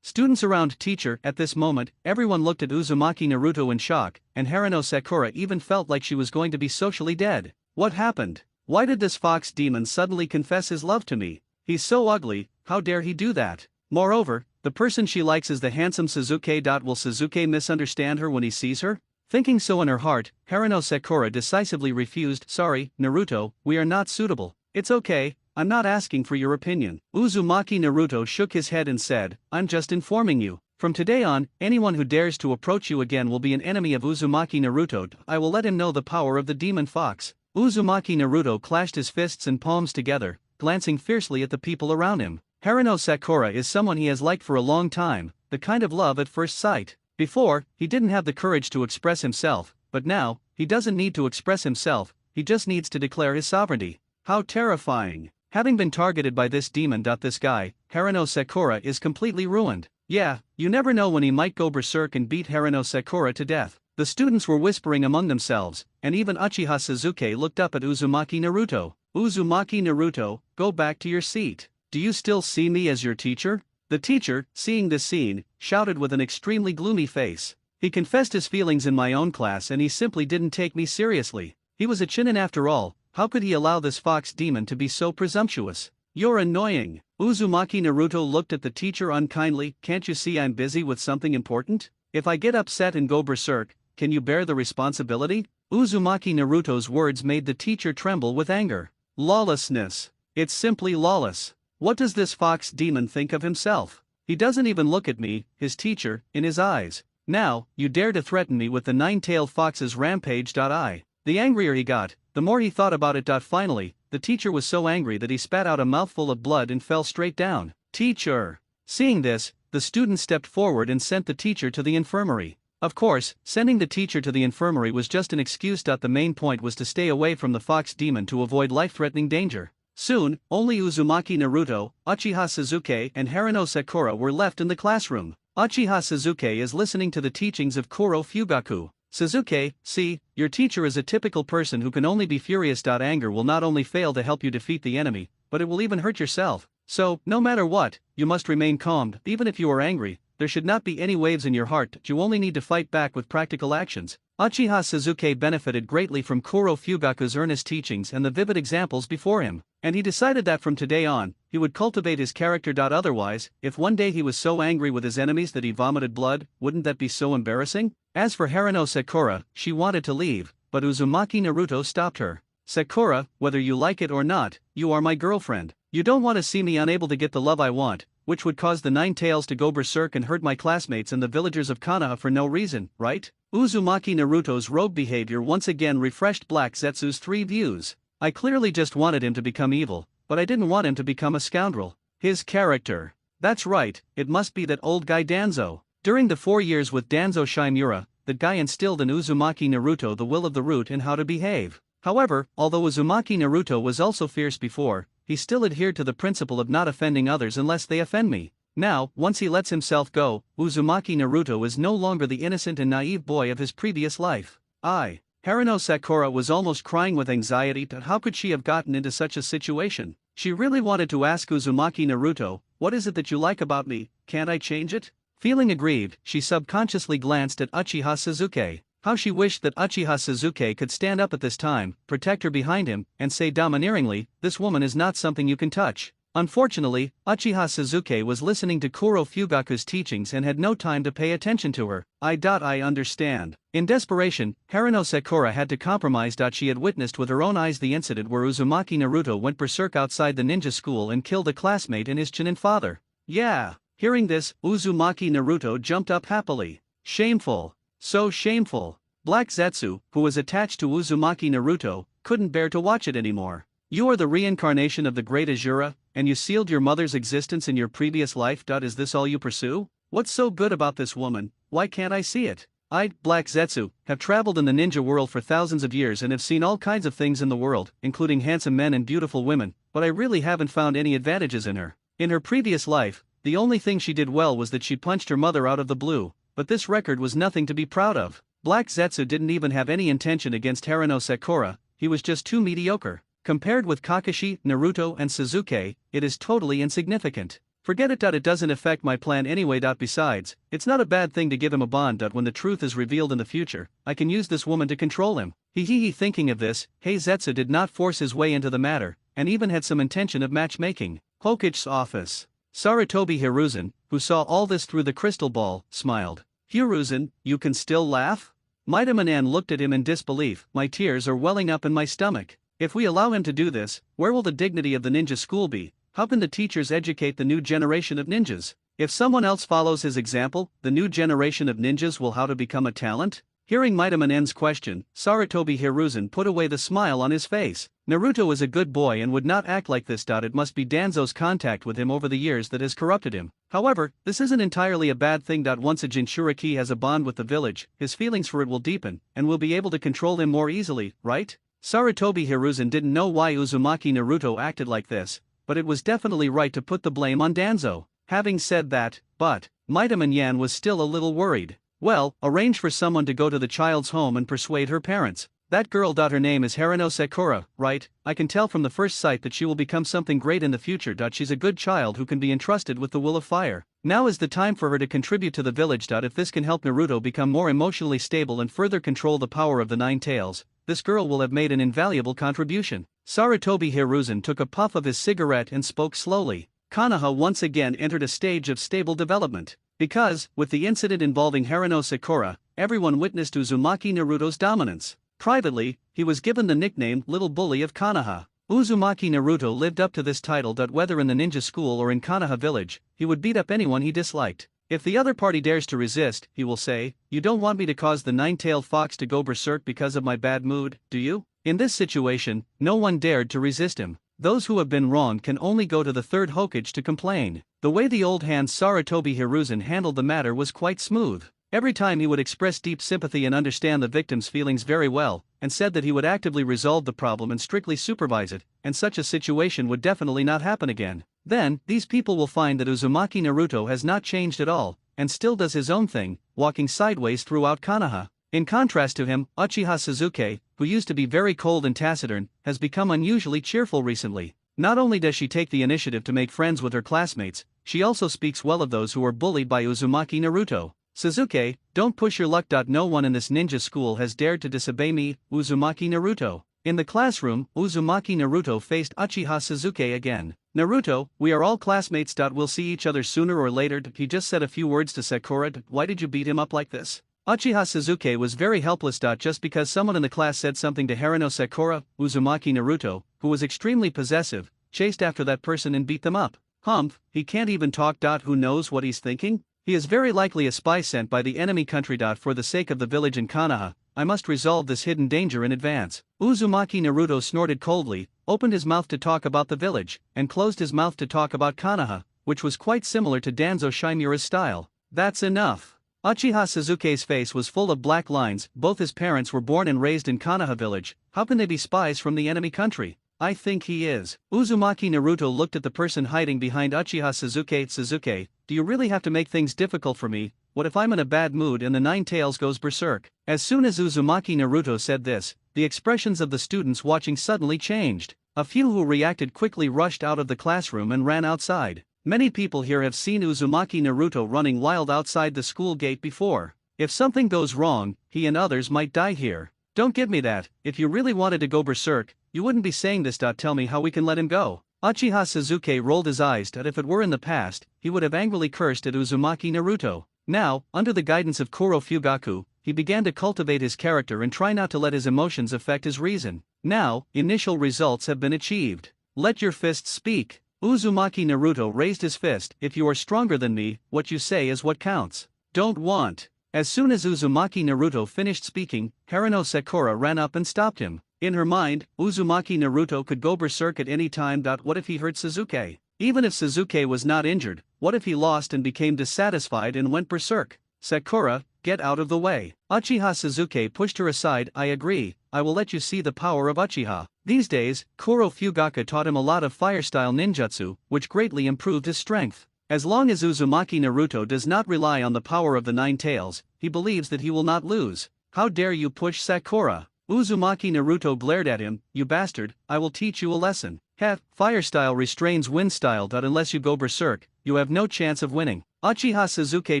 Students around teacher. At this moment, everyone looked at Uzumaki Naruto in shock, and Harano Sakura even felt like she was going to be socially dead. What happened? Why did this fox demon suddenly confess his love to me? He's so ugly, how dare he do that? Moreover, the person she likes is the handsome Suzuki. Will Suzuki misunderstand her when he sees her? Thinking so in her heart, Haruno Sakura decisively refused. Sorry, Naruto, we are not suitable. It's okay, I'm not asking for your opinion. Uzumaki Naruto shook his head and said, I'm just informing you. From today on, anyone who dares to approach you again will be an enemy of Uzumaki Naruto. I will let him know the power of the demon fox. Uzumaki Naruto clashed his fists and palms together, glancing fiercely at the people around him. Haruno Sakura is someone he has liked for a long time, the kind of love at first sight. Before, he didn't have the courage to express himself, but now, he doesn't need to express himself, he just needs to declare his sovereignty. How terrifying. Having been targeted by this demon. This guy, Haruno Sakura, is completely ruined. Yeah, you never know when he might go berserk and beat Haruno Sakura to death. The students were whispering among themselves, and even Uchiha Suzuki looked up at Uzumaki Naruto. Uzumaki Naruto, go back to your seat. Do you still see me as your teacher? The teacher, seeing this scene, shouted with an extremely gloomy face. He confessed his feelings in my own class and he simply didn't take me seriously. He was a Chunin after all, how could he allow this fox demon to be so presumptuous? You're annoying. Uzumaki Naruto looked at the teacher unkindly. Can't you see I'm busy with something important? If I get upset and go berserk, can you bear the responsibility? Uzumaki Naruto's words made the teacher tremble with anger. Lawlessness. It's simply lawless. What does this fox demon think of himself? He doesn't even look at me, his teacher, in his eyes. Now, you dare to threaten me with the nine-tailed fox's rampage. The angrier he got, the more he thought about it. Finally, the teacher was so angry that he spat out a mouthful of blood and fell straight down. Teacher! Seeing this, the student stepped forward and sent the teacher to the infirmary. Of course, sending the teacher to the infirmary was just an excuse. The main point was to stay away from the fox demon to avoid life-threatening danger. Soon, only Uzumaki Naruto, Uchiha Suzuki and Haruno Sakura were left in the classroom. Uchiha Suzuki is listening to the teachings of Kuro Fugaku. Suzuki, see, your teacher is a typical person who can only be furious. Anger will not only fail to help you defeat the enemy, but it will even hurt yourself. So, no matter what, you must remain calm. Even if you are angry, there should not be any waves in your heart. You only need to fight back with practical actions. Uchiha Suzuki benefited greatly from Kuro Fugaku's earnest teachings and the vivid examples before him, and he decided that from today on, he would cultivate his character. Otherwise, if one day he was so angry with his enemies that he vomited blood, wouldn't that be so embarrassing? As for Haruno Sakura, she wanted to leave, but Uzumaki Naruto stopped her. Sakura, whether you like it or not, you are my girlfriend. You don't want to see me unable to get the love I want, which would cause the Nine Tails to go berserk and hurt my classmates and the villagers of Konoha for no reason, right? Uzumaki Naruto's rogue behavior once again refreshed Black Zetsu's three views. I clearly just wanted him to become evil, but I didn't want him to become a scoundrel. His character. That's right, it must be that old guy Danzo. During the 4 years with Danzo Shimura, that guy instilled in Uzumaki Naruto the will of the root and how to behave. However, although Uzumaki Naruto was also fierce before, he still adhered to the principle of not offending others unless they offend me. Now, once he lets himself go, Uzumaki Naruto is no longer the innocent and naive boy of his previous life. Haruno Sakura was almost crying with anxiety. How could she have gotten into such a situation? She really wanted to ask Uzumaki Naruto, what is it that you like about me, can't I change it? Feeling aggrieved, she subconsciously glanced at Uchiha Suzuki. How she wished that Uchiha Suzuki could stand up at this time, protect her behind him, and say domineeringly, this woman is not something you can touch. Unfortunately, Uchiha Suzuki was listening to Kuro Fugaku's teachings and had no time to pay attention to her. I understand. In desperation, Haruno Sakura had to compromise. She had witnessed with her own eyes the incident where Uzumaki Naruto went berserk outside the ninja school and killed a classmate and his Chunin father. Yeah. Hearing this, Uzumaki Naruto jumped up happily. Shameful. So shameful. Black Zetsu, who was attached to Uzumaki Naruto, couldn't bear to watch it anymore. You are the reincarnation of the great Asura, and you sealed your mother's existence in your previous life. Is this all you pursue? What's so good about this woman? Why can't I see it? I, Black Zetsu, have traveled in the ninja world for thousands of years and have seen all kinds of things in the world, including handsome men and beautiful women, but I really haven't found any advantages in her. In her previous life, the only thing she did well was that she punched her mother out of the blue, but this record was nothing to be proud of. Black Zetsu didn't even have any intention against Haruno Sakura, he was just too mediocre. Compared with Kakashi, Naruto and Suzuki, it is totally insignificant. Forget it. It doesn't affect my plan anyway. Besides, it's not a bad thing to give him a bond. When the truth is revealed in the future, I can use this woman to control him. Thinking of this, Zetsu did not force his way into the matter, and even had some intention of matchmaking. Hokage's office. Sarutobi Hiruzen, who saw all this through the crystal ball, smiled. Hiruzen, you can still laugh? Maidamanan looked at him in disbelief. My tears are welling up in my stomach. If we allow him to do this, where will the dignity of the ninja school be? How can the teachers educate the new generation of ninjas? If someone else follows his example, the new generation of ninjas will how to become a talent? Hearing Maidamanen's question, Sarutobi Hiruzen put away the smile on his face. Naruto is a good boy and would not act like this. It must be Danzo's contact with him over the years that has corrupted him. However, this isn't entirely a bad thing. Once a Jinchuriki has a bond with the village, his feelings for it will deepen, and will be able to control him more easily, right? Sarutobi Hiruzen didn't know why Uzumaki Naruto acted like this, but it was definitely right to put the blame on Danzo. Having said that, but, Maidamanan was still a little worried. Well, arrange for someone to go to the child's home and persuade her parents. That girl. Her name is Harano Sakura, right? I can tell from the first sight that she will become something great in the future. She's a good child who can be entrusted with the will of fire. Now is the time for her to contribute to the village. If this can help Naruto become more emotionally stable and further control the power of the Nine Tails, this girl will have made an invaluable contribution. Sarutobi Hiruzen took a puff of his cigarette and spoke slowly. Konoha once again entered a stage of stable development. Because, with the incident involving Harano Sakura, everyone witnessed Uzumaki Naruto's dominance. Privately, he was given the nickname Little Bully of Konoha. Uzumaki Naruto lived up to this title. Whether in the ninja school or in Konoha village, he would beat up anyone he disliked. If the other party dares to resist, he will say, "You don't want me to cause the nine-tailed fox to go berserk because of my bad mood, do you?" In this situation, no one dared to resist him. Those who have been wronged can only go to the third Hokage to complain. The way the old hand Sarutobi Hiruzen handled the matter was quite smooth. Every time he would express deep sympathy and understand the victim's feelings very well, and said that he would actively resolve the problem and strictly supervise it, and such a situation would definitely not happen again. Then, these people will find that Uzumaki Naruto has not changed at all, and still does his own thing, walking sideways throughout Konoha. In contrast to him, Uchiha Suzuki, who used to be very cold and taciturn, has become unusually cheerful recently. Not only does she take the initiative to make friends with her classmates, she also speaks well of those who are bullied by Uzumaki Naruto. Suzuki, don't push your luck. No one in this ninja school has dared to disobey me, Uzumaki Naruto. In the classroom, Uzumaki Naruto faced Uchiha Suzuki again. Naruto, we are all classmates. We'll see each other sooner or later. He just said a few words to Sakura. Why did you beat him up like this? Uchiha Suzuki was very helpless. Just because someone in the class said something to Harano Sakura, Uzumaki Naruto, who was extremely possessive, chased after that person and beat them up. Humph, he can't even talk. Who knows what he's thinking? He is very likely a spy sent by the enemy country. For the sake of the village in Konoha, I must resolve this hidden danger in advance. Uzumaki Naruto snorted coldly, opened his mouth to talk about the village, and closed his mouth to talk about Konoha, which was quite similar to Danzo Shimura's style. That's enough. Uchiha Suzuki's face was full of black lines. Both his parents were born and raised in Konoha village. How can they be spies from the enemy country? I think he is. Uzumaki Naruto looked at the person hiding behind Uchiha Suzuki. Suzuki, do you really have to make things difficult for me? What if I'm in a bad mood and the Nine Tails goes berserk? As soon as Uzumaki Naruto said this, the expressions of the students watching suddenly changed. A few who reacted quickly rushed out of the classroom and ran outside. Many people here have seen Uzumaki Naruto running wild outside the school gate before. If something goes wrong, he and others might die here. Don't give me that. If you really wanted to go berserk, you wouldn't be saying this. Tell me how we can let him go. Uchiha Suzuki rolled his eyes. If it were in the past, he would have angrily cursed at Uzumaki Naruto. Now, under the guidance of Kuro Fugaku, he began to cultivate his character and try not to let his emotions affect his reason. Now, initial results have been achieved. Let your fists speak. Uzumaki Naruto raised his fist. If you are stronger than me, what you say is what counts. Don't want. As soon as Uzumaki Naruto finished speaking, Harano Sakura ran up and stopped him. In her mind, Uzumaki Naruto could go berserk at any time. What if he hurt Suzuki? Even if Suzuki was not injured, what if he lost and became dissatisfied and went berserk? Sakura, get out of the way. Uchiha Suzuki pushed her aside. I agree, I will let you see the power of Uchiha. These days, Kuro Fugaku taught him a lot of fire-style ninjutsu, which greatly improved his strength. As long as Uzumaki Naruto does not rely on the power of the Nine Tails, he believes that he will not lose. How dare you push Sakura? Uzumaki Naruto glared at him. You bastard, I will teach you a lesson. Heh, fire style restrains wind style. Unless you go berserk, you have no chance of winning. Uchiha Suzuki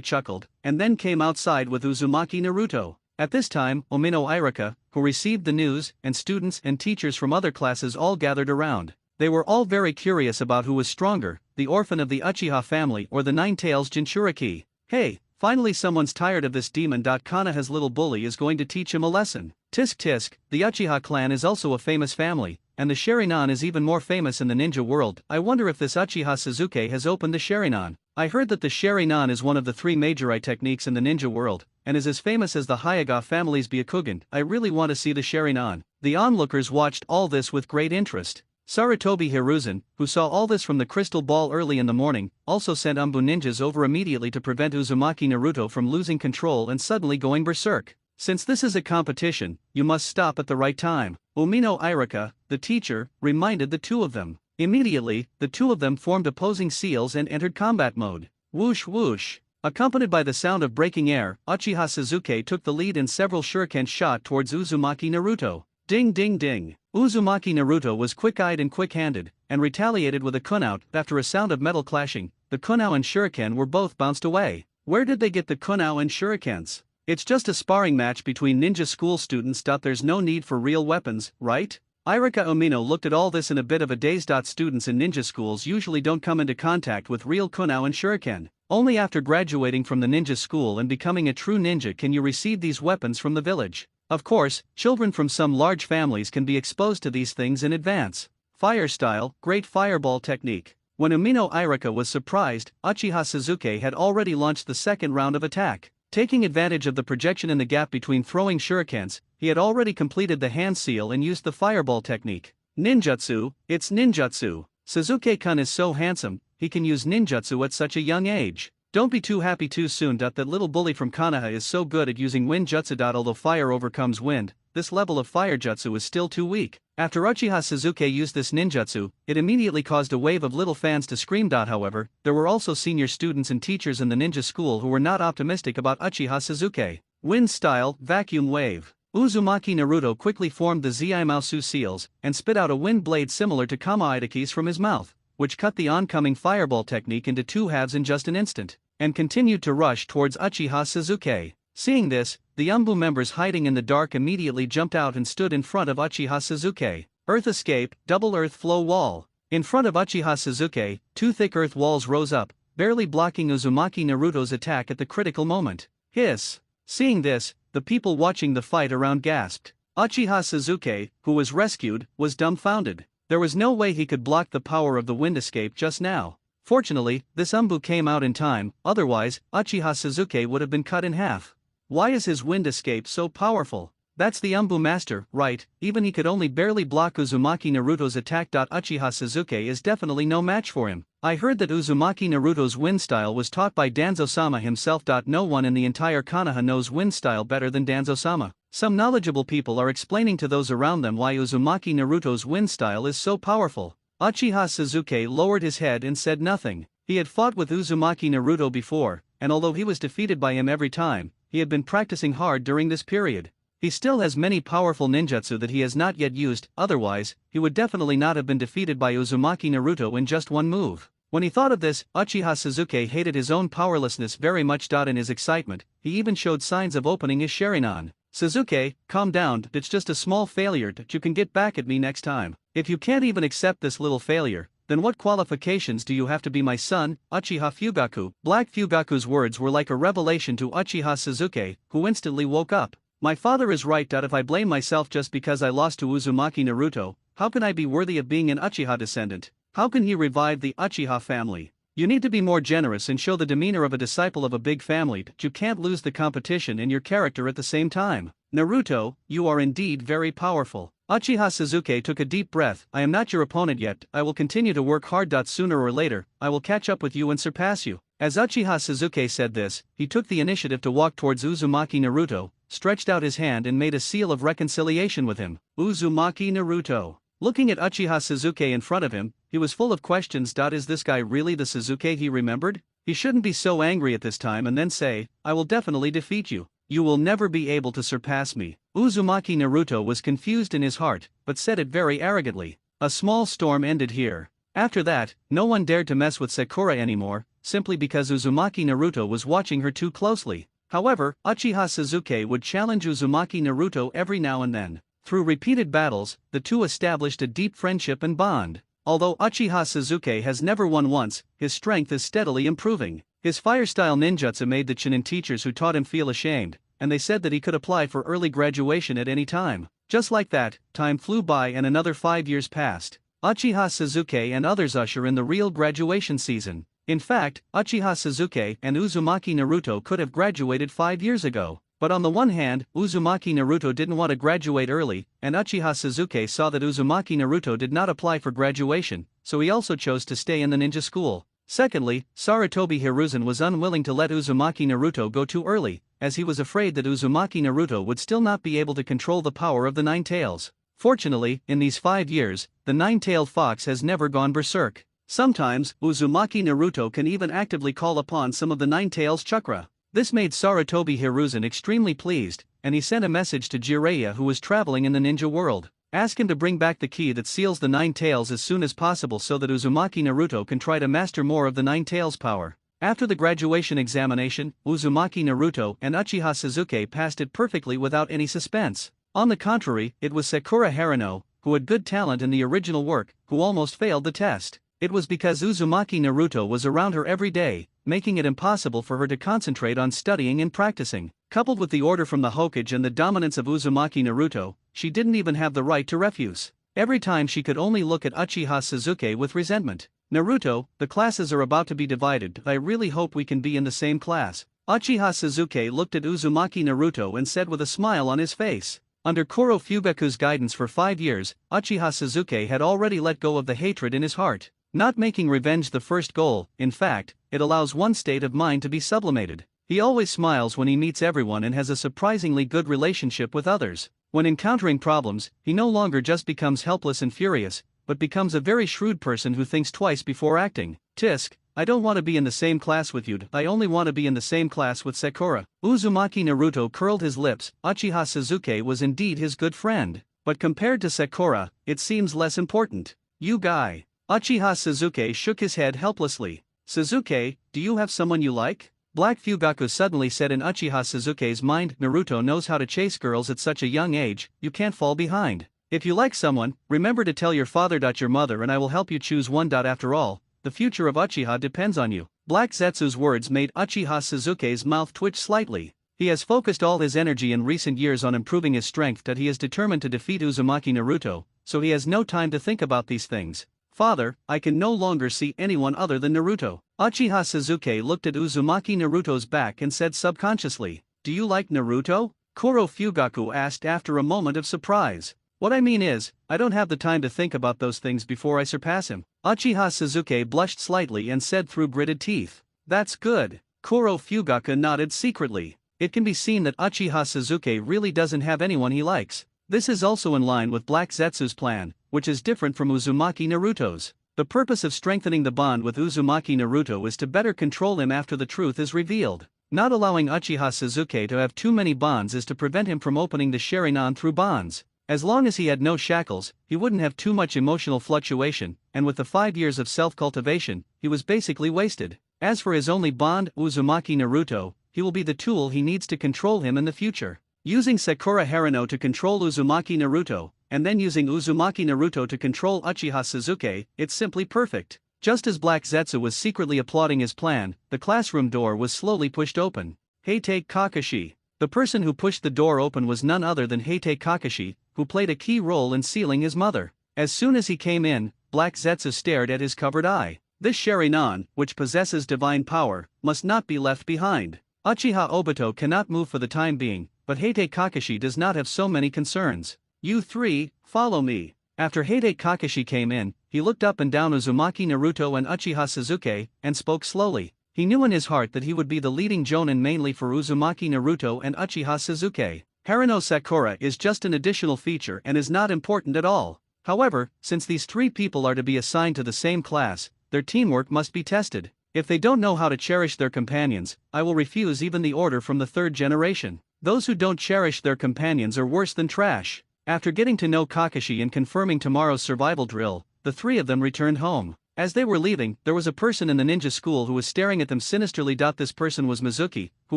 chuckled, and then came outside with Uzumaki Naruto. At this time, Omino Irika, who received the news, and students and teachers from other classes all gathered around. They were all very curious about who was stronger, the orphan of the Uchiha family or the Nine-Tails Jinchuriki. Hey, finally someone's tired of this demon. Konoha's little bully is going to teach him a lesson. Tisk tisk, the Uchiha clan is also a famous family, and the Sharingan is even more famous in the ninja world. I wonder if this Uchiha Sasuke has opened the Sharingan. I heard that the Sharingan is one of the 3 major eye techniques in the ninja world, and is as famous as the Hyuga family's Byakugan. I really want to see the Sharingan. The onlookers watched all this with great interest. Sarutobi Hiruzen, who saw all this from the crystal ball early in the morning, also sent Umbu ninjas over immediately to prevent Uzumaki Naruto from losing control and suddenly going berserk. Since this is a competition, you must stop at the right time. Umino Irika, the teacher, reminded the two of them. Immediately, the two of them formed opposing seals and entered combat mode. Whoosh whoosh. Accompanied by the sound of breaking air, Uchiha Sasuke took the lead in several shurikens shot towards Uzumaki Naruto. Ding ding ding. Uzumaki Naruto was quick-eyed and quick-handed, and retaliated with a kunout. After a sound of metal clashing, the kunao and shuriken were both bounced away. Where did they get the kunao and shurikens? It's just a sparring match between ninja school students. There's no need for real weapons, right? Irika Umino looked at all this in a bit of a daze. Students in ninja schools usually don't come into contact with real kunao and shuriken. Only after graduating from the ninja school and becoming a true ninja can you receive these weapons from the village. Of course, children from some large families can be exposed to these things in advance. Fire style, great fireball technique. When Umino Irika was surprised, Uchiha Sasuke had already launched the second round of attack. Taking advantage of the projection in the gap between throwing shurikens, he had already completed the hand seal and used the fireball technique. Ninjutsu, it's ninjutsu. Sasuke-kun is so handsome, he can use ninjutsu at such a young age. Don't be too happy too soon. That little bully from Konoha is so good at using wind jutsu. Although fire overcomes wind, this level of fire jutsu is still too weak. After Uchiha Sasuke used this ninjutsu, it immediately caused a wave of little fans to scream. However, there were also senior students and teachers in the ninja school who were not optimistic about Uchiha Sasuke. Wind style, vacuum wave. Uzumaki Naruto quickly formed the Zeimausu seals, and spit out a wind blade similar to Kamaitaki's from his mouth, which cut the oncoming fireball technique into 2 halves in just an instant, and continued to rush towards Uchiha Sasuke. Seeing this, the Umbu members hiding in the dark immediately jumped out and stood in front of Uchiha Sasuke. Earth escape, double earth flow wall. In front of Uchiha Sasuke, 2 thick earth walls rose up, barely blocking Uzumaki Naruto's attack at the critical moment. Hiss. Seeing this, the people watching the fight around gasped. Uchiha Sasuke, who was rescued, was dumbfounded. There was no way he could block the power of the wind escape just now. Fortunately, this Umbu came out in time, otherwise, Uchiha Sasuke would have been cut in half. Why is his wind escape so powerful? That's the Umbu master, right? Even he could only barely block Uzumaki Naruto's attack. Uchiha Sasuke is definitely no match for him. I heard that Uzumaki Naruto's wind style was taught by Danzo-sama himself. No one in the entire Konoha knows wind style better than Danzo-sama. Some knowledgeable people are explaining to those around them why Uzumaki Naruto's wind style is so powerful. Uchiha Sasuke lowered his head and said nothing. He had fought with Uzumaki Naruto before, and although he was defeated by him every time, he had been practicing hard during this period. He still has many powerful ninjutsu that he has not yet used, otherwise, he would definitely not have been defeated by Uzumaki Naruto in just one move. When he thought of this, Uchiha Sasuke hated his own powerlessness very much. In his excitement, he even showed signs of opening his Sharingan. Sasuke, calm down. It's just a small failure. You can get back at me next time. If you can't even accept this little failure, then what qualifications do you have to be my son, Uchiha Fugaku? Black Fugaku's words were like a revelation to Uchiha Sasuke, who instantly woke up. My father is right. If I blame myself just because I lost to Uzumaki Naruto, how can I be worthy of being an Uchiha descendant? How can he revive the Uchiha family? You need to be more generous and show the demeanor of a disciple of a big family. You can't lose the competition and your character at the same time. Naruto, you are indeed very powerful. Uchiha Sasuke took a deep breath. I am not your opponent yet. I will continue to work hard. Sooner or later, I will catch up with you and surpass you. As Uchiha Sasuke said this, he took the initiative to walk towards Uzumaki Naruto, stretched out his hand and made a seal of reconciliation with him. Uzumaki Naruto. Looking at Uchiha Sasuke in front of him, he was full of questions. Is this guy really the Sasuke he remembered? He shouldn't be so angry at this time and then say, I will definitely defeat you. You will never be able to surpass me. Uzumaki Naruto was confused in his heart, but said it very arrogantly. A small storm ended here. After that, no one dared to mess with Sakura anymore, simply because Uzumaki Naruto was watching her too closely. However, Uchiha Sasuke would challenge Uzumaki Naruto every now and then. Through repeated battles, the two established a deep friendship and bond. Although Uchiha Sasuke has never won once, his strength is steadily improving. His fire-style ninjutsu made the Chunin teachers who taught him feel ashamed, and they said that he could apply for early graduation at any time. Just like that, time flew by and another 5 years passed. Uchiha Sasuke and others usher in the real graduation season. In fact, Uchiha Sasuke and Uzumaki Naruto could have graduated 5 years ago. But on the one hand, Uzumaki Naruto didn't want to graduate early, and Uchiha Sasuke saw that Uzumaki Naruto did not apply for graduation, so he also chose to stay in the ninja school. Secondly, Sarutobi Hiruzen was unwilling to let Uzumaki Naruto go too early, as he was afraid that Uzumaki Naruto would still not be able to control the power of the Nine Tails. Fortunately, in these 5 years, the nine-tailed fox has never gone berserk. Sometimes, Uzumaki Naruto can even actively call upon some of the Nine Tails chakra. This made Sarutobi Hiruzen extremely pleased, and he sent a message to Jiraiya, who was traveling in the ninja world. Ask him to bring back the key that seals the Nine Tails as soon as possible so that Uzumaki Naruto can try to master more of the Nine Tails power. After the graduation examination, Uzumaki Naruto and Uchiha Sasuke passed it perfectly without any suspense. On the contrary, it was Sakura Harino, who had good talent in the original work, who almost failed the test. It was because Uzumaki Naruto was around her every day, making it impossible for her to concentrate on studying and practicing. Coupled with the order from the Hokage and the dominance of Uzumaki Naruto, she didn't even have the right to refuse. Every time she could only look at Uchiha Sasuke with resentment. Naruto, the classes are about to be divided. I really hope we can be in the same class. Uchiha Sasuke looked at Uzumaki Naruto and said with a smile on his face. Under Koro Fugaku's guidance for 5 years, Uchiha Sasuke had already let go of the hatred in his heart. Not making revenge the first goal, in fact, it allows one state of mind to be sublimated. He always smiles when he meets everyone and has a surprisingly good relationship with others. When encountering problems, he no longer just becomes helpless and furious, but becomes a very shrewd person who thinks twice before acting. Tisk, I don't want to be in the same class with you, I only want to be in the same class with Sakura. Uzumaki Naruto curled his lips. Uchiha Sasuke was indeed his good friend, but compared to Sakura, it seems less important. You guy. Uchiha Sasuke shook his head helplessly. Sasuke, do you have someone you like? Black Fugaku suddenly said in Uchiha Sasuke's mind. Naruto knows how to chase girls at such a young age, you can't fall behind. If you like someone, remember to tell your father. Your mother and I will help you choose one. After all, the future of Uchiha depends on you. Black Zetsu's words made Uchiha Sasuke's mouth twitch slightly. He has focused all his energy in recent years on improving his strength. He is determined to defeat Uzumaki Naruto, so he has no time to think about these things. Father, I can no longer see anyone other than Naruto. Uchiha Sasuke looked at Uzumaki Naruto's back and said subconsciously, do you like Naruto? Koro Fugaku asked after a moment of surprise. What I mean is, I don't have the time to think about those things before I surpass him. Uchiha Sasuke blushed slightly and said through gritted teeth. That's good. Koro Fugaku nodded secretly. It can be seen that Uchiha Sasuke really doesn't have anyone he likes. This is also in line with Black Zetsu's plan, which is different from Uzumaki Naruto's. The purpose of strengthening the bond with Uzumaki Naruto is to better control him after the truth is revealed. Not allowing Uchiha Sasuke to have too many bonds is to prevent him from opening the Sharingan through bonds. As long as he had no shackles, he wouldn't have too much emotional fluctuation, and with the 5 years of self-cultivation, he was basically wasted. As for his only bond, Uzumaki Naruto, he will be the tool he needs to control him in the future. Using Sakura Harino to control Uzumaki Naruto, and then using Uzumaki Naruto to control Uchiha Sasuke, it's simply perfect. Just as Black Zetsu was secretly applauding his plan, the classroom door was slowly pushed open. Heitei Kakashi. The person who pushed the door open was none other than Heitei Kakashi, who played a key role in sealing his mother. As soon as he came in, Black Zetsu stared at his covered eye. This Sharingan, which possesses divine power, must not be left behind. Uchiha Obito cannot move for the time being, but Heitei Kakashi does not have so many concerns. You three, follow me. After Heitei Kakashi came in, he looked up and down Uzumaki Naruto and Uchiha Sasuke, and spoke slowly. He knew in his heart that he would be the leading jonin mainly for Uzumaki Naruto and Uchiha Sasuke. Harino Sakura is just an additional feature and is not important at all. However, since these 3 people are to be assigned to the same class, their teamwork must be tested. If they don't know how to cherish their companions, I will refuse even the order from the 3rd generation. Those who don't cherish their companions are worse than trash. After getting to know Kakashi and confirming tomorrow's survival drill, the 3 of them returned home. As they were leaving, there was a person in the ninja school who was staring at them sinisterly. This person was Mizuki, who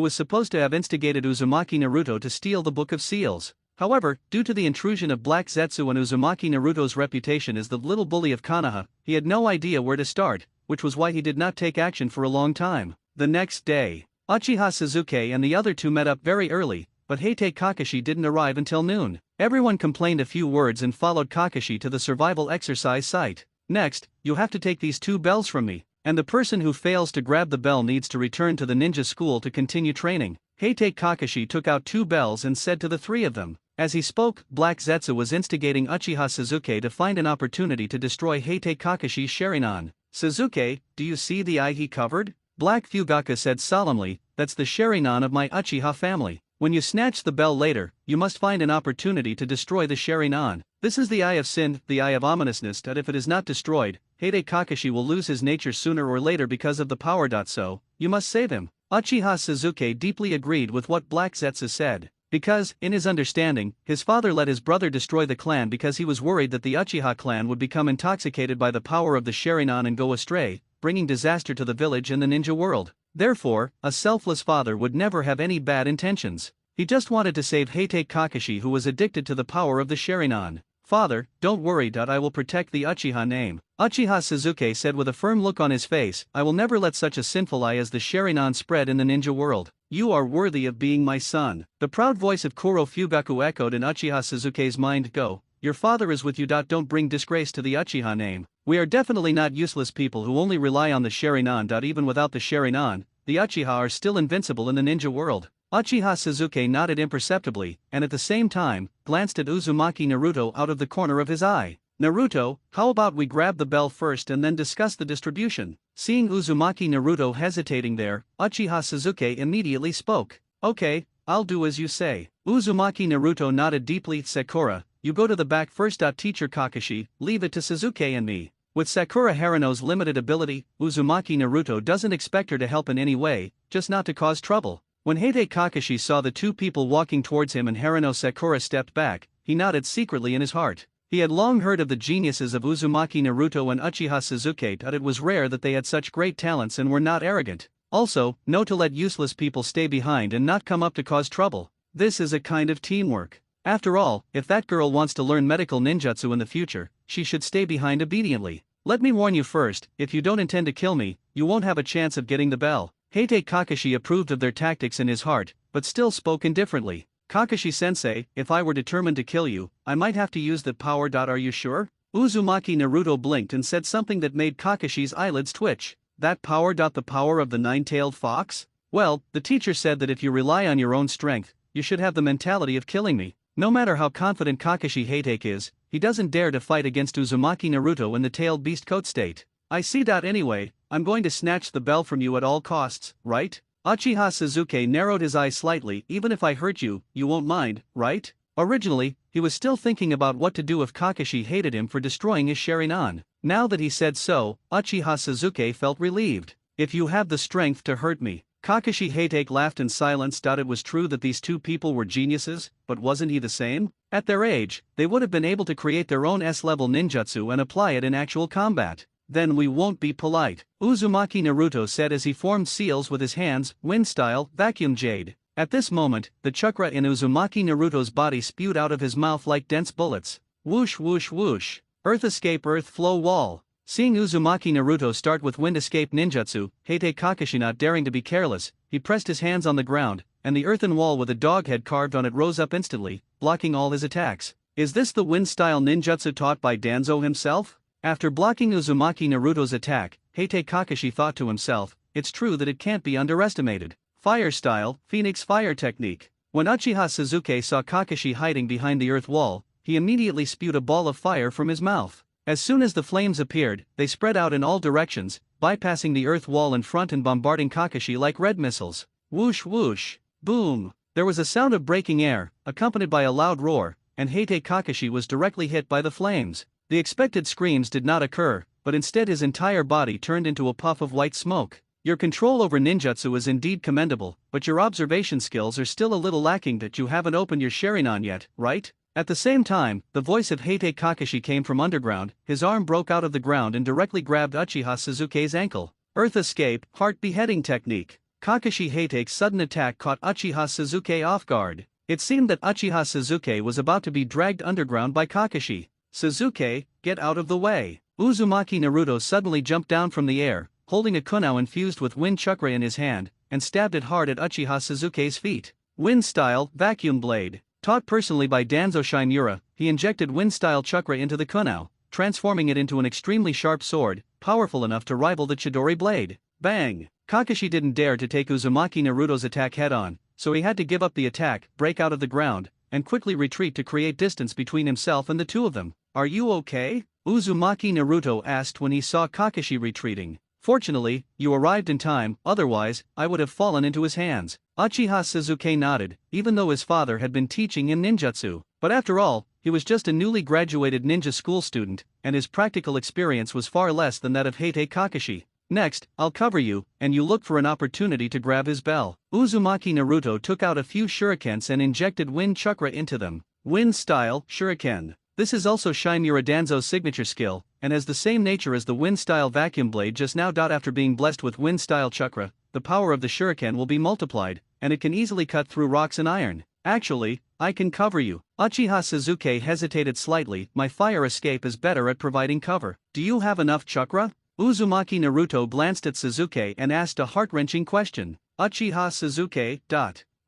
was supposed to have instigated Uzumaki Naruto to steal the Book of Seals. However, due to the intrusion of Black Zetsu and Uzumaki Naruto's reputation as the little bully of Konoha, he had no idea where to start, which was why he did not take action for a long time. The next day, Uchiha Suzuki and the other two met up very early, but Heite Kakashi didn't arrive until noon. Everyone complained a few words and followed Kakashi to the survival exercise site. Next, you have to take these 2 bells from me, and the person who fails to grab the bell needs to return to the ninja school to continue training. Heite Kakashi took out 2 bells and said to the 3 of them. As he spoke, Black Zetsu was instigating Uchiha Suzuki to find an opportunity to destroy Heite Kakashi's Sharingan. Suzuki, do you see the eye he covered? Black Fugaku said solemnly, that's the Sharingan of my Uchiha family. When you snatch the bell later, you must find an opportunity to destroy the Sharingan. This is the Eye of Sin, the Eye of Ominousness, that if it is not destroyed, Heite Kakashi will lose his nature sooner or later because of the power. So, you must save him. Uchiha Suzuki deeply agreed with what Black Zetsu said. Because, in his understanding, his father let his brother destroy the clan because he was worried that the Uchiha clan would become intoxicated by the power of the Sharingan and go astray, bringing disaster to the village and the ninja world. Therefore, a selfless father would never have any bad intentions. He just wanted to save Heite Kakashi, who was addicted to the power of the Sharingan. Father, don't worry. I will protect the Uchiha name. Uchiha Suzuki said with a firm look on his face, I will never let such a sinful eye as the Sharingan spread in the ninja world. You are worthy of being my son. The proud voice of Kuro Fugaku echoed in Uchiha Suzuki's mind. Go, your father is with you. Don't bring disgrace to the Uchiha name. We are definitely not useless people who only rely on the Sharingan. Even without the Sharingan, the Uchiha are still invincible in the ninja world. Uchiha Suzuki nodded imperceptibly, and at the same time, glanced at Uzumaki Naruto out of the corner of his eye. Naruto, how about we grab the bell first and then discuss the distribution? Seeing Uzumaki Naruto hesitating there, Uchiha Suzuki immediately spoke. Okay, I'll do as you say. Uzumaki Naruto nodded deeply. Sakura, you go to the back first. Teacher Kakashi, leave it to Suzuki and me. With Sakura Haruno's limited ability, Uzumaki Naruto doesn't expect her to help in any way, just not to cause trouble. When Heite Kakashi saw the 2 people walking towards him and Haruno Sakura stepped back, he nodded secretly in his heart. He had long heard of the geniuses of Uzumaki Naruto and Uchiha Suzuki. It was rare that they had such great talents and were not arrogant. Also, know to let useless people stay behind and not come up to cause trouble. This is a kind of teamwork. After all, if that girl wants to learn medical ninjutsu in the future, she should stay behind obediently. Let me warn you first, if you don't intend to kill me, you won't have a chance of getting the bell. Heite Kakashi approved of their tactics in his heart, but still spoke indifferently. Kakashi-sensei, if I were determined to kill you, I might have to use that power. Are you sure? Uzumaki Naruto blinked and said something that made Kakashi's eyelids twitch. That power. The power of the 9-tailed fox? Well, the teacher said that if you rely on your own strength, you should have the mentality of killing me. No matter how confident Kakashi Heite is, he doesn't dare to fight against Uzumaki Naruto in the tailed beast coat state. I see. Anyway, I'm going to snatch the bell from you at all costs, right? Uchiha Suzuki narrowed his eyes slightly. Even if I hurt you, you won't mind, right? Originally, he was still thinking about what to do if Kakashi hated him for destroying his Sharingan. Now that he said so, Uchiha Suzuki felt relieved. If you have the strength to hurt me. Kakashi Heite laughed in silence. It was true that these 2 people were geniuses, but wasn't he the same? At their age, they would have been able to create their own S-level ninjutsu and apply it in actual combat. Then we won't be polite, Uzumaki Naruto said as he formed seals with his hands, wind-style, vacuum jade. At this moment, the chakra in Uzumaki Naruto's body spewed out of his mouth like dense bullets. Whoosh whoosh whoosh. Earth escape earth flow wall. Seeing Uzumaki Naruto start with wind escape ninjutsu, Heite Kakashi not daring to be careless, he pressed his hands on the ground, and the earthen wall with a dog head carved on it rose up instantly, blocking all his attacks. Is this the wind-style ninjutsu taught by Danzo himself? After blocking Uzumaki Naruto's attack, Heite Kakashi thought to himself, it's true that it can't be underestimated. Fire style, Phoenix fire technique. When Uchiha Suzuki saw Kakashi hiding behind the earth wall, he immediately spewed a ball of fire from his mouth. As soon as the flames appeared, they spread out in all directions, bypassing the earth wall in front and bombarding Kakashi like red missiles. Whoosh whoosh. Boom. There was a sound of breaking air, accompanied by a loud roar, and Heite Kakashi was directly hit by the flames. The expected screams did not occur, but instead his entire body turned into a puff of white smoke. Your control over ninjutsu is indeed commendable, but your observation skills are still a little lacking. That you haven't opened your Sharingan yet, right? At the same time, the voice of Heitei Kakashi came from underground. His arm broke out of the ground and directly grabbed Uchiha Suzuki's ankle. Earth escape, heart beheading technique. Kakashi Heitei's sudden attack caught Uchiha Suzuki off guard. It seemed that Uchiha Suzuki was about to be dragged underground by Kakashi. Suzuki, get out of the way. Uzumaki Naruto suddenly jumped down from the air, holding a kunao infused with wind chakra in his hand, and stabbed it hard at Uchiha Suzuki's feet. Wind-style, vacuum blade. Taught personally by Danzo Shimura, he injected wind-style chakra into the kunao, transforming it into an extremely sharp sword, powerful enough to rival the Chidori blade. Bang! Kakashi didn't dare to take Uzumaki Naruto's attack head-on, so he had to give up the attack, break out of the ground, and quickly retreat to create distance between himself and the two of them. Are you okay? Uzumaki Naruto asked when he saw Kakashi retreating. Fortunately, you arrived in time, otherwise, I would have fallen into his hands. Uchiha Suzuki nodded, even though his father had been teaching him ninjutsu. But after all, he was just a newly graduated ninja school student, and his practical experience was far less than that of Heitei Kakashi. Next, I'll cover you, and you look for an opportunity to grab his bell. Uzumaki Naruto took out a few shurikens and injected wind chakra into them. Wind-style, shuriken. This is also Shimura Danzo's signature skill, and has the same nature as the wind-style vacuum blade just now. After being blessed with wind-style chakra, the power of the shuriken will be multiplied, and it can easily cut through rocks and iron. Actually, I can cover you. Uchiha Suzuki hesitated slightly. My fire escape is better at providing cover. Do you have enough chakra? Uzumaki Naruto glanced at Suzuki and asked a heart-wrenching question. Uchiha Suzuki.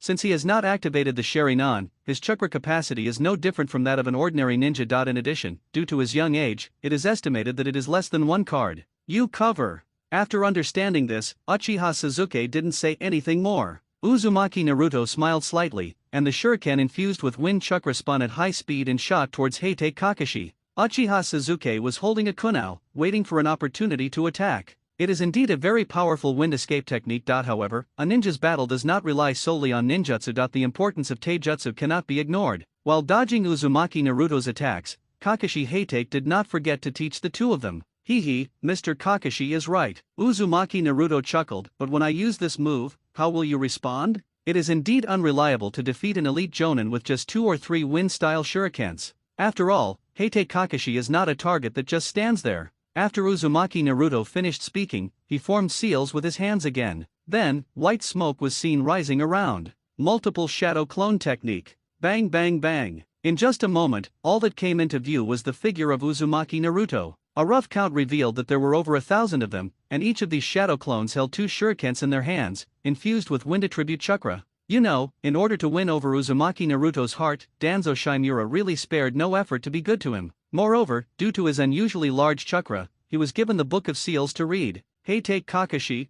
Since he has not activated the Sharingan, his chakra capacity is no different from that of an ordinary ninja. In addition, due to his young age, it is estimated that it is less than one card. You cover. After understanding this, Uchiha Suzuki didn't say anything more. Uzumaki Naruto smiled slightly, and the shuriken infused with wind chakra spun at high speed and shot towards Heitei Kakashi. Uchiha Suzuki was holding a kunao, waiting for an opportunity to attack. It is indeed a very powerful wind escape technique. However, a ninja's battle does not rely solely on ninjutsu. The importance of taijutsu cannot be ignored. While dodging Uzumaki Naruto's attacks, Kakashi Heitei did not forget to teach the two of them. Mr. Kakashi is right. Uzumaki Naruto chuckled, but when I use this move, how will you respond? It is indeed unreliable to defeat an elite jonin with just 2 or 3 wind-style shurikens. After all, Heitei Kakashi is not a target that just stands there. After Uzumaki Naruto finished speaking, he formed seals with his hands again. Then, white smoke was seen rising around. Multiple shadow clone technique. Bang bang bang. In just a moment, all that came into view was the figure of Uzumaki Naruto. A rough count revealed that there were over 1,000 of them, and each of these shadow clones held 2 shurikens in their hands, infused with wind attribute chakra. You know, in order to win over Uzumaki Naruto's heart, Danzo Shimura really spared no effort to be good to him. Moreover, due to his unusually large chakra, he was given the Book of Seals to read. Heitei Kakashi.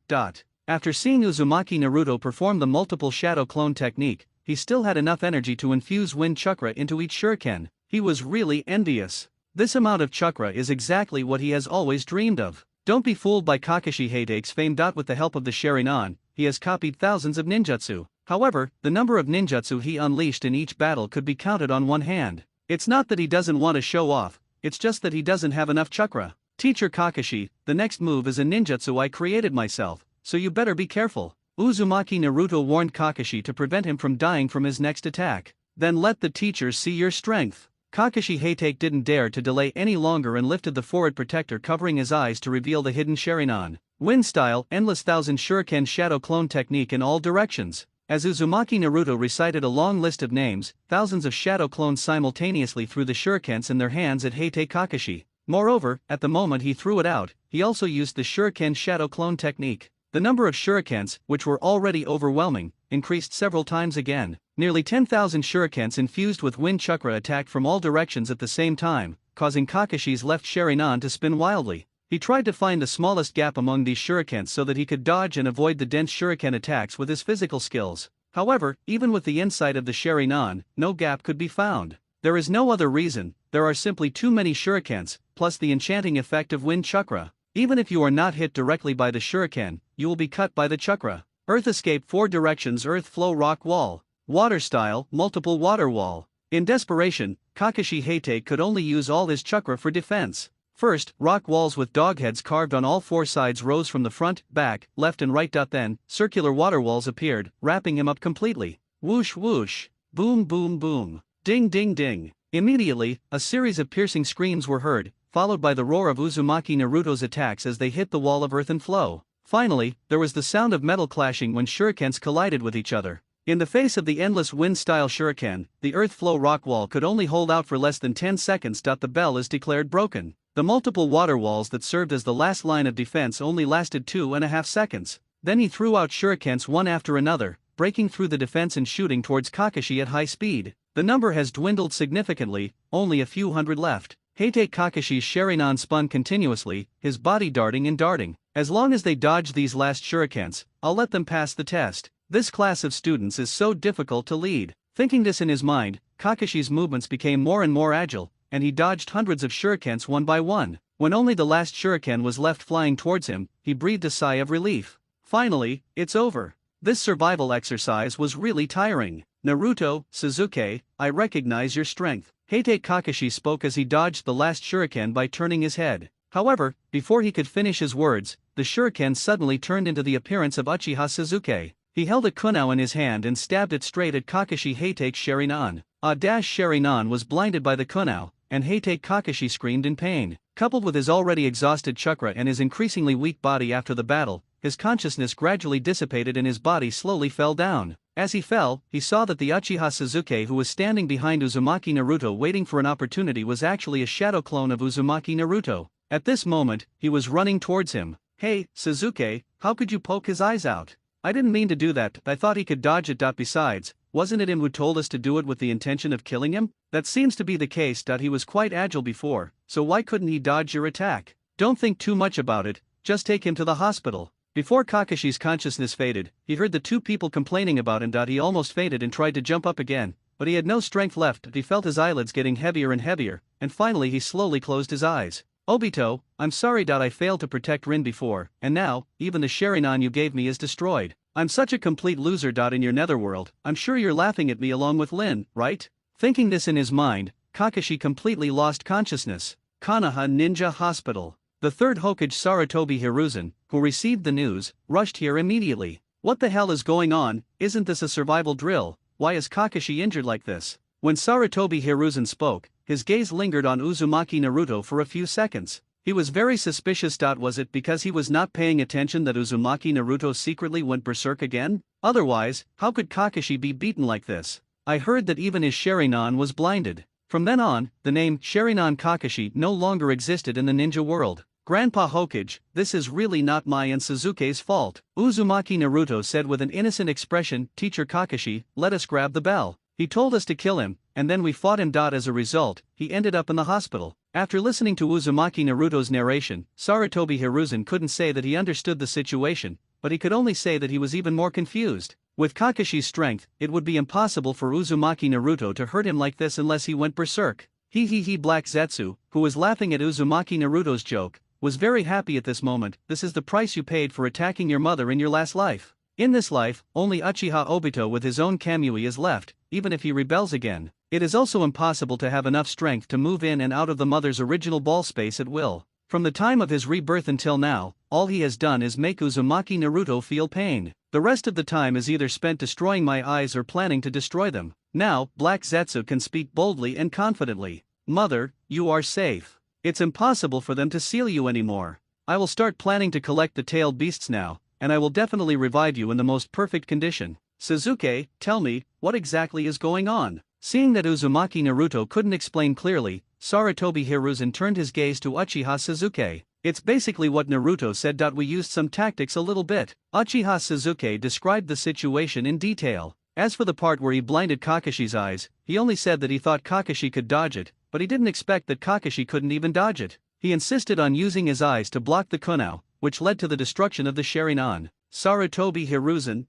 After seeing Uzumaki Naruto perform the multiple shadow clone technique, he still had enough energy to infuse wind chakra into each shuriken. He was really envious. This amount of chakra is exactly what he has always dreamed of. Don't be fooled by Kakashi Heitei's fame. With the help of the Sharingan, he has copied thousands of ninjutsu. However, the number of ninjutsu he unleashed in each battle could be counted on one hand. It's not that he doesn't want to show off, it's just that he doesn't have enough chakra. Teacher Kakashi, the next move is a ninjutsu I created myself, so you better be careful. Uzumaki Naruto warned Kakashi to prevent him from dying from his next attack. Then let the teacher see your strength. Kakashi Heitei didn't dare to delay any longer and lifted the forward protector covering his eyes to reveal the hidden Sharingan. Wind-style, endless thousand shuriken shadow clone technique in all directions. As Uzumaki Naruto recited a long list of names, thousands of shadow clones simultaneously threw the shurikens in their hands at Heitei Kakashi. Moreover, at the moment he threw it out, he also used the shuriken shadow clone technique. The number of shurikens, which were already overwhelming, increased several times again. Nearly 10,000 shurikens infused with wind chakra attacked from all directions at the same time, causing Kakashi's left Sharingan to spin wildly. He tried to find the smallest gap among these shurikens so that he could dodge and avoid the dense shuriken attacks with his physical skills. However, even with the insight of the Sharingan, no gap could be found. There is no other reason, there are simply too many shurikens, plus the enchanting effect of wind chakra. Even if you are not hit directly by the shuriken, you will be cut by the chakra. Earth escape 4 directions. Earth flow rock wall. Water style, multiple water wall. In desperation, Kakashi Heitei could only use all his chakra for defense. First, rock walls with dog heads carved on all 4 sides rose from the front, back, left and right. Then, circular water walls appeared, wrapping him up completely. Whoosh whoosh. Boom boom boom. Ding ding ding. Immediately, a series of piercing screams were heard, followed by the roar of Uzumaki Naruto's attacks as they hit the wall of earth and flow. Finally, there was the sound of metal clashing when shurikens collided with each other. In the face of the endless wind-style shuriken, the earth flow rock wall could only hold out for less than 10 seconds. The bell is declared broken. The multiple water walls that served as the last line of defense only lasted 2.5 seconds. Then he threw out shurikens one after another, breaking through the defense and shooting towards Kakashi at high speed. The number has dwindled significantly, only a few hundred left. Heitei Kakashi's Sharingan spun continuously, his body darting and darting. As long as they dodge these last shurikens, I'll let them pass the test. This class of students is so difficult to lead. Thinking this in his mind, Kakashi's movements became more and more agile, and he dodged hundreds of shurikens one by one. When only the last shuriken was left flying towards him, he breathed a sigh of relief. Finally, it's over. This survival exercise was really tiring. Naruto, Sasuke, I recognize your strength. Heitei Kakashi spoke as he dodged the last shuriken by turning his head. However, before he could finish his words, the shuriken suddenly turned into the appearance of Uchiha Sasuke. He held a kunao in his hand and stabbed it straight at Kakashi. Heitei's Sharingan. Sharingan was blinded by the kunao, and Heitei Kakashi screamed in pain. Coupled with his already exhausted chakra and his increasingly weak body after the battle, his consciousness gradually dissipated and his body slowly fell down. As he fell, he saw that the Uchiha Sasuke who was standing behind Uzumaki Naruto waiting for an opportunity was actually a shadow clone of Uzumaki Naruto. At this moment, he was running towards him. Hey, Sasuke, how could you poke his eyes out? I didn't mean to do that, I thought he could dodge it. Besides, wasn't it him who told us to do it with the intention of killing him? That seems to be the case. He was quite agile before, so why couldn't he dodge your attack? Don't think too much about it, just take him to the hospital. Before Kakashi's consciousness faded, he heard the two people complaining about him. He almost fainted and tried to jump up again, but he had no strength left. He felt his eyelids getting heavier and heavier, and finally he slowly closed his eyes. Obito, I'm sorry. I failed to protect Rin before, and now, even the Sharingan you gave me is destroyed. I'm such a complete loser. In your netherworld, I'm sure you're laughing at me along with Lin, right? Thinking this in his mind, Kakashi completely lost consciousness. Konoha Ninja Hospital. The third Hokage Sarutobi Hiruzen, who received the news, rushed here immediately. What the hell is going on? Isn't this a survival drill? Why is Kakashi injured like this? When Sarutobi Hiruzen spoke, his gaze lingered on Uzumaki Naruto for a few seconds. He was very suspicious. Was it because he was not paying attention that Uzumaki Naruto secretly went berserk again? Otherwise, how could Kakashi be beaten like this? I heard that even his Sharingan was blinded. From then on, the name Sharingan Kakashi no longer existed in the ninja world. Grandpa Hokage, this is really not my and Sasuke's fault, Uzumaki Naruto said with an innocent expression. Teacher Kakashi, let us grab the bell. He told us to kill him, and then we fought him. As a result, he ended up in the hospital. After listening to Uzumaki Naruto's narration, Sarutobi Hiruzen couldn't say that he understood the situation, but he could only say that he was even more confused. With Kakashi's strength, it would be impossible for Uzumaki Naruto to hurt him like this unless he went berserk. Black Zetsu, who was laughing at Uzumaki Naruto's joke, was very happy at this moment. This is the price you paid for attacking your mother in your last life. In this life, only Uchiha Obito with his own Kamui is left, even if he rebels again. It is also impossible to have enough strength to move in and out of the mother's original ball space at will. From the time of his rebirth until now, all he has done is make Uzumaki Naruto feel pain. The rest of the time is either spent destroying my eyes or planning to destroy them. Now, Black Zetsu can speak boldly and confidently. Mother, you are safe. It's impossible for them to seal you anymore. I will start planning to collect the tailed beasts now, and I will definitely revive you in the most perfect condition. Sasuke, tell me, what exactly is going on? Seeing that Uzumaki Naruto couldn't explain clearly, Sarutobi Hiruzen turned his gaze to Uchiha Sasuke. It's basically what Naruto said. We used some tactics a little bit. Uchiha Sasuke described the situation in detail. As for the part where he blinded Kakashi's eyes, he only said that he thought Kakashi could dodge it, but he didn't expect that Kakashi couldn't even dodge it. He insisted on using his eyes to block the kunao, which led to the destruction of the Sharingan. Sarutobi Hiruzen.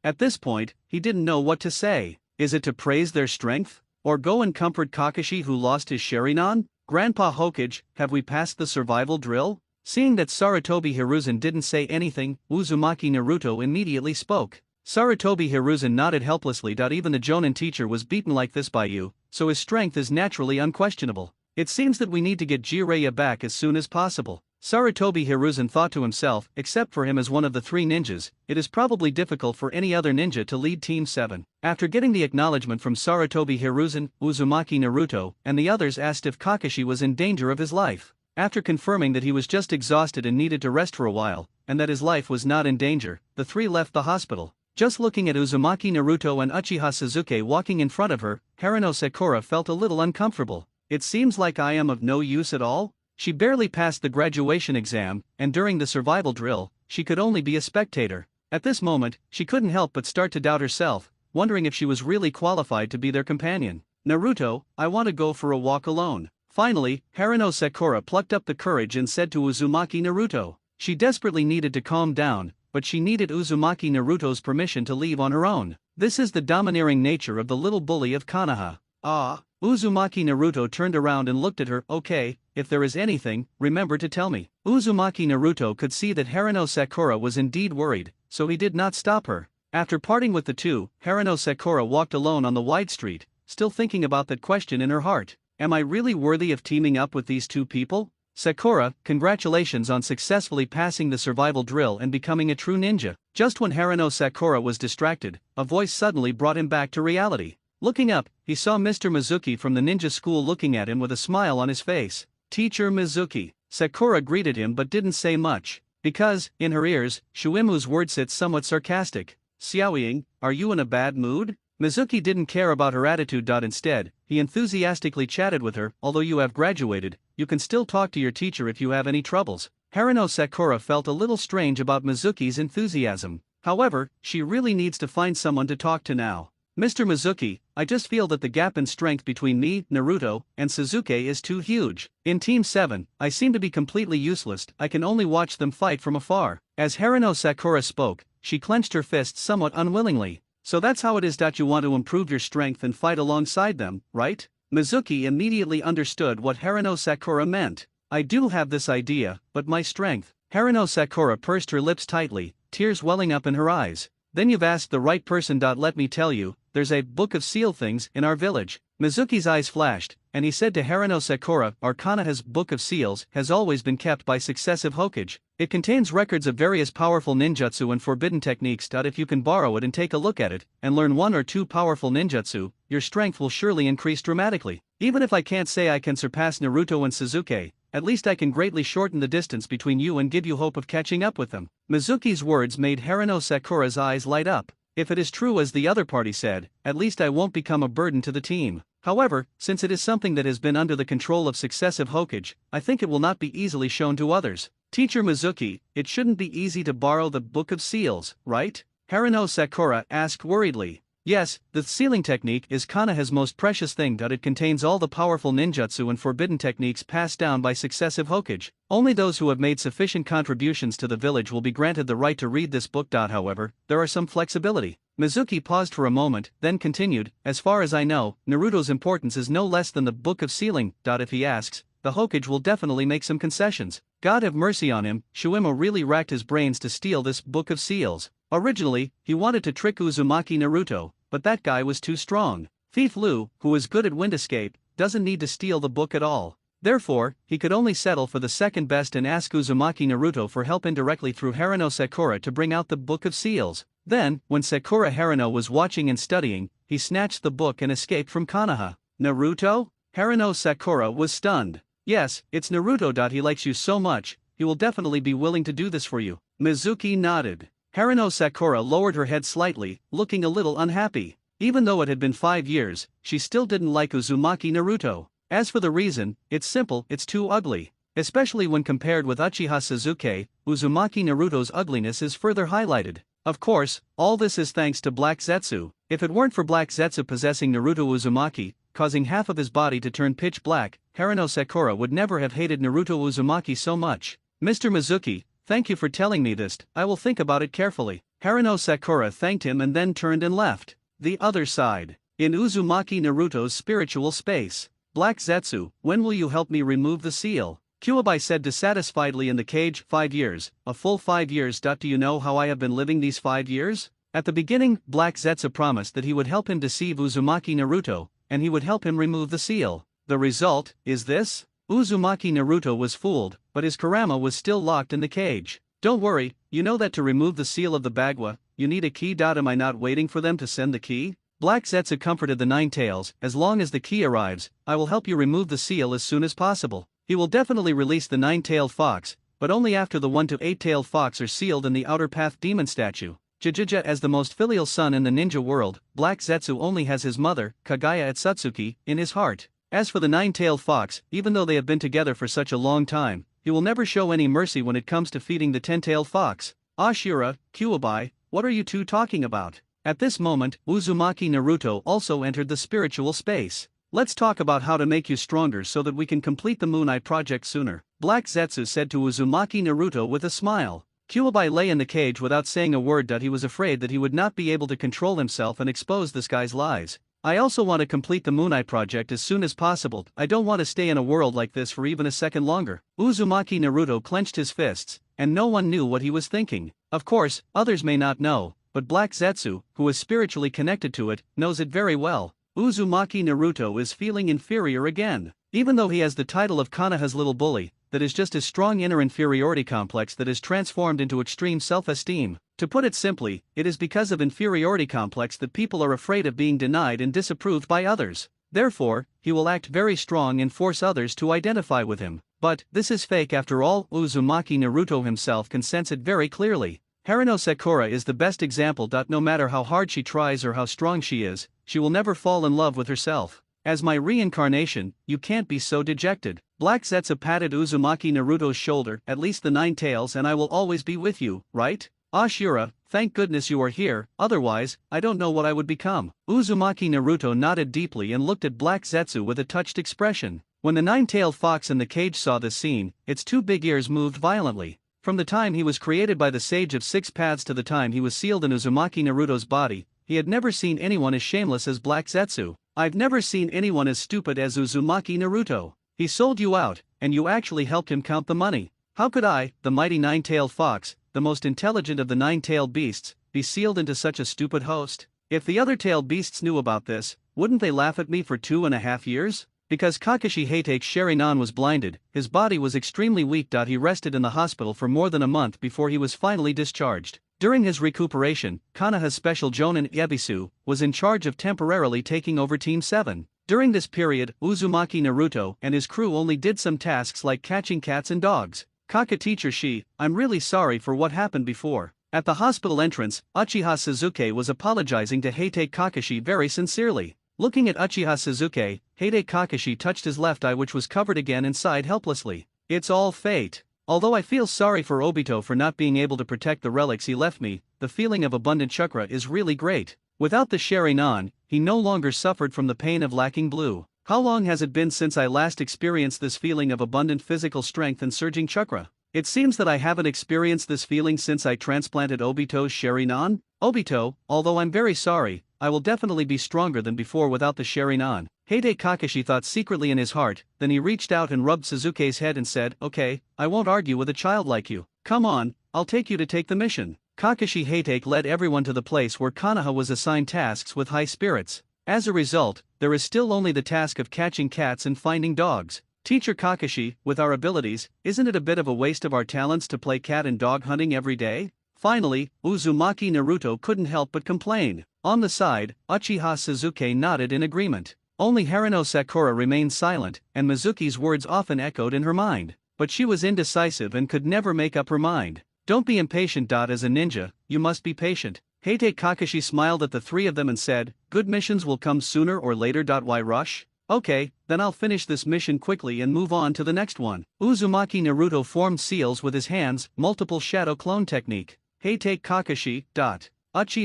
At this point, he didn't know what to say. Is it to praise their strength? Or go and comfort Kakashi who lost his Sharingan? Grandpa Hokage, have we passed the survival drill? Seeing that Sarutobi Hiruzen didn't say anything, Uzumaki Naruto immediately spoke. Sarutobi Hiruzen nodded helplessly. Even the Jonin teacher was beaten like this by you, so his strength is naturally unquestionable. It seems that we need to get Jiraiya back as soon as possible. Sarutobi Hiruzen thought to himself, except for him as one of the 3 ninjas, it is probably difficult for any other ninja to lead Team 7. After getting the acknowledgement from Sarutobi Hiruzen, Uzumaki Naruto, and the others asked if Kakashi was in danger of his life. After confirming that he was just exhausted and needed to rest for a while, and that his life was not in danger, the 3 left the hospital. Just looking at Uzumaki Naruto and Uchiha Sasuke walking in front of her, Harano Sakura felt a little uncomfortable. It seems like I am of no use at all? She barely passed the graduation exam, and during the survival drill, she could only be a spectator. At this moment, she couldn't help but start to doubt herself, wondering if she was really qualified to be their companion. Naruto, I want to go for a walk alone. Finally, Harano Sakura plucked up the courage and said to Uzumaki Naruto. She desperately needed to calm down, but she needed Uzumaki Naruto's permission to leave on her own. This is the domineering nature of the little bully of Konoha. Ah. Uzumaki Naruto turned around and looked at her. Okay, if there is anything, remember to tell me. Uzumaki Naruto could see that Harano Sakura was indeed worried, so he did not stop her. After parting with the 2, Harano Sakura walked alone on the wide street, still thinking about that question in her heart. Am I really worthy of teaming up with these 2 people? Sakura, congratulations on successfully passing the survival drill and becoming a true ninja. Just when Harano Sakura was distracted, a voice suddenly brought him back to reality. Looking up, he saw Mr. Mizuki from the ninja school looking at him with a smile on his face. Teacher Mizuki. Sakura greeted him but didn't say much, because, in her ears, Shuimu's words sit somewhat sarcastic. Xiaoying, are you in a bad mood? Mizuki didn't care about her attitude. Instead, he enthusiastically chatted with her. Although you have graduated, you can still talk to your teacher if you have any troubles. Harano Sakura felt a little strange about Mizuki's enthusiasm. However, she really needs to find someone to talk to now. Mr. Mizuki, I just feel that the gap in strength between me, Naruto, and Sasuke is too huge. In Team 7, I seem to be completely useless. I can only watch them fight from afar. As Harano Sakura spoke, she clenched her fists somewhat unwillingly. So that's how it is that you want to improve your strength and fight alongside them, right? Mizuki immediately understood what Harano Sakura meant. I do have this idea, but my strength. Harano Sakura pursed her lips tightly, tears welling up in her eyes. Then you've asked the right person. Let me tell you, there's a book of seal things in our village. Mizuki's eyes flashed, and he said to Harano Sakura, our Konoha's book of seals has always been kept by successive Hokage. It contains records of various powerful ninjutsu and forbidden techniques. If you can borrow it and take a look at it, and learn 1 or 2 powerful ninjutsu, your strength will surely increase dramatically. Even if I can't say I can surpass Naruto and Sasuke, at least I can greatly shorten the distance between you and give you hope of catching up with them. Mizuki's words made Harano Sakura's eyes light up. If it is true as the other party said, at least I won't become a burden to the team. However, since it is something that has been under the control of successive Hokage, I think it will not be easily shown to others. Teacher Mizuki, it shouldn't be easy to borrow the Book of Seals, right? Harano Sakura asked worriedly. Yes, the sealing technique is Konoha's most precious thing. It contains all the powerful ninjutsu and forbidden techniques passed down by successive Hokage. Only those who have made sufficient contributions to the village will be granted the right to read this book. However, there are some flexibility. Mizuki paused for a moment, then continued, as far as I know, Naruto's importance is no less than the Book of Sealing. If he asks, the Hokage will definitely make some concessions. God have mercy on him, Shuima really racked his brains to steal this Book of Seals. Originally, he wanted to trick Uzumaki Naruto, but that guy was too strong. Thief Lu, who is good at wind escape, doesn't need to steal the book at all. Therefore, he could only settle for the second best and ask Uzumaki Naruto for help indirectly through Harano Sakura to bring out the Book of Seals. Then, when Sakura Harano was watching and studying, he snatched the book and escaped from Konoha. Naruto? Harano Sakura was stunned. Yes, it's Naruto. He likes you so much, he will definitely be willing to do this for you. Mizuki nodded. Harano Sakura lowered her head slightly, looking a little unhappy. Even though it had been 5 years, she still didn't like Uzumaki Naruto. As for the reason, it's simple, it's too ugly. Especially when compared with Uchiha Sasuke, Uzumaki Naruto's ugliness is further highlighted. Of course, all this is thanks to Black Zetsu. If it weren't for Black Zetsu possessing Naruto Uzumaki, causing half of his body to turn pitch black, Harano Sakura would never have hated Naruto Uzumaki so much. Mr. Mizuki, thank you for telling me this, I will think about it carefully. Harano Sakura thanked him and then turned and left. The other side. In Uzumaki Naruto's spiritual space. Black Zetsu, when will you help me remove the seal? Kuwabai said dissatisfiedly in the cage. 5 years, a full 5 years. Do you know how I have been living these 5 years? At the beginning, Black Zetsu promised that he would help him deceive Uzumaki Naruto, and he would help him remove the seal. The result is this? Uzumaki Naruto was fooled, but his Kurama was still locked in the cage. Don't worry, you know that to remove the seal of the Bagua, you need a key. Am I not waiting for them to send the key? Black Zetsu comforted the Nine Tails, as long as the key arrives, I will help you remove the seal as soon as possible. He will definitely release the nine-tailed fox, but only after the 1 to 8-tailed fox are sealed in the outer path demon statue. Jijija, as the most filial son in the ninja world, Black Zetsu only has his mother, Kaguya Atsutsuki, in his heart. As for the nine-tailed fox, even though they have been together for such a long time, he will never show any mercy when it comes to feeding the 10-tailed fox. Ashura, Kuwabai, what are you two talking about? At this moment, Uzumaki Naruto also entered the spiritual space. Let's talk about how to make you stronger so that we can complete the Moon Eye project sooner, Black Zetsu said to Uzumaki Naruto with a smile. Kuwabai lay in the cage without saying a word. He was afraid that he would not be able to control himself and expose this guy's lies. I also want to complete the Moon Eye project as soon as possible. I don't want to stay in a world like this for even a second longer. Uzumaki Naruto clenched his fists, and no one knew what he was thinking. Of course, others may not know, but Black Zetsu, who is spiritually connected to it, knows it very well. Uzumaki Naruto is feeling inferior again. Even though he has the title of Konoha's little bully, that is just his strong inner inferiority complex that is transformed into extreme self-esteem. To put it simply, it is because of inferiority complex that people are afraid of being denied and disapproved by others. Therefore, he will act very strong and force others to identify with him. But, this is fake after all. Uzumaki Naruto himself can sense it very clearly. Haruno Sakura is the best example. No matter how hard she tries or how strong she is, she will never fall in love with herself. As my reincarnation, you can't be so dejected. Black Zetsu patted Uzumaki Naruto's shoulder. At least the Nine Tails and I will always be with you, right? Ashura, thank goodness you are here, otherwise, I don't know what I would become. Uzumaki Naruto nodded deeply and looked at Black Zetsu with a touched expression. When the nine-tailed fox in the cage saw this scene, its two big ears moved violently. From the time he was created by the Sage of Six Paths to the time he was sealed in Uzumaki Naruto's body, he had never seen anyone as shameless as Black Zetsu. I've never seen anyone as stupid as Uzumaki Naruto. He sold you out, and you actually helped him count the money. How could I, the mighty nine-tailed fox, the most intelligent of the nine-tailed beasts, be sealed into such a stupid host? If the other tailed beasts knew about this, wouldn't they laugh at me for 2.5 years? Because Kakashi Hate's Sharingan was blinded, his body was extremely weak. He rested in the hospital for more than a month before he was finally discharged. During his recuperation, Konoha's special Jonin Ebisu was in charge of temporarily taking over Team 7. During this period, Uzumaki Naruto and his crew only did some tasks like catching cats and dogs. Kaka teacher Shi, I'm really sorry for what happened before. At the hospital entrance, Uchiha Sasuke was apologizing to Hate Kakashi very sincerely. Looking at Uchiha Sasuke, Hate Kakashi touched his left eye, which was covered again, and sighed helplessly. It's all fate. Although I feel sorry for Obito for not being able to protect the relics he left me, the feeling of abundant chakra is really great. Without the Sharingan, he no longer suffered from the pain of lacking blue. How long has it been since I last experienced this feeling of abundant physical strength and surging chakra? It seems that I haven't experienced this feeling since I transplanted Obito's Sharingan. Obito, although I'm very sorry, I will definitely be stronger than before without the Sharingan. Hate Kakashi thought secretly in his heart, then he reached out and rubbed Sasuke's head and said, okay, I won't argue with a child like you. Come on, I'll take you to take the mission. Kakashi Hate led everyone to the place where Konoha was assigned tasks with high spirits. As a result, there is still only the task of catching cats and finding dogs. Teacher Kakashi, with our abilities, isn't it a bit of a waste of our talents to play cat and dog hunting every day? Finally, Uzumaki Naruto couldn't help but complain. On the side, Uchiha Sasuke nodded in agreement. Only Haruno Sakura remained silent, and Mizuki's words often echoed in her mind. But she was indecisive and could never make up her mind. Don't be impatient. As a ninja, you must be patient. Hate Kakashi smiled at the three of them and said, good missions will come sooner or later. Why rush? Okay, then I'll finish this mission quickly and move on to the next one. Uzumaki Naruto formed seals with his hands, multiple shadow clone technique. Hate Kakashi. Uchiha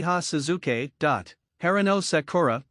Sasuke. Haruno Sakura.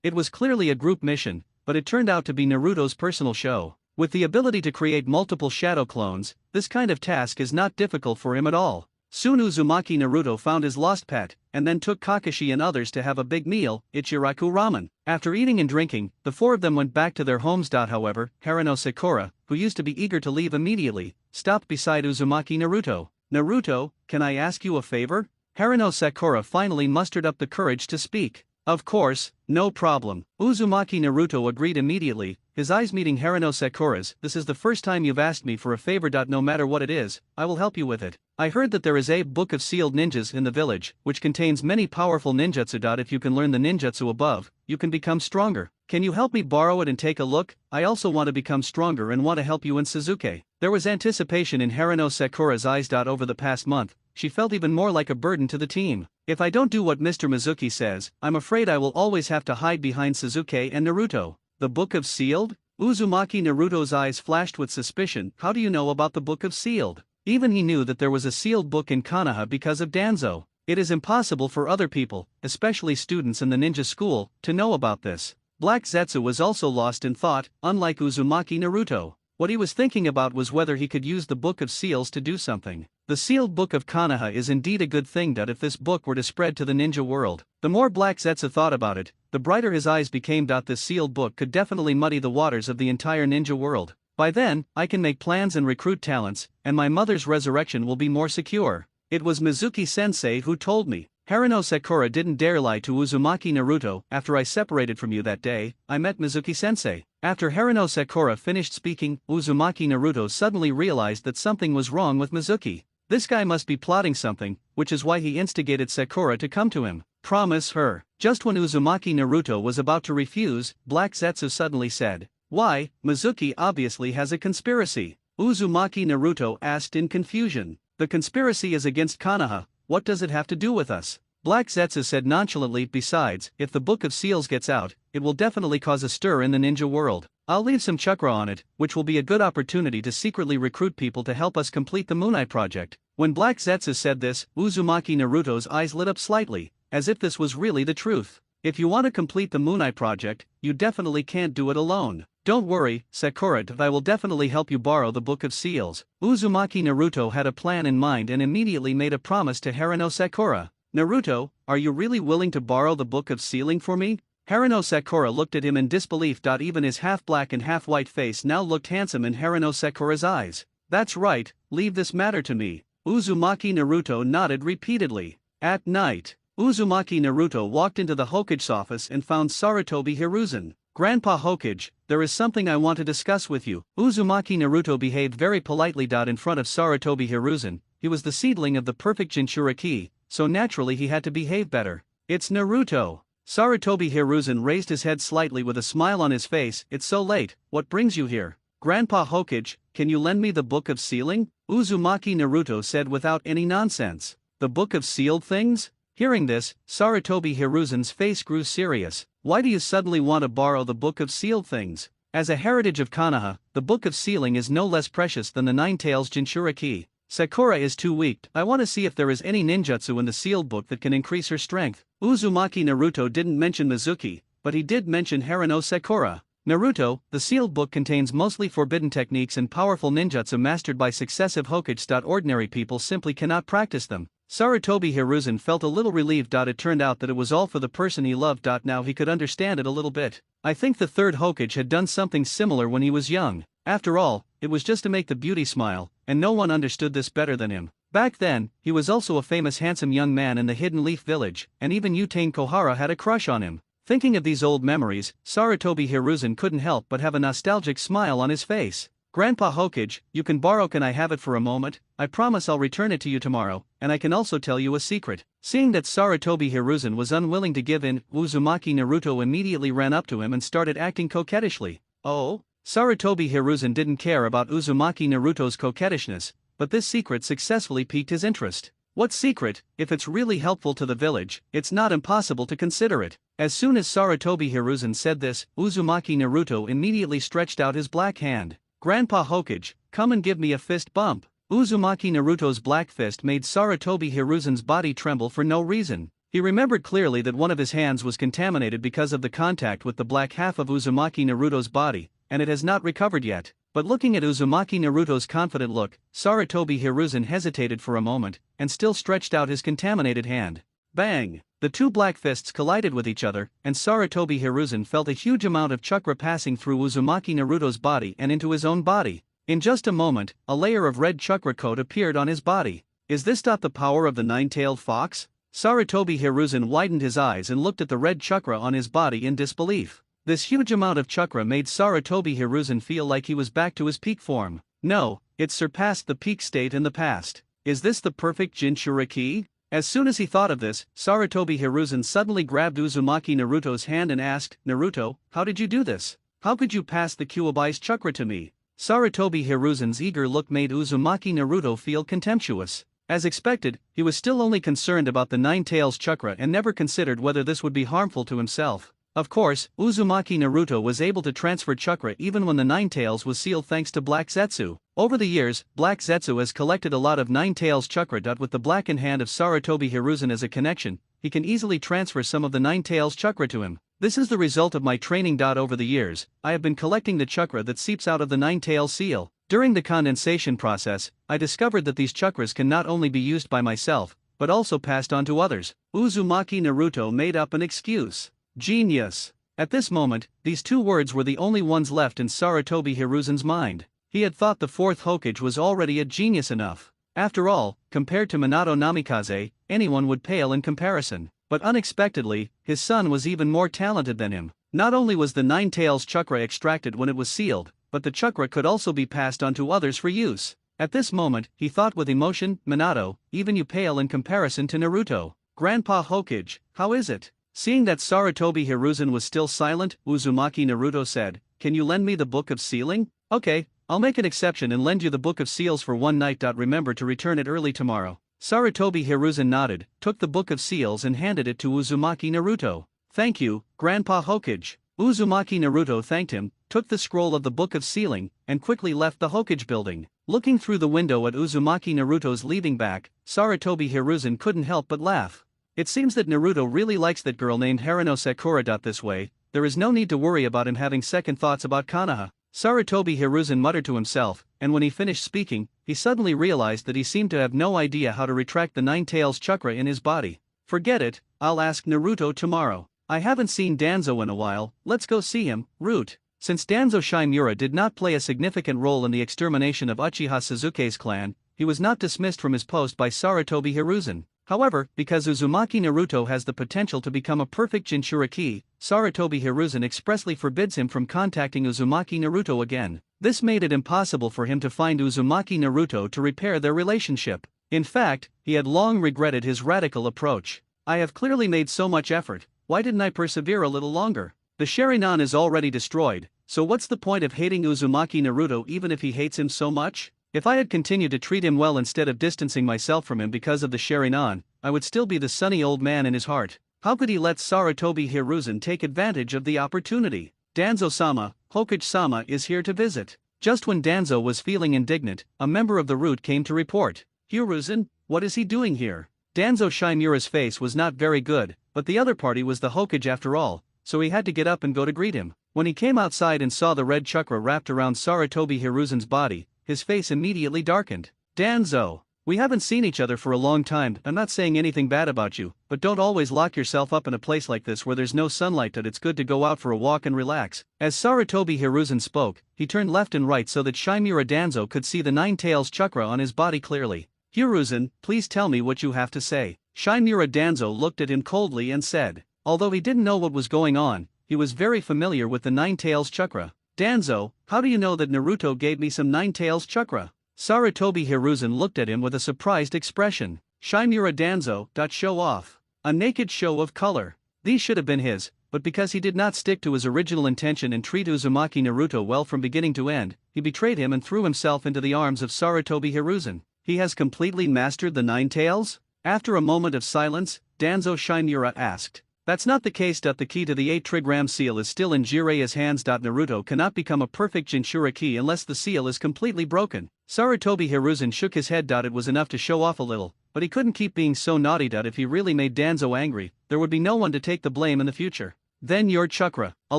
It was clearly a group mission, but it turned out to be Naruto's personal show. With the ability to create multiple shadow clones, this kind of task is not difficult for him at all. Soon Uzumaki Naruto found his lost pet, and then took Kakashi and others to have a big meal, Ichiraku ramen. After eating and drinking, the four of them went back to their homes. However, Haruno Sakura, who used to be eager to leave immediately, stopped beside Uzumaki Naruto. Naruto, can I ask you a favor? Haruno Sakura finally mustered up the courage to speak. Of course, no problem. Uzumaki Naruto agreed immediately, his eyes meeting Haruno Sakura's. This is the first time you've asked me for a favor. No matter what it is, I will help you with it. I heard that there is a book of sealed ninjas in the village, which contains many powerful ninjutsu. If you can learn the ninjutsu above, you can become stronger. Can you help me borrow it and take a look? I also want to become stronger and want to help you in Suzuki. There was anticipation in Haruno Sakura's eyes. Over the past month, she felt even more like a burden to the team. If I don't do what Mr. Mizuki says, I'm afraid I will always have to hide behind Suzuki and Naruto. The Book of Sealed? Uzumaki Naruto's eyes flashed with suspicion. How do you know about the Book of Sealed? Even he knew that there was a sealed book in Konoha because of Danzo. It is impossible for other people, especially students in the ninja school, to know about this. Black Zetsu was also lost in thought, unlike Uzumaki Naruto. What he was thinking about was whether he could use the Book of Seals to do something. The sealed book of Konoha is indeed a good thing. If this book were to spread to the ninja world, the more Black Zetsu thought about it, the brighter his eyes became. This sealed book could definitely muddy the waters of the entire ninja world. By then, I can make plans and recruit talents, and my mother's resurrection will be more secure. It was Mizuki-sensei who told me. Haruno Sakura didn't dare lie to Uzumaki Naruto. After I separated from you that day, I met Mizuki-sensei. After Haruno Sakura finished speaking, Uzumaki Naruto suddenly realized that something was wrong with Mizuki. This guy must be plotting something, which is why he instigated Sakura to come to him. Promise her. Just when Uzumaki Naruto was about to refuse, Black Zetsu suddenly said, "Why, Mizuki obviously has a conspiracy." Uzumaki Naruto asked in confusion. "The conspiracy is against Konoha. What does it have to do with us?" Black Zetsu said nonchalantly, "Besides, if the Book of Seals gets out, it will definitely cause a stir in the ninja world. I'll leave some chakra on it, which will be a good opportunity to secretly recruit people to help us complete the Moonai project." When Black Zetsu said this, Uzumaki Naruto's eyes lit up slightly, as if this was really the truth. "If you want to complete the Moonai project, you definitely can't do it alone. Don't worry, Sakura, I will definitely help you borrow the Book of Seals." Uzumaki Naruto had a plan in mind and immediately made a promise to Haruno Sakura. "Naruto, are you really willing to borrow the Book of Sealing for me?" Haruno Sakura looked at him in disbelief. Even his half-black and half-white face now looked handsome in Haruno Sakura's eyes. "That's right, leave this matter to me." Uzumaki Naruto nodded repeatedly. At night, Uzumaki Naruto walked into the Hokage's office and found Sarutobi Hiruzen. "Grandpa Hokage, there is something I want to discuss with you." Uzumaki Naruto behaved very politely. In front of Sarutobi Hiruzen, he was the seedling of the perfect Jinchuriki, so naturally he had to behave better. "It's Naruto." Sarutobi Hiruzen raised his head slightly with a smile on his face. "It's so late, what brings you here?" "Grandpa Hokage, can you lend me the Book of Sealing?" Uzumaki Naruto said without any nonsense. "The Book of Sealed Things?" Hearing this, Sarutobi Hiruzen's face grew serious. "Why do you suddenly want to borrow the Book of Sealed Things?" As a heritage of Konoha, the Book of Sealing is no less precious than the Nine Tails Jinchuriki. Sakura is too weak. I want to see if there is any ninjutsu in the sealed book that can increase her strength. Uzumaki Naruto didn't mention Mizuki, but he did mention Haruno Sakura. "Naruto, the sealed book contains mostly forbidden techniques and powerful ninjutsu mastered by successive Hokages. Ordinary people simply cannot practice them." Sarutobi Hiruzen felt a little relieved. It turned out that it was all for the person he loved. Now he could understand it a little bit. I think the third Hokage had done something similar when he was young. After all, it was just to make the beauty smile, and no one understood this better than him. Back then, he was also a famous handsome young man in the Hidden Leaf Village, and even Utane Kohara had a crush on him. Thinking of these old memories, Sarutobi Hiruzen couldn't help but have a nostalgic smile on his face. "Grandpa Hokage, you can borrow. Can I have it for a moment? I promise I'll return it to you tomorrow, and I can also tell you a secret." Seeing that Sarutobi Hiruzen was unwilling to give in, Uzumaki Naruto immediately ran up to him and started acting coquettishly. "Oh?" Sarutobi Hiruzen didn't care about Uzumaki Naruto's coquettishness, but this secret successfully piqued his interest. What secret? If it's really helpful to the village, it's not impossible to consider it. As soon as Sarutobi Hiruzen said this, Uzumaki Naruto immediately stretched out his black hand. "Grandpa Hokage, come and give me a fist bump." Uzumaki Naruto's black fist made Sarutobi Hiruzen's body tremble for no reason. He remembered clearly that one of his hands was contaminated because of the contact with the black half of Uzumaki Naruto's body, and it has not recovered yet. But looking at Uzumaki Naruto's confident look, Sarutobi Hiruzen hesitated for a moment, and still stretched out his contaminated hand. Bang! The two black fists collided with each other, and Sarutobi Hiruzen felt a huge amount of chakra passing through Uzumaki Naruto's body and into his own body. In just a moment, a layer of red chakra coat appeared on his body. Is this the power of the nine-tailed fox? Sarutobi Hiruzen widened his eyes and looked at the red chakra on his body in disbelief. This huge amount of chakra made Sarutobi Hiruzen feel like he was back to his peak form. No, it surpassed the peak state in the past. Is this the perfect Jinchuriki? As soon as he thought of this, Sarutobi Hiruzen suddenly grabbed Uzumaki Naruto's hand and asked, "Naruto, how did you do this? How could you pass the Kyuubi's chakra to me?" Sarutobi Hiruzen's eager look made Uzumaki Naruto feel contemptuous. As expected, he was still only concerned about the Nine Tails chakra and never considered whether this would be harmful to himself. Of course, Uzumaki Naruto was able to transfer chakra even when the Nine Tails was sealed thanks to Black Zetsu. Over the years, Black Zetsu has collected a lot of Nine Tails chakra. With the blackened hand of Sarutobi Hiruzen as a connection, he can easily transfer some of the Nine Tails chakra to him. This is the result of my training. Over the years, I have been collecting the chakra that seeps out of the Nine Tails seal. During the condensation process, I discovered that these chakras can not only be used by myself, but also passed on to others. Uzumaki Naruto made up an excuse. Genius. At this moment, these two words were the only ones left in Sarutobi Hiruzen's mind. He had thought the fourth Hokage was already a genius enough. After all, compared to Minato Namikaze, anyone would pale in comparison. But unexpectedly, his son was even more talented than him. Not only was the Nine Tails chakra extracted when it was sealed, but the chakra could also be passed on to others for use. At this moment, he thought with emotion, "Minato, even you pale in comparison to Naruto. Grandpa Hokage, how is it?" Seeing that Sarutobi Hiruzen was still silent, Uzumaki Naruto said, "Can you lend me the Book of Sealing?" "Okay, I'll make an exception and lend you the Book of Seals for one night. Remember to return it early tomorrow." Sarutobi Hiruzen nodded, took the Book of Seals and handed it to Uzumaki Naruto. "Thank you, Grandpa Hokage." Uzumaki Naruto thanked him, took the scroll of the Book of Sealing, and quickly left the Hokage building. Looking through the window at Uzumaki Naruto's leaving back, Sarutobi Hiruzen couldn't help but laugh. It seems that Naruto really likes that girl named Haruno Sakura. This way, there is no need to worry about him having second thoughts about Konoha. Sarutobi Hiruzen muttered to himself, and when he finished speaking, he suddenly realized that he seemed to have no idea how to retract the Nine Tails chakra in his body. "Forget it, I'll ask Naruto tomorrow. I haven't seen Danzo in a while, let's go see him." Root. Since Danzo Shimura did not play a significant role in the extermination of Uchiha Sasuke's clan, he was not dismissed from his post by Sarutobi Hiruzen. However, because Uzumaki Naruto has the potential to become a perfect Jinchuriki, Sarutobi Hiruzen expressly forbids him from contacting Uzumaki Naruto again. This made it impossible for him to find Uzumaki Naruto to repair their relationship. In fact, he had long regretted his radical approach. "I have clearly made so much effort, why didn't I persevere a little longer? The Sharingan is already destroyed, so what's the point of hating Uzumaki Naruto even if he hates him so much? If I had continued to treat him well instead of distancing myself from him because of the Sharingan, I would still be the sunny old man in his heart." How could he let Sarutobi Hiruzen take advantage of the opportunity? "Danzo-sama, Hokage-sama is here to visit." Just when Danzo was feeling indignant, a member of the root came to report. "Hiruzen, what is he doing here?" Danzo Shimura's face was not very good, but the other party was the Hokage after all, so he had to get up and go to greet him. When he came outside and saw the red chakra wrapped around Sarutobi Hiruzen's body, his face immediately darkened. "Danzo, we haven't seen each other for a long time. I'm not saying anything bad about you, but don't always lock yourself up in a place like this where there's no sunlight. It's good to go out for a walk and relax." As Sarutobi Hiruzen spoke, he turned left and right so that Shimura Danzo could see the Nine Tails chakra on his body clearly. "Hiruzen, please tell me what you have to say." Shimura Danzo looked at him coldly and said. Although he didn't know what was going on, he was very familiar with the Nine Tails chakra. "Danzo, how do you know that Naruto gave me some Nine Tails chakra?" Sarutobi Hiruzen looked at him with a surprised expression. Shimura Danzo, show off. A naked show of color. These should have been his, but because he did not stick to his original intention and treat Uzumaki Naruto well from beginning to end, he betrayed him and threw himself into the arms of Sarutobi Hiruzen. "He has completely mastered the Nine Tails?" After a moment of silence, Danzo Shimura asked. "That's not the case. The key to the 8-trigram seal is still in Jiraiya's hands. Naruto cannot become a perfect Jinchuriki unless the seal is completely broken." Sarutobi Hiruzen shook his head. It was enough to show off a little, but he couldn't keep being so naughty. If he really made Danzo angry, there would be no one to take the blame in the future. "Then your chakra." A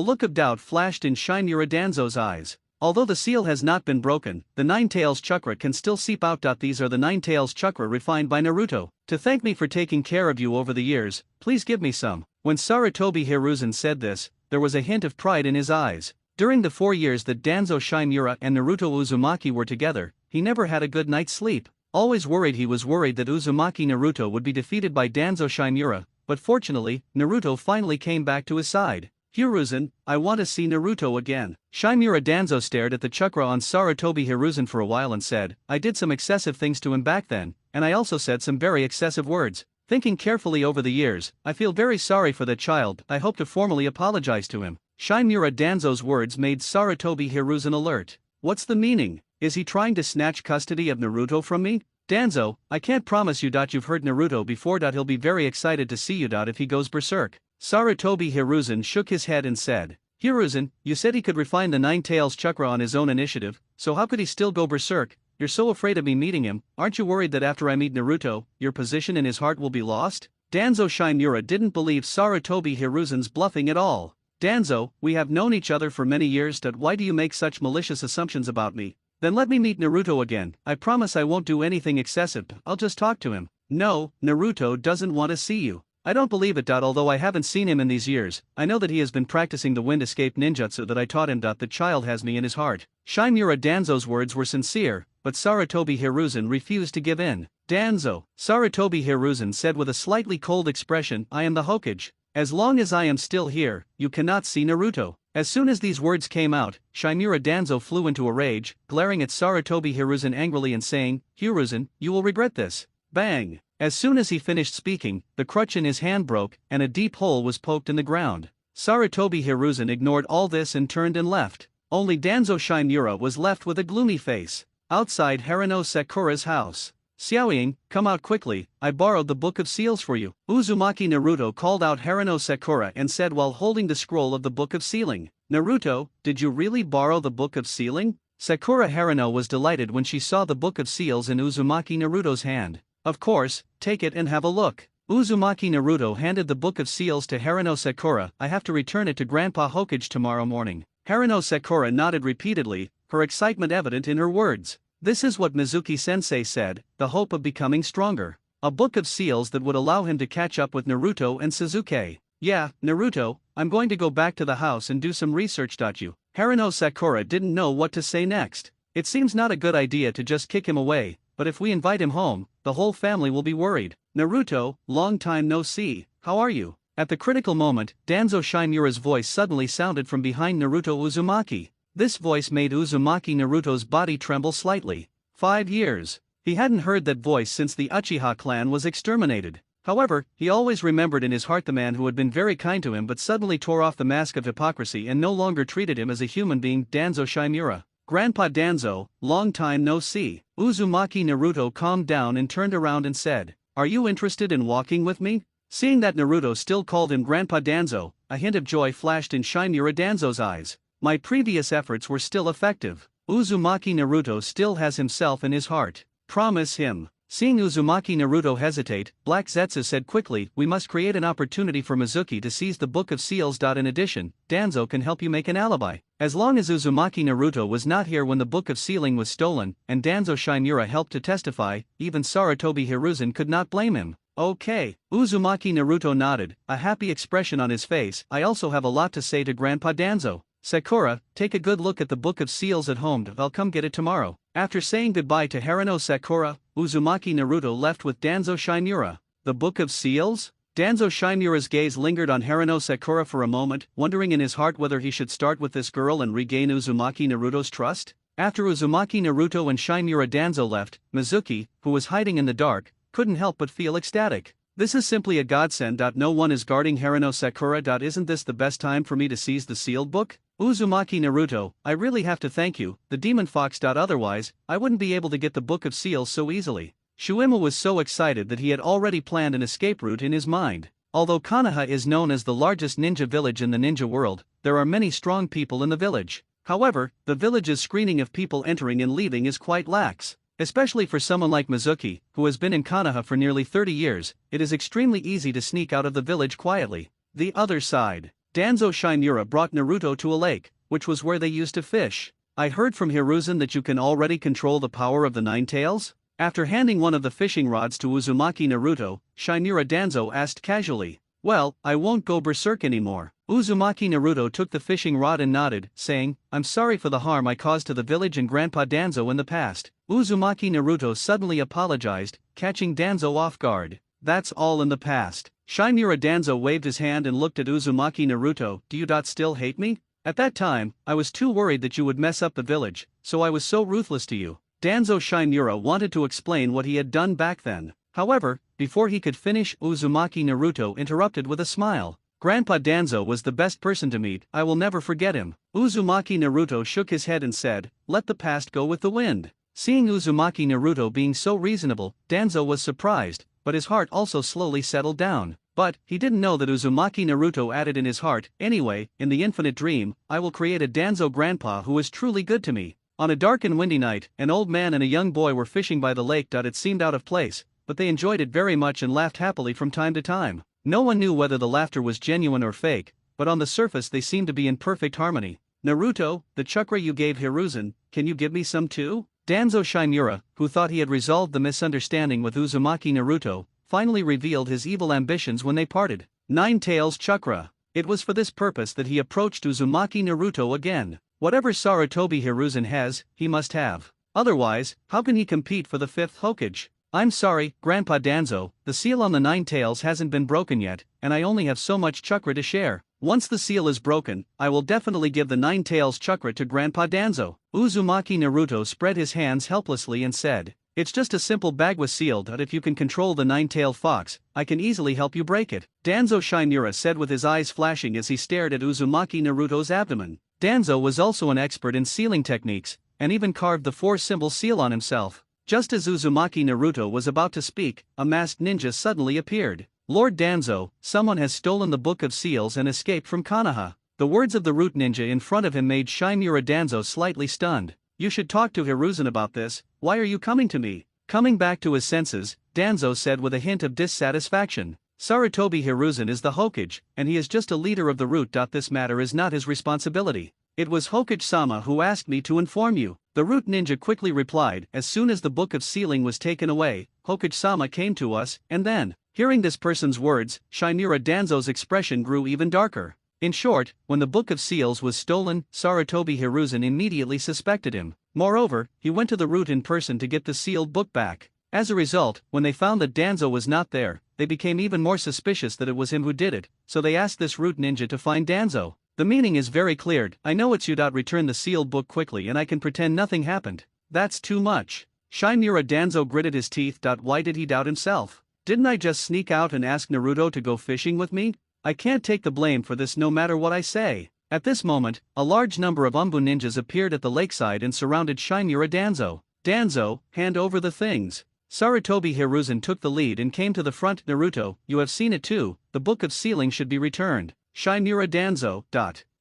look of doubt flashed in Shimura Danzo's eyes. "Although the seal has not been broken, the Nine Tails chakra can still seep out. These are the Nine Tails chakra refined by Naruto. To thank me for taking care of you over the years, please give me some." When Sarutobi Hiruzen said this, there was a hint of pride in his eyes. During the 4 years that Danzo Shimura and Naruto Uzumaki were together, he never had a good night's sleep. Always worried, he was worried that Uzumaki Naruto would be defeated by Danzo Shimura, but fortunately, Naruto finally came back to his side. Hiruzen, I want to see Naruto again. Shimura Danzo stared at the chakra on Sarutobi Hiruzen for a while and said, I did some excessive things to him back then, and I also said some very excessive words. Thinking carefully over the years, I feel very sorry for that child. I hope to formally apologize to him. Shimura Danzo's words made Sarutobi Hiruzen alert. What's the meaning? Is he trying to snatch custody of Naruto from me? Danzo, I can't promise you you've heard Naruto before. He'll be very excited to see you if he goes berserk. Sarutobi Hiruzen shook his head and said, Hiruzen, you said he could refine the Nine Tails chakra on his own initiative, so how could he still go berserk? You're so afraid of me meeting him, aren't you worried that after I meet Naruto, your position in his heart will be lost? Danzo Shimura didn't believe Sarutobi Hiruzen's bluffing at all. Danzo, we have known each other for many years. Why do you make such malicious assumptions about me? Then let me meet Naruto again. I promise I won't do anything excessive. I'll just talk to him. No, Naruto doesn't want to see you. I don't believe it. Although I haven't seen him in these years, I know that he has been practicing the wind escape ninjutsu that I taught him. The child has me in his heart. Shimura Danzo's words were sincere, but Sarutobi Hiruzen refused to give in. Danzo, Sarutobi Hiruzen said with a slightly cold expression, I am the Hokage. As long as I am still here, you cannot see Naruto. As soon as these words came out, Shimura Danzo flew into a rage, glaring at Sarutobi Hiruzen angrily and saying, Hiruzen, you will regret this. Bang! As soon as he finished speaking, the crutch in his hand broke, and a deep hole was poked in the ground. Sarutobi Hiruzen ignored all this and turned and left. Only Danzo Shimura was left with a gloomy face. Outside Harano Sakura's house. Xiaoying, come out quickly, I borrowed the Book of Seals for you. Uzumaki Naruto called out Harano Sakura and said while holding the scroll of the Book of Sealing. Naruto, did you really borrow the Book of Sealing? Sakura Harano was delighted when she saw the Book of Seals in Uzumaki Naruto's hand. Of course, take it and have a look. Uzumaki Naruto handed the Book of Seals to Harano Sakura. I have to return it to Grandpa Hokage tomorrow morning. Harano Sakura nodded repeatedly, her excitement evident in her words. This is what Mizuki-sensei said, the hope of becoming stronger. A book of seals that would allow him to catch up with Naruto and Sasuke. Yeah, Naruto, I'm going to go back to the house and do some research. You. Harano Sakura didn't know what to say next. It seems not a good idea to just kick him away, but if we invite him home, the whole family will be worried. Naruto, long time no see, how are you? At the critical moment, Danzo Shimura's voice suddenly sounded from behind Naruto Uzumaki. This voice made Uzumaki Naruto's body tremble slightly. 5 years. He hadn't heard that voice since the Uchiha clan was exterminated. However, he always remembered in his heart the man who had been very kind to him but suddenly tore off the mask of hypocrisy and no longer treated him as a human being. Danzo Shimura. Grandpa Danzo, long time no see. Uzumaki Naruto calmed down and turned around and said, Are you interested in walking with me? Seeing that Naruto still called him Grandpa Danzo, a hint of joy flashed in Shimura Danzo's eyes. My previous efforts were still effective. Uzumaki Naruto still has himself in his heart. Promise him. Seeing Uzumaki Naruto hesitate, Black Zetsu said quickly, We must create an opportunity for Mizuki to seize the Book of Seals. In addition, Danzo can help you make an alibi. As long as Uzumaki Naruto was not here when the Book of Sealing was stolen, and Danzo Shimura helped to testify, even Sarutobi Hiruzen could not blame him. Okay, Uzumaki Naruto nodded, a happy expression on his face. I also have a lot to say to Grandpa Danzo. Sakura, take a good look at the Book of Seals at home. I'll come get it tomorrow. After saying goodbye to Harano Sakura, Uzumaki Naruto left with Danzo Shimura. The Book of Seals? Danzo Shimura's gaze lingered on Harano Sakura for a moment, wondering in his heart whether he should start with this girl and regain Uzumaki Naruto's trust. After Uzumaki Naruto and Shimura Danzo left, Mizuki, who was hiding in the dark, couldn't help but feel ecstatic. This is simply a godsend. No one is guarding Harano Sakura. Isn't this the best time for me to seize the sealed book? Uzumaki Naruto, I really have to thank you, the demon fox. Otherwise, I wouldn't be able to get the Book of Seals so easily. Shuima was so excited that he had already planned an escape route in his mind. Although Konoha is known as the largest ninja village in the ninja world, there are many strong people in the village. However, the village's screening of people entering and leaving is quite lax. Especially for someone like Mizuki, who has been in Konoha for nearly 30 years, it is extremely easy to sneak out of the village quietly. The other side. Danzo Shimura brought Naruto to a lake, which was where they used to fish. I heard from Hiruzen that you can already control the power of the Nine Tails? After handing one of the fishing rods to Uzumaki Naruto, Shimura Danzo asked casually. Well, I won't go berserk anymore. Uzumaki Naruto took the fishing rod and nodded, saying, I'm sorry for the harm I caused to the village and Grandpa Danzo in the past. Uzumaki Naruto suddenly apologized, catching Danzo off guard. That's all in the past. Shimura Danzo waved his hand and looked at Uzumaki Naruto. Do you still hate me? At that time, I was too worried that you would mess up the village, so I was so ruthless to you. Danzo Shimura wanted to explain what he had done back then. However, before he could finish, Uzumaki Naruto interrupted with a smile. Grandpa Danzo was the best person to meet, I will never forget him. Uzumaki Naruto shook his head and said, let the past go with the wind. Seeing Uzumaki Naruto being so reasonable, Danzo was surprised, but his heart also slowly settled down. But, he didn't know that Uzumaki Naruto added in his heart, anyway, in the infinite dream, I will create a Danzo grandpa who is truly good to me. On a dark and windy night, an old man and a young boy were fishing by the lake. It seemed out of place, but they enjoyed it very much and laughed happily from time to time. No one knew whether the laughter was genuine or fake, but on the surface they seemed to be in perfect harmony. Naruto, the chakra you gave Hiruzen, can you give me some too? Danzo Shimura, who thought he had resolved the misunderstanding with Uzumaki Naruto, finally revealed his evil ambitions when they parted. Nine Tails Chakra. It was for this purpose that he approached Uzumaki Naruto again. Whatever Sarutobi Hiruzen has, he must have. Otherwise, how can he compete for the 5th Hokage? I'm sorry, Grandpa Danzo, the seal on the 9 tails hasn't been broken yet, and I only have so much chakra to share. Once the seal is broken, I will definitely give the 9 tails chakra to Grandpa Danzo. Uzumaki Naruto spread his hands helplessly and said, it's just a simple bag with sealed. If you can control the 9-tailed fox, I can easily help you break it. Danzo Shimura said with his eyes flashing as he stared at Uzumaki Naruto's abdomen. Danzo was also an expert in sealing techniques, and even carved the 4-symbol seal on himself. Just as Uzumaki Naruto was about to speak, a masked ninja suddenly appeared. Lord Danzo, someone has stolen the Book of Seals and escaped from Konoha. The words of the root ninja in front of him made Shimura Danzo slightly stunned. You should talk to Hiruzen about this. Why are you coming to me? Coming back to his senses, Danzo said with a hint of dissatisfaction. Sarutobi Hiruzen is the Hokage, and he is just a leader of the root. This matter is not his responsibility. It was Hokage-sama who asked me to inform you. The root ninja quickly replied. As soon as the book of sealing was taken away, Hokage-sama came to us, and then, hearing this person's words, Shimura Danzo's expression grew even darker. In short, when the Book of Seals was stolen, Sarutobi Hiruzen immediately suspected him. Moreover, he went to the root in person to get the sealed book back. As a result, when they found that Danzo was not there, they became even more suspicious that it was him who did it, so they asked this root ninja to find Danzo. The meaning is very clear. I know it's you. Return the sealed book quickly and I can pretend nothing happened. That's too much. Shimura Danzo gritted his teeth. Why did he doubt himself? Didn't I just sneak out and ask Naruto to go fishing with me? I can't take the blame for this no matter what I say. At this moment, a large number of Umbu ninjas appeared at the lakeside and surrounded Shimura Danzo. Danzo, hand over the things. Sarutobi Hiruzen took the lead and came to the front. Naruto, you have seen it too, the Book of Sealing should be returned. Shimura Danzo.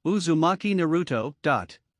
Uzumaki Naruto.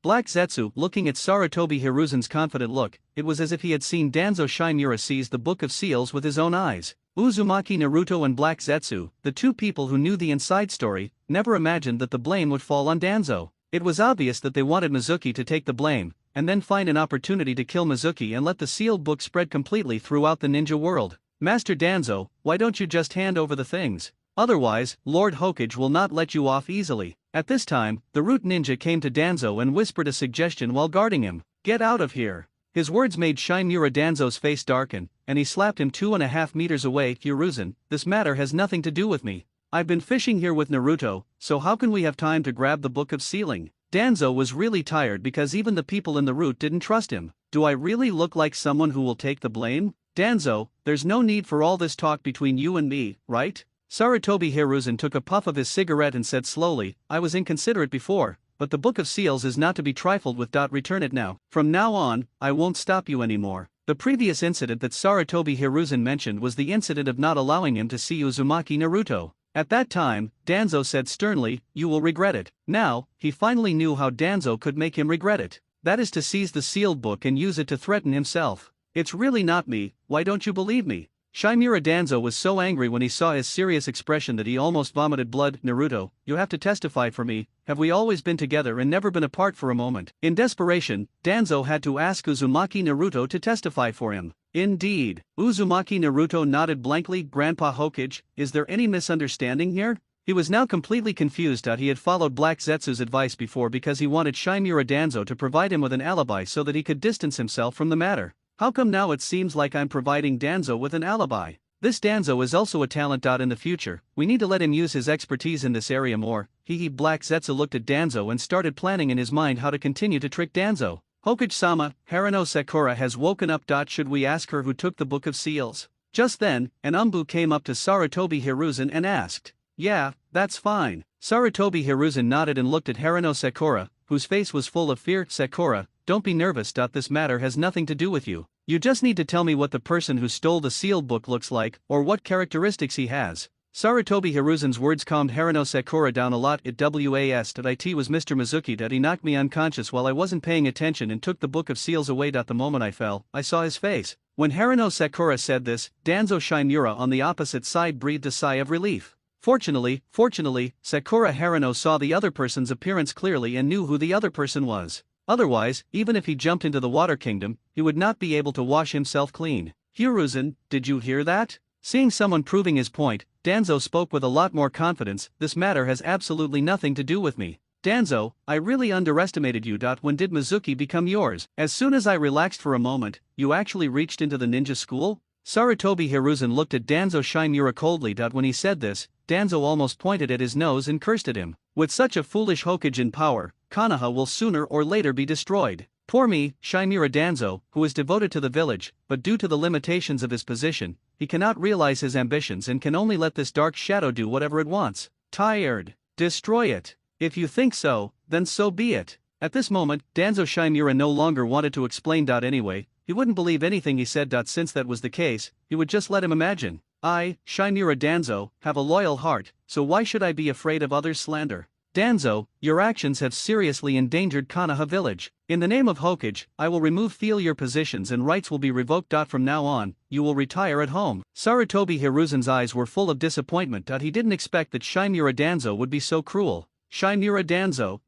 Black Zetsu, looking at Sarutobi Hiruzen's confident look, it was as if he had seen Danzo Shimura seize the Book of Seals with his own eyes. Uzumaki Naruto and Black Zetsu, the two people who knew the inside story, never imagined that the blame would fall on Danzo. It was obvious that they wanted Mizuki to take the blame, and then find an opportunity to kill Mizuki and let the sealed book spread completely throughout the ninja world. Master Danzo, why don't you just hand over the things? Otherwise, Lord Hokage will not let you off easily. At this time, the root ninja came to Danzo and whispered a suggestion while guarding him. Get out of here. His words made Shimura Danzo's face darken, and he slapped him 2.5 meters away. Hiruzen, this matter has nothing to do with me. I've been fishing here with Naruto, so how can we have time to grab the Book of Sealing? Danzo was really tired because even the people in the root didn't trust him. Do I really look like someone who will take the blame? Danzo, there's no need for all this talk between you and me, right? Sarutobi Hiruzen took a puff of his cigarette and said slowly, I was inconsiderate before, but the Book of Seals is not to be trifled with. Return it now. From now on, I won't stop you anymore. The previous incident that Sarutobi Hiruzen mentioned was the incident of not allowing him to see Uzumaki Naruto. At that time, Danzo said sternly, you will regret it. Now, he finally knew how Danzo could make him regret it. That is to seize the sealed book and use it to threaten himself. It's really not me, why don't you believe me? Shimura Danzo was so angry when he saw his serious expression that he almost vomited blood. Naruto, you have to testify for me. Have we always been together and never been apart for a moment? In desperation, Danzo had to ask Uzumaki Naruto to testify for him. Indeed. Uzumaki Naruto nodded blankly. Grandpa Hokage, is there any misunderstanding here? He was now completely confused. He had followed Black Zetsu's advice before because he wanted Shimura Danzo to provide him with an alibi so that he could distance himself from the matter. How come now it seems like I'm providing Danzo with an alibi? This Danzo is also a talent. In the future, we need to let him use his expertise in this area more. Black Zetsu looked at Danzo and started planning in his mind how to continue to trick Danzo. Hokage-sama, Haruno Sakura has woken up. Should we ask her who took the Book of Seals? Just then, an Umbu came up to Sarutobi Hiruzen and asked. Yeah, that's fine. Sarutobi Hiruzen nodded and looked at Haruno Sakura, whose face was full of fear. Sakura, don't be nervous. This matter has nothing to do with you. You just need to tell me what the person who stole the sealed book looks like, or what characteristics he has. Sarutobi Hiruzen's words calmed Haruno Sakura down a lot. It was Mr. Mizuki. He knocked me unconscious while I wasn't paying attention and took the Book of Seals away. The moment I fell, I saw his face. When Haruno Sakura said this, Danzo Shinmura on the opposite side breathed a sigh of relief. Fortunately, Sakura Haruno saw the other person's appearance clearly and knew who the other person was. Otherwise, even if he jumped into the Water Kingdom, he would not be able to wash himself clean. Hiruzen, did you hear that? Seeing someone proving his point, Danzo spoke with a lot more confidence. This matter has absolutely nothing to do with me. Danzo, I really underestimated you. When did Mizuki become yours? As soon as I relaxed for a moment, you actually reached into the ninja school? Sarutobi Hiruzen looked at Danzo Shinmura coldly. When he said this, Danzo almost pointed at his nose and cursed at him. With such a foolish Hokage in power, Konoha will sooner or later be destroyed. Poor me, Shinmura Danzo, who is devoted to the village, but due to the limitations of his position, he cannot realize his ambitions and can only let this dark shadow do whatever it wants. Tired. Destroy it. If you think so, then so be it. At this moment, Danzo Shinmura no longer wanted to explain. Anyway, he wouldn't believe anything he said. Since that was the case, he would just let him imagine. I, Shinmura Danzo, have a loyal heart, so why should I be afraid of others' slander? Danzo, your actions have seriously endangered Konoha village. In the name of Hokage, I will remove your positions and rights will be revoked. From now on, you will retire at home. Sarutobi Hiruzen's eyes were full of disappointment. He didn't expect that Shinmura Danzo would be so cruel. Shinmura Danzo.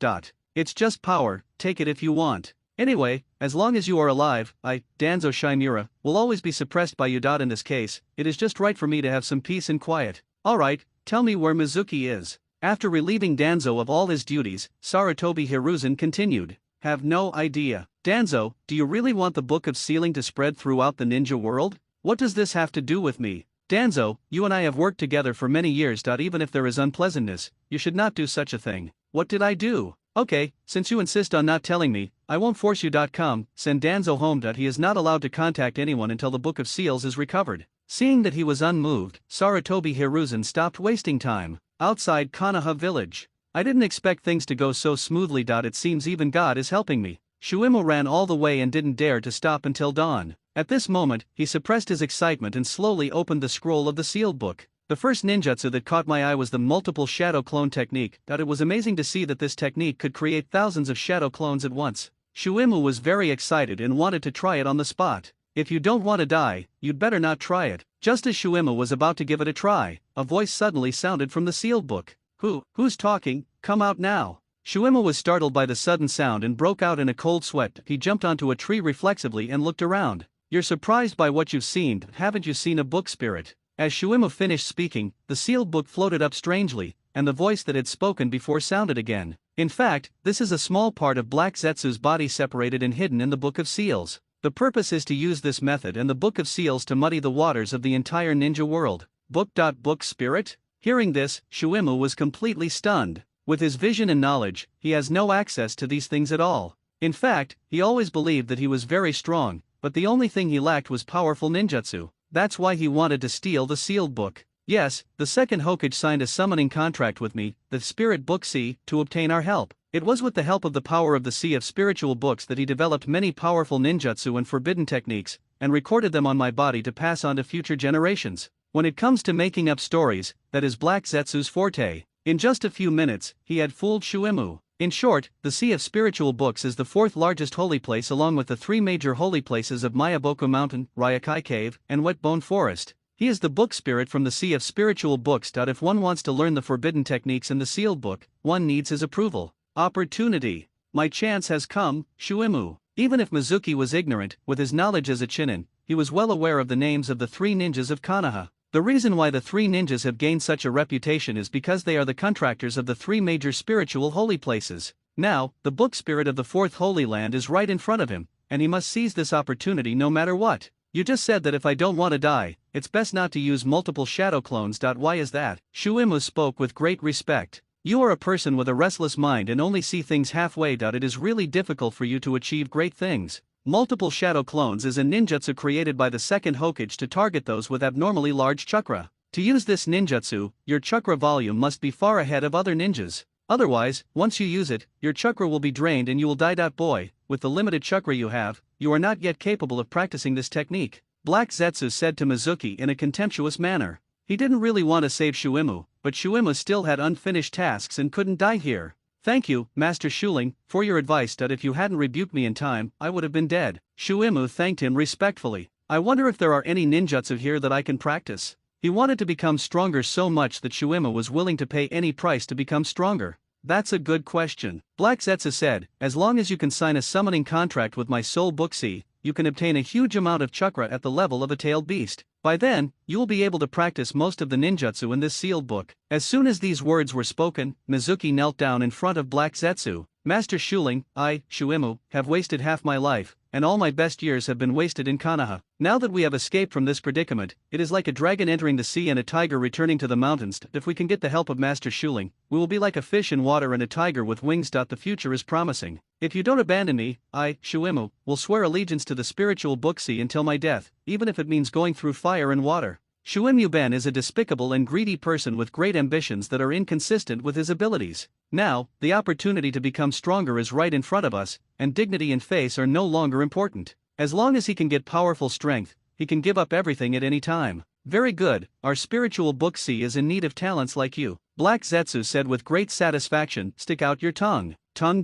It's just power, take it if you want. Anyway, as long as you are alive, I, Danzo Shinmura, will always be suppressed by you. In this case, it is just right for me to have some peace and quiet. Alright, tell me where Mizuki is. After relieving Danzo of all his duties, Sarutobi Hiruzen continued. Have no idea. Danzo, do you really want the Book of Sealing to spread throughout the ninja world? What does this have to do with me? Danzo, you and I have worked together for many years. Even if there is unpleasantness, you should not do such a thing. What did I do? Okay, since you insist on not telling me, I won't force you. Send Danzo home. He is not allowed to contact anyone until the Book of Seals is recovered. Seeing that he was unmoved, Sarutobi Hiruzen stopped wasting time. Outside Konoha village. I didn't expect things to go so smoothly. It seems even God is helping me. Shuimu ran all the way and didn't dare to stop until dawn. At this moment, he suppressed his excitement and slowly opened the scroll of the sealed book. The first ninjutsu that caught my eye was the multiple shadow clone technique. It was amazing to see that this technique could create thousands of shadow clones at once. Shuimu was very excited and wanted to try it on the spot. If you don't want to die, you'd better not try it. Just as Shuimu was about to give it a try, a voice suddenly sounded from the sealed book. Who's talking? Come out now. Shuimu was startled by the sudden sound and broke out in a cold sweat. He jumped onto a tree reflexively and looked around. You're surprised by what you've seen, haven't you seen a book spirit? As Shuimu finished speaking, the sealed book floated up strangely, and the voice that had spoken before sounded again. In fact, this is a small part of Black Zetsu's body separated and hidden in the Book of Seals. The purpose is to use this method and the Book of Seals to muddy the waters of the entire ninja world. Book spirit? Hearing this, Shuimu was completely stunned. With his vision and knowledge, he has no access to these things at all. In fact, he always believed that he was very strong, but the only thing he lacked was powerful ninjutsu. That's why he wanted to steal the sealed book. Yes, the second Hokage signed a summoning contract with me, the Spirit Book Sea, to obtain our help. It was with the help of the power of the Sea of Spiritual Books that he developed many powerful ninjutsu and forbidden techniques, and recorded them on my body to pass on to future generations. When it comes to making up stories, that is Black Zetsu's forte. In just a few minutes, he had fooled Shuimu. In short, the Sea of Spiritual Books is the fourth largest holy place along with the three major holy places of Mayaboku Mountain, Ryakai Cave, and Wetbone Forest. He is the book spirit from the Sea of Spiritual Books. If one wants to learn the forbidden techniques in the sealed book, one needs his approval. Opportunity. My chance has come, Shuimu. Even if Mizuki was ignorant, with his knowledge as a Chunin, he was well aware of the names of the three ninjas of Konoha. The reason why the three ninjas have gained such a reputation is because they are the contractors of the three major spiritual holy places. Now, the book spirit of the fourth holy land is right in front of him, and he must seize this opportunity no matter what. You just said that if I don't want to die, it's best not to use multiple shadow clones. Why is that? Shuimu spoke with great respect. You are a person with a restless mind and only see things halfway. It is really difficult for you to achieve great things. Multiple shadow clones is a ninjutsu created by the second Hokage to target those with abnormally large chakra. To use this ninjutsu, your chakra volume must be far ahead of other ninjas. Otherwise, once you use it, your chakra will be drained and you will die. Boy, with the limited chakra you have, you are not yet capable of practicing this technique, Black Zetsu said to Mizuki in a contemptuous manner. He didn't really want to save Shuimu, but Shuimu still had unfinished tasks and couldn't die here. Thank you, Master Shuling, for your advice. If you hadn't rebuked me in time, I would have been dead. Shuimu thanked him respectfully. I wonder if there are any ninjutsu here that I can practice. He wanted to become stronger so much that Shuimu was willing to pay any price to become stronger. That's a good question, Black Zetsu said. As long as you can sign a summoning contract with my soul Buxi, you can obtain a huge amount of chakra at the level of a tailed beast. By then, you will be able to practice most of the ninjutsu in this sealed book. As soon as these words were spoken, Mizuki knelt down in front of Black Zetsu. Master Shuling, I, Shuimu, have wasted half my life, and all my best years have been wasted in Konoha. Now that we have escaped from this predicament, it is like a dragon entering the sea and a tiger returning to the mountains. If we can get the help of Master Shuling, we will be like a fish in water and a tiger with wings. The future is promising. If you don't abandon me, I, Shuimu, will swear allegiance to the spiritual Buxi until my death, even if it means going through fire and water. Shuimu Ben is a despicable and greedy person with great ambitions that are inconsistent with his abilities. Now, the opportunity to become stronger is right in front of us, and dignity and face are no longer important. As long as he can get powerful strength, he can give up everything at any time. Very good, our spiritual Buxi is in need of talents like you, Black Zetsu said with great satisfaction. Stick out your tongue. Tongue?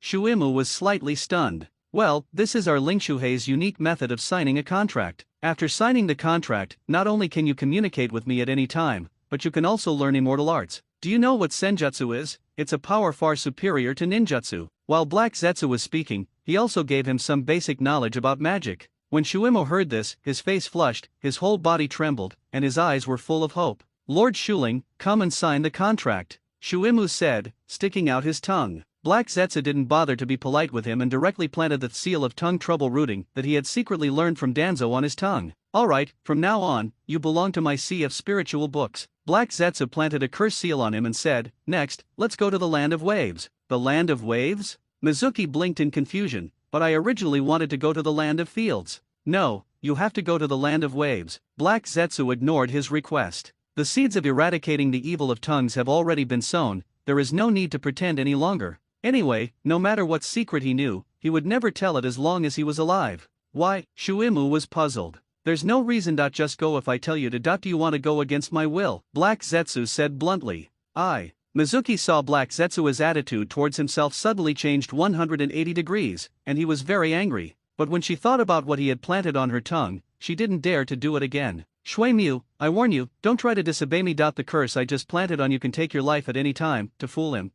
Shuimu was slightly stunned. Well, this is our Lingshuhei's unique method of signing a contract. After signing the contract, not only can you communicate with me at any time, but you can also learn immortal arts. Do you know what senjutsu is? It's a power far superior to ninjutsu. While Black Zetsu was speaking, he also gave him some basic knowledge about magic. When Shuimu heard this, his face flushed, his whole body trembled, and his eyes were full of hope. Lord Shuling, come and sign the contract, Shuimu said, sticking out his tongue. Black Zetsu didn't bother to be polite with him and directly planted the seal of tongue trouble rooting that he had secretly learned from Danzo on his tongue. Alright, from now on, you belong to my sea of spiritual books. Black Zetsu planted a curse seal on him and said, next, let's go to the land of waves. The land of waves? Mizuki blinked in confusion, but I originally wanted to go to the land of fields. No, you have to go to the land of waves. Black Zetsu ignored his request. The seeds of eradicating the evil of tongues have already been sown, there is no need to pretend any longer. Anyway, no matter what secret he knew, he would never tell it as long as he was alive. Why? Shuimu was puzzled. There's no reason. Just go if I tell you to. Do you want to go against my will? Black Zetsu said bluntly. Mizuki saw Black Zetsu's attitude towards himself suddenly changed 180 degrees, and he was very angry. But when she thought about what he had planted on her tongue, she didn't dare to do it again. Shuimu, I warn you, don't try to disobey me. The curse I just planted on you can take your life at any time. To fool him.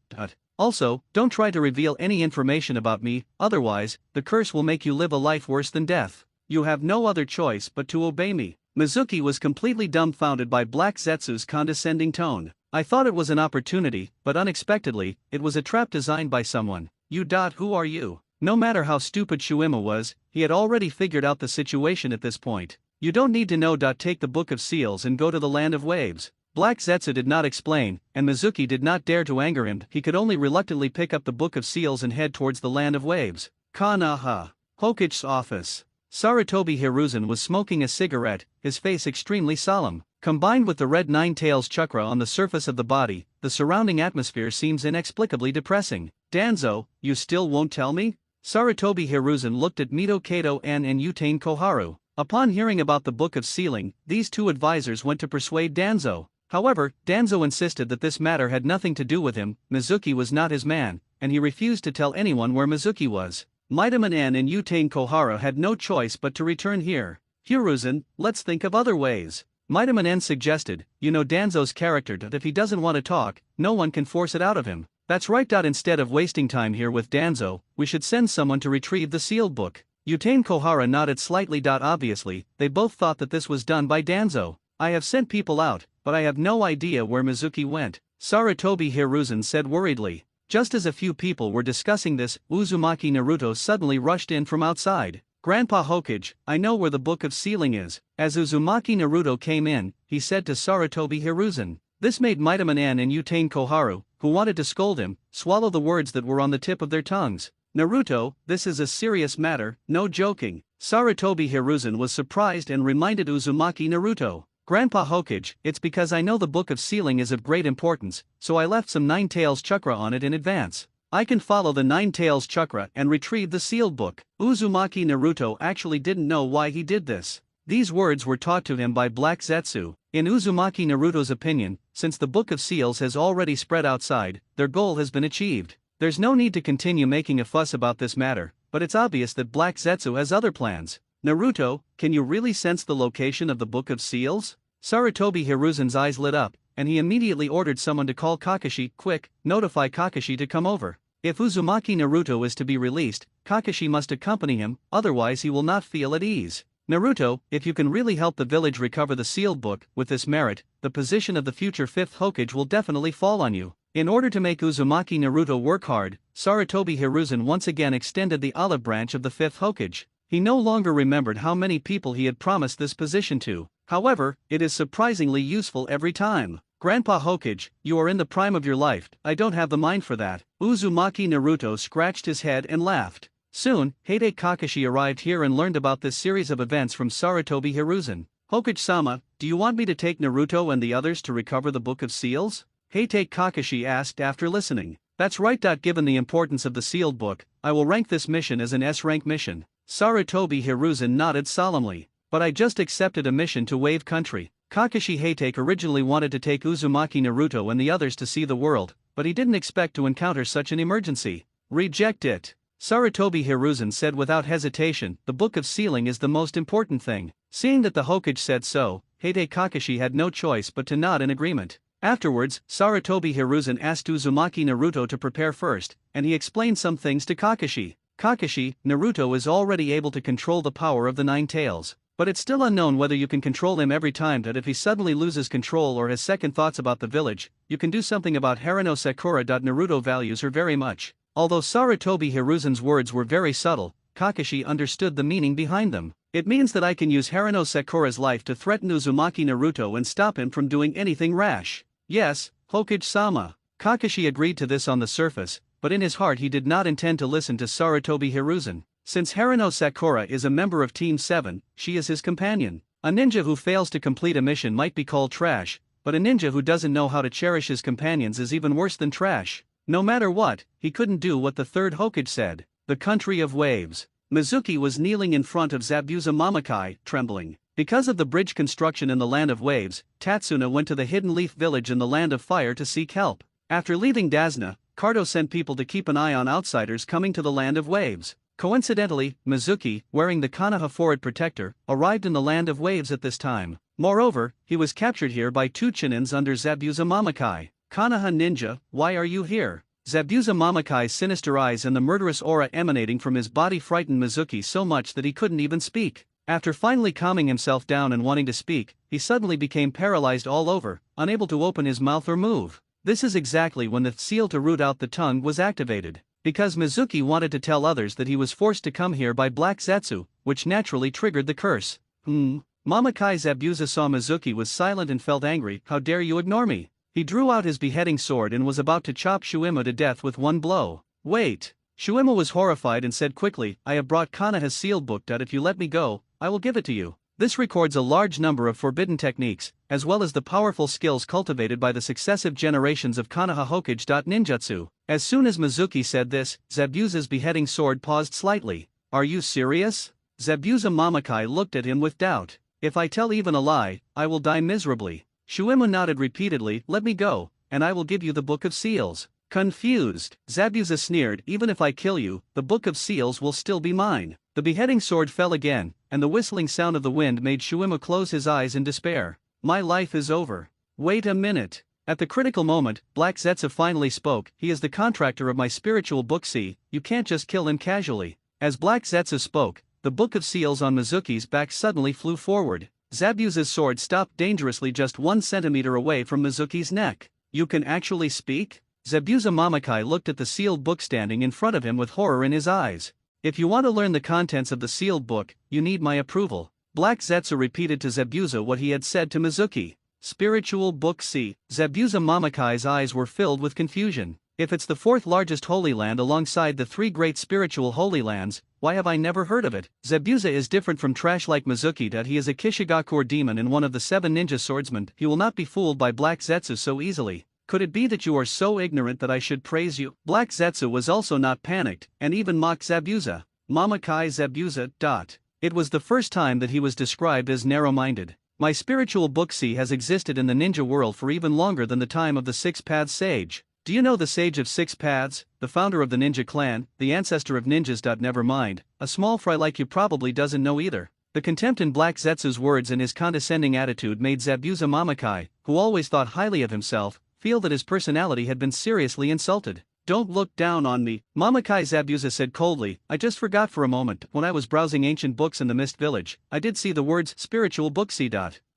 Also, don't try to reveal any information about me, otherwise, the curse will make you live a life worse than death. You have no other choice but to obey me. Mizuki was completely dumbfounded by Black Zetsu's condescending tone. I thought it was an opportunity, but unexpectedly, it was a trap designed by someone. Who are you? No matter how stupid Shuimu was, he had already figured out the situation at this point. You don't need to know. Take the Book of Seals and go to the land of waves. Black Zetsu did not explain, and Mizuki did not dare to anger him. He could only reluctantly pick up the Book of Seals and head towards the land of waves. Konoha. Hokage's office. Sarutobi Hiruzen was smoking a cigarette, his face extremely solemn. Combined with the red nine-tails chakra on the surface of the body, the surrounding atmosphere seems inexplicably depressing. Danzo, you still won't tell me? Sarutobi Hiruzen looked at Mito Kato and Utane Koharu. Upon hearing about the Book of Sealing, these two advisors went to persuade Danzo. However, Danzo insisted that this matter had nothing to do with him. Mizuki was not his man, and he refused to tell anyone where Mizuki was. Midaman N and Utane Kohara had no choice but to return here. Hiruzen, let's think of other ways. Midaman N suggested, you know Danzo's character. If he doesn't want to talk, no one can force it out of him. That's right. Instead of wasting time here with Danzo, we should send someone to retrieve the sealed book. Utane Kohara nodded slightly. Obviously, they both thought that this was done by Danzo. I have sent people out, but I have no idea where Mizuki went, Sarutobi Hiruzen said worriedly. Just as a few people were discussing this, Uzumaki Naruto suddenly rushed in from outside. Grandpa Hokage, I know where the Book of Sealing is. As Uzumaki Naruto came in, he said to Sarutobi Hiruzen. This made Mitamon and Utane Koharu, who wanted to scold him, swallow the words that were on the tip of their tongues. Naruto, this is a serious matter, no joking. Sarutobi Hiruzen was surprised and reminded Uzumaki Naruto. Grandpa Hokage, it's because I know the Book of Sealing is of great importance, so I left some Nine Tails chakra on it in advance. I can follow the Nine Tails chakra and retrieve the sealed book. Uzumaki Naruto actually didn't know why he did this. These words were taught to him by Black Zetsu. In Uzumaki Naruto's opinion, since the Book of Seals has already spread outside, their goal has been achieved. There's no need to continue making a fuss about this matter, but it's obvious that Black Zetsu has other plans. Naruto, can you really sense the location of the Book of Seals? Sarutobi Hiruzen's eyes lit up, and he immediately ordered someone to call Kakashi. Quick, notify Kakashi to come over. If Uzumaki Naruto is to be released, Kakashi must accompany him, otherwise he will not feel at ease. Naruto, if you can really help the village recover the sealed book, with this merit, the position of the future 5th Hokage will definitely fall on you. In order to make Uzumaki Naruto work hard, Sarutobi Hiruzen once again extended the olive branch of the 5th Hokage. He no longer remembered how many people he had promised this position to. However, it is surprisingly useful every time. Grandpa Hokage, you are in the prime of your life, I don't have the mind for that. Uzumaki Naruto scratched his head and laughed. Soon, Heite Kakashi arrived here and learned about this series of events from Sarutobi Hiruzen. Hokage-sama, do you want me to take Naruto and the others to recover the Book of Seals? Heite Kakashi asked after listening. That's right. Given the importance of the sealed book, I will rank this mission as an S-rank mission. Sarutobi Hiruzen nodded solemnly. But I just accepted a mission to Wave Country. Kakashi Heitake originally wanted to take Uzumaki Naruto and the others to see the world, but he didn't expect to encounter such an emergency. Reject it. Sarutobi Hiruzen said without hesitation, the Book of Sealing is the most important thing. Seeing that the Hokage said so, Heite Kakashi had no choice but to nod in agreement. Afterwards, Sarutobi Hiruzen asked Uzumaki Naruto to prepare first, and he explained some things to Kakashi. Kakashi, Naruto is already able to control the power of the Nine Tails. But it's still unknown whether you can control him every time. That if he suddenly loses control or has second thoughts about the village, you can do something about Harano Sakura. Naruto values her very much. Although Sarutobi Hiruzen's words were very subtle, Kakashi understood the meaning behind them. It means that I can use Harano Sakura's life to threaten Uzumaki Naruto and stop him from doing anything rash. Yes, Hokage-sama. Kakashi agreed to this on the surface, but in his heart he did not intend to listen to Sarutobi Hiruzen. Since Harano Sakura is a member of Team 7, she is his companion. A ninja who fails to complete a mission might be called trash, but a ninja who doesn't know how to cherish his companions is even worse than trash. No matter what, he couldn't do what the 3rd Hokage said. The country of waves. Mizuki was kneeling in front of Zabuza Mamakai, trembling. Because of the bridge construction in the land of waves, Tatsuna went to the Hidden Leaf village in the land of fire to seek help. After leaving Dazna, Kardo sent people to keep an eye on outsiders coming to the land of waves. Coincidentally, Mizuki, wearing the Konoha Forward Protector, arrived in the land of waves at this time. Moreover, he was captured here by 2 Chinins under Zabuza Mamakai. Konoha ninja, why are you here? Zabuza Mamakai's sinister eyes and the murderous aura emanating from his body frightened Mizuki so much that he couldn't even speak. After finally calming himself down and wanting to speak, he suddenly became paralyzed all over, unable to open his mouth or move. This is exactly when the seal to root out the tongue was activated. Because Mizuki wanted to tell others that he was forced to come here by Black Zetsu, which naturally triggered the curse. Mamakai Zabuza saw Mizuki was silent and felt angry. How dare you ignore me? He drew out his beheading sword and was about to chop Shuima to death with one blow. Wait. Shuima was horrified and said quickly, I have brought Konoha's sealed book. If you let me go, I will give it to you. This records a large number of forbidden techniques, as well as the powerful skills cultivated by the successive generations of Konoha Hokage. Ninjutsu. As soon as Mizuki said this, Zabuza's beheading sword paused slightly. Are you serious? Zabuza Mamakai looked at him with doubt. If I tell even a lie, I will die miserably. Shuima nodded repeatedly. Let me go, and I will give you the Book of Seals. Confused, Zabuza sneered. Even if I kill you, the Book of Seals will still be mine. The beheading sword fell again, and the whistling sound of the wind made Shuima close his eyes in despair. My life is over. Wait a minute. At the critical moment, Black Zetsu finally spoke. He is the contractor of my spiritual book. See, you can't just kill him casually. As Black Zetsu spoke, the Book of Seals on Mizuki's back suddenly flew forward. Zabuza's sword stopped dangerously just 1 centimeter away from Mizuki's neck. You can actually speak? Zabuza Mamakai looked at the sealed book standing in front of him with horror in his eyes. If you want to learn the contents of the sealed book, you need my approval. Black Zetsu repeated to Zabuza what he had said to Mizuki. Spiritual Book C. Zabuza Mamakai's eyes were filled with confusion. If it's the fourth largest holy land alongside the three great spiritual holy lands, why have I never heard of it? Zabuza is different from trash like Mizuki that he is a Kishigakur demon and one of the 7 ninja swordsmen. He will not be fooled by Black Zetsu so easily. Could it be that you are so ignorant that I should praise you? Black Zetsu was also not panicked, and even mocked Zabuza. Mamakai Zabuza. It was the first time that he was described as narrow-minded. My spiritual book C has existed in the ninja world for even longer than the time of the Six Paths Sage. Do you know the Sage of Six Paths, the founder of the ninja clan, the ancestor of ninjas? Never mind, a small fry like you probably doesn't know either. The contempt in Black Zetsu's words and his condescending attitude made Zabuza Mamakai, who always thought highly of himself, feel that his personality had been seriously insulted. Don't look down on me, Mamakai Zabuza said coldly. I just forgot for a moment, when I was browsing ancient books in the Mist Village, I did see the words spiritual book C.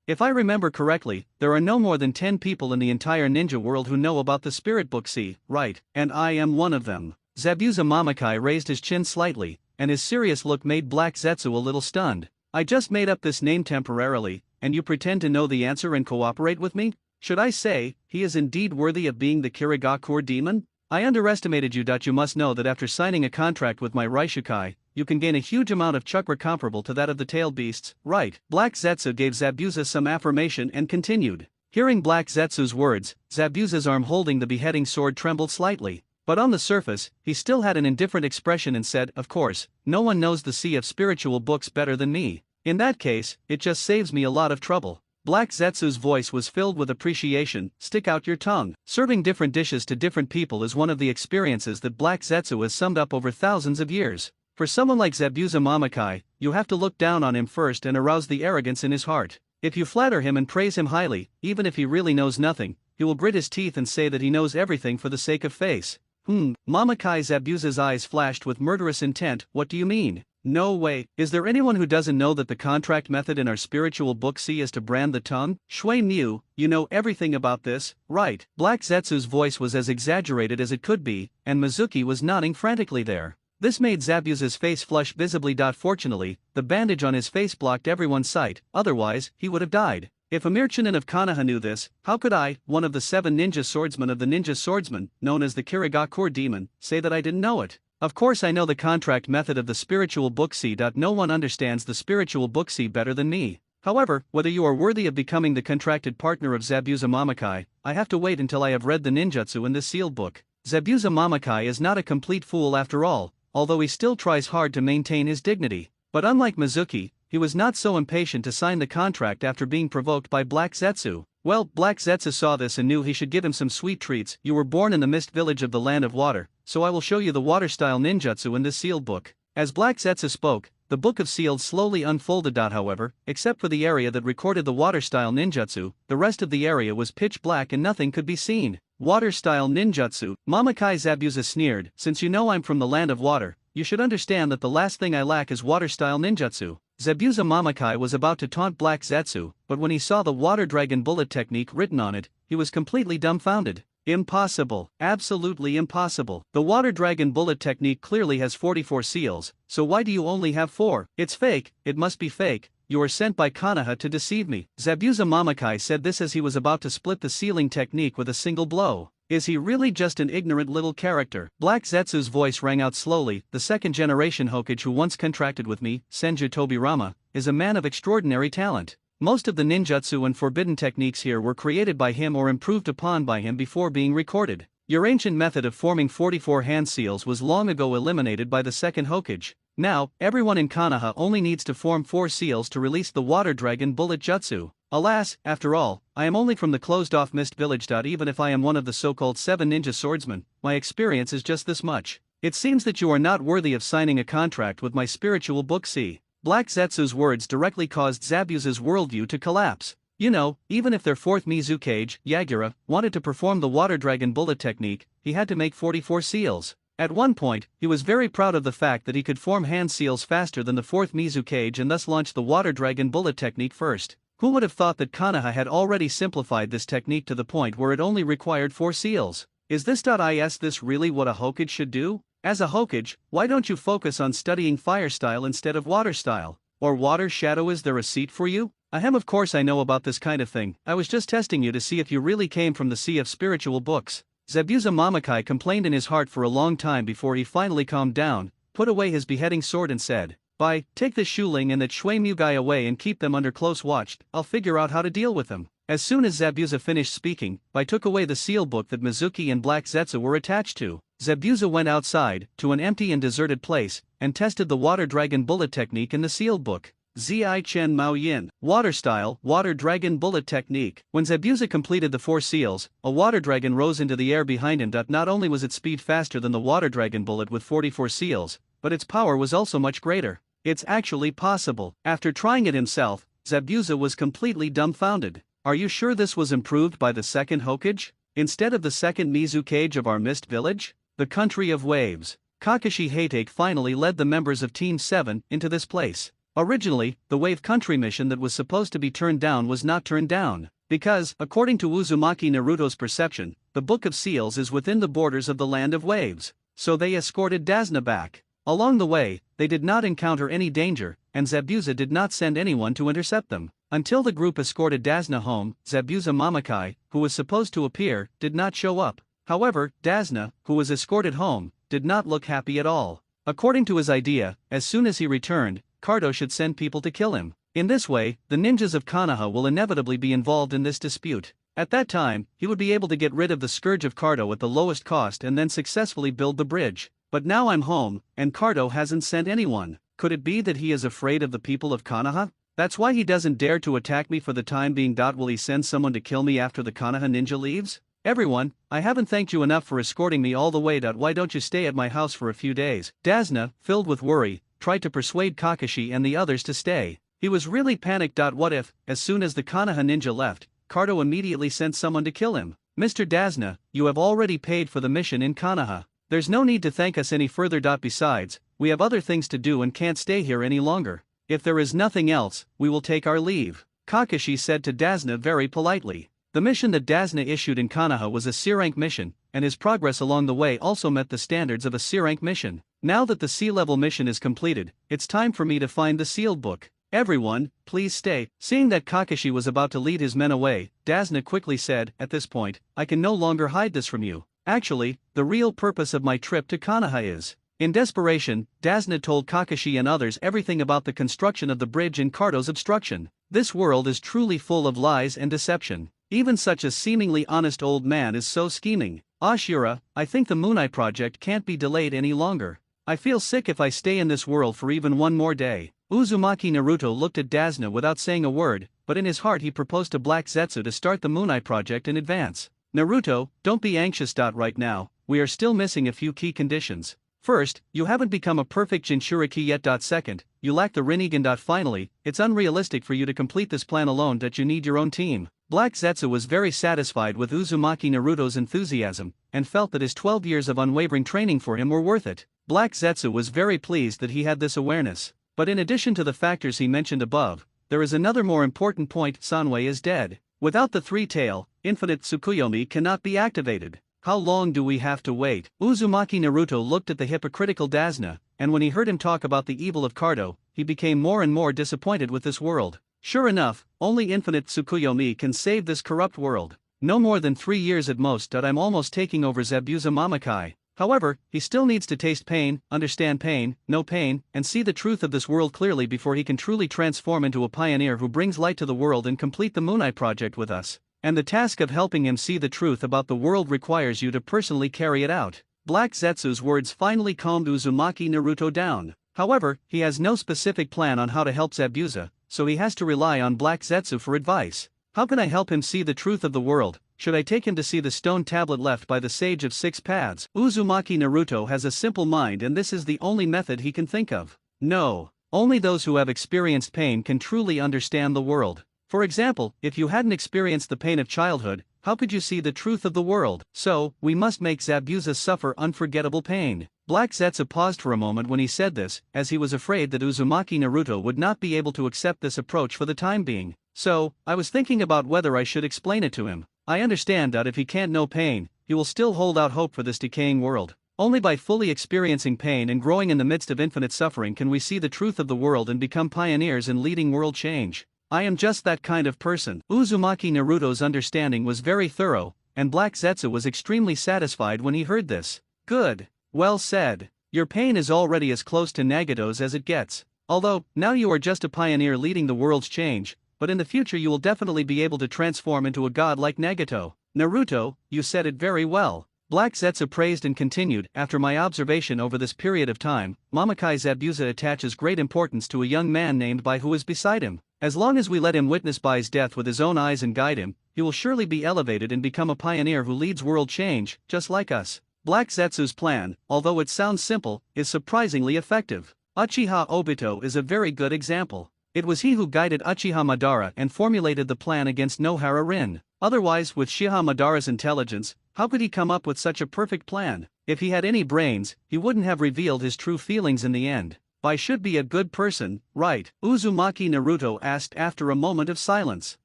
If I remember correctly, there are no more than 10 people in the entire ninja world who know about the Spirit Book C, right, and I am one of them. Zabuza Mamakai raised his chin slightly, and his serious look made Black Zetsu a little stunned. I just made up this name temporarily, and you pretend to know the answer and cooperate with me? Should I say, he is indeed worthy of being the Kirigakur demon? I underestimated you. You must know that after signing a contract with my Raishukai, you can gain a huge amount of chakra comparable to that of the tailed beasts, right? Black Zetsu gave Zabuza some affirmation and continued. Hearing Black Zetsu's words, Zabuza's arm holding the beheading sword trembled slightly, but on the surface, he still had an indifferent expression and said, of course, no one knows the sea of spiritual books better than me. In that case, it just saves me a lot of trouble. Black Zetsu's voice was filled with appreciation. Stick out your tongue. Serving different dishes to different people is one of the experiences that Black Zetsu has summed up over thousands of years. For someone like Zabuza Mamakai, you have to look down on him first and arouse the arrogance in his heart. If you flatter him and praise him highly, even if he really knows nothing, he will grit his teeth and say that he knows everything for the sake of face. Mamakai Zabuza's eyes flashed with murderous intent. What do you mean? No way. Is there anyone who doesn't know that the contract method in our spiritual book C is to brand the tongue? Shui Mu, you know everything about this, right? Black Zetsu's voice was as exaggerated as it could be, and Mizuki was nodding frantically there. This made Zabuza's face flush visibly. Fortunately, the bandage on his face blocked everyone's sight, otherwise, he would have died. If a mere Chunin of Konoha knew this, how could I, one of the 7 ninja swordsmen of the ninja swordsman, known as the Kirigakur demon, say that I didn't know it? Of course I know the contract method of the spiritual book C. No one understands the spiritual book C better than me. However, whether you are worthy of becoming the contracted partner of Zabuza Mamakai, I have to wait until I have read the ninjutsu in this sealed book. Zabuza Mamakai is not a complete fool after all, although he still tries hard to maintain his dignity. But unlike Mizuki, he was not so impatient to sign the contract after being provoked by Black Zetsu. Well, Black Zetsu saw this and knew he should give him some sweet treats. You were born in the Mist Village of the Land of Water, so I will show you the water-style ninjutsu in this sealed book. As Black Zetsu spoke, the book of sealed slowly unfolded. However, except for the area that recorded the water-style ninjutsu, the rest of the area was pitch black and nothing could be seen. Water-style ninjutsu, Mamakai Zabuza sneered. Since you know I'm from the Land of Water, you should understand that the last thing I lack is water-style ninjutsu. Zabuza Mamakai was about to taunt Black Zetsu, but when he saw the Water Dragon Bullet technique written on it, he was completely dumbfounded. Impossible. Absolutely impossible. The Water Dragon Bullet technique clearly has 44 seals, so why do you only have 4? It's fake, it must be fake. You are sent by Konoha to deceive me. Zabuza Mamakai said this as he was about to split the sealing technique with a single blow. Is he really just an ignorant little character? Black Zetsu's voice rang out slowly. The second-generation Hokage who once contracted with me, Senju Tobirama, is a man of extraordinary talent. Most of the ninjutsu and forbidden techniques here were created by him or improved upon by him before being recorded. Your ancient method of forming 44 hand seals was long ago eliminated by the second Hokage. Now, everyone in Konoha only needs to form 4 seals to release the Water Dragon Bullet Jutsu. Alas, after all, I am only from the closed-off Mist Village. Even if I am one of the so-called 7 ninja swordsmen, my experience is just this much. It seems that you are not worthy of signing a contract with my spiritual book C. Black Zetsu's words directly caused Zabuza's worldview to collapse. You know, even if their 4th Mizukage, Yagura, wanted to perform the Water Dragon Bullet technique, he had to make 44 seals. At one point, he was very proud of the fact that he could form hand seals faster than the 4th Mizukage and thus launch the Water Dragon Bullet technique first. Who would have thought that Konoha had already simplified this technique to the point where it only required 4 seals? Is this really what a Hokage should do? As a Hokage, why don't you focus on studying fire style instead of water style? Or water shadow? Is there a seat for you? Ahem, of course I know about this kind of thing. I was just testing you to see if you really came from the sea of spiritual books. Zabuza Mamakai complained in his heart for a long time before he finally calmed down, put away his beheading sword and said, "Bye, take the Shuling and that Shuemyu guy away and keep them under close watch. I'll figure out how to deal with them." As soon as Zabuza finished speaking, Bai took away the seal book that Mizuki and Black Zetsu were attached to. Zabuza went outside, to an empty and deserted place, and tested the water dragon bullet technique in the sealed book. Zi Chen Mao Yin. Water style, water dragon bullet technique. When Zabuza completed the 4 seals, a water dragon rose into the air behind him. Not only was its speed faster than the water dragon bullet with 44 seals, but its power was also much greater. It's actually possible. After trying it himself, Zabuza was completely dumbfounded. Are you sure this was improved by the second Hokage? Instead of the second Mizukage of our mist village? The country of waves. Kakashi Hatake finally led the members of Team 7 into this place. Originally, the Wave Country mission that was supposed to be turned down was not turned down, because, according to Uzumaki Naruto's perception, the Book of Seals is within the borders of the Land of Waves, so they escorted Dazna back. Along the way, they did not encounter any danger, and Zabuza did not send anyone to intercept them. Until the group escorted Dazna home, Zabuza Mamakai, who was supposed to appear, did not show up. However, Dazna, who was escorted home, did not look happy at all. According to his idea, as soon as he returned, Kado should send people to kill him. In this way, the ninjas of Konoha will inevitably be involved in this dispute. At that time, he would be able to get rid of the scourge of Kado at the lowest cost and then successfully build the bridge. But now I'm home, and Kado hasn't sent anyone. Could it be that he is afraid of the people of Konoha? That's why he doesn't dare to attack me for the time being. Will he send someone to kill me after the Konoha ninja leaves? Everyone, I haven't thanked you enough for escorting me all the way. Why don't you stay at my house for a few days? Dazna, filled with worry, tried to persuade Kakashi and the others to stay. He was really panicked. What if, as soon as the Konoha ninja left, Kado immediately sent someone to kill him? Mr. Dazna, you have already paid for the mission in Konoha. There's no need to thank us any further. Besides, we have other things to do and can't stay here any longer. If there is nothing else, we will take our leave, Kakashi said to Dazna very politely. The mission that Dazna issued in Konoha was a C-rank mission, and his progress along the way also met the standards of a C-rank mission. Now that the C-level mission is completed, it's time for me to find the sealed book. Everyone, please stay. Seeing that Kakashi was about to lead his men away, Dazna quickly said, at this point, I can no longer hide this from you. Actually, the real purpose of my trip to Konoha is. In desperation, Dazna told Kakashi and others everything about the construction of the bridge and Kado's obstruction. This world is truly full of lies and deception. Even such a seemingly honest old man is so scheming. Ashura, I think the Mooneye project can't be delayed any longer. I feel sick if I stay in this world for even one more day. Uzumaki Naruto looked at Dazna without saying a word, but in his heart he proposed to Black Zetsu to start the Mooneye project in advance. Naruto, don't be anxious. Right now, we are still missing a few key conditions. First, you haven't become a perfect Jinchuriki yet. Second, you lack the Rinnegan. Finally, it's unrealistic for you to complete this plan alone. You need your own team. Black Zetsu was very satisfied with Uzumaki Naruto's enthusiasm, and felt that his 12 years of unwavering training for him were worth it. Black Zetsu was very pleased that he had this awareness. But in addition to the factors he mentioned above, there is another more important point. Sanwei is dead. Without the three-tail, infinite Tsukuyomi cannot be activated. How long do we have to wait? Uzumaki Naruto looked at the hypocritical Dazna, and when he heard him talk about the evil of Kado, he became more and more disappointed with this world. Sure enough, only infinite Tsukuyomi can save this corrupt world. No more than 3 years at most. I'm almost taking over Zabuza Mamakai. However, he still needs to taste pain, understand pain, know pain, and see the truth of this world clearly before he can truly transform into a pioneer who brings light to the world and complete the Mooneye project with us. And the task of helping him see the truth about the world requires you to personally carry it out. Black Zetsu's words finally calmed Uzumaki Naruto down. However, he has no specific plan on how to help Zabuza, so he has to rely on Black Zetsu for advice. How can I help him see the truth of the world? Should I take him to see the stone tablet left by the Sage of Six Paths? Uzumaki Naruto has a simple mind and this is the only method he can think of. No. Only those who have experienced pain can truly understand the world. For example, if you hadn't experienced the pain of childhood, how could you see the truth of the world? So, we must make Zabuza suffer unforgettable pain. Black Zetsu paused for a moment when he said this, as he was afraid that Uzumaki Naruto would not be able to accept this approach for the time being. So, I was thinking about whether I should explain it to him. I understand that if he can't know pain, he will still hold out hope for this decaying world. Only by fully experiencing pain and growing in the midst of infinite suffering can we see the truth of the world and become pioneers in leading world change. I am just that kind of person. Uzumaki Naruto's understanding was very thorough, and Black Zetsu was extremely satisfied when he heard this. Good. Well said. Your pain is already as close to Nagato's as it gets. Although, now you are just a pioneer leading the world's change, but in the future you will definitely be able to transform into a god like Nagato. Naruto, you said it very well. Black Zetsu praised and continued, after my observation over this period of time, Mamakai Zabuza attaches great importance to a young man named Bai who is beside him. As long as we let him witness Bai's death with his own eyes and guide him, he will surely be elevated and become a pioneer who leads world change, just like us. Black Zetsu's plan, although it sounds simple, is surprisingly effective. Uchiha Obito is a very good example. It was he who guided Uchiha Madara and formulated the plan against Nohara Rin. Otherwise, with Uchiha Madara's intelligence, how could he come up with such a perfect plan? If he had any brains, he wouldn't have revealed his true feelings in the end. Bai should be a good person, right? Uzumaki Naruto asked after a moment of silence.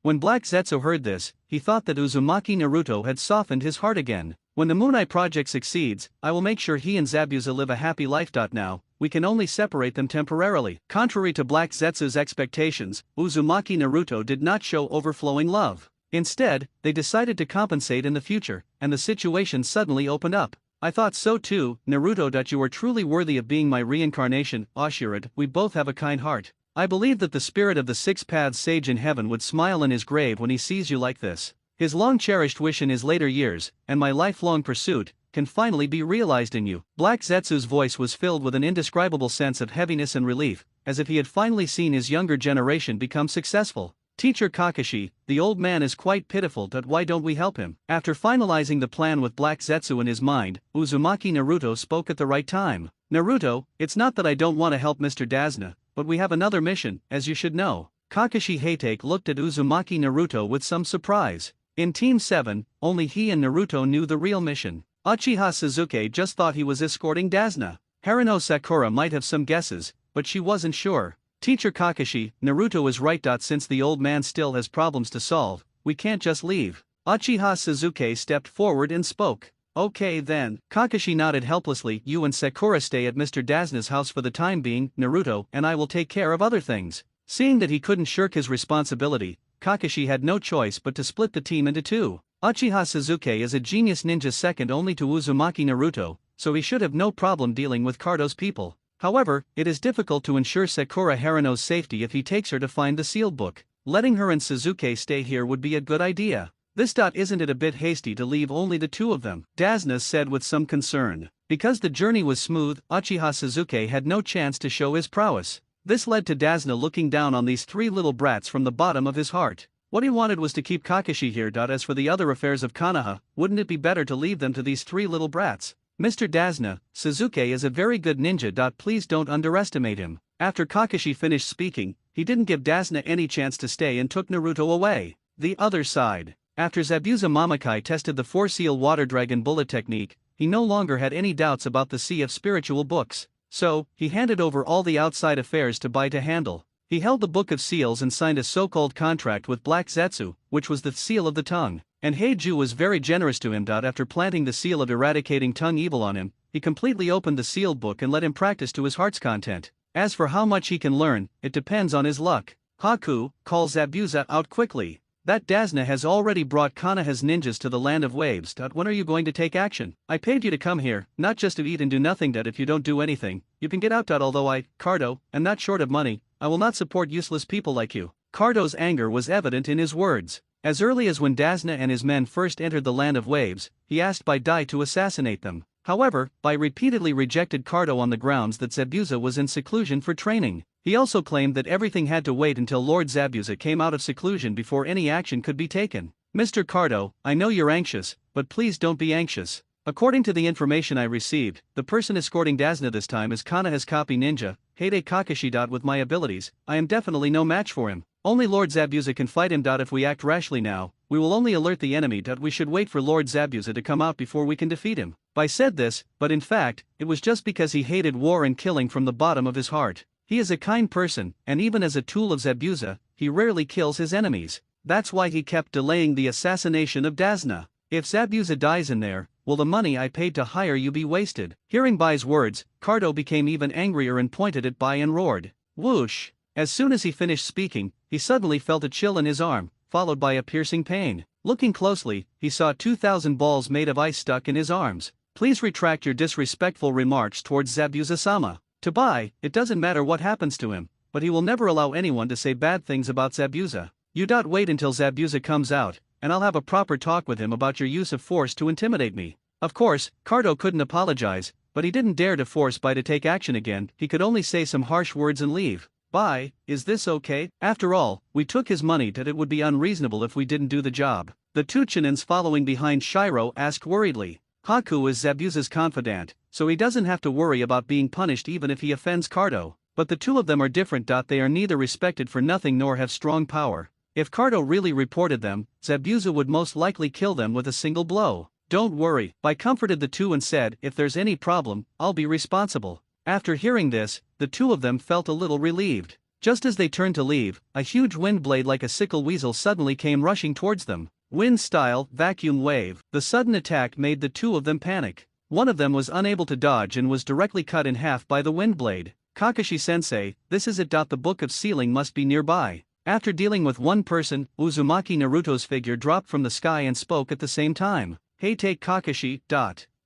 When Black Zetsu heard this, he thought that Uzumaki Naruto had softened his heart again. When the Moon Eye project succeeds, I will make sure he and Zabuza live a happy life. Now, we can only separate them temporarily. Contrary to Black Zetsu's expectations, Uzumaki Naruto did not show overflowing love. Instead, they decided to compensate in the future, and the situation suddenly opened up. I thought so too, Naruto. You are truly worthy of being my reincarnation, Ashirid. We both have a kind heart. I believe that the spirit of the Six Paths sage in heaven would smile in his grave when he sees you like this. His long-cherished wish in his later years, and my lifelong pursuit, can finally be realized in you. Black Zetsu's voice was filled with an indescribable sense of heaviness and relief, as if he had finally seen his younger generation become successful. Teacher Kakashi, the old man is quite pitiful. Why don't we help him? After finalizing the plan with Black Zetsu in his mind, Uzumaki Naruto spoke at the right time. Naruto, it's not that I don't want to help Mr. Dazna, but we have another mission, as you should know. Kakashi Hatake looked at Uzumaki Naruto with some surprise. In Team 7, only he and Naruto knew the real mission. Uchiha Suzuki just thought he was escorting Dazna. Haruno Sakura might have some guesses, but she wasn't sure. Teacher Kakashi, Naruto is right. Since the old man still has problems to solve, we can't just leave. Uchiha Suzuki stepped forward and spoke. Okay then. Kakashi nodded helplessly. You and Sakura stay at Mr. Dazna's house for the time being, Naruto, and I will take care of other things. Seeing that he couldn't shirk his responsibility, Kakashi had no choice but to split the team into two. Uchiha Suzuki is a genius ninja second only to Uzumaki Naruto, so he should have no problem dealing with Cardo's people. However, it is difficult to ensure Sakura Haruno's safety if he takes her to find the sealed book. Letting her and Suzuki stay here would be a good idea. Isn't it a bit hasty to leave only the two of them? Dazna said with some concern. Because the journey was smooth, Uchiha Suzuki had no chance to show his prowess. This led to Dazna looking down on these three little brats from the bottom of his heart. What he wanted was to keep Kakashi here. As for the other affairs of Konoha, wouldn't it be better to leave them to these three little brats? Mr. Dazna, Suzuki is a very good ninja. Please don't underestimate him. After Kakashi finished speaking, he didn't give Dazna any chance to stay and took Naruto away. The other side. After Zabuza Mamakai tested the Four-Seal Water Dragon Bullet technique, he no longer had any doubts about the Sea of Spiritual Books. So, he handed over all the outside affairs to Bai to handle. He held the Book of Seals and signed a so-called contract with Black Zetsu, which was the seal of the tongue. And Heiju was very generous to him. After planting the seal of eradicating tongue evil on him, he completely opened the sealed book and let him practice to his heart's content. As for how much he can learn, it depends on his luck. Haku, call Zabuza out quickly. That Dazna has already brought Konoha's ninjas to the land of waves. When are you going to take action? I paid you to come here, not just to eat and do nothing. If you don't do anything, you can get out. Although I, Cardo, am not short of money, I will not support useless people like you. Cardo's anger was evident in his words. As early as when Dazna and his men first entered the land of waves, he asked Bai Dai to assassinate them. However, Bai repeatedly rejected Cardo on the grounds that Zabuza was in seclusion for training. He also claimed that everything had to wait until Lord Zabuza came out of seclusion before any action could be taken. Mr. Cardo, I know you're anxious, but please don't be anxious. According to the information I received, the person escorting Dazna this time is Konoha's copy ninja, Heide Kakashi. With my abilities, I am definitely no match for him. Only Lord Zabuza can fight him. If we act rashly now, we will only alert the enemy. We should wait for Lord Zabuza to come out before we can defeat him. Bai said this, but in fact, it was just because he hated war and killing from the bottom of his heart. He is a kind person, and even as a tool of Zabuza, he rarely kills his enemies. That's why he kept delaying the assassination of Dazna. If Zabuza dies in there, will the money I paid to hire you be wasted? Hearing Bai's words, Cardo became even angrier and pointed at Bai and roared. Whoosh! As soon as he finished speaking, he suddenly felt a chill in his arm, followed by a piercing pain. Looking closely, he saw 2,000 balls made of ice stuck in his arms. Please retract your disrespectful remarks towards Zabuza-sama. To Bai, it doesn't matter what happens to him, but he will never allow anyone to say bad things about Zabuza. You wait until Zabuza comes out, and I'll have a proper talk with him about your use of force to intimidate me. Of course, Cardo couldn't apologize, but he didn't dare to force Bai to take action again. He could only say some harsh words and leave. Bai, is this okay? After all, we took his money that it would be unreasonable if we didn't do the job. The two Chinins following behind Shiro asked worriedly. Haku is Zabuza's confidant, so he doesn't have to worry about being punished even if he offends Cardo. But the two of them are different. They are neither respected for nothing nor have strong power. If Cardo really reported them, Zabuza would most likely kill them with a single blow. Don't worry, Bai comforted the two and said, if there's any problem, I'll be responsible. After hearing this, the two of them felt a little relieved. Just as they turned to leave, a huge wind blade like a sickle weasel suddenly came rushing towards them. Wind-style, vacuum wave. The sudden attack made the two of them panic. One of them was unable to dodge and was directly cut in half by the wind blade. Kakashi-sensei, this is it. The book of sealing must be nearby. After dealing with one person, Uzumaki Naruto's figure dropped from the sky and spoke at the same time. Hey, take Kakashi.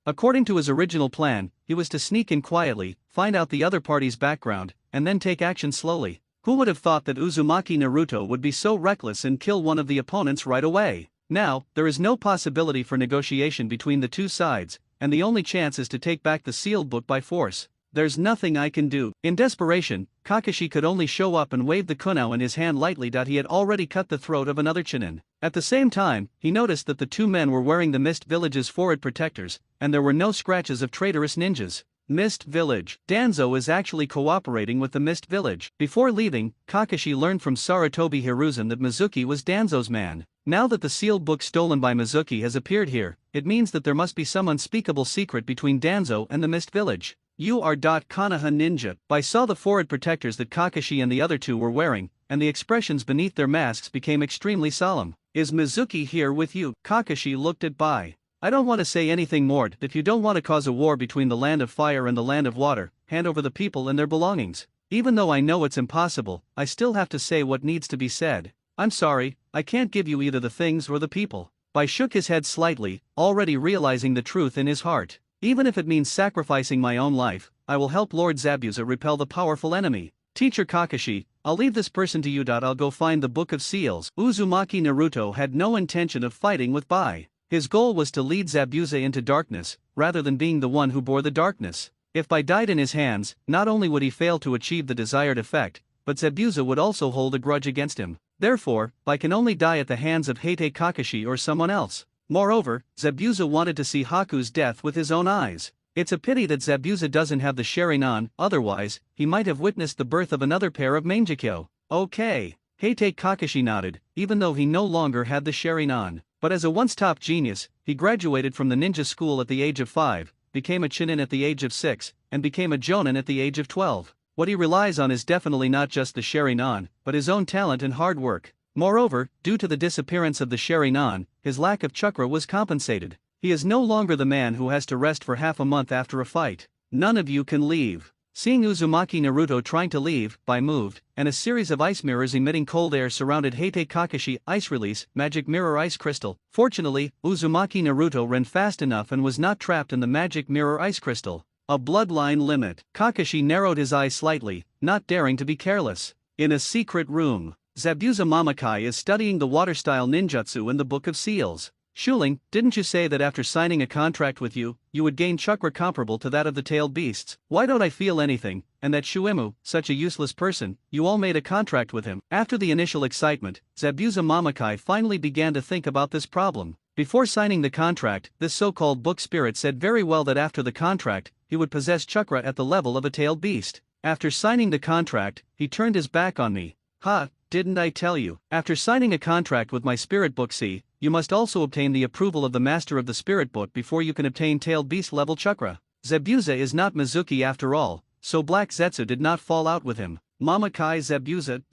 According to his original plan, he was to sneak in quietly, find out the other party's background, and then take action slowly. Who would have thought that Uzumaki Naruto would be so reckless and kill one of the opponents right away? Now, there is no possibility for negotiation between the two sides, and the only chance is to take back the sealed book by force. There's nothing I can do. In desperation, Kakashi could only show up and wave the kunao in his hand lightly. He had already cut the throat of another Chunin. At the same time, he noticed that the two men were wearing the Mist Village's forward protectors, and there were no scratches of traitorous ninjas. Mist Village. Danzo is actually cooperating with the Mist Village. Before leaving, Kakashi learned from Sarutobi Hiruzen that Mizuki was Danzo's man. Now that the sealed book stolen by Mizuki has appeared here, it means that there must be some unspeakable secret between Danzo and the Mist Village. You are Konoha ninja. Bai saw the forward protectors that Kakashi and the other two were wearing, and the expressions beneath their masks became extremely solemn. Is Mizuki here with you? Kakashi looked at Bai. I don't want to say anything more. If you don't want to cause a war between the land of fire and the land of water, hand over the people and their belongings. Even though I know it's impossible, I still have to say what needs to be said. I'm sorry, I can't give you either the things or the people. Bai shook his head slightly, already realizing the truth in his heart. Even if it means sacrificing my own life, I will help Lord Zabuza repel the powerful enemy. Teacher Kakashi, I'll leave this person to you. I'll go find the Book of Seals. Uzumaki Naruto had no intention of fighting with Bai. His goal was to lead Zabuza into darkness, rather than being the one who bore the darkness. If Bai died in his hands, not only would he fail to achieve the desired effect, but Zabuza would also hold a grudge against him. Therefore, Bai can only die at the hands of Heite Kakashi or someone else. Moreover, Zabuza wanted to see Haku's death with his own eyes. It's a pity that Zabuza doesn't have the Sharingan, otherwise, he might have witnessed the birth of another pair of Mangekyo. Okay. Heite Kakashi nodded, even though he no longer had the Sharingan. But as a once-top genius, he graduated from the ninja school at the age of 5, became a Chunin at the age of 6, and became a Jonin at the age of 12. What he relies on is definitely not just the Sharingan, but his own talent and hard work. Moreover, due to the disappearance of the Sharingan, his lack of chakra was compensated. He is no longer the man who has to rest for half a month after a fight. None of you can leave. Seeing Uzumaki Naruto trying to leave, Bai moved, and a series of ice mirrors emitting cold air surrounded Heite Kakashi. Ice release, magic mirror ice crystal. Fortunately, Uzumaki Naruto ran fast enough and was not trapped in the magic mirror ice crystal. A bloodline limit. Kakashi narrowed his eyes slightly, not daring to be careless. In a secret room, Zabuza Mamakai is studying the water-style ninjutsu and the Book of Seals. Shuling, didn't you say that after signing a contract with you, you would gain chakra comparable to that of the tailed beasts? Why don't I feel anything? And that Shuemu, such a useless person, you all made a contract with him. After the initial excitement, Zabuza Mamakai finally began to think about this problem. Before signing the contract, this so-called book spirit said very well that after the contract, he would possess chakra at the level of a tailed beast. After signing the contract, he turned his back on me. Ha, didn't I tell you? After signing a contract with my spirit book, see, you must also obtain the approval of the master of the spirit book before you can obtain tailed beast level chakra. Zabuza is not Mizuki after all, so Black Zetsu did not fall out with him. Mamakai Zabuza.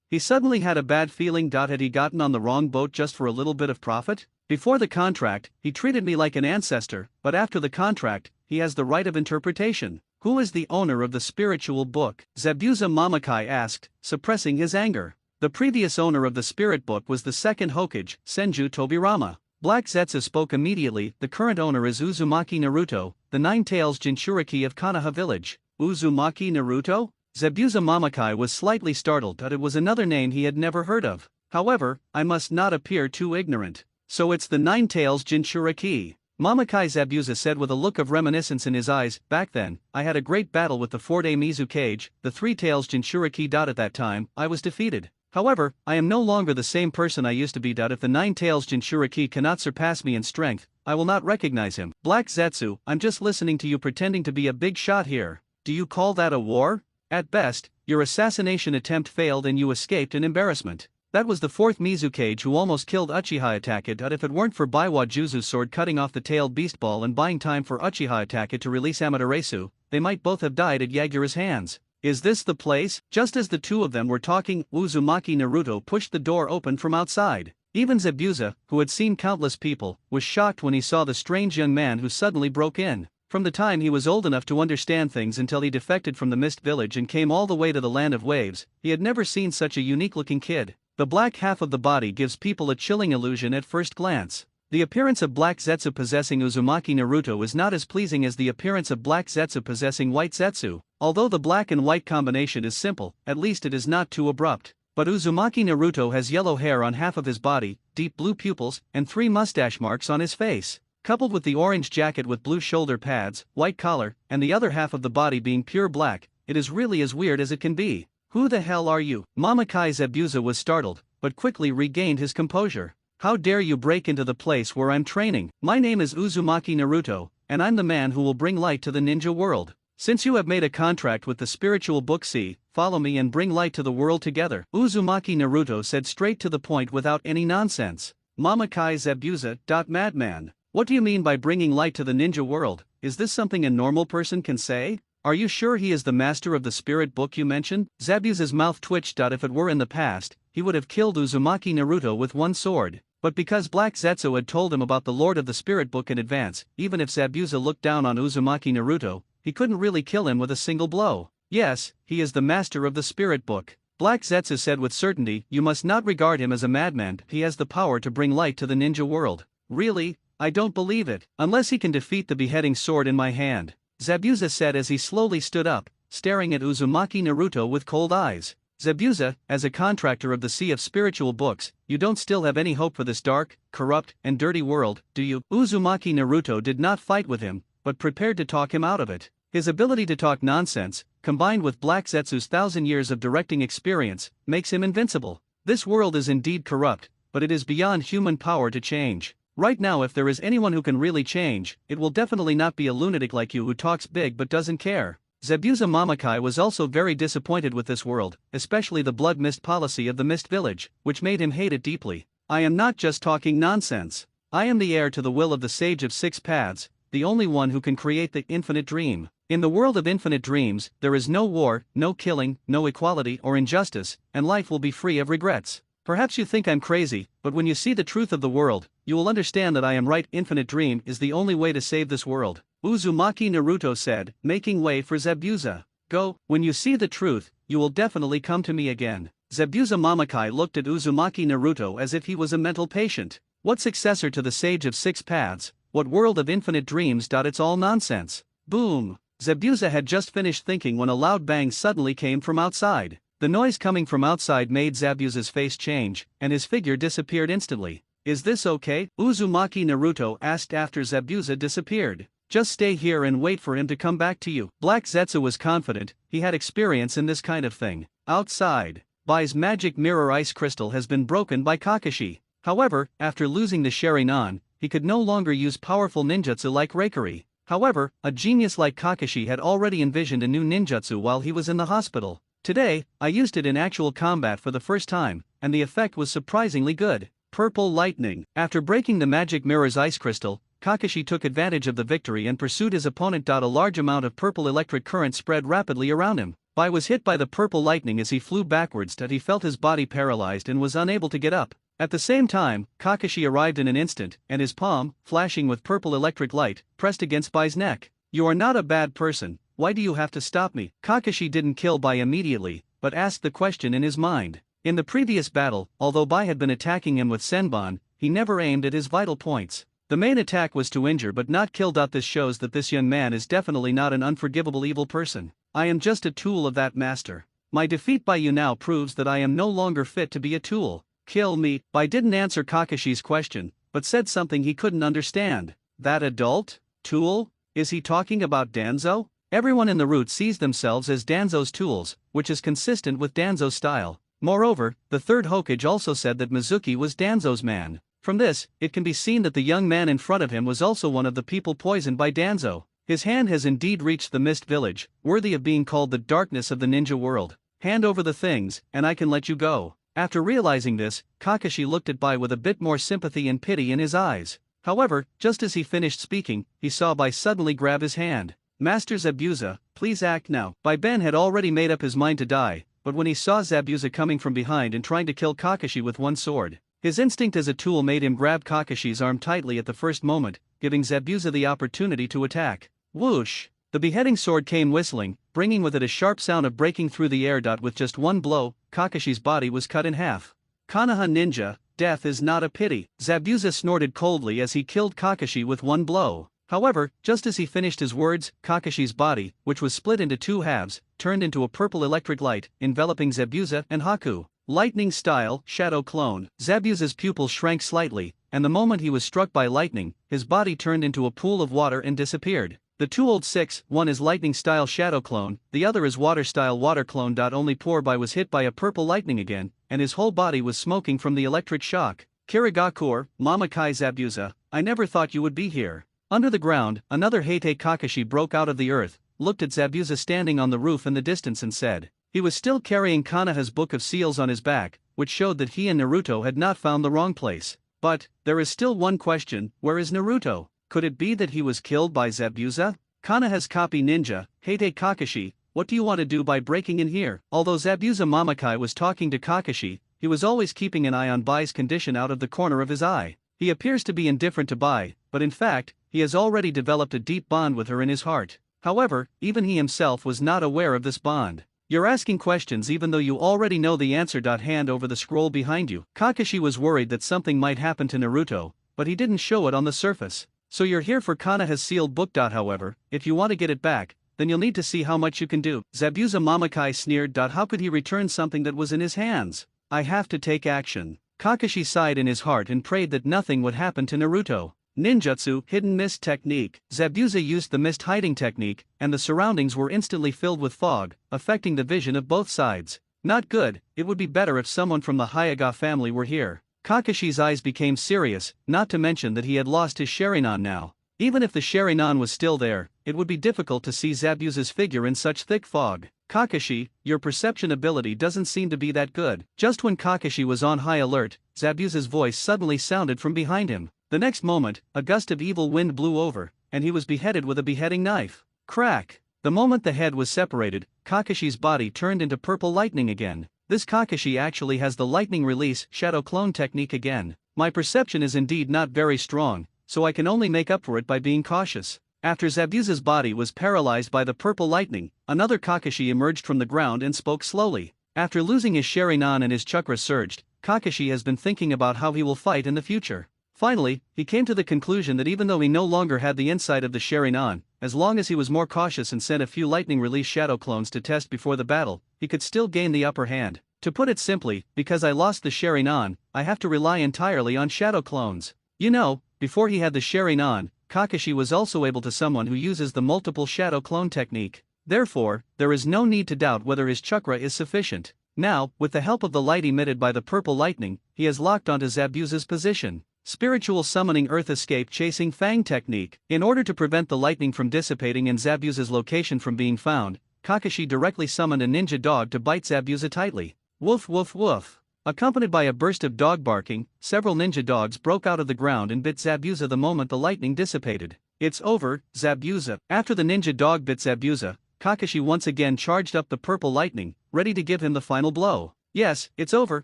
He suddenly had a bad feeling. Had he gotten on the wrong boat just for a little bit of profit? Before the contract, he treated me like an ancestor, but after the contract, he has the right of interpretation. Who is the owner of the spiritual book? Zabuza Mamakai asked, suppressing his anger. The previous owner of the spirit book was the second Hokage, Senju Tobirama. Black Zetsu spoke immediately. The current owner is Uzumaki Naruto, the Nine-Tails Jinchuriki of Konoha village. Uzumaki Naruto? Zabuza Mamakai was slightly startled that it was another name he had never heard of. However, I must not appear too ignorant. So it's the Nine-Tails Jinchuriki. Mamakai Zabuza said with a look of reminiscence in his eyes. Back then, I had a great battle with the 4-day Mizukage, the Three-Tails Jinchuriki. At that time, I was defeated. However, I am no longer the same person I used to be. If the Nine-Tails Jinchuriki cannot surpass me in strength, I will not recognize him. Black Zetsu, I'm just listening to you pretending to be a big shot here. Do you call that a war? At best, your assassination attempt failed and you escaped in embarrassment. That was the 4th Mizukage who almost killed Uchiha Itachi. If it weren't for Baiwa Juzu's sword cutting off the tailed beast ball and buying time for Uchiha Itachi to release Amaterasu, they might both have died at Yagura's hands. Is this the place? Just as the two of them were talking, Uzumaki Naruto pushed the door open from outside. Even Zabuza, who had seen countless people, was shocked when he saw the strange young man who suddenly broke in. From the time he was old enough to understand things until he defected from the Mist Village and came all the way to the Land of Waves, he had never seen such a unique-looking kid. The black half of the body gives people a chilling illusion at first glance. The appearance of Black Zetsu possessing Uzumaki Naruto is not as pleasing as the appearance of Black Zetsu possessing White Zetsu. Although the black and white combination is simple, at least it is not too abrupt. But Uzumaki Naruto has yellow hair on half of his body, deep blue pupils, and 3 mustache marks on his face. Coupled with the orange jacket with blue shoulder pads, white collar, and the other half of the body being pure black, it is really as weird as it can be. Who the hell are you? Mamakai Zabuza was startled, but quickly regained his composure. How dare you break into the place where I'm training? My name is Uzumaki Naruto, and I'm the man who will bring light to the ninja world. Since you have made a contract with the spiritual book, follow me and bring light to the world together. Uzumaki Naruto said straight to the point without any nonsense. Mamakai Zabuza. Madman. What do you mean by bringing light to the ninja world? Is this something a normal person can say? Are you sure he is the master of the spirit book you mentioned? Zabuza's mouth twitched. If it were in the past, he would have killed Uzumaki Naruto with one sword. But because Black Zetsu had told him about the Lord of the Spirit Book in advance, even if Zabuza looked down on Uzumaki Naruto, he couldn't really kill him with a single blow. Yes, he is the master of the Spirit Book. Black Zetsu said with certainty. You must not regard him as a madman. He has the power to bring light to the ninja world. Really? I don't believe it. Unless he can defeat the beheading sword in my hand. Zabuza said as he slowly stood up, staring at Uzumaki Naruto with cold eyes. Zabuza, as a contractor of the Sea of Spiritual Books, you don't still have any hope for this dark, corrupt, and dirty world, do you? Uzumaki Naruto did not fight with him, but prepared to talk him out of it. His ability to talk nonsense, combined with Black Zetsu's 1,000 years of directing experience, makes him invincible. This world is indeed corrupt, but it is beyond human power to change. Right now, if there is anyone who can really change, it will definitely not be a lunatic like you who talks big but doesn't care. Zabuza Mamakai was also very disappointed with this world, especially the blood mist policy of the Mist Village, which made him hate it deeply. I am not just talking nonsense. I am the heir to the will of the Sage of Six Paths, the only one who can create the infinite dream. In the world of infinite dreams, there is no war, no killing, no equality or injustice, and life will be free of regrets. Perhaps you think I'm crazy, but when you see the truth of the world, you will understand that I am right. Infinite Dream is the only way to save this world. Uzumaki Naruto said, making way for Zabuza. Go, when you see the truth, you will definitely come to me again. Zabuza Mamakai looked at Uzumaki Naruto as if he was a mental patient. What successor to the Sage of Six Paths? What world of infinite dreams? It's all nonsense. Boom! Zabuza had just finished thinking when a loud bang suddenly came from outside. The noise coming from outside made Zabuza's face change, and his figure disappeared instantly. Is this okay? Uzumaki Naruto asked after Zabuza disappeared. Just stay here and wait for him to come back to you. Black Zetsu was confident, he had experience in this kind of thing. Outside, Bai's magic mirror ice crystal has been broken by Kakashi. However, after losing the Sharingan, he could no longer use powerful ninjutsu like Reikari. However, a genius like Kakashi had already envisioned a new ninjutsu while he was in the hospital. Today, I used it in actual combat for the first time, and the effect was surprisingly good. Purple lightning. After breaking the magic mirror's ice crystal, Kakashi took advantage of the victory and pursued his opponent. A large amount of purple electric current spread rapidly around him. Bai was hit by the purple lightning as he flew backwards that he felt his body paralyzed and was unable to get up. At the same time, Kakashi arrived in an instant, and his palm, flashing with purple electric light, pressed against Bai's neck. "You are not a bad person, why do you have to stop me?" Kakashi didn't kill Bai immediately, but asked the question in his mind. In the previous battle, although Bai had been attacking him with Senbon, he never aimed at his vital points. The main attack was to injure but not kill. This shows that this young man is definitely not an unforgivable evil person. "I am just a tool of that master. My defeat by you now proves that I am no longer fit to be a tool. Kill me." Bai didn't answer Kakashi's question, but said something he couldn't understand. That adult? Tool? Is he talking about Danzo? Everyone in the route sees themselves as Danzo's tools, which is consistent with Danzo's style. Moreover, the third Hokage also said that Mizuki was Danzo's man. From this, it can be seen that the young man in front of him was also one of the people poisoned by Danzo. His hand has indeed reached the Mist Village, worthy of being called the darkness of the ninja world. Hand over the things, and I can let you go. After realizing this, Kakashi looked at Bai with a bit more sympathy and pity in his eyes. However, just as he finished speaking, he saw Bai suddenly grab his hand. "Master Zabuza, please act now." Bai Ben had already made up his mind to die, but when he saw Zabuza coming from behind and trying to kill Kakashi with one sword, his instinct as a tool made him grab Kakashi's arm tightly at the first moment, giving Zabuza the opportunity to attack. Whoosh! The beheading sword came whistling, bringing with it a sharp sound of breaking through the air. With just one blow, Kakashi's body was cut in half. "Konoha ninja, death is not a pity." Zabuza snorted coldly as he killed Kakashi with one blow. However, just as he finished his words, Kakashi's body, which was split into two halves, turned into a purple electric light, enveloping Zabuza and Haku. Lightning style, shadow clone. Zabuza's pupils shrank slightly, and the moment he was struck by lightning, his body turned into a pool of water and disappeared. The two old six, one is lightning style shadow clone, the other is water style water clone. Only poor Bai was hit by a purple lightning again, and his whole body was smoking from the electric shock. "Kirigakur, Mamakai Zabuza, I never thought you would be here." Under the ground, another Heite Kakashi broke out of the earth, looked at Zabuza standing on the roof in the distance and said. He was still carrying Konoha's book of seals on his back, which showed that he and Naruto had not found the wrong place. But, there is still one question, where is Naruto? Could it be that he was killed by Zabuza? "Konoha's copy ninja, Heite Kakashi, what do you want to do by breaking in here?" Although Zabuza Mamakai was talking to Kakashi, he was always keeping an eye on Bai's condition out of the corner of his eye. He appears to be indifferent to Bai, but in fact, he has already developed a deep bond with her in his heart. However, even he himself was not aware of this bond. "You're asking questions even though you already know the answer. Hand over the scroll behind you." Kakashi was worried that something might happen to Naruto, but he didn't show it on the surface. "So you're here for Konoha's sealed book. However, if you want to get it back, then you'll need to see how much you can do." Zabuza Mamakai sneered. "How could he return something that was in his hands? I have to take action." Kakashi sighed in his heart and prayed that nothing would happen to Naruto. Ninjutsu, hidden mist technique. Zabuza used the mist hiding technique, and the surroundings were instantly filled with fog, affecting the vision of both sides. Not good, it would be better if someone from the Hyuga family were here. Kakashi's eyes became serious, not to mention that he had lost his Sharingan now. Even if the Sharingan was still there, it would be difficult to see Zabuza's figure in such thick fog. "Kakashi, your perception ability doesn't seem to be that good." Just when Kakashi was on high alert, Zabuza's voice suddenly sounded from behind him. The next moment, a gust of evil wind blew over, and he was beheaded with a beheading knife. Crack! The moment the head was separated, Kakashi's body turned into purple lightning again. This Kakashi actually has the lightning release shadow clone technique again. My perception is indeed not very strong, so I can only make up for it by being cautious. After Zabuza's body was paralyzed by the purple lightning, another Kakashi emerged from the ground and spoke slowly. After losing his Sharingan and his chakra surged, Kakashi has been thinking about how he will fight in the future. Finally, he came to the conclusion that even though he no longer had the insight of the Sharingan, as long as he was more cautious and sent a few lightning release shadow clones to test before the battle, he could still gain the upper hand. To put it simply, because I lost the Sharingan, I have to rely entirely on shadow clones. You know, before he had the Sharingan, Kakashi was also able to someone who uses the multiple shadow clone technique. Therefore, there is no need to doubt whether his chakra is sufficient. Now, with the help of the light emitted by the purple lightning, he has locked onto Zabuza's position. Spiritual summoning earth escape chasing fang technique. In order to prevent the lightning from dissipating and Zabuza's location from being found, Kakashi directly summoned a ninja dog to bite Zabuza tightly. Woof woof woof. Accompanied by a burst of dog barking, several ninja dogs broke out of the ground and bit Zabuza the moment the lightning dissipated. "It's over, Zabuza." After the ninja dog bit Zabuza, Kakashi once again charged up the purple lightning, ready to give him the final blow. Yes, it's over,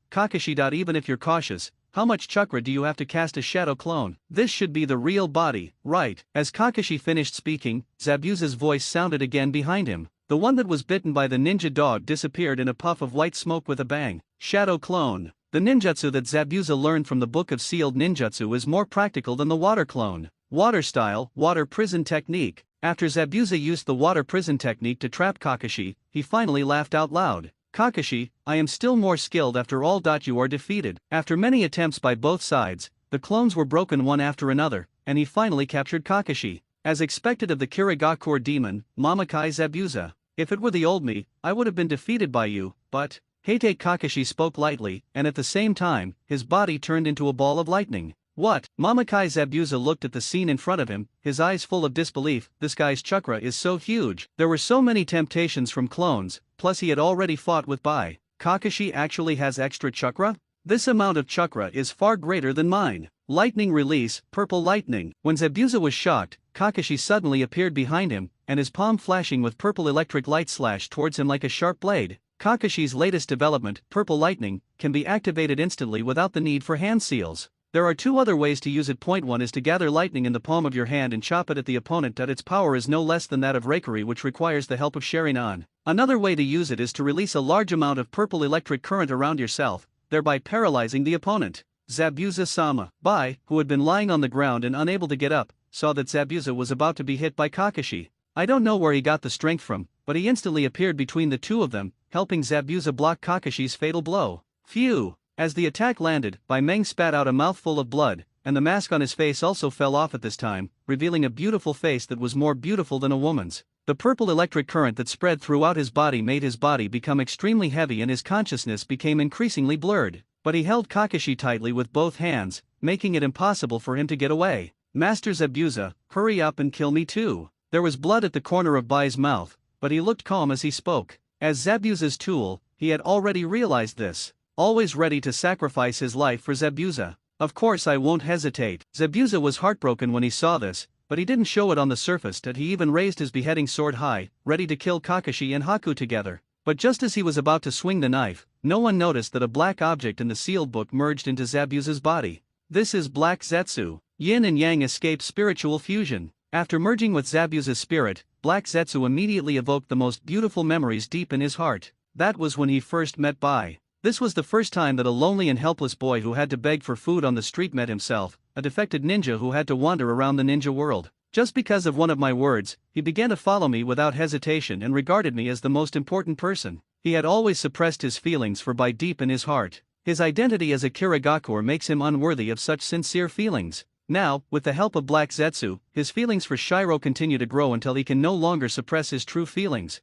Kakashi. Even if you're cautious, how much chakra do you have to cast a shadow clone? This should be the real body, right? As Kakashi finished speaking, Zabuza's voice sounded again behind him. The one that was bitten by the ninja dog disappeared in a puff of white smoke with a bang. Shadow clone. The ninjutsu that Zabuza learned from the Book of Sealed Ninjutsu is more practical than the water clone. Water style, water prison technique. After Zabuza used the water prison technique to trap Kakashi, he finally laughed out loud. Kakashi, I am still more skilled after all. You are defeated. After many attempts by both sides, the clones were broken one after another, and he finally captured Kakashi. As expected of the Kirigakure demon, Mamakai Zabuza. If it were the old me, I would have been defeated by you, but... Hate. Kakashi spoke lightly, and at the same time, his body turned into a ball of lightning. What? Mamakai Zabuza looked at the scene in front of him, his eyes full of disbelief. This guy's chakra is so huge. There were so many temptations from clones, plus he had already fought with Bai. Kakashi actually has extra chakra? This amount of chakra is far greater than mine. Lightning release, purple lightning. When Zabuza was shocked, Kakashi suddenly appeared behind him, and his palm flashing with purple electric light slashed towards him like a sharp blade. Kakashi's latest development, purple lightning, can be activated instantly without the need for hand seals. There are two other ways to use it. Point 1 is to gather lightning in the palm of your hand and chop it at the opponent. Its power is no less than that of Reikari, which requires the help of Sharingan. Another way to use it is to release a large amount of purple electric current around yourself, thereby paralyzing the opponent. Zabuza-sama. Bai, who had been lying on the ground and unable to get up, saw that Zabuza was about to be hit by Kakashi. I don't know where he got the strength from, but he instantly appeared between the two of them, helping Zabuza block Kakashi's fatal blow. Phew! As the attack landed, Bai Meng spat out a mouthful of blood, and the mask on his face also fell off at this time, revealing a beautiful face that was more beautiful than a woman's. The purple electric current that spread throughout his body made his body become extremely heavy and his consciousness became increasingly blurred, but he held Kakashi tightly with both hands, making it impossible for him to get away. Master Zabuza, hurry up and kill me too. There was blood at the corner of Bai's mouth, but he looked calm as he spoke. As Zabuza's tool, he had already realized this. Always ready to sacrifice his life for Zabuza. Of course I won't hesitate. Zabuza was heartbroken when he saw this, but he didn't show it on the surface. That he even raised his beheading sword high, ready to kill Kakashi and Haku together. But just as he was about to swing the knife, no one noticed that a black object in the sealed book merged into Zabuza's body. This is Black Zetsu. Yin and Yang escape spiritual fusion. After merging with Zabuza's spirit, Black Zetsu immediately evoked the most beautiful memories deep in his heart. That was when he first met Bai. This was the first time that a lonely and helpless boy who had to beg for food on the street met himself, a defected ninja who had to wander around the ninja world. Just because of one of my words, he began to follow me without hesitation and regarded me as the most important person. He had always suppressed his feelings for Bai deep in his heart. His identity as a Kirigakure makes him unworthy of such sincere feelings. Now, with the help of Black Zetsu, his feelings for Shiro continue to grow until he can no longer suppress his true feelings.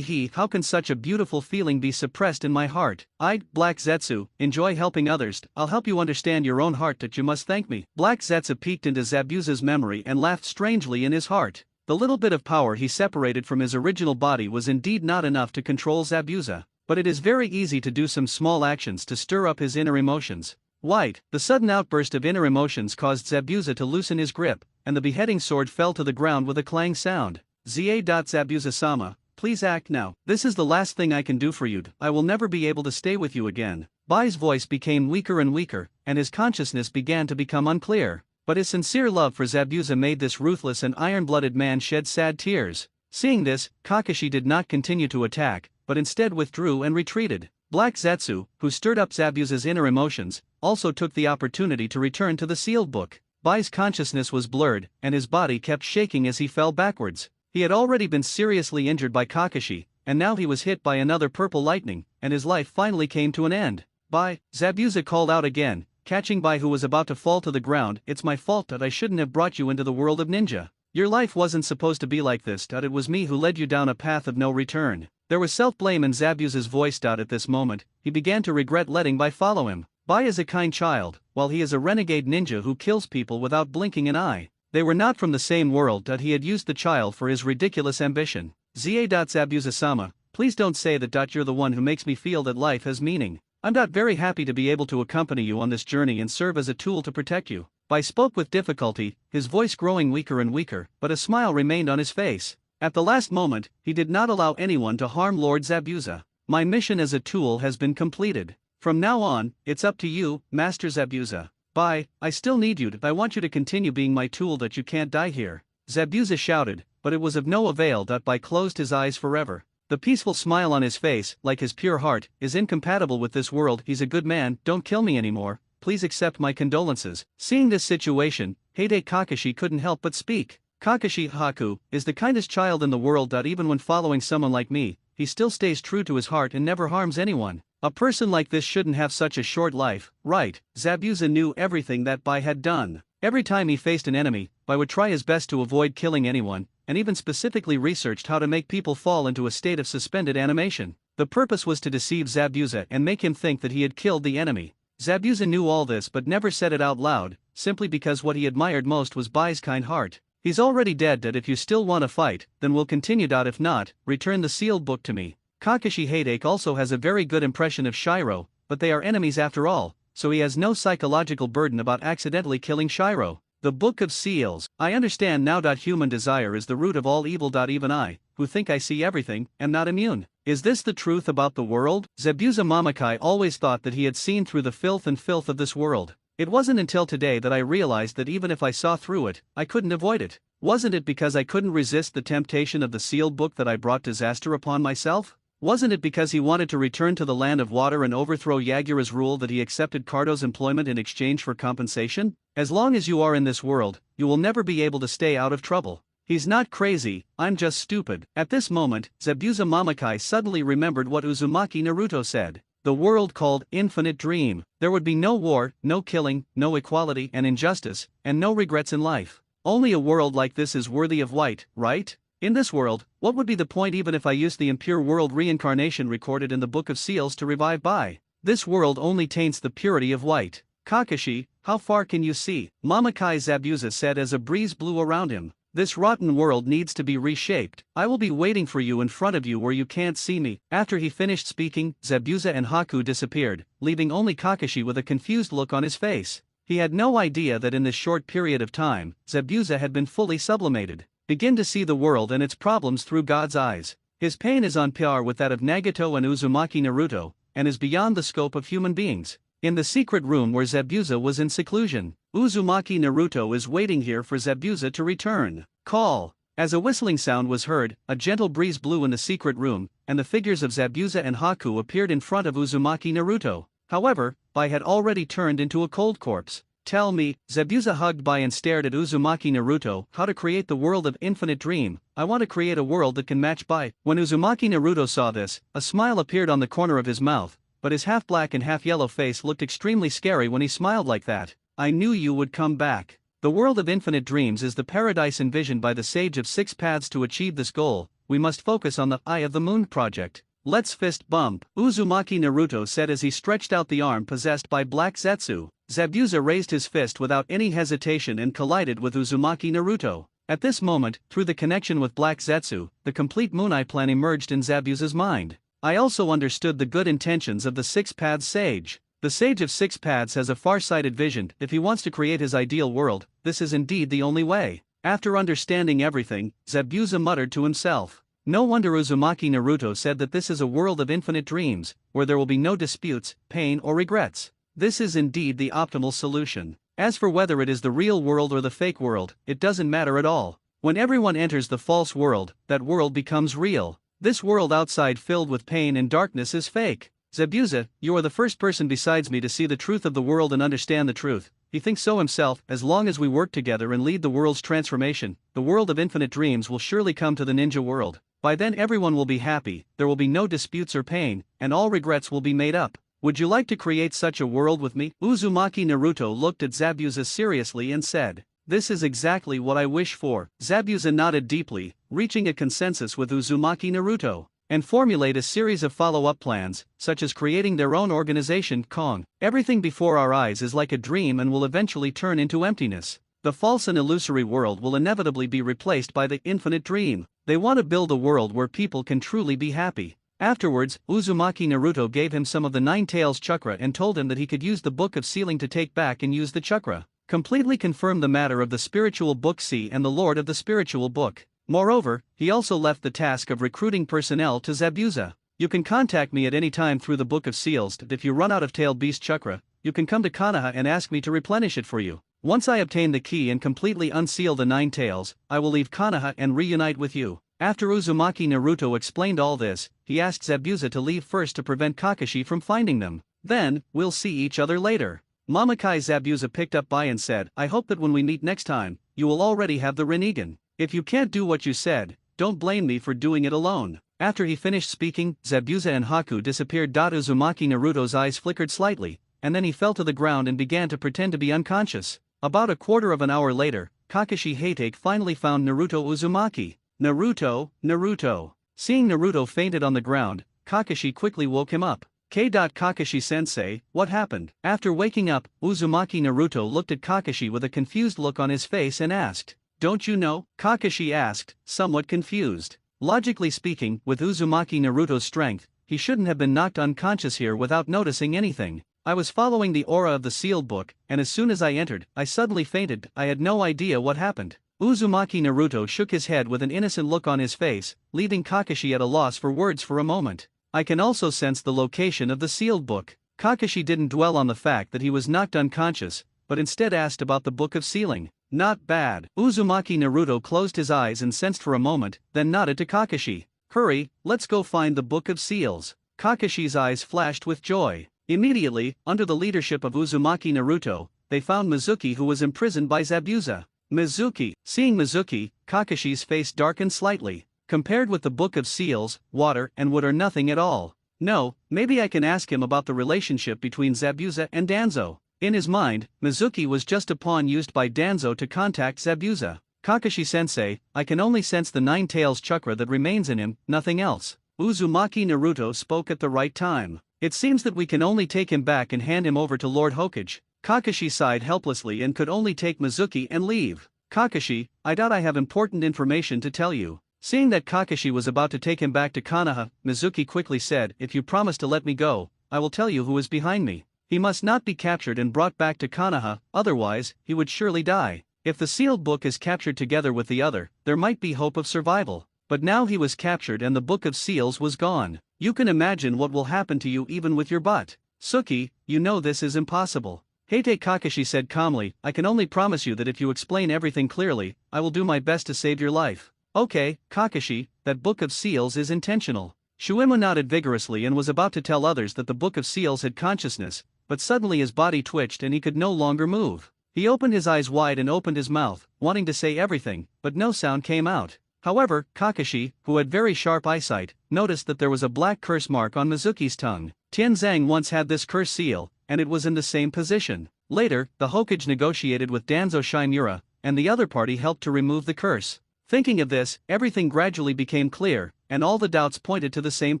How can such a beautiful feeling be suppressed in my heart? Black Zetsu, enjoy helping others. I'll help you understand your own heart that you must thank me. Black Zetsu peeked into Zabuza's memory and laughed strangely in his heart. The little bit of power he separated from his original body was indeed not enough to control Zabuza, but it is very easy to do some small actions to stir up his inner emotions. The sudden outburst of inner emotions caused Zabuza to loosen his grip, and the beheading sword fell to the ground with a clang sound. Zabuza-sama. Please act now. This is the last thing I can do for you. I will never be able to stay with you again. Bai's voice became weaker and weaker, and his consciousness began to become unclear. But his sincere love for Zabuza made this ruthless and iron-blooded man shed sad tears. Seeing this, Kakashi did not continue to attack, but instead withdrew and retreated. Black Zetsu, who stirred up Zabuza's inner emotions, also took the opportunity to return to the sealed book. Bai's consciousness was blurred, and his body kept shaking as he fell backwards. He had already been seriously injured by Kakashi, and now he was hit by another purple lightning, and his life finally came to an end. Bai, Zabuza called out again, catching Bai who was about to fall to the ground. It's my fault that I shouldn't have brought you into the world of ninja. Your life wasn't supposed to be like this. It was me who led you down a path of no return. There was self-blame in Zabuza's voice. At this moment, he began to regret letting Bai follow him. Bai is a kind child, while he is a renegade ninja who kills people without blinking an eye. They were not from the same world. He had used the child for his ridiculous ambition. Zabuza-sama, please don't say that. You're the one who makes me feel that life has meaning. I'm very happy to be able to accompany you on this journey and serve as a tool to protect you. Bai spoke with difficulty, his voice growing weaker and weaker, but a smile remained on his face. At the last moment, he did not allow anyone to harm Lord Zabuza. My mission as a tool has been completed. From now on, it's up to you, Master Zabuza. Bye, I still need you. I want you to continue being my tool. That you can't die here. Zabuza shouted, but it was of no avail. Bai closed his eyes forever. The peaceful smile on his face, like his pure heart, is incompatible with this world. He's a good man, don't kill me anymore, please accept my condolences. Seeing this situation, Heide Kakashi couldn't help but speak. Kakashi Haku is the kindest child in the world. Even when following someone like me, he still stays true to his heart and never harms anyone. A person like this shouldn't have such a short life, right? Zabuza knew everything that Bai had done. Every time he faced an enemy, Bai would try his best to avoid killing anyone, and even specifically researched how to make people fall into a state of suspended animation. The purpose was to deceive Zabuza and make him think that he had killed the enemy. Zabuza knew all this but never said it out loud, simply because what he admired most was Bai's kind heart. He's already dead. If you still want to fight, then we'll continue. If not, return the sealed book to me. Kakashi Heidake also has a very good impression of Shiro, but they are enemies after all, so he has no psychological burden about accidentally killing Shiro. The Book of Seals. I understand now. Human desire is the root of all evil. Even I, who think I see everything, am not immune. Is this the truth about the world? Zabuza Mamakai always thought that he had seen through the filth of this world. It wasn't until today that I realized that even if I saw through it, I couldn't avoid it. Wasn't it because I couldn't resist the temptation of the sealed book that I brought disaster upon myself? Wasn't it because he wanted to return to the land of water and overthrow Yagura's rule that he accepted Cardo's employment in exchange for compensation? As long as you are in this world, you will never be able to stay out of trouble. He's not crazy, I'm just stupid. At this moment, Zabuza Mamakai suddenly remembered what Uzumaki Naruto said. The world called Infinite Dream. There would be no war, no killing, no equality and injustice, and no regrets in life. Only a world like this is worthy of white, right? In this world, what would be the point even if I used the impure world reincarnation recorded in the Book of Seals to revive Bai? This world only taints the purity of white. Kakashi, how far can you see? Mamakai Zabuza said as a breeze blew around him. This rotten world needs to be reshaped. I will be waiting for you in front of you where you can't see me. After he finished speaking, Zabuza and Haku disappeared, leaving only Kakashi with a confused look on his face. He had no idea that in this short period of time, Zabuza had been fully sublimated. Begin to see the world and its problems through God's eyes. His pain is on par with that of Nagato and Uzumaki Naruto, and is beyond the scope of human beings. In the secret room where Zabuza was in seclusion, Uzumaki Naruto is waiting here for Zabuza to return. Call. As a whistling sound was heard, a gentle breeze blew in the secret room, and the figures of Zabuza and Haku appeared in front of Uzumaki Naruto. However, Bai had already turned into a cold corpse. Tell me, Zabuza hugged Bai and stared at Uzumaki Naruto, how to create the world of Infinite Dream. I want to create a world that can match Bai. When Uzumaki Naruto saw this, a smile appeared on the corner of his mouth, but his half-black and half-yellow face looked extremely scary when he smiled like that. I knew you would come back. The world of infinite dreams is the paradise envisioned by the Sage of Six Paths. To achieve this goal, we must focus on the Eye of the Moon project. Let's fist bump, Uzumaki Naruto said as he stretched out the arm possessed by Black Zetsu. Zabuza raised his fist without any hesitation and collided with Uzumaki Naruto. At this moment, through the connection with Black Zetsu, the complete Moon Eye plan emerged in Zabuza's mind. I also understood the good intentions of the Six Paths Sage. The Sage of Six Paths has a far-sighted vision. If he wants to create his ideal world, this is indeed the only way. After understanding everything, Zabuza muttered to himself. No wonder Uzumaki Naruto said that this is a world of infinite dreams, where there will be no disputes, pain or regrets. This is indeed the optimal solution. As for whether it is the real world or the fake world, it doesn't matter at all. When everyone enters the false world, that world becomes real. This world outside filled with pain and darkness is fake. Zabuza, you are the first person besides me to see the truth of the world and understand the truth. He thinks so himself. As long as we work together and lead the world's transformation, the world of infinite dreams will surely come to the ninja world. By then everyone will be happy, there will be no disputes or pain, and all regrets will be made up. Would you like to create such a world with me? Uzumaki Naruto looked at Zabuza seriously and said, this is exactly what I wish for. Zabuza nodded deeply, reaching a consensus with Uzumaki Naruto, and formulate a series of follow-up plans, such as creating their own organization, Kong. Everything before our eyes is like a dream and will eventually turn into emptiness. The false and illusory world will inevitably be replaced by the infinite dream. They want to build a world where people can truly be happy. Afterwards, Uzumaki Naruto gave him some of the Nine Tails chakra and told him that he could use the Book of Sealing to take back and use the chakra. Completely confirmed the matter of the spiritual book C and the Lord of the spiritual book. Moreover, he also left the task of recruiting personnel to Zabuza. You can contact me at any time through the Book of Seals. If you run out of tailed beast chakra, you can come to Konoha and ask me to replenish it for you. Once I obtain the key and completely unseal the 9 tails, I will leave Konoha and reunite with you. After Uzumaki Naruto explained all this, he asked Zabuza to leave first to prevent Kakashi from finding them. Then, we'll see each other later. Mamakai Zabuza picked up by and said, I hope that when we meet next time, you will already have the Rinnegan. If you can't do what you said, don't blame me for doing it alone. After he finished speaking, Zabuza and Haku disappeared. Uzumaki Naruto's eyes flickered slightly, and then he fell to the ground and began to pretend to be unconscious. About a quarter of an hour later, Kakashi Hatake finally found Naruto Uzumaki. Naruto. Seeing Naruto fainted on the ground, Kakashi quickly woke him up. Kakashi-sensei, what happened? After waking up, Uzumaki Naruto looked at Kakashi with a confused look on his face and asked, Don't you know? Kakashi asked, somewhat confused. Logically speaking, with Uzumaki Naruto's strength, he shouldn't have been knocked unconscious here without noticing anything. I was following the aura of the sealed book, and as soon as I entered, I suddenly fainted. I had no idea what happened. Uzumaki Naruto shook his head with an innocent look on his face, leaving Kakashi at a loss for words for a moment. I can also sense the location of the sealed book. Kakashi didn't dwell on the fact that he was knocked unconscious, but instead asked about the book of sealing. Not bad. Uzumaki Naruto closed his eyes and sensed for a moment, then nodded to Kakashi. Hurry, let's go find the book of seals. Kakashi's eyes flashed with joy. Immediately, under the leadership of Uzumaki Naruto, they found Mizuki, who was imprisoned by Zabuza. Mizuki. Seeing Mizuki, Kakashi's face darkened slightly. Compared with the Book of Seals, water and wood are nothing at all. No, maybe I can ask him about the relationship between Zabuza and Danzo. In his mind, Mizuki was just a pawn used by Danzo to contact Zabuza. Kakashi-sensei, I can only sense the 9 tails chakra that remains in him, nothing else. Uzumaki Naruto spoke at the right time. It seems that we can only take him back and hand him over to Lord Hokage. Kakashi sighed helplessly and could only take Mizuki and leave. Kakashi, I doubt I have important information to tell you. Seeing that Kakashi was about to take him back to Konoha, Mizuki quickly said, If you promise to let me go, I will tell you who is behind me. He must not be captured and brought back to Konoha, otherwise, he would surely die. If the sealed book is captured together with the other, there might be hope of survival. But now he was captured and the Book of Seals was gone. You can imagine what will happen to you even with your butt. Suki, you know this is impossible. Heite Kakashi said calmly, I can only promise you that if you explain everything clearly, I will do my best to save your life. Okay, Kakashi, that Book of Seals is intentional. Shuima nodded vigorously and was about to tell others that the Book of Seals had consciousness, but suddenly his body twitched and he could no longer move. He opened his eyes wide and opened his mouth, wanting to say everything, but no sound came out. However, Kakashi, who had very sharp eyesight, noticed that there was a black curse mark on Mizuki's tongue. Tianzang once had this curse seal, and it was in the same position. Later, the Hokage negotiated with Danzo Shimura, and the other party helped to remove the curse. Thinking of this, everything gradually became clear, and all the doubts pointed to the same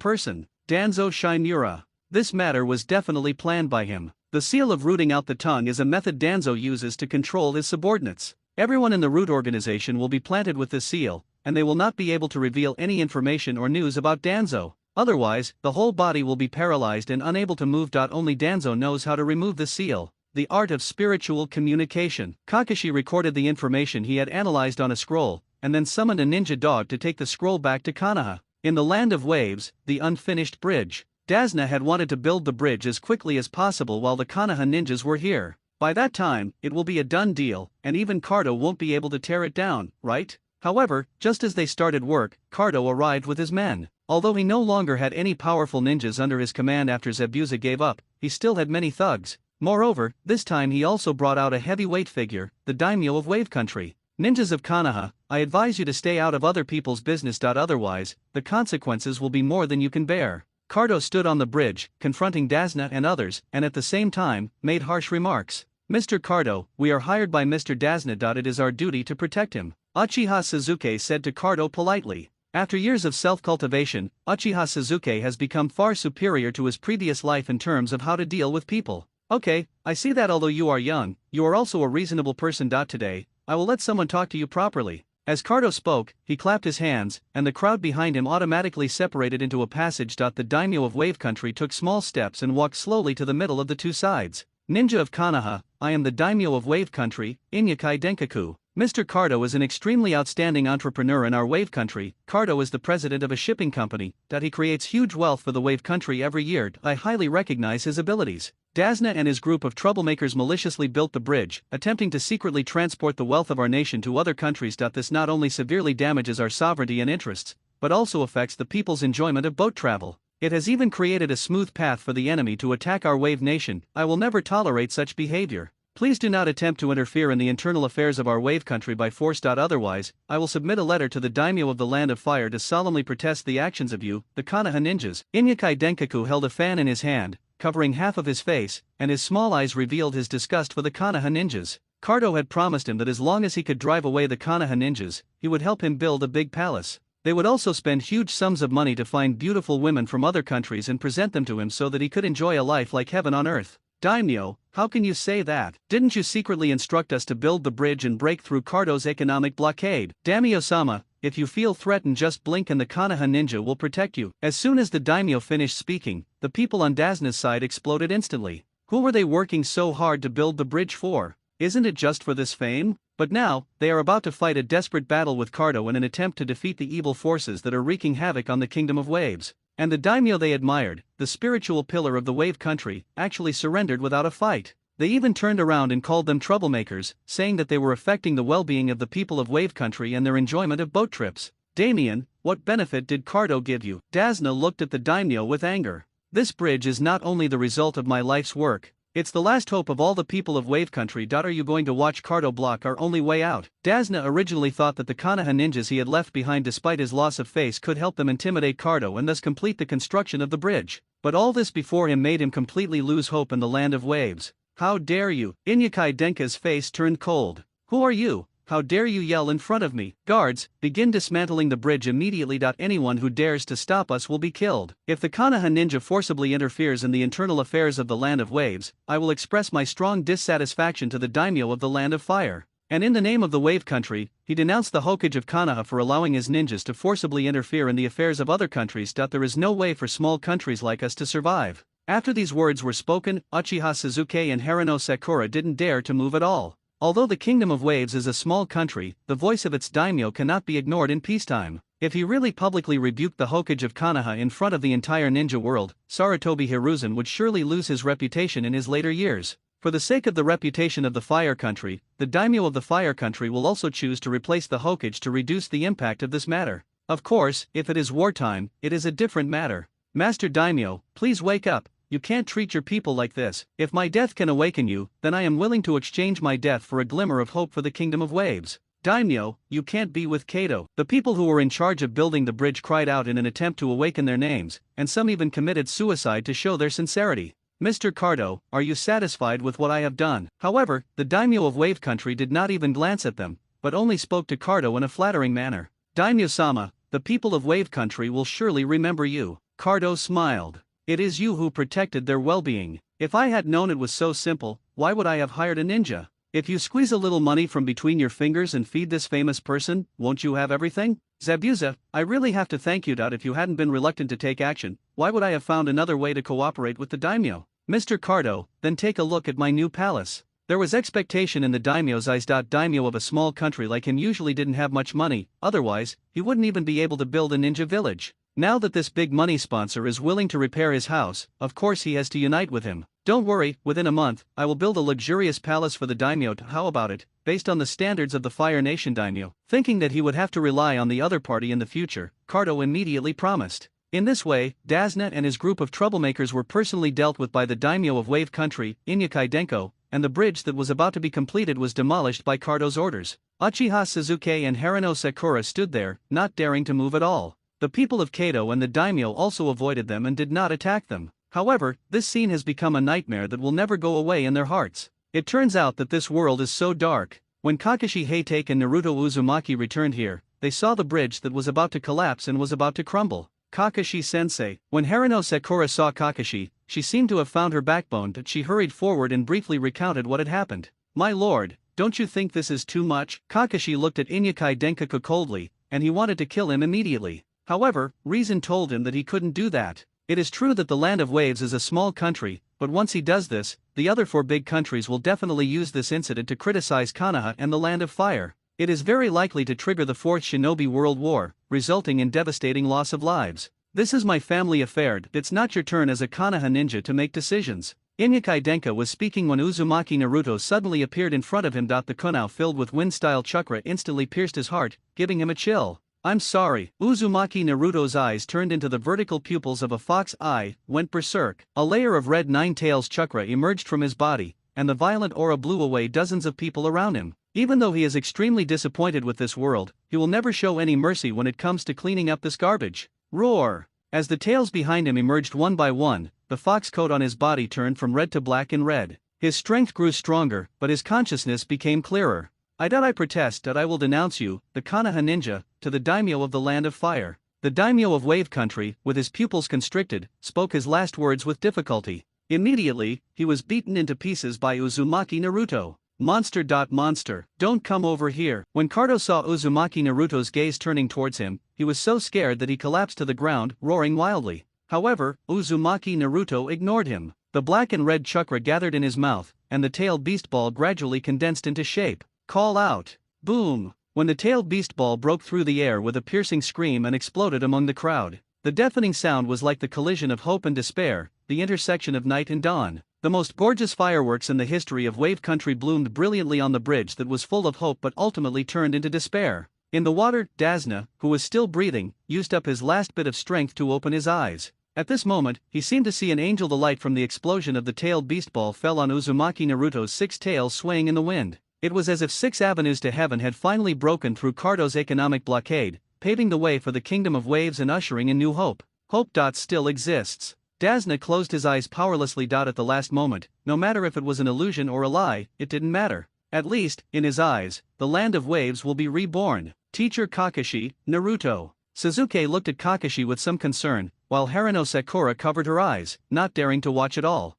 person, Danzo Shimura. This matter was definitely planned by him. The seal of rooting out the tongue is a method Danzo uses to control his subordinates. Everyone in the root organization will be planted with this seal, and they will not be able to reveal any information or news about Danzo. Otherwise, the whole body will be paralyzed and unable to move. Only Danzo knows how to remove the seal. The art of spiritual communication. Kakashi recorded the information he had analyzed on a scroll, and then summoned a ninja dog to take the scroll back to Konoha. In the Land of Waves, the unfinished bridge. Dasna had wanted to build the bridge as quickly as possible while the Konoha ninjas were here. By that time, it will be a done deal, and even Cardo won't be able to tear it down, right? However, just as they started work, Cardo arrived with his men. Although he no longer had any powerful ninjas under his command after Zabuza gave up, he still had many thugs. Moreover, this time he also brought out a heavyweight figure, the daimyo of Wave Country. Ninjas of Konoha, I advise you to stay out of other people's business. Otherwise, the consequences will be more than you can bear. Cardo stood on the bridge, confronting Dasna and others, and at the same time, made harsh remarks. Mr. Cardo, we are hired by Mr. Dasna. It is our duty to protect him. Uchiha Suzuki said to Cardo politely. After years of self-cultivation, Uchiha Suzuki has become far superior to his previous life in terms of how to deal with people. Okay, I see that although you are young, you are also a reasonable person. Today, I will let someone talk to you properly. As Cardo spoke, he clapped his hands, and the crowd behind him automatically separated into a passage. The daimyo of Wave Country took small steps and walked slowly to the middle of the two sides. Ninja of Konoha, I am the daimyo of Wave Country, Inyakai Denkaku. Mr. Cardo is an extremely outstanding entrepreneur in our wave country. Cardo is the president of a shipping company, that he creates huge wealth for the wave country every year. I highly recognize his abilities. Dasna and his group of troublemakers maliciously built the bridge, attempting to secretly transport the wealth of our nation to other countries. This not only severely damages our sovereignty and interests, but also affects the people's enjoyment of boat travel. It has even created a smooth path for the enemy to attack our wave nation. I will never tolerate such behavior. Please do not attempt to interfere in the internal affairs of our wave country by force. Otherwise, I will submit a letter to the daimyo of the Land of Fire to solemnly protest the actions of you, the Konoha ninjas. Inyakai Denkaku held a fan in his hand, covering half of his face, and his small eyes revealed his disgust for the Konoha ninjas. Cardo had promised him that as long as he could drive away the Konoha ninjas, he would help him build a big palace. They would also spend huge sums of money to find beautiful women from other countries and present them to him so that he could enjoy a life like heaven on earth. Daimyo, how can you say that? Didn't you secretly instruct us to build the bridge and break through Cardo's economic blockade? Daimyo-sama, if you feel threatened, just blink and the Konoha ninja will protect you. As soon as the daimyo finished speaking, the people on Dasna's side exploded instantly. Who were they working so hard to build the bridge for? Isn't it just for this fame? But now, they are about to fight a desperate battle with Cardo in an attempt to defeat the evil forces that are wreaking havoc on the Kingdom of Waves. And the daimyo they admired, the spiritual pillar of the wave country, actually surrendered without a fight. They even turned around and called them troublemakers, saying that they were affecting the well-being of the people of wave country and their enjoyment of boat trips. Damien, what benefit did Cardo give you? Dasna looked at the daimyo with anger. This bridge is not only the result of my life's work, it's the last hope of all the people of wave country. Are you going to watch Cardo block our only way out? Dasna originally thought that the Konoha ninjas he had left behind despite his loss of face could help them intimidate Cardo and thus complete the construction of the bridge. But all this before him made him completely lose hope in the Land of Waves. How dare you? Inyakai Denka's face turned cold. Who are you? How dare you yell in front of me? Guards, begin dismantling the bridge immediately. Anyone who dares to stop us will be killed. If the Konoha ninja forcibly interferes in the internal affairs of the Land of Waves, I will express my strong dissatisfaction to the daimyo of the Land of Fire. And in the name of the wave country, he denounced the Hokage of Konoha for allowing his ninjas to forcibly interfere in the affairs of other countries. There is no way for small countries like us to survive. After these words were spoken, Uchiha Suzuki and Harano Sakura didn't dare to move at all. Although the Kingdom of Waves is a small country, the voice of its daimyo cannot be ignored in peacetime. If he really publicly rebuked the Hokage of Konoha in front of the entire ninja world, Sarutobi Hiruzen would surely lose his reputation in his later years. For the sake of the reputation of the Fire Country, the daimyo of the Fire Country will also choose to replace the Hokage to reduce the impact of this matter. Of course, if it is wartime, it is a different matter. Master Daimyo, please wake up. You can't treat your people like this. If my death can awaken you, then I am willing to exchange my death for a glimmer of hope for the Kingdom of Waves. Daimyo, you can't be with Kato. The people who were in charge of building the bridge cried out in an attempt to awaken their names, and some even committed suicide to show their sincerity. Mr. Cardo, are you satisfied with what I have done? However, the daimyo of Wave Country did not even glance at them, but only spoke to Cardo in a flattering manner. Daimyo-sama, the people of Wave Country will surely remember you. Cardo smiled. It is you who protected their well-being. If I had known it was so simple, why would I have hired a ninja? If you squeeze a little money from between your fingers and feed this famous person, won't you have everything? Zabuza, I really have to thank you. If you hadn't been reluctant to take action, why would I have found another way to cooperate with the daimyo? Mr. Cardo, then take a look at my new palace. There was expectation in the daimyo's eyes. Daimyo of a small country like him usually didn't have much money, otherwise, he wouldn't even be able to build a ninja village. Now that this big money sponsor is willing to repair his house, of course he has to unite with him. Don't worry, within a month, I will build a luxurious palace for the daimyo. How about it, based on the standards of the Fire Nation daimyo? Thinking that he would have to rely on the other party in the future, Cardo immediately promised. In this way, Dasna and his group of troublemakers were personally dealt with by the daimyo of Wave Country, Inyakai Denko, and the bridge that was about to be completed was demolished by Cardo's orders. Uchiha Suzuki and Harano Sakura stood there, not daring to move at all. The people of Kato and the daimyo also avoided them and did not attack them. However, this scene has become a nightmare that will never go away in their hearts. It turns out that this world is so dark. When Kakashi Hatake and Naruto Uzumaki returned here, they saw the bridge that was about to collapse and was about to crumble. Kakashi-sensei. When Harano Sakura saw Kakashi, she seemed to have found her backbone. She hurried forward and briefly recounted what had happened. My lord, don't you think this is too much? Kakashi looked at Inyakai Denkaku coldly, and he wanted to kill him immediately. However, reason told him that he couldn't do that. It is true that the Land of Waves is a small country, but once he does this, the other four big countries will definitely use this incident to criticize Konoha and the Land of Fire. It is very likely to trigger the Fourth Shinobi World War, resulting in devastating loss of lives. This is my family affair, it's not your turn as a Konoha ninja to make decisions. Inyakai Denka was speaking when Uzumaki Naruto suddenly appeared in front of him. The kunai filled with wind-style chakra instantly pierced his heart, giving him a chill. I'm sorry. Uzumaki Naruto's eyes turned into the vertical pupils of a fox eye, went berserk. A layer of red nine-tails chakra emerged from his body, and the violent aura blew away dozens of people around him. Even though he is extremely disappointed with this world, he will never show any mercy when it comes to cleaning up this garbage. Roar! As the tails behind him emerged one by one, the fox coat on his body turned from red to black and red. His strength grew stronger, but his consciousness became clearer. I protest that I will denounce you, the Konoha ninja, to the daimyo of the land of fire. The daimyo of Wave Country, with his pupils constricted, spoke his last words with difficulty. Immediately, he was beaten into pieces by Uzumaki Naruto. Monster. Don't come over here. When Kato saw Uzumaki Naruto's gaze turning towards him, he was so scared that he collapsed to the ground, roaring wildly. However, Uzumaki Naruto ignored him. The black and red chakra gathered in his mouth, and the tailed beast ball gradually condensed into shape. Call out! Boom! When the tailed beast ball broke through the air with a piercing scream and exploded among the crowd. The deafening sound was like the collision of hope and despair, the intersection of night and dawn. The most gorgeous fireworks in the history of Wave Country bloomed brilliantly on the bridge that was full of hope but ultimately turned into despair. In the water, Dasna, who was still breathing, used up his last bit of strength to open his eyes. At this moment, he seemed to see an angel. The light from the explosion of the tailed beast ball fell on Uzumaki Naruto's 6 tails swaying in the wind. It was as if 6 avenues to heaven had finally broken through Kato's economic blockade, paving the way for the kingdom of waves and ushering in new hope. Hope. Still exists. Dasna closed his eyes powerlessly. At the last moment, no matter if it was an illusion or a lie, it didn't matter. At least, in his eyes, the land of waves will be reborn. Teacher Kakashi, Naruto. Suzuki looked at Kakashi with some concern, while Harano Sakura covered her eyes, not daring to watch at all.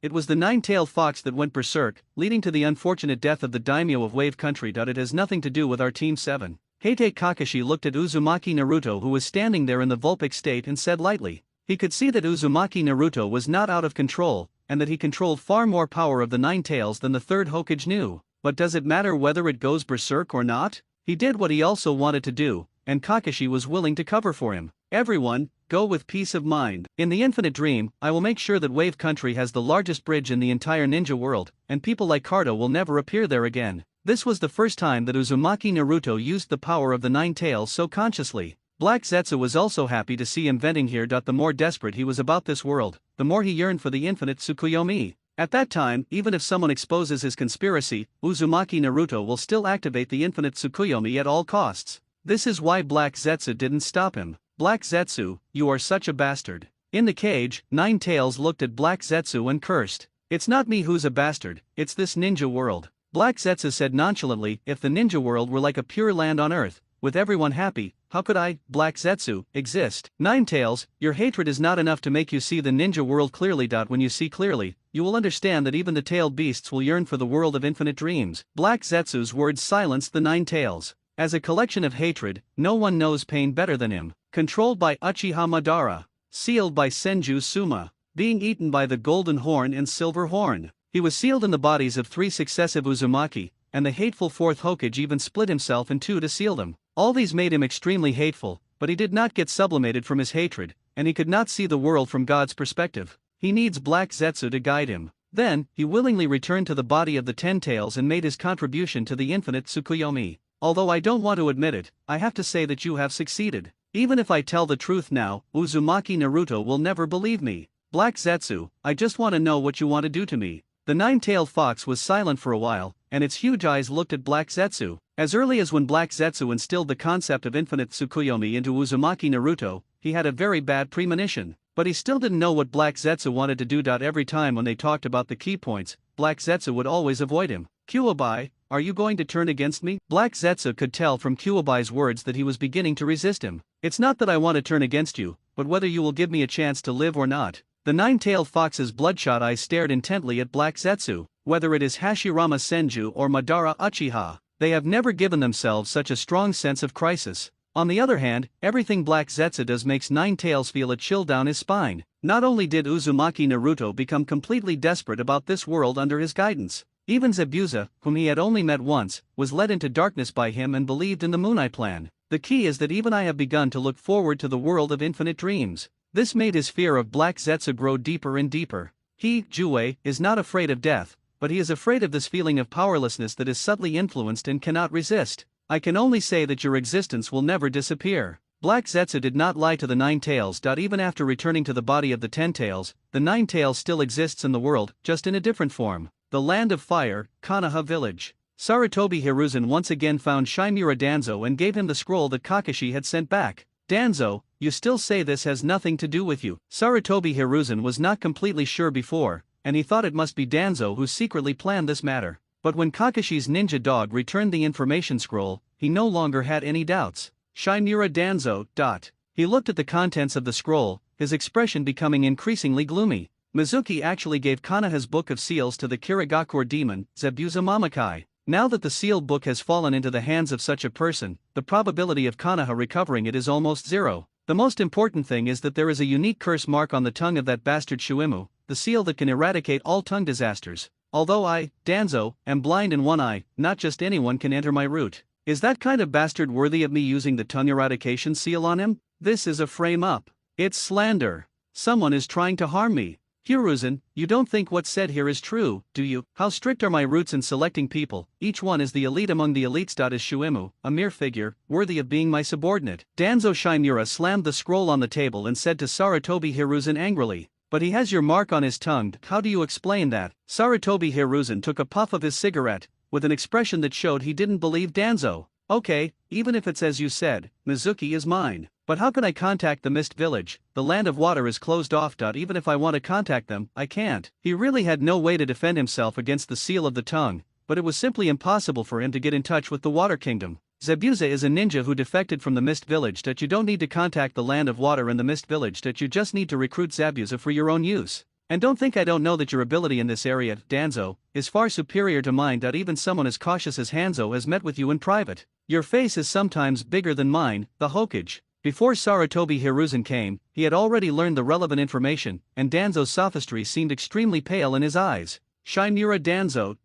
It was the nine-tailed fox that went berserk, leading to the unfortunate death of the daimyo of Wave Country. It has nothing to do with our Team 7. Heite Kakashi looked at Uzumaki Naruto, who was standing there in the vulpic state, and said lightly. He could see that Uzumaki Naruto was not out of control, and that he controlled far more power of the nine tails than the third Hokage knew. But does it matter whether it goes berserk or not? He did what he also wanted to do, and Kakashi was willing to cover for him. Everyone, go with peace of mind. In the Infinite Dream, I will make sure that Wave Country has the largest bridge in the entire ninja world, and people like Kato will never appear there again. This was the first time that Uzumaki Naruto used the power of the nine tails so consciously. Black Zetsu was also happy to see him venting here. The more desperate he was about this world, the more he yearned for the infinite Tsukuyomi. At that time, even if someone exposes his conspiracy, Uzumaki Naruto will still activate the infinite Tsukuyomi at all costs. This is why Black Zetsu didn't stop him. Black Zetsu, you are such a bastard. In the cage, Nine Tails looked at Black Zetsu and cursed. It's not me who's a bastard, it's this ninja world. Black Zetsu said nonchalantly, if the ninja world were like a pure land on earth, with everyone happy, how could I, Black Zetsu, exist? Nine Tails, your hatred is not enough to make you see the ninja world clearly. When you see clearly, you will understand that even the tailed beasts will yearn for the world of infinite dreams. Black Zetsu's words silenced the Nine Tails. As a collection of hatred, no one knows pain better than him. Controlled by Uchiha Madara. Sealed by Senju Suma. Being eaten by the Golden Horn and Silver Horn. He was sealed in the bodies of 3 successive Uzumaki, and the hateful 4th Hokage even split himself in 2 to seal them. All these made him extremely hateful, but he did not get sublimated from his hatred, and he could not see the world from God's perspective. He needs Black Zetsu to guide him. Then, he willingly returned to the body of the 10 Tails and made his contribution to the infinite Tsukuyomi. Although I don't want to admit it, I have to say that you have succeeded. Even if I tell the truth now, Uzumaki Naruto will never believe me. Black Zetsu, I just want to know what you want to do to me. The nine-tailed fox was silent for a while, and its huge eyes looked at Black Zetsu. As early as when Black Zetsu instilled the concept of infinite Tsukuyomi into Uzumaki Naruto, he had a very bad premonition. But he still didn't know what Black Zetsu wanted to do. Every time when they talked about the key points, Black Zetsu would always avoid him. Kuwabai, are you going to turn against me? Black Zetsu could tell from Kuwabai's words that he was beginning to resist him. It's not that I want to turn against you, but whether you will give me a chance to live or not. The nine-tailed fox's bloodshot eyes stared intently at Black Zetsu. Whether it is Hashirama Senju or Madara Uchiha, they have never given themselves such a strong sense of crisis. On the other hand, everything Black Zetsu does makes Nine Tails feel a chill down his spine. Not only did Uzumaki Naruto become completely desperate about this world under his guidance, Even Zabuza, whom he had only met once, was led into darkness by him and believed in the Moon Eye plan. The key is that even I have begun to look forward to the world of infinite dreams. This made his fear of Black Zetsu grow deeper and deeper. He, Jue, is not afraid of death, but he is afraid of this feeling of powerlessness that is subtly influenced and cannot resist. I can only say that your existence will never disappear. Black Zetsu did not lie to the Nine Tails. Even after returning to the body of the Ten Tails, the Nine Tails still exists in the world, just in a different form. The Land of Fire, Konoha Village. Sarutobi Hiruzen once again found Shimura Danzo and gave him the scroll that Kakashi had sent back. Danzo, you still say this has nothing to do with you. Sarutobi Hiruzen was not completely sure before, and he thought it must be Danzo who secretly planned this matter. But when Kakashi's ninja dog returned the information scroll, he no longer had any doubts. Shimura Danzo. He looked at the contents of the scroll, his expression becoming increasingly gloomy. Mizuki actually gave Konoha's Book of Seals to the Kirigakure demon, Zabuza Mamakai. Now that the sealed book has fallen into the hands of such a person, the probability of Konoha recovering it is almost zero. The most important thing is that there is a unique curse mark on the tongue of that bastard Shuimu, the seal that can eradicate all tongue disasters. Although I, Danzo, am blind in one eye, not just anyone can enter my root. Is that kind of bastard worthy of me using the tongue eradication seal on him? This is a frame-up. It's slander. Someone is trying to harm me. Hiruzen, you don't think what's said here is true, do you? How strict are my roots in selecting people? Each one is the elite among the elites. Is Shuimu, a mere figure, worthy of being my subordinate? Danzo Shimura slammed the scroll on the table and said to Sarutobi Hiruzen angrily. But he has your mark on his tongue, how do you explain that? Sarutobi Hiruzen took a puff of his cigarette, with an expression that showed he didn't believe Danzo. Okay, even if it's as you said, Mizuki is mine. But how can I contact the Mist Village? The Land of Water is closed off. Even if I want to contact them, I can't. He really had no way to defend himself against the seal of the tongue, but it was simply impossible for him to get in touch with the Water Kingdom. Zabuza is a ninja who defected from the Mist Village. You don't need to contact the Land of Water and the Mist Village. You just need to recruit Zabuza for your own use. And don't think I don't know that your ability in this area, Danzo, is far superior to mine. Even someone as cautious as Hanzo has met with you in private. Your face is sometimes bigger than mine, the Hokage. Before Sarutobi Hiruzen came, he had already learned the relevant information, and Danzo's sophistry seemed extremely pale in his eyes. Shimura Danzo.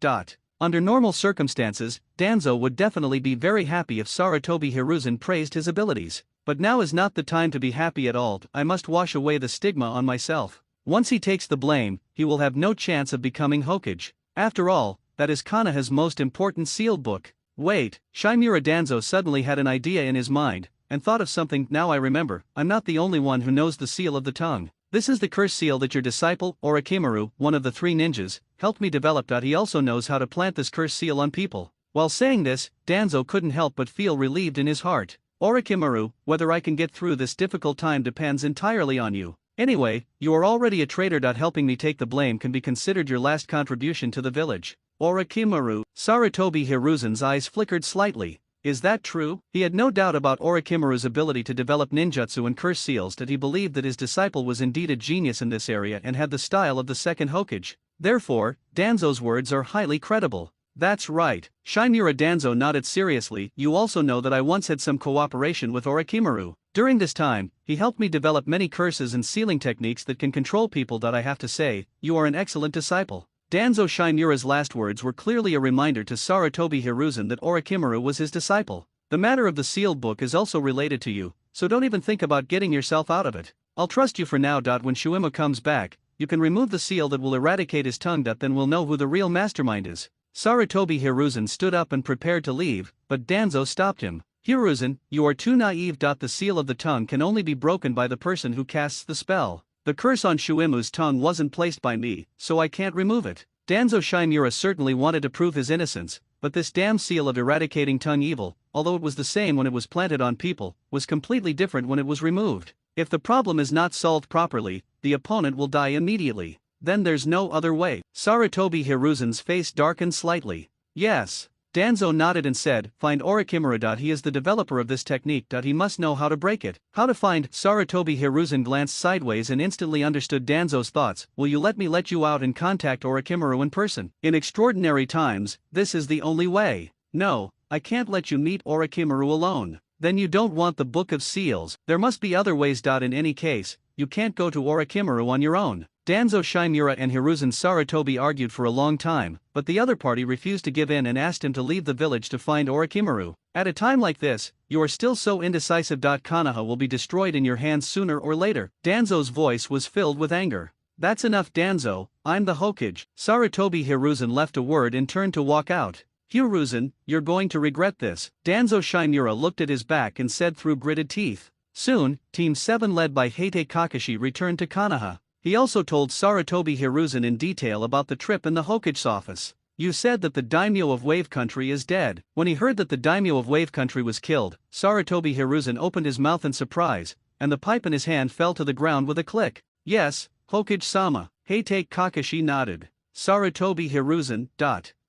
Under normal circumstances, Danzo would definitely be very happy if Sarutobi Hiruzen praised his abilities. But now is not the time to be happy at all. I must wash away the stigma on myself. Once he takes the blame, he will have no chance of becoming Hokage. After all, that is Konoha's most important sealed book. Wait, Shimura Danzo suddenly had an idea in his mind, and thought of something. Now I remember, I'm not the only one who knows the seal of the tongue. This is the curse seal that your disciple, Orochimaru, one of the three ninjas, helped me develop. He also knows how to plant this curse seal on people. While saying this, Danzo couldn't help but feel relieved in his heart. Orochimaru, whether I can get through this difficult time depends entirely on you. Anyway, you are already a traitor. Helping me take the blame can be considered your last contribution to the village. Orochimaru. Sarutobi Hiruzen's eyes flickered slightly. Is that true? He had no doubt about Orochimaru's ability to develop ninjutsu and curse seals. He believed that his disciple was indeed a genius in this area and had the style of the second Hokage. Therefore, Danzo's words are highly credible. That's right. Shimura Danzo nodded seriously. You also know that I once had some cooperation with Orochimaru. During this time, he helped me develop many curses and sealing techniques that can control people. I have to say, you are an excellent disciple. Danzo Shimura's last words were clearly a reminder to Sarutobi Hiruzen that Orochimaru was his disciple. The matter of the sealed book is also related to you, so don't even think about getting yourself out of it. I'll trust you for now. When Shuimu comes back, you can remove the seal that will eradicate his tongue. Then we'll know who the real mastermind is. Sarutobi Hiruzen stood up and prepared to leave, but Danzo stopped him. Hiruzen, you are too naive. The seal of the tongue can only be broken by the person who casts the spell. The curse on Shuimu's tongue wasn't placed by me, so I can't remove it. Danzo Shimura certainly wanted to prove his innocence, but this damn seal of eradicating tongue evil, although it was the same when it was planted on people, was completely different when it was removed. If the problem is not solved properly, the opponent will die immediately. Then there's no other way. Sarutobi Hiruzen's face darkened slightly. Yes. Danzo nodded and said, find Orochimaru. He is the developer of this technique. He must know how to break it. How to find? Sarutobi Hiruzen glanced sideways and instantly understood Danzo's thoughts. Will you let me let you out and contact Orochimaru in person? In extraordinary times, this is the only way. No, I can't let you meet Orochimaru alone. Then you don't want the Book of Seals. There must be other ways. In any case, you can't go to Orochimaru on your own. Danzo Shimura and Hiruzen Sarutobi argued for a long time, but the other party refused to give in and asked him to leave the village to find Orochimaru. At a time like this, you are still so indecisive. Konoha will be destroyed in your hands sooner or later. Danzo's voice was filled with anger. That's enough, Danzo, I'm the Hokage. Sarutobi Hiruzen left a word and turned to walk out. Hiruzen, you're going to regret this. Danzo Shimura looked at his back and said through gritted teeth. Soon, Team 7 led by Heite Kakashi returned to Konoha. He also told Sarutobi Hiruzen in detail about the trip in the Hokage's office. You said that the daimyo of Wave Country is dead. When he heard that the daimyo of Wave Country was killed, Sarutobi Hiruzen opened his mouth in surprise, and the pipe in his hand fell to the ground with a click. Yes, Hokage-sama. Heite Kakashi nodded. Sarutobi Hiruzen.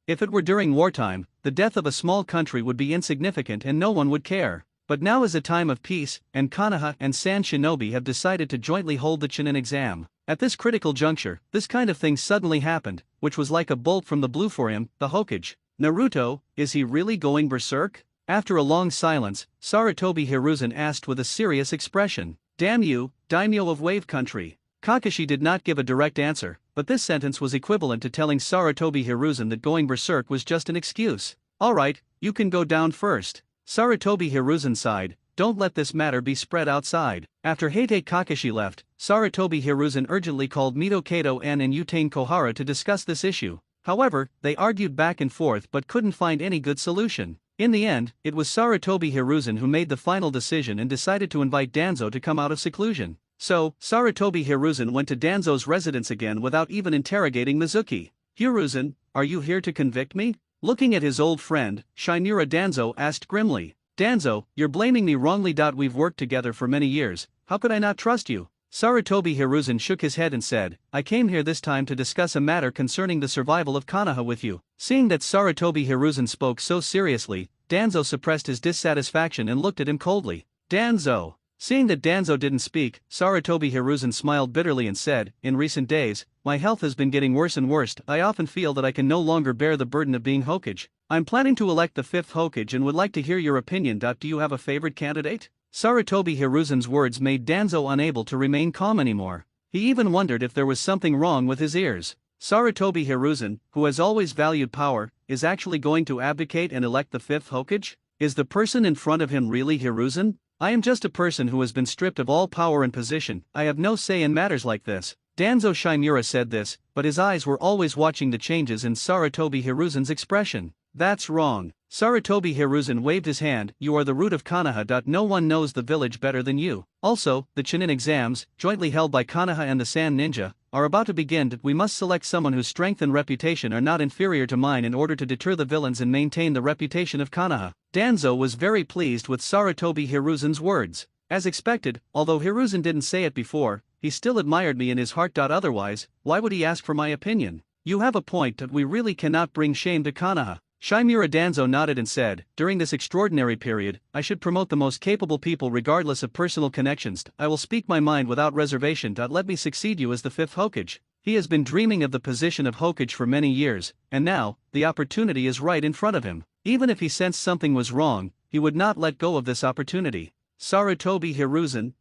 If it were during wartime, the death of a small country would be insignificant and no one would care. But now is a time of peace, and Konoha and Sand Shinobi have decided to jointly hold the Chunin exam. At this critical juncture, this kind of thing suddenly happened, which was like a bolt from the blue for him, the Hokage. Naruto, is he really going berserk? After a long silence, Sarutobi Hiruzen asked with a serious expression. Damn you, daimyo of Wave Country. Kakashi did not give a direct answer, but this sentence was equivalent to telling Sarutobi Hiruzen that going berserk was just an excuse. Alright, you can go down first. Sarutobi Hiruzen sighed. Don't let this matter be spread outside. After Heite Kakashi left, Sarutobi Hiruzen urgently called Mito Kato and Utane Kohara to discuss this issue. However, they argued back and forth but couldn't find any good solution. In the end, it was Sarutobi Hiruzen who made the final decision and decided to invite Danzo to come out of seclusion. So, Sarutobi Hiruzen went to Danzo's residence again without even interrogating Mizuki. Hiruzen, are you here to convict me? Looking at his old friend, Shimura, Danzo asked grimly. Danzo, you're blaming me wrongly. We've worked together for many years, how could I not trust you? Sarutobi Hiruzen shook his head and said, I came here this time to discuss a matter concerning the survival of Konoha with you. Seeing that Sarutobi Hiruzen spoke so seriously, Danzo suppressed his dissatisfaction and looked at him coldly. Danzo. Seeing that Danzo didn't speak, Sarutobi Hiruzen smiled bitterly and said, in recent days, my health has been getting worse and worse. I often feel that I can no longer bear the burden of being Hokage. I'm planning to elect the 5th Hokage and would like to hear your opinion. Do you have a favorite candidate? Sarutobi Hiruzen's words made Danzo unable to remain calm anymore. He even wondered if there was something wrong with his ears. Sarutobi Hiruzen, who has always valued power, is actually going to abdicate and elect the 5th Hokage? Is the person in front of him really Hiruzen? I am just a person who has been stripped of all power and position. I have no say in matters like this. Danzo Shimura said this, but his eyes were always watching the changes in Sarutobi Hiruzen's expression. That's wrong. Sarutobi Hiruzen waved his hand. You are the root of Konoha. No one knows the village better than you. Also, the Chunin exams, jointly held by Konoha and the Sand Ninja, are about to begin. We must select someone whose strength and reputation are not inferior to mine in order to deter the villains and maintain the reputation of Konoha. Danzo was very pleased with Sarutobi Hiruzen's words. As expected, although Hiruzen didn't say it before, he still admired me in his heart. Otherwise, why would he ask for my opinion? You have a point that we really cannot bring shame to Konoha. Shimura. Danzo nodded and said, during this extraordinary period, I should promote the most capable people regardless of personal connections. I will speak my mind without reservation. Let me succeed you as the 5th Hokage. He has been dreaming of the position of Hokage for many years, and now, the opportunity is right in front of him. Even if he sensed something was wrong, he would not let go of this opportunity. Sarutobi Hiruzen.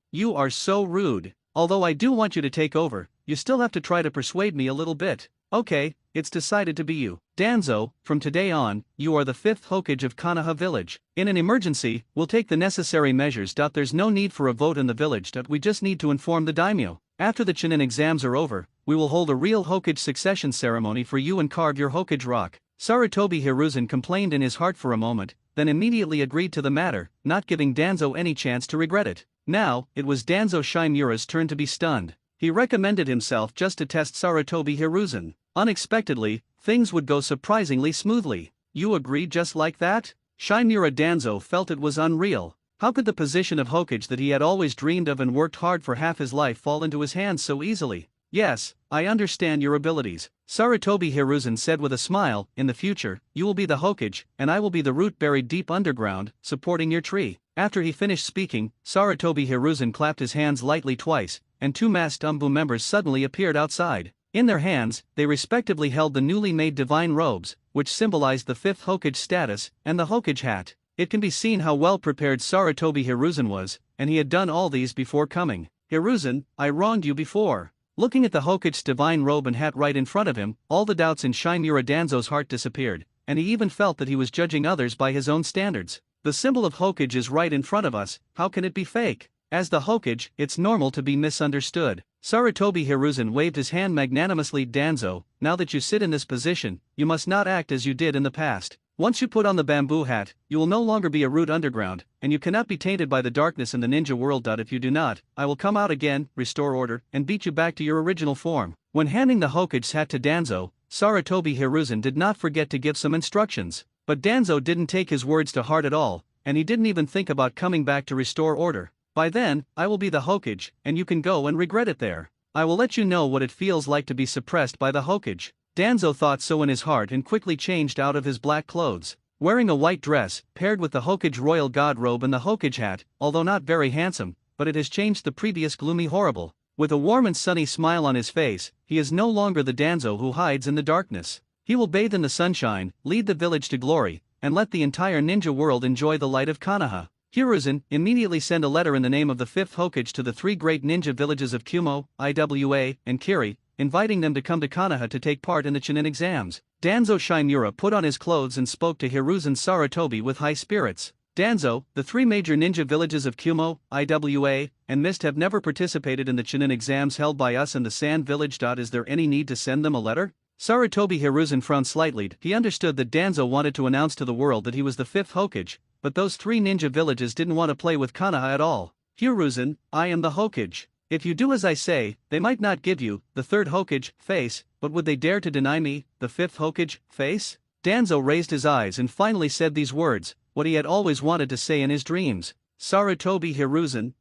You are so rude. Although I do want you to take over, you still have to try to persuade me a little bit. Okay, it's decided to be you. Danzo, from today on, you are the 5th Hokage of Konoha village. In an emergency, we'll take the necessary measures. There's no need for a vote in the village. We just need to inform the daimyo. After the Chunin exams are over, we will hold a real Hokage succession ceremony for you and carve your Hokage rock. Sarutobi Hiruzen complained in his heart for a moment, then immediately agreed to the matter, not giving Danzo any chance to regret it. Now, it was Danzo Shimura's turn to be stunned. He recommended himself just to test Sarutobi Hiruzen. Unexpectedly, things would go surprisingly smoothly. You agreed just like that? Shimura. Danzo felt it was unreal. How could the position of Hokage that he had always dreamed of and worked hard for half his life fall into his hands so easily? Yes, I understand your abilities. Sarutobi Hiruzen said with a smile, in the future, you will be the Hokage, and I will be the root buried deep underground, supporting your tree. After he finished speaking, Sarutobi Hiruzen clapped his hands lightly twice, and 2 masked Umbu members suddenly appeared outside. In their hands, they respectively held the newly made divine robes, which symbolized the 5th Hokage status, and the Hokage hat. It can be seen how well prepared Sarutobi Hiruzen was, and he had done all these before coming. Hiruzen, I wronged you before. Looking at the Hokage's divine robe and hat right in front of him, all the doubts in Shimura Danzo's heart disappeared, and he even felt that he was judging others by his own standards. The symbol of Hokage is right in front of us, how can it be fake? As the Hokage, it's normal to be misunderstood. Sarutobi Hiruzen waved his hand magnanimously. Danzo, now that you sit in this position, you must not act as you did in the past. Once you put on the bamboo hat, you will no longer be a root underground, and you cannot be tainted by the darkness in the ninja world. If you do not, I will come out again, restore order, and beat you back to your original form. When handing the Hokage's hat to Danzo, Sarutobi Hiruzen did not forget to give some instructions. But Danzo didn't take his words to heart at all, and he didn't even think about coming back to restore order. By then, I will be the Hokage, and you can go and regret it there. I will let you know what it feels like to be suppressed by the Hokage. Danzo thought so in his heart and quickly changed out of his black clothes. Wearing a white dress, paired with the Hokage royal god robe and the Hokage hat, although not very handsome, but it has changed the previous gloomy horrible. With a warm and sunny smile on his face, he is no longer the Danzo who hides in the darkness. He will bathe in the sunshine, lead the village to glory, and let the entire ninja world enjoy the light of Konoha. Hiruzen, immediately send a letter in the name of the 5th Hokage to the 3 great ninja villages of Kumo, Iwa, and Kiri, inviting them to come to Konoha to take part in the Chunin exams. Danzo Shimura put on his clothes and spoke to Hiruzen Sarutobi with high spirits. Danzo, the 3 major ninja villages of Kumo, Iwa, and Mist have never participated in the Chunin exams held by us in the Sand Village. Is there any need to send them a letter? Sarutobi Hiruzen frowned slightly. He understood that Danzo wanted to announce to the world that he was the 5th Hokage, but those 3 ninja villages didn't want to play with Konoha at all. Hiruzen, I am the Hokage. If you do as I say, they might not give you, the 3rd Hokage, face, but would they dare to deny me, the 5th Hokage, face? Danzo raised his eyes and finally said these words, what he had always wanted to say in his dreams. Sarutobi Hiruzen.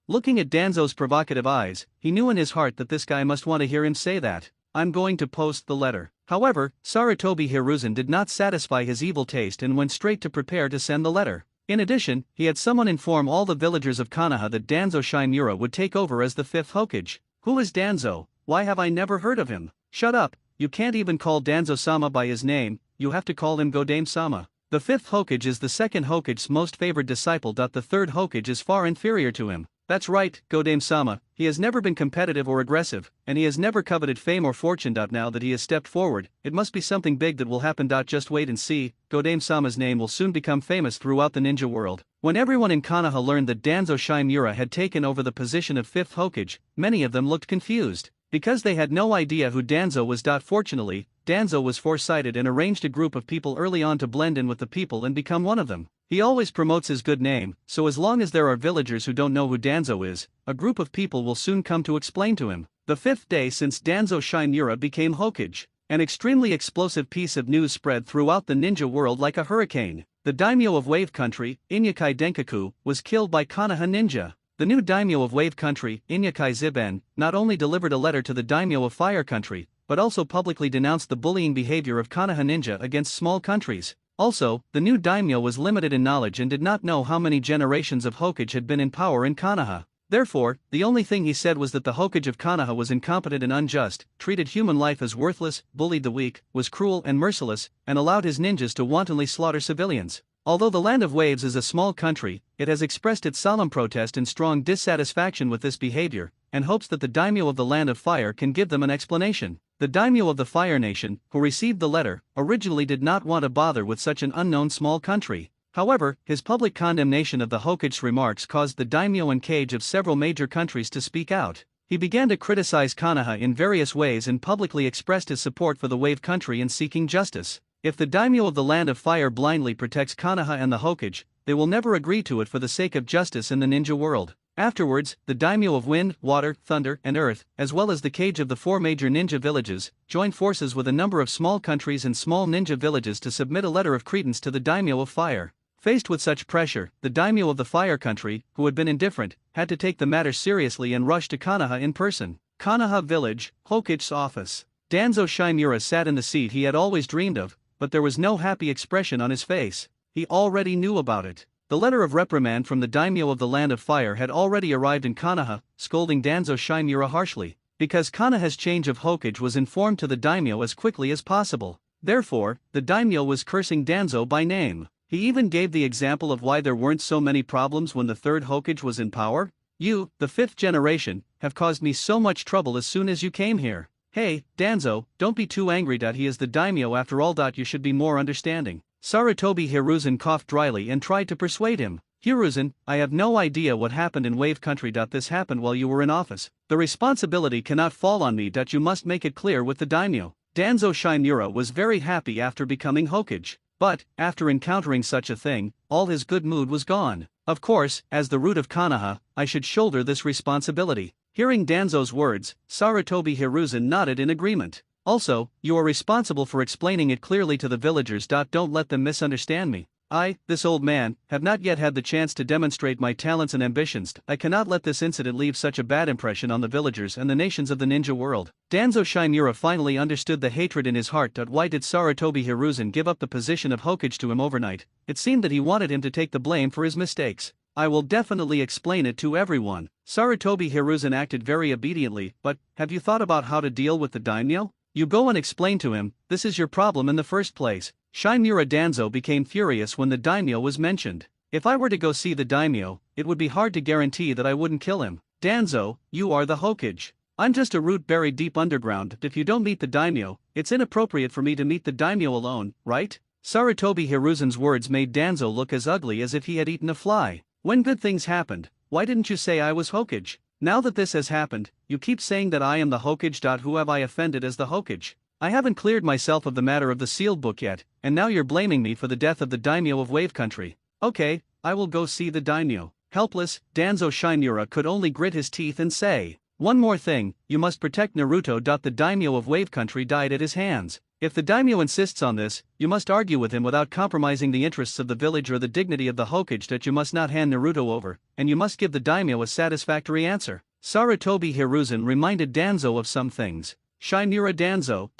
Looking at Danzo's provocative eyes, he knew in his heart that this guy must want to hear him say that. I'm going to post the letter. However, Sarutobi Hiruzen did not satisfy his evil taste and went straight to prepare to send the letter. In addition, he had someone inform all the villagers of Konoha that Danzo Shimura would take over as the 5th Hokage. Who is Danzo? Why have I never heard of him? Shut up, you can't even call Danzo-sama by his name, you have to call him Godame-sama. The 5th Hokage is the 2nd Hokage's most favored disciple. The 3rd Hokage is far inferior to him. That's right, Godame-sama, he has never been competitive or aggressive, and he has never coveted fame or fortune. Now that he has stepped forward, it must be something big that will happen. Just wait and see, Godame-sama's name will soon become famous throughout the ninja world. When everyone in Konoha learned that Danzo Shimura had taken over the position of 5th Hokage, many of them looked confused, because they had no idea who Danzo was. Fortunately, Danzo was foresighted and arranged a group of people early on to blend in with the people and become one of them. He always promotes his good name, so as long as there are villagers who don't know who Danzo is, a group of people will soon come to explain to him. The 5th day since Danzo Shimura became Hokage, an extremely explosive piece of news spread throughout the ninja world like a hurricane. The daimyo of Wave Country, Inyakai Denkaku, was killed by Konoha ninja. The new daimyo of Wave Country, Inyakai Ziben, not only delivered a letter to the daimyo of Fire Country, but also publicly denounced the bullying behavior of Konoha ninja against small countries. Also, the new daimyo was limited in knowledge and did not know how many generations of Hokage had been in power in Konoha. Therefore, the only thing he said was that the Hokage of Konoha was incompetent and unjust, treated human life as worthless, bullied the weak, was cruel and merciless, and allowed his ninjas to wantonly slaughter civilians. Although the Land of Waves is a small country, it has expressed its solemn protest and strong dissatisfaction with this behavior, and hopes that the daimyo of the Land of Fire can give them an explanation. The daimyo of the Fire Nation, who received the letter, originally did not want to bother with such an unknown small country. However, his public condemnation of the Hokage's remarks caused the daimyo and kage of several major countries to speak out. He began to criticize Konoha in various ways and publicly expressed his support for the Wave Country in seeking justice. If the daimyo of the Land of Fire blindly protects Konoha and the Hokage, they will never agree to it for the sake of justice in the ninja world. Afterwards, the daimyo of Wind, Water, Thunder, and Earth, as well as the kage of the 4 major ninja villages, joined forces with a number of small countries and small ninja villages to submit a letter of credence to the daimyo of Fire. Faced with such pressure, the daimyo of the Fire Country, who had been indifferent, had to take the matter seriously and rush to Konoha in person. Konoha Village, Hokage's office. Danzo Shimura sat in the seat he had always dreamed of, but there was no happy expression on his face. He already knew about it. The letter of reprimand from the daimyo of the Land of Fire had already arrived in Konoha, scolding Danzo Shimura harshly, because Konoha's change of Hokage was informed to the daimyo as quickly as possible. Therefore, the daimyo was cursing Danzo by name. He even gave the example of why there weren't so many problems when the 3rd Hokage was in power. You, the fifth generation, have caused me so much trouble as soon as you came here. Hey, Danzo, don't be too angry. He is the daimyo after all. You should be more understanding. Sarutobi Hiruzen coughed dryly and tried to persuade him. Hiruzen, I have no idea what happened in Wave Country. This happened while you were in office. The responsibility cannot fall on me. You must make it clear with the daimyo. Danzo Shinura was very happy after becoming Hokage. But, after encountering such a thing, all his good mood was gone. Of course, as the root of Konoha, I should shoulder this responsibility. Hearing Danzo's words, Sarutobi Hiruzen nodded in agreement. Also, you are responsible for explaining it clearly to the villagers. Don't let them misunderstand me. I, this old man, have not yet had the chance to demonstrate my talents and ambitions. I cannot let this incident leave such a bad impression on the villagers and the nations of the ninja world. Danzo Shinura finally understood the hatred in his heart. Why did Sarutobi Hiruzen give up the position of Hokage to him overnight? It seemed that he wanted him to take the blame for his mistakes. I will definitely explain it to everyone. Sarutobi Hiruzen acted very obediently, but, have you thought about how to deal with the daimyo? You go and explain to him, this is your problem in the first place. Shinura Danzo became furious when the daimyo was mentioned. If I were to go see the daimyo, it would be hard to guarantee that I wouldn't kill him. Danzo, you are the Hokage. I'm just a root buried deep underground. If you don't meet the daimyo, it's inappropriate for me to meet the daimyo alone, right? Sarutobi Hiruzen's words made Danzo look as ugly as if he had eaten a fly. When good things happened, why didn't you say I was Hokage? Now that this has happened, you keep saying that I am the Hokage. Who have I offended as the Hokage? I haven't cleared myself of the matter of the sealed book yet, and now you're blaming me for the death of the daimyo of Wave Country. Okay, I will go see the daimyo. Helpless, Danzo Shinura could only grit his teeth and say, one more thing, you must protect Naruto. The daimyo of Wave Country died at his hands. If the daimyo insists on this, you must argue with him without compromising the interests of the village or the dignity of the Hokage. You must not hand Naruto over, and you must give the daimyo a satisfactory answer. Sarutobi Hiruzen reminded Danzo of some things. Shinura Danzo.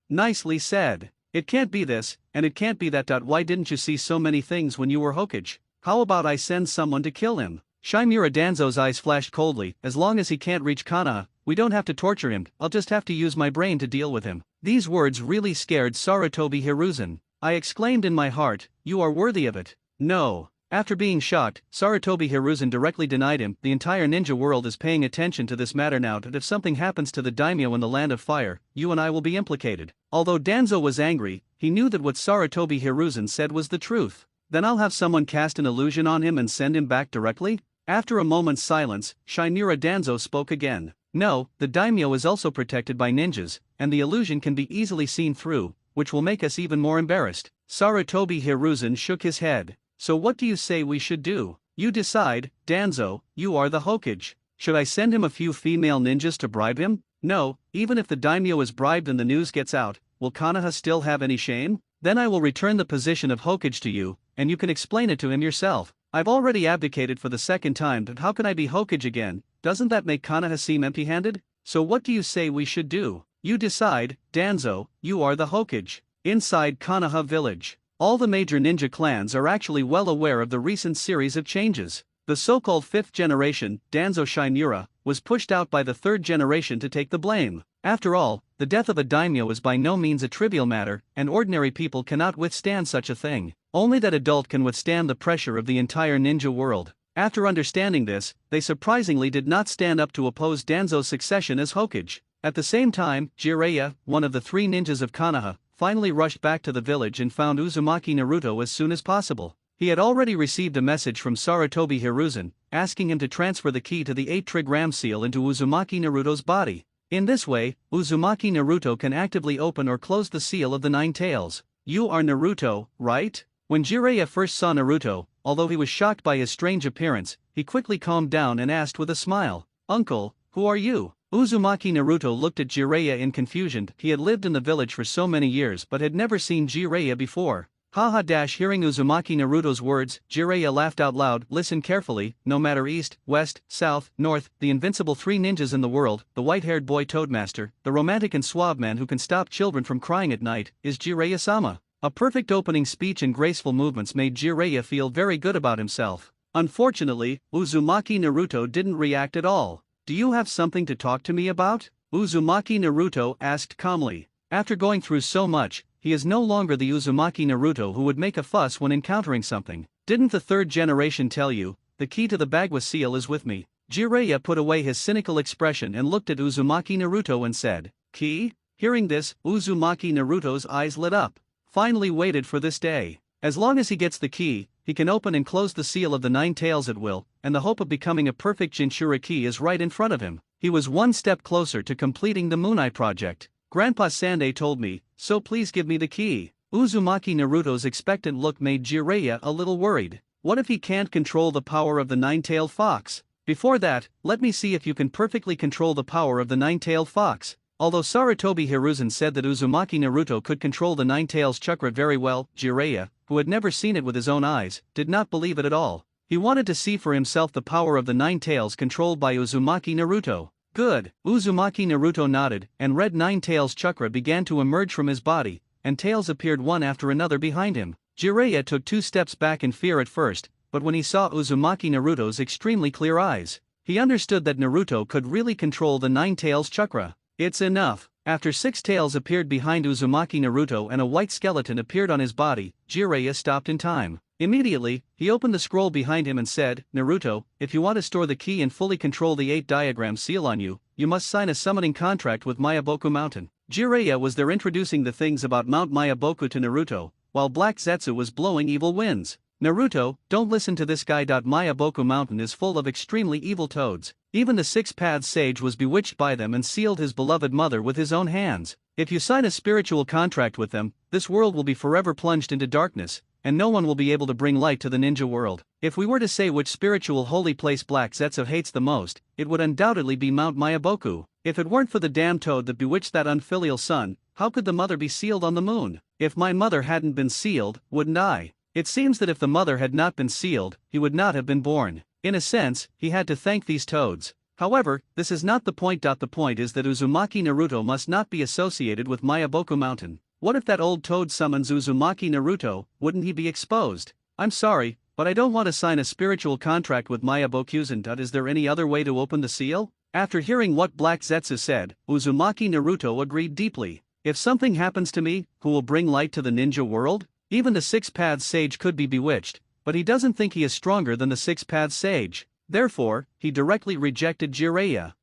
Nicely said. It can't be this, and it can't be that. Why didn't you see so many things when you were Hokage? How about I send someone to kill him? Shinura Danzo's eyes flashed coldly. As long as he can't reach Konoha, we don't have to torture him. I'll just have to use my brain to deal with him. These words really scared Sarutobi Hiruzen. I exclaimed in my heart, you are worthy of it. No. After being shocked, Sarutobi Hiruzen directly denied him. The entire ninja world is paying attention to this matter now. If something happens to the daimyo in the land of fire, you and I will be implicated. Although Danzo was angry, he knew that what Sarutobi Hiruzen said was the truth. Then I'll have someone cast an illusion on him and send him back directly? After a moment's silence, Shinura Danzo spoke again. No, the daimyo is also protected by ninjas, and the illusion can be easily seen through, which will make us even more embarrassed. Sarutobi Hiruzen shook his head. So what do you say we should do? You decide, Danzo, you are the Hokage. Should I send him a few female ninjas to bribe him? No, even if the daimyo is bribed and the news gets out, will Konoha still have any shame? Then I will return the position of Hokage to you, and you can explain it to him yourself. I've already abdicated for the second time, but how can I be Hokage again? Doesn't that make Konoha seem empty-handed? So what do you say we should do? You decide, Danzo, you are the Hokage. Inside Konoha village, all the major ninja clans are actually well aware of the recent series of changes. The so-called fifth generation, Danzo Shinura, was pushed out by the third generation to take the blame. After all, the death of a daimyo is by no means a trivial matter, and ordinary people cannot withstand such a thing. Only that adult can withstand the pressure of the entire ninja world. After understanding this, they surprisingly did not stand up to oppose Danzo's succession as Hokage. At the same time, Jiraiya, one of the three ninjas of Konoha, finally rushed back to the village and found Uzumaki Naruto as soon as possible. He had already received a message from Sarutobi Hiruzen, asking him to transfer the key to the 8 Ram seal into Uzumaki Naruto's body. In this way, Uzumaki Naruto can actively open or close the seal of the 9 tails. You are Naruto, right? When Jiraiya first saw Naruto, although he was shocked by his strange appearance, he quickly calmed down and asked with a smile, Uncle, who are you? Uzumaki Naruto looked at Jiraiya in confusion. He had lived in the village for so many years but had never seen Jiraiya before. Hearing Uzumaki Naruto's words, Jiraiya laughed out loud. Listen carefully, no matter east, west, south, north, the invincible 3 ninjas in the world, the white-haired boy Toadmaster, the romantic and suave man who can stop children from crying at night, is Jiraiya-sama. A perfect opening speech and graceful movements made Jiraiya feel very good about himself. Unfortunately, Uzumaki Naruto didn't react at all. Do you have something to talk to me about? Uzumaki Naruto asked calmly. After going through so much, he is no longer the Uzumaki Naruto who would make a fuss when encountering something. Didn't the third generation tell you, the key to the Bagua seal is with me? Jiraiya put away his cynical expression and looked at Uzumaki Naruto and said, "Key?" Hearing this, Uzumaki Naruto's eyes lit up. Finally waited for this day. As long as he gets the key, he can open and close the seal of the Nine Tails at will, and the hope of becoming a perfect Jinchuriki is right in front of him. He was one step closer to completing the Moon Eye project. Grandpa Sande told me, so please give me the key. Uzumaki Naruto's expectant look made Jiraiya a little worried. What if he can't control the power of the nine-tailed fox? Before that, let me see if you can perfectly control the power of the nine-tailed fox. Although Sarutobi Hiruzen said that Uzumaki Naruto could control the Nine Tails chakra very well, Jiraiya, who had never seen it with his own eyes, did not believe it at all. He wanted to see for himself the power of the Nine Tails controlled by Uzumaki Naruto. Good. Uzumaki Naruto nodded, and red Nine Tails chakra began to emerge from his body, and tails appeared one after another behind him. Jiraiya took 2 steps back in fear at first, but when he saw Uzumaki Naruto's extremely clear eyes, he understood that Naruto could really control the Nine Tails chakra. It's enough. After 6 tails appeared behind Uzumaki Naruto and a white skeleton appeared on his body, Jiraiya stopped in time. Immediately, he opened the scroll behind him and said, "Naruto, if you want to store the key and fully control the 8-diagram seal on you, you must sign a summoning contract with Mayaboku Mountain." Jiraiya was there introducing the things about Mount Mayaboku to Naruto, while Black Zetsu was blowing evil winds. "Naruto, don't listen to this guy. Mayaboku Mountain is full of extremely evil toads. Even the 6-path sage was bewitched by them and sealed his beloved mother with his own hands. If you sign a spiritual contract with them, this world will be forever plunged into darkness, and no one will be able to bring light to the ninja world. If we were to say which spiritual holy place Black Zetsu hates the most, it would undoubtedly be Mount Mayaboku. If it weren't for the damn toad that bewitched that unfilial son, how could the mother be sealed on the moon? If my mother hadn't been sealed, wouldn't I? It seems that if the mother had not been sealed, he would not have been born. In a sense, he had to thank these toads. However, this is not the point. The point is that Uzumaki Naruto must not be associated with Mayaboku Mountain. What if that old toad summons Uzumaki Naruto? Wouldn't he be exposed? I'm sorry, but I don't want to sign a spiritual contract with Mayabokuzen. Is there any other way to open the seal? After hearing what Black Zetsu said, Uzumaki Naruto agreed deeply. If something happens to me, who will bring light to the ninja world? Even the 6-path sage could be bewitched, but he doesn't think he is stronger than the 6-path sage. Therefore, he directly rejected Jiraiya.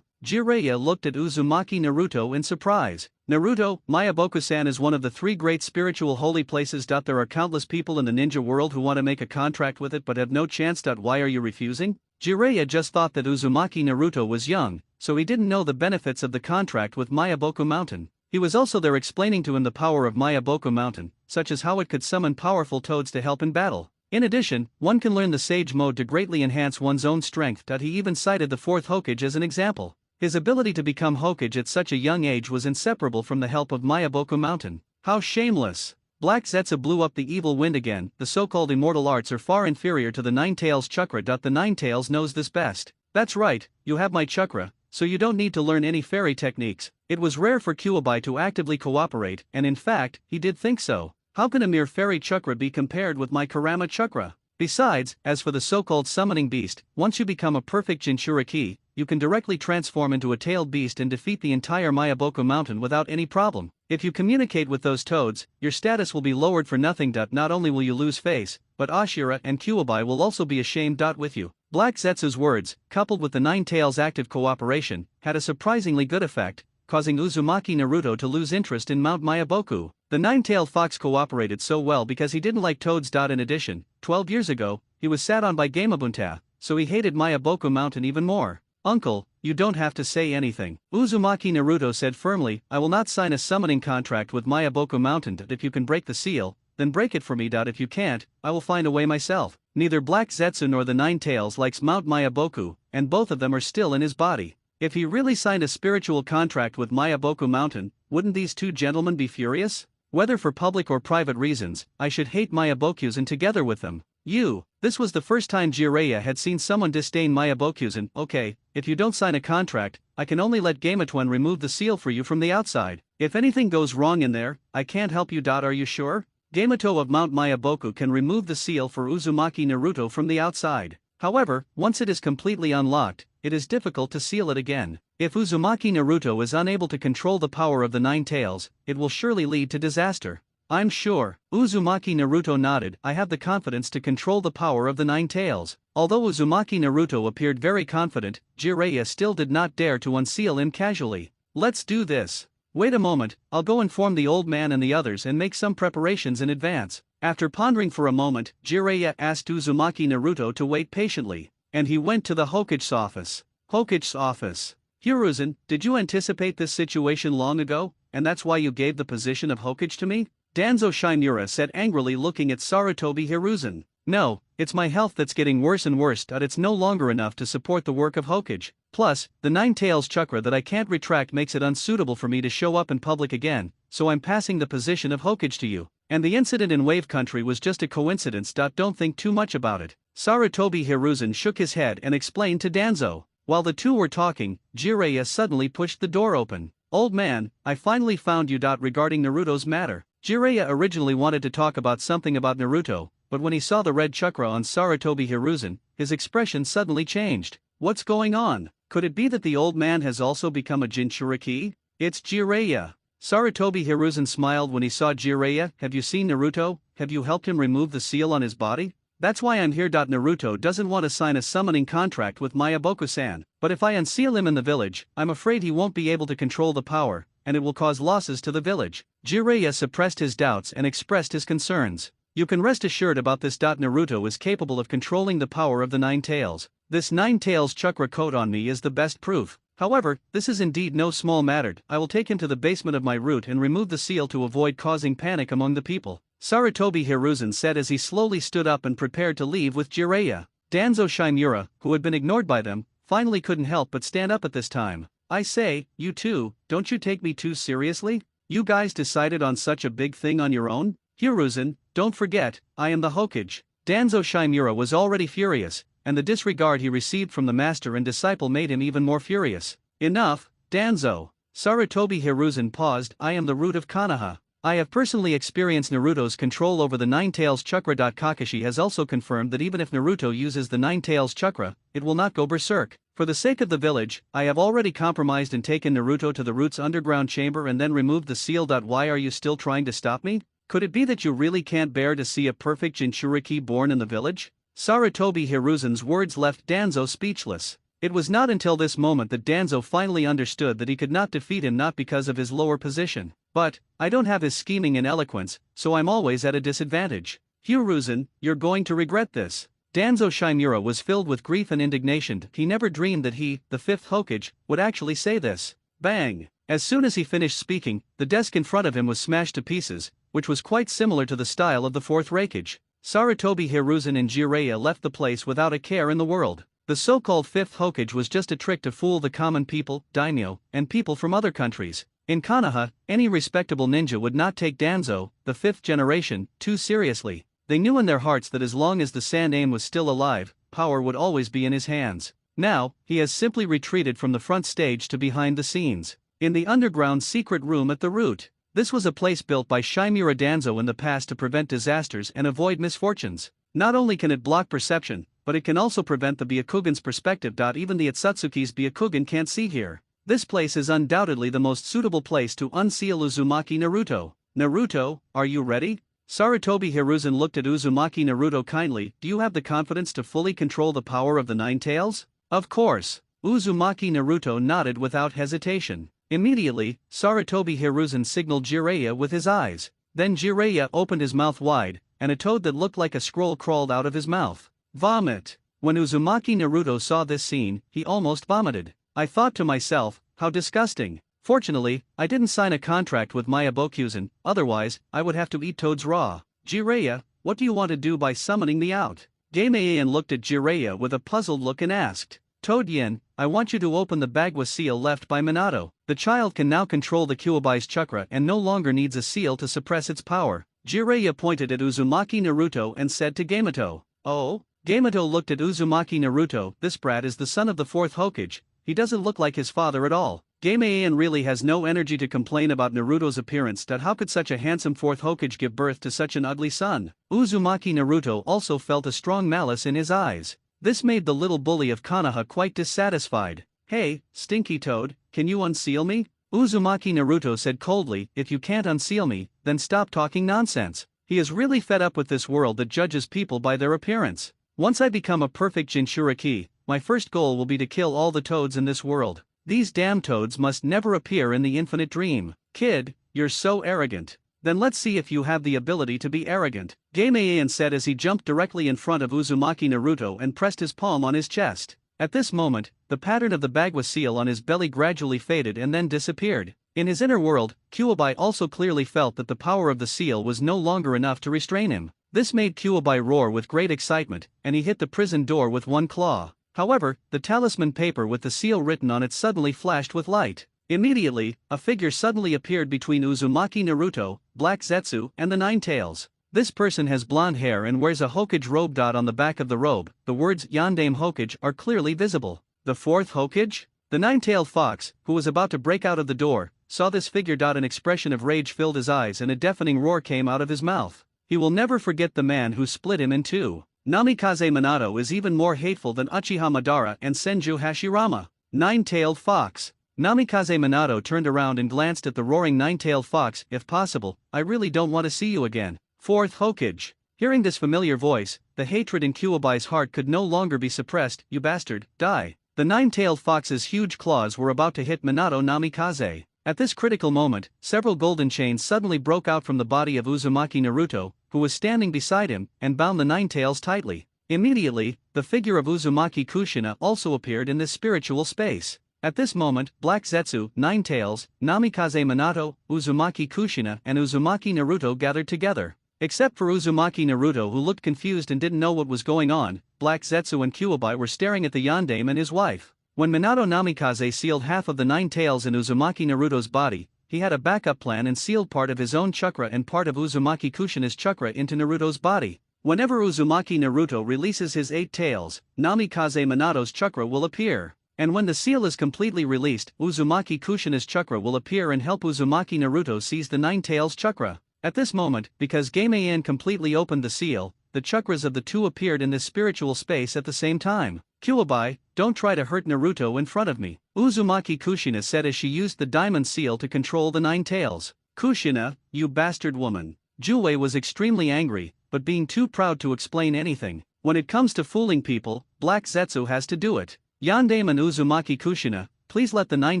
Jiraiya looked at Uzumaki Naruto in surprise. "Naruto, Mayaboku-san is one of the 3 great spiritual holy places. There are countless people in the ninja world who want to make a contract with it but have no chance. Why are you refusing?" Jiraiya just thought that Uzumaki Naruto was young, so he didn't know the benefits of the contract with Mayaboku Mountain. He was also there explaining to him the power of Mayaboku Mountain, such as how it could summon powerful toads to help in battle. In addition, one can learn the Sage Mode to greatly enhance one's own strength. He even cited the 4th Hokage as an example. His ability to become Hokage at such a young age was inseparable from the help of Mayaboku Mountain. How shameless! Black Zetsu blew up the evil wind again. The so-called immortal arts are far inferior to the Nine Tails chakra. The Nine Tails knows this best. That's right, you have my chakra, so you don't need to learn any fairy techniques. It was rare for Kyuubi to actively cooperate, and in fact, he did think so. How can a mere fairy chakra be compared with my Kurama chakra? Besides, as for the so-called summoning beast, once you become a perfect Jinchuriki, you can directly transform into a tailed beast and defeat the entire Mayaboku Mountain without any problem. If you communicate with those toads, your status will be lowered for nothing. Not only will you lose face, but Ashura and Kyuubi will also be ashamed. With you. Black Zetsu's words, coupled with the Nine Tails' active cooperation, had a surprisingly good effect, causing Uzumaki Naruto to lose interest in Mount Mayaboku. The Nine-Tailed Fox cooperated so well because he didn't like toads. In addition, 12 years ago, he was sat on by Gamabunta, so he hated Mayaboku Mountain even more. "Uncle, you don't have to say anything," Uzumaki Naruto said firmly. "I will not sign a summoning contract with Mayaboku Mountain. If you can break the seal, then break it for me. If you can't, I will find a way myself." Neither Black Zetsu nor the Nine Tails likes Mount Mayaboku, and both of them are still in his body. If he really signed a spiritual contract with Mayaboku Mountain, wouldn't these 2 gentlemen be furious? Whether for public or private reasons, I should hate Mayabokuzen together with them. This was the first time Jiraiya had seen someone disdain Mayabokuzen. "Okay, if you don't sign a contract, I can only let Gamatuen remove the seal for you from the outside. If anything goes wrong in there, I can't help you. Are you sure?" Gamato of Mount Mayaboku can remove the seal for Uzumaki Naruto from the outside. However, once it is completely unlocked, it is difficult to seal it again. If Uzumaki Naruto is unable to control the power of the Nine Tails, it will surely lead to disaster. I'm sure. Uzumaki Naruto nodded. I have the confidence to control the power of the nine tails. Although Uzumaki Naruto appeared very confident, Jiraiya still did not dare to unseal him casually. Let's do this. Wait a moment, I'll go inform the old man and the others and make some preparations in advance. After pondering for a moment, Jiraiya asked Uzumaki Naruto to wait patiently, and he went to the Hokage's office. Hokage's office. Hiruzen, did you anticipate this situation long ago, and that's why you gave the position of Hokage to me? Danzo Shimura said angrily, looking at Sarutobi Hiruzen. No, it's my health that's getting worse and worse, but it's no longer enough to support the work of Hokage. Plus, the nine tails chakra that I can't retract makes it unsuitable for me to show up in public again, so I'm passing the position of Hokage to you. And the incident in Wave Country was just a coincidence. Don't think too much about it. Sarutobi Hiruzen shook his head and explained to Danzo. While the two were talking, Jiraiya suddenly pushed the door open. Old man, I finally found you. Regarding Naruto's matter. Jiraiya originally wanted to talk about something about Naruto, but when he saw the red chakra on Sarutobi Hiruzen, his expression suddenly changed. What's going on? Could it be that the old man has also become a Jinchuriki? It's Jiraiya. Sarutobi Hiruzen smiled when he saw Jiraiya. Have you seen Naruto? Have you helped him remove the seal on his body? That's why I'm here. Naruto doesn't want to sign a summoning contract with Miyaboku-san, but if I unseal him in the village, I'm afraid he won't be able to control the power, and it will cause losses to the village. Jiraiya suppressed his doubts and expressed his concerns. You can rest assured about this. Naruto is capable of controlling the power of the nine tails. This nine tails chakra coat on me is the best proof. However, this is indeed no small matter. I will take him to the basement of my root and remove the seal to avoid causing panic among the people. Sarutobi Hiruzen said as he slowly stood up and prepared to leave with Jiraiya. Danzo Shimura, who had been ignored by them, finally couldn't help but stand up at this time. I say, you two, don't you take me too seriously? You guys decided on such a big thing on your own? Hiruzen, don't forget, I am the Hokage. Danzo Shimura was already furious, and the disregard he received from the master and disciple made him even more furious. Enough, Danzo. Sarutobi Hiruzen paused. I am the root of Konoha. I have personally experienced Naruto's control over the nine tails chakra. Kakashi has also confirmed that even if Naruto uses the nine tails chakra, it will not go berserk. For the sake of the village, I have already compromised and taken Naruto to the root's underground chamber and then removed the seal. Why are you still trying to stop me? Could it be that you really can't bear to see a perfect Jinchuriki born in the village? Sarutobi Hiruzen's words left Danzo speechless. It was not until this moment that Danzo finally understood that he could not defeat him, not because of his lower position, but, I don't have his scheming and eloquence, so I'm always at a disadvantage. Hiruzen, you're going to regret this. Danzo Shimura was filled with grief and indignation. He never dreamed that he, the fifth Hokage, would actually say this. Bang! As soon as he finished speaking, the desk in front of him was smashed to pieces, which was quite similar to the style of the fourth Raikage. Sarutobi Hiruzen and Jiraiya left the place without a care in the world. The so-called fifth Hokage was just a trick to fool the common people, daimyo, and people from other countries. In Konoha, any respectable ninja would not take Danzo, the fifth generation, too seriously. They knew in their hearts that as long as the Sandaime was still alive, power would always be in his hands. Now, he has simply retreated from the front stage to behind the scenes. In the underground secret room at the root. This was a place built by Shimura Danzo in the past to prevent disasters and avoid misfortunes. Not only can it block perception, but it can also prevent the Byakugan's perspective. Even the Otsutsuki's Byakugan can't see here. This place is undoubtedly the most suitable place to unseal Uzumaki Naruto. Naruto, are you ready? Sarutobi Hiruzen looked at Uzumaki Naruto kindly. Do you have the confidence to fully control the power of the nine tails? Of course. Uzumaki Naruto nodded without hesitation. Immediately, Sarutobi Hiruzen signaled Jiraiya with his eyes. Then Jiraiya opened his mouth wide, and a toad that looked like a scroll crawled out of his mouth. Vomit! When Uzumaki Naruto saw this scene, he almost vomited. I thought to myself, how disgusting. Fortunately, I didn't sign a contract with Miyaboku-san, otherwise, I would have to eat toads raw. Jiraiya, what do you want to do by summoning me out? Gameian looked at Jiraiya with a puzzled look and asked. Toad Yin, I want you to open the Bagua seal left by Minato. The child can now control the Kyuubi's chakra and no longer needs a seal to suppress its power. Jiraiya pointed at Uzumaki Naruto and said to Gameto. Oh? Gameto looked at Uzumaki Naruto. This brat is the son of the fourth Hokage. He doesn't look like his father at all. Gameian really has no energy to complain about Naruto's appearance. How could such a handsome fourth Hokage give birth to such an ugly son? Uzumaki Naruto also felt a strong malice in his eyes. This made the little bully of Konoha quite dissatisfied. Hey, Stinky Toad, can you unseal me? Uzumaki Naruto said coldly, if you can't unseal me, then stop talking nonsense. He is really fed up with this world that judges people by their appearance. Once I become a perfect Jinchuriki, my first goal will be to kill all the toads in this world. These damn toads must never appear in the infinite dream. Kid, you're so arrogant. Then let's see if you have the ability to be arrogant, Game said as he jumped directly in front of Uzumaki Naruto and pressed his palm on his chest. At this moment, the pattern of the bagua seal on his belly gradually faded and then disappeared. In his inner world, Kyuubi also clearly felt that the power of the seal was no longer enough to restrain him. This made Kyuubi roar with great excitement, and he hit the prison door with one claw. However, the talisman paper with the seal written on it suddenly flashed with light. Immediately, a figure suddenly appeared between Uzumaki Naruto, Black Zetsu, and the Nine Tails. This person has blonde hair and wears a Hokage robe. On the back of the robe, the words Yondaime Hokage are clearly visible. The fourth Hokage? The nine-tailed fox, who was about to break out of the door, saw this figure. An expression of rage filled his eyes and a deafening roar came out of his mouth. He will never forget the man who split him in two. Namikaze Minato is even more hateful than Uchiha Madara and Senju Hashirama. Nine-tailed fox. Namikaze Minato turned around and glanced at the roaring nine-tailed fox. If possible, I really don't want to see you again. Fourth Hokage. Hearing this familiar voice, the hatred in Kyuubi's heart could no longer be suppressed. You bastard, die. The nine-tailed fox's huge claws were about to hit Minato Namikaze. At this critical moment, several golden chains suddenly broke out from the body of Uzumaki Naruto, who was standing beside him, and bound the nine tails tightly. Immediately, the figure of Uzumaki Kushina also appeared in this spiritual space. At this moment, Black Zetsu, Nine Tails, Namikaze Minato, Uzumaki Kushina, and Uzumaki Naruto gathered together. Except for Uzumaki Naruto, who looked confused and didn't know what was going on, Black Zetsu and Kyuubi were staring at the Yondaime and his wife. When Minato Namikaze sealed half of the nine tails in Uzumaki Naruto's body, he had a backup plan and sealed part of his own chakra and part of Uzumaki Kushina's chakra into Naruto's body. Whenever Uzumaki Naruto releases his 8 tails, Namikaze Minato's chakra will appear. And when the seal is completely released, Uzumaki Kushina's chakra will appear and help Uzumaki Naruto seize the Nine Tails chakra. At this moment, because Game completely opened the seal, the chakras of the two appeared in this spiritual space at the same time. Kyuubi, don't try to hurt Naruto in front of me, Uzumaki Kushina said as she used the diamond seal to control the Nine Tails. Kushina, you bastard woman. Jue was extremely angry, but being too proud to explain anything. When it comes to fooling people, Black Zetsu has to do it. Yondaime and Uzumaki Kushina, please let the Nine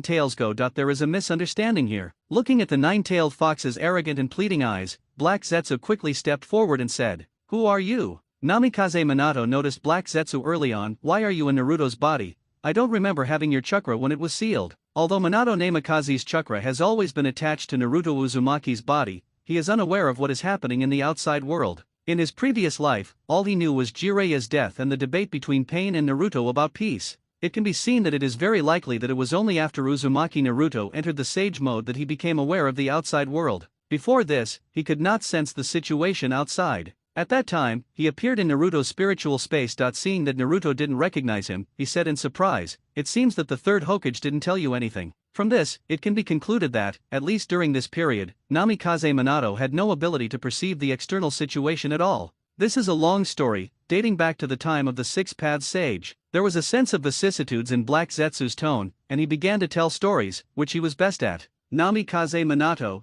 Tails go. There is a misunderstanding here. Looking at the nine-tailed fox's arrogant and pleading eyes, Black Zetsu quickly stepped forward and said, "Who are you?" Namikaze Minato noticed Black Zetsu early on. "Why are you in Naruto's body? I don't remember having your chakra when it was sealed." Although Minato Namikaze's chakra has always been attached to Naruto Uzumaki's body, he is unaware of what is happening in the outside world. In his previous life, all he knew was Jiraiya's death and the debate between Pain and Naruto about peace. It can be seen that it is very likely that it was only after Uzumaki Naruto entered the Sage Mode that he became aware of the outside world. Before this, he could not sense the situation outside. At that time, he appeared in Naruto's spiritual space. Seeing that Naruto didn't recognize him, he said in surprise, "It seems that the third Hokage didn't tell you anything." From this, it can be concluded that, at least during this period, Namikaze Minato had no ability to perceive the external situation at all. This is a long story, dating back to the time of the Six Paths Sage. There was a sense of vicissitudes in Black Zetsu's tone, and he began to tell stories, which he was best at. Namikaze Minato.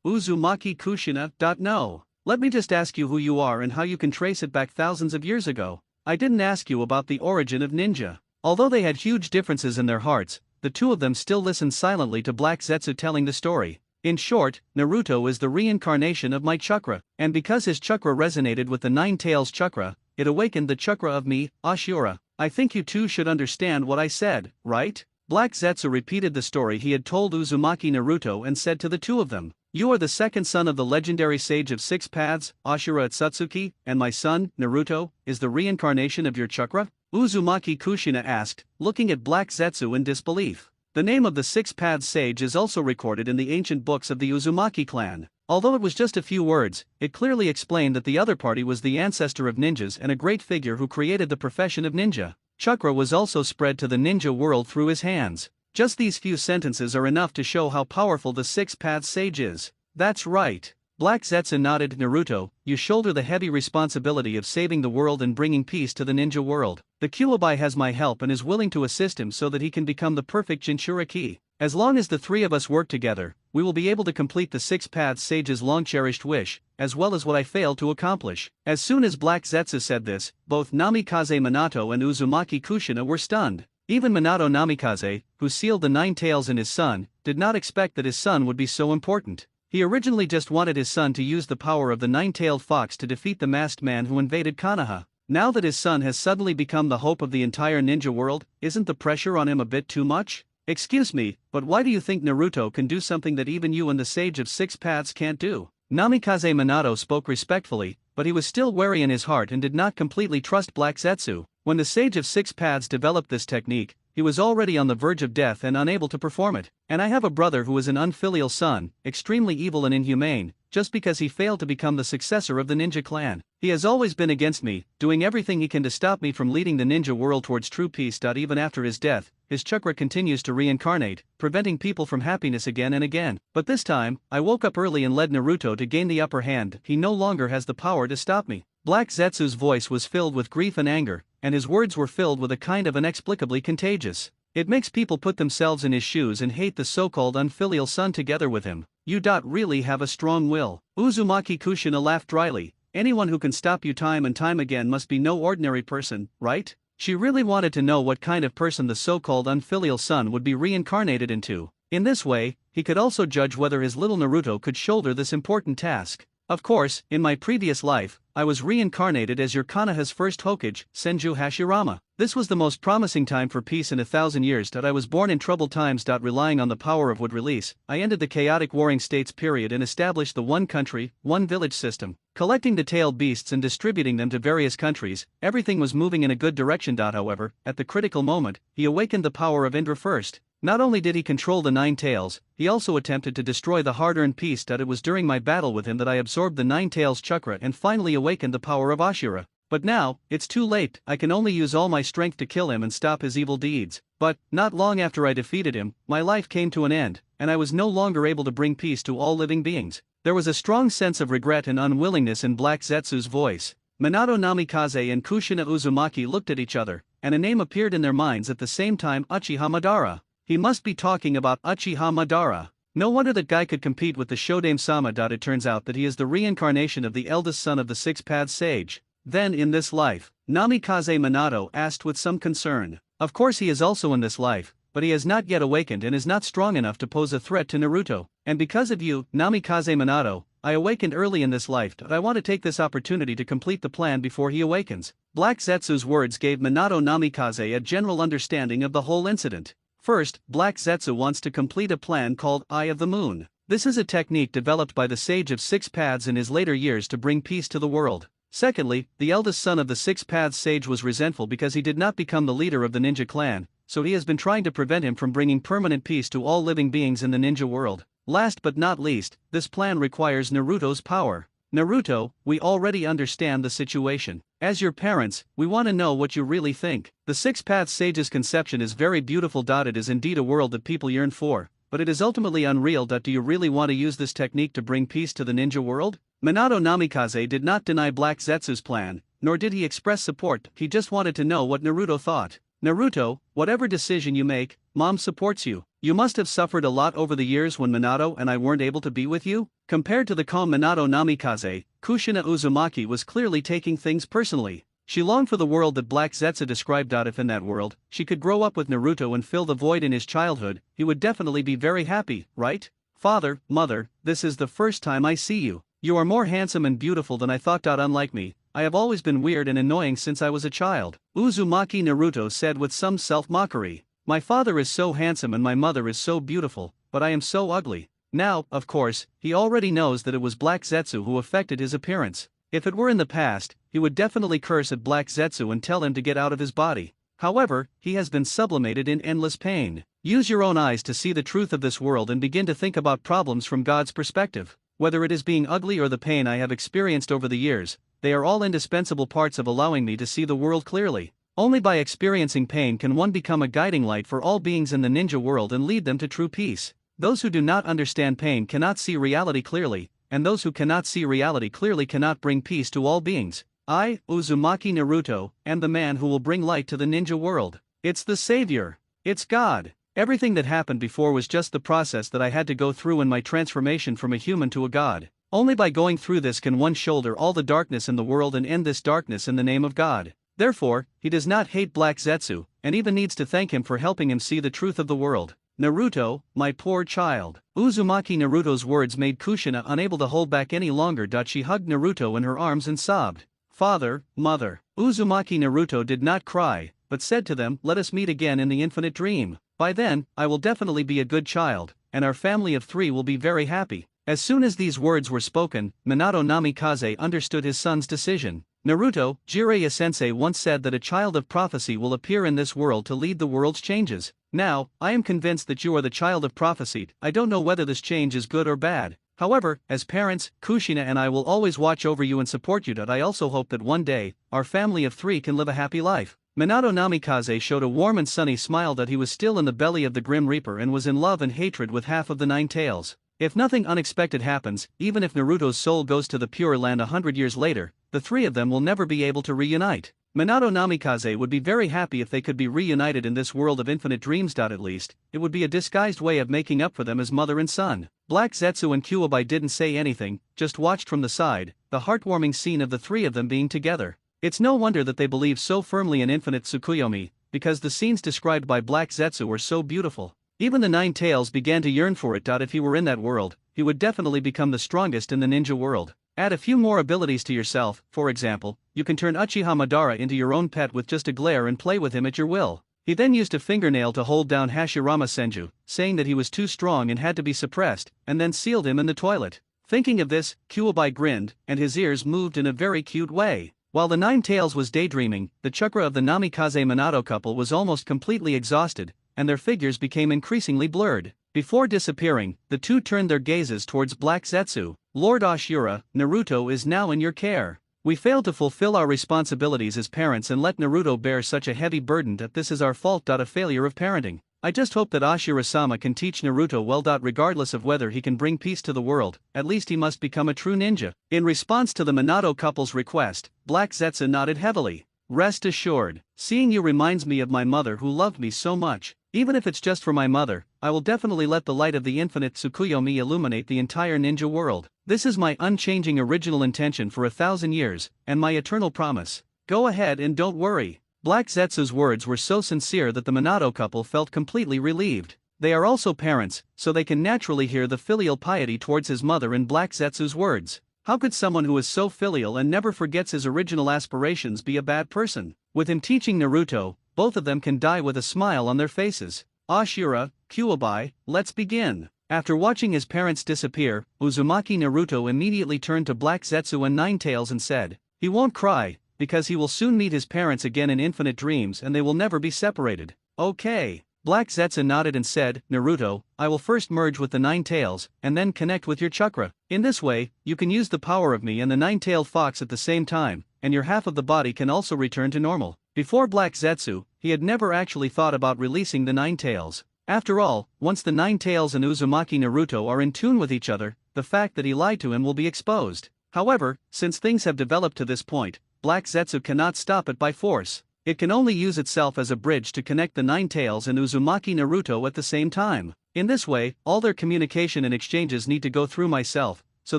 Uzumaki Kushina. No. Let me just ask you who you are and how you can trace it back thousands of years ago. I didn't ask you about the origin of ninja. Although they had huge differences in their hearts, the two of them still listened silently to Black Zetsu telling the story. In short, Naruto is the reincarnation of my chakra, and because his chakra resonated with the Nine Tails chakra, it awakened the chakra of me, Ashura. I think you two should understand what I said, right? Black Zetsu repeated the story he had told Uzumaki Naruto and said to the two of them, "You are the second son of the legendary sage of six paths, Ashura Atsutsuki, and my son, Naruto, is the reincarnation of your chakra?" Uzumaki Kushina asked, looking at Black Zetsu in disbelief. The name of the Six Paths Sage is also recorded in the ancient books of the Uzumaki clan. Although it was just a few words, it clearly explained that the other party was the ancestor of ninjas and a great figure who created the profession of ninja. Chakra was also spread to the ninja world through his hands. Just these few sentences are enough to show how powerful the Six Paths Sage is. That's right. Black Zetsu nodded. Naruto, you shoulder the heavy responsibility of saving the world and bringing peace to the ninja world. The Kyuubi has my help and is willing to assist him so that he can become the perfect Jinchuriki. As long as the three of us work together, we will be able to complete the Six Paths Sage's long-cherished wish, as well as what I failed to accomplish. As soon as Black Zetsu said this, both Namikaze Minato and Uzumaki Kushina were stunned. Even Minato Namikaze, who sealed the Nine Tails in his son, did not expect that his son would be so important. He originally just wanted his son to use the power of the nine-tailed fox to defeat the masked man who invaded Konoha. Now that his son has suddenly become the hope of the entire ninja world, isn't the pressure on him a bit too much? Excuse me, but why do you think Naruto can do something that even you and the Sage of Six Paths can't do? Namikaze Minato spoke respectfully, but he was still wary in his heart and did not completely trust Black Zetsu. When the Sage of Six Paths developed this technique, he was already on the verge of death and unable to perform it. And I have a brother who is an unfilial son, extremely evil and inhumane, just because he failed to become the successor of the ninja clan. He has always been against me, doing everything he can to stop me from leading the ninja world towards true peace. Even after his death, his chakra continues to reincarnate, preventing people from happiness again and again. But this time, I woke up early and led Naruto to gain the upper hand. He no longer has the power to stop me. Black Zetsu's voice was filled with grief and anger, and his words were filled with a kind of inexplicably contagious. It makes people put themselves in his shoes and hate the so-called unfilial son together with him. You really have a strong will. Uzumaki Kushina laughed dryly. Anyone who can stop you time and time again must be no ordinary person, right? She really wanted to know what kind of person the so-called unfilial son would be reincarnated into. In this way, he could also judge whether his little Naruto could shoulder this important task. Of course, in my previous life, I was reincarnated as your Konoha's first Hokage, Senju Hashirama. This was the most promising time for peace in 1,000 years. I was born in troubled times. Relying on the power of wood release, I ended the chaotic warring states period and established the one country, one village system. Collecting the tailed beasts and distributing them to various countries, everything was moving in a good direction. However, at the critical moment, he awakened the power of Indra first. Not only did he control the Nine Tails, he also attempted to destroy the hard-earned peace. It was during my battle with him that I absorbed the Nine Tails chakra and finally awakened the power of Ashura. But now, it's too late. I can only use all my strength to kill him and stop his evil deeds. But, not long after I defeated him, my life came to an end, and I was no longer able to bring peace to all living beings. There was a strong sense of regret and unwillingness in Black Zetsu's voice. Minato Namikaze and Kushina Uzumaki looked at each other, and a name appeared in their minds at the same time: Uchiha Madara. He must be talking about Uchiha Madara. No wonder that guy could compete with the Shodame-sama. It turns out that he is the reincarnation of the eldest son of the Six Paths Sage. Then in this life, Namikaze Minato asked with some concern. Of course he is also in this life, but he has not yet awakened and is not strong enough to pose a threat to Naruto. And because of you, Namikaze Minato, I awakened early in this life. I want to take this opportunity to complete the plan before he awakens. Black Zetsu's words gave Minato Namikaze a general understanding of the whole incident. First, Black Zetsu wants to complete a plan called Eye of the Moon. This is a technique developed by the Sage of Six Paths in his later years to bring peace to the world. Secondly, the eldest son of the Six Paths Sage was resentful because he did not become the leader of the ninja clan, so he has been trying to prevent him from bringing permanent peace to all living beings in the ninja world. Last but not least, this plan requires Naruto's power. Naruto, we already understand the situation. As your parents, we want to know what you really think. The Six Paths Sage's conception is very beautiful. It is indeed a world that people yearn for, but it is ultimately unreal. Do you really want to use this technique to bring peace to the ninja world? Minato Namikaze did not deny Black Zetsu's plan, nor did he express support. He just wanted to know what Naruto thought. Naruto, whatever decision you make, Mom supports you. You must have suffered a lot over the years when Minato and I weren't able to be with you? Compared to the calm Minato Namikaze, Kushina Uzumaki was clearly taking things personally. She longed for the world that Black Zetsu described. If in that world, she could grow up with Naruto and fill the void in his childhood, he would definitely be very happy, right? Father, mother, this is the first time I see you. You are more handsome and beautiful than I thought. Unlike me, I have always been weird and annoying since I was a child. Uzumaki Naruto said with some self-mockery. My father is so handsome and my mother is so beautiful, but I am so ugly. Now, of course, he already knows that it was Black Zetsu who affected his appearance. If it were in the past, he would definitely curse at Black Zetsu and tell him to get out of his body. However, he has been sublimated in endless pain. Use your own eyes to see the truth of this world and begin to think about problems from God's perspective. Whether it is being ugly or the pain I have experienced over the years, they are all indispensable parts of allowing me to see the world clearly. Only by experiencing pain can one become a guiding light for all beings in the ninja world and lead them to true peace. Those who do not understand pain cannot see reality clearly, and those who cannot see reality clearly cannot bring peace to all beings. I, Uzumaki Naruto, am the man who will bring light to the ninja world. It's the savior. It's God. Everything that happened before was just the process that I had to go through in my transformation from a human to a god. Only by going through this can one shoulder all the darkness in the world and end this darkness in the name of God. Therefore, he does not hate Black Zetsu, and even needs to thank him for helping him see the truth of the world. Naruto, my poor child. Uzumaki Naruto's words made Kushina unable to hold back any longer. She hugged Naruto in her arms and sobbed. Father, mother. Uzumaki Naruto did not cry, but said to them, let us meet again in the infinite dream. By then, I will definitely be a good child, and our family of 3 will be very happy. As soon as these words were spoken, Minato Namikaze understood his son's decision. Naruto, Jiraiya-sensei once said that a child of prophecy will appear in this world to lead the world's changes. Now, I am convinced that you are the child of prophecy. I don't know whether this change is good or bad. However, as parents, Kushina and I will always watch over you and support you. I also hope that one day, our family of 3 can live a happy life. Minato Namikaze showed a warm and sunny smile that he was still in the belly of the Grim Reaper and was in love and hatred with half of the 9 tails. If nothing unexpected happens, even if Naruto's soul goes to the Pure Land 100 years later, the 3 of them will never be able to reunite. Minato Namikaze would be very happy if they could be reunited in this world of infinite dreams. At least, it would be a disguised way of making up for them as mother and son. Black Zetsu and Kyuubi didn't say anything, just watched from the side, the heartwarming scene of the 3 of them being together. It's no wonder that they believe so firmly in infinite Tsukuyomi, because the scenes described by Black Zetsu were so beautiful. Even the 9 tails began to yearn for it. If he were in that world, he would definitely become the strongest in the ninja world. Add a few more abilities to yourself. For example, you can turn Uchiha Madara into your own pet with just a glare and play with him at your will. He then used a fingernail to hold down Hashirama Senju, saying that he was too strong and had to be suppressed, and then sealed him in the toilet. Thinking of this, Kyuubi grinned, and his ears moved in a very cute way. While the 9 tails was daydreaming, the chakra of the Namikaze Minato couple was almost completely exhausted, and their figures became increasingly blurred. Before disappearing, the 2 turned their gazes towards Black Zetsu. Lord Ashura, Naruto is now in your care. We failed to fulfill our responsibilities as parents and let Naruto bear such a heavy burden that this is our fault. A failure of parenting. I just hope that Ashura-sama can teach Naruto well. Regardless of whether he can bring peace to the world, at least he must become a true ninja. In response to the Minato couple's request, Black Zetsu nodded heavily. Rest assured, seeing you reminds me of my mother who loved me so much. Even if it's just for my mother, I will definitely let the light of the infinite Tsukuyomi illuminate the entire ninja world. This is my unchanging original intention for 1,000 years, and my eternal promise. Go ahead and don't worry. Black Zetsu's words were so sincere that the Minato couple felt completely relieved. They are also parents, so they can naturally hear the filial piety towards his mother in Black Zetsu's words. How could someone who is so filial and never forgets his original aspirations be a bad person? With him teaching Naruto, both of them can die with a smile on their faces. Ashura, Kyuubi, let's begin. After watching his parents disappear, Uzumaki Naruto immediately turned to Black Zetsu and 9 tails and said, he won't cry, because he will soon meet his parents again in infinite dreams and they will never be separated. Okay. Black Zetsu nodded and said, Naruto, I will first merge with the 9 tails, and then connect with your chakra. In this way, you can use the power of me and the 9-tailed fox at the same time, and your half of the body can also return to normal. Before Black Zetsu, he had never actually thought about releasing the 9 tails. After all, once the 9 tails and Uzumaki Naruto are in tune with each other, the fact that he lied to him will be exposed. However, since things have developed to this point, Black Zetsu cannot stop it by force. It can only use itself as a bridge to connect the 9 tails and Uzumaki Naruto at the same time. In this way, all their communication and exchanges need to go through myself, so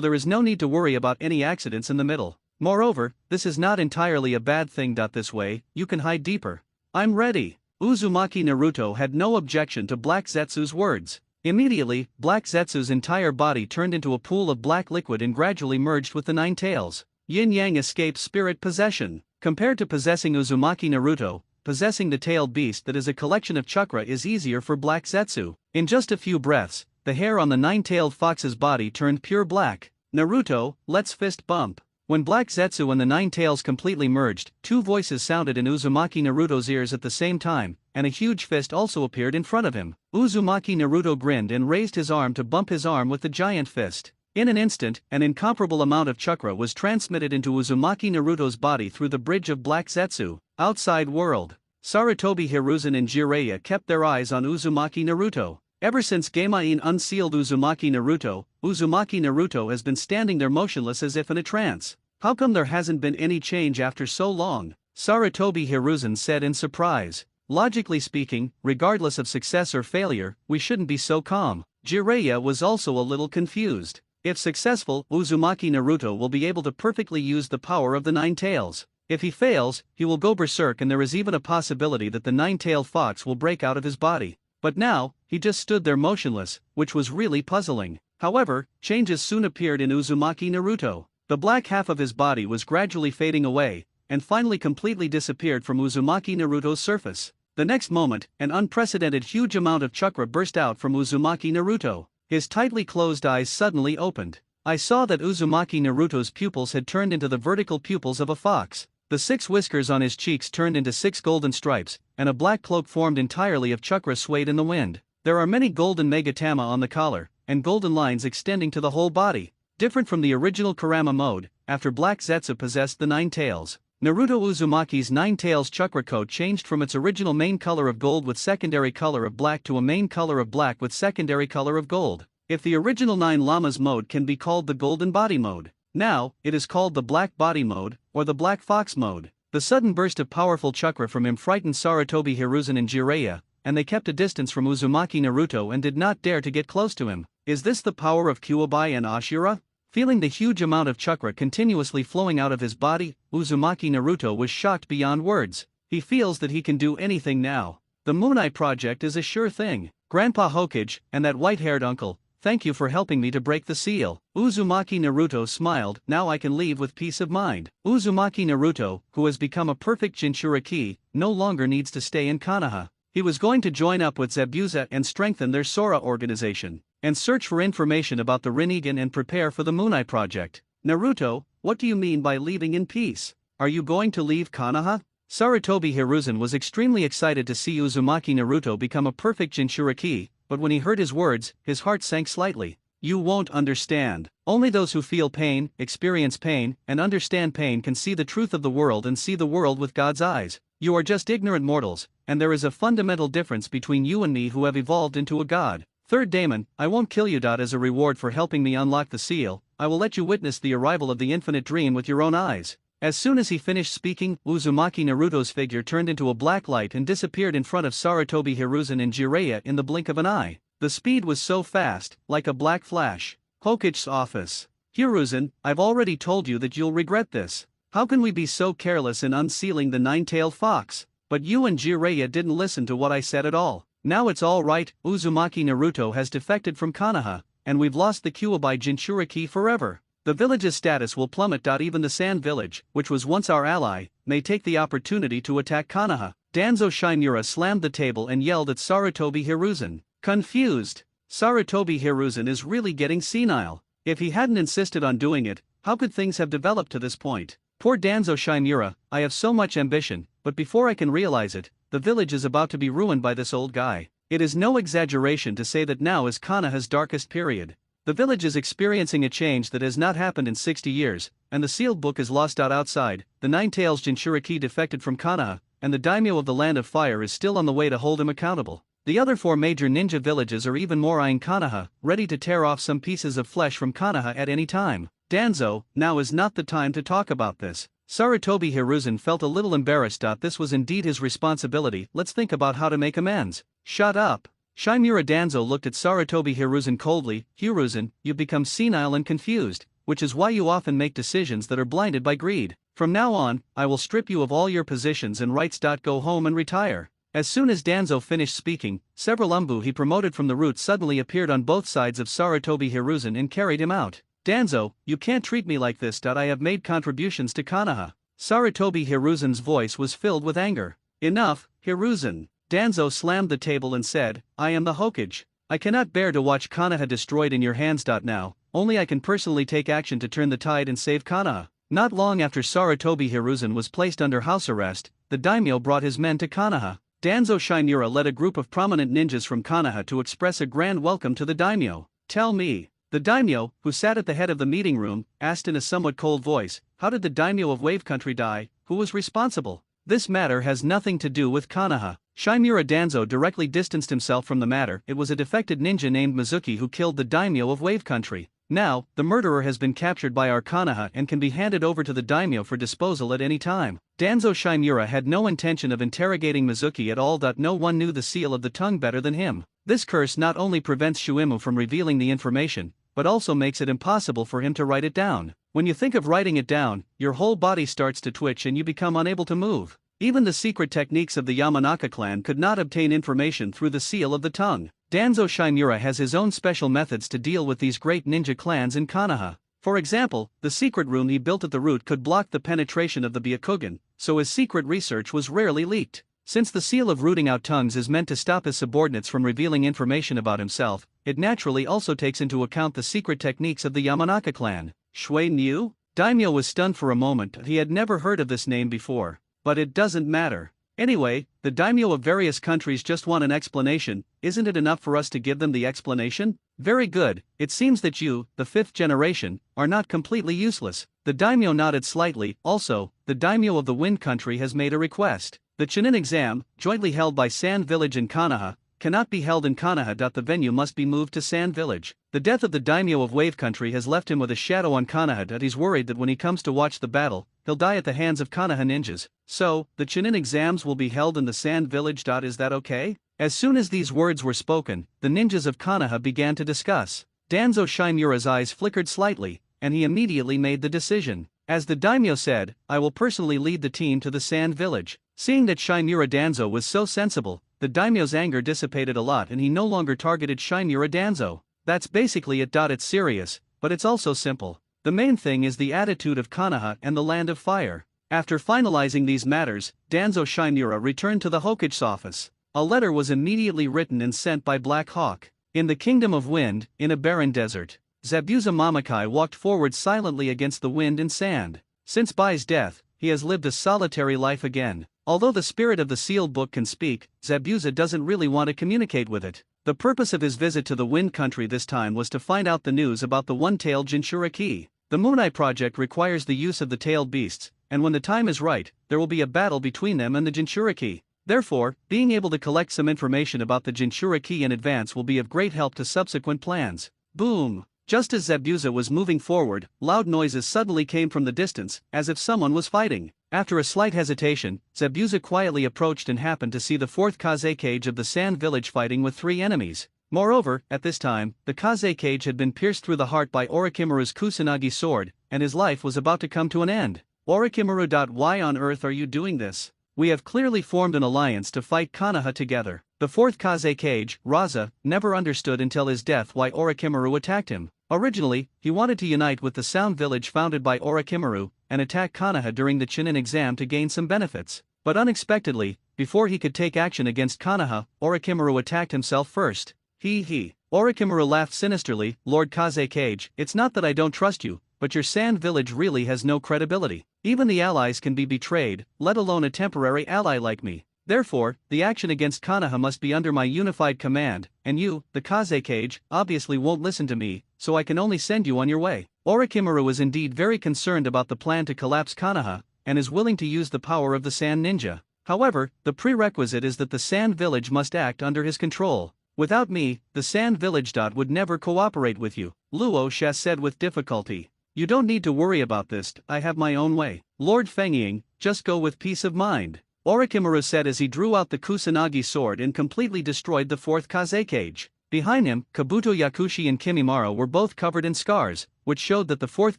there is no need to worry about any accidents in the middle. Moreover, this is not entirely a bad thing. This way, you can hide deeper. I'm ready. Uzumaki Naruto had no objection to Black Zetsu's words. Immediately, Black Zetsu's entire body turned into a pool of black liquid and gradually merged with the 9 tails. Yin-Yang escaped spirit possession. Compared to possessing Uzumaki Naruto, possessing the tailed beast that is a collection of chakra is easier for Black Zetsu. In just a few breaths, the hair on the 9-tailed fox's body turned pure black. Naruto, let's fist bump. When Black Zetsu and the 9 tails completely merged, 2 voices sounded in Uzumaki Naruto's ears at the same time, and a huge fist also appeared in front of him. Uzumaki Naruto grinned and raised his arm to bump his arm with the giant fist. In an instant, an incomparable amount of chakra was transmitted into Uzumaki Naruto's body through the bridge of Black Zetsu. Outside world. Sarutobi Hiruzen and Jiraiya kept their eyes on Uzumaki Naruto. Ever since Gamain unsealed Uzumaki Naruto has been standing there motionless as if in a trance. How come there hasn't been any change after so long? Sarutobi Hiruzen said in surprise. logically speaking, regardless of success or failure, we shouldn't be so calm. Jiraiya was also a little confused. If successful, Uzumaki Naruto will be able to perfectly use the power of the Nine Tails. If he fails, he will go berserk, and there is even a possibility that the nine-tailed fox will break out of his body. But now, he just stood there motionless, which was really puzzling. However, changes soon appeared in Uzumaki Naruto. The black half of his body was gradually fading away, and finally completely disappeared from Uzumaki Naruto's surface. The next moment, an unprecedented huge amount of chakra burst out from Uzumaki Naruto. His tightly closed eyes suddenly opened. I saw that Uzumaki Naruto's pupils had turned into the vertical pupils of a fox. The 6 whiskers on his cheeks turned into 6 golden stripes, and a black cloak formed entirely of chakra swayed in the wind. There are many golden megatama on the collar, and golden lines extending to the whole body. Different from the original Kurama mode, after Black Zetsu possessed the 9 tails, Naruto Uzumaki's 9 tails chakra coat changed from its original main color of gold with secondary color of black to a main color of black with secondary color of gold. If the original 9 Lamas mode can be called the golden body mode, now, it is called the black body mode, or the black fox mode. The sudden burst of powerful chakra from him frightened Sarutobi Hiruzen and Jiraiya, and they kept a distance from Uzumaki Naruto and did not dare to get close to him. Is this the power of Kyuubi and Ashura? Feeling the huge amount of chakra continuously flowing out of his body, Uzumaki Naruto was shocked beyond words. He feels that he can do anything now. The Moon Eye project is a sure thing. Grandpa Hokage, and that white-haired uncle, thank you for helping me to break the seal. Uzumaki Naruto smiled, now I can leave with peace of mind. Uzumaki Naruto, who has become a perfect Jinchuriki, no longer needs to stay in Konoha. He was going to join up with Zabuza and strengthen their Sora organization, and search for information about the Rinnegan and prepare for the Moon Eye project. Naruto, what do you mean by leaving in peace? Are you going to leave Konoha? Sarutobi Hiruzen was extremely excited to see Uzumaki Naruto become a perfect Jinchuriki, but when he heard his words, his heart sank slightly. You won't understand. Only those who feel pain, experience pain, and understand pain can see the truth of the world and see the world with God's eyes. You are just ignorant mortals, and there is a fundamental difference between you and me who have evolved into a god. Third Daemon, I won't kill you. As a reward for helping me unlock the seal, I will let you witness the arrival of the infinite dream with your own eyes. As soon as he finished speaking, Uzumaki Naruto's figure turned into a black light and disappeared in front of Sarutobi Hiruzen and Jiraiya in the blink of an eye. The speed was so fast, like a black flash. Hokage's office. Hiruzen, I've already told you that you'll regret this. How can we be so careless in unsealing the 9-tailed fox? But you and Jiraiya didn't listen to what I said at all. Now it's all right, Uzumaki Naruto has defected from Konoha, and we've lost the Kyuubi Jinchuriki forever. The village's status will plummet. Even the Sand Village, which was once our ally, may take the opportunity to attack Konoha. Danzo Shimura slammed the table and yelled at Sarutobi Hiruzen. Confused. Sarutobi Hiruzen is really getting senile. If he hadn't insisted on doing it, how could things have developed to this point? Poor Danzo Shimura, I have so much ambition, but before I can realize it, the village is about to be ruined by this old guy. It is no exaggeration to say that now is Konoha's darkest period. The village is experiencing a change that has not happened in 60 years, and the sealed book is lost outside. The 9 tails Jinchuriki defected from Konoha, and the daimyo of the Land of Fire is still on the way to hold him accountable. The other 4 major ninja villages are even more eyeing Konoha, ready to tear off some pieces of flesh from Konoha at any time. Danzo, now is not the time to talk about this. Sarutobi Hiruzen felt a little embarrassed. This was indeed his responsibility. Let's think about how to make amends. Shut up. Shimura Danzo looked at Sarutobi Hiruzen coldly. Hiruzen, you've become senile and confused, which is why you often make decisions that are blinded by greed. From now on, I will strip you of all your positions and rights. Go home and retire. As soon as Danzo finished speaking, several umbu he promoted from the root suddenly appeared on both sides of Sarutobi Hiruzen and carried him out. Danzo, you can't treat me like this. I have made contributions to Konoha. Sarutobi Hiruzen's voice was filled with anger. Enough, Hiruzen. Danzo slammed the table and said, I am the Hokage. I cannot bear to watch Konoha destroyed in your hands. Now, only I can personally take action to turn the tide and save Konoha. Not long after Sarutobi Hiruzen was placed under house arrest, the daimyo brought his men to Konoha. Danzo Shimura led a group of prominent ninjas from Konoha to express a grand welcome to the daimyo. Tell me. The daimyo, who sat at the head of the meeting room, asked in a somewhat cold voice, how did the daimyo of Wave Country die? Who was responsible? This matter has nothing to do with Konoha. Shimura Danzo directly distanced himself from the matter. It was a defected ninja named Mizuki who killed the daimyo of Wave Country. Now, the murderer has been captured by our Konoha and can be handed over to the daimyo for disposal at any time. Danzo Shimura had no intention of interrogating Mizuki at all. No one knew the seal of the tongue better than him. This curse not only prevents Shuimu from revealing the information, but also makes it impossible for him to write it down. When you think of writing it down, your whole body starts to twitch and you become unable to move. Even the secret techniques of the Yamanaka clan could not obtain information through the seal of the tongue. Danzo Shimura has his own special methods to deal with these great ninja clans in Konoha. For example, the secret room he built at the root could block the penetration of the Byakugan, so his secret research was rarely leaked. Since the seal of rooting out tongues is meant to stop his subordinates from revealing information about himself, it naturally also takes into account the secret techniques of the Yamanaka clan. Shui Niu? Daimyo was stunned for a moment. He had never heard of this name before. But it doesn't matter. Anyway, the daimyo of various countries just want an explanation. Isn't it enough for us to give them the explanation? Very good. It seems that you, the fifth generation, are not completely useless. The daimyo nodded slightly. Also, the daimyo of the Wind Country has made a request. The Chunin exam, jointly held by Sand Village and Konoha, cannot be held in Konoha. The venue must be moved to Sand Village. The death of the daimyo of Wave Country has left him with a shadow on Konoha. He's worried that when he comes to watch the battle, he'll die at the hands of Konoha ninjas. So, the Chunin exams will be held in the Sand Village. Is that okay? As soon as these words were spoken, the ninjas of Konoha began to discuss. Danzo Shimura's eyes flickered slightly, and he immediately made the decision. As the daimyo said, I will personally lead the team to the Sand Village. Seeing that Shimura Danzo was so sensible, the daimyo's anger dissipated a lot and he no longer targeted Shimura Danzo. That's basically it. It's serious, but it's also simple. The main thing is the attitude of Konoha and the Land of Fire. After finalizing these matters, Danzo Shimura returned to the Hokage's office. A letter was immediately written and sent by Black Hawk. In the Kingdom of Wind, in a barren desert, Zabuza Mamakai walked forward silently against the wind and sand. Since Bai's death, he has lived a solitary life again. Although the spirit of the sealed book can speak, Zabuza doesn't really want to communicate with it. The purpose of his visit to the Wind Country this time was to find out the news about the one-tailed Jinchuriki. The Mooneye project requires the use of the tailed beasts, and when the time is right, there will be a battle between them and the Jinchuriki. Therefore, being able to collect some information about the Jinchuriki in advance will be of great help to subsequent plans. Boom! Just as Zabuza was moving forward, loud noises suddenly came from the distance, as if someone was fighting. After a slight hesitation, Zabuza quietly approached and happened to see the fourth Kazekage of the Sand Village fighting with three enemies. Moreover, at this time, the Kazekage had been pierced through the heart by Orochimaru's Kusanagi sword, and his life was about to come to an end. Orochimaru. Why on earth are you doing this? We have clearly formed an alliance to fight Konoha together. The fourth Kazekage, Raza, never understood until his death why Orochimaru attacked him. Originally, he wanted to unite with the Sound Village founded by Orochimaru, and attack Konoha during the Chunin exam to gain some benefits. But unexpectedly, before he could take action against Konoha, Orochimaru attacked himself first. Orochimaru laughed sinisterly. Lord Kazekage, it's not that I don't trust you, but your Sand Village really has no credibility. Even the allies can be betrayed, let alone a temporary ally like me. Therefore, the action against Konoha must be under my unified command, and you, the Kazekage, obviously won't listen to me, so I can only send you on your way. Orochimaru is indeed very concerned about the plan to collapse Konoha, and is willing to use the power of the Sand Ninja. However, the prerequisite is that the Sand Village must act under his control. Without me, the Sand Village. Would never cooperate with you, Luo Sha said with difficulty. You don't need to worry about this, I have my own way. Lord Fengying, just go with peace of mind. Orochimaru said as he drew out the Kusanagi sword and completely destroyed the fourth Kazekage. Behind him, Kabuto Yakushi and Kimimaro were both covered in scars, which showed that the fourth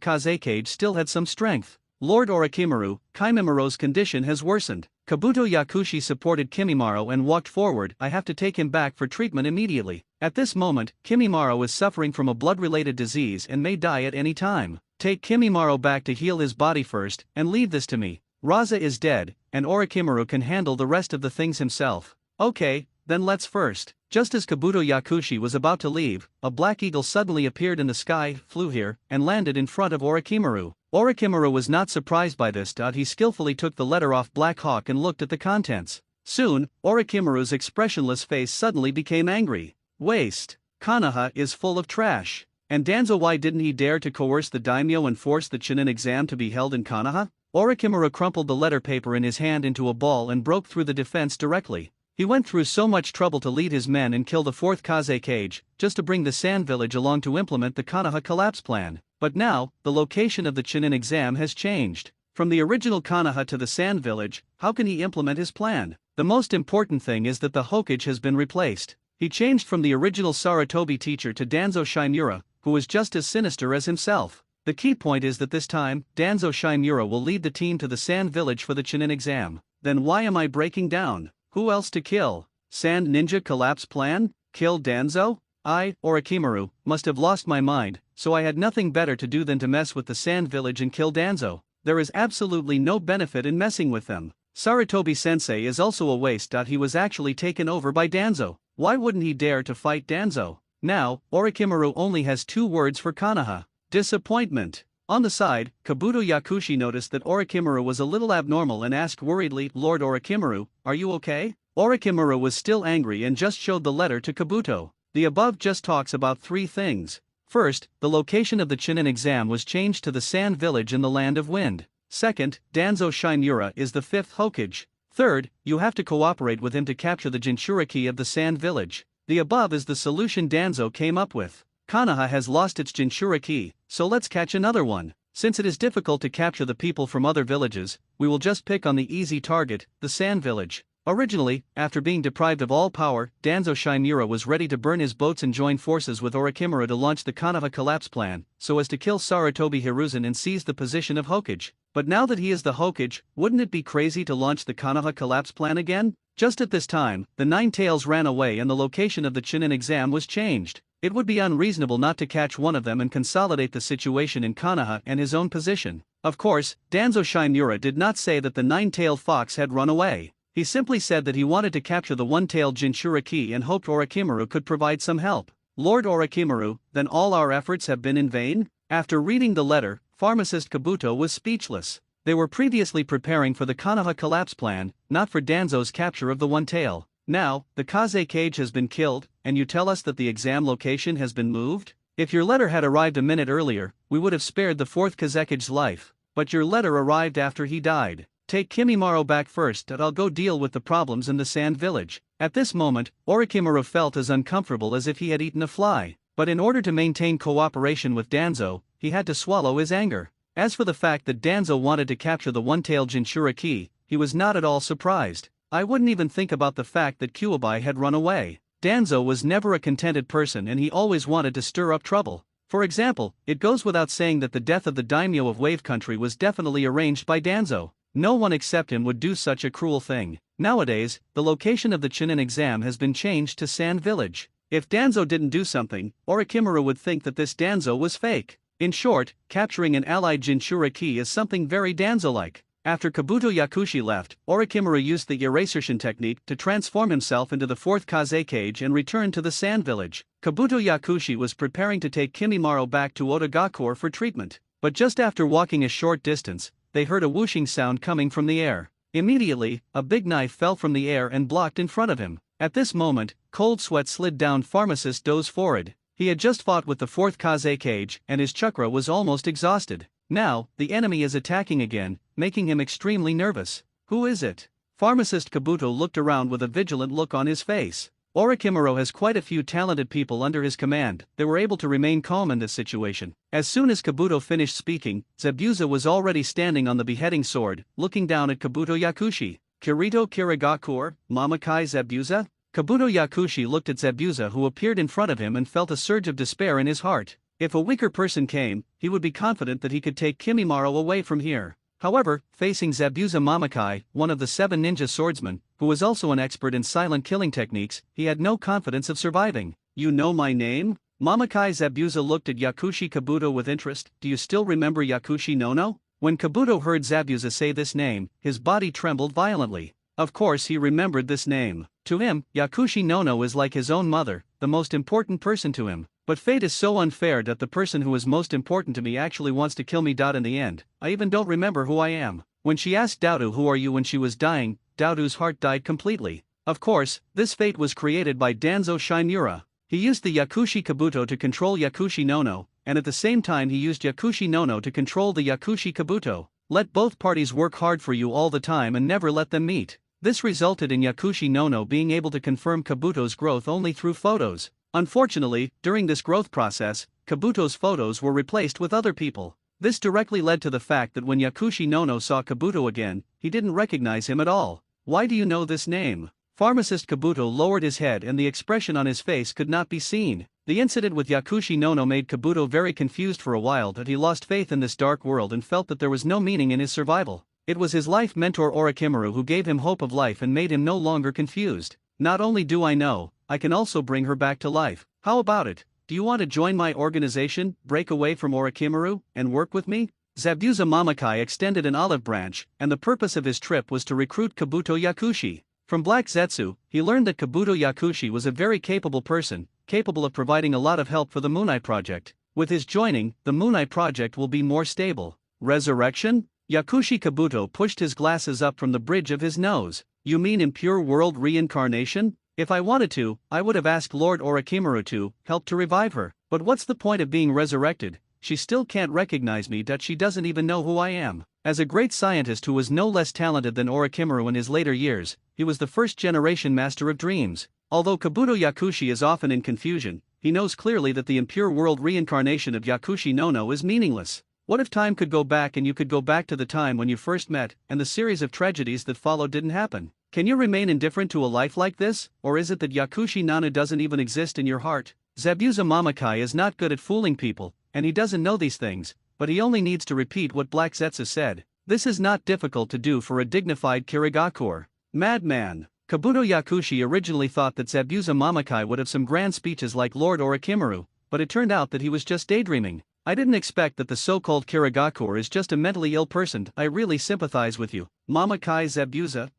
Kazekage still had some strength. Lord Orochimaru, Kimimiro's condition has worsened. Kabuto Yakushi supported Kimimaro and walked forward. I have to take him back for treatment immediately. At this moment, Kimimaro is suffering from a blood-related disease and may die at any time. Take Kimimaro back to heal his body first, and leave this to me. Raza is dead, and Orochimaru can handle the rest of the things himself. Okay, then let's first. Just as Kabuto Yakushi was about to leave, a black eagle suddenly appeared in the sky, flew here, and landed in front of Orochimaru. Orochimaru was not surprised by this. He skillfully took the letter off Black Hawk and looked at the contents. Soon, Orochimaru's expressionless face suddenly became angry. Waste. Konoha is full of trash. And Danzo, why didn't he dare to coerce the daimyo and force the Chunin exam to be held in Konoha? Orochimaru crumpled the letter paper in his hand into a ball and broke through the defense directly. He went through so much trouble to lead his men and kill the fourth Kaze Cage, just to bring the Sand Village along to implement the Konoha collapse plan. But now, the location of the Chunin exam has changed. From the original Konoha to the Sand Village, how can he implement his plan? The most important thing is that the Hokage has been replaced. He changed from the original Sarutobi teacher to Danzo Shimura, who was just as sinister as himself. The key point is that this time, Danzo Shimura will lead the team to the Sand Village for the Chunin exam. Then why am I breaking down? Who else to kill? Sand Ninja collapse plan? Kill Danzo? I, Orochimaru, must have lost my mind, so I had nothing better to do than to mess with the Sand Village and kill Danzo. There is absolutely no benefit in messing with them. Sarutobi Sensei is also a waste. He was actually taken over by Danzo. Why wouldn't he dare to fight Danzo? Now, Orochimaru only has 2 words for Konoha: disappointment. On the side, Kabuto Yakushi noticed that Orochimaru was a little abnormal and asked worriedly, "Lord Orochimaru, are you okay?" Orochimaru was still angry and just showed the letter to Kabuto. The above just talks about 3 things. First, the location of the Chunin exam was changed to the Sand Village in the Land of Wind. Second, Danzo Shimura is the 5th Hokage. Third, you have to cooperate with him to capture the Jinchuriki of the Sand Village. The above is the solution Danzo came up with. Konoha has lost its Jinchuriki, so let's catch another one. Since it is difficult to capture the people from other villages, we will just pick on the easy target, the Sand Village. Originally, after being deprived of all power, Danzo Shimura was ready to burn his boats and join forces with Orochimaru to launch the Konoha collapse plan, so as to kill Sarutobi Hiruzen and seize the position of Hokage. But now that he is the Hokage, wouldn't it be crazy to launch the Konoha collapse plan again? Just at this time, the Nine Tails ran away and the location of the Chunin exam was changed. It would be unreasonable not to catch one of them and consolidate the situation in Konoha and his own position. Of course, Danzo Shimura did not say that the nine-tailed fox had run away. He simply said that he wanted to capture the one-tailed Jinchuriki and hoped Orochimaru could provide some help. Lord Orochimaru, then all our efforts have been in vain? After reading the letter, pharmacist Kabuto was speechless. They were previously preparing for the Konoha collapse plan, not for Danzo's capture of the one-tail. Now, the Kaze Cage has been killed, and you tell us that the exam location has been moved? If your letter had arrived a minute earlier, we would have spared the fourth Kazekige's life. But your letter arrived after he died. Take Kimimaro back first and I'll go deal with the problems in the Sand Village. At this moment, Orochimaru felt as uncomfortable as if he had eaten a fly. But in order to maintain cooperation with Danzo, he had to swallow his anger. As for the fact that Danzo wanted to capture the one-tailed Jinchuriki, he was not at all surprised. I wouldn't even think about the fact that Kyuubi had run away. Danzo was never a contented person and he always wanted to stir up trouble. For example, it goes without saying that the death of the daimyo of Wave Country was definitely arranged by Danzo. No one except him would do such a cruel thing. Nowadays, the location of the Chunin exam has been changed to Sand Village. If Danzo didn't do something, Orochimaru would think that this Danzo was fake. In short, capturing an allied Jinchuriki is something very Danzo-like. After Kabuto Yakushi left, Orochimaru used the Erasertion technique to transform himself into the fourth Kaze Cage and return to the Sand Village. Kabuto Yakushi was preparing to take Kimimaro back to Otagakure for treatment. But just after walking a short distance, they heard a whooshing sound coming from the air. Immediately, a big knife fell from the air and blocked in front of him. At this moment, cold sweat slid down Pharmacist Do's forehead. He had just fought with the fourth Kaze Cage and his chakra was almost exhausted. Now, the enemy is attacking again, making him extremely nervous. Who is it? Pharmacist Kabuto looked around with a vigilant look on his face. Orochimaru has quite a few talented people under his command. They were able to remain calm in this situation. As soon as Kabuto finished speaking, Zabuza was already standing on the beheading sword, looking down at Kabuto Yakushi. Kirito Kirigakure, Mamakai Zabuza? Kabuto Yakushi looked at Zabuza who appeared in front of him and felt a surge of despair in his heart. If a weaker person came, he would be confident that he could take Kimimaro away from here. However, facing Zabuza Mamakai, one of the 7 ninja swordsmen, who was also an expert in silent killing techniques, he had no confidence of surviving. You know my name? Mamakai Zabuza looked at Yakushi Kabuto with interest. Do you still remember Yakushi Nono? When Kabuto heard Zabuza say this name, his body trembled violently. Of course he remembered this name. To him, Yakushi Nono is like his own mother, the most important person to him. But fate is so unfair that the person who is most important to me actually wants to kill me. In the end, I even don't remember who I am. When she asked Daodu who are you when she was dying, Daodu's heart died completely. Of course, this fate was created by Danzo Shimura. He used the Yakushi Kabuto to control Yakushi Nono, and at the same time he used Yakushi Nono to control the Yakushi Kabuto. Let both parties work hard for you all the time and never let them meet. This resulted in Yakushi Nono being able to confirm Kabuto's growth only through photos. Unfortunately, during this growth process, Kabuto's photos were replaced with other people. This directly led to the fact that when Yakushi Nono saw Kabuto again, he didn't recognize him at all. Why do you know this name? Pharmacist Kabuto lowered his head and the expression on his face could not be seen. The incident with Yakushi Nono made Kabuto very confused for a while, that he lost faith in this dark world and felt that there was no meaning in his survival. It was his life mentor Orochimaru who gave him hope of life and made him no longer confused. Not only do I know, I can also bring her back to life. How about it? Do you want to join my organization, break away from Orochimaru, and work with me? Zabuza Mamakai extended an olive branch, and the purpose of his trip was to recruit Kabuto Yakushi. From Black Zetsu, he learned that Kabuto Yakushi was a very capable person, capable of providing a lot of help for the Moonai Project. With his joining, the Moonai Project will be more stable. Resurrection? Yakushi Kabuto pushed his glasses up from the bridge of his nose. You mean impure world reincarnation? If I wanted to, I would have asked Lord Orochimaru to help to revive her. But what's the point of being resurrected? She still can't recognize me, that she doesn't even know who I am. As a great scientist who was no less talented than Orochimaru in his later years, he was the first-generation master of dreams. Although Kabuto Yakushi is often in confusion, he knows clearly that the impure world reincarnation of Yakushi Nono is meaningless. What if time could go back and you could go back to the time when you first met, and the series of tragedies that followed didn't happen? Can you remain indifferent to a life like this, or is it that Yakushi Nana doesn't even exist in your heart? Zabuza Mamakai is not good at fooling people, and he doesn't know these things, but he only needs to repeat what Black Zetsu said. This is not difficult to do for a dignified Kirigakur. Madman. Kabuto Yakushi originally thought that Zabuza Mamakai would have some grand speeches like Lord Orochimaru, but it turned out that he was just daydreaming. I didn't expect that the so-called Kirigakur is just a mentally ill person. I really sympathize with you. Mamakai Zabuza.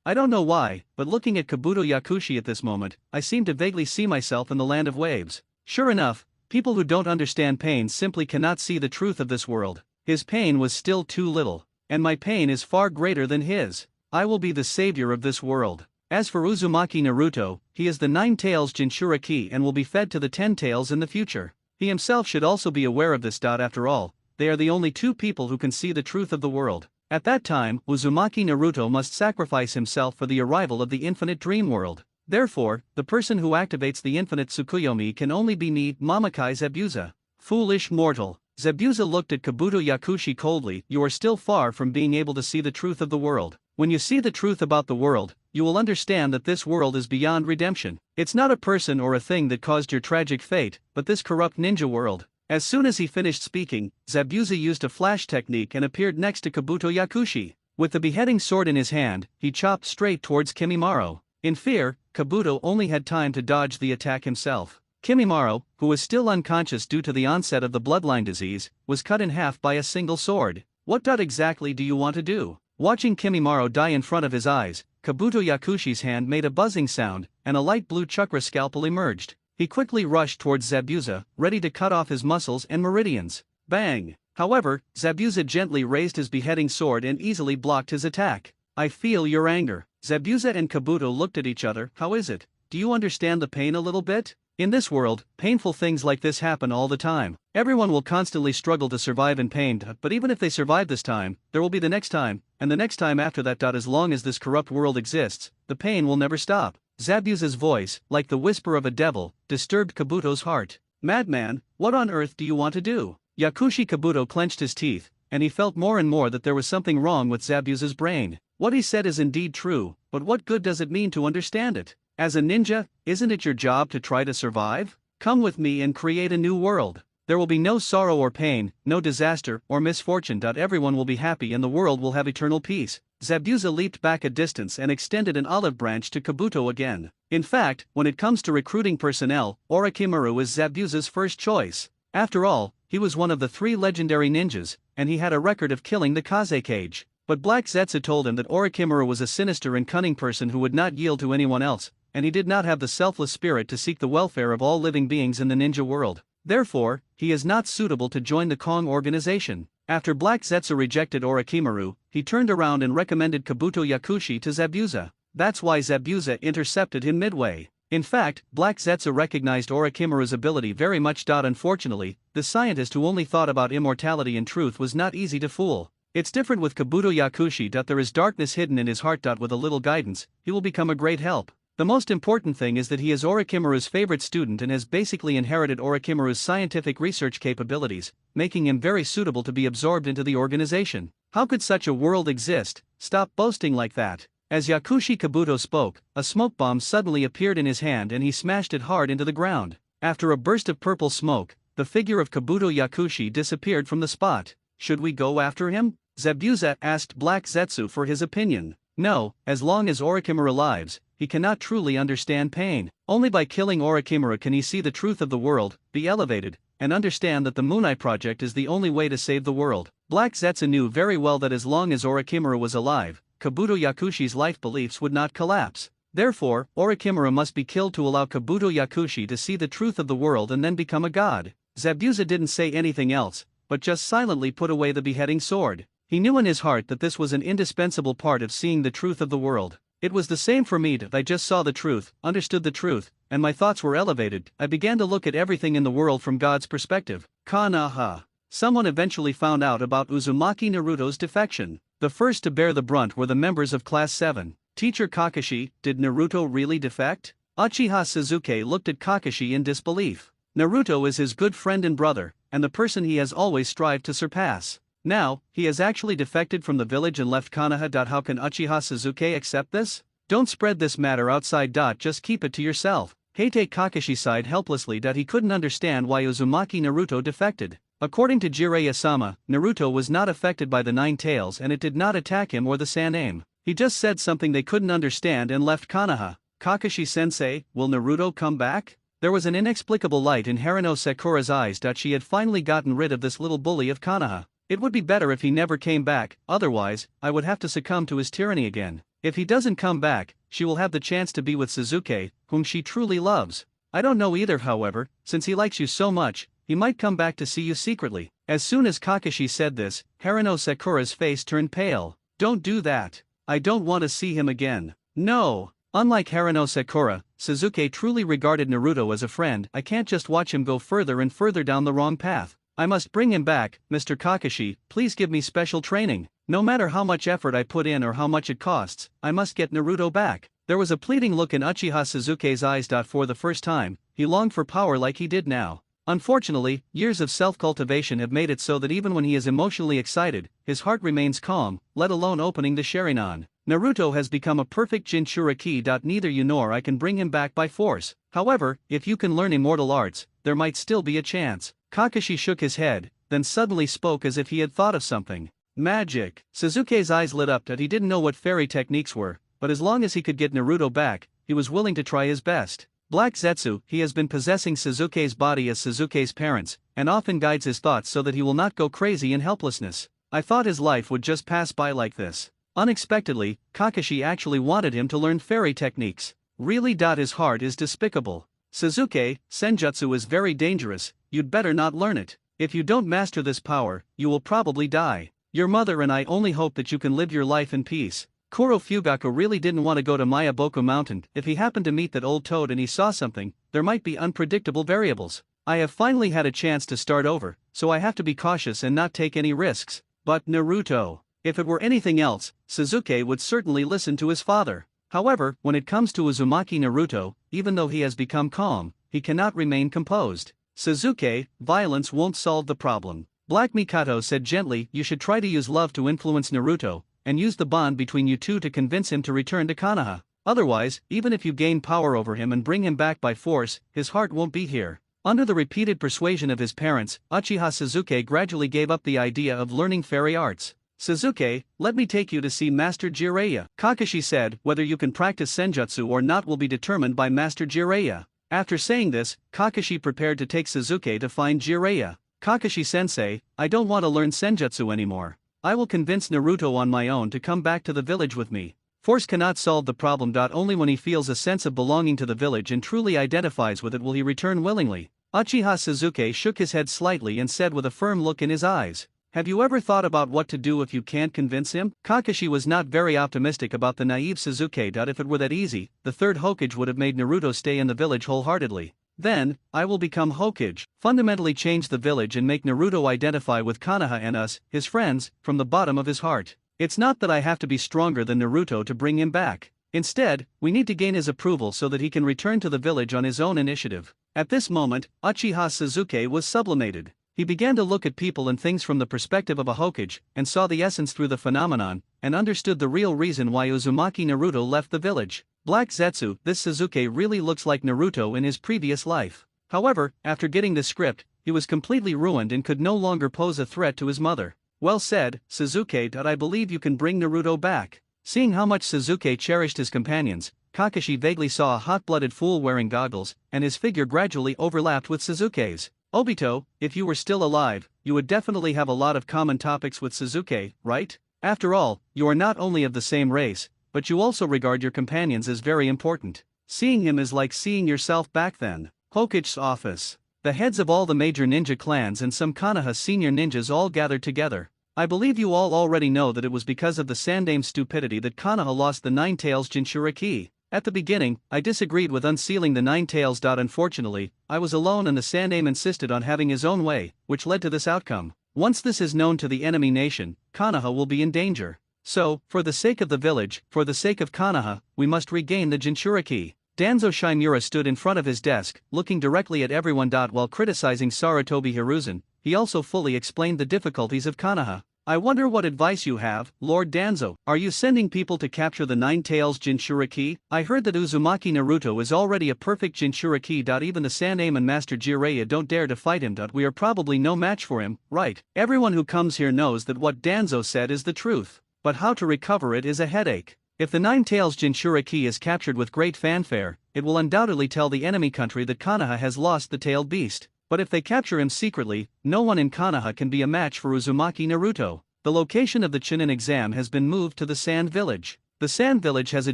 I don't know why, but looking at Kabuto Yakushi at this moment, I seem to vaguely see myself in the land of waves. Sure enough, people who don't understand pain simply cannot see the truth of this world. His pain was still too little, and my pain is far greater than his. I will be the savior of this world. As for Uzumaki Naruto, he is the 9 tails Jinchuriki and will be fed to the 10 tails in the future. He himself should also be aware of this. After all, they are the only 2 people who can see the truth of the world. At that time, Uzumaki Naruto must sacrifice himself for the arrival of the infinite dream world. Therefore, the person who activates the infinite Tsukuyomi can only be me, Mamakai Zabuza. Foolish mortal. Zabuza looked at Kabuto Yakushi coldly. You are still far from being able to see the truth of the world. When you see the truth about the world, you will understand that this world is beyond redemption. It's not a person or a thing that caused your tragic fate, but this corrupt ninja world. As soon as he finished speaking, Zabuza used a flash technique and appeared next to Kabuto Yakushi. With the beheading sword in his hand, he chopped straight towards Kimimaro. In fear, Kabuto only had time to dodge the attack himself. Kimimaro, who was still unconscious due to the onset of the bloodline disease, was cut in half by a single sword. What exactly do you want to do? Watching Kimimaro die in front of his eyes, Kabuto Yakushi's hand made a buzzing sound, and a light blue chakra scalpel emerged. He quickly rushed towards Zabuza, ready to cut off his muscles and meridians. Bang! However, Zabuza gently raised his beheading sword and easily blocked his attack. I feel your anger. Zabuza and Kabuto looked at each other. How is it? Do you understand the pain a little bit? In this world, painful things like this happen all the time. Everyone will constantly struggle to survive in pain, but even if they survive this time, there will be the next time, and the next time after that. As long as this corrupt world exists, the pain will never stop. Zabuza's voice, like the whisper of a devil, disturbed Kabuto's heart. Madman, what on earth do you want to do? Yakushi Kabuto clenched his teeth, and he felt more and more that there was something wrong with Zabuza's brain. What he said is indeed true, but what good does it mean to understand it? As a ninja, isn't it your job to try to survive? Come with me and create a new world. There will be no sorrow or pain, no disaster or misfortune. Everyone will be happy and the world will have eternal peace. Zabuza leaped back a distance and extended an olive branch to Kabuto again. In fact, when it comes to recruiting personnel, Orochimaru is Zabuza's first choice. After all, he was one of the 3 legendary ninjas, and he had a record of killing the Kazekage. But Black Zetsu told him that Orochimaru was a sinister and cunning person who would not yield to anyone else, and he did not have the selfless spirit to seek the welfare of all living beings in the ninja world. Therefore, he is not suitable to join the Kong organization. After Black Zetsu rejected Orochimaru, he turned around and recommended Kabuto Yakushi to Zabuza. That's why Zabuza intercepted him midway. In fact, Black Zetsu recognized Orochimaru's ability very much. Unfortunately, the scientist who only thought about immortality and truth was not easy to fool. It's different with Kabuto Yakushi. There is darkness hidden in his heart. With a little guidance, he will become a great help. The most important thing is that he is Orochimaru's favorite student and has basically inherited Orochimaru's scientific research capabilities, making him very suitable to be absorbed into the organization. How could such a world exist? Stop boasting like that. As Yakushi Kabuto spoke, a smoke bomb suddenly appeared in his hand and he smashed it hard into the ground. After a burst of purple smoke, the figure of Kabuto Yakushi disappeared from the spot. Should we go after him? Zabuza asked Black Zetsu for his opinion. No, as long as Orochimaru lives, he cannot truly understand pain. Only by killing Orochimaru can he see the truth of the world, be elevated, and understand that the Moonai Project is the only way to save the world. Black Zetsu knew very well that as long as Orochimaru was alive, Kabuto Yakushi's life beliefs would not collapse. Therefore, Orochimaru must be killed to allow Kabuto Yakushi to see the truth of the world and then become a god. Zabuza didn't say anything else, but just silently put away the beheading sword. He knew in his heart that this was an indispensable part of seeing the truth of the world. It was the same for me. I just saw the truth, understood the truth, and my thoughts were elevated. I began to look at everything in the world from God's perspective. Kanaha. Someone eventually found out about Uzumaki Naruto's defection. The first to bear the brunt were the members of Class 7. Teacher Kakashi, did Naruto really defect? Uchiha Sasuke looked at Kakashi in disbelief. Naruto is his good friend and brother, and the person he has always strived to surpass. Now, he has actually defected from the village and left Konoha. How can Uchiha Sasuke accept this? Don't spread this matter outside. Just keep it to yourself. Heite Kakashi sighed helplessly. He couldn't understand why Uzumaki Naruto defected. According to Jiraiya-sama, Naruto was not affected by the Nine Tails and it did not attack him or the Saname. He just said something they couldn't understand and left Konoha. Kakashi-sensei, will Naruto come back? There was an inexplicable light in Harano Sakura's eyes. She had finally gotten rid of this little bully of Konoha. It would be better if he never came back, otherwise, I would have to succumb to his tyranny again. If he doesn't come back, she will have the chance to be with Sasuke, whom she truly loves. I don't know either. However, since he likes you so much, he might come back to see you secretly. As soon as Kakashi said this, Harano Sakura's face turned pale. Don't do that. I don't want to see him again. No. Unlike Harano Sakura, Sasuke truly regarded Naruto as a friend. I can't just watch him go further and further down the wrong path. I must bring him back. Mr. Kakashi, please give me special training. No matter how much effort I put in or how much it costs, I must get Naruto back. There was a pleading look in Uchiha Sasuke's eyes. For the first time, he longed for power like he did now. Unfortunately, years of self-cultivation have made it so that even when he is emotionally excited, his heart remains calm, let alone opening the Sharingan. Naruto has become a perfect Jinchuriki. Neither you nor I can bring him back by force. However, if you can learn immortal arts, there might still be a chance. Kakashi shook his head, then suddenly spoke as if he had thought of something. Magic. Sasuke's eyes lit up. He didn't know what fairy techniques were, but as long as he could get Naruto back, he was willing to try his best. Black Zetsu, he has been possessing Sasuke's body as Sasuke's parents, and often guides his thoughts so that he will not go crazy in helplessness. I thought his life would just pass by like this. Unexpectedly, Kakashi actually wanted him to learn fairy techniques. Really? His heart is despicable. Sasuke, Senjutsu is very dangerous, you'd better not learn it. If you don't master this power, you will probably die. Your mother and I only hope that you can live your life in peace. Kuro Fugaku really didn't want to go to Mayaboku Mountain. If he happened to meet that old toad and he saw something, there might be unpredictable variables. I have finally had a chance to start over, so I have to be cautious and not take any risks. But Naruto. If it were anything else, Sasuke would certainly listen to his father. However, when it comes to Uzumaki Naruto, even though he has become calm, he cannot remain composed. Sasuke, violence won't solve the problem. Black Mikato said gently, you should try to use love to influence Naruto, and use the bond between you two to convince him to return to Konoha. Otherwise, even if you gain power over him and bring him back by force, his heart won't be here. Under the repeated persuasion of his parents, Uchiha Sasuke gradually gave up the idea of learning fairy arts. Sasuke, let me take you to see Master Jiraiya. Kakashi said, whether you can practice Senjutsu or not will be determined by Master Jiraiya. After saying this, Kakashi prepared to take Sasuke to find Jiraiya. Kakashi-sensei, I don't want to learn Senjutsu anymore. I will convince Naruto on my own to come back to the village with me. Force cannot solve the problem. Only when he feels a sense of belonging to the village and truly identifies with it will he return willingly. Uchiha Sasuke shook his head slightly and said with a firm look in his eyes, have you ever thought about what to do if you can't convince him? Kakashi was not very optimistic about the naive Sasuke. If it were that easy, the third Hokage would have made Naruto stay in the village wholeheartedly. Then, I will become Hokage. fundamentally change the village and make Naruto identify with Konoha and us, his friends, from the bottom of his heart. It's not that I have to be stronger than Naruto to bring him back. Instead, we need to gain his approval so that he can return to the village on his own initiative. At this moment, Uchiha Sasuke was sublimated. He began to look at people and things from the perspective of a Hokage, and saw the essence through the phenomenon, and understood the real reason why Uzumaki Naruto left the village. Black Zetsu, this Sasuke really looks like Naruto in his previous life. However, after getting the script, he was completely ruined and could no longer pose a threat to his mother. Well said, Sasuke. I believe you can bring Naruto back. Seeing how much Sasuke cherished his companions, Kakashi vaguely saw a hot-blooded fool wearing goggles, and his figure gradually overlapped with Sasuke's. Obito, if you were still alive, you would definitely have a lot of common topics with Sasuke, right? After all, you are not only of the same race, but you also regard your companions as very important. Seeing him is like seeing yourself back then. Hokage's office. The heads of all the major ninja clans and some Konoha senior ninjas all gathered together. I believe you all already know that it was because of the Sandame's stupidity that Konoha lost the Nine Tails Jinchuriki. At the beginning, I disagreed with unsealing the Nine Tails. Unfortunately, I was alone and the Sandame insisted on having his own way, which led to this outcome. Once this is known to the enemy nation, Konoha will be in danger. So, for the sake of the village, for the sake of Konoha, we must regain the Jinchuriki. Danzo Shimura stood in front of his desk, looking directly at everyone. While criticizing Sarutobi Hiruzen, he also fully explained the difficulties of Konoha. I wonder what advice you have, Lord Danzo. Are you sending people to capture the Nine Tails Jinchuriki? I heard that Uzumaki Naruto is already a perfect Jinchuriki. Even the Sandaime and Master Jiraiya don't dare to fight him. We are probably no match for him, right? Everyone who comes here knows that what Danzo said is the truth. But how to recover it is a headache. If the Nine Tails Jinchuriki is captured with great fanfare, it will undoubtedly tell the enemy country that Konoha has lost the tailed beast. But if they capture him secretly, no one in Konoha can be a match for Uzumaki Naruto. The location of the Chunin exam has been moved to the Sand Village. The Sand Village has a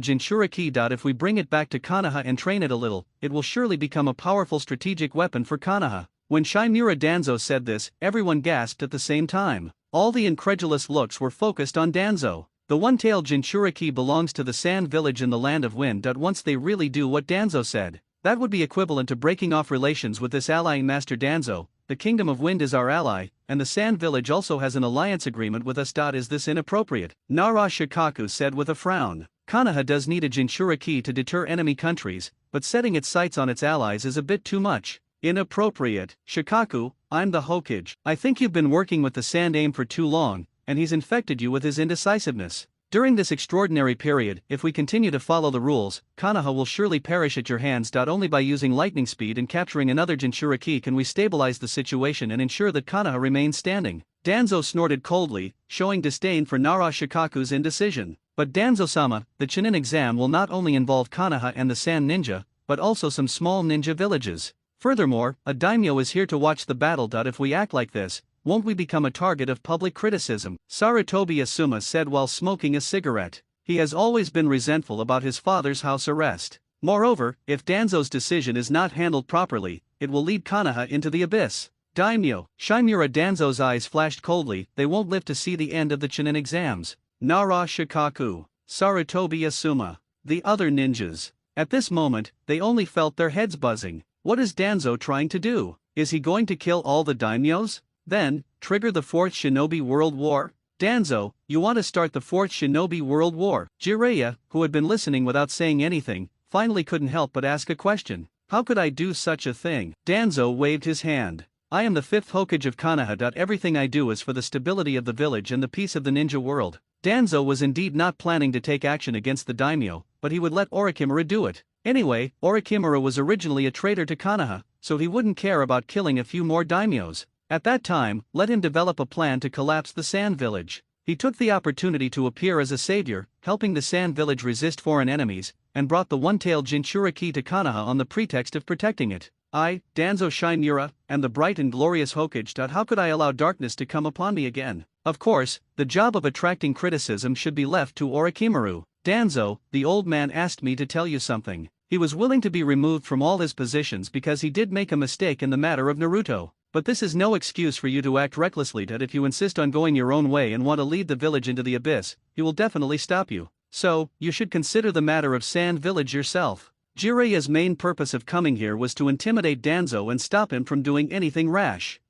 Jinchuriki. If we bring it back to Konoha and train it a little, it will surely become a powerful strategic weapon for Konoha. When Shimura Danzo said this, everyone gasped at the same time. All the incredulous looks were focused on Danzo. The one-tailed Jinchuriki belongs to the Sand Village in the Land of Wind. Once they really do what Danzo said, that would be equivalent to breaking off relations with this ally. Master Danzo, the Kingdom of Wind is our ally, and the Sand Village also has an alliance agreement with us. Is this inappropriate? Nara Shikaku said with a frown. Konoha does need a Jinchuriki to deter enemy countries, but setting its sights on its allies is a bit too much. Inappropriate. Shikaku, I'm the Hokage. I think you've been working with the Sandame for too long, and he's infected you with his indecisiveness. During this extraordinary period, if we continue to follow the rules, Konoha will surely perish at your hands. Only by using lightning speed and capturing another Jinchuriki can we stabilize the situation and ensure that Konoha remains standing. Danzo snorted coldly, showing disdain for Nara Shikaku's indecision. But Danzo-sama, the Chunin exam will not only involve Konoha and the Sand Ninja, but also some small ninja villages. Furthermore, a daimyo is here to watch the battle. If we act like this, won't we become a target of public criticism? Sarutobi Asuma said while smoking a cigarette. He has always been resentful about his father's house arrest. Moreover, if Danzo's decision is not handled properly, it will lead Konoha into the abyss. Daimyo, Shimura Danzo's eyes flashed coldly. They won't live to see the end of the Chunin exams. Nara Shikaku, Sarutobi Asuma, the other ninjas. At this moment, they only felt their heads buzzing. What is Danzo trying to do? Is he going to kill all the daimyos? Then, trigger the Fourth Shinobi World War? Danzo, you want to start the Fourth Shinobi World War? Jiraiya, who had been listening without saying anything, finally couldn't help but ask a question. How could I do such a thing? Danzo waved his hand. I am the fifth Hokage of Konoha. Everything I do is for the stability of the village and the peace of the ninja world. Danzo was indeed not planning to take action against the daimyo, but he would let Orochimaru do it. Anyway, Orochimaru was originally a traitor to Konoha, so he wouldn't care about killing a few more daimyos. At that time, let him develop a plan to collapse the Sand Village. He took the opportunity to appear as a savior, helping the Sand Village resist foreign enemies, and brought the one-tailed Jinchuriki to Konoha on the pretext of protecting it. I, Danzo Shimura, am the bright and glorious Hokage. How could I allow darkness to come upon me again? Of course, the job of attracting criticism should be left to Orochimaru. Danzo, the old man asked me to tell you something. He was willing to be removed from all his positions because he did make a mistake in the matter of Naruto. But this is no excuse for you to act recklessly. If you insist on going your own way and want to lead the village into the abyss, he will definitely stop you. So, you should consider the matter of Sand Village yourself. Jiraiya's main purpose of coming here was to intimidate Danzo and stop him from doing anything rash.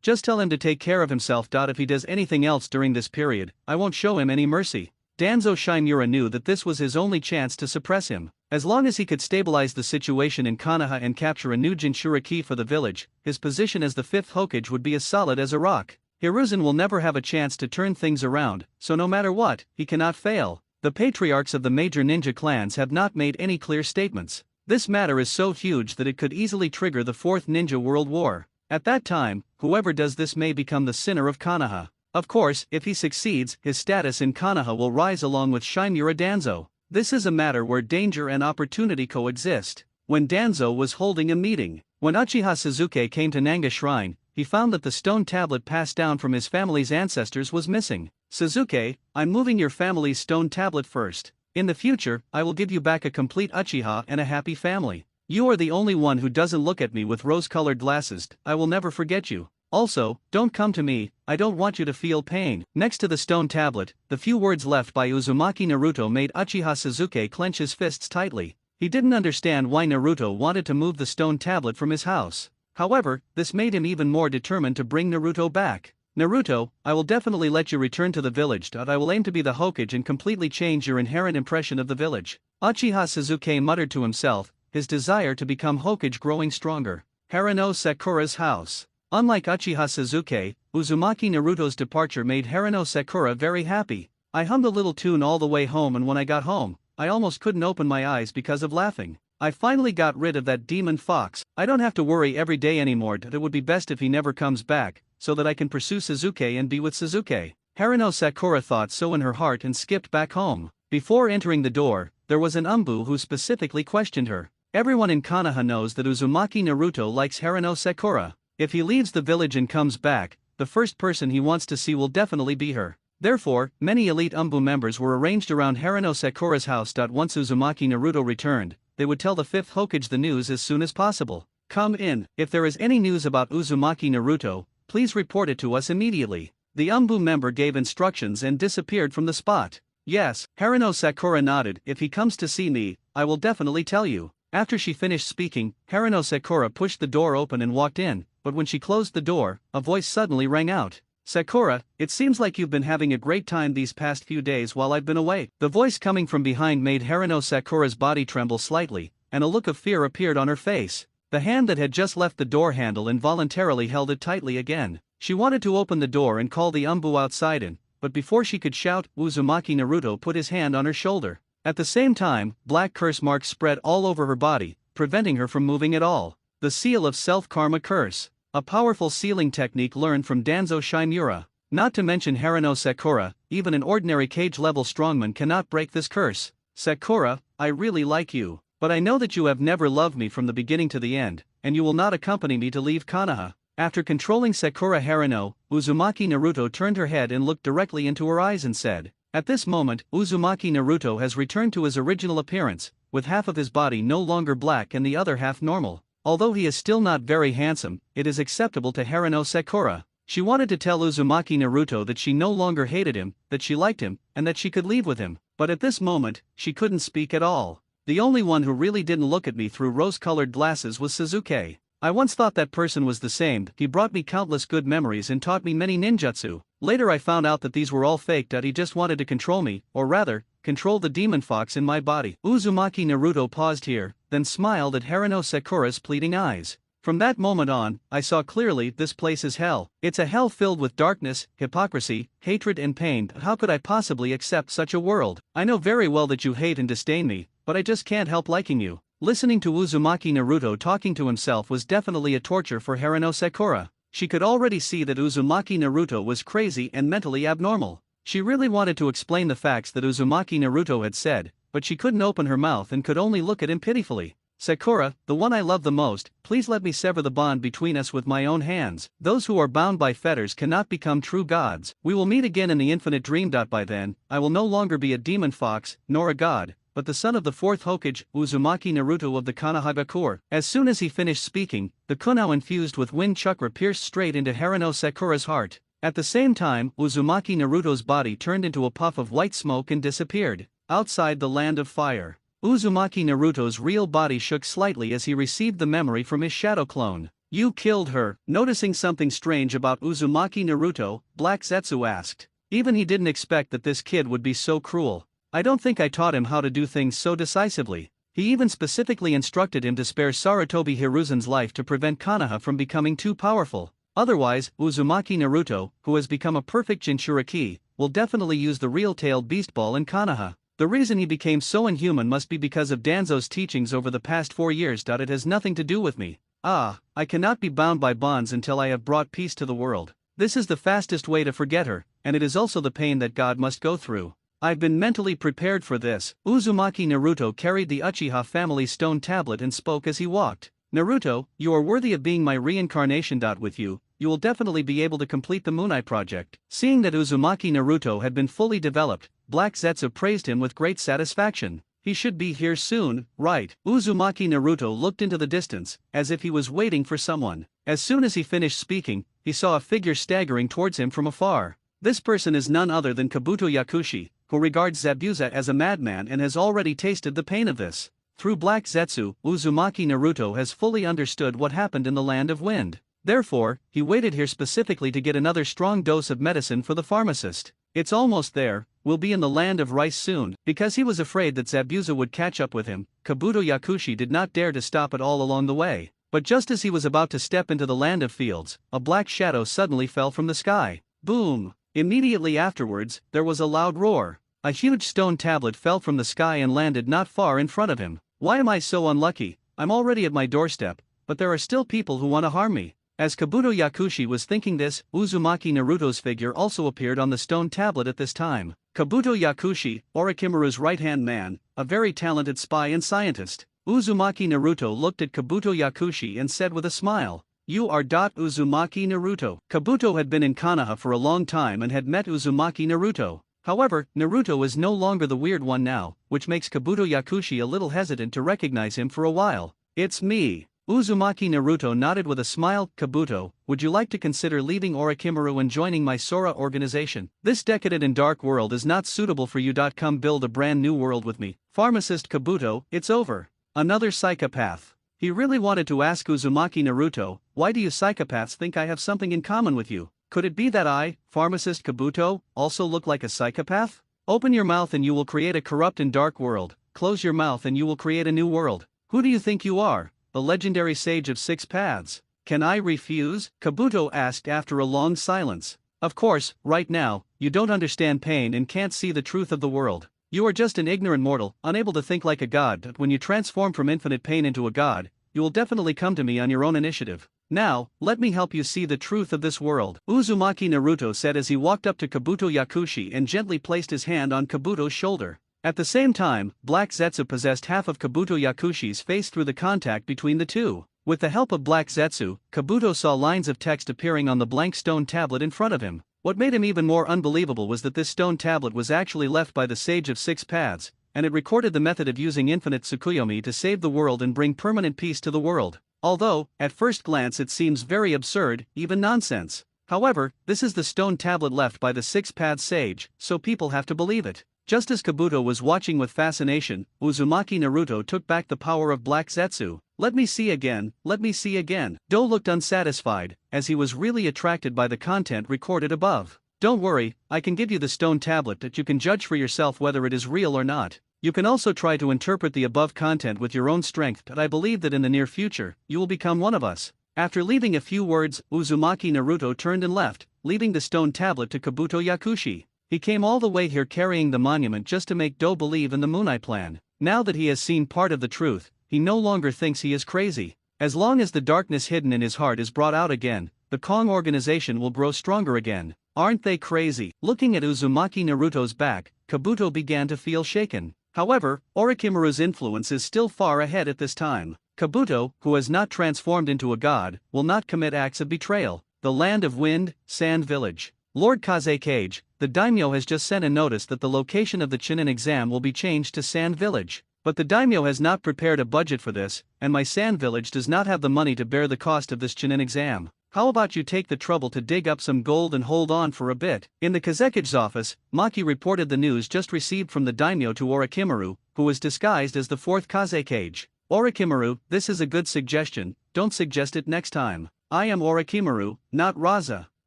Just tell him to take care of himself. If he does anything else during this period, I won't show him any mercy. Danzo Shimura knew that this was his only chance to suppress him. As long as he could stabilize the situation in Konoha and capture a new Jinchuriki for the village, his position as the 5th Hokage would be as solid as a rock. Hiruzen will never have a chance to turn things around, so no matter what, he cannot fail. The patriarchs of the major ninja clans have not made any clear statements. This matter is so huge that it could easily trigger the 4th Ninja World War. At that time, whoever does this may become the sinner of Konoha. Of course, if he succeeds, his status in Konoha will rise along with Shimura Danzo. This is a matter where danger and opportunity coexist. When Danzo was holding a meeting, when Uchiha Sasuke came to Nanga Shrine, he found that the stone tablet passed down from his family's ancestors was missing. Sasuke, I'm moving your family's stone tablet first. In the future, I will give you back a complete Uchiha and a happy family. You are the only one who doesn't look at me with rose-colored glasses. I will never forget you. Also, don't come to me, I don't want you to feel pain. Next to the stone tablet, the few words left by Uzumaki Naruto made Uchiha Sasuke clench his fists tightly. He didn't understand why Naruto wanted to move the stone tablet from his house. However, this made him even more determined to bring Naruto back. Naruto, I will definitely let you return to the village. I will aim to be the Hokage and completely change your inherent impression of the village. Uchiha Sasuke muttered to himself, his desire to become Hokage growing stronger. Harano Sakura's house. Unlike Uchiha Sasuke, Uzumaki Naruto's departure made Harano Sakura very happy. I hummed a little tune all the way home, and when I got home, I almost couldn't open my eyes because of laughing. I finally got rid of that demon fox. I don't have to worry every day anymore. It would be best if he never comes back, so that I can pursue Sasuke and be with Sasuke. Harano Sakura thought so in her heart and skipped back home. Before entering the door, there was an Umbu who specifically questioned her. Everyone in Konoha knows that Uzumaki Naruto likes Harano Sakura. If he leaves the village and comes back, the first person he wants to see will definitely be her. Therefore, many elite Umbu members were arranged around Harano Sakura's house. Once Uzumaki Naruto returned, they would tell the 5th Hokage the news as soon as possible. Come in. If there is any news about Uzumaki Naruto, please report it to us immediately. The Umbu member gave instructions and disappeared from the spot. Yes, Harano Sakura nodded. If he comes to see me, I will definitely tell you. After she finished speaking, Harano Sakura pushed the door open and walked in, but when she closed the door, a voice suddenly rang out. Sakura, it seems like you've been having a great time these past few days while I've been away. The voice coming from behind made Harano Sakura's body tremble slightly, and a look of fear appeared on her face. The hand that had just left the door handle involuntarily held it tightly again. She wanted to open the door and call the Umbu outside in, but before she could shout, Uzumaki Naruto put his hand on her shoulder. At the same time, black curse marks spread all over her body, preventing her from moving at all. The Seal of Self-Karma Curse. A powerful sealing technique learned from Danzo Shimura. Not to mention Harano Sakura, even an ordinary cage-level strongman cannot break this curse. Sakura, I really like you, but I know that you have never loved me from the beginning to the end, and you will not accompany me to leave Konoha. After controlling Sakura Harano, Uzumaki Naruto turned her head and looked directly into her eyes and said, at this moment, Uzumaki Naruto has returned to his original appearance, with half of his body no longer black and the other half normal. Although he is still not very handsome, it is acceptable to Harano Sakura. She wanted to tell Uzumaki Naruto that she no longer hated him, that she liked him, and that she could leave with him, but at this moment, she couldn't speak at all. The only one who really didn't look at me through rose-colored glasses was Sasuke. I once thought that person was the same. He brought me countless good memories and taught me many ninjutsu. Later I found out that these were all fake. He just wanted to control me, or rather, control the demon fox in my body. Uzumaki Naruto paused here, then smiled at Harano Sakura's pleading eyes. From that moment on, I saw clearly this place is hell. It's a hell filled with darkness, hypocrisy, hatred and pain. How could I possibly accept such a world? I know very well that you hate and disdain me, but I just can't help liking you. Listening to Uzumaki Naruto talking to himself was definitely a torture for Harano Sakura. She could already see that Uzumaki Naruto was crazy and mentally abnormal. She really wanted to explain the facts that Uzumaki Naruto had said, but she couldn't open her mouth and could only look at him pitifully. Sakura, the one I love the most, please let me sever the bond between us with my own hands. Those who are bound by fetters cannot become true gods. We will meet again in the infinite dream. By then, I will no longer be a demon fox, nor a god, but the son of the 4th Hokage, Uzumaki Naruto of the Konohagakure. As soon as he finished speaking, the kunao infused with wind chakra pierced straight into Harano Sakura's heart. At the same time, Uzumaki Naruto's body turned into a puff of white smoke and disappeared. Outside the land of fire. Uzumaki Naruto's real body shook slightly as he received the memory from his shadow clone. You killed her. Noticing something strange about Uzumaki Naruto, Black Zetsu asked. Even he didn't expect that this kid would be so cruel. I don't think I taught him how to do things so decisively. He even specifically instructed him to spare Sarutobi Hiruzen's life to prevent Konoha from becoming too powerful. Otherwise, Uzumaki Naruto, who has become a perfect Jinchuriki, will definitely use the real-tailed beast ball in Konoha. The reason he became so inhuman must be because of Danzo's teachings over the past 4 years. It has nothing to do with me. I cannot be bound by bonds until I have brought peace to the world. This is the fastest way to forget her, and it is also the pain that God must go through. I've been mentally prepared for this. Uzumaki Naruto carried the Uchiha family's stone tablet and spoke as he walked. Naruto, you are worthy of being my reincarnation. With you will definitely be able to complete the Moon Eye project. Seeing that Uzumaki Naruto had been fully developed, Black Zetsu praised him with great satisfaction. He should be here soon, right? Uzumaki Naruto looked into the distance, as if he was waiting for someone. As soon as he finished speaking, he saw a figure staggering towards him from afar. This person is none other than Kabuto Yakushi, who regards Zabuza as a madman and has already tasted the pain of this. Through Black Zetsu, Uzumaki Naruto has fully understood what happened in the Land of Wind. Therefore, he waited here specifically to get another strong dose of medicine for the pharmacist. It's almost there, we'll be in the Land of Rice soon. Because he was afraid that Zabuza would catch up with him, Kabuto Yakushi did not dare to stop at all along the way. But just as he was about to step into the Land of Fields, a black shadow suddenly fell from the sky. Boom! Immediately afterwards, there was a loud roar. A huge stone tablet fell from the sky and landed not far in front of him. Why am I so unlucky? I'm already at my doorstep, but there are still people who want to harm me. As Kabuto Yakushi was thinking this, Uzumaki Naruto's figure also appeared on the stone tablet at this time. Kabuto Yakushi, Orochimaru's right-hand man, a very talented spy and scientist. Uzumaki Naruto looked at Kabuto Yakushi and said with a smile, "You are Uzumaki Naruto." Kabuto had been in Konoha for a long time and had met Uzumaki Naruto. However, Naruto is no longer the weird one now, which makes Kabuto Yakushi a little hesitant to recognize him for a while. It's me. Uzumaki Naruto nodded with a smile. Kabuto, would you like to consider leaving Orochimaru and joining my Sora organization? This decadent and dark world is not suitable for you. Come build a brand new world with me. Pharmacist Kabuto, it's over. Another psychopath. He really wanted to ask Uzumaki Naruto, why do you psychopaths think I have something in common with you? Could it be that I, Pharmacist Kabuto, also look like a psychopath? Open your mouth and you will create a corrupt and dark world. Close your mouth and you will create a new world. Who do you think you are? The legendary sage of 6 paths. Can I refuse? Kabuto asked after a long silence. Of course, right now, you don't understand pain and can't see the truth of the world. You are just an ignorant mortal, unable to think like a god. But when you transform from infinite pain into a god, you will definitely come to me on your own initiative. Now, let me help you see the truth of this world. Uzumaki Naruto said as he walked up to Kabuto Yakushi and gently placed his hand on Kabuto's shoulder. At the same time, Black Zetsu possessed half of Kabuto Yakushi's face through the contact between the two. With the help of Black Zetsu, Kabuto saw lines of text appearing on the blank stone tablet in front of him. What made him even more unbelievable was that this stone tablet was actually left by the Sage of 6 Paths, and it recorded the method of using infinite Tsukuyomi to save the world and bring permanent peace to the world. Although, at first glance it seems very absurd, even nonsense. However, this is the stone tablet left by the 6 Paths Sage, so people have to believe it. Just as Kabuto was watching with fascination, Uzumaki Naruto took back the power of Black Zetsu. Let me see again, let me see again. Do looked unsatisfied, as he was really attracted by the content recorded above. Don't worry, I can give you the stone tablet that you can judge for yourself whether it is real or not. You can also try to interpret the above content with your own strength, but I believe that in the near future, you will become one of us. After leaving a few words, Uzumaki Naruto turned and left, leaving the stone tablet to Kabuto Yakushi. He came all the way here carrying the monument just to make Do believe in the Moon Eye plan. Now that he has seen part of the truth, he no longer thinks he is crazy. As long as the darkness hidden in his heart is brought out again, the Kong organization will grow stronger again. Aren't they crazy? Looking at Uzumaki Naruto's back, Kabuto began to feel shaken. However, Orochimaru's influence is still far ahead at this time. Kabuto, who has not transformed into a god, will not commit acts of betrayal. The Land of Wind, Sand Village. Lord Kazekage, the daimyo has just sent a notice that the location of the Chunin exam will be changed to Sand Village. But the daimyo has not prepared a budget for this, and my Sand Village does not have the money to bear the cost of this Chunin exam. How about you take the trouble to dig up some gold and hold on for a bit? In the Kazekage's office, Maki reported the news just received from the daimyo to Orochimaru, who was disguised as the fourth Kazekage. Orochimaru, this is a good suggestion, don't suggest it next time. I am Orochimaru, not Raza.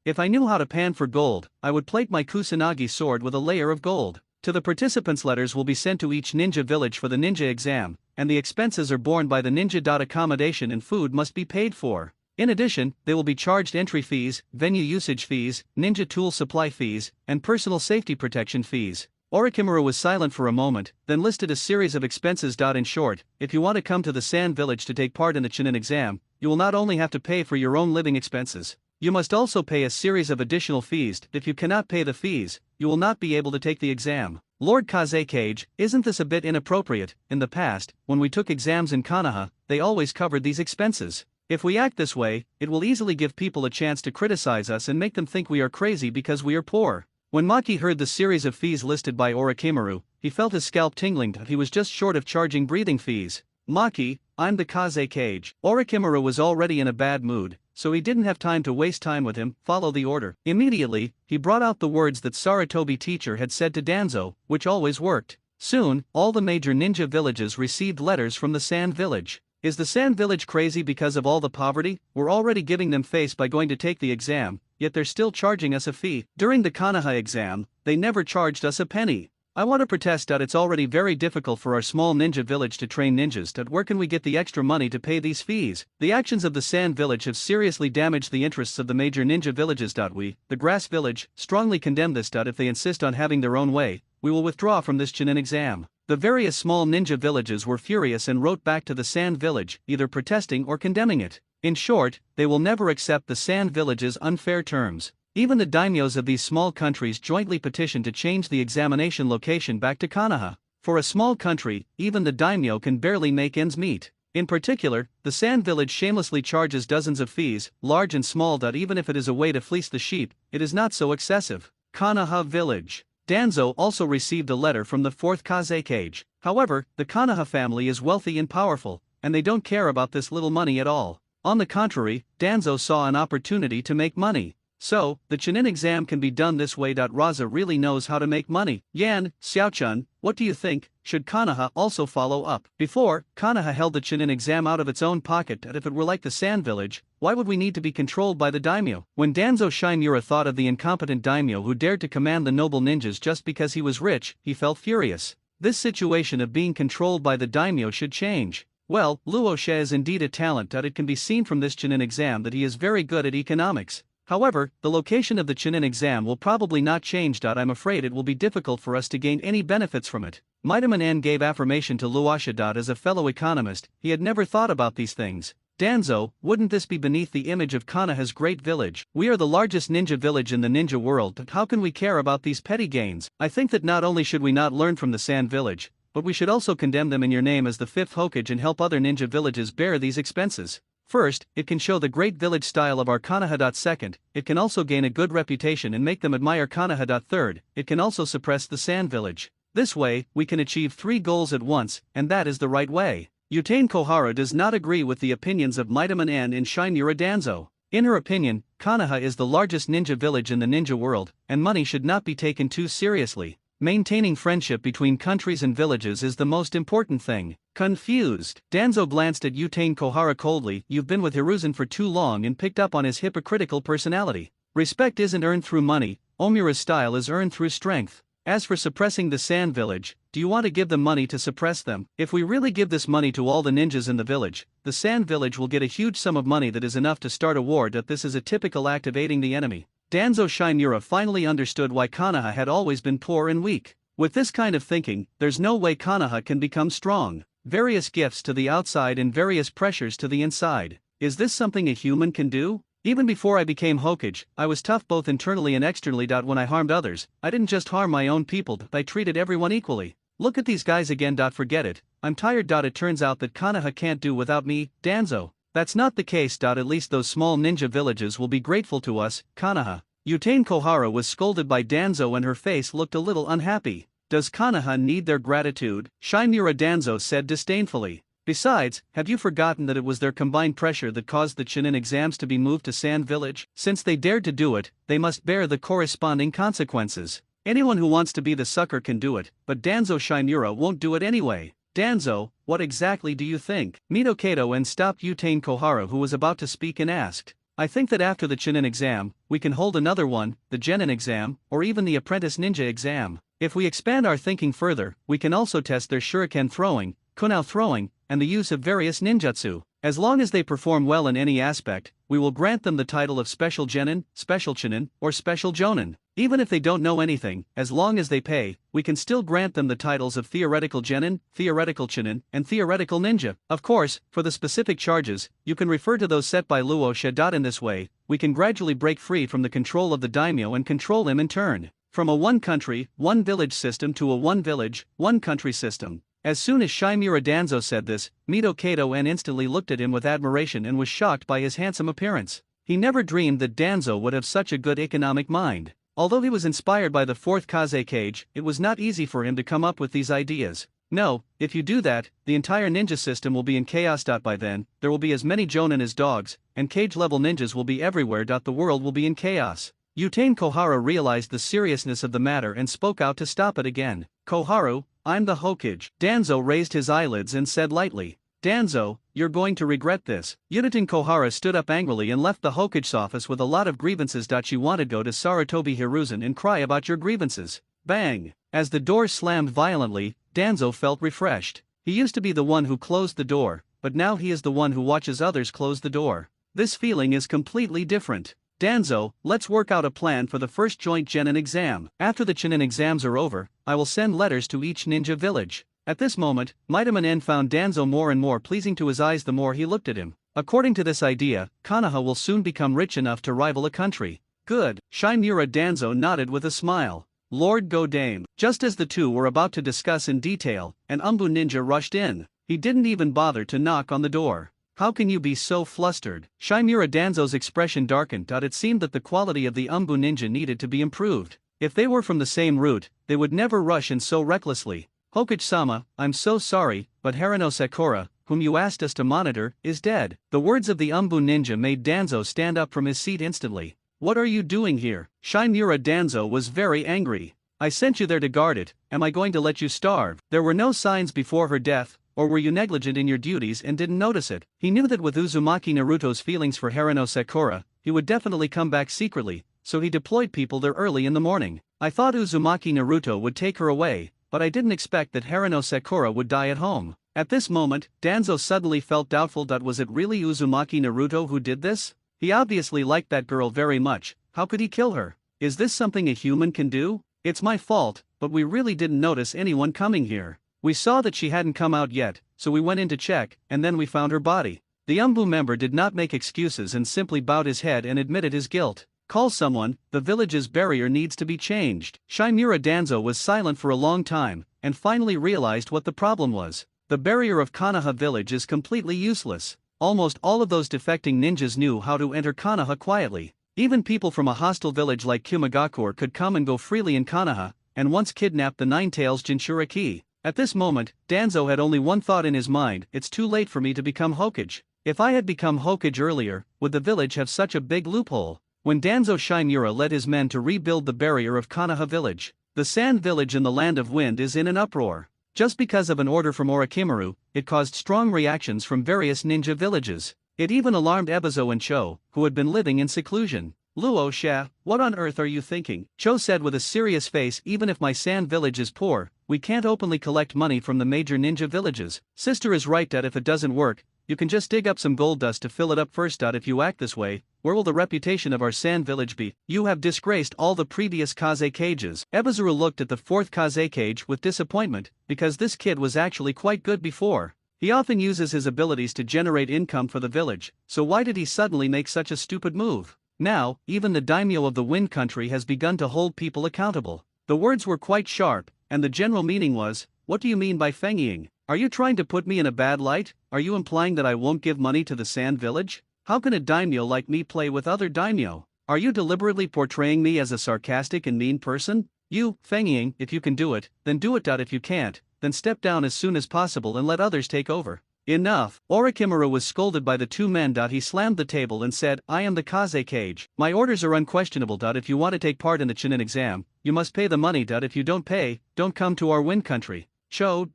If I knew how to pan for gold, I would plate my Kusanagi sword with a layer of gold. To the participants, letters will be sent to each ninja village for the ninja exam, and the expenses are borne by the ninja. Accommodation and food must be paid for. In addition, they will be charged entry fees, venue usage fees, ninja tool supply fees, and personal safety protection fees. Orochimaru was silent for a moment, then listed a series of expenses. In short, if you want to come to the Sand Village to take part in the Chunin exam, you will not only have to pay for your own living expenses, you must also pay a series of additional fees. If you cannot pay the fees, you will not be able to take the exam. Lord Kazekage, isn't this a bit inappropriate? In the past, when we took exams in Konoha, they always covered these expenses. If we act this way, it will easily give people a chance to criticize us and make them think we are crazy because we are poor. When Maki heard the series of fees listed by Orochimaru, he felt his scalp tingling. He was just short of charging breathing fees. Maki, I'm the Kazekage. Orochimaru was already in a bad mood, so he didn't have time to waste time with him. Follow the order. Immediately, he brought out the words that Sarutobi teacher had said to Danzo, which always worked. Soon, all the major ninja villages received letters from the Sand Village. Is the Sand Village crazy because of all the poverty? We're already giving them face by going to take the exam, yet they're still charging us a fee. During the Konoha exam, they never charged us a penny. I want to protest. It's already very difficult for our small ninja village to train ninjas. Where can we get the extra money to pay these fees? The actions of the Sand Village have seriously damaged the interests of the major ninja villages. We, the Grass Village, strongly condemn this. If they insist on having their own way, we will withdraw from this Chunin exam. The various small ninja villages were furious and wrote back to the Sand Village, either protesting or condemning it. In short, they will never accept the Sand Village's unfair terms. Even the daimyos of these small countries jointly petitioned to change the examination location back to Konoha. For a small country, even the daimyo can barely make ends meet. In particular, the Sand Village shamelessly charges dozens of fees, large and small. Even if it is a way to fleece the sheep, it is not so excessive. Konoha Village. Danzo also received a letter from the fourth Kazekage. However, the Konoha family is wealthy and powerful, and they don't care about this little money at all. On the contrary, Danzo saw an opportunity to make money. So, the Chunin exam can be done this way. Raza really knows how to make money. Yan, Xiaochun, what do you think? Should Konoha also follow up? Before, Konoha held the Chunin exam out of its own pocket. If it were like the Sand Village, why would we need to be controlled by the daimyo? When Danzo Shinmura thought of the incompetent daimyo who dared to command the noble ninjas just because he was rich, he felt furious. This situation of being controlled by the daimyo should change. Well, Luoshe is indeed a talent. It can be seen from this Chunin exam that he is very good at economics. However, the location of the Chunin exam will probably not change. I'm afraid it will be difficult for us to gain any benefits from it. Midaman N gave affirmation to Luosha. As a fellow economist, he had never thought about these things. Danzo, wouldn't this be beneath the image of Konoha's great village? We are the largest ninja village in the ninja world. How can we care about these petty gains? I think that not only should we not learn from the Sand Village, but we should also condemn them in your name as the fifth Hokage and help other ninja villages bear these expenses. First, it can show the great village style of our Konoha. Second, it can also gain a good reputation and make them admire Konoha. Third, it can also suppress the Sand Village. This way, we can achieve 3 goals at once, and that is the right way. Utane Kohara does not agree with the opinions of Midaman N and Shinmura Danzo. In her opinion, Konoha is the largest ninja village in the ninja world, and money should not be taken too seriously. Maintaining friendship between countries and villages is the most important thing. Confused, Danzo glanced at Utane Kohara coldly. You've been with Hiruzen for too long and picked up on his hypocritical personality. Respect isn't earned through money, Omura's style is earned through strength. As for suppressing the Sand Village, do you want to give them money to suppress them? If we really give this money to all the ninjas in the village, the Sand Village will get a huge sum of money that is enough to start a war. This is a typical act of aiding the enemy. Danzo Shinmura finally understood why Konoha had always been poor and weak. With this kind of thinking, there's no way Konoha can become strong. Various gifts to the outside and various pressures to the inside. Is this something a human can do? Even before I became Hokage, I was tough both internally and externally. When I harmed others, I didn't just harm my own people, I treated everyone equally. Look at these guys again. Forget it, I'm tired. It turns out that Konoha can't do without me, Danzo. That's not the case. At least those small ninja villages will be grateful to us, Konoha. Utane Kohara was scolded by Danzo and her face looked a little unhappy. Does Konoha need their gratitude? Shinmura Danzo said disdainfully. Besides, have you forgotten that it was their combined pressure that caused the Chunin exams to be moved to Sand Village? Since they dared to do it, they must bear the corresponding consequences. Anyone who wants to be the sucker can do it, but Danzo Shimura won't do it anyway. Danzo, what exactly do you think? Mito Kato and stopped Utane Kohara, who was about to speak, and asked. I think that after the Chunin exam, we can hold another one, the Genin exam, or even the Apprentice Ninja exam. If we expand our thinking further, we can also test their shuriken throwing, kunao throwing, and the use of various ninjutsu. As long as they perform well in any aspect, we will grant them the title of Special Genin, Special Chunin, or Special Jonin. Even if they don't know anything, as long as they pay, we can still grant them the titles of Theoretical Genin, Theoretical Chunin, and Theoretical Ninja. Of course, for the specific charges, you can refer to those set by Luo Shedot. In this way, we can gradually break free from the control of the daimyo and control him in turn. From a one country, one village system to a one village, one country system. As soon as Shimura Danzo said this, Mito Kato instantly looked at him with admiration and was shocked by his handsome appearance. He never dreamed that Danzo would have such a good economic mind. Although he was inspired by the fourth Kaze cage, it was not easy for him to come up with these ideas. No, if you do that, the entire ninja system will be in chaos. By then, there will be as many jonin as dogs, and cage-level ninjas will be everywhere. The world will be in chaos. Utane Kohara realized the seriousness of the matter and spoke out to stop it again. Koharu, I'm the Hokage. Danzo raised his eyelids and said lightly. Danzo, you're going to regret this. Udaten Kohara stood up angrily and left the Hokage's office with a lot of grievances. She wanted to go to Sarutobi Hiruzen and cry about your grievances. Bang! As the door slammed violently, Danzo felt refreshed. He used to be the one who closed the door, but now he is the one who watches others close the door. This feeling is completely different. Danzo, let's work out a plan for the first joint Genin exam. After the Chunin exams are over, I will send letters to each ninja village. At this moment, Mitamon found Danzo more and more pleasing to his eyes the more he looked at him. According to this idea, Konoha will soon become rich enough to rival a country. Good. Shimura Danzo nodded with a smile. Lord Godame. Just as the two were about to discuss in detail, an Umbu ninja rushed in. He didn't even bother to knock on the door. How can you be so flustered? Shimura Danzo's expression darkened. It seemed that the quality of the Umbu ninja needed to be improved. If they were from the same root, they would never rush in so recklessly. Hokage-sama, I'm so sorry, but Harano Sakura, whom you asked us to monitor, is dead. The words of the Umbu ninja made Danzo stand up from his seat instantly. What are you doing here? Shimura Danzo was very angry. I sent you there to guard it. Am I going to let you starve? There were no signs before her death. Or were you negligent in your duties and didn't notice it? He knew that with Uzumaki Naruto's feelings for Harano Sakura, he would definitely come back secretly, so he deployed people there early in the morning. I thought Uzumaki Naruto would take her away, but I didn't expect that Harano Sakura would die at home. At this moment, Danzo suddenly felt doubtful. Was it really Uzumaki Naruto who did this? He obviously liked that girl very much. How could he kill her? Is this something a human can do? It's my fault, but we really didn't notice anyone coming here. We saw that she hadn't come out yet, so we went in to check, and then we found her body. The Umbu member did not make excuses and simply bowed his head and admitted his guilt. Call someone, the village's barrier needs to be changed. Shimura Danzo was silent for a long time, and finally realized what the problem was. The barrier of Konoha village is completely useless. Almost all of those defecting ninjas knew how to enter Konoha quietly. Even people from a hostile village like Kumagakur could come and go freely in Konoha, and once kidnap the Nine-Tails Jinchuriki. At this moment, Danzo had only one thought in his mind: it's too late for me to become Hokage. If I had become Hokage earlier, would the village have such a big loophole? When Danzo Shimura led his men to rebuild the barrier of Konoha village, the Sand village in the Land of Wind is in an uproar. Just because of an order from Orochimaru, it caused strong reactions from various ninja villages. It even alarmed Ebizo and Cho, who had been living in seclusion. Luo Sha, what on earth are you thinking? Cho said with a serious face. Even if my Sand village is poor, we can't openly collect money from the major ninja villages. Sister is right that if it doesn't work, you can just dig up some gold dust to fill it up first. If you act this way, where will the reputation of our Sand village be? You have disgraced all the previous Kaze cages. Ebizuru looked at the fourth Kaze cage with disappointment, because this kid was actually quite good before. He often uses his abilities to generate income for the village, so why did he suddenly make such a stupid move? Now, even the daimyo of the Wind Country has begun to hold people accountable. The words were quite sharp, and the general meaning was, what do you mean by fengiying? Are you trying to put me in a bad light? Are you implying that I won't give money to the Sand village? How can a daimyo like me play with other daimyo? Are you deliberately portraying me as a sarcastic and mean person? You, fengiying, if you can do it, then do it. If you can't, then step down as soon as possible and let others take over. Enough. Orochimaru was scolded by the two men. He slammed the table and said, I am the Kaze cage. My orders are unquestionable. If you want to take part in the Chunin exam, you must pay the money. If you don't pay, don't come to our wind country. Cho.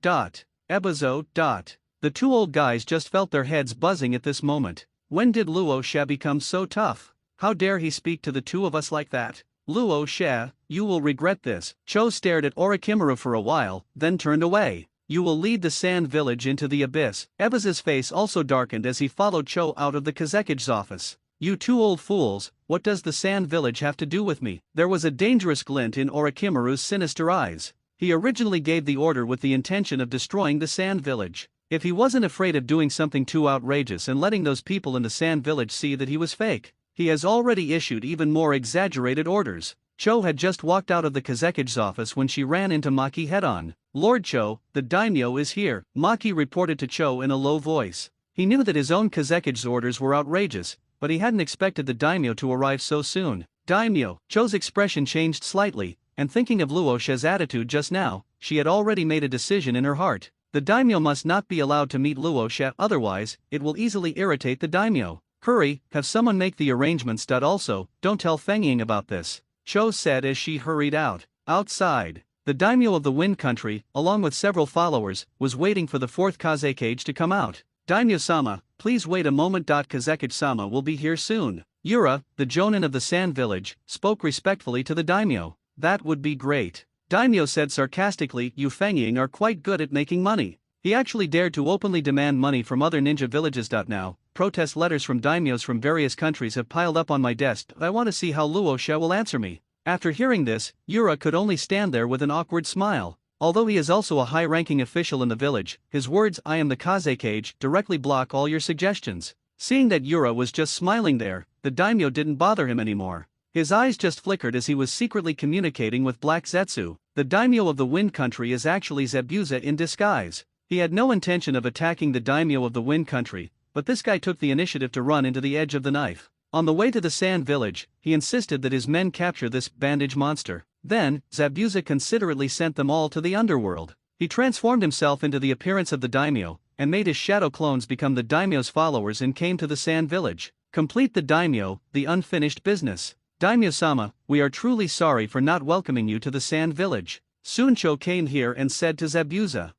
Ebizo. The two old guys just felt their heads buzzing at this moment. When did Luo Xia become so tough? How dare he speak to the two of us like that? Luo Xia, you will regret this. Cho stared at Orochimaru for a while, then turned away. You will lead the sand village into the abyss. Ebiza's face also darkened as he followed Cho out of the Kazekige's office. You two old fools, what does the sand village have to do with me? There was a dangerous glint in Orochimaru's sinister eyes. He originally gave the order with the intention of destroying the sand village. If he wasn't afraid of doing something too outrageous and letting those people in the sand village see that he was fake, he has already issued even more exaggerated orders. Cho had just walked out of the Kazekige's office when she ran into Maki head-on. Lord Cho, the daimyo is here, Maki reported to Cho in a low voice. He knew that his own Kazekige's orders were outrageous, but he hadn't expected the daimyo to arrive so soon. Daimyo. Cho's expression changed slightly, and thinking of Luo Xia's attitude just now, she had already made a decision in her heart. The daimyo must not be allowed to meet Luo Xia, otherwise, it will easily irritate the daimyo. Hurry, have someone make the arrangements. Also, don't tell Feng Ying about this, Cho said as she hurried out. Outside, the daimyo of the Wind Country, along with several followers, was waiting for the fourth Kazekage to come out. Daimyo-sama, please wait a moment. Kazekage-sama will be here soon. Yura, the jonin of the Sand Village, spoke respectfully to the daimyo. That would be great. Daimyo said sarcastically, you Feng Ying are quite good at making money. He actually dared to openly demand money from other ninja villages. Now, protest letters from daimyos from various countries have piled up on my desk. I want to see how Luo Xia will answer me. After hearing this, Yura could only stand there with an awkward smile. Although he is also a high-ranking official in the village, his words, I am the Kazekage, directly block all your suggestions. Seeing that Yura was just smiling there, the daimyo didn't bother him anymore. His eyes just flickered as he was secretly communicating with Black Zetsu. The daimyo of the Wind Country is actually Zabuza in disguise. He had no intention of attacking the daimyo of the Wind Country, but this guy took the initiative to run into the edge of the knife. On the way to the Sand Village, he insisted that his men capture this bandage monster. Then, Zabuza considerately sent them all to the underworld. He transformed himself into the appearance of the daimyo, and made his shadow clones become the daimyo's followers and came to the Sand Village. Complete the daimyo, the unfinished business. Daimyo-sama, we are truly sorry for not welcoming you to the Sand Village. Suncho came here and said to Zabuza,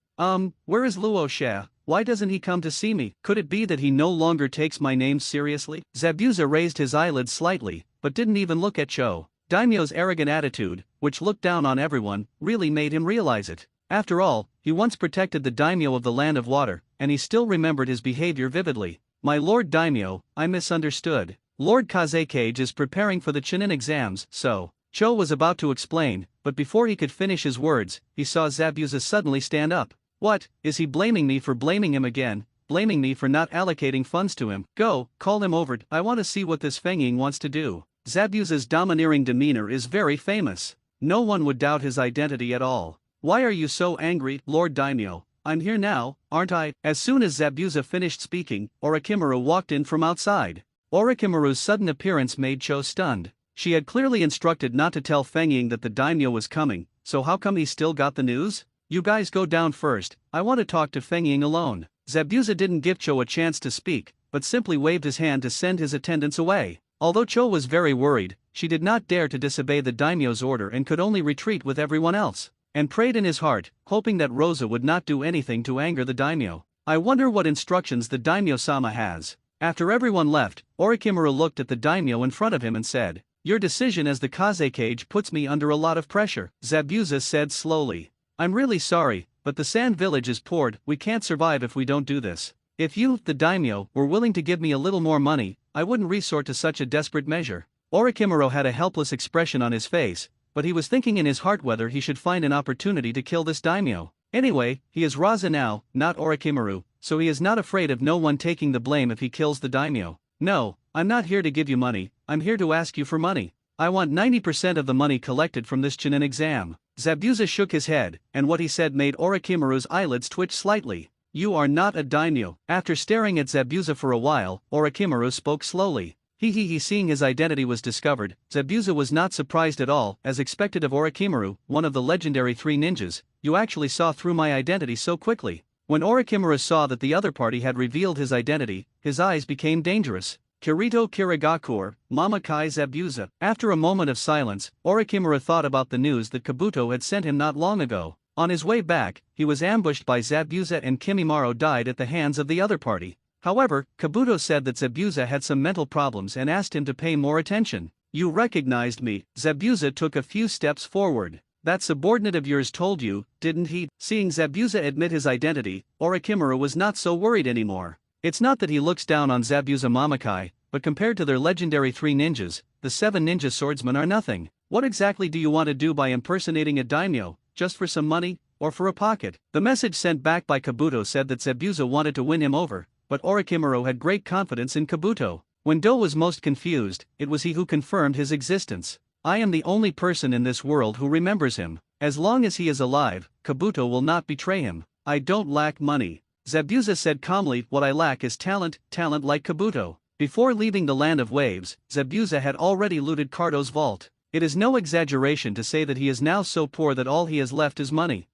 where is Luo Xia? Why doesn't he come to see me? Could it be that he no longer takes my name seriously? Zabuza raised his eyelids slightly, but didn't even look at Cho. Daimyo's arrogant attitude, which looked down on everyone, really made him realize it. After all, he once protected the daimyo of the Land of Water, and he still remembered his behavior vividly. My Lord Daimyo, I misunderstood. Lord Kazekage is preparing for the Chunin exams, so. Cho was about to explain, but before he could finish his words, he saw Zabuza suddenly stand up. What, is he blaming me for blaming him again? Blaming me for not allocating funds to him? Go, call him over, I want to see what this Feng Ying wants to do. Zabuza's domineering demeanor is very famous. No one would doubt his identity at all. Why are you so angry, Lord Daimyo? I'm here now, aren't I? As soon as Zabuza finished speaking, Orochimaru walked in from outside. Orochimaru's sudden appearance made Cho stunned. She had clearly instructed not to tell Feng Ying that the daimyo was coming, so how come he still got the news? You guys go down first, I want to talk to Feng Ying alone. Zabuza didn't give Cho a chance to speak, but simply waved his hand to send his attendants away. Although Cho was very worried, she did not dare to disobey the daimyo's order and could only retreat with everyone else, and prayed in his heart, hoping that Rosa would not do anything to anger the daimyo. I wonder what instructions the daimyo-sama has. After everyone left, Orochimaru looked at the daimyo in front of him and said, your decision as the Kazekage puts me under a lot of pressure. Zabuza said slowly. I'm really sorry, but the Sand Village is poor, we can't survive if we don't do this. If you, the daimyo, were willing to give me a little more money, I wouldn't resort to such a desperate measure. Orochimaru had a helpless expression on his face, but he was thinking in his heart whether he should find an opportunity to kill this daimyo. Anyway, he is Raza now, not Orochimaru, so he is not afraid of no one taking the blame if he kills the daimyo. No, I'm not here to give you money, I'm here to ask you for money. I want 90% of the money collected from this Chunin exam. Zabuza shook his head, and what he said made Orochimaru's eyelids twitch slightly. You are not a daimyo. After staring at Zabuza for a while, Orochimaru spoke slowly. Seeing his identity was discovered, Zabuza was not surprised at all, as expected of Orochimaru, one of the legendary three ninjas. You actually saw through my identity so quickly. When Orochimaru saw that the other party had revealed his identity, his eyes became dangerous. Kirito Kirigakure, Mamakai Zabuza. After a moment of silence, Orochimaru thought about the news that Kabuto had sent him not long ago. On his way back, he was ambushed by Zabuza and Kimimaro died at the hands of the other party. However, Kabuto said that Zabuza had some mental problems and asked him to pay more attention. You recognized me. Zabuza took a few steps forward. That subordinate of yours told you, didn't he? Seeing Zabuza admit his identity, Orochimaru was not so worried anymore. It's not that he looks down on Zabuza Mamakai, but compared to their legendary 3 ninjas, the 7 ninja swordsmen are nothing. What exactly do you want to do by impersonating a daimyo, just for some money, or for a pocket? The message sent back by Kabuto said that Zabuza wanted to win him over, but Orochimaru had great confidence in Kabuto. When Do was most confused, it was he who confirmed his existence. I am the only person in this world who remembers him. As long as he is alive, Kabuto will not betray him. I don't lack money. Zabuza said calmly, what I lack is talent like Kabuto. Before leaving the Land of Waves, Zabuza had already looted Cardo's vault. It is no exaggeration to say that he is now so poor that all he has left is money.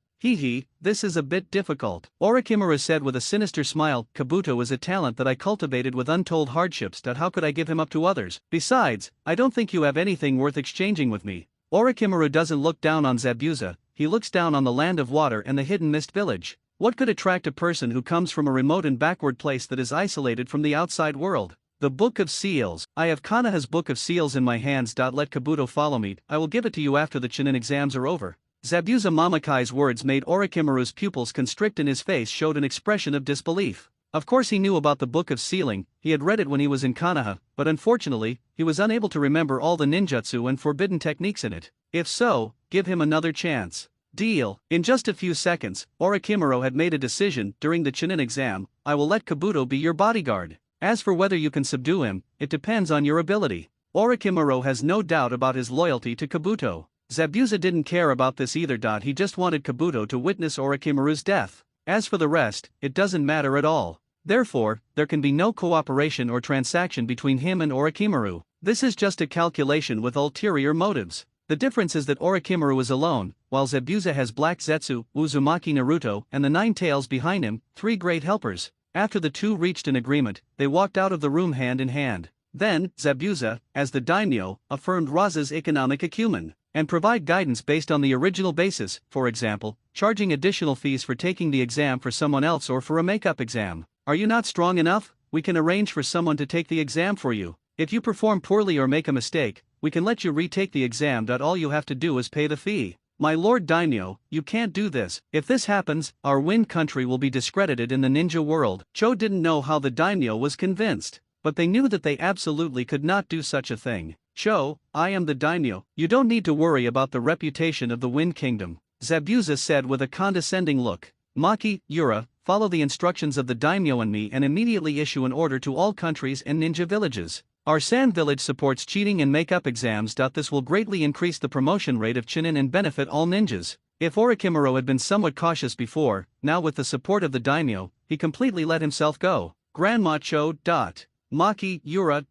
This is a bit difficult. Orochimaru said with a sinister smile, Kabuto is a talent that I cultivated with untold hardships. How could I give him up to others? Besides, I don't think you have anything worth exchanging with me. Orochimaru doesn't look down on Zabuza, he looks down on the Land of Water and the Hidden Mist Village. What could attract a person who comes from a remote and backward place that is isolated from the outside world? The Book of Seals. I have Konoha's Book of Seals in my hands. Let Kabuto follow me, I will give it to you after the Chunin exams are over. Zabuza Mamakai's words made Orochimaru's pupils constrict and his face showed an expression of disbelief. Of course he knew about the Book of Sealing, he had read it when he was in Konoha, but unfortunately, he was unable to remember all the ninjutsu and forbidden techniques in it. If so, give him another chance. Deal. In just a few seconds, Orochimaru had made a decision. During the Chunin exam, I will let Kabuto be your bodyguard. As for whether you can subdue him, it depends on your ability. Orochimaru has no doubt about his loyalty to Kabuto. Zabuza didn't care about this either. He just wanted Kabuto to witness Orochimaru's death. As for the rest, it doesn't matter at all. Therefore, there can be no cooperation or transaction between him and Orochimaru. This is just a calculation with ulterior motives. The difference is that Orochimaru is alone, while Zabuza has Black Zetsu, Uzumaki Naruto, and the 9 tails behind him, 3 great helpers. After the two reached an agreement, they walked out of the room hand in hand. Then, Zabuza, as the daimyo, affirmed Raza's economic acumen, and provide guidance based on the original basis, for example, charging additional fees for taking the exam for someone else or for a makeup exam. Are you not strong enough? We can arrange for someone to take the exam for you. If you perform poorly or make a mistake, we can let you retake the exam. All you have to do is pay the fee. My lord daimyo, you can't do this. If this happens, our Wind country will be discredited in the ninja world. Cho didn't know how the daimyo was convinced, but they knew that they absolutely could not do such a thing. Cho, I am the daimyo. You don't need to worry about the reputation of the Wind Kingdom, Zabuza said with a condescending look. Maki, Yura, follow the instructions of the daimyo and me and immediately issue an order to all countries and ninja villages. Our Sand Village supports cheating and makeup exams. This will greatly increase the promotion rate of Chunin and benefit all ninjas. If Orochimaru had been somewhat cautious before, now with the support of the daimyo, he completely let himself go. Grandma Cho. Maki, Yura.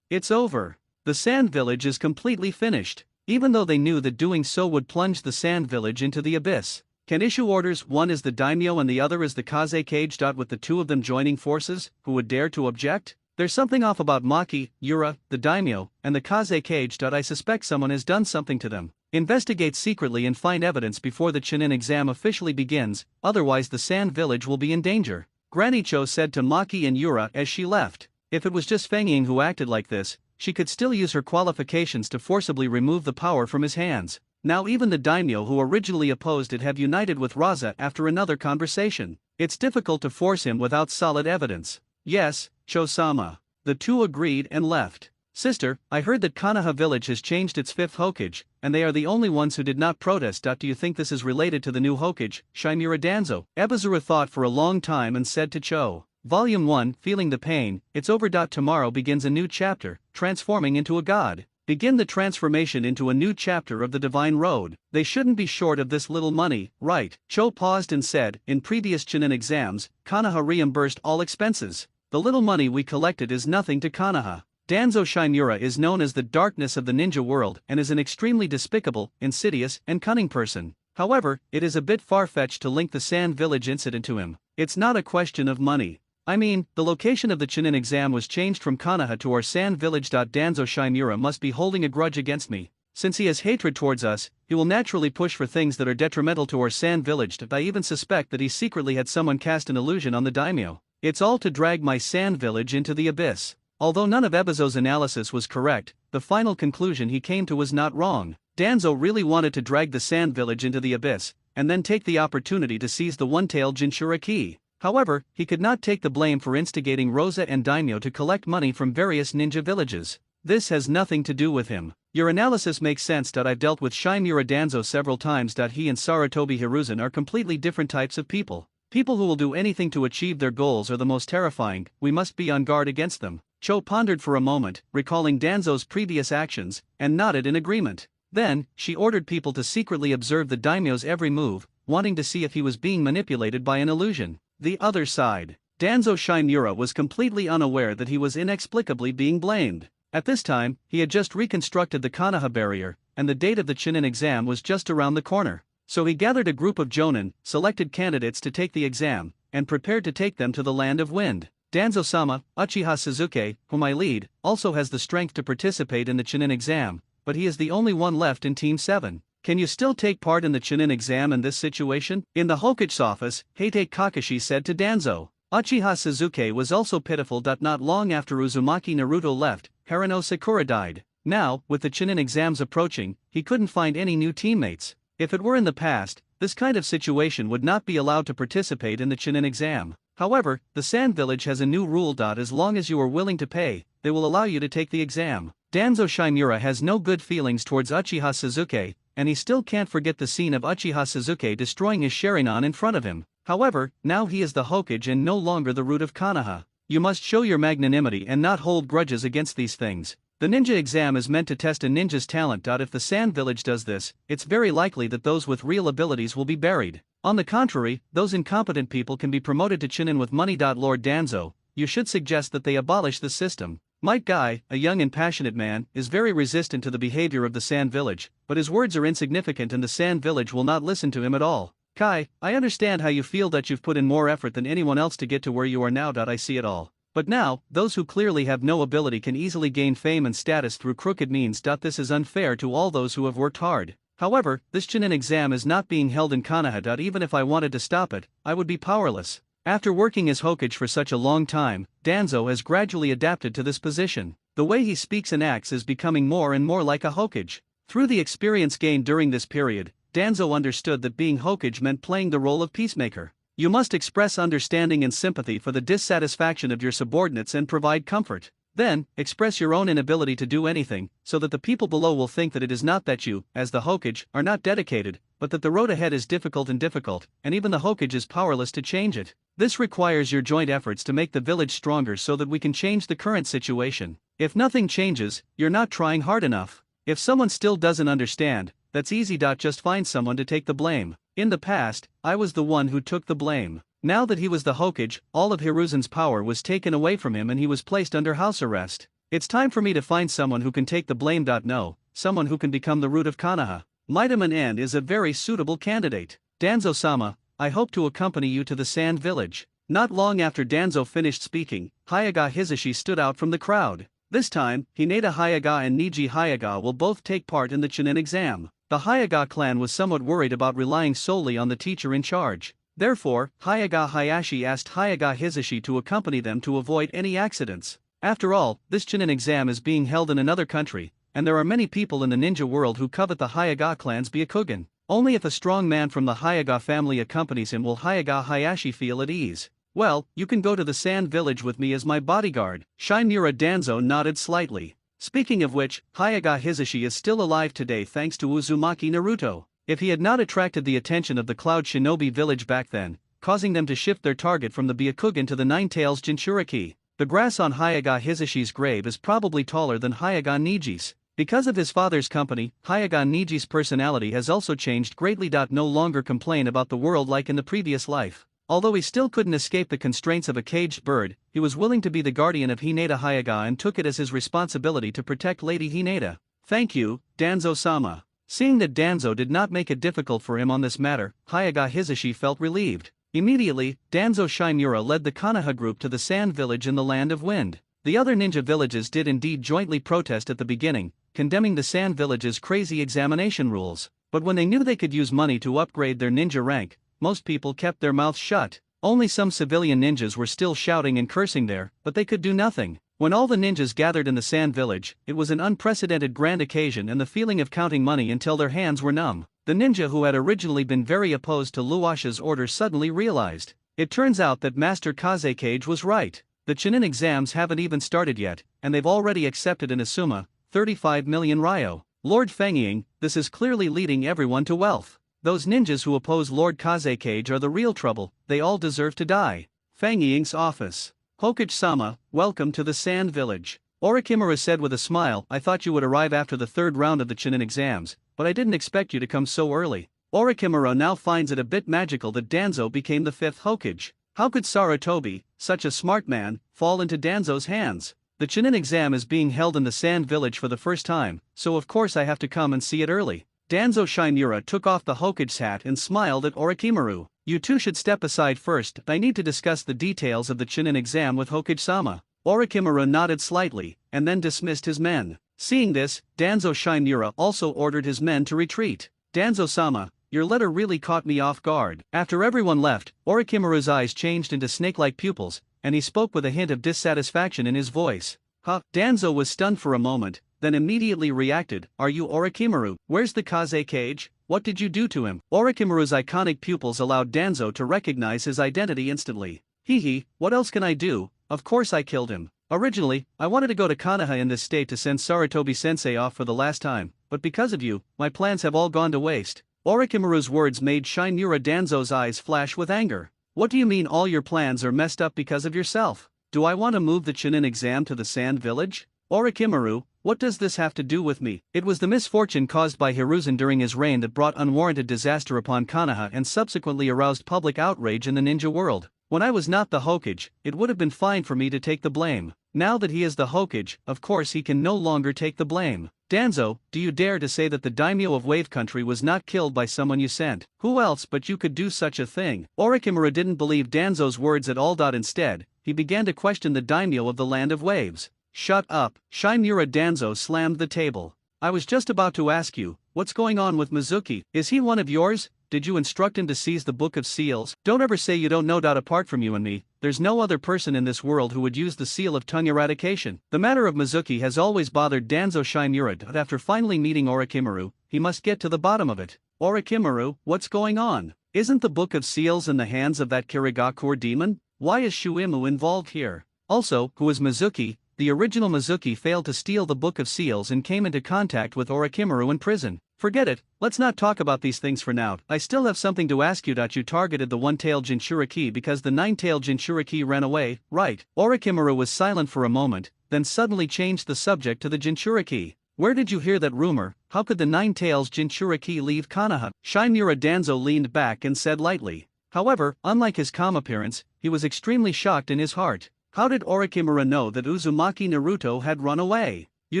It's over. The Sand Village is completely finished. Even though they knew that doing so would plunge the Sand Village into the abyss. Can issue orders, one is the daimyo and the other is the kaze cage. With the two of them joining forces, who would dare to object? There's something off about Maki, Yura, the daimyo, and the kaze cage. I suspect someone has done something to them. Investigate secretly and find evidence before the Chunin exam officially begins, otherwise the Sand Village will be in danger. Granny Cho said to Maki and Yura as she left. If it was just Feng Ying who acted like this, she could still use her qualifications to forcibly remove the power from his hands. Now even the daimyo who originally opposed it have united with Raza after another conversation. It's difficult to force him without solid evidence. Yes, Cho-sama. The two agreed and left. Sister, I heard that Konoha village has changed its 5th Hokage, and they are the only ones who did not protest. Do you think this is related to the new Hokage, Shimura Danzo? Ebizura thought for a long time and said to Cho. Volume 1, Feeling the Pain, it's over. Tomorrow begins a new chapter, Transforming into a God. Begin the transformation into a new chapter of the Divine Road. They shouldn't be short of this little money, right? Cho paused and said, in previous Chunin exams, Konoha reimbursed all expenses. The little money we collected is nothing to Konoha. Danzo Shimura is known as the darkness of the ninja world and is an extremely despicable, insidious, and cunning person. However, it is a bit far-fetched to link the Sand Village incident to him. It's not a question of money. I mean, the location of the Chunin exam was changed from Konoha to our sand village. Danzo Shimura must be holding a grudge against me. Since he has hatred towards us, he will naturally push for things that are detrimental to our sand village. I even suspect that he secretly had someone cast an illusion on the daimyo. It's all to drag my sand village into the abyss. Although none of Ebizo's analysis was correct, the final conclusion he came to was not wrong. Danzo really wanted to drag the sand village into the abyss, and then take the opportunity to seize the one-tailed Jinchuriki. However, he could not take the blame for instigating Rosa and Daimyo to collect money from various ninja villages. This has nothing to do with him. Your analysis makes sense. I've dealt with Shimura Danzo several times. He and Sarutobi Hiruzen are completely different types of people. People who will do anything to achieve their goals are the most terrifying. We must be on guard against them. Cho pondered for a moment, recalling Danzo's previous actions, and nodded in agreement. Then, she ordered people to secretly observe the daimyo's every move, wanting to see if he was being manipulated by an illusion. The other side. Danzo Shimura was completely unaware that he was inexplicably being blamed. At this time, he had just reconstructed the Konoha barrier, and the date of the Chunin exam was just around the corner. So he gathered a group of jonin, selected candidates to take the exam, and prepared to take them to the land of wind. Danzo-sama, Uchiha Suzuki, whom I lead, also has the strength to participate in the Chunin exam, but he is the only one left in Team 7. Can you still take part in the Chunin exam in this situation? In the Hokage's office, Heite Kakashi said to Danzo. Uchiha Suzuki was also pitiful. Not long after Uzumaki Naruto left, Harano Sakura died. Now, with the Chunin exams approaching, he couldn't find any new teammates. If it were in the past, this kind of situation would not be allowed to participate in the Chunin exam. However, the Sand Village has a new rule. As long as you are willing to pay, they will allow you to take the exam. Danzo Shimura has no good feelings towards Uchiha Suzuki, and he still can't forget the scene of Uchiha Suzuki destroying his Sharingan in front of him. However, now he is the Hokage and no longer the root of Konoha. You must show your magnanimity and not hold grudges against these things. The ninja exam is meant to test a ninja's talent. If the Sand Village does this, it's very likely that those with real abilities will be buried. On the contrary, those incompetent people can be promoted to Chunin with money. Lord Danzo, you should suggest that they abolish the system. Might Guy, a young and passionate man, is very resistant to the behavior of the Sand Village, but his words are insignificant and the Sand Village will not listen to him at all. Kai, I understand how you feel. You've put in more effort than anyone else to get to where you are now. I see it all. But now, those who clearly have no ability can easily gain fame and status through crooked means. This is unfair to all those who have worked hard. However, this Chunin exam is not being held in Konoha. Even if I wanted to stop it, I would be powerless. After working as Hokage for such a long time, Danzo has gradually adapted to this position. The way he speaks and acts is becoming more and more like a Hokage. Through the experience gained during this period, Danzo understood that being Hokage meant playing the role of peacemaker. You must express understanding and sympathy for the dissatisfaction of your subordinates and provide comfort. Then, express your own inability to do anything, so that the people below will think that it is not that you, as the Hokage, are not dedicated, but that the road ahead is difficult, and even the Hokage is powerless to change it. This requires your joint efforts to make the village stronger so that we can change the current situation. If nothing changes, you're not trying hard enough. If someone still doesn't understand, that's easy. Just find someone to take the blame. In the past, I was the one who took the blame. Now that he was the Hokage, all of Hiruzen's power was taken away from him and he was placed under house arrest. It's time for me to find someone who can take the blame. No, someone who can become the root of Konoha. Midaman End is a very suitable candidate. Danzo-sama, I hope to accompany you to the Sand Village. Not long after Danzo finished speaking, Hayaga Hizashi stood out from the crowd. This time, Hinata Hayaga and Niji Hayaga will both take part in the Chunin exam. The Hayaga clan was somewhat worried about relying solely on the teacher in charge. Therefore, Hayaga Hayashi asked Hayaga Hizashi to accompany them to avoid any accidents. After all, this Chunin exam is being held in another country, and there are many people in the ninja world who covet the Hayaga clan's Byakugan. Only if a strong man from the Hayaga family accompanies him will Hayaga Hayashi feel at ease. Well, you can go to the Sand Village with me as my bodyguard. Shimura Danzo nodded slightly. Speaking of which, Hayaga Hizashi is still alive today thanks to Uzumaki Naruto. If he had not attracted the attention of the Cloud Shinobi village back then, causing them to shift their target from the Byakugan to the Nine Tails Jinchuriki, the grass on Hayaga Hizashi's grave is probably taller than Hayaga Niji's. Because of his father's company, Hayaga Niji's personality has also changed greatly. No longer complain about the world like in the previous life. Although he still couldn't escape the constraints of a caged bird, he was willing to be the guardian of Hinata Hayaga and took it as his responsibility to protect Lady Hinata. Thank you, Danzo-sama. Seeing that Danzo did not make it difficult for him on this matter, Hayaga Hizashi felt relieved. Immediately, Danzo Shinura led the Konoha group to the sand village in the Land of Wind. The other ninja villages did indeed jointly protest at the beginning, condemning the sand village's crazy examination rules. But when they knew they could use money to upgrade their ninja rank, most people kept their mouths shut. Only some civilian ninjas were still shouting and cursing there, but they could do nothing. When all the ninjas gathered in the sand village, it was an unprecedented grand occasion, and the feeling of counting money until their hands were numb. The ninja who had originally been very opposed to Luasha's order suddenly realized. It turns out that Master Kazekage was right. The Chunin exams haven't even started yet, and they've already accepted an Asuma, 35 million ryo. Lord Fengying, this is clearly leading everyone to wealth. Those ninjas who oppose Lord Kazekage are the real trouble, they all deserve to die. Fengying's office. Hokage-sama, welcome to the Sand Village. Orochimaru said with a smile, I thought you would arrive after the third round of the Chunin exams, but I didn't expect you to come so early. Orochimaru now finds it a bit magical that Danzo became the fifth Hokage. How could Sarutobi, such a smart man, fall into Danzo's hands? The Chunin exam is being held in the Sand Village for the first time, so of course I have to come and see it early. Danzo Shinura took off the Hokage's hat and smiled at Orochimaru. You two should step aside first, I need to discuss the details of the Chunin exam with Hokage-sama. Orochimaru nodded slightly, and then dismissed his men. Seeing this, Danzo Shinura also ordered his men to retreat. Danzo-sama, your letter really caught me off guard. After everyone left, Orochimaru's eyes changed into snake-like pupils, and he spoke with a hint of dissatisfaction in his voice. Huh? Danzo was stunned for a moment, then immediately reacted, Are you Orochimaru? Where's the Kazekage? What did you do to him? Orochimaru's iconic pupils allowed Danzo to recognize his identity instantly. Hee, what else can I do? Of course I killed him. Originally, I wanted to go to Konoha in this state to send Sarutobi-sensei off for the last time, but because of you, my plans have all gone to waste. Orochimaru's words made Shinura Danzo's eyes flash with anger. What do you mean all your plans are messed up because of yourself? Do I want to move the Chunin exam to the Sand Village? Orochimaru, what does this have to do with me? It was the misfortune caused by Hiruzen during his reign that brought unwarranted disaster upon Konoha and subsequently aroused public outrage in the ninja world. When I was not the Hokage, it would have been fine for me to take the blame. Now that he is the Hokage, of course he can no longer take the blame. Danzo, do you dare to say that the daimyo of Wave Country was not killed by someone you sent? Who else but you could do such a thing? Orochimaru didn't believe Danzo's words at all. Instead, he began to question the daimyo of the Land of Waves. Shut up, Shinura Danzo slammed the table. I was just about to ask you, what's going on with Mizuki? Is he one of yours? Did you instruct him to seize the Book of Seals? Don't ever say you don't know. Apart from you and me, there's no other person in this world who would use the Seal of Tongue Eradication. The matter of Mizuki has always bothered Danzo Shinura, but after finally meeting Orochimaru, he must get to the bottom of it. Orochimaru, what's going on? Isn't the Book of Seals in the hands of that Kirigakure demon? Why is Shuimu involved here? Also, who is Mizuki? The original Mizuki failed to steal the Book of Seals and came into contact with Orochimaru in prison. Forget it, let's not talk about these things for now. I still have something to ask you. You targeted the one-tailed Jinchuriki because the nine-tailed Jinchuriki ran away, right? Orochimaru was silent for a moment, then suddenly changed the subject to the Jinchuriki. Where did you hear that rumor? How could the nine-tails Jinchuriki leave Konoha? Shinura Danzo leaned back and said lightly. However, unlike his calm appearance, he was extremely shocked in his heart. How did Orochimaru know that Uzumaki Naruto had run away? You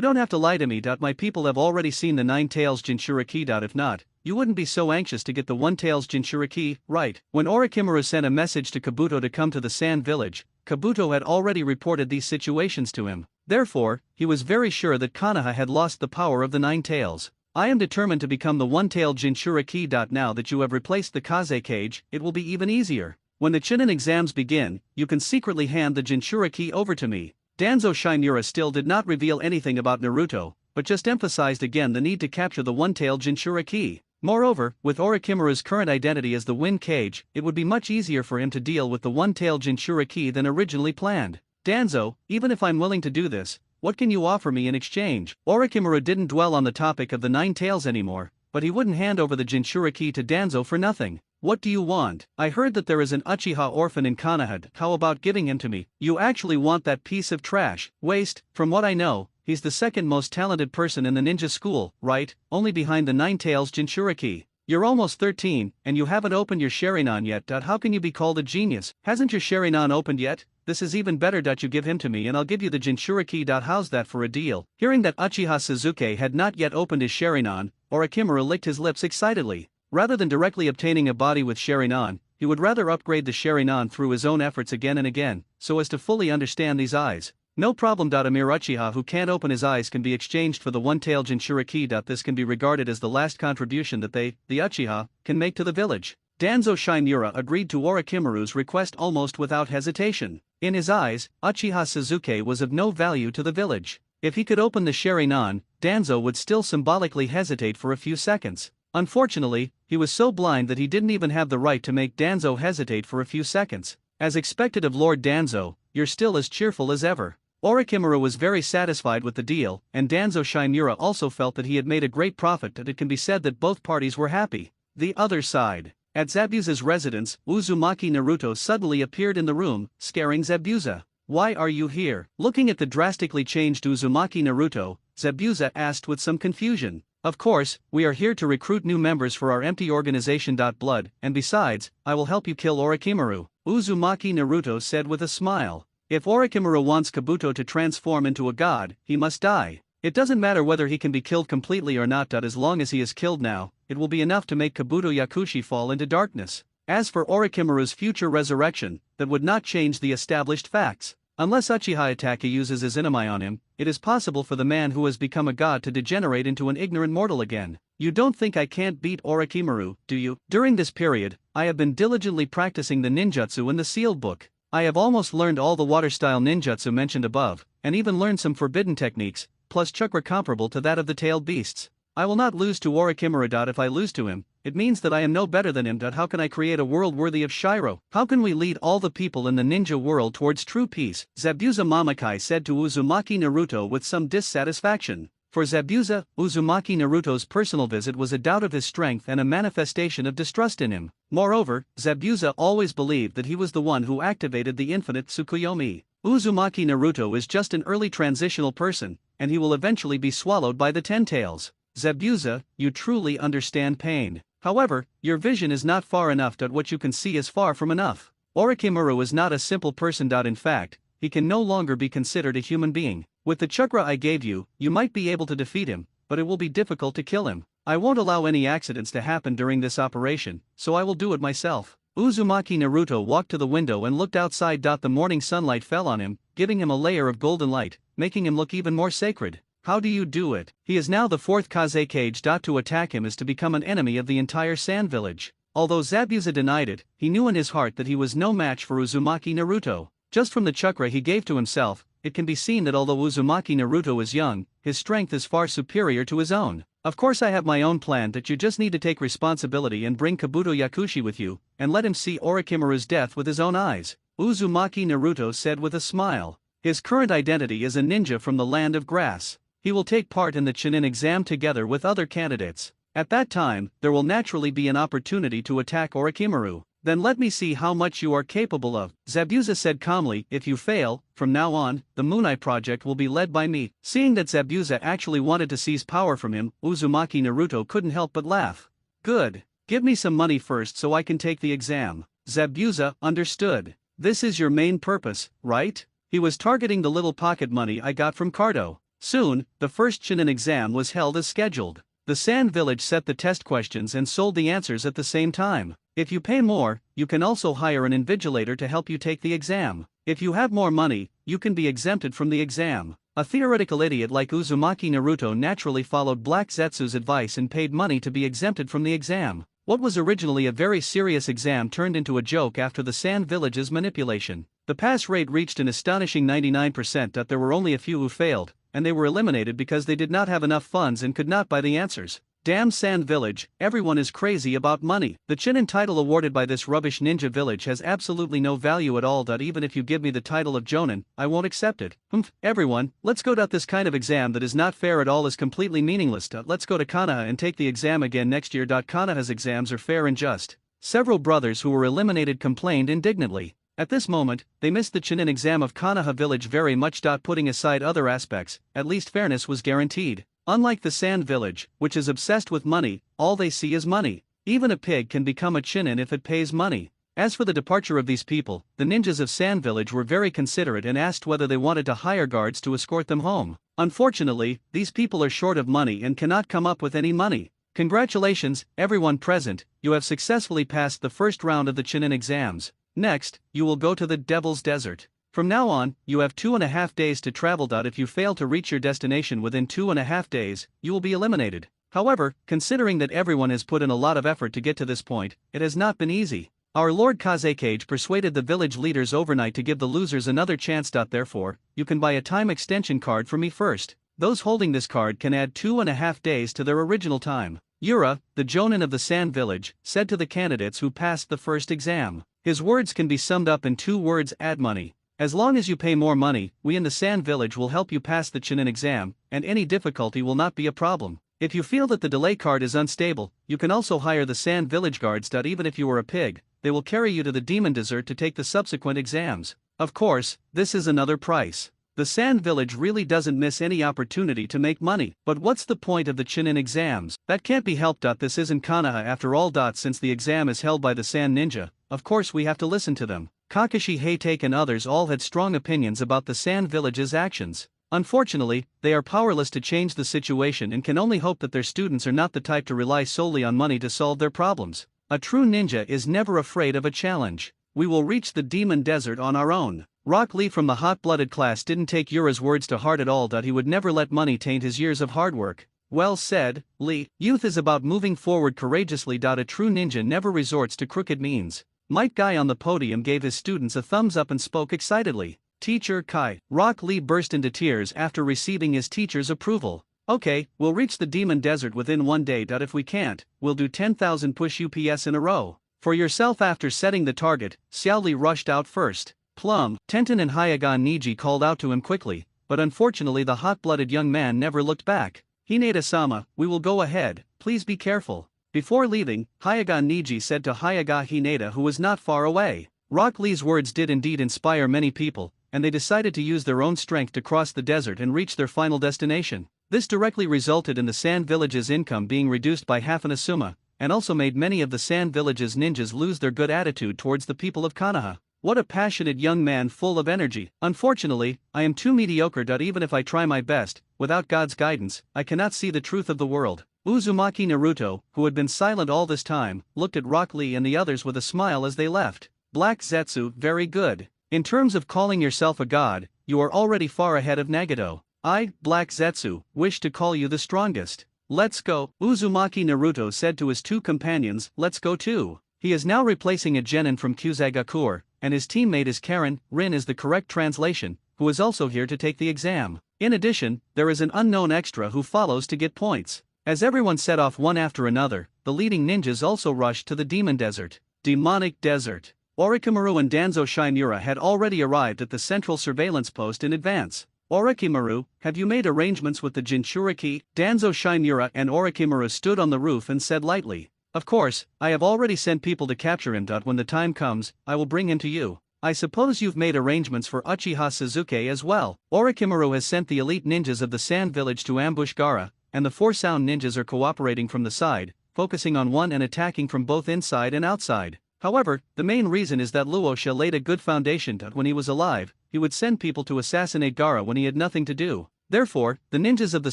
don't have to lie to me. My people have already seen the nine-tails Jinchuriki. If not, you wouldn't be so anxious to get the one-tails Jinchuriki, right? When Orochimaru sent a message to Kabuto to come to the Sand Village, Kabuto had already reported these situations to him. Therefore, he was very sure that Konoha had lost the power of the nine tails. I am determined to become the one-tailed Jinchuriki. Now that you have replaced the Kazekage, it will be even easier. When the Chunin exams begin, you can secretly hand the Jinchuriki over to me. Danzo Shinura still did not reveal anything about Naruto, but just emphasized again the need to capture the one-tailed Jinchuriki. Moreover, with Orochimaru's current identity as the Wind Cage, it would be much easier for him to deal with the one-tailed Jinchuriki than originally planned. Danzo, even if I'm willing to do this, what can you offer me in exchange? Orochimaru didn't dwell on the topic of the nine tails anymore, but he wouldn't hand over the Jinchuriki to Danzo for nothing. What do you want? I heard that there is an Uchiha orphan in Konoha. How about giving him to me? You actually want that piece of trash? Waste? From what I know, he's the second most talented person in the ninja school, right? Only behind the nine tails Jinchuriki. You're almost 13, and you haven't opened your Sharingan yet. How can you be called a genius? Hasn't your Sharingan opened yet? This is even better. You give him to me and I'll give you the Jinchuriki. How's that for a deal? Hearing that Uchiha Sasuke had not yet opened his Sharingan, Orochimaru licked his lips excitedly. Rather than directly obtaining a body with Sharingan, he would rather upgrade the Sharingan through his own efforts again and again, so as to fully understand these eyes. No problem. A mere Uchiha who can't open his eyes can be exchanged for the one-tailed Jinchuriki. This can be regarded as the last contribution that they, the Uchiha, can make to the village. Danzo Shinura agreed to Orochimaru's request almost without hesitation. In his eyes, Uchiha Sasuke was of no value to the village. If he could open the Sharingan, Danzo would still symbolically hesitate for a few seconds. Unfortunately, he was so blind that he didn't even have the right to make Danzo hesitate for a few seconds. As expected of Lord Danzo, you're still as cheerful as ever. Orochimaru was very satisfied with the deal, and Danzo Shinura also felt that he had made a great profit, and it can be said that both parties were happy. The other side. At Zabuza's residence, Uzumaki Naruto suddenly appeared in the room, scaring Zabuza. "Why are you here?" Looking at the drastically changed Uzumaki Naruto, Zabuza asked with some confusion. "Of course, we are here to recruit new members for our empty organization. Blood, and besides, I will help you kill Orochimaru," Uzumaki Naruto said with a smile. If Orochimaru wants Kabuto to transform into a god, he must die. It doesn't matter whether he can be killed completely or not. As long as he is killed now, it will be enough to make Kabuto Yakushi fall into darkness. As for Orochimaru's future resurrection, that would not change the established facts. Unless Uchiha Itachi uses his Inamai on him, it is possible for the man who has become a god to degenerate into an ignorant mortal again. You don't think I can't beat Orochimaru, do you? During this period, I have been diligently practicing the ninjutsu in the sealed book. I have almost learned all the water-style ninjutsu mentioned above, and even learned some forbidden techniques, plus chakra comparable to that of the tailed beasts. I will not lose to Orochimaru. If I lose to him, it means that I am no better than him. How can I create a world worthy of Shiro? How can we lead all the people in the ninja world towards true peace? Zabuza Mamakai said to Uzumaki Naruto with some dissatisfaction. For Zabuza, Uzumaki Naruto's personal visit was a doubt of his strength and a manifestation of distrust in him. Moreover, Zabuza always believed that he was the one who activated the infinite Tsukuyomi. Uzumaki Naruto is just an early transitional person, and he will eventually be swallowed by the Ten Tails. Zabuza, you truly understand pain. However, your vision is not far enough. What you can see is far from enough. Orochimaru is not a simple person. In fact, he can no longer be considered a human being. With the chakra I gave you, you might be able to defeat him, but it will be difficult to kill him. I won't allow any accidents to happen during this operation, so I will do it myself. Uzumaki Naruto walked to the window and looked outside. The morning sunlight fell on him, giving him a layer of golden light, making him look even more sacred. How do you do it? He is now the fourth Kazekage. To attack him is to become an enemy of the entire Sand Village. Although Zabuza denied it, he knew in his heart that he was no match for Uzumaki Naruto. Just from the chakra he gave to himself, it can be seen that although Uzumaki Naruto is young, his strength is far superior to his own. Of course I have my own plan. You just need to take responsibility and bring Kabuto Yakushi with you, and let him see Orochimaru's death with his own eyes, Uzumaki Naruto said with a smile. His current identity is a ninja from the land of grass. He will take part in the Chunin exam together with other candidates. At that time, there will naturally be an opportunity to attack Orochimaru. Then let me see how much you are capable of, Zabuza said calmly. If you fail, from now on, the Moonai project will be led by me. Seeing that Zabuza actually wanted to seize power from him, Uzumaki Naruto couldn't help but laugh. Good. Give me some money first so I can take the exam. Zabuza understood. This is your main purpose, right? He was targeting the little pocket money I got from Cardo. Soon, the first Chunin exam was held as scheduled. The Sand Village set the test questions and sold the answers at the same time. If you pay more, you can also hire an invigilator to help you take the exam. If you have more money, you can be exempted from the exam. A theoretical idiot like Uzumaki Naruto naturally followed Black Zetsu's advice and paid money to be exempted from the exam. What was originally a very serious exam turned into a joke after the Sand Village's manipulation. The pass rate reached an astonishing 99%. There were only a few who failed, and they were eliminated because they did not have enough funds and could not buy the answers. Damn Sand Village, everyone is crazy about money. The Chunin title awarded by this rubbish ninja village has absolutely no value at all. Even if you give me the title of Jonin, I won't accept it. Everyone, let's go. This kind of exam that is not fair at all is completely meaningless. Let's go to Konoha and take the exam again next year. Konoha's exams are fair and just. Several brothers who were eliminated complained indignantly. At this moment, they missed the Chunin exam of Konoha village very much. Putting aside other aspects, at least fairness was guaranteed. Unlike the Sand Village, which is obsessed with money, all they see is money. Even a pig can become a Chunin if it pays money. As for the departure of these people, the ninjas of Sand Village were very considerate and asked whether they wanted to hire guards to escort them home. Unfortunately, these people are short of money and cannot come up with any money. Congratulations, everyone present, you have successfully passed the first round of the Chunin exams. Next, you will go to the Devil's Desert. From now on, you have 2.5 days to travel. If you fail to reach your destination within 2.5 days, you will be eliminated. However, considering that everyone has put in a lot of effort to get to this point, it has not been easy. Our Lord Kazekage persuaded the village leaders overnight to give the losers another chance. Therefore, you can buy a time extension card for me first. Those holding this card can add 2.5 days to their original time. Yura, the Jonin of the Sand Village, said to the candidates who passed the first exam. His words can be summed up in 2 words: add money. As long as you pay more money, we in the Sand Village will help you pass the Chunin exam, and any difficulty will not be a problem. If you feel that the delay card is unstable, you can also hire the Sand Village guards. Even if you are a pig, they will carry you to the Demon Desert to take the subsequent exams. Of course, this is another price. The Sand Village really doesn't miss any opportunity to make money. But what's the point of the Chunin exams? That can't be helped. This isn't Konoha after all. Since the exam is held by the Sand Ninja, of course we have to listen to them. Kakashi, Haytake and others all had strong opinions about the Sand Village's actions. Unfortunately, they are powerless to change the situation and can only hope that their students are not the type to rely solely on money to solve their problems. A true ninja is never afraid of a challenge. We will reach the Demon Desert on our own. Rock Lee from the hot-blooded class didn't take Yura's words to heart at all. He would never let money taint his years of hard work. Well said, Lee. Youth is about moving forward courageously. A true ninja never resorts to crooked means. Might Guy on the podium gave his students a thumbs up and spoke excitedly. Teacher Kai. Rock Lee burst into tears after receiving his teacher's approval. Okay, we'll reach the Demon Desert within 1 day. If we can't, we'll do 10,000 push-ups in a row. For yourself. After setting the target, Xiao Li rushed out first. Plum, Tenten and Hyaga Niji called out to him quickly, but unfortunately the hot-blooded young man never looked back. Hinata-sama, we will go ahead, please be careful. Before leaving, Hyaga Niji said to Hyaga Hinata, who was not far away. Rock Lee's words did indeed inspire many people, and they decided to use their own strength to cross the desert and reach their final destination. This directly resulted in the Sand Village's income being reduced by half an asuma, and also made many of the Sand Village's ninjas lose their good attitude towards the people of Konoha. What a passionate young man full of energy. Unfortunately, I am too mediocre. Even if I try my best, without God's guidance, I cannot see the truth of the world. Uzumaki Naruto, who had been silent all this time, looked at Rock Lee and the others with a smile as they left. Black Zetsu, very good. In terms of calling yourself a god, you are already far ahead of Nagato. I, Black Zetsu, wish to call you the strongest. Let's go. Uzumaki Naruto said to his 2 companions, let's go too. He is now replacing a genin from Kyuzagakur, and his teammate is Karen. Rin is the correct translation, who is also here to take the exam. In addition, there is an unknown extra who follows to get points. As everyone set off one after another, the leading ninjas also rushed to the Demon Desert. Demonic Desert. Orochimaru and Danzo Shinura had already arrived at the central surveillance post in advance. Orochimaru, have you made arrangements with the Jinchuriki? Danzo Shinura and Orochimaru stood on the roof and said lightly. Of course, I have already sent people to capture him. When the time comes, I will bring him to you. I suppose you've made arrangements for Uchiha Sasuke as well. Orochimaru has sent the elite ninjas of the Sand Village to ambush Gaara, and the 4 sound ninjas are cooperating from the side, focusing on one and attacking from both inside and outside. However, the main reason is that Luosha laid a good foundation. When he was alive, he would send people to assassinate Gaara when he had nothing to do. Therefore, the ninjas of the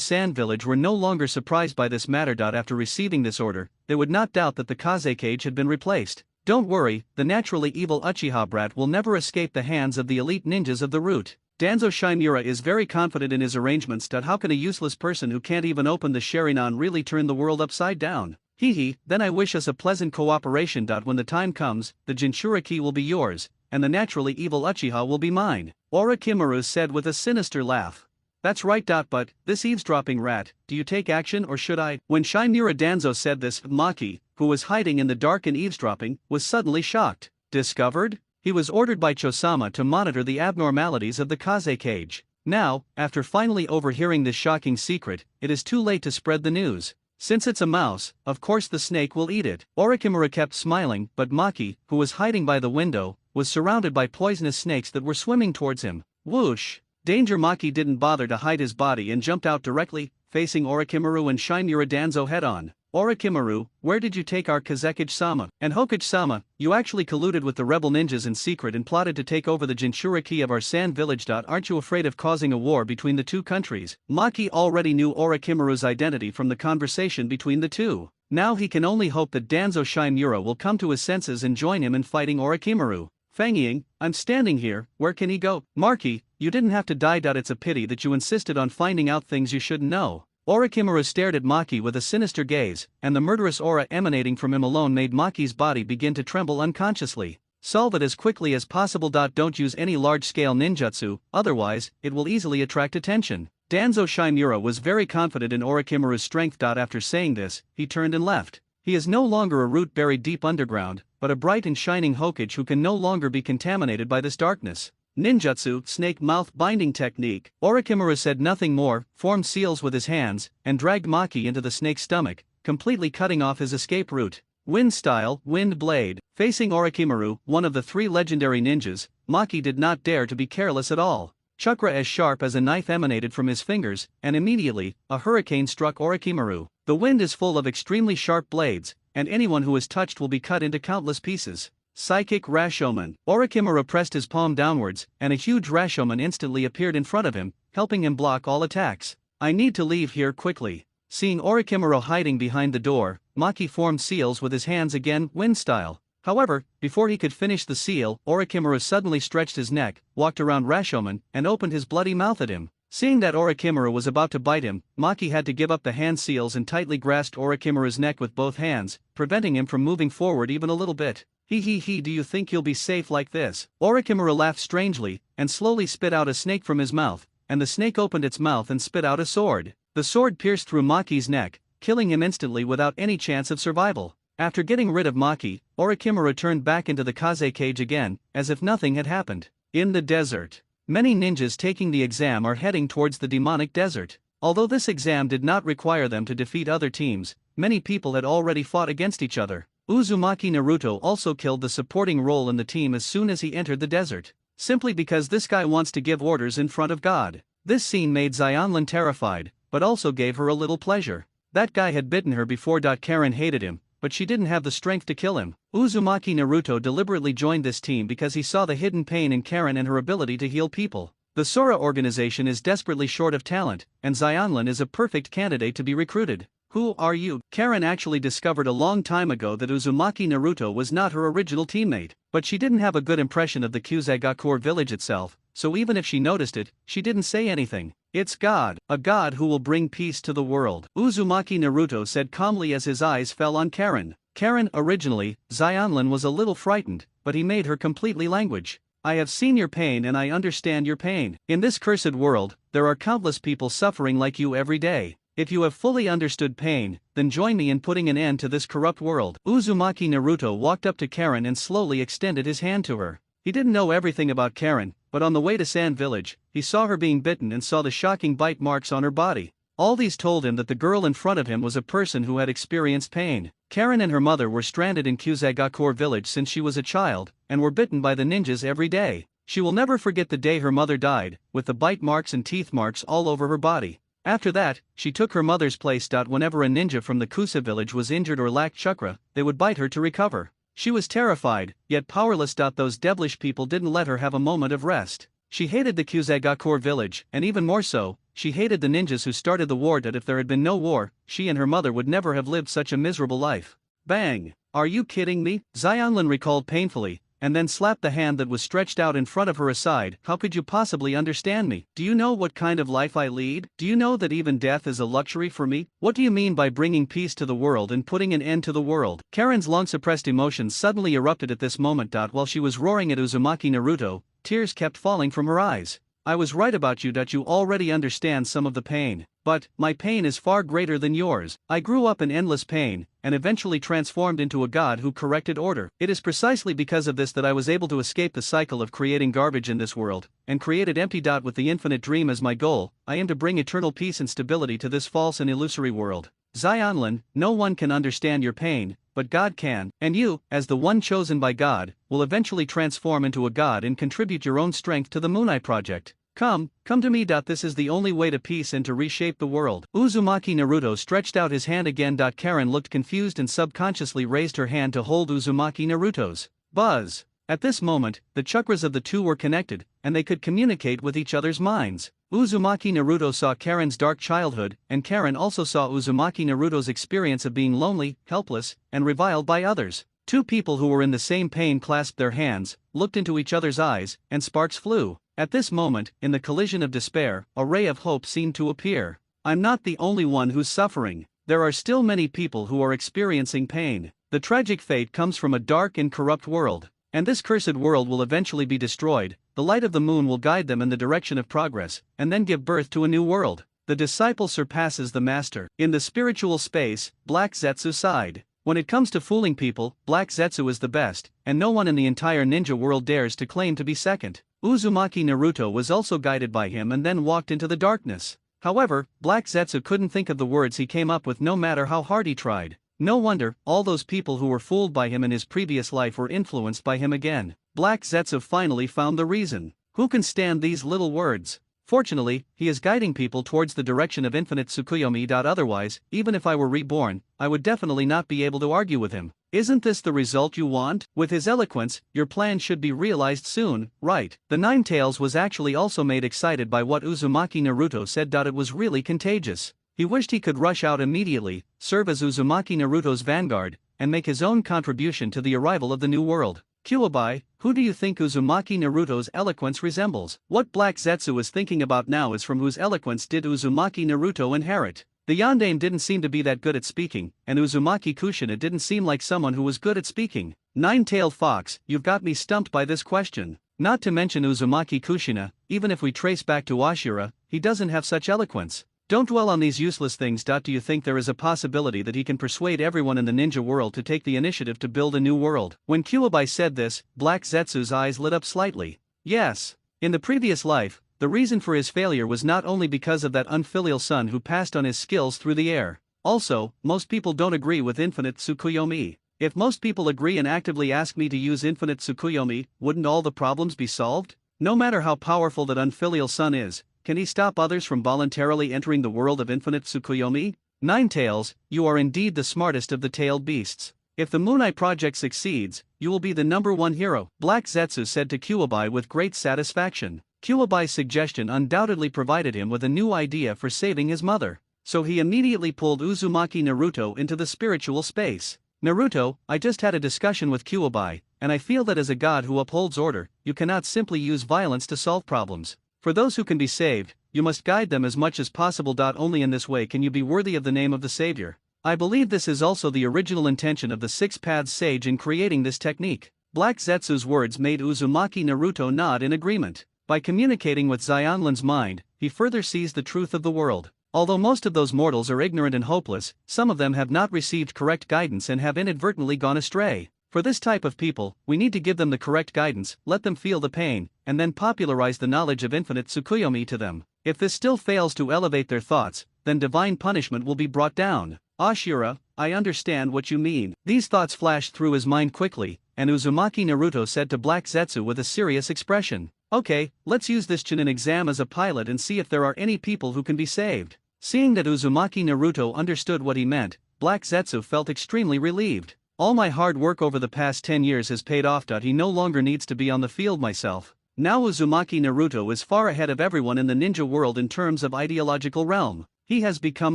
Sand Village were no longer surprised by this matter. After receiving this order, they would not doubt that the Kazekage had been replaced. Don't worry, the naturally evil Uchiha brat will never escape the hands of the elite ninjas of the route. Danzo Shinura is very confident in his arrangements. How can a useless person who can't even open the Sharingan really turn the world upside down? Hehe, then I wish us a pleasant cooperation. When the time comes, the Jinchuriki will be yours, and the naturally evil Uchiha will be mine. Orochimaru said with a sinister laugh. That's right. But, this eavesdropping rat, do you take action or should I? When Shinura Danzo said this, Maki, who was hiding in the dark and eavesdropping, was suddenly shocked. Discovered? He was ordered by Chosama to monitor the abnormalities of the Kazekage. Now, after finally overhearing this shocking secret, it is too late to spread the news. Since it's a mouse, of course the snake will eat it. Orochimaru kept smiling, but Maki, who was hiding by the window, was surrounded by poisonous snakes that were swimming towards him. Whoosh! Danger! Maki didn't bother to hide his body and jumped out directly, facing Orochimaru and Shinura Danzo head-on. Orochimaru, where did you take our Kazekage-sama? And Hokage-sama, you actually colluded with the rebel ninjas in secret and plotted to take over the Jinchuriki of our sand village. Aren't you afraid of causing a war between the two countries? Maki already knew Orochimaru's identity from the conversation between the two. Now he can only hope that Danzo Shimura will come to his senses and join him in fighting Orochimaru. Fang Ying, I'm standing here, where can he go? Maki, you didn't have to die. It's a pity that you insisted on finding out things you shouldn't know. Orochimaru stared at Maki with a sinister gaze, and the murderous aura emanating from him alone made Maki's body begin to tremble unconsciously. Solve it as quickly as possible. Don't use any large-scale ninjutsu, otherwise, it will easily attract attention. Danzo Shimura was very confident in Orochimaru's strength. After saying this, he turned and left. He is no longer a root buried deep underground, but a bright and shining Hokage who can no longer be contaminated by this darkness. Ninjutsu, snake mouth binding technique. Orochimaru said nothing more, formed seals with his hands, and dragged Maki into the snake's stomach, completely cutting off his escape route. Wind style, wind blade. Facing Orochimaru, one of the three legendary ninjas, Maki did not dare to be careless at all. Chakra as sharp as a knife emanated from his fingers, and immediately, a hurricane struck Orochimaru. The wind is full of extremely sharp blades, and anyone who is touched will be cut into countless pieces. Psychic Rashomon. Orochimaru pressed his palm downwards, and a huge Rashomon instantly appeared in front of him, helping him block all attacks. I need to leave here quickly. Seeing Orochimaru hiding behind the door, Maki formed seals with his hands again, wind style. However, before he could finish the seal, Orochimaru suddenly stretched his neck, walked around Rashomon, and opened his bloody mouth at him. Seeing that Orochimaru was about to bite him, Maki had to give up the hand seals and tightly grasped Orochimaru's neck with both hands, preventing him from moving forward even a little bit. Do you think you'll be safe like this? Orochimaru laughed strangely, and slowly spit out a snake from his mouth, and the snake opened its mouth and spit out a sword. The sword pierced through Maki's neck, killing him instantly without any chance of survival. After getting rid of Maki, Orochimaru turned back into the Kaze cage again, as if nothing had happened. In the desert. Many ninjas taking the exam are heading towards the demonic desert. Although this exam did not require them to defeat other teams, many people had already fought against each other. Uzumaki Naruto also killed the supporting role in the team as soon as he entered the desert. Simply because this guy wants to give orders in front of God. This scene made Xianlin terrified, but also gave her a little pleasure. That guy had bitten her before. Karen hated him, but she didn't have the strength to kill him. Uzumaki Naruto deliberately joined this team because he saw the hidden pain in Karen and her ability to heal people. The Sora organization is desperately short of talent, and Xianlin is a perfect candidate to be recruited. Who are you? Karen actually discovered a long time ago that Uzumaki Naruto was not her original teammate, but she didn't have a good impression of the Kyuuzagakur village itself, so even if she noticed it, she didn't say anything. It's God, a God who will bring peace to the world, Uzumaki Naruto said calmly as his eyes fell on Karen. Karen, originally, Xianlin was a little frightened, but he made her completely language. I have seen your pain and I understand your pain. In this cursed world, there are countless people suffering like you every day. If you have fully understood pain, then join me in putting an end to this corrupt world. Uzumaki Naruto walked up to Karen and slowly extended his hand to her. He didn't know everything about Karen, but on the way to Sand Village, he saw her being bitten and saw the shocking bite marks on her body. All these told him that the girl in front of him was a person who had experienced pain. Karen and her mother were stranded in Kyuuzagakur village since she was a child, and were bitten by the ninjas every day. She will never forget the day her mother died, with the bite marks and teeth marks all over her body. After that, she took her mother's place. Whenever a ninja from the Kusa village was injured or lacked chakra, they would bite her to recover. She was terrified, yet powerless. Those devilish people didn't let her have a moment of rest. She hated the Kyuuzagakur village, and even more so, she hated the ninjas who started the war. If there had been no war, she and her mother would never have lived such a miserable life. Bang! Are you kidding me? Xianlin recalled painfully, and then slapped the hand that was stretched out in front of her aside. How could you possibly understand me? Do you know what kind of life I lead? Do you know that even death is a luxury for me? What do you mean by bringing peace to the world and putting an end to the world? Karen's long-suppressed emotions suddenly erupted at this moment. While she was roaring at Uzumaki Naruto, tears kept falling from her eyes. I was right about you. You already understand some of the pain. But, my pain is far greater than yours. I grew up in endless pain, and eventually transformed into a god who corrected order. It is precisely because of this that I was able to escape the cycle of creating garbage in this world, and created empty. With the infinite dream as my goal, I aim to bring eternal peace and stability to this false and illusory world. Xianlin, no one can understand your pain, but God can, and you, as the one chosen by God, will eventually transform into a god and contribute your own strength to the Moonai project. Come to me. This is the only way to peace and to reshape the world. Uzumaki Naruto stretched out his hand again. Karen looked confused and subconsciously raised her hand to hold Uzumaki Naruto's. Buzz. At this moment, the chakras of the two were connected, and they could communicate with each other's minds. Uzumaki Naruto saw Karen's dark childhood, and Karen also saw Uzumaki Naruto's experience of being lonely, helpless, and reviled by others. Two people who were in the same pain clasped their hands, looked into each other's eyes, and sparks flew. At this moment, in the collision of despair, a ray of hope seemed to appear. I'm not the only one who's suffering. There are still many people who are experiencing pain. The tragic fate comes from a dark and corrupt world. And this cursed world will eventually be destroyed. The light of the moon will guide them in the direction of progress, and then give birth to a new world. The disciple surpasses the master. In the spiritual space, Black Zetsu sighed. When it comes to fooling people, Black Zetsu is the best, and no one in the entire ninja world dares to claim to be second. Uzumaki Naruto was also guided by him and then walked into the darkness. However, Black Zetsu couldn't think of the words he came up with no matter how hard he tried. No wonder, all those people who were fooled by him in his previous life were influenced by him again. Black Zetsu finally found the reason. Who can stand these little words? Fortunately, he is guiding people towards the direction of infinite Tsukuyomi. Otherwise, even if I were reborn, I would definitely not be able to argue with him. Isn't this the result you want? With his eloquence, your plan should be realized soon, right? The Nine Tails was actually also made excited by what Uzumaki Naruto said. It was really contagious. He wished he could rush out immediately, serve as Uzumaki Naruto's vanguard, and make his own contribution to the arrival of the new world. Kuwabai, who do you think Uzumaki Naruto's eloquence resembles? What Black Zetsu is thinking about now is from whose eloquence did Uzumaki Naruto inherit? The Yondaime didn't seem to be that good at speaking, and Uzumaki Kushina didn't seem like someone who was good at speaking. Nine-tailed fox, you've got me stumped by this question. Not to mention Uzumaki Kushina, even if we trace back to Ashura, he doesn't have such eloquence. Don't dwell on these useless things. Do you think there is a possibility that he can persuade everyone in the ninja world to take the initiative to build a new world? When Kuwabai said this, Black Zetsu's eyes lit up slightly. Yes. In the previous life, the reason for his failure was not only because of that unfilial son who passed on his skills through the air. Also, most people don't agree with infinite Tsukuyomi. If most people agree and actively ask me to use infinite Tsukuyomi, wouldn't all the problems be solved? No matter how powerful that unfilial son is, can he stop others from voluntarily entering the world of infinite Tsukuyomi? Nine Tails, you are indeed the smartest of the tailed beasts. If the Moon Eye project succeeds, you will be the #1 hero, Black Zetsu said to Kuwabai with great satisfaction. Kuwabai's suggestion undoubtedly provided him with a new idea for saving his mother. So he immediately pulled Uzumaki Naruto into the spiritual space. Naruto, I just had a discussion with Kuwabai, and I feel that as a god who upholds order, you cannot simply use violence to solve problems. For those who can be saved, you must guide them as much as possible. Only in this way can you be worthy of the name of the savior. I believe this is also the original intention of the Six Paths Sage in creating this technique. Black Zetsu's words made Uzumaki Naruto nod in agreement. By communicating with Xianlin's mind, he further sees the truth of the world. Although most of those mortals are ignorant and hopeless, some of them have not received correct guidance and have inadvertently gone astray. For this type of people, we need to give them the correct guidance, let them feel the pain, and then popularize the knowledge of infinite Tsukuyomi to them. If this still fails to elevate their thoughts, then divine punishment will be brought down. Ashura, I understand what you mean. These thoughts flashed through his mind quickly, and Uzumaki Naruto said to Black Zetsu with a serious expression, okay, let's use this Chunin exam as a pilot and see if there are any people who can be saved. Seeing that Uzumaki Naruto understood what he meant, Black Zetsu felt extremely relieved. All my hard work over the past 10 years has paid off. He no longer needs to be on the field myself. Now Uzumaki Naruto is far ahead of everyone in the ninja world in terms of ideological realm. He has become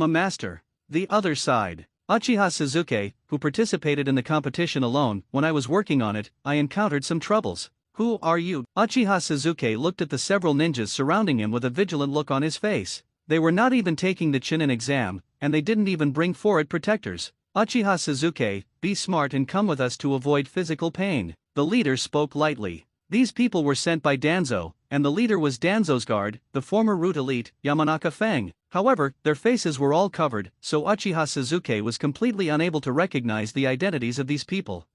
a master. The other side. Uchiha Sasuke, who participated in the competition alone, when I was working on it, I encountered some troubles. Who are you? Uchiha Sasuke looked at the several ninjas surrounding him with a vigilant look on his face. They were not even taking the Chunin exam, and they didn't even bring forward protectors. Uchiha Sasuke, be smart and come with us to avoid physical pain. The leader spoke lightly. These people were sent by Danzo, and the leader was Danzo's guard, the former root elite, Yamanaka Feng. However, their faces were all covered, so Uchiha Sasuke was completely unable to recognize the identities of these people.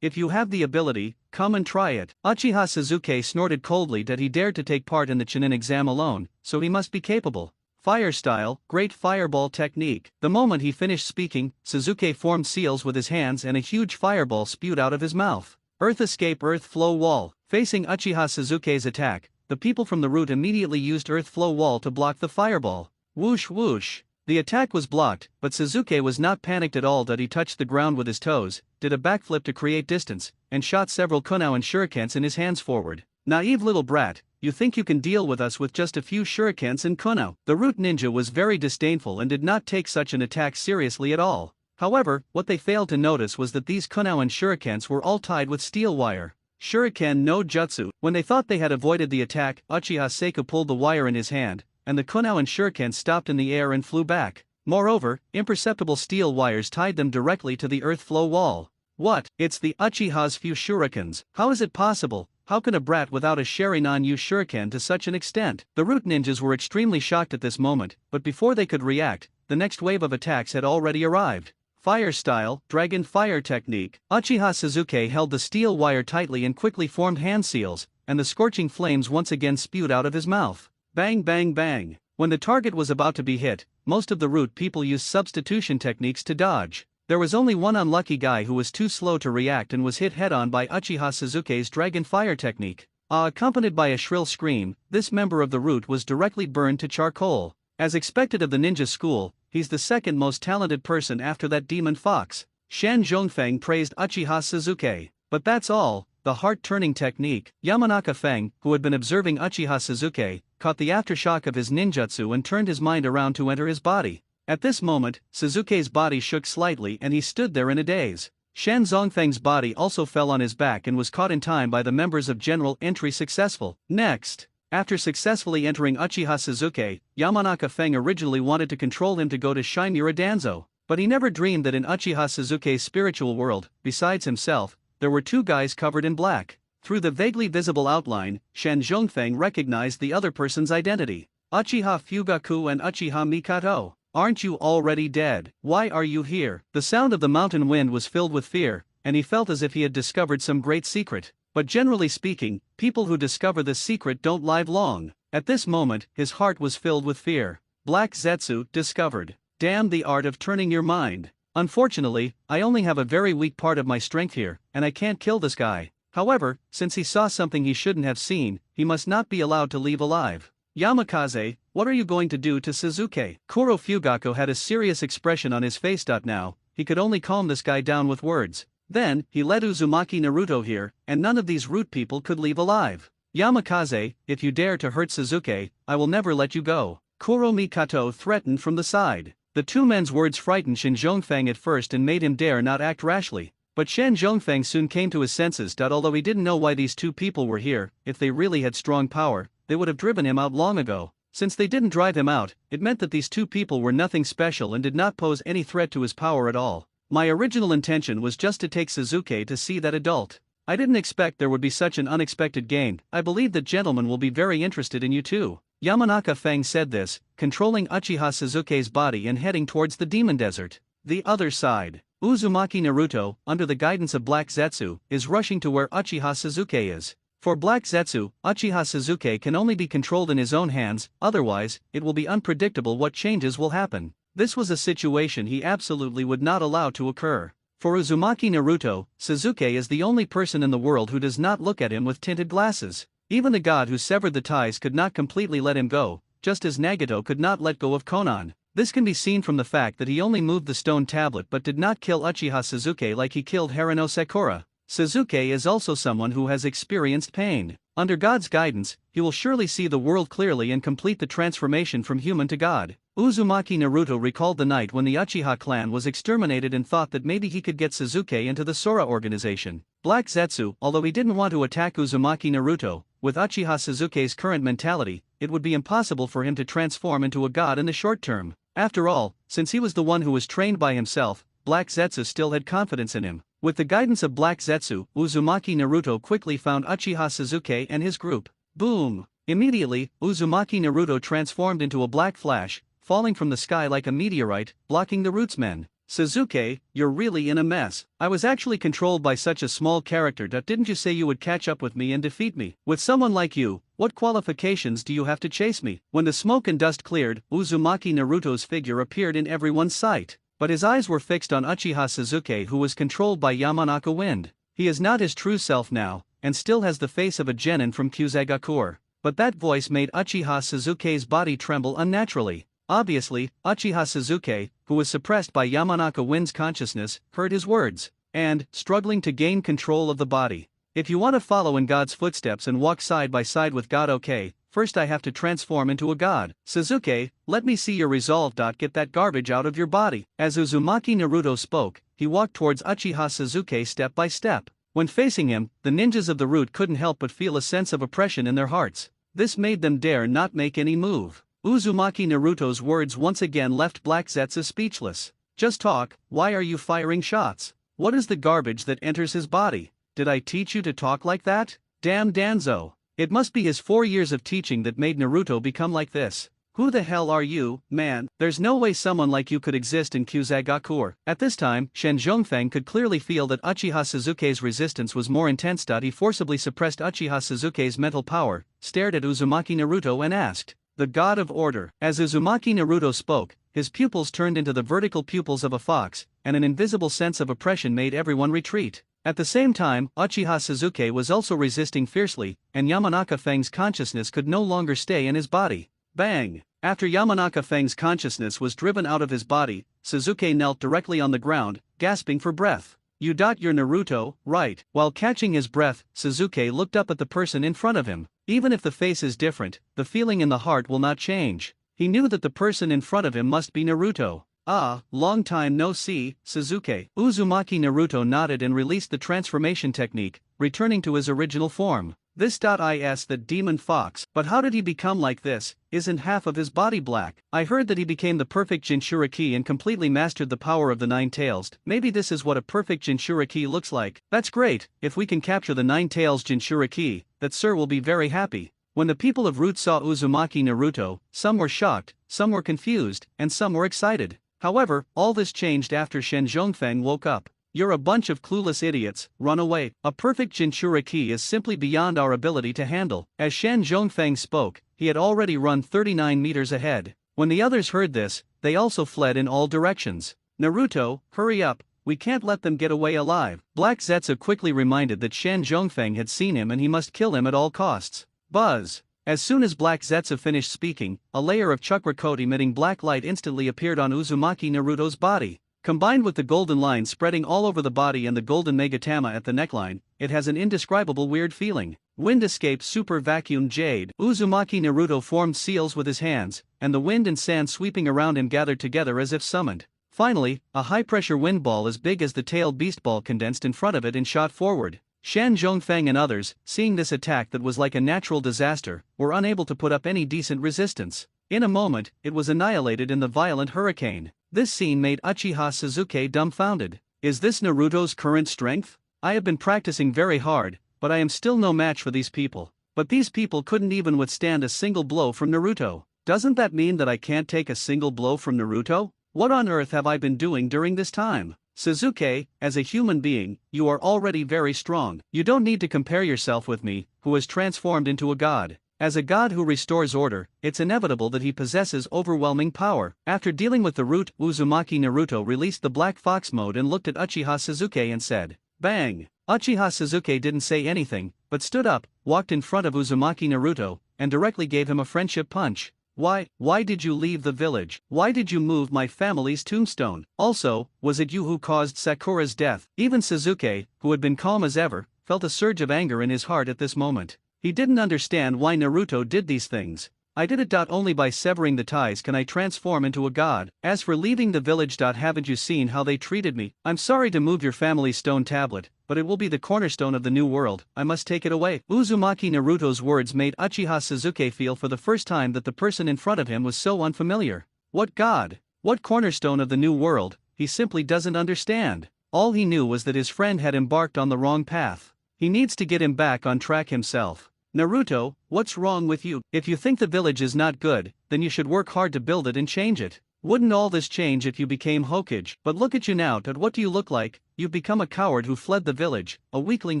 If you have the ability, come and try it. Uchiha Sasuke snorted coldly that he dared to take part in the Chunin exam alone, so he must be capable. Fire style, great fireball technique. The moment he finished speaking, Sasuke formed seals with his hands and a huge fireball spewed out of his mouth. Earth escape, earth flow wall. Facing Uchiha Sasuke's attack, the people from the route immediately used Earth Flow Wall to block the fireball. Whoosh whoosh. The attack was blocked, but Sasuke was not panicked at all. That he touched the ground with his toes, did a backflip to create distance, and shot several kunao and shurikens in his hands forward. Naive little brat, you think you can deal with us with just a few shurikens and kunao? The root ninja was very disdainful and did not take such an attack seriously at all. However, what they failed to notice was that these kunao and shurikens were all tied with steel wire. Shuriken no jutsu. When they thought they had avoided the attack, Uchiha Seika pulled the wire in his hand, and the kunao and shuriken stopped in the air and flew back. Moreover, imperceptible steel wires tied them directly to the earth flow wall. What? It's the Uchiha's few shurikens. How is it possible? How can a brat without a Sharingan use shuriken to such an extent? The root ninjas were extremely shocked at this moment, but before they could react, the next wave of attacks had already arrived. Fire style, dragon fire technique. Uchiha Sasuke held the steel wire tightly and quickly formed hand seals, and the scorching flames once again spewed out of his mouth. Bang bang bang. When the target was about to be hit, most of the root people used substitution techniques to dodge. There was only one unlucky guy who was too slow to react and was hit head-on by Uchiha Sasuke's dragon fire technique. Accompanied by a shrill scream, this member of the root was directly burned to charcoal. As expected of the ninja school, he's the second most talented person after that demon fox. Shan Zhongfeng praised Uchiha Sasuke. But that's all. The heart-turning technique. Yamanaka Feng, who had been observing Uchiha Sasuke, caught the aftershock of his ninjutsu and turned his mind around to enter his body. At this moment, Sasuke's body shook slightly and he stood there in a daze. Shan Zongfeng's body also fell on his back and was caught in time by the members of General Entry successful. Next, after successfully entering Uchiha Sasuke, Yamanaka Feng originally wanted to control him to go to Shimura Danzo, but he never dreamed that in Uchiha Sasuke's spiritual world, besides himself, there were two guys covered in black. Through the vaguely visible outline, Shan Zhongfeng recognized the other person's identity. Uchiha Fugaku and Uchiha Mikato. Aren't you already dead? Why are you here? The sound of the mountain wind was filled with fear, and he felt as if he had discovered some great secret. But generally speaking, people who discover this secret don't live long. At this moment, his heart was filled with fear. Black Zetsu discovered. Damn the art of turning your mind. Unfortunately, I only have a very weak part of my strength here, and I can't kill this guy. However, since he saw something he shouldn't have seen, he must not be allowed to leave alive. Yamakaze, what are you going to do to Sasuke? Kuro Fugaku had a serious expression on his face. Now, he could only calm this guy down with words. Then, he led Uzumaki Naruto here, and none of these root people could leave alive. Yamakaze, if you dare to hurt Sasuke, I will never let you go. Kuro Mikato threatened from the side. The two men's words frightened Shan Zhongfeng at first and made him dare not act rashly. But Shan Zhongfeng soon came to his senses. Although he didn't know why these two people were here, if they really had strong power, they would have driven him out long ago. Since they didn't drive him out, it meant that these two people were nothing special and did not pose any threat to his power at all. My original intention was just to take Sasuke to see that adult. I didn't expect there would be such an unexpected gain. I believe that gentlemen will be very interested in you too. Yamanaka Feng said this, controlling Uchiha Sasuke's body and heading towards the demon desert. The other side. Uzumaki Naruto, under the guidance of Black Zetsu, is rushing to where Uchiha Sasuke is. For Black Zetsu, Uchiha Sasuke can only be controlled in his own hands, otherwise, it will be unpredictable what changes will happen. This was a situation he absolutely would not allow to occur. For Uzumaki Naruto, Sasuke is the only person in the world who does not look at him with tinted glasses. Even the god who severed the ties could not completely let him go, just as Nagato could not let go of Konan. This can be seen from the fact that he only moved the stone tablet but did not kill Uchiha Sasuke like he killed Harano Sakura. Sasuke is also someone who has experienced pain. Under God's guidance, he will surely see the world clearly and complete the transformation from human to god. Uzumaki Naruto recalled the night when the Uchiha clan was exterminated and thought that maybe he could get Sasuke into the Sora organization. Black Zetsu, although he didn't want to attack Uzumaki Naruto, with Uchiha Sasuke's current mentality, it would be impossible for him to transform into a god in the short term. After all, since he was the one who was trained by himself, Black Zetsu still had confidence in him. With the guidance of Black Zetsu, Uzumaki Naruto quickly found Uchiha Sasuke and his group. Boom! Immediately, Uzumaki Naruto transformed into a black flash, falling from the sky like a meteorite, blocking the rootsmen. Sasuke, you're really in a mess. I was actually controlled by such a small character. Didn't you say you would catch up with me and defeat me? With someone like you, what qualifications do you have to chase me? When the smoke and dust cleared, Uzumaki Naruto's figure appeared in everyone's sight. But his eyes were fixed on Uchiha Sasuke, who was controlled by Yamanaka Wind. He is not his true self now, and still has the face of a genin from Kyuzagakure. but that voice made Uchiha Sasuke's body tremble unnaturally. Obviously, Uchiha Sasuke, who was suppressed by Yamanaka Wind's consciousness, heard his words, and, struggling to gain control of the body. If you want to follow in God's footsteps and walk side by side with God, okay, first I have to transform into a god. Sasuke, let me see your resolve. Get that garbage out of your body. As Uzumaki Naruto spoke, he walked towards Uchiha Sasuke step by step. When facing him, the ninjas of the root couldn't help but feel a sense of oppression in their hearts. This made them dare not make any move. Uzumaki Naruto's words once again left Black Zetsu speechless. Just talk, why are you firing shots? What is the garbage that enters his body? Did I teach you to talk like that? Damn Danzo. It must be his 4 years of teaching that made Naruto become like this. Who the hell are you, man? There's no way someone like you could exist in Kyuzagakur. At this time, Shen Zhongfeng could clearly feel that Uchiha Sasuke's resistance was more intense. He forcibly suppressed Uchiha Sasuke's mental power, stared at Uzumaki Naruto and asked, "The God of Order." As Uzumaki Naruto spoke, his pupils turned into the vertical pupils of a fox, and an invisible sense of oppression made everyone retreat. At the same time, Uchiha Sasuke was also resisting fiercely, and Yamanaka Feng's consciousness could no longer stay in his body. Bang! After Yamanaka Feng's consciousness was driven out of his body, Sasuke knelt directly on the ground, gasping for breath. You're Naruto, right? While catching his breath, Sasuke looked up at the person in front of him. Even if the face is different, the feeling in the heart will not change. He knew that the person in front of him must be Naruto. Ah, long time no see, Sasuke. Uzumaki Naruto nodded and released the transformation technique, returning to his original form. This is that demon fox, but how did he become like this? Isn't half of his body black? I heard that he became the perfect Jinchuriki and completely mastered the power of the Nine Tails. Maybe this is what a perfect Jinchuriki looks like. That's great. If we can capture the Nine Tails Jinchuriki, that sir will be very happy. When the people of Root saw Uzumaki Naruto, some were shocked, some were confused, and some were excited. However, all this changed after Shen Zhongfeng woke up. You're a bunch of clueless idiots, run away. A perfect Jinchuriki is simply beyond our ability to handle. As Shen Zhongfeng spoke, he had already run 39 meters ahead. When the others heard this, they also fled in all directions. Naruto, hurry up, we can't let them get away alive. Black Zetsu quickly reminded that Shen Zhongfeng had seen him and he must kill him at all costs. Buzz! As soon as Black Zetsu finished speaking, a layer of chakra code emitting black light instantly appeared on Uzumaki Naruto's body. Combined with the golden line spreading all over the body and the golden megatama at the neckline, it has an indescribable weird feeling. Wind escape super vacuum jade. Uzumaki Naruto formed seals with his hands, and the wind and sand sweeping around him gathered together as if summoned. Finally, a high-pressure wind ball as big as the tailed beast ball condensed in front of it and shot forward. Shen Zhongfeng and others, seeing this attack that was like a natural disaster, were unable to put up any decent resistance. In a moment, it was annihilated in the violent hurricane. This scene made Uchiha Sasuke dumbfounded. Is this Naruto's current strength? I have been practicing very hard, but I am still no match for these people. But these people couldn't even withstand a single blow from Naruto. Doesn't that mean that I can't take a single blow from Naruto? What on earth have I been doing during this time? Sasuke, as a human being, you are already very strong. You don't need to compare yourself with me, who has transformed into a god. As a god who restores order, it's inevitable that he possesses overwhelming power. After dealing with the root, Uzumaki Naruto released the Black Fox mode and looked at Uchiha Sasuke and said, "Bang!" Uchiha Sasuke didn't say anything, but stood up, walked in front of Uzumaki Naruto, and directly gave him a friendship punch. Why did you leave the village? Why did you move my family's tombstone? Also, was it you who caused Sakura's death? Even Sasuke, who had been calm as ever, felt a surge of anger in his heart at this moment. He didn't understand why Naruto did these things. I did it. Only by severing the ties can I transform into a god. As for leaving the village. Haven't you seen how they treated me? I'm sorry to move your family's stone tablet, but it will be the cornerstone of the new world. I must take it away. Uzumaki Naruto's words made Uchiha Sasuke feel for the first time that the person in front of him was so unfamiliar. What god? What cornerstone of the new world? He simply doesn't understand. All he knew was that his friend had embarked on the wrong path. He needs to get him back on track himself. Naruto, what's wrong with you? If you think the village is not good, then you should work hard to build it and change it. Wouldn't all this change if you became Hokage? But look at you now. What do you look like? You've become a coward who fled the village, a weakling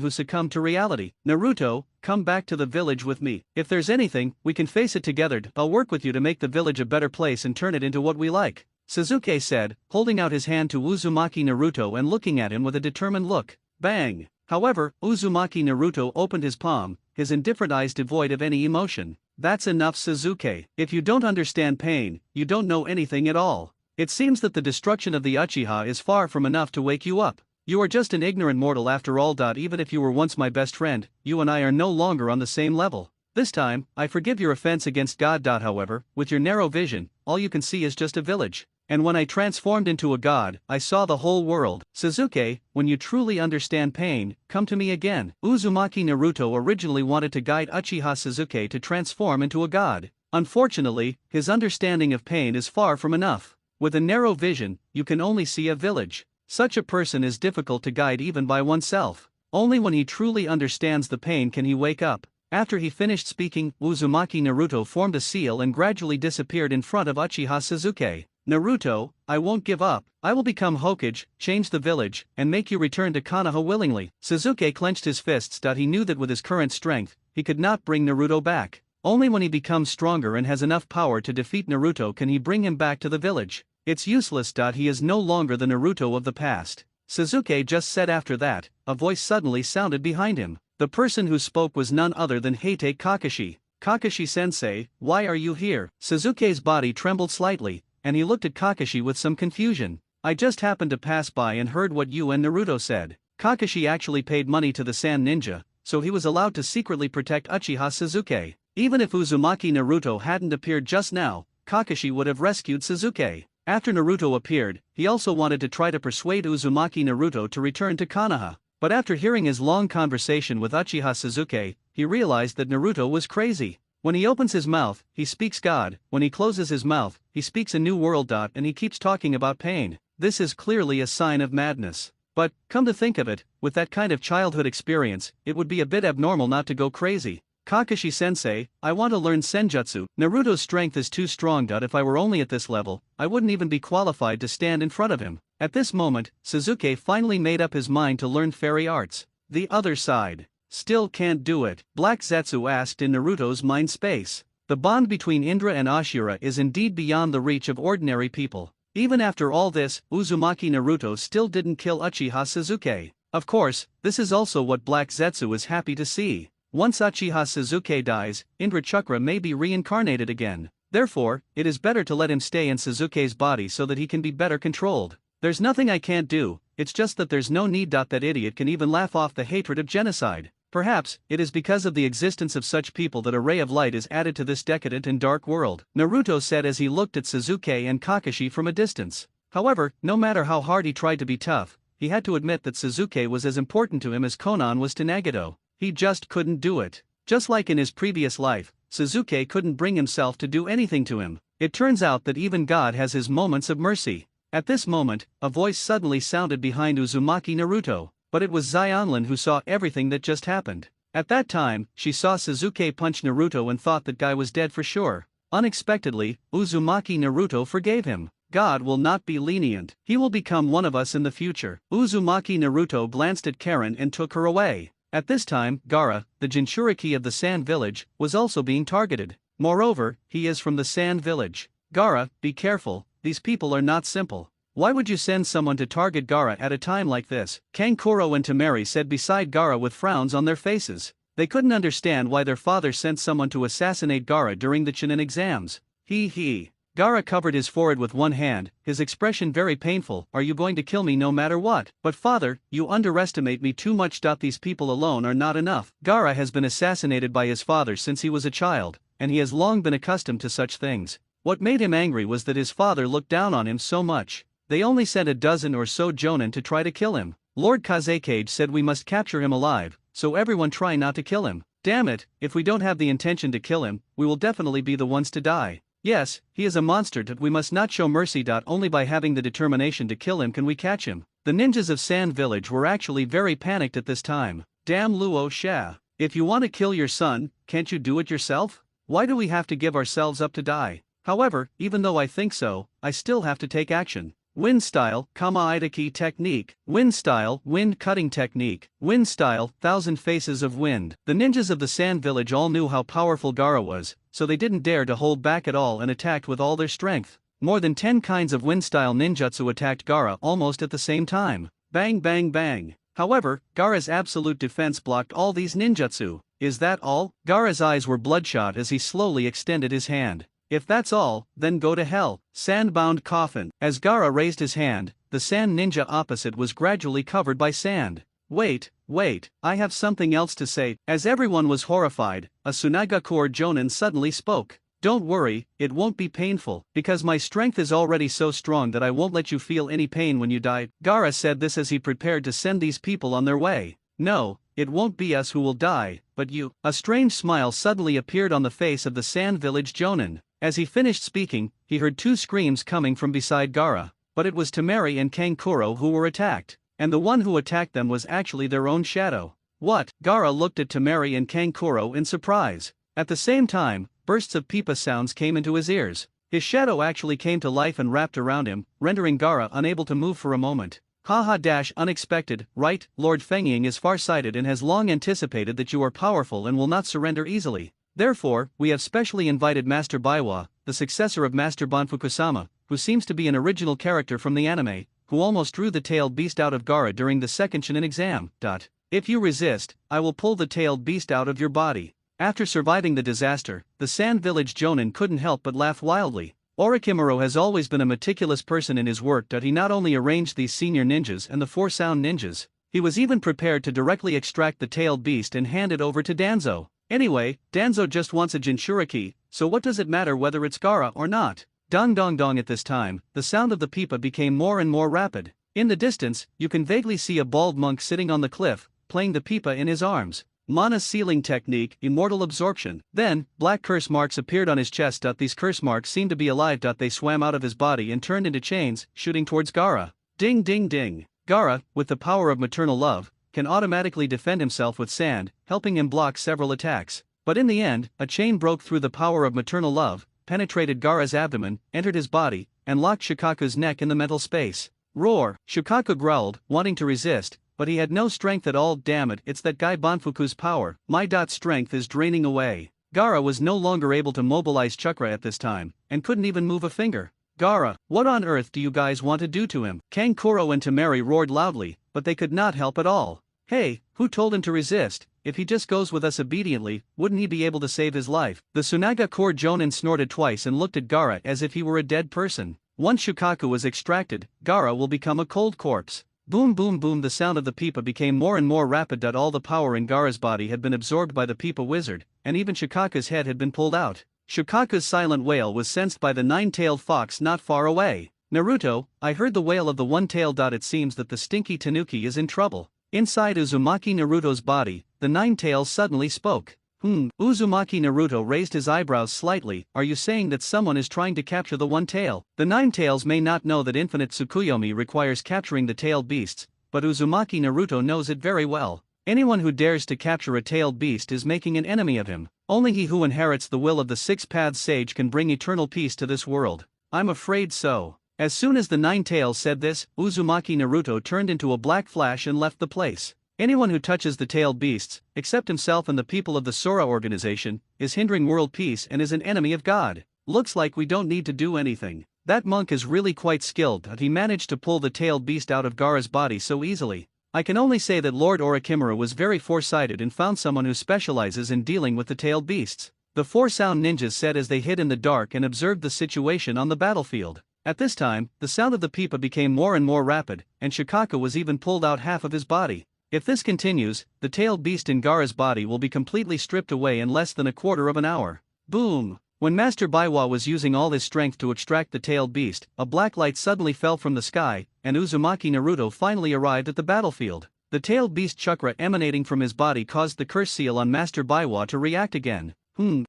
who succumbed to reality. Naruto, come back to the village with me. If there's anything, we can face it together. I'll work with you to make the village a better place and turn it into what we like. Sasuke said, holding out his hand to Uzumaki Naruto and looking at him with a determined look. Bang! However, Uzumaki Naruto opened his palm, his indifferent eyes devoid of any emotion. That's enough, Sasuke. If you don't understand pain, you don't know anything at all. It seems that the destruction of the Uchiha is far from enough to wake you up. You are just an ignorant mortal after all. Even if you were once my best friend, you and I are no longer on the same level. This time, I forgive your offense against God. However, with your narrow vision, all you can see is just a village. And when I transformed into a god, I saw the whole world. Sasuke, when you truly understand pain, come to me again. Uzumaki Naruto originally wanted to guide Uchiha Sasuke to transform into a god. Unfortunately, his understanding of pain is far from enough. With a narrow vision, you can only see a village. Such a person is difficult to guide even by oneself. Only when he truly understands the pain can he wake up. After he finished speaking, Uzumaki Naruto formed a seal and gradually disappeared in front of Uchiha Sasuke. Naruto, I won't give up. I will become Hokage, change the village, and make you return to Konoha willingly. Sasuke clenched his fists. He knew that with his current strength, he could not bring Naruto back. Only when he becomes stronger and has enough power to defeat Naruto can he bring him back to the village. It's useless. He is no longer the Naruto of the past. Sasuke just said. After that, a voice suddenly sounded behind him. The person who spoke was none other than Heite Kakashi. Kakashi-sensei, why are you here? Sasuke's body trembled slightly, and he looked at Kakashi with some confusion. I just happened to pass by and heard what you and Naruto said. Kakashi actually paid money to the Sand Ninja, so he was allowed to secretly protect Uchiha Sasuke. Even if Uzumaki Naruto hadn't appeared just now, Kakashi would have rescued Sasuke. After Naruto appeared, he also wanted to try to persuade Uzumaki Naruto to return to Konoha. But after hearing his long conversation with Uchiha Sasuke, he realized that Naruto was crazy. When he opens his mouth, he speaks God. When he closes his mouth, he speaks a new world. And he keeps talking about pain. This is clearly a sign of madness. But, come to think of it, with that kind of childhood experience, it would be a bit abnormal not to go crazy. Kakashi-sensei, I want to learn Senjutsu. Naruto's strength is too strong. If I were only at this level, I wouldn't even be qualified to stand in front of him. At this moment, Sasuke finally made up his mind to learn fairy arts. The other side. Still can't do it. Black Zetsu asked in Naruto's mind space. The bond between Indra and Ashura is indeed beyond the reach of ordinary people. Even after all this, Uzumaki Naruto still didn't kill Uchiha Sasuke. Of course, this is also what Black Zetsu is happy to see. Once Uchiha Sasuke dies, Indra Chakra may be reincarnated again. Therefore, it is better to let him stay in Sasuke's body so that he can be better controlled. There's nothing I can't do, it's just that there's no need. That idiot can even laugh off the hatred of genocide. Perhaps, it is because of the existence of such people that a ray of light is added to this decadent and dark world, Naruto said as he looked at Sasuke and Kakashi from a distance. However, no matter how hard he tried to be tough, he had to admit that Sasuke was as important to him as Konan was to Nagato. He just couldn't do it. Just like in his previous life, Sasuke couldn't bring himself to do anything to him. It turns out that even God has his moments of mercy. At this moment, a voice suddenly sounded behind Uzumaki Naruto. But it was Xionlin who saw everything that just happened. At that time, she saw Sasuke punch Naruto and thought that guy was dead for sure. Unexpectedly, Uzumaki Naruto forgave him. God will not be lenient. He will become one of us in the future. Uzumaki Naruto glanced at Karen and took her away. At this time, Gaara, the Jinchuriki of the Sand Village, was also being targeted. Moreover, he is from the Sand Village. Gaara, be careful, these people are not simple. Why would you send someone to target Gaara at a time like this? Kankuro and Temari said beside Gaara with frowns on their faces. They couldn't understand why their father sent someone to assassinate Gaara during the Chunin exams. He. Gaara covered his forehead with one hand, his expression very painful. Are you going to kill me no matter what? But father, you underestimate me too much. These people alone are not enough. Gaara has been assassinated by his father since he was a child, and he has long been accustomed to such things. What made him angry was that his father looked down on him so much. They only sent a dozen or so jonin to try to kill him. Lord Kazekage said we must capture him alive, so everyone try not to kill him. Damn it, if we don't have the intention to kill him, we will definitely be the ones to die. Yes, he is a monster that we must not show mercy. Only by having the determination to kill him can we catch him. The ninjas of Sand Village were actually very panicked at this time. Damn Luo Sha. If you want to kill your son, can't you do it yourself? Why do we have to give ourselves up to die? However, even though I think so, I still have to take action. Wind style, Kama-Itaki technique. Wind style, wind cutting technique. Wind style, thousand faces of wind. The ninjas of the Sand Village all knew how powerful Gaara was, so they didn't dare to hold back at all and attacked with all their strength. More than 10 kinds of wind style ninjutsu attacked Gaara almost at the same time. Bang bang bang. However, Gaara's absolute defense blocked all these ninjutsu. Is that all? Gaara's eyes were bloodshot as he slowly extended his hand. If that's all, then go to hell. Sand-bound coffin. As Gaara raised his hand, the sand ninja opposite was gradually covered by sand. Wait, I have something else to say. As everyone was horrified, a Tsunagakuor Jonin suddenly spoke. Don't worry, it won't be painful, because my strength is already so strong that I won't let you feel any pain when you die. Gaara said this as he prepared to send these people on their way. No, it won't be us who will die, but you. A strange smile suddenly appeared on the face of the Sand Village Jonin. As he finished speaking, he heard two screams coming from beside Gaara, but it was Temari and Kankuro who were attacked, and the one who attacked them was actually their own shadow. What? Gaara looked at Temari and Kankuro in surprise. At the same time, bursts of pipa sounds came into his ears. His shadow actually came to life and wrapped around him, rendering Gaara unable to move for a moment. Unexpected, right? Lord Fengying is far-sighted and has long anticipated that you are powerful and will not surrender easily. Therefore, we have specially invited Master Baiwa, the successor of Master Banfukusama, who seems to be an original character from the anime, who almost drew the tailed beast out of Gaara during the second Chunin exam. If you resist, I will pull the tailed beast out of your body. After surviving the disaster, the Sand Village Jonin couldn't help but laugh wildly. Orochimaru has always been a meticulous person in his work. He not only arranged these senior ninjas and the 4 sound ninjas, he was even prepared to directly extract the tailed beast and hand it over to Danzo. Anyway, Danzo just wants a Jinchuriki, so what does it matter whether it's Gaara or not? Dong dong dong. At this time, the sound of the pipa became more and more rapid. In the distance, you can vaguely see a bald monk sitting on the cliff, playing the pipa in his arms. Mana's sealing technique, immortal absorption. Then, black curse marks appeared on his chest. These curse marks seemed to be alive. They swam out of his body and turned into chains, shooting towards Gaara. Ding ding ding. Gaara, with the power of maternal love, can automatically defend himself with sand, helping him block several attacks. But in the end, a chain broke through the power of maternal love, penetrated Gaara's abdomen, entered his body, and locked Shukaku's neck in the mental space. Roar! Shukaku growled, wanting to resist, but he had no strength at all. Damn it, it's that guy Banfuku's power. My strength is draining away. Gaara was no longer able to mobilize chakra at this time, and couldn't even move a finger. Gaara, what on earth do you guys want to do to him? Kankuro and Temari roared loudly, but they could not help at all. Hey, who told him to resist? If he just goes with us obediently, wouldn't he be able to save his life? The Tsunagakuor Jonin snorted twice and looked at Gaara as if he were a dead person. Once Shukaku was extracted, Gaara will become a cold corpse. Boom boom boom. The sound of the pipa became more and more rapid. All the power in Gaara's body had been absorbed by the pipa wizard, and even Shukaku's head had been pulled out. Shukaku's silent wail was sensed by the 9-tailed fox not far away. Naruto, I heard the wail of the one-tailed. It seems that the stinky tanuki is in trouble. Inside Uzumaki Naruto's body, the 9-tails suddenly spoke. Uzumaki Naruto raised his eyebrows slightly. Are you saying that someone is trying to capture the one tail? The 9-tails may not know that infinite Tsukuyomi requires capturing the tailed beasts, but Uzumaki Naruto knows it very well. Anyone who dares to capture a tailed beast is making an enemy of him. Only he who inherits the will of the 6 Paths Sage can bring eternal peace to this world. I'm afraid so. As soon as the 9-tails said this, Uzumaki Naruto turned into a black flash and left the place. Anyone who touches the tailed beasts, except himself and the people of the Sora organization, is hindering world peace and is an enemy of God. Looks like we don't need to do anything. That monk is really quite skilled that he managed to pull the tailed beast out of Gaara's body so easily. I can only say that Lord Orochimaru was very foresighted and found someone who specializes in dealing with the tailed beasts. The 4 sound ninjas said as they hid in the dark and observed the situation on the battlefield. At this time, the sound of the pipa became more and more rapid, and Shukaku was even pulled out half of his body. If this continues, the tailed beast in Gaara's body will be completely stripped away in less than a quarter of an hour. Boom! When Master Baiwa was using all his strength to extract the tailed beast, a black light suddenly fell from the sky, and Uzumaki Naruto finally arrived at the battlefield. The tailed beast chakra emanating from his body caused the curse seal on Master Baiwa to react again.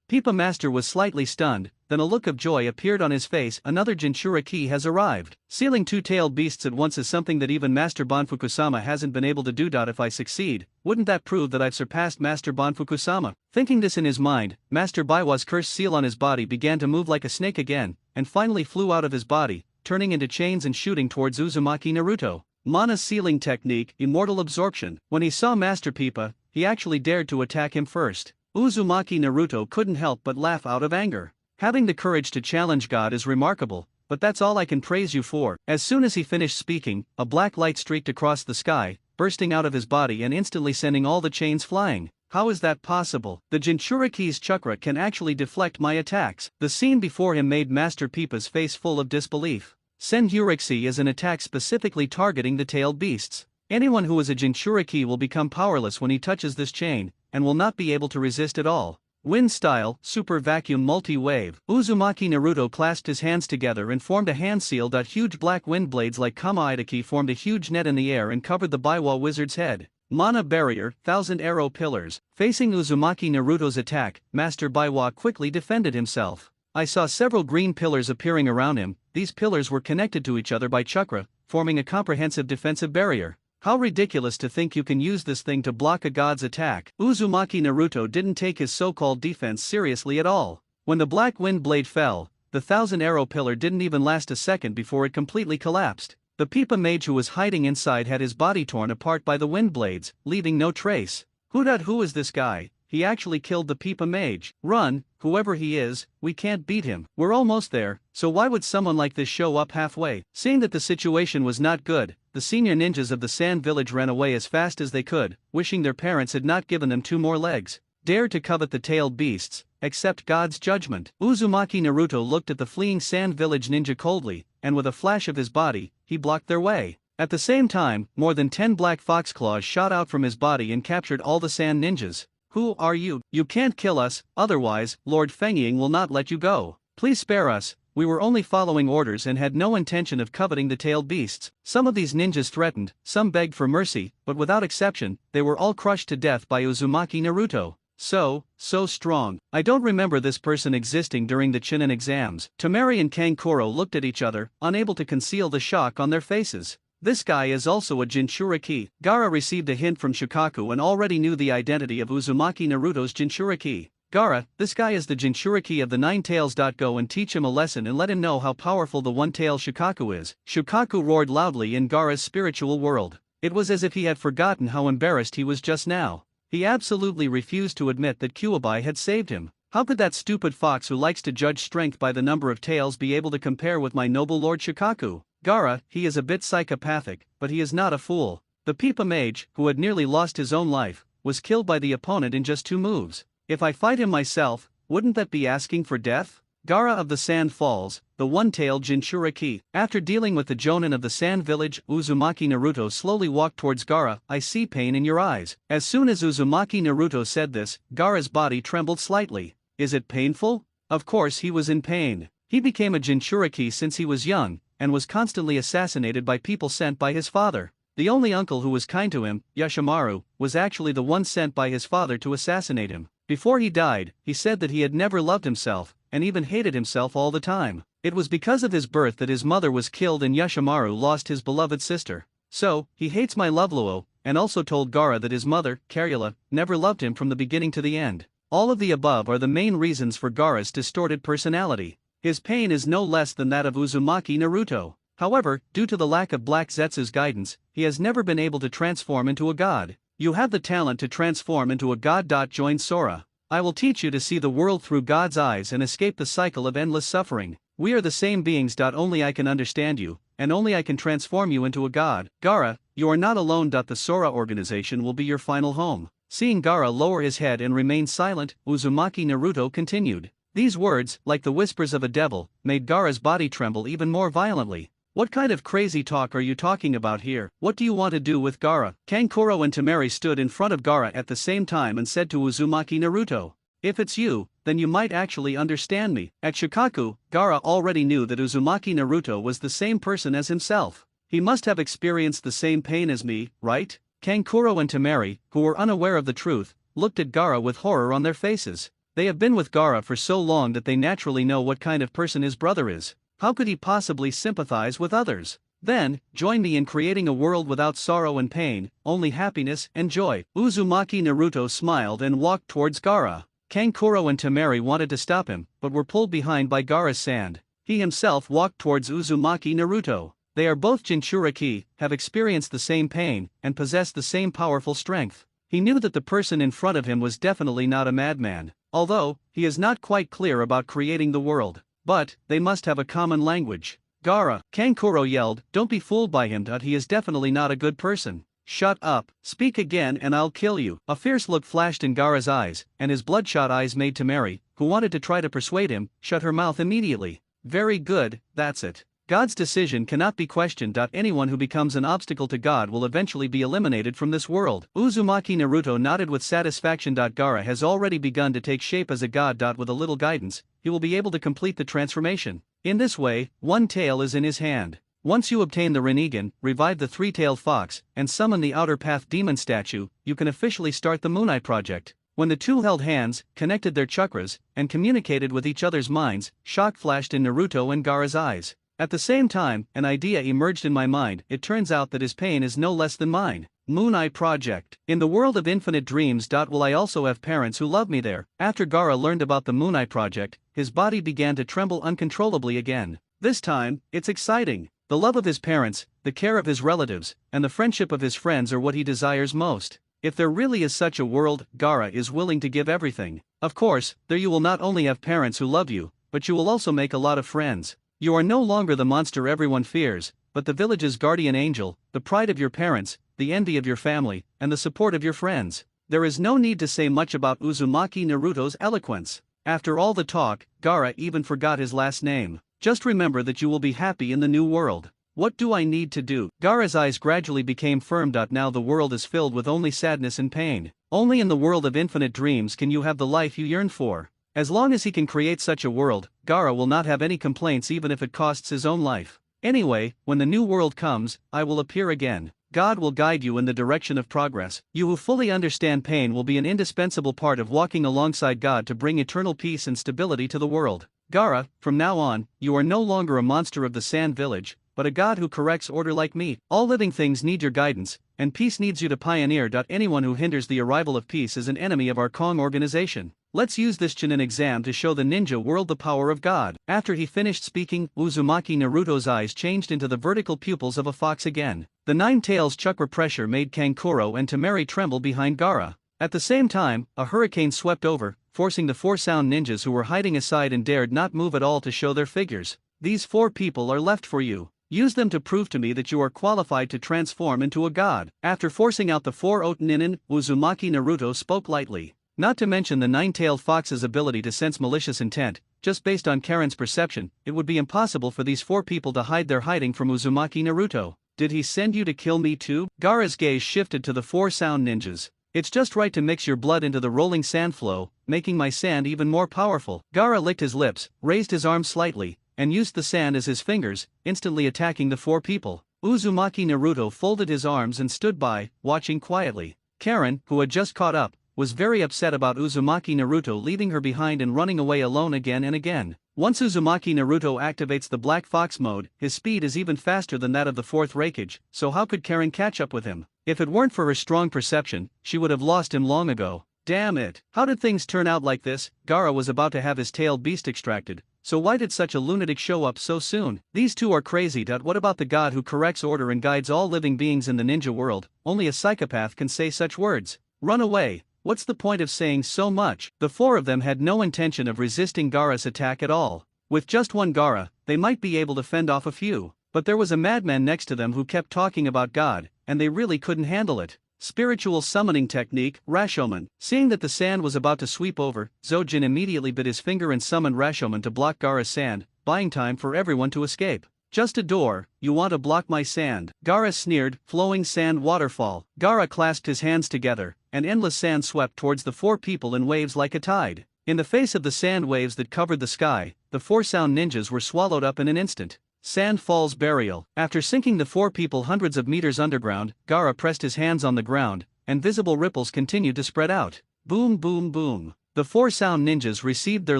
Pipa Master was slightly stunned, then a look of joy appeared on his face. Another Jinchuriki has arrived. Sealing 2 tailed beasts at once is something that even Master Banfukusama hasn't been able to do. If I succeed, wouldn't that prove that I've surpassed Master Banfukusama? Thinking this in his mind, Master Baiwa's curse seal on his body began to move like a snake again, and finally flew out of his body, turning into chains and shooting towards Uzumaki Naruto. Mana's sealing technique, immortal absorption. When he saw Master Pipa, he actually dared to attack him first. Uzumaki Naruto couldn't help but laugh out of anger. Having the courage to challenge God is remarkable, but that's all I can praise you for. As soon as he finished speaking, a black light streaked across the sky, bursting out of his body and instantly sending all the chains flying. How is that possible? The Jinchuriki's chakra can actually deflect my attacks. The scene before him made Master Peepa's face full of disbelief. Senjuriksi is an attack specifically targeting the tailed beasts. Anyone who is a Jinchuriki will become powerless when he touches this chain, and will not be able to resist at all. Wind Style, Super Vacuum Multi-Wave. Uzumaki Naruto clasped his hands together and formed a hand seal. Huge black wind blades like Kama Idaki formed a huge net in the air and covered the Baiwa wizard's head. Mana Barrier, 1000 Arrow Pillars. Facing Uzumaki Naruto's attack, Master Baiwa quickly defended himself. I saw several green pillars appearing around him. These pillars were connected to each other by chakra, forming a comprehensive defensive barrier. How ridiculous to think you can use this thing to block a god's attack. Uzumaki Naruto didn't take his so-called defense seriously at all. When the black wind blade fell, the 1000 Arrow Pillar didn't even last a second before it completely collapsed. The Peepa mage who was hiding inside had his body torn apart by the wind blades, leaving no trace. Who is this guy? He actually killed the Peepa mage. Run, whoever he is, we can't beat him. We're almost there, so why would someone like this show up halfway? Seeing that the situation was not good, the senior ninjas of the Sand Village ran away as fast as they could, wishing their parents had not given them 2 more legs. Dare to covet the tailed beasts, accept God's judgment. Uzumaki Naruto looked at the fleeing Sand Village ninja coldly, and with a flash of his body, he blocked their way. At the same time, more than 10 black fox claws shot out from his body and captured all the sand ninjas. Who are you? You can't kill us, otherwise, Lord Fengying will not let you go. Please spare us, we were only following orders and had no intention of coveting the tailed beasts. Some of these ninjas threatened, some begged for mercy, but without exception, they were all crushed to death by Uzumaki Naruto. So strong. I don't remember this person existing during the Chunin exams. Temari and Kankuro looked at each other, unable to conceal the shock on their faces. This guy is also a Jinchuriki. Gaara received a hint from Shukaku and already knew the identity of Uzumaki Naruto's Jinchuriki. Gaara, this guy is the Jinchuriki of the Nine Tails. Go and teach him a lesson and let him know how powerful the one-tailed Shukaku is. Shukaku roared loudly in Gaara's spiritual world. It was as if he had forgotten how embarrassed he was just now. He absolutely refused to admit that Kyuubi had saved him. How could that stupid fox who likes to judge strength by the number of tails be able to compare with my noble Lord Shukaku? Gaara, he is a bit psychopathic, but he is not a fool. The Peepa mage, who had nearly lost his own life, was killed by the opponent in just 2 moves. If I fight him myself, wouldn't that be asking for death? Gaara of the Sand Falls, the one-tailed Jinchuriki. After dealing with the Jonin of the Sand Village, Uzumaki Naruto slowly walked towards Gaara. I see pain in your eyes. As soon as Uzumaki Naruto said this, Gaara's body trembled slightly. Is it painful? Of course he was in pain. He became a Jinchuriki since he was young, and was constantly assassinated by people sent by his father. The only uncle who was kind to him, Yoshimaru, was actually the one sent by his father to assassinate him. Before he died, he said that he had never loved himself, and even hated himself all the time. It was because of his birth that his mother was killed and Yoshimaru lost his beloved sister. So, he hates my Loveluo, and also told Gaara that his mother, Carula, never loved him from the beginning to the end. All of the above are the main reasons for Gaara's distorted personality. His pain is no less than that of Uzumaki Naruto. However, due to the lack of Black Zetsu's guidance, he has never been able to transform into a god. You have the talent to transform into a god. Join Sora. I will teach you to see the world through God's eyes and escape the cycle of endless suffering. We are the same beings. Only I can understand you, and only I can transform you into a god. Gaara, you are not alone. The Sora organization will be your final home. Seeing Gaara lower his head and remain silent, Uzumaki Naruto continued. These words, like the whispers of a devil, made Gaara's body tremble even more violently. What kind of crazy talk are you talking about here? What do you want to do with Gaara? Kankuro and Temari stood in front of Gaara at the same time and said to Uzumaki Naruto, if it's you, then you might actually understand me. At Shukaku, Gaara already knew that Uzumaki Naruto was the same person as himself. He must have experienced the same pain as me, right? Kankuro and Temari, who were unaware of the truth, looked at Gaara with horror on their faces. They have been with Gaara for so long that they naturally know what kind of person his brother is. How could he possibly sympathize with others? Then, join me in creating a world without sorrow and pain, only happiness and joy. Uzumaki Naruto smiled and walked towards Gaara. Kankuro and Temari wanted to stop him, but were pulled behind by Gaara's sand. He himself walked towards Uzumaki Naruto. They are both Jinchuriki, have experienced the same pain, and possess the same powerful strength. He knew that the person in front of him was definitely not a madman, although he is not quite clear about creating the world. But they must have a common language. Gaara, Kankuro yelled, don't be fooled by him. He is definitely not a good person. Shut up, speak again and I'll kill you. A fierce look flashed in Gaara's eyes, and his bloodshot eyes made Temari, who wanted to try to persuade him, shut her mouth immediately. Very good, that's it. God's decision cannot be questioned. Anyone who becomes an obstacle to God will eventually be eliminated from this world. Uzumaki Naruto nodded with satisfaction. Gaara has already begun to take shape as a god. With a little guidance, he will be able to complete the transformation. In this way, one tail is in his hand. Once you obtain the Rinnegan, revive the three-tailed fox, and summon the Outer Path demon statue, you can officially start the Moon Eye project. When the two held hands, connected their chakras, and communicated with each other's minds, shock flashed in Naruto and Gaara's eyes. At the same time, an idea emerged in my mind. It turns out that his pain is no less than mine. Moon Eye Project. In the world of infinite dreams. Will I also have parents who love me there? After Gaara learned about the Moon Eye Project, his body began to tremble uncontrollably again. This time, it's exciting. The love of his parents, the care of his relatives, and the friendship of his friends are what he desires most. If there really is such a world, Gaara is willing to give everything. Of course, there you will not only have parents who love you, but you will also make a lot of friends. You are no longer the monster everyone fears, but the village's guardian angel, the pride of your parents, the envy of your family, and the support of your friends. There is no need to say much about Uzumaki Naruto's eloquence. After all the talk, Gaara even forgot his last name. Just remember that you will be happy in the new world. What do I need to do? Gaara's eyes gradually became firm. Now the world is filled with only sadness and pain. Only in the world of infinite dreams can you have the life you yearn for. As long as he can create such a world, Gaara will not have any complaints even if it costs his own life. Anyway, when the new world comes, I will appear again. God will guide you in the direction of progress. You who fully understand pain will be an indispensable part of walking alongside God to bring eternal peace and stability to the world. Gaara, from now on, you are no longer a monster of the Sand Village, but a god who corrects order like me. All living things need your guidance, and peace needs you to pioneer. Anyone who hinders the arrival of peace is an enemy of our Kong organization. Let's use this Chunin exam to show the ninja world the power of God. After he finished speaking, Uzumaki Naruto's eyes changed into the vertical pupils of a fox again. The nine tails chakra pressure made Kankuro and Temari tremble behind Gaara. At the same time, a hurricane swept over, forcing the four sound ninjas who were hiding aside and dared not move at all to show their figures. These four people are left for you. Use them to prove to me that you are qualified to transform into a god. After forcing out the four Oteninin, Uzumaki Naruto spoke lightly. Not to mention the nine-tailed fox's ability to sense malicious intent, just based on Karen's perception, it would be impossible for these four people to hide their hiding from Uzumaki Naruto. Did he send you to kill me too? Gaara's gaze shifted to the four sound ninjas. It's just right to mix your blood into the rolling sand flow, making my sand even more powerful. Gaara licked his lips, raised his arms slightly, and used the sand as his fingers, instantly attacking the four people. Uzumaki Naruto folded his arms and stood by, watching quietly. Karen, who had just caught up, was very upset about Uzumaki Naruto leaving her behind and running away alone again and again. Once Uzumaki Naruto activates the Black Fox mode, his speed is even faster than that of the fourth Raikage, so how could Karen catch up with him? If it weren't for her strong perception, she would have lost him long ago. Damn it! How did things turn out like this? Gaara was about to have his tailed beast extracted, so why did such a lunatic show up so soon? These two are crazy. What about the god who corrects order and guides all living beings in the ninja world? Only a psychopath can say such words. Run away! What's the point of saying so much? The four of them had no intention of resisting Gaara's attack at all. With just one Gaara, they might be able to fend off a few. But there was a madman next to them who kept talking about God, and they really couldn't handle it. Spiritual summoning technique, Rashomon. Seeing that the sand was about to sweep over, Zojin immediately bit his finger and summoned Rashomon to block Gaara's sand, buying time for everyone to escape. Just a door, you want to block my sand? Gaara sneered, flowing sand waterfall. Gaara clasped his hands together, and endless sand swept towards the four people in waves like a tide. In the face of the sand waves that covered the sky, the four sound ninjas were swallowed up in an instant. Sand Falls Burial. After sinking the four people hundreds of meters underground, Gaara pressed his hands on the ground, and visible ripples continued to spread out. Boom boom boom. The four sound ninjas received their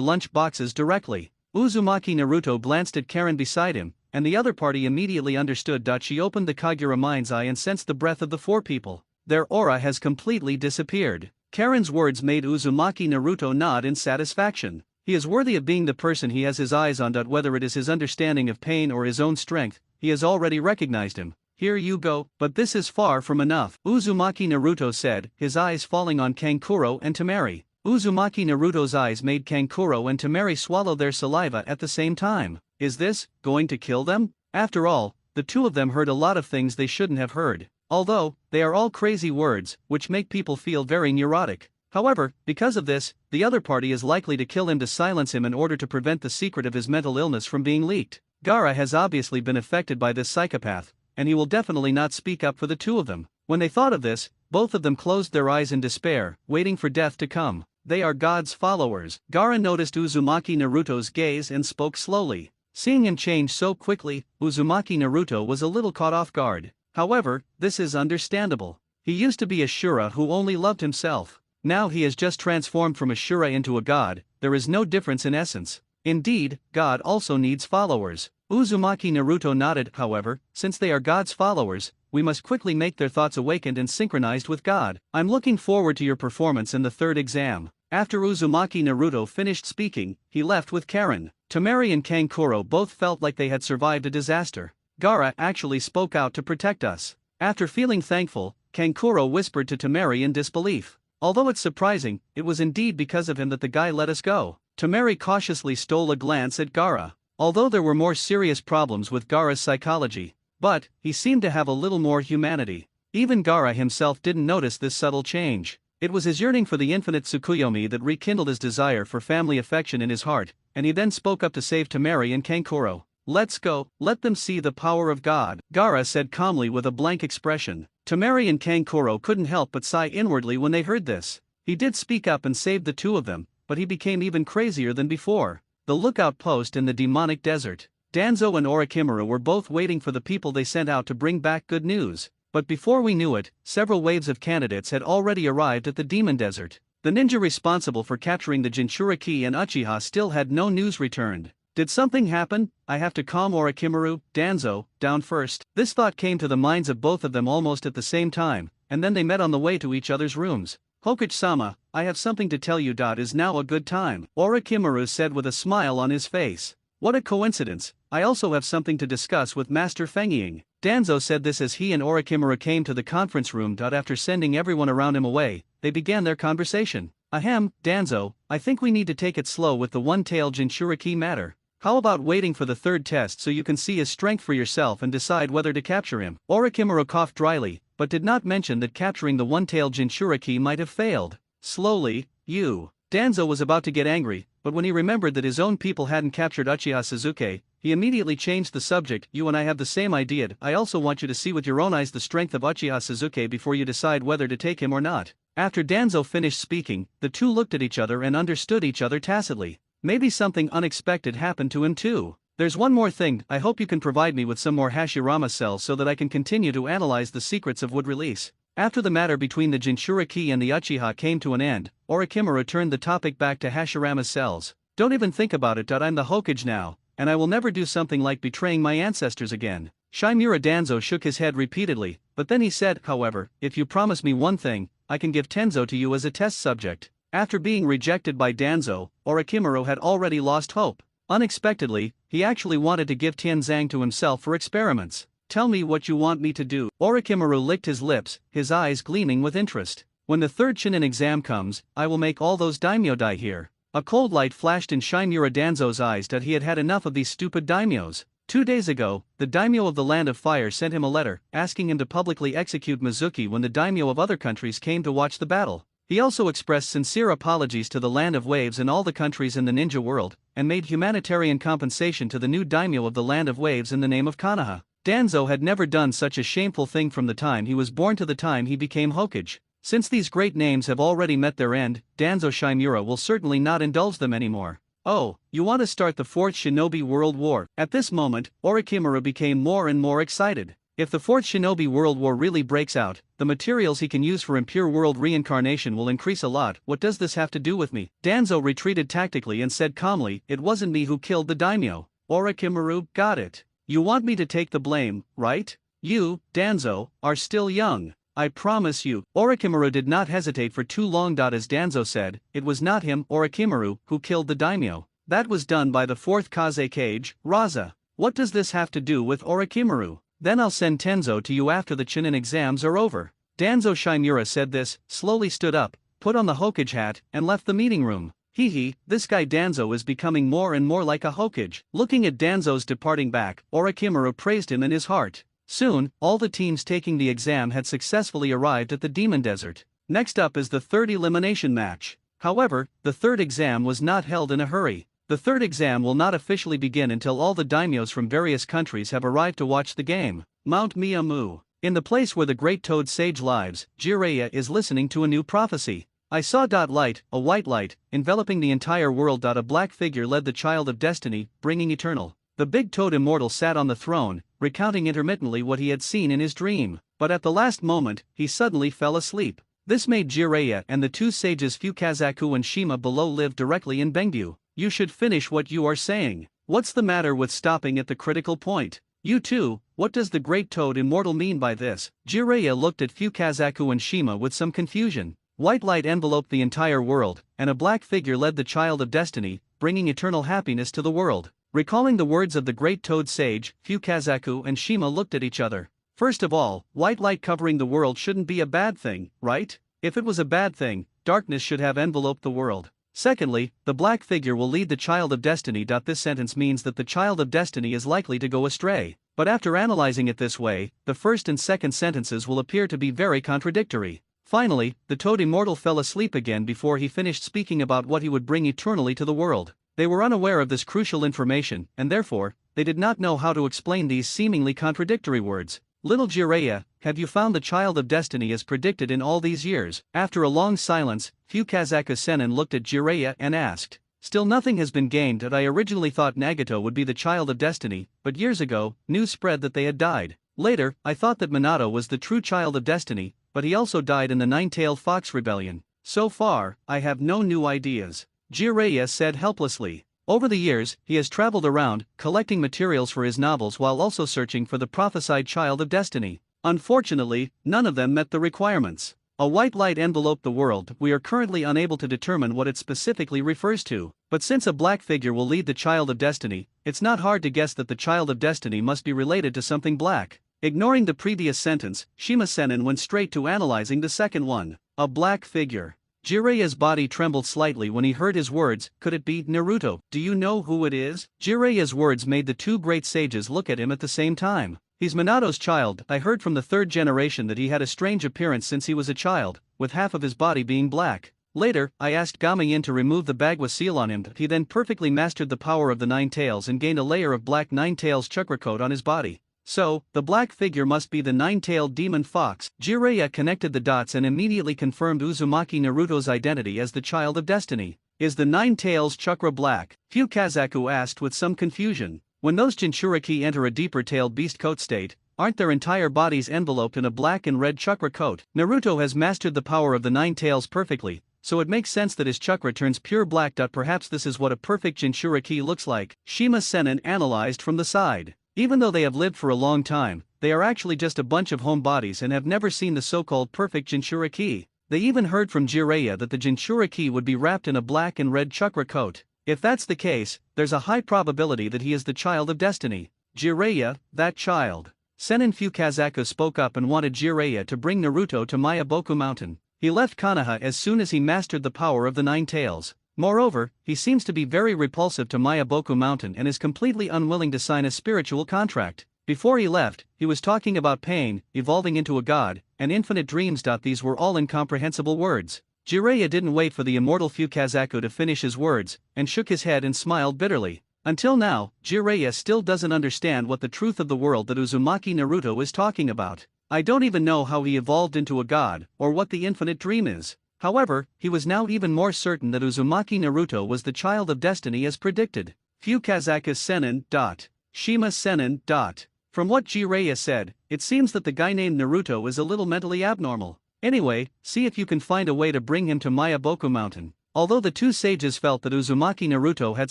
lunch boxes directly. Uzumaki Naruto glanced at Karen beside him, and the other party immediately understood. She opened the Kaguya mind's eye and sensed the breath of the four people. Their aura has completely disappeared. Karen's words made Uzumaki Naruto nod in satisfaction. He is worthy of being the person he has his eyes on. Whether it is his understanding of pain or his own strength, he has already recognized him. Here you go, but this is far from enough, Uzumaki Naruto said, his eyes falling on Kankuro and Temari. Uzumaki Naruto's eyes made Kankuro and Temari swallow their saliva at the same time. Is this going to kill them? After all, the two of them heard a lot of things they shouldn't have heard. Although, they are all crazy words, which make people feel very neurotic. However, because of this, the other party is likely to kill him to silence him in order to prevent the secret of his mental illness from being leaked. Gaara has obviously been affected by this psychopath, and he will definitely not speak up for the two of them. When they thought of this, both of them closed their eyes in despair, waiting for death to come. They are God's followers. Gaara noticed Uzumaki Naruto's gaze and spoke slowly. Seeing him change so quickly, Uzumaki Naruto was a little caught off guard. However, this is understandable. He used to be a Shura who only loved himself. Now he has just transformed from a Shura into a god. There is no difference in essence. Indeed, God also needs followers. Uzumaki Naruto nodded. However, since they are God's followers, we must quickly make their thoughts awakened and synchronized with God. I'm looking forward to your performance in the third exam. After Uzumaki Naruto finished speaking, he left with Karen. Temari and Kankuro both felt like they had survived a disaster. Gaara actually spoke out to protect us. After feeling thankful, Kankuro whispered to Temari in disbelief. Although it's surprising, it was indeed because of him that the guy let us go. Temari cautiously stole a glance at Gaara. Although there were more serious problems with Gaara's psychology, but he seemed to have a little more humanity. Even Gaara himself didn't notice this subtle change. It was his yearning for the infinite Tsukuyomi that rekindled his desire for family affection in his heart, and he then spoke up to save Temari and Kankuro. Let's go, let them see the power of God, Gaara said calmly with a blank expression. Temari and Kankuro couldn't help but sigh inwardly when they heard this. He did speak up and saved the two of them, but he became even crazier than before. The lookout post in the demonic desert. Danzo and Orochimaru were both waiting for the people they sent out to bring back good news. But before we knew it, several waves of candidates had already arrived at the demon desert. The ninja responsible for capturing the Jinchuriki and Uchiha still had no news returned. Did something happen? I have to calm Orochimaru, Danzo, down first. This thought came to the minds of both of them almost at the same time, and then they met on the way to each other's rooms. Hokage-sama, I have something to tell you. Is now a good time? Orochimaru said with a smile on his face. What a coincidence, I also have something to discuss with Master Fengying. Danzo said this as he and Orochimaru came to the conference room. After sending everyone around him away, they began their conversation. Ahem, Danzo, I think we need to take it slow with the one-tailed Jinchuriki matter. How about waiting for the third test so you can see his strength for yourself and decide whether to capture him? Orochimaru coughed dryly, but did not mention that capturing the one-tailed Jinchuriki might have failed. Slowly, you. Danzo was about to get angry, but when he remembered that his own people hadn't captured Uchiha Sasuke, he immediately changed the subject. You and I have the same idea. I also want you to see with your own eyes the strength of Uchiha Sasuke before you decide whether to take him or not. After Danzo finished speaking, the two looked at each other and understood each other tacitly. Maybe something unexpected happened to him too. There's one more thing. I hope you can provide me with some more Hashirama cells so that I can continue to analyze the secrets of wood release. After the matter between the Jinchuriki and the Uchiha came to an end, Orochimaru turned the topic back to Hashirama cells. Don't even think about it. I'm the Hokage now, and I will never do something like betraying my ancestors again. Shimura Danzo shook his head repeatedly, but then he said, however, if you promise me one thing, I can give Tenzo to you as a test subject. After being rejected by Danzo, Orochimaru had already lost hope. Unexpectedly, he actually wanted to give Tianzang to himself for experiments. Tell me what you want me to do. Orochimaru licked his lips, his eyes gleaming with interest. When the third Chunin exam comes, I will make all those daimyo die here. A cold light flashed in Shimura Danzo's eyes that he had had enough of these stupid daimyos. 2 days ago, the daimyo of the Land of Fire sent him a letter, asking him to publicly execute Mizuki when the daimyo of other countries came to watch the battle. He also expressed sincere apologies to the Land of Waves and all the countries in the ninja world, and made humanitarian compensation to the new daimyo of the Land of Waves in the name of Konoha. Danzo had never done such a shameful thing from the time he was born to the time he became Hokage. Since these great names have already met their end, Danzo Shimura will certainly not indulge them anymore. Oh, you want to start the Fourth Shinobi World War? At this moment, Orochimaru became more and more excited. If the Fourth Shinobi World War really breaks out, the materials he can use for impure world reincarnation will increase a lot. What does this have to do with me? Danzo retreated tactically and said calmly, it wasn't me who killed the daimyo. Orochimaru, got it. You want me to take the blame, right? You, Danzo, are still young. I promise you. Orochimaru did not hesitate for too long. As Danzo said, it was not him, Orochimaru, who killed the daimyo. That was done by the fourth Kazekage, Raza. What does this have to do with Orochimaru? Then I'll send Tenzo to you after the Chunin exams are over. Danzo Shimura said this, slowly stood up, put on the Hokage hat, and left the meeting room. This guy Danzo is becoming more and more like a Hokage. Looking at Danzo's departing back, Orochimaru praised him in his heart. Soon, all the teams taking the exam had successfully arrived at the Demon Desert. Next up is the third elimination match. However, the third exam was not held in a hurry. The third exam will not officially begin until all the daimyos from various countries have arrived to watch the game. Mount Miyamu. In the place where the great toad sage lives, Jiraiya is listening to a new prophecy. I saw light, a white light, enveloping the entire world. A black figure led the child of destiny, bringing eternal. The big toad immortal sat on the throne, recounting intermittently what he had seen in his dream, but at the last moment, he suddenly fell asleep. This made Jiraiya and the two sages Fukazaku and Shima below live directly in Bengbu. You should finish what you are saying. What's the matter with stopping at the critical point? You too, what does the great toad immortal mean by this? Jiraiya looked at Fukazaku and Shima with some confusion. White light enveloped the entire world, and a black figure led the child of destiny, bringing eternal happiness to the world. Recalling the words of the great toad sage, Fukazaku and Shima looked at each other. First of all, white light covering the world shouldn't be a bad thing, right? If it was a bad thing, darkness should have enveloped the world. Secondly, the black figure will lead the child of destiny. This sentence means that the child of destiny is likely to go astray. But after analyzing it this way, the first and second sentences will appear to be very contradictory. Finally, the toad immortal fell asleep again before he finished speaking about what he would bring eternally to the world. They were unaware of this crucial information, and therefore, they did not know how to explain these seemingly contradictory words. Little Jiraiya, have you found the child of destiny as predicted in all these years? After a long silence, Fukazaku Sennin looked at Jiraiya and asked. Still nothing has been gained. I originally thought Nagato would be the child of destiny, but years ago, news spread that they had died. Later, I thought that Minato was the true child of destiny, but he also died in the Nine-Tailed Fox Rebellion. So far, I have no new ideas. Jiraiya said helplessly. Over the years, he has traveled around, collecting materials for his novels while also searching for the prophesied child of destiny. Unfortunately, none of them met the requirements. A white light enveloped the world. We are currently unable to determine what it specifically refers to, but since a black figure will lead the child of destiny, it's not hard to guess that the child of destiny must be related to something black. Ignoring the previous sentence, Shima Sennin went straight to analyzing the second one. A black figure. Jiraiya's body trembled slightly when he heard his words. Could it be Naruto? Do you know who it is? Jiraiya's words made the two great sages look at him at the same time. He's Minato's child. I heard from the third generation that he had a strange appearance since he was a child, with half of his body being black. Later, I asked Gamayin to remove the Bagua seal on him. He then perfectly mastered the power of the Nine Tails and gained a layer of black Nine Tails chakra coat on his body. So, the black figure must be the nine-tailed demon fox. Jiraiya connected the dots and immediately confirmed Uzumaki Naruto's identity as the child of destiny. Is the Nine Tails chakra black? Fukazaku asked with some confusion. When those Jinchuriki enter a deeper-tailed beast coat state, aren't their entire bodies enveloped in a black and red chakra coat? Naruto has mastered the power of the Nine Tails perfectly, so it makes sense that his chakra turns pure black. Perhaps this is what a perfect Jinchuriki looks like, Shima Sennin analyzed from the side. Even though they have lived for a long time, they are actually just a bunch of homebodies and have never seen the so-called perfect Jinchuriki. They even heard from Jiraiya that the Jinchuriki would be wrapped in a black and red chakra coat. If that's the case, there's a high probability that he is the child of destiny. Jiraiya, that child. Sennin Fukazaku spoke up and wanted Jiraiya to bring Naruto to Mayaboku Mountain. He left Konoha as soon as he mastered the power of the Nine Tails. Moreover, he seems to be very repulsive to Mayaboku Mountain and is completely unwilling to sign a spiritual contract. Before he left, he was talking about pain, evolving into a god, and infinite dreams. These were all incomprehensible words. Jiraiya didn't wait for the immortal Fukazaku to finish his words, and shook his head and smiled bitterly. Until now, Jiraiya still doesn't understand what the truth of the world that Uzumaki Naruto is talking about. I don't even know how he evolved into a god, or what the infinite dream is. However, he was now even more certain that Uzumaki Naruto was the child of destiny as predicted. Fukazaku Sennin. Shima Sennin. From what Jiraiya said, it seems that the guy named Naruto is a little mentally abnormal. Anyway, see if you can find a way to bring him to Mayaboku Mountain. Although the two sages felt that Uzumaki Naruto had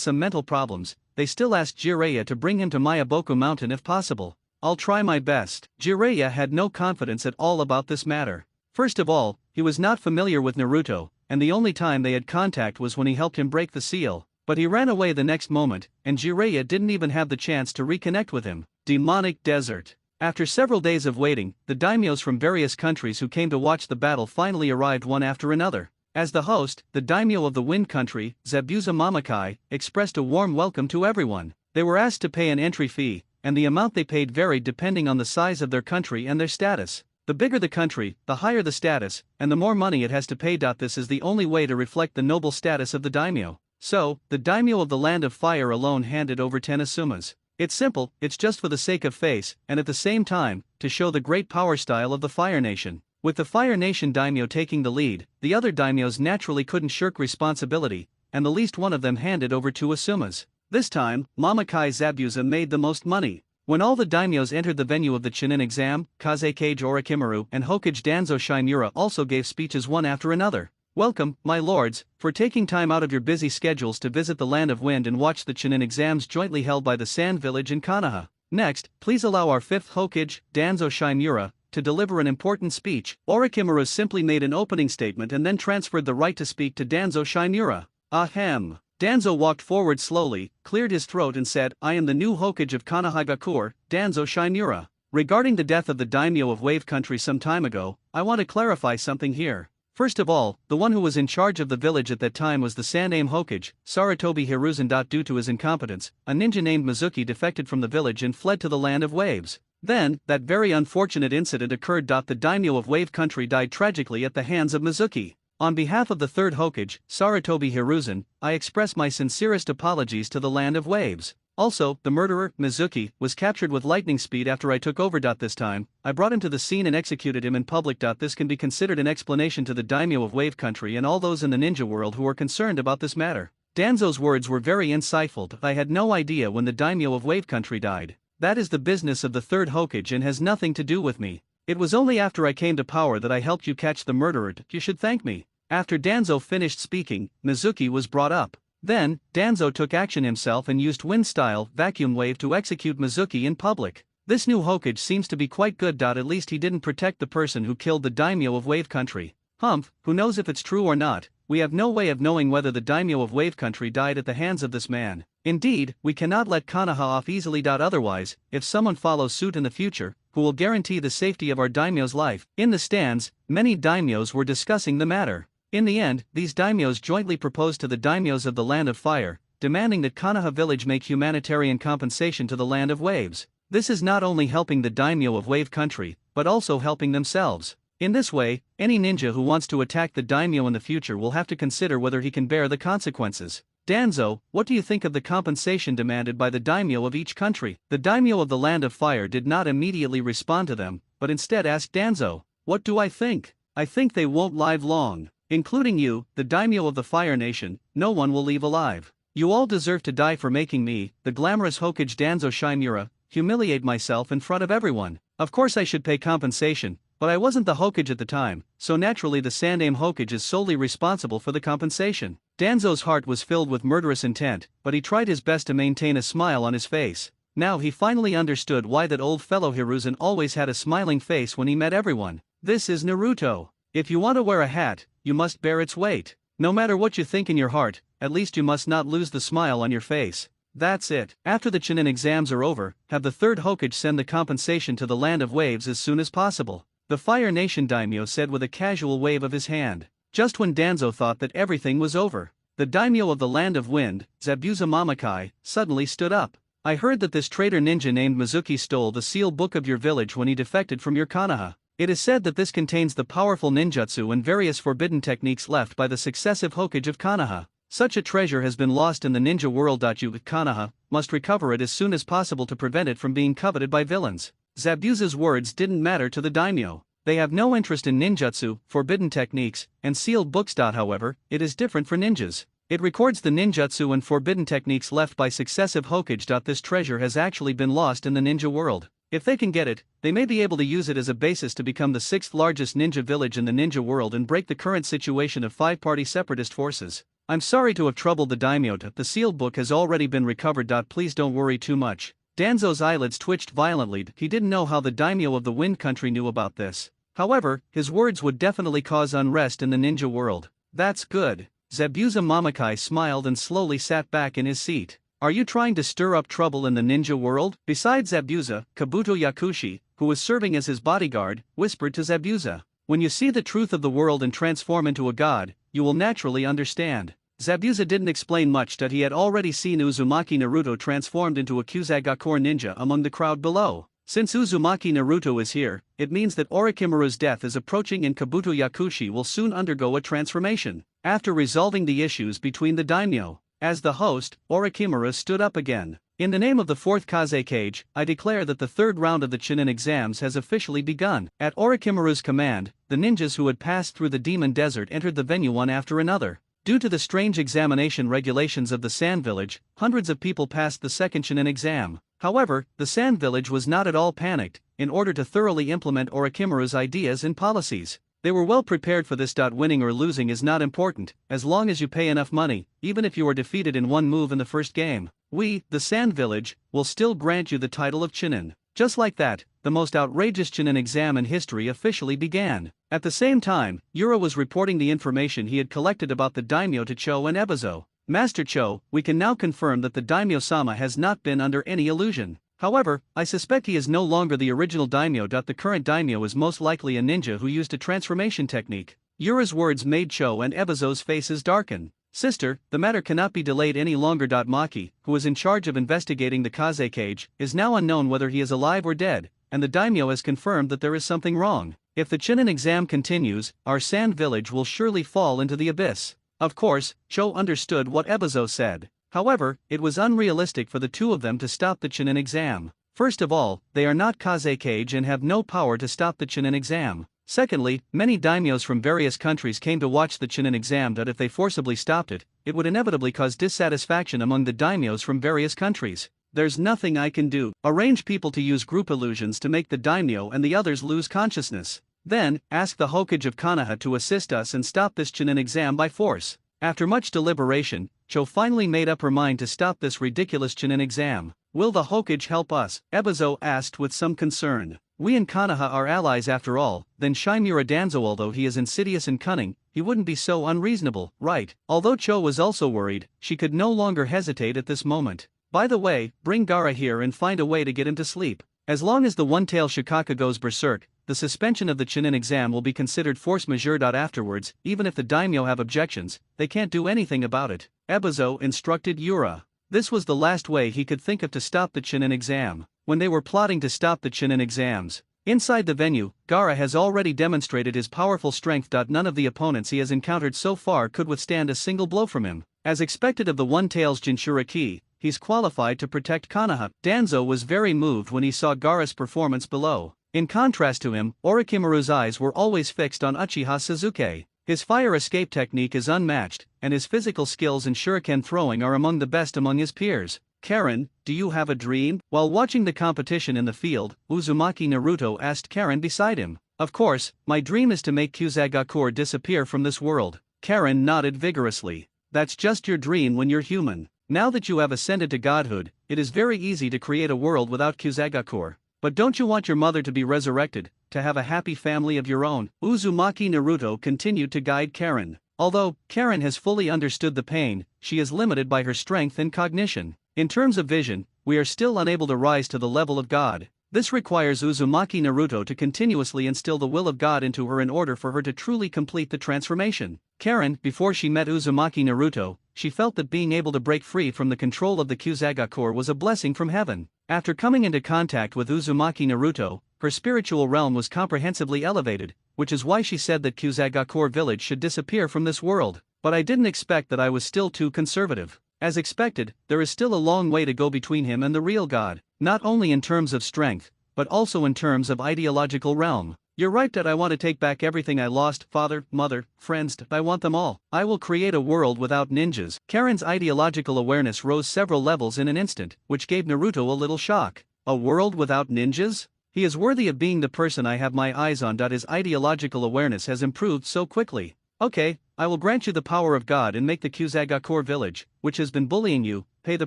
some mental problems, they still asked Jiraiya to bring him to Mayaboku Mountain if possible. I'll try my best. Jiraiya had no confidence at all about this matter. First of all, he was not familiar with Naruto, and the only time they had contact was when he helped him break the seal, but he ran away the next moment, and Jiraiya didn't even have the chance to reconnect with him. Demonic Desert. After several days of waiting, the daimyos from various countries who came to watch the battle finally arrived one after another. As the host, the daimyo of the Wind Country, Zabuza Mamakai, expressed a warm welcome to everyone. They were asked to pay an entry fee, and the amount they paid varied depending on the size of their country and their status. The bigger the country, the higher the status, and the more money it has to pay. This is the only way to reflect the noble status of the daimyo. So, the daimyo of the Land of Fire alone handed over 10 asumas. It's simple, it's just for the sake of face, and at the same time, to show the great power style of the Fire Nation. With the Fire Nation daimyo taking the lead, the other daimyos naturally couldn't shirk responsibility, and the least one of them handed over 2 asumas. This time, Mamakai Zabuza made the most money. When all the daimyos entered the venue of the Chunin exam, Kazekage Orochimaru and Hokage Danzo Shinmura also gave speeches one after another. Welcome, my lords, for taking time out of your busy schedules to visit the Land of Wind and watch the Chunin exams jointly held by the Sand Village in Konoha. Next, please allow our 5th Hokage, Danzo Shinmura, to deliver an important speech. Orochimaru simply made an opening statement and then transferred the right to speak to Danzo Shinmura. Ahem. Danzo walked forward slowly, cleared his throat and said, I am the new Hokage of Konohagakure, Danzo Shinmura. Regarding the death of the daimyo of Wave Country some time ago, I want to clarify something here. First of all, the one who was in charge of the village at that time was the Saname Hokage, Sarutobi Hiruzen. Due to his incompetence, a ninja named Mizuki defected from the village and fled to the Land of Waves. Then, that very unfortunate incident occurred. The daimyo of Wave Country died tragically at the hands of Mizuki. On behalf of the 3rd Hokage, Sarutobi Hiruzen, I express my sincerest apologies to the Land of Waves. Also, the murderer, Mizuki, was captured with lightning speed after I took over. This time, I brought him to the scene and executed him in public. This can be considered an explanation to the daimyo of Wave Country and all those in the ninja world who are concerned about this matter. Danzo's words were very insightful. I had no idea when the daimyo of Wave Country died. That is the business of the 3rd Hokage and has nothing to do with me. It was only after I came to power that I helped you catch the murderer. You should thank me. After Danzo finished speaking, Mizuki was brought up. Then, Danzo took action himself and used wind-style vacuum wave to execute Mizuki in public. This new Hokage seems to be quite good. At least he didn't protect the person who killed the daimyo of Wave Country. Humph, who knows if it's true or not? We have no way of knowing whether the daimyo of Wave Country died at the hands of this man. Indeed, we cannot let Konoha off easily. Otherwise, if someone follows suit in the future, who will guarantee the safety of our daimyo's life? In the stands, many daimyos were discussing the matter. In the end, these daimyos jointly proposed to the daimyos of the Land of Fire, demanding that Konoha village make humanitarian compensation to the Land of Waves. This is not only helping the daimyo of Wave Country, but also helping themselves. In this way, any ninja who wants to attack the daimyo in the future will have to consider whether he can bear the consequences. Danzo, what do you think of the compensation demanded by the daimyo of each country? The daimyo of the Land of Fire did not immediately respond to them, but instead asked Danzo, what do I think? I think they won't live long. Including you, the daimyo of the Fire Nation, no one will leave alive. You all deserve to die for making me, the glamorous Hokage Danzo Shinmura, humiliate myself in front of everyone. Of course I should pay compensation, but I wasn't the Hokage at the time, so naturally the Saname Hokage is solely responsible for the compensation. Danzo's heart was filled with murderous intent, but he tried his best to maintain a smile on his face. Now he finally understood why that old fellow Hiruzen always had a smiling face when he met everyone. This is Naruto. If you want to wear a hat, you must bear its weight. No matter what you think in your heart, at least you must not lose the smile on your face. That's it. After the Chunin exams are over, have the 3rd Hokage send the compensation to the Land of Waves as soon as possible. The Fire Nation daimyo said with a casual wave of his hand. Just when Danzo thought that everything was over, the daimyo of the Land of Wind, Zabuza Mamakai, suddenly stood up. I heard that this traitor ninja named Mizuki stole the seal book of your village when he defected from your Konoha. It is said that this contains the powerful ninjutsu and various forbidden techniques left by the successive Hokage of Konoha. Such a treasure has been lost in the ninja world. You, Konoha, must recover it as soon as possible to prevent it from being coveted by villains. Zabuza's words didn't matter to the daimyo. They have no interest in ninjutsu, forbidden techniques, and sealed books. However, it is different for ninjas. It records the ninjutsu and forbidden techniques left by successive Hokage. This treasure has actually been lost in the ninja world. If they can get it, they may be able to use it as a basis to become the 6th largest ninja village in the ninja world and break the current situation of 5-party separatist forces. I'm sorry to have troubled the daimyo. The sealed book has already been recovered. Please don't worry too much. Danzo's eyelids twitched violently. He didn't know how the daimyo of the Wind Country knew about this. However, his words would definitely cause unrest in the ninja world. That's good. Zabuza Mamakai smiled and slowly sat back in his seat. Are you trying to stir up trouble in the ninja world? Besides Zabuza, Kabuto Yakushi, who was serving as his bodyguard, whispered to Zabuza, when you see the truth of the world and transform into a god, you will naturally understand. Zabuza didn't explain much that he had already seen Uzumaki Naruto transformed into a Kusagakure ninja among the crowd below. Since Uzumaki Naruto is here, it means that Orochimaru's death is approaching and Kabuto Yakushi will soon undergo a transformation. After resolving the issues between the daimyo, as the host, Orochimaru stood up again. In the name of the fourth Kazekage, I declare that the third round of the Chunin exams has officially begun. At Orochimaru's command, the ninjas who had passed through the Demon Desert entered the venue one after another. Due to the strange examination regulations of the Sand Village, hundreds of people passed the second Chunin exam. However, the Sand Village was not at all panicked. In order to thoroughly implement Orochimaru's ideas and policies, they were well prepared for this. Winning or losing is not important, as long as you pay enough money, even if you are defeated in one move in the first game. We, the Sand Village, will still grant you the title of Chunin. Just like that, the most outrageous Chunin exam in history officially began. At the same time, Yura was reporting the information he had collected about the daimyo to Cho and Ebizo. Master Cho, we can now confirm that the daimyo-sama has not been under any illusion. However, I suspect he is no longer the original daimyo. The current daimyo is most likely a ninja who used a transformation technique. Yura's words made Cho and Ebizo's faces darken. Sister, the matter cannot be delayed any longer. Maki, who is in charge of investigating the Kazekage, is now unknown whether he is alive or dead, and the daimyo has confirmed that there is something wrong. If the Chunin exam continues, our Sand Village will surely fall into the abyss. Of course, Cho understood what Ebizo said. However, it was unrealistic for the two of them to stop the Chunin exam. First of all, they are not Kazekage and have no power to stop the Chunin exam. Secondly, many daimyos from various countries came to watch the Chunin exam. If they forcibly stopped it, it would inevitably cause dissatisfaction among the daimyos from various countries. There's nothing I can do. Arrange people to use group illusions to make the daimyo and the others lose consciousness. Then, ask the Hokage of Konoha to assist us and stop this Chunin exam by force. After much deliberation, Cho finally made up her mind to stop this ridiculous Chunin exam. Will the Hokage help us? Ebizo asked with some concern. We and Konoha are allies after all. Then Shimura Danzo, although he is insidious and cunning, he wouldn't be so unreasonable, right? Although Cho was also worried, she could no longer hesitate at this moment. By the way, bring Gaara here and find a way to get him to sleep. As long as the one-tail Shikaka goes berserk, the suspension of the Chunin exam will be considered force majeure. Afterwards, even if the daimyo have objections, they can't do anything about it. Ebizo instructed Yura. This was the last way he could think of to stop the Chunin exam. When they were plotting to stop the Chunin exams, inside the venue, Gaara has already demonstrated his powerful strength. None of the opponents he has encountered so far could withstand a single blow from him. As expected of the One-Tail's Jinchuriki, he's qualified to protect Konoha. Danzo was very moved when he saw Gaara's performance below. In contrast to him, Orochimaru's eyes were always fixed on Uchiha Sasuke. His fire escape technique is unmatched, and his physical skills in shuriken throwing are among the best among his peers. Karen, do you have a dream? While watching the competition in the field, Uzumaki Naruto asked Karen beside him. Of course, my dream is to make Kusagakure disappear from this world. Karen nodded vigorously. That's just your dream when you're human. Now that you have ascended to godhood, it is very easy to create a world without Kusagakure. But don't you want your mother to be resurrected, to have a happy family of your own? Uzumaki Naruto continued to guide Karen. Although Karen has fully understood the pain, she is limited by her strength and cognition. In terms of vision, we are still unable to rise to the level of God. This requires Uzumaki Naruto to continuously instill the will of God into her in order for her to truly complete the transformation. Karen, before she met Uzumaki Naruto, she felt that being able to break free from the control of the Kusagakure was a blessing from heaven. After coming into contact with Uzumaki Naruto, her spiritual realm was comprehensively elevated, which is why she said that Kusagakure village should disappear from this world. But I didn't expect that I was still too conservative. As expected, there is still a long way to go between him and the real God, not only in terms of strength, but also in terms of ideological realm. You're right that I want to take back everything I lost, father, mother, friends, I want them all. I will create a world without ninjas. Karen's ideological awareness rose several levels in an instant, which gave Naruto a little shock. A world without ninjas? He is worthy of being the person I have my eyes on. His ideological awareness has improved so quickly. Okay, I will grant you the power of God and make the Kusagakure village, which has been bullying you, pay the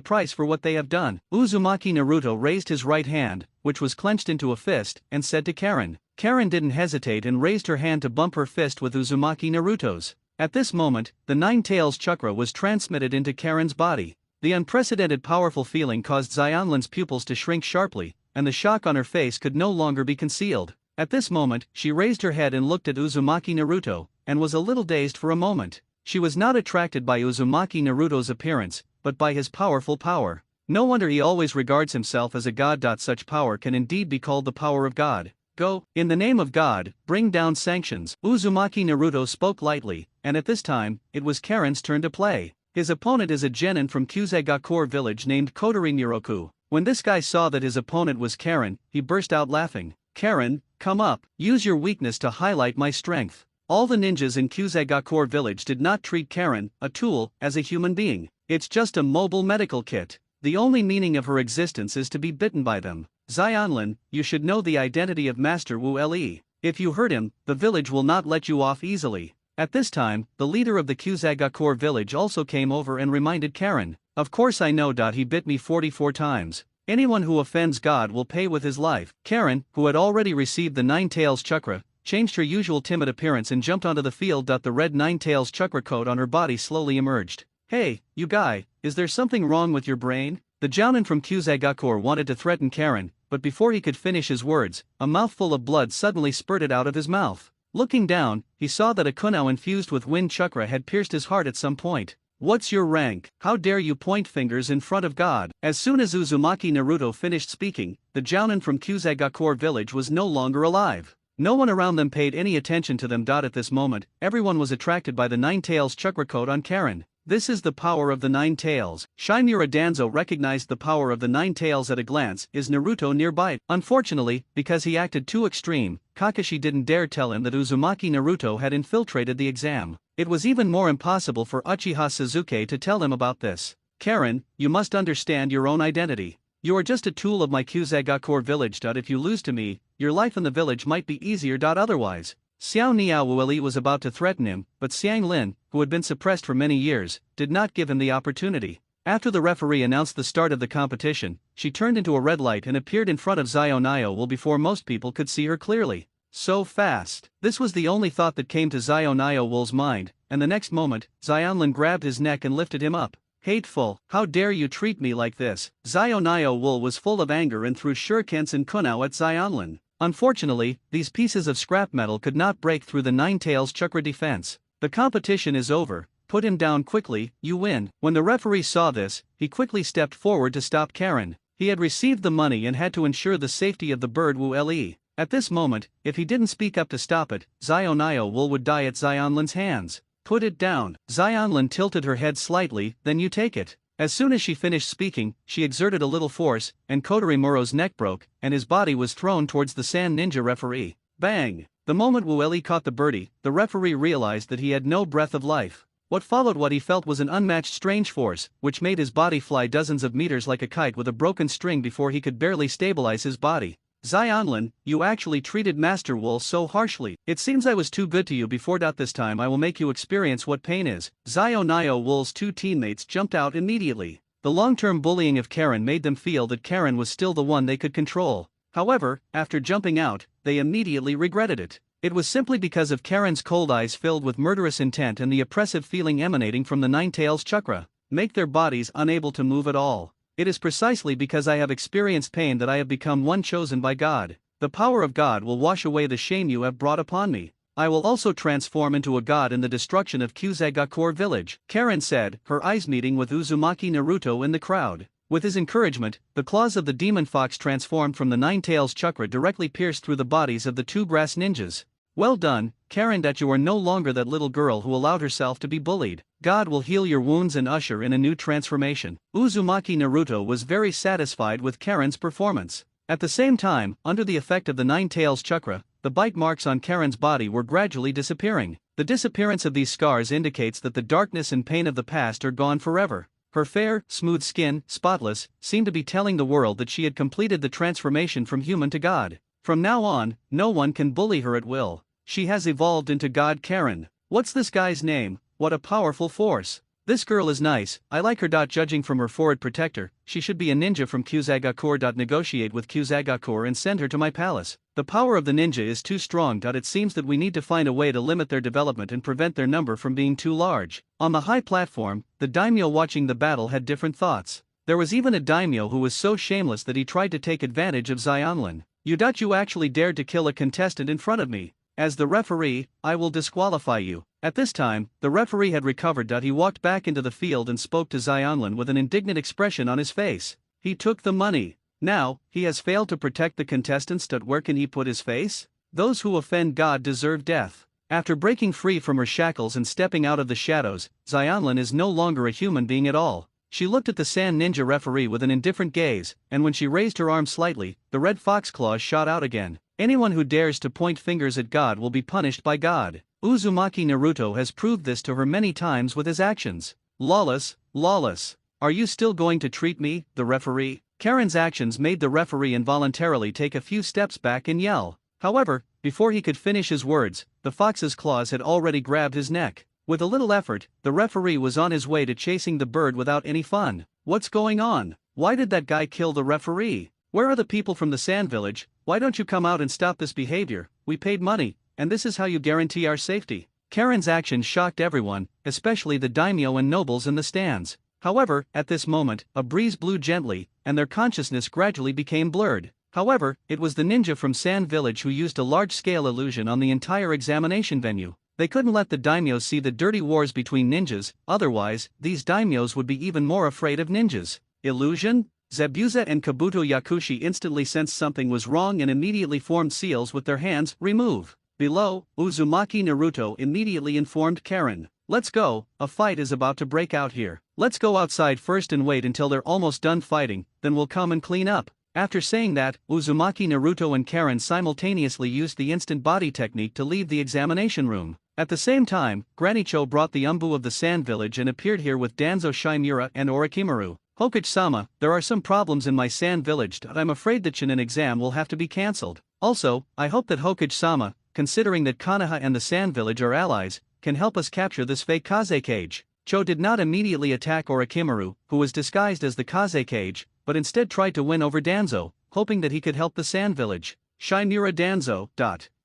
price for what they have done. Uzumaki Naruto raised his right hand, which was clenched into a fist, and said to Karen. Karen didn't hesitate and raised her hand to bump her fist with Uzumaki Naruto's. At this moment, the Nine Tails chakra was transmitted into Karen's body. The unprecedented powerful feeling caused Xionlin's pupils to shrink sharply, and the shock on her face could no longer be concealed. At this moment, she raised her head and looked at Uzumaki Naruto, and was a little dazed for a moment. She was not attracted by Uzumaki Naruto's appearance, but by his powerful power. No wonder he always regards himself as a god. Such power can indeed be called the power of God. Go, in the name of God, bring down sanctions. Uzumaki Naruto spoke lightly, and at this time, it was Karen's turn to play. His opponent is a genin from Kyusaigakure village named Kotori Niroku. When this guy saw that his opponent was Karen, he burst out laughing. Karen, come up, use your weakness to highlight my strength. All the ninjas in Kyusaigakure village did not treat Karen, a tool, as a human being. It's just a mobile medical kit. The only meaning of her existence is to be bitten by them. Xionlin, you should know the identity of Master Wu Le. If you hurt him, the village will not let you off easily. At this time, the leader of the Kyusaigakure village also came over and reminded Karen. Of course I know. He bit me 44 times. Anyone who offends God will pay with his life. Karen, who had already received the Nine Tails chakra, changed her usual timid appearance and jumped onto the field. The red Nine Tails chakra coat on her body slowly emerged. Hey, you guy, is there something wrong with your brain? The jounin from Kyusaigakure wanted to threaten Karen, but before he could finish his words, a mouthful of blood suddenly spurted out of his mouth. Looking down, he saw that a kunao infused with wind chakra had pierced his heart at some point. What's your rank? How dare you point fingers in front of God? As soon as Uzumaki Naruto finished speaking, the jounin from Kyusaigakure village was no longer alive. No one around them paid any attention to them. At this moment, everyone was attracted by the Nine Tails chakra coat on Karen. This is the power of the Nine Tails. Shimura Danzo recognized the power of the Nine Tails at a glance. Is Naruto nearby? Unfortunately, because he acted too extreme, Kakashi didn't dare tell him that Uzumaki Naruto had infiltrated the exam. It was even more impossible for Uchiha Sasuke to tell him about this. Karen, you must understand your own identity. You are just a tool of my Kyusaigakure village. If you lose to me, your life in the village might be easier. Otherwise. Xiao Niaouli was about to threaten him, but Xiang Lin, who had been suppressed for many years, did not give him the opportunity. After the referee announced the start of the competition, she turned into a red light and appeared in front of Xiao Niaouli before most people could see her clearly. So fast. This was the only thought that came to Xiao Niaouli's mind, and the next moment, Xianlin grabbed his neck and lifted him up. Hateful, how dare you treat me like this? Xiao Niaouli was full of anger and threw shurikens and kunao at Xianlin. Unfortunately, these pieces of scrap metal could not break through the Nine Tails chakra defense. The competition is over, put him down quickly, you win. When the referee saw this, he quickly stepped forward to stop Karen. He had received the money and had to ensure the safety of the bird Wu Le. At this moment, if he didn't speak up to stop it, Xiao Niaouli would die at Xionlin's hands. Put it down. Xionlin tilted her head slightly, then you take it. As soon as she finished speaking, she exerted a little force, and Kotori Muro's neck broke, and his body was thrown towards the Sand Ninja referee. Bang! The moment Wu Le caught the birdie, the referee realized that he had no breath of life. What followed what he felt was an unmatched strange force, which made his body fly dozens of meters like a kite with a broken string before he could barely stabilize his body. Xionlin, you actually treated Master Wu so harshly. It seems I was too good to you before. This time I will make you experience what pain is. Xiao Niaouli's two teammates jumped out immediately. The long-term bullying of Karen made them feel that Karen was still the one they could control. However, after jumping out, they immediately regretted it. It was simply because of Karen's cold eyes filled with murderous intent and the oppressive feeling emanating from the Nine Tails chakra, make their bodies unable to move at all. It is precisely because I have experienced pain that I have become one chosen by God. The power of God will wash away the shame you have brought upon me. I will also transform into a god in the destruction of Kyusaigakure village, Karen said, her eyes meeting with Uzumaki Naruto in the crowd. With his encouragement, the claws of the demon fox transformed from the Nine Tails chakra directly pierced through the bodies of the two grass ninjas. Well done, Karen. That you are no longer that little girl who allowed herself to be bullied. God will heal your wounds and usher in a new transformation. Uzumaki Naruto was very satisfied with Karen's performance. At the same time, under the effect of the Nine Tails chakra, the bite marks on Karen's body were gradually disappearing. The disappearance of these scars indicates that the darkness and pain of the past are gone forever. Her fair, smooth skin, spotless, seemed to be telling the world that she had completed the transformation from human to God. From now on, no one can bully her at will. She has evolved into God. Karen. What's this guy's name? What a powerful force. This girl is nice, I like her. Judging from her forward protector, she should be a ninja from Kyusaigakure. Negotiate with Kyusaigakure and send her to my palace. The power of the ninja is too strong. It seems that we need to find a way to limit their development and prevent their number from being too large. On the high platform, the daimyo watching the battle had different thoughts. There was even a daimyo who was so shameless that he tried to take advantage of Xionlin. You actually dared to kill a contestant in front of me. As the referee, I will disqualify you. At this time, the referee had recovered. He walked back into the field and spoke to Xianlin with an indignant expression on his face. He took the money. Now, he has failed to protect the contestants. Where can he put his face? Those who offend God deserve death. After breaking free from her shackles and stepping out of the shadows, Xianlin is no longer a human being at all. She looked at the Sand Ninja referee with an indifferent gaze, and when she raised her arm slightly, the red fox claws shot out again. Anyone who dares to point fingers at God will be punished by God. Uzumaki Naruto has proved this to her many times with his actions. Lawless, lawless. Are you still going to treat me, the referee? Karen's actions made the referee involuntarily take a few steps back and yell. However, before he could finish his words, the fox's claws had already grabbed his neck. With a little effort, the referee was on his way to chasing the bird without any fun. What's going on? Why did that guy kill the referee? Where are the people from the Sand Village? Why don't you come out and stop this behavior? We paid money, and this is how you guarantee our safety. Karen's actions shocked everyone, especially the daimyo and nobles in the stands. However, at this moment, a breeze blew gently, and their consciousness gradually became blurred. However, it was the ninja from Sand Village who used a large-scale illusion on the entire examination venue. They couldn't let the daimyos see the dirty wars between ninjas, otherwise, these daimyos would be even more afraid of ninjas. Illusion? Zabuza and Kabuto Yakushi instantly sensed something was wrong and immediately formed seals with their hands. Remove. Below, Uzumaki Naruto immediately informed Karen. Let's go, a fight is about to break out here. Let's go outside first and wait until they're almost done fighting, then we'll come and clean up. After saying that, Uzumaki Naruto and Karen simultaneously used the instant body technique to leave the examination room. At the same time, Granny Cho brought the Umbu of the Sand Village and appeared here with Danzo Shimura and Orochimaru. Hokage-sama, there are some problems in my Sand Village. I'm afraid the Chunin exam will have to be cancelled. Also, I hope that Hokage-sama, considering that Konoha and the Sand Village are allies, can help us capture this fake Kaze cage. Cho did not immediately attack Orochimaru, who was disguised as the Kaze cage, but instead tried to win over Danzo, hoping that he could help the Sand Village. Shimura Danzo.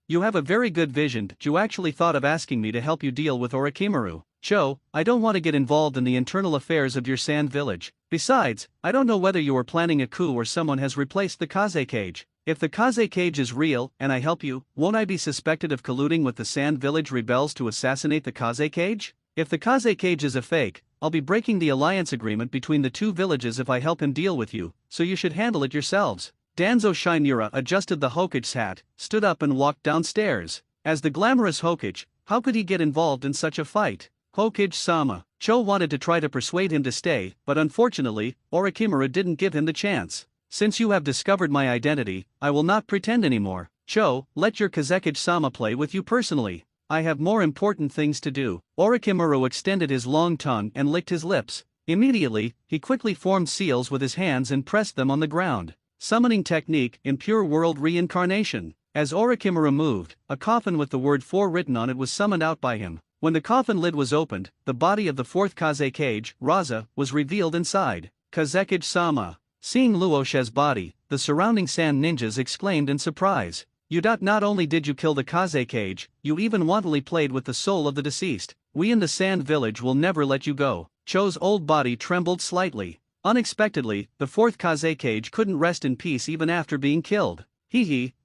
You have a very good vision. You actually thought of asking me to help you deal with Orochimaru. Cho, I don't want to get involved in the internal affairs of your Sand Village. Besides, I don't know whether you are planning a coup or someone has replaced the Kaze cage. If the Kaze cage is real, and I help you, won't I be suspected of colluding with the Sand Village rebels to assassinate the Kaze cage? If the Kaze cage is a fake, I'll be breaking the alliance agreement between the two villages if I help him deal with you, so you should handle it yourselves. Danzo Shimura adjusted the Hokage's hat, stood up and walked downstairs. As the glamorous Hokage, how could he get involved in such a fight? Hokage-sama. Cho wanted to try to persuade him to stay, but unfortunately, Orochimaru didn't give him the chance. Since you have discovered my identity, I will not pretend anymore. Cho, let your Kazekage-sama play with you personally. I have more important things to do. Orochimaru extended his long tongue and licked his lips. Immediately, he quickly formed seals with his hands and pressed them on the ground. Summoning technique in pure world reincarnation. As Orochimaru moved, a coffin with the word 4 written on it was summoned out by him. When the coffin lid was opened, the body of the fourth Kaze cage, Raza, was revealed inside. Kazekage-sama. Seeing Luosha's body, the surrounding Sand Ninjas exclaimed in surprise. Not only did you kill the Kaze cage, you even wantonly played with the soul of the deceased. We in the Sand Village will never let you go. Cho's old body trembled slightly. Unexpectedly, the fourth Kaze cage couldn't rest in peace even after being killed.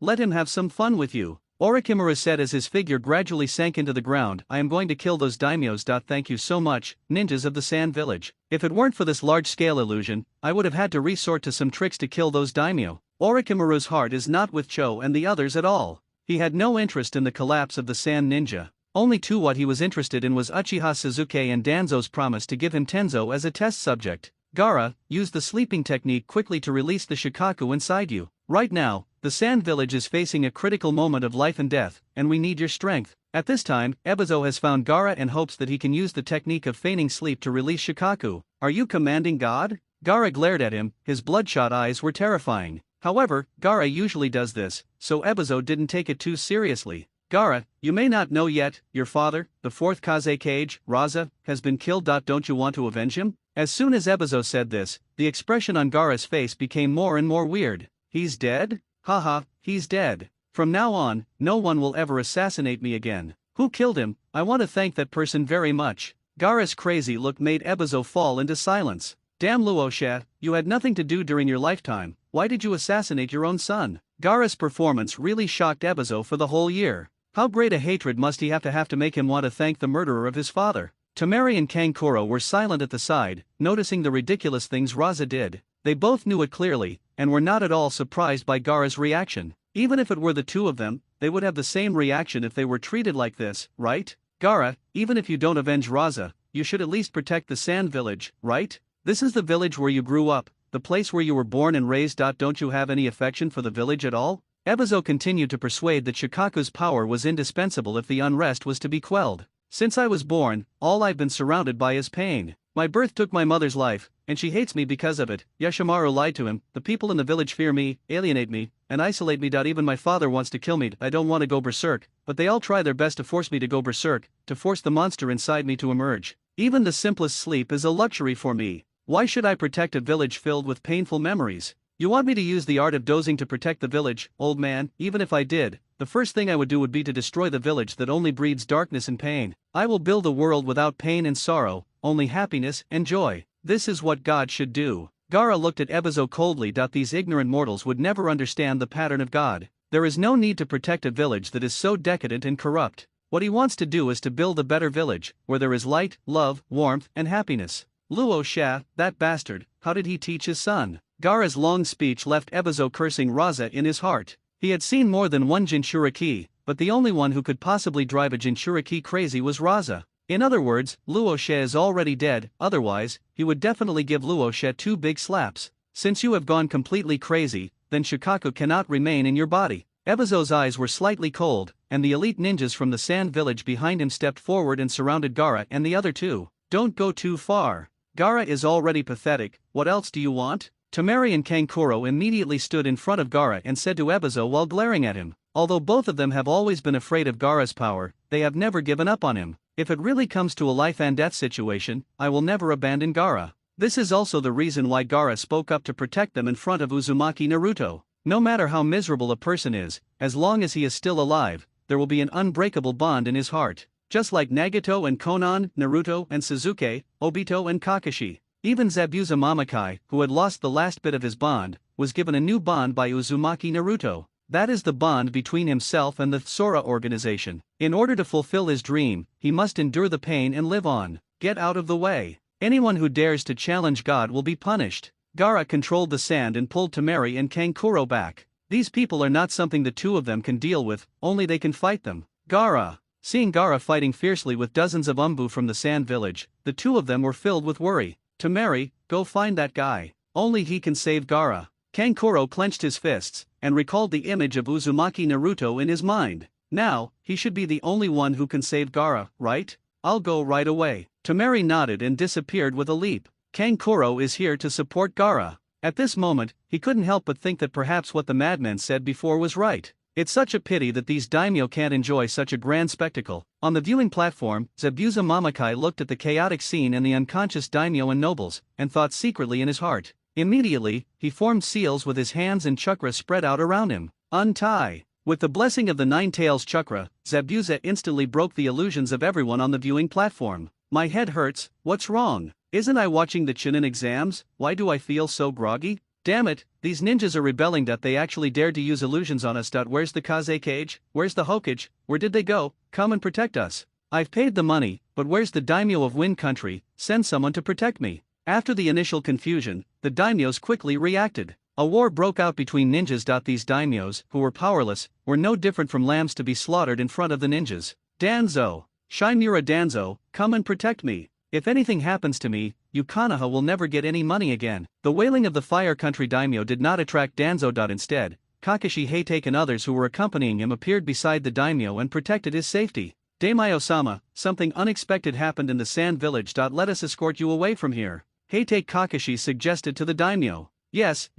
Let him have some fun with you. Orochimaru said as his figure gradually sank into the ground. I am going to kill those daimyos. Thank you so much, ninjas of the Sand Village. If it weren't for this large-scale illusion, I would have had to resort to some tricks to kill those daimyo. Orochimaru's heart is not with Cho and the others at all. He had no interest in the collapse of the Sand Ninja. Only what he was interested in was Uchiha Sasuke and Danzo's promise to give him Tenzo as a test subject. Gaara, use the sleeping technique quickly to release the Shikaku inside you. Right now, the Sand Village is facing a critical moment of life and death, and we need your strength. At this time, Ebizo has found Gaara and hopes that he can use the technique of feigning sleep to release Shikaku. Are you commanding God? Gaara glared at him, his bloodshot eyes were terrifying. However, Gaara usually does this, so Ebizo didn't take it too seriously. Gaara, you may not know yet, your father, the fourth Kaze cage, Raza, has been killed. Don't you want to avenge him? As soon as Ebizo said this, the expression on Gaara's face became more and more weird. He's dead? Haha, he's dead. From now on, no one will ever assassinate me again. Who killed him? I want to thank that person very much. Gaara's crazy look made Ebizo fall into silence. Damn Luosha, you had nothing to do during your lifetime. Why did you assassinate your own son? Gaara's performance really shocked Ebizo for the whole year. How great a hatred must he have to make him want to thank the murderer of his father? Temari and Kankuro were silent at the side, noticing the ridiculous things Raza did. They both knew it clearly, and were not at all surprised by Gaara's reaction. Even if it were the two of them, they would have the same reaction if they were treated like this, right? Gaara, even if you don't avenge Raza, you should at least protect the Sand Village, right? This is the village where you grew up, the place where you were born and raised. Don't you have any affection for the village at all? Ebizo continued to persuade that Shikaku's power was indispensable if the unrest was to be quelled. Since I was born, all I've been surrounded by is pain. My birth took my mother's life, and she hates me because of it. Yoshimaru lied to him. The people in the village fear me, alienate me, and isolate me. Even my father wants to kill me. I don't want to go berserk, but they all try their best to force me to go berserk, to force the monster inside me to emerge. Even the simplest sleep is a luxury for me. Why should I protect a village filled with painful memories? You want me to use the art of dozing to protect the village, old man? Even if I did, the first thing I would do would be to destroy the village that only breeds darkness and pain. I will build a world without pain and sorrow, only happiness and joy. This is what God should do. Gaara looked at Ebizo coldly. These ignorant mortals would never understand the pattern of God. There is no need to protect a village that is so decadent and corrupt. What he wants to do is to build a better village, where there is light, love, warmth, and happiness. Luo Sha, that bastard, how did he teach his son? Gaara's long speech left Ebizo cursing Raza in his heart. He had seen more than one Jinchuriki, but the only one who could possibly drive a Jinchuriki crazy was Raza. In other words, Luo Sha is already dead, otherwise, he would definitely give Luo Sha 2 big slaps. Since you have gone completely crazy, then Shikaku cannot remain in your body. Ebizo's eyes were slightly cold, and the elite ninjas from the Sand Village behind him stepped forward and surrounded Gaara and the other two. Don't go too far. Gaara is already pathetic, what else do you want? Temari and Kankuro immediately stood in front of Gaara and said to Ebizo while glaring at him. Although both of them have always been afraid of Gaara's power, they have never given up on him. If it really comes to a life and death situation, I will never abandon Gaara. This is also the reason why Gaara spoke up to protect them in front of Uzumaki Naruto. No matter how miserable a person is, as long as he is still alive, there will be an unbreakable bond in his heart. Just like Nagato and Konan, Naruto and Sasuke, Obito and Kakashi. Even Zabuza Mamakai, who had lost the last bit of his bond, was given a new bond by Uzumaki Naruto. That is the bond between himself and the Sora organization. In order to fulfill his dream, he must endure the pain and live on. Get out of the way. Anyone who dares to challenge God will be punished. Gaara controlled the sand and pulled Temari and Kankuro back. These people are not something the two of them can deal with, only they can fight them. Gaara. Seeing Gaara fighting fiercely with dozens of Umbu from the Sand Village, the two of them were filled with worry. Temari, go find that guy. Only he can save Gaara. Kankuro clenched his fists, and recalled the image of Uzumaki Naruto in his mind. Now, he should be the only one who can save Gaara, right? I'll go right away. Temari nodded and disappeared with a leap. Kankuro is here to support Gaara. At this moment, he couldn't help but think that perhaps what the madman said before was right. It's such a pity that these daimyo can't enjoy such a grand spectacle. On the viewing platform, Zabuza Mamakai looked at the chaotic scene and the unconscious daimyo and nobles, and thought secretly in his heart. Immediately, he formed seals with his hands and chakra spread out around him. Untie. With the blessing of the Nine Tails chakra, Zabuza instantly broke the illusions of everyone on the viewing platform. My head hurts, what's wrong? Isn't I watching the Chunin exams? Why do I feel so groggy? Damn it, these ninjas are rebelling. They actually dared to use illusions on us. Where's the Kaze cage? Where's the Hokage? Where did they go? Come and protect us. I've paid the money, but where's the daimyo of Wind Country? Send someone to protect me. After the initial confusion, the daimyos quickly reacted. A war broke out between ninjas. These daimyos, who were powerless, were no different from lambs to be slaughtered in front of the ninjas. Danzo! Shinmura Danzo, come and protect me. If anything happens to me, you Konoha will never get any money again. The wailing of the Fire Country daimyo did not attract Danzo. Instead, Kakashi Hatake and others who were accompanying him appeared beside the daimyo and protected his safety. Daimyo-sama, something unexpected happened in the Sand Village. Let us escort you away from here. Hatake Kakashi suggested to the daimyo. Yes,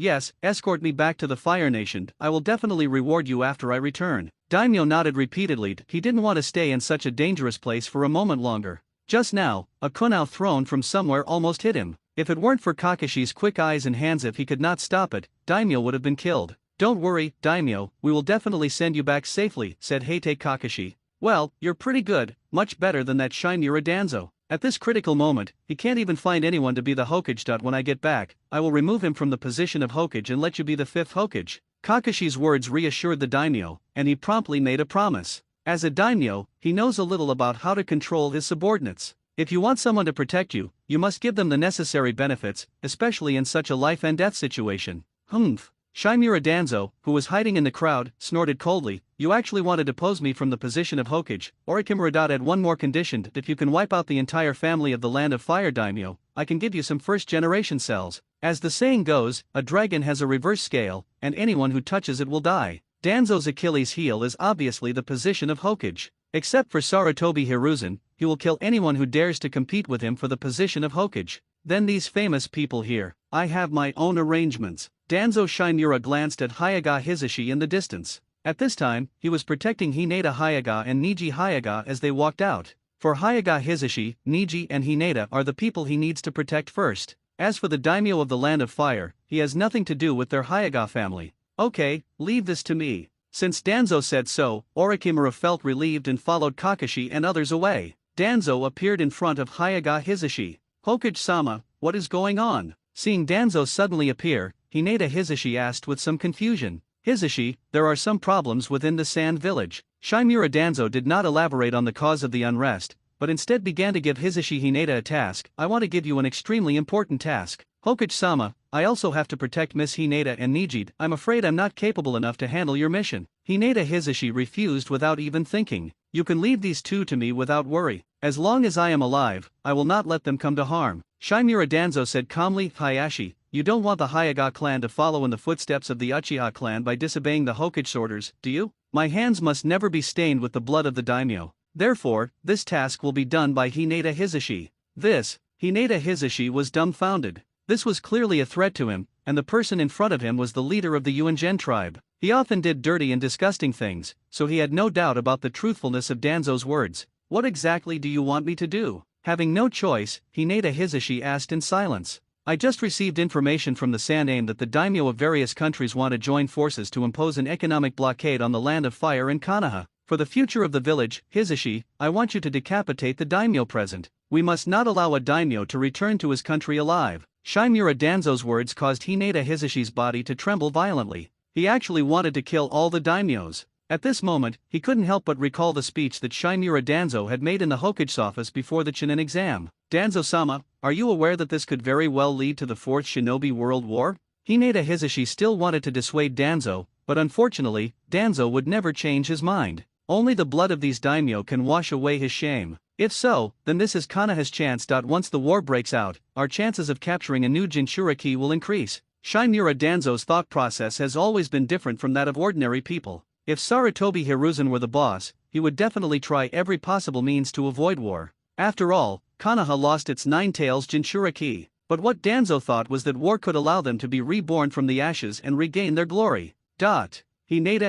escort me back to the Fire Nation. I will definitely reward you after I return. Daimyo nodded repeatedly. He didn't want to stay in such a dangerous place for a moment longer. Just now, a kunai thrown from somewhere almost hit him. If it weren't for Kakashi's quick eyes and hands, if he could not stop it, daimyo would have been killed. Don't worry, daimyo, we will definitely send you back safely, said Hatake Kakashi. Well, you're pretty good, much better than that Shinmura Danzo. At this critical moment, he can't even find anyone to be the Hokage. When I get back, I will remove him from the position of Hokage and let you be the 5th Hokage. Kakashi's words reassured the daimyo, and he promptly made a promise. As a daimyo, he knows a little about how to control his subordinates. If you want someone to protect you, you must give them the necessary benefits, especially in such a life and death situation. Humph. Shimura Danzo, who was hiding in the crowd, snorted coldly, "You actually want to depose me from the position of Hokage. Orikimura had one more condition: if you can wipe out the entire family of the Land of Fire daimyo, I can give you some first-generation cells. As the saying goes, a dragon has a reverse scale, and anyone who touches it will die." Danzo's Achilles heel is obviously the position of Hokage. Except for Sarutobi Hiruzen, he will kill anyone who dares to compete with him for the position of Hokage. Then these famous people here, I have my own arrangements. Danzo Shimura glanced at Hyaga Hizashi in the distance. At this time, he was protecting Hinata Hyaga and Niji Hyaga as they walked out. For Hyaga Hizashi, Niji and Hinata are the people he needs to protect first. As for the daimyo of the Land of Fire, he has nothing to do with their Hyaga family. Okay, leave this to me. Since Danzo said so, Orikimura felt relieved and followed Kakashi and others away. Danzo appeared in front of Hyaga Hizashi. "Hokage-sama, what is going on?" Seeing Danzo suddenly appear, Hinata Hizashi asked with some confusion. "Hizashi, there are some problems within the Sand Village." Shimura Danzo did not elaborate on the cause of the unrest, but instead began to give Hizashi Hinata a task. "I want to give you an extremely important task. Hokage-sama, I also have to protect Miss Hinata and Nijide. I'm afraid I'm not capable enough to handle your mission." Hinata Hizashi refused without even thinking. "You can leave these two to me without worry. As long as I am alive, I will not let them come to harm." Shimura Danzo said calmly, "Hayashi, you don't want the Hyaga clan to follow in the footsteps of the Uchiha clan by disobeying the Hokage's orders, do you? My hands must never be stained with the blood of the daimyo. Therefore, this task will be done by Hinata Hizashi." Hinata Hizashi was dumbfounded. This was clearly a threat to him, and the person in front of him was the leader of the Yuanjen tribe. He often did dirty and disgusting things, so he had no doubt about the truthfulness of Danzo's words. "What exactly do you want me to do?" Having no choice, Hinata Hizashi asked in silence. "I just received information from the Sandaime that the daimyo of various countries want to join forces to impose an economic blockade on the Land of Fire in Konoha. For the future of the village, Hizashi, I want you to decapitate the daimyo present. We must not allow a daimyo to return to his country alive." Shimura Danzo's words caused Hinata Hizashi's body to tremble violently. He actually wanted to kill all the daimyos. At this moment, he couldn't help but recall the speech that Shimura Danzo had made in the Hokage's office before the Chunin exam. "Danzo-sama, are you aware that this could very well lead to the Fourth Shinobi World War?" Hinata Hizashi still wanted to dissuade Danzo, but unfortunately, Danzo would never change his mind. Only the blood of these daimyo can wash away his shame. If so, then this is Konoha's chance. Once the war breaks out, our chances of capturing a new Jinchuriki will increase. Shimura Danzo's thought process has always been different from that of ordinary people. If Sarutobi Hiruzen were the boss, he would definitely try every possible means to avoid war. After all, Konoha lost its Nine Tails Jinchuriki. But what Danzo thought was that war could allow them to be reborn from the ashes and regain their glory. Hinata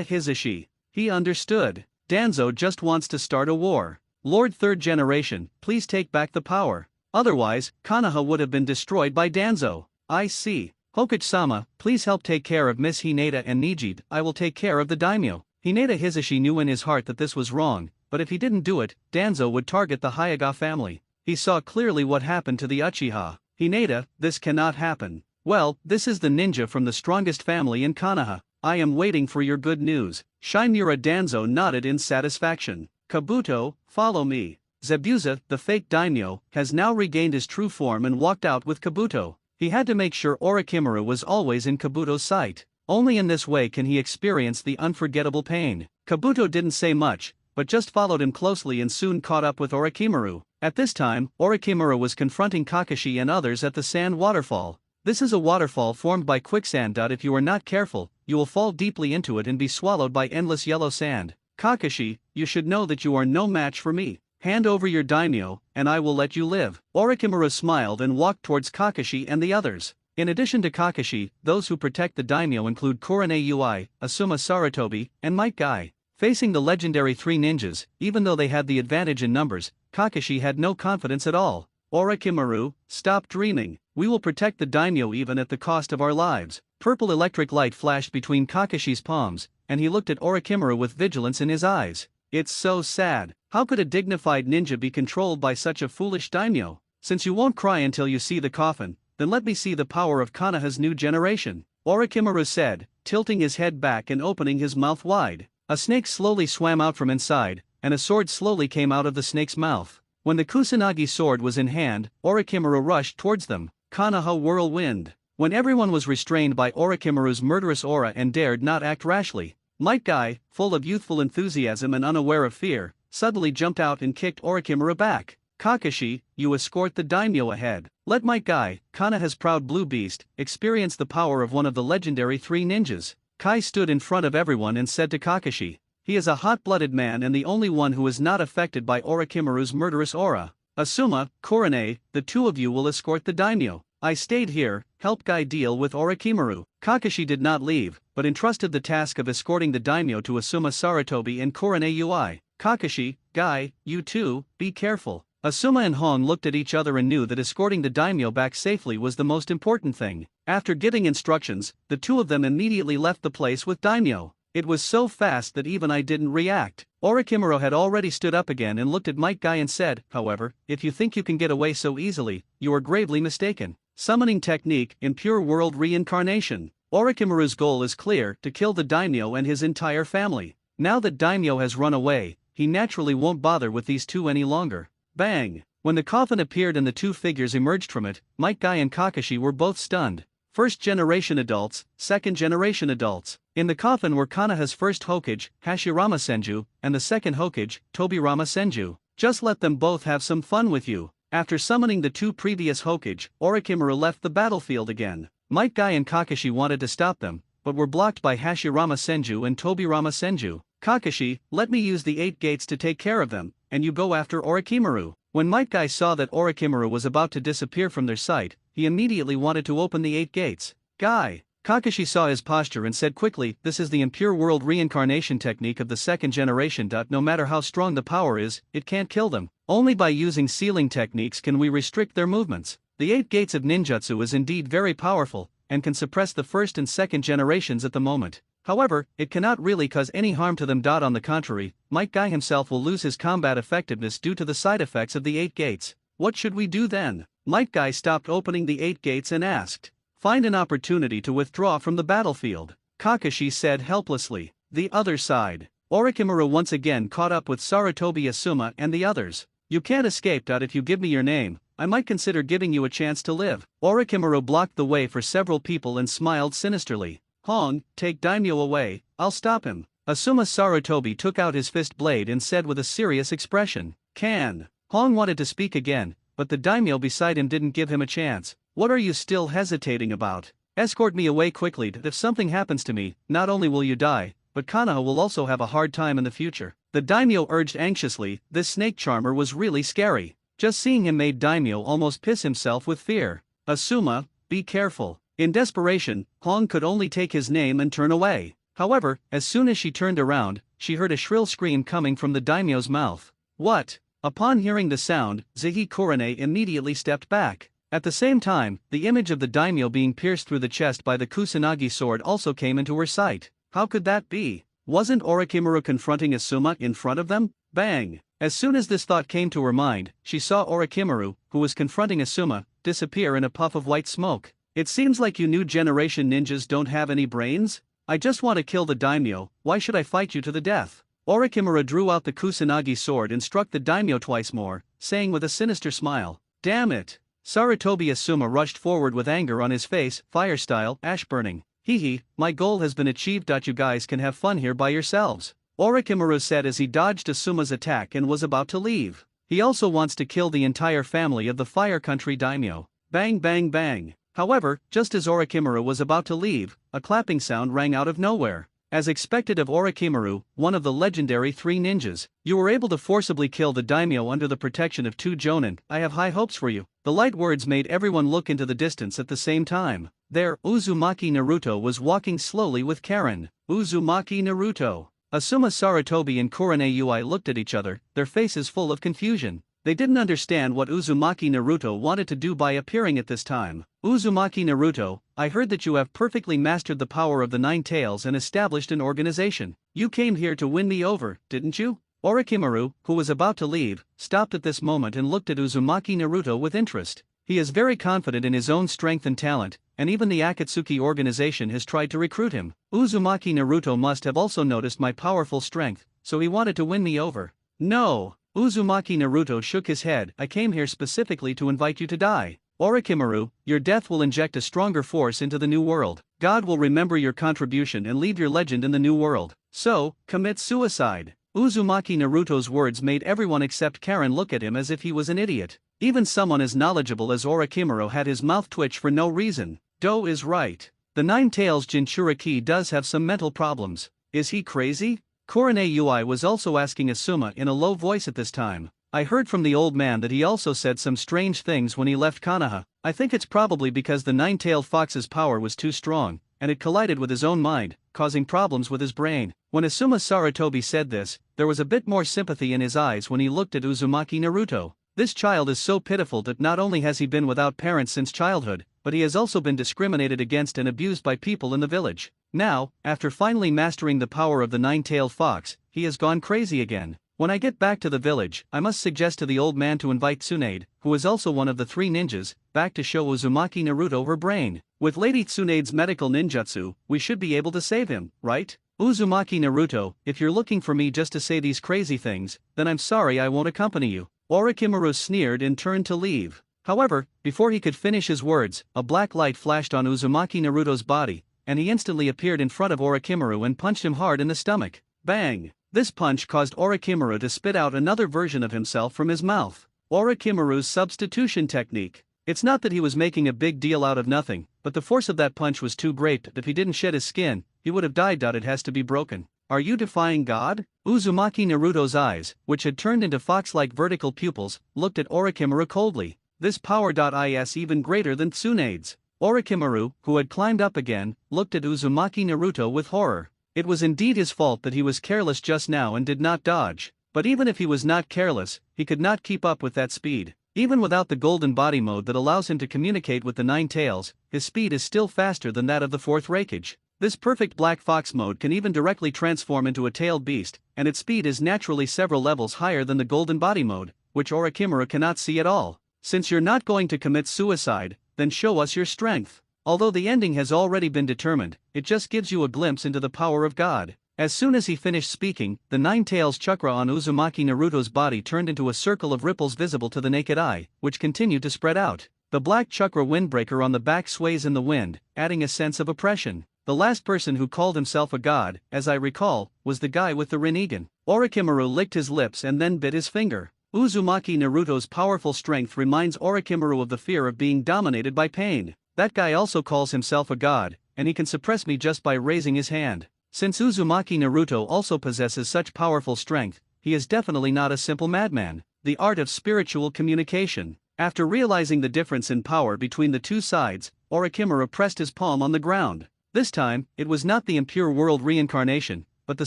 Hizashi. He understood. Danzo just wants to start a war. "Lord Third Generation, please take back the power. Otherwise, Konoha would have been destroyed by Danzo." "I see. Hokage-sama, please help take care of Miss Hinata and Nijide. I will take care of the daimyo." Hinata Hizashi knew in his heart that this was wrong, but if he didn't do it, Danzo would target the Hyaga family. He saw clearly what happened to the Uchiha. "Hinata, this cannot happen. Well, this is the ninja from the strongest family in Konoha. I am waiting for your good news." Shimura Danzo nodded in satisfaction. "Kabuto, follow me." Zabuza, the fake daimyo, has now regained his true form and walked out with Kabuto. He had to make sure Orikimura was always in Kabuto's sight. Only in this way can he experience the unforgettable pain. Kabuto didn't say much, but just followed him closely and soon caught up with Orikimura. At this time, Orikimura was confronting Kakashi and others at the sand waterfall. This is a waterfall formed by quicksand. If you are not careful, you will fall deeply into it and be swallowed by endless yellow sand. "Kakashi, you should know that you are no match for me. Hand over your daimyo, and I will let you live." Orikimura smiled and walked towards Kakashi and the others. In addition to Kakashi, those who protect the daimyo include Kurane Ui, Asuma Sarutobi, and Might Guy. Facing the legendary three ninjas, even though they had the advantage in numbers, Kakashi had no confidence at all. "Orikimura, stop dreaming. We will protect the daimyo even at the cost of our lives." Purple electric light flashed between Kakashi's palms, and he looked at Orikimura with vigilance in his eyes. "It's so sad. How could a dignified ninja be controlled by such a foolish daimyo? Since you won't cry until you see the coffin, then let me see the power of Konoha's new generation," Orikimura said, tilting his head back and opening his mouth wide. A snake slowly swam out from inside, and a sword slowly came out of the snake's mouth. When the Kusanagi sword was in hand, Orochimaru rushed towards them. Konoha whirlwind. When everyone was restrained by Orochimaru's murderous aura and dared not act rashly, Might Guy, full of youthful enthusiasm and unaware of fear, suddenly jumped out and kicked Orochimaru back. Kakashi, you escort the daimyo ahead. Let Might Guy, Konoha's proud blue beast, experience the power of one of the legendary three ninjas. Kai stood in front of everyone and said to Kakashi, he is a hot-blooded man and the only one who is not affected by Orochimaru's murderous aura. Asuma, Kurane, the two of you will escort the daimyo. I stayed here, help Guy deal with Orochimaru. Kakashi did not leave, but entrusted the task of escorting the daimyo to Asuma Sarutobi and Kurane Ui. Kakashi, Guy, you too, be careful. Asuma and Hong looked at each other and knew that escorting the daimyo back safely was the most important thing. After getting instructions, the two of them immediately left the place with daimyo. It was so fast that even I didn't react. Orochimaru had already stood up again and looked at Might Guy and said, however, if you think you can get away so easily, you are gravely mistaken. Summoning technique in pure world reincarnation. Orochimaru's goal is clear, to kill the daimyo and his entire family. Now that daimyo has run away, he naturally won't bother with these two any longer. Bang! When the coffin appeared and the two figures emerged from it, Might Guy and Kakashi were both stunned. First-generation adults, second-generation adults. In the coffin were Konoha's first Hokage, Hashirama Senju, and the second Hokage, Tobirama Senju. Just let them both have some fun with you. After summoning the two previous Hokage, Orochimaru left the battlefield again. Might Guy and Kakashi wanted to stop them, but were blocked by Hashirama Senju and Tobirama Senju. Kakashi, let me use the 8 gates to take care of them, and you go after Orochimaru. When Might Guy saw that Orochimaru was about to disappear from their sight, he immediately wanted to open the 8 gates. Guy. Kakashi saw his posture and said quickly, this is the impure world reincarnation technique of the second generation. No matter how strong the power is, it can't kill them. Only by using sealing techniques can we restrict their movements. The 8 gates of ninjutsu is indeed very powerful, and can suppress the first and second generations at the moment. However, it cannot really cause any harm to them. On the contrary, Might Guy himself will lose his combat effectiveness due to the side effects of the 8 gates. What should we do then? Might Guy stopped opening the 8 gates and asked. Find an opportunity to withdraw from the battlefield. Kakashi said helplessly. The other side. Orochimaru once again caught up with Sarutobi Asuma and the others. You can't escape. If you give me your name, I might consider giving you a chance to live. Orochimaru blocked the way for several people and smiled sinisterly. Hong, take daimyo away, I'll stop him. Asuma Sarutobi took out his fist blade and said with a serious expression. Can. Hong wanted to speak again, but the daimyo beside him didn't give him a chance. What are you still hesitating about? Escort me away quickly. If something happens to me, not only will you die, but Konoha will also have a hard time in the future. The daimyo urged anxiously. This snake charmer was really scary. Just seeing him made daimyo almost piss himself with fear. Asuma, be careful. In desperation, Hong could only take his name and turn away. However, as soon as she turned around, she heard a shrill scream coming from the daimyo's mouth. What? Upon hearing the sound, Zihi Kurane immediately stepped back. At the same time, the image of the daimyo being pierced through the chest by the Kusanagi sword also came into her sight. How could that be? Wasn't Orochimaru confronting Asuma in front of them? Bang! As soon as this thought came to her mind, she saw Orochimaru, who was confronting Asuma, disappear in a puff of white smoke. It seems like you new generation ninjas don't have any brains? I just want to kill the daimyo, why should I fight you to the death? Orochimaru drew out the Kusanagi sword and struck the daimyo twice more, saying with a sinister smile, damn it! Sarutobi Asuma rushed forward with anger on his face, fire style, ash burning. Hee, my goal has been achieved. You guys can have fun here by yourselves. Orochimaru said as he dodged Asuma's attack and was about to leave. He also wants to kill the entire family of the Fire Country daimyo. Bang bang bang. However, just as Orochimaru was about to leave, a clapping sound rang out of nowhere. As expected of Orochimaru, one of the legendary 3 ninjas, you were able to forcibly kill the daimyo under the protection of 2 jonin. I have high hopes for you. The light words made everyone look into the distance at the same time. There, Uzumaki Naruto was walking slowly with Karen. Uzumaki Naruto. Asuma Sarutobi and Kurane Ui looked at each other, their faces full of confusion. They didn't understand what Uzumaki Naruto wanted to do by appearing at this time. Uzumaki Naruto, I heard that you have perfectly mastered the power of the 9 tails and established an organization. You came here to win me over, didn't you? Orochimaru, who was about to leave, stopped at this moment and looked at Uzumaki Naruto with interest. He is very confident in his own strength and talent, and even the Akatsuki organization has tried to recruit him. Uzumaki Naruto must have also noticed my powerful strength, so he wanted to win me over. No! Uzumaki Naruto shook his head. I came here specifically to invite you to die. Orochimaru, your death will inject a stronger force into the new world. God will remember your contribution and leave your legend in the new world. So, commit suicide. Uzumaki Naruto's words made everyone except Karen look at him as if he was an idiot. Even someone as knowledgeable as Orochimaru had his mouth twitch for no reason. Do is right. The Nine Tails Jinchuriki does have some mental problems. Is he crazy? Korone Ui was also asking Asuma in a low voice at this time. I heard from the old man that he also said some strange things when he left Konoha. I think it's probably because the nine-tailed fox's power was too strong, and it collided with his own mind, causing problems with his brain. When Asuma Sarutobi said this, there was a bit more sympathy in his eyes when he looked at Uzumaki Naruto. This child is so pitiful that not only has he been without parents since childhood, but he has also been discriminated against and abused by people in the village. Now, after finally mastering the power of the nine-tailed fox, he has gone crazy again. When I get back to the village, I must suggest to the old man to invite Tsunade, who is also one of the three ninjas, back to show Uzumaki Naruto her brain. With Lady Tsunade's medical ninjutsu, we should be able to save him, right? Uzumaki Naruto, if you're looking for me just to say these crazy things, then I'm sorry I won't accompany you. Orochimaru sneered and turned to leave. However, before he could finish his words, a black light flashed on Uzumaki Naruto's body, and he instantly appeared in front of Orochimaru and punched him hard in the stomach. Bang! This punch caused Orochimaru to spit out another version of himself from his mouth. Orochimaru's substitution technique. It's not that he was making a big deal out of nothing, but the force of that punch was too great that if he didn't shed his skin, he would have died. It has to be broken. Are you defying God? Uzumaki Naruto's eyes, which had turned into fox-like vertical pupils, looked at Orochimaru coldly. This power is even greater than Tsunade's. Orochimaru, who had climbed up again, looked at Uzumaki Naruto with horror. It was indeed his fault that he was careless just now and did not dodge. But even if he was not careless, he could not keep up with that speed. Even without the golden body mode that allows him to communicate with the nine tails, his speed is still faster than that of the fourth Raikage. This perfect black fox mode can even directly transform into a tailed beast, and its speed is naturally several levels higher than the golden body mode, which Orochimaru cannot see at all. Since you're not going to commit suicide, then show us your strength. Although the ending has already been determined, it just gives you a glimpse into the power of God. As soon as he finished speaking, the nine tails chakra on Uzumaki Naruto's body turned into a circle of ripples visible to the naked eye, which continued to spread out. The black chakra windbreaker on the back sways in the wind, adding a sense of oppression. The last person who called himself a god, as I recall, was the guy with the Rinnegan. Orochimaru licked his lips and then bit his finger. Uzumaki Naruto's powerful strength reminds Orochimaru of the fear of being dominated by pain. That guy also calls himself a god, and he can suppress me just by raising his hand. Since Uzumaki Naruto also possesses such powerful strength, he is definitely not a simple madman. The art of spiritual communication. After realizing the difference in power between the two sides, Orochimaru pressed his palm on the ground. This time, it was not the impure world reincarnation, but the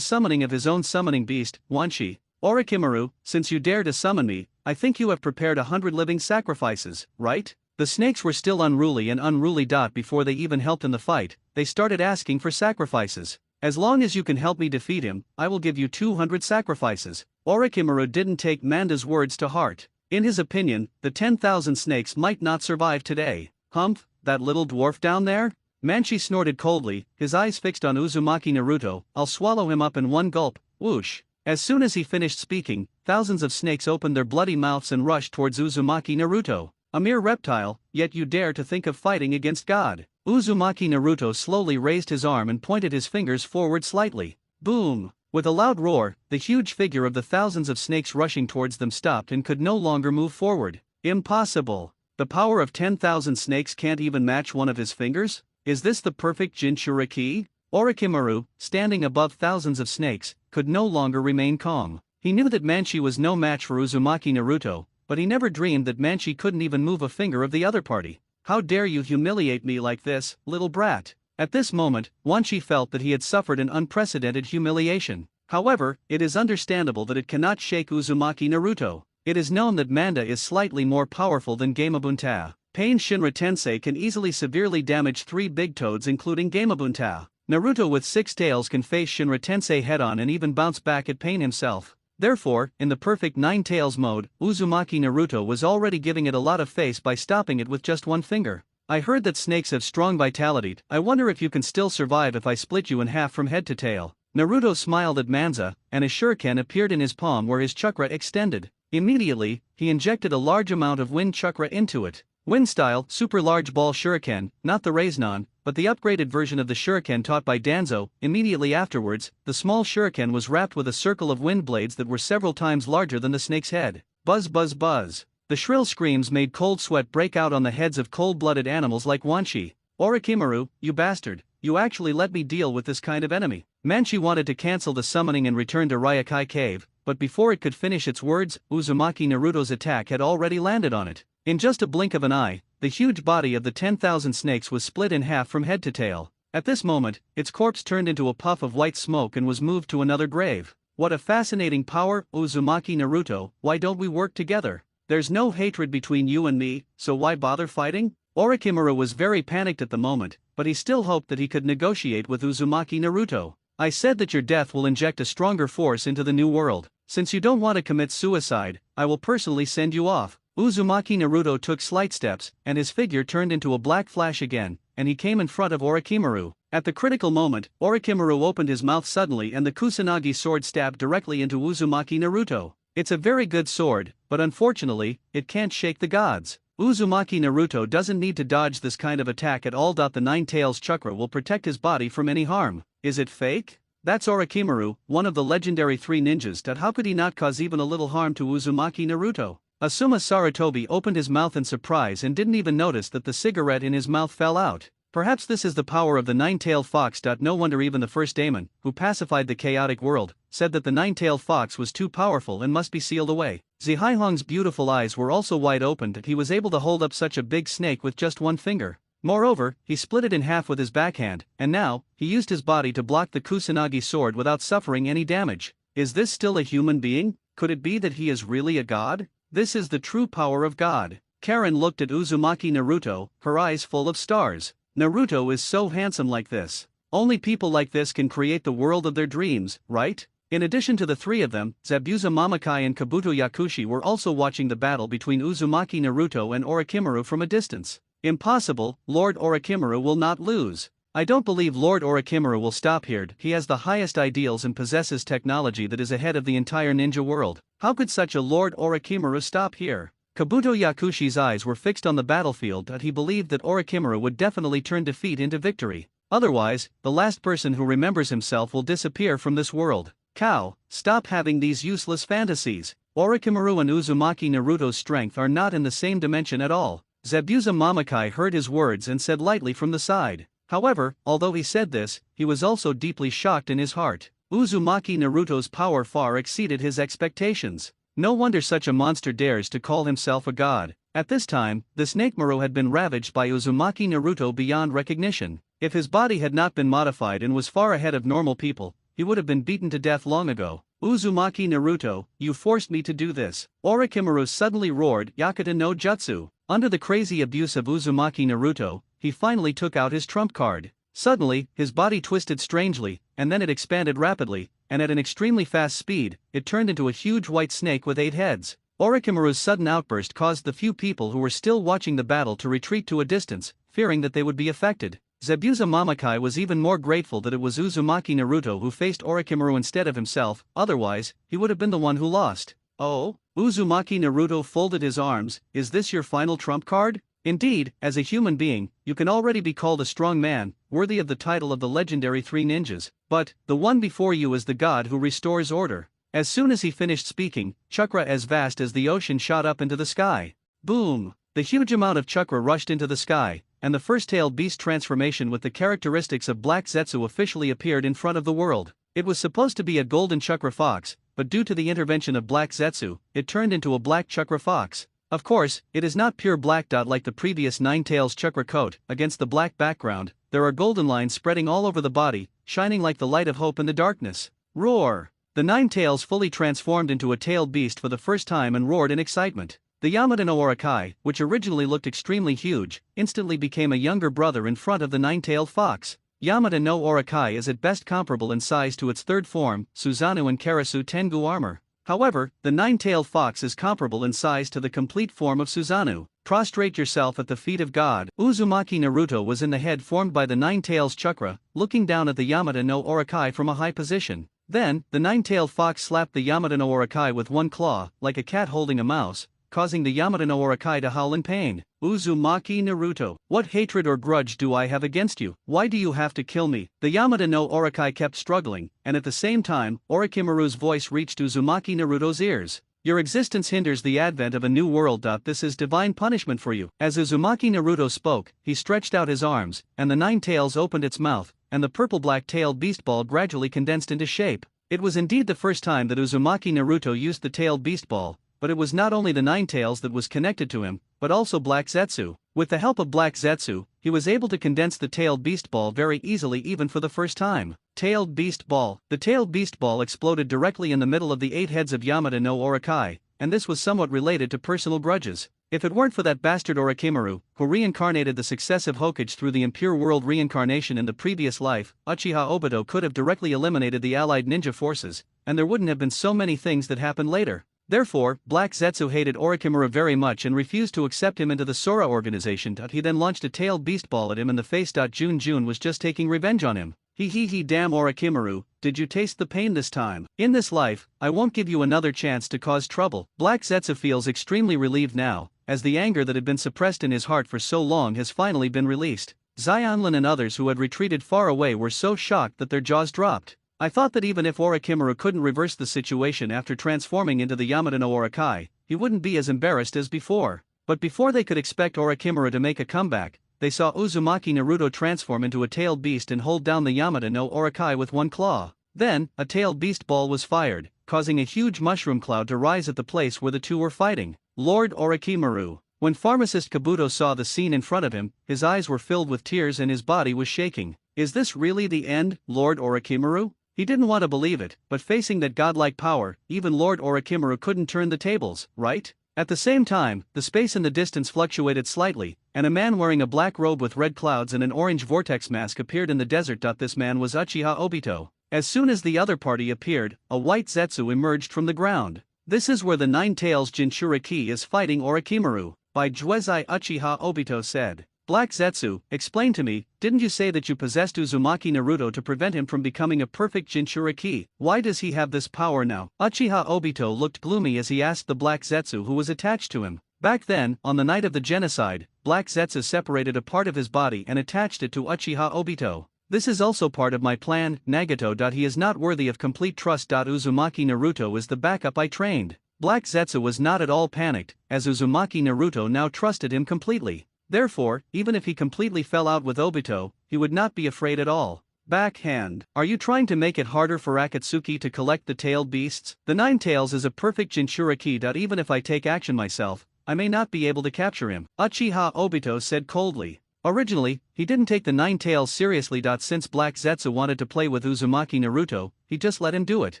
summoning of his own summoning beast, Wanshi. Orochimaru, since you dare to summon me, I think you have prepared 100 living sacrifices, right? The snakes were still unruly and unruly. Before they even helped in the fight, they started asking for sacrifices. As long as you can help me defeat him, I will give you 200 sacrifices. Orochimaru didn't take Manda's words to heart. In his opinion, the 10,000 snakes might not survive today. Humph, that little dwarf down there? Manshi snorted coldly, his eyes fixed on Uzumaki Naruto. I'll swallow him up in one gulp. Whoosh. As soon as he finished speaking, thousands of snakes opened their bloody mouths and rushed towards Uzumaki Naruto. A mere reptile, yet you dare to think of fighting against God. Uzumaki Naruto slowly raised his arm and pointed his fingers forward slightly. Boom! With a loud roar, the huge figure of the thousands of snakes rushing towards them stopped and could no longer move forward. Impossible! The power of 10,000 snakes can't even match one of his fingers? Is this the perfect Jinchuriki? Orochimaru, standing above thousands of snakes, could no longer remain calm. He knew that Manshi was no match for Uzumaki Naruto, but he never dreamed that Manshi couldn't even move a finger of the other party. How dare you humiliate me like this, little brat? At this moment, Wanshi felt that he had suffered an unprecedented humiliation. However, it is understandable that it cannot shake Uzumaki Naruto. It is known that Manda is slightly more powerful than Gamabunta. Pain Shinra Tensei can easily severely damage 3 big toads including Gamabunta. Naruto with 6 tails can face Shinra Tensei head-on and even bounce back at Pain himself. Therefore, in the perfect Nine Tails mode, Uzumaki Naruto was already giving it a lot of face by stopping it with just one finger. I heard that snakes have strong vitality. I wonder if you can still survive if I split you in half from head to tail. Naruto smiled at Manza, and a shuriken appeared in his palm where his chakra extended. Immediately, he injected a large amount of wind chakra into it. Wind-style, super large ball shuriken, not the Raiznon, but the upgraded version of the shuriken taught by Danzo. Immediately afterwards, the small shuriken was wrapped with a circle of wind blades that were several times larger than the snake's head. Buzz buzz buzz. The shrill screams made cold sweat break out on the heads of cold-blooded animals like Wanshi. Orochimaru, you bastard, you actually let me deal with this kind of enemy. Manchi wanted to cancel the summoning and return to Ryokai Cave, but before it could finish its words, Uzumaki Naruto's attack had already landed on it. In just a blink of an eye, the huge body of the 10,000 snakes was split in half from head to tail. At this moment, its corpse turned into a puff of white smoke and was moved to another grave. What a fascinating power, Uzumaki Naruto, why don't we work together? There's no hatred between you and me, so why bother fighting? Orochimaru was very panicked at the moment, but he still hoped that he could negotiate with Uzumaki Naruto. I said that your death will inject a stronger force into the new world. Since you don't want to commit suicide, I will personally send you off. Uzumaki Naruto took slight steps, and his figure turned into a black flash again, and he came in front of Orochimaru. At the critical moment, Orochimaru opened his mouth suddenly and the Kusanagi sword stabbed directly into Uzumaki Naruto. It's a very good sword, but unfortunately, it can't shake the gods. Uzumaki Naruto doesn't need to dodge this kind of attack at all. The Nine Tails chakra will protect his body from any harm. Is it fake? That's Orochimaru, one of the legendary three ninjas. How could he not cause even a little harm to Uzumaki Naruto? Asuma Sarutobi opened his mouth in surprise and didn't even notice that the cigarette in his mouth fell out. Perhaps this is the power of the nine-tailed fox. No wonder even the first daemon, who pacified the chaotic world, said that the nine-tailed fox was too powerful and must be sealed away. Zihaihong's beautiful eyes were also wide open that he was able to hold up such a big snake with just one finger. Moreover, he split it in half with his backhand, and now, he used his body to block the Kusanagi sword without suffering any damage. Is this still a human being? Could it be that he is really a god? This is the true power of God. Karen looked at Uzumaki Naruto, her eyes full of stars. Naruto is so handsome like this. Only people like this can create the world of their dreams, right? In addition to the three of them, Zabuza Mamakai and Kabuto Yakushi were also watching the battle between Uzumaki Naruto and Orochimaru from a distance. Impossible, Lord Orochimaru will not lose. I don't believe Lord Orochimaru will stop here. He has the highest ideals and possesses technology that is ahead of the entire ninja world. How could such a Lord Orochimaru stop here? Kabuto Yakushi's eyes were fixed on the battlefield and he believed that Orochimaru would definitely turn defeat into victory. Otherwise, the last person who remembers himself will disappear from this world. Cow, stop having these useless fantasies. Orochimaru and Uzumaki Naruto's strength are not in the same dimension at all. Zabuza Mamakai heard his words and said lightly from the side. However, although he said this, he was also deeply shocked in his heart. Uzumaki Naruto's power far exceeded his expectations. No wonder such a monster dares to call himself a god. At this time, the Snakemaru had been ravaged by Uzumaki Naruto beyond recognition. If his body had not been modified and was far ahead of normal people, he would have been beaten to death long ago. Uzumaki Naruto, you forced me to do this. Orochimaru suddenly roared, Yakuta no Jutsu. Under the crazy abuse of Uzumaki Naruto, he finally took out his trump card. Suddenly, his body twisted strangely, and then it expanded rapidly, and at an extremely fast speed, it turned into a huge white snake with 8 heads. Orochimaru's sudden outburst caused the few people who were still watching the battle to retreat to a distance, fearing that they would be affected. Zabuza Mamakai was even more grateful that it was Uzumaki Naruto who faced Orochimaru instead of himself, otherwise, he would have been the one who lost. Oh? Uzumaki Naruto folded his arms, is this your final trump card? Indeed, as a human being, you can already be called a strong man, worthy of the title of the legendary three ninjas, but, the one before you is the god who restores order. As soon as he finished speaking, chakra as vast as the ocean shot up into the sky. Boom! The huge amount of chakra rushed into the sky, and the first-tailed beast transformation with the characteristics of Black Zetsu officially appeared in front of the world. It was supposed to be a golden chakra fox, but due to the intervention of Black Zetsu, it turned into a black chakra fox. Of course, it is not pure black. Like the previous Nine Tails chakra coat, against the black background, there are golden lines spreading all over the body, shining like the light of hope in the darkness. Roar! The Nine Tails fully transformed into a tailed beast for the first time and roared in excitement. The Yamata no Orokai, which originally looked extremely huge, instantly became a younger brother in front of the nine-tailed fox. Yamata no Orokai is at best comparable in size to its third form, Susanoo and Karasu Tengu armor. However, the nine-tailed fox is comparable in size to the complete form of Susanoo. Prostrate yourself at the feet of God. Uzumaki Naruto was in the head formed by the nine tails chakra, looking down at the Yamata no Orokai from a high position. Then, the nine-tailed fox slapped the Yamata no Orokai with one claw, like a cat holding a mouse, causing the Yamata no Orokai to howl in pain. Uzumaki Naruto, what hatred or grudge do I have against you? Why do you have to kill me? The Yamata no Orokai kept struggling, and at the same time, Orochimaru's voice reached Uzumaki Naruto's ears. Your existence hinders the advent of a new world. This is divine punishment for you. As Uzumaki Naruto spoke, he stretched out his arms, and the nine tails opened its mouth, and the purple-black-tailed beast ball gradually condensed into shape. It was indeed the first time that Uzumaki Naruto used the tailed beast ball, but it was not only the nine tails that was connected to him, but also Black Zetsu. With the help of Black Zetsu, he was able to condense the tailed beast ball very easily even for the first time. Tailed beast ball. The tailed beast ball exploded directly in the middle of the 8 heads of Yamata no Orokai, and this was somewhat related to personal grudges. If it weren't for that bastard Orochimaru, who reincarnated the successive Hokage through the impure world reincarnation in the previous life, Uchiha Obito could have directly eliminated the allied ninja forces, and there wouldn't have been so many things that happened later. Therefore, Black Zetsu hated Orochimaru very much and refused to accept him into the Sora organization. He then launched a tailed beast ball at him in the face. Jun was just taking revenge on him. He damn Orochimaru, did you taste the pain this time? In this life, I won't give you another chance to cause trouble. Black Zetsu feels extremely relieved now, as the anger that had been suppressed in his heart for so long has finally been released. Xionlin and others who had retreated far away were so shocked that their jaws dropped. I thought that even if Orochimaru couldn't reverse the situation after transforming into the Yamata no Orokai, he wouldn't be as embarrassed as before. But before they could expect Orochimaru to make a comeback, they saw Uzumaki Naruto transform into a tailed beast and hold down the Yamata no Orokai with one claw. Then, a tailed beast ball was fired, causing a huge mushroom cloud to rise at the place where the two were fighting. Lord Orochimaru. When pharmacist Kabuto saw the scene in front of him, his eyes were filled with tears and his body was shaking. Is this really the end, Lord Orochimaru? He didn't want to believe it, but facing that godlike power, even Lord Orochimaru couldn't turn the tables, right? At the same time, the space in the distance fluctuated slightly, and a man wearing a black robe with red clouds and an orange vortex mask appeared in the desert. This man was Uchiha Obito. As soon as the other party appeared, a white Zetsu emerged from the ground. This is where the Nine Tails Jinchuriki is fighting Orochimaru. By Juezai, Uchiha Obito said. Black Zetsu, explain to me, didn't you say that you possessed Uzumaki Naruto to prevent him from becoming a perfect Jinchuriki? Why does he have this power now? Uchiha Obito looked gloomy as he asked the Black Zetsu who was attached to him. Back then, on the night of the genocide, Black Zetsu separated a part of his body and attached it to Uchiha Obito. This is also part of my plan, Nagato. He is not worthy of complete trust. Uzumaki Naruto is the backup I trained. Black Zetsu was not at all panicked, as Uzumaki Naruto now trusted him completely. Therefore, even if he completely fell out with Obito, he would not be afraid at all. Backhand. Are you trying to make it harder for Akatsuki to collect the tailed beasts? The Nine Tails is a perfect Jinchuriki. Even if I take action myself, I may not be able to capture him, Uchiha Obito said coldly. Originally, he didn't take the Nine Tails seriously. Since Black Zetsu wanted to play with Uzumaki Naruto, he just let him do it.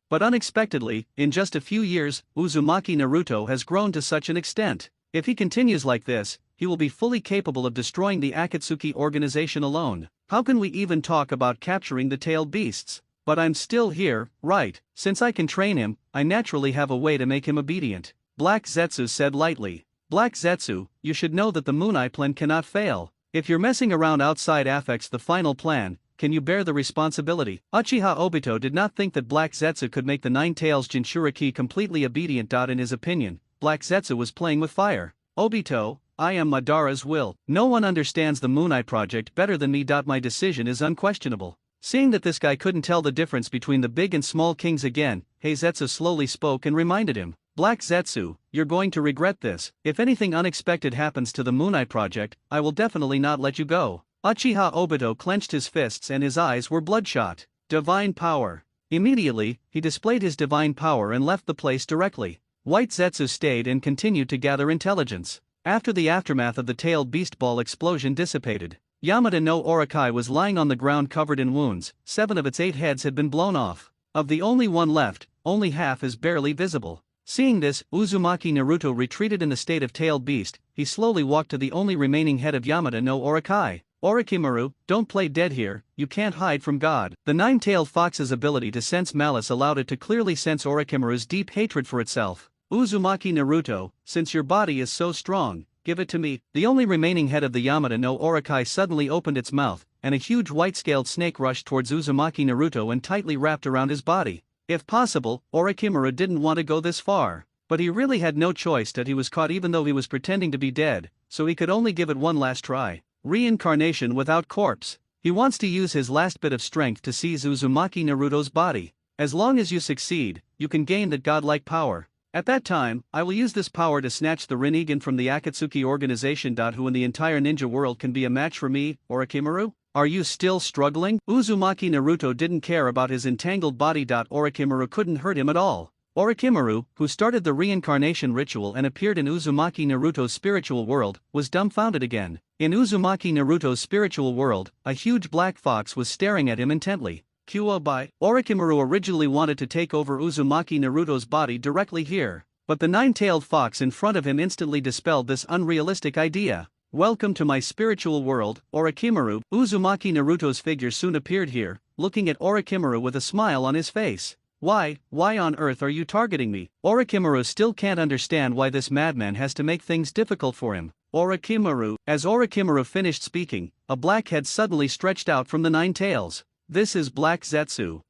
But unexpectedly, in just a few years, Uzumaki Naruto has grown to such an extent. If he continues like this, he will be fully capable of destroying the Akatsuki organization alone. How can we even talk about capturing the tailed beasts? But I'm still here, right? Since I can train him, I naturally have a way to make him obedient. Black Zetsu said lightly. Black Zetsu, you should know that the Moonai plan cannot fail. If you're messing around outside affects the final plan, can you bear the responsibility? Uchiha Obito did not think that Black Zetsu could make the Nine Tails Jinchuriki completely obedient. In his opinion, Black Zetsu was playing with fire. Obito, I am Madara's will. No one understands the Moonai project better than me. My decision is unquestionable. Seeing that this guy couldn't tell the difference between the big and small kings again, Heizetsu slowly spoke and reminded him. Black Zetsu, you're going to regret this. If anything unexpected happens to the Moonai project, I will definitely not let you go. Uchiha Obito clenched his fists and his eyes were bloodshot. Divine power. Immediately, he displayed his divine power and left the place directly. White Zetsu stayed and continued to gather intelligence. After the aftermath of the tailed beast ball explosion dissipated, Yamata no Orokai was lying on the ground covered in wounds. 7 of its 8 heads had been blown off. Of the only one left, only half is barely visible. Seeing this, Uzumaki Naruto retreated in the state of tailed beast. He slowly walked to the only remaining head of Yamata no Orokai. Orochimaru, don't play dead here, you can't hide from God. The nine-tailed fox's ability to sense malice allowed it to clearly sense Orochimaru's deep hatred for itself. Uzumaki Naruto, since your body is so strong, give it to me. The only remaining head of the Yamata no Orokai suddenly opened its mouth, and a huge white-scaled snake rushed towards Uzumaki Naruto and tightly wrapped around his body. If possible, Orochimaru didn't want to go this far. But he really had no choice that he was caught even though he was pretending to be dead, so he could only give it one last try. Reincarnation without corpse. He wants to use his last bit of strength to seize Uzumaki Naruto's body. As long as you succeed, you can gain that godlike power. At that time, I will use this power to snatch the Rinnegan from the Akatsuki organization. Who in the entire ninja world can be a match for me, Orochimaru? Are you still struggling? Uzumaki Naruto didn't care about his entangled body. Orochimaru couldn't hurt him at all. Orochimaru, who started the reincarnation ritual and appeared in Uzumaki Naruto's spiritual world, was dumbfounded again. In Uzumaki Naruto's spiritual world, a huge black fox was staring at him intently. Orochimaru originally wanted to take over Uzumaki Naruto's body directly here, but the nine-tailed fox in front of him instantly dispelled this unrealistic idea. Welcome to my spiritual world, Orochimaru. Uzumaki Naruto's figure soon appeared here, looking at Orochimaru with a smile on his face. Why on earth are you targeting me? Orochimaru still can't understand why this madman has to make things difficult for him. Orochimaru. As Orochimaru finished speaking, a black head suddenly stretched out from the nine tails. This is Black Zetsu.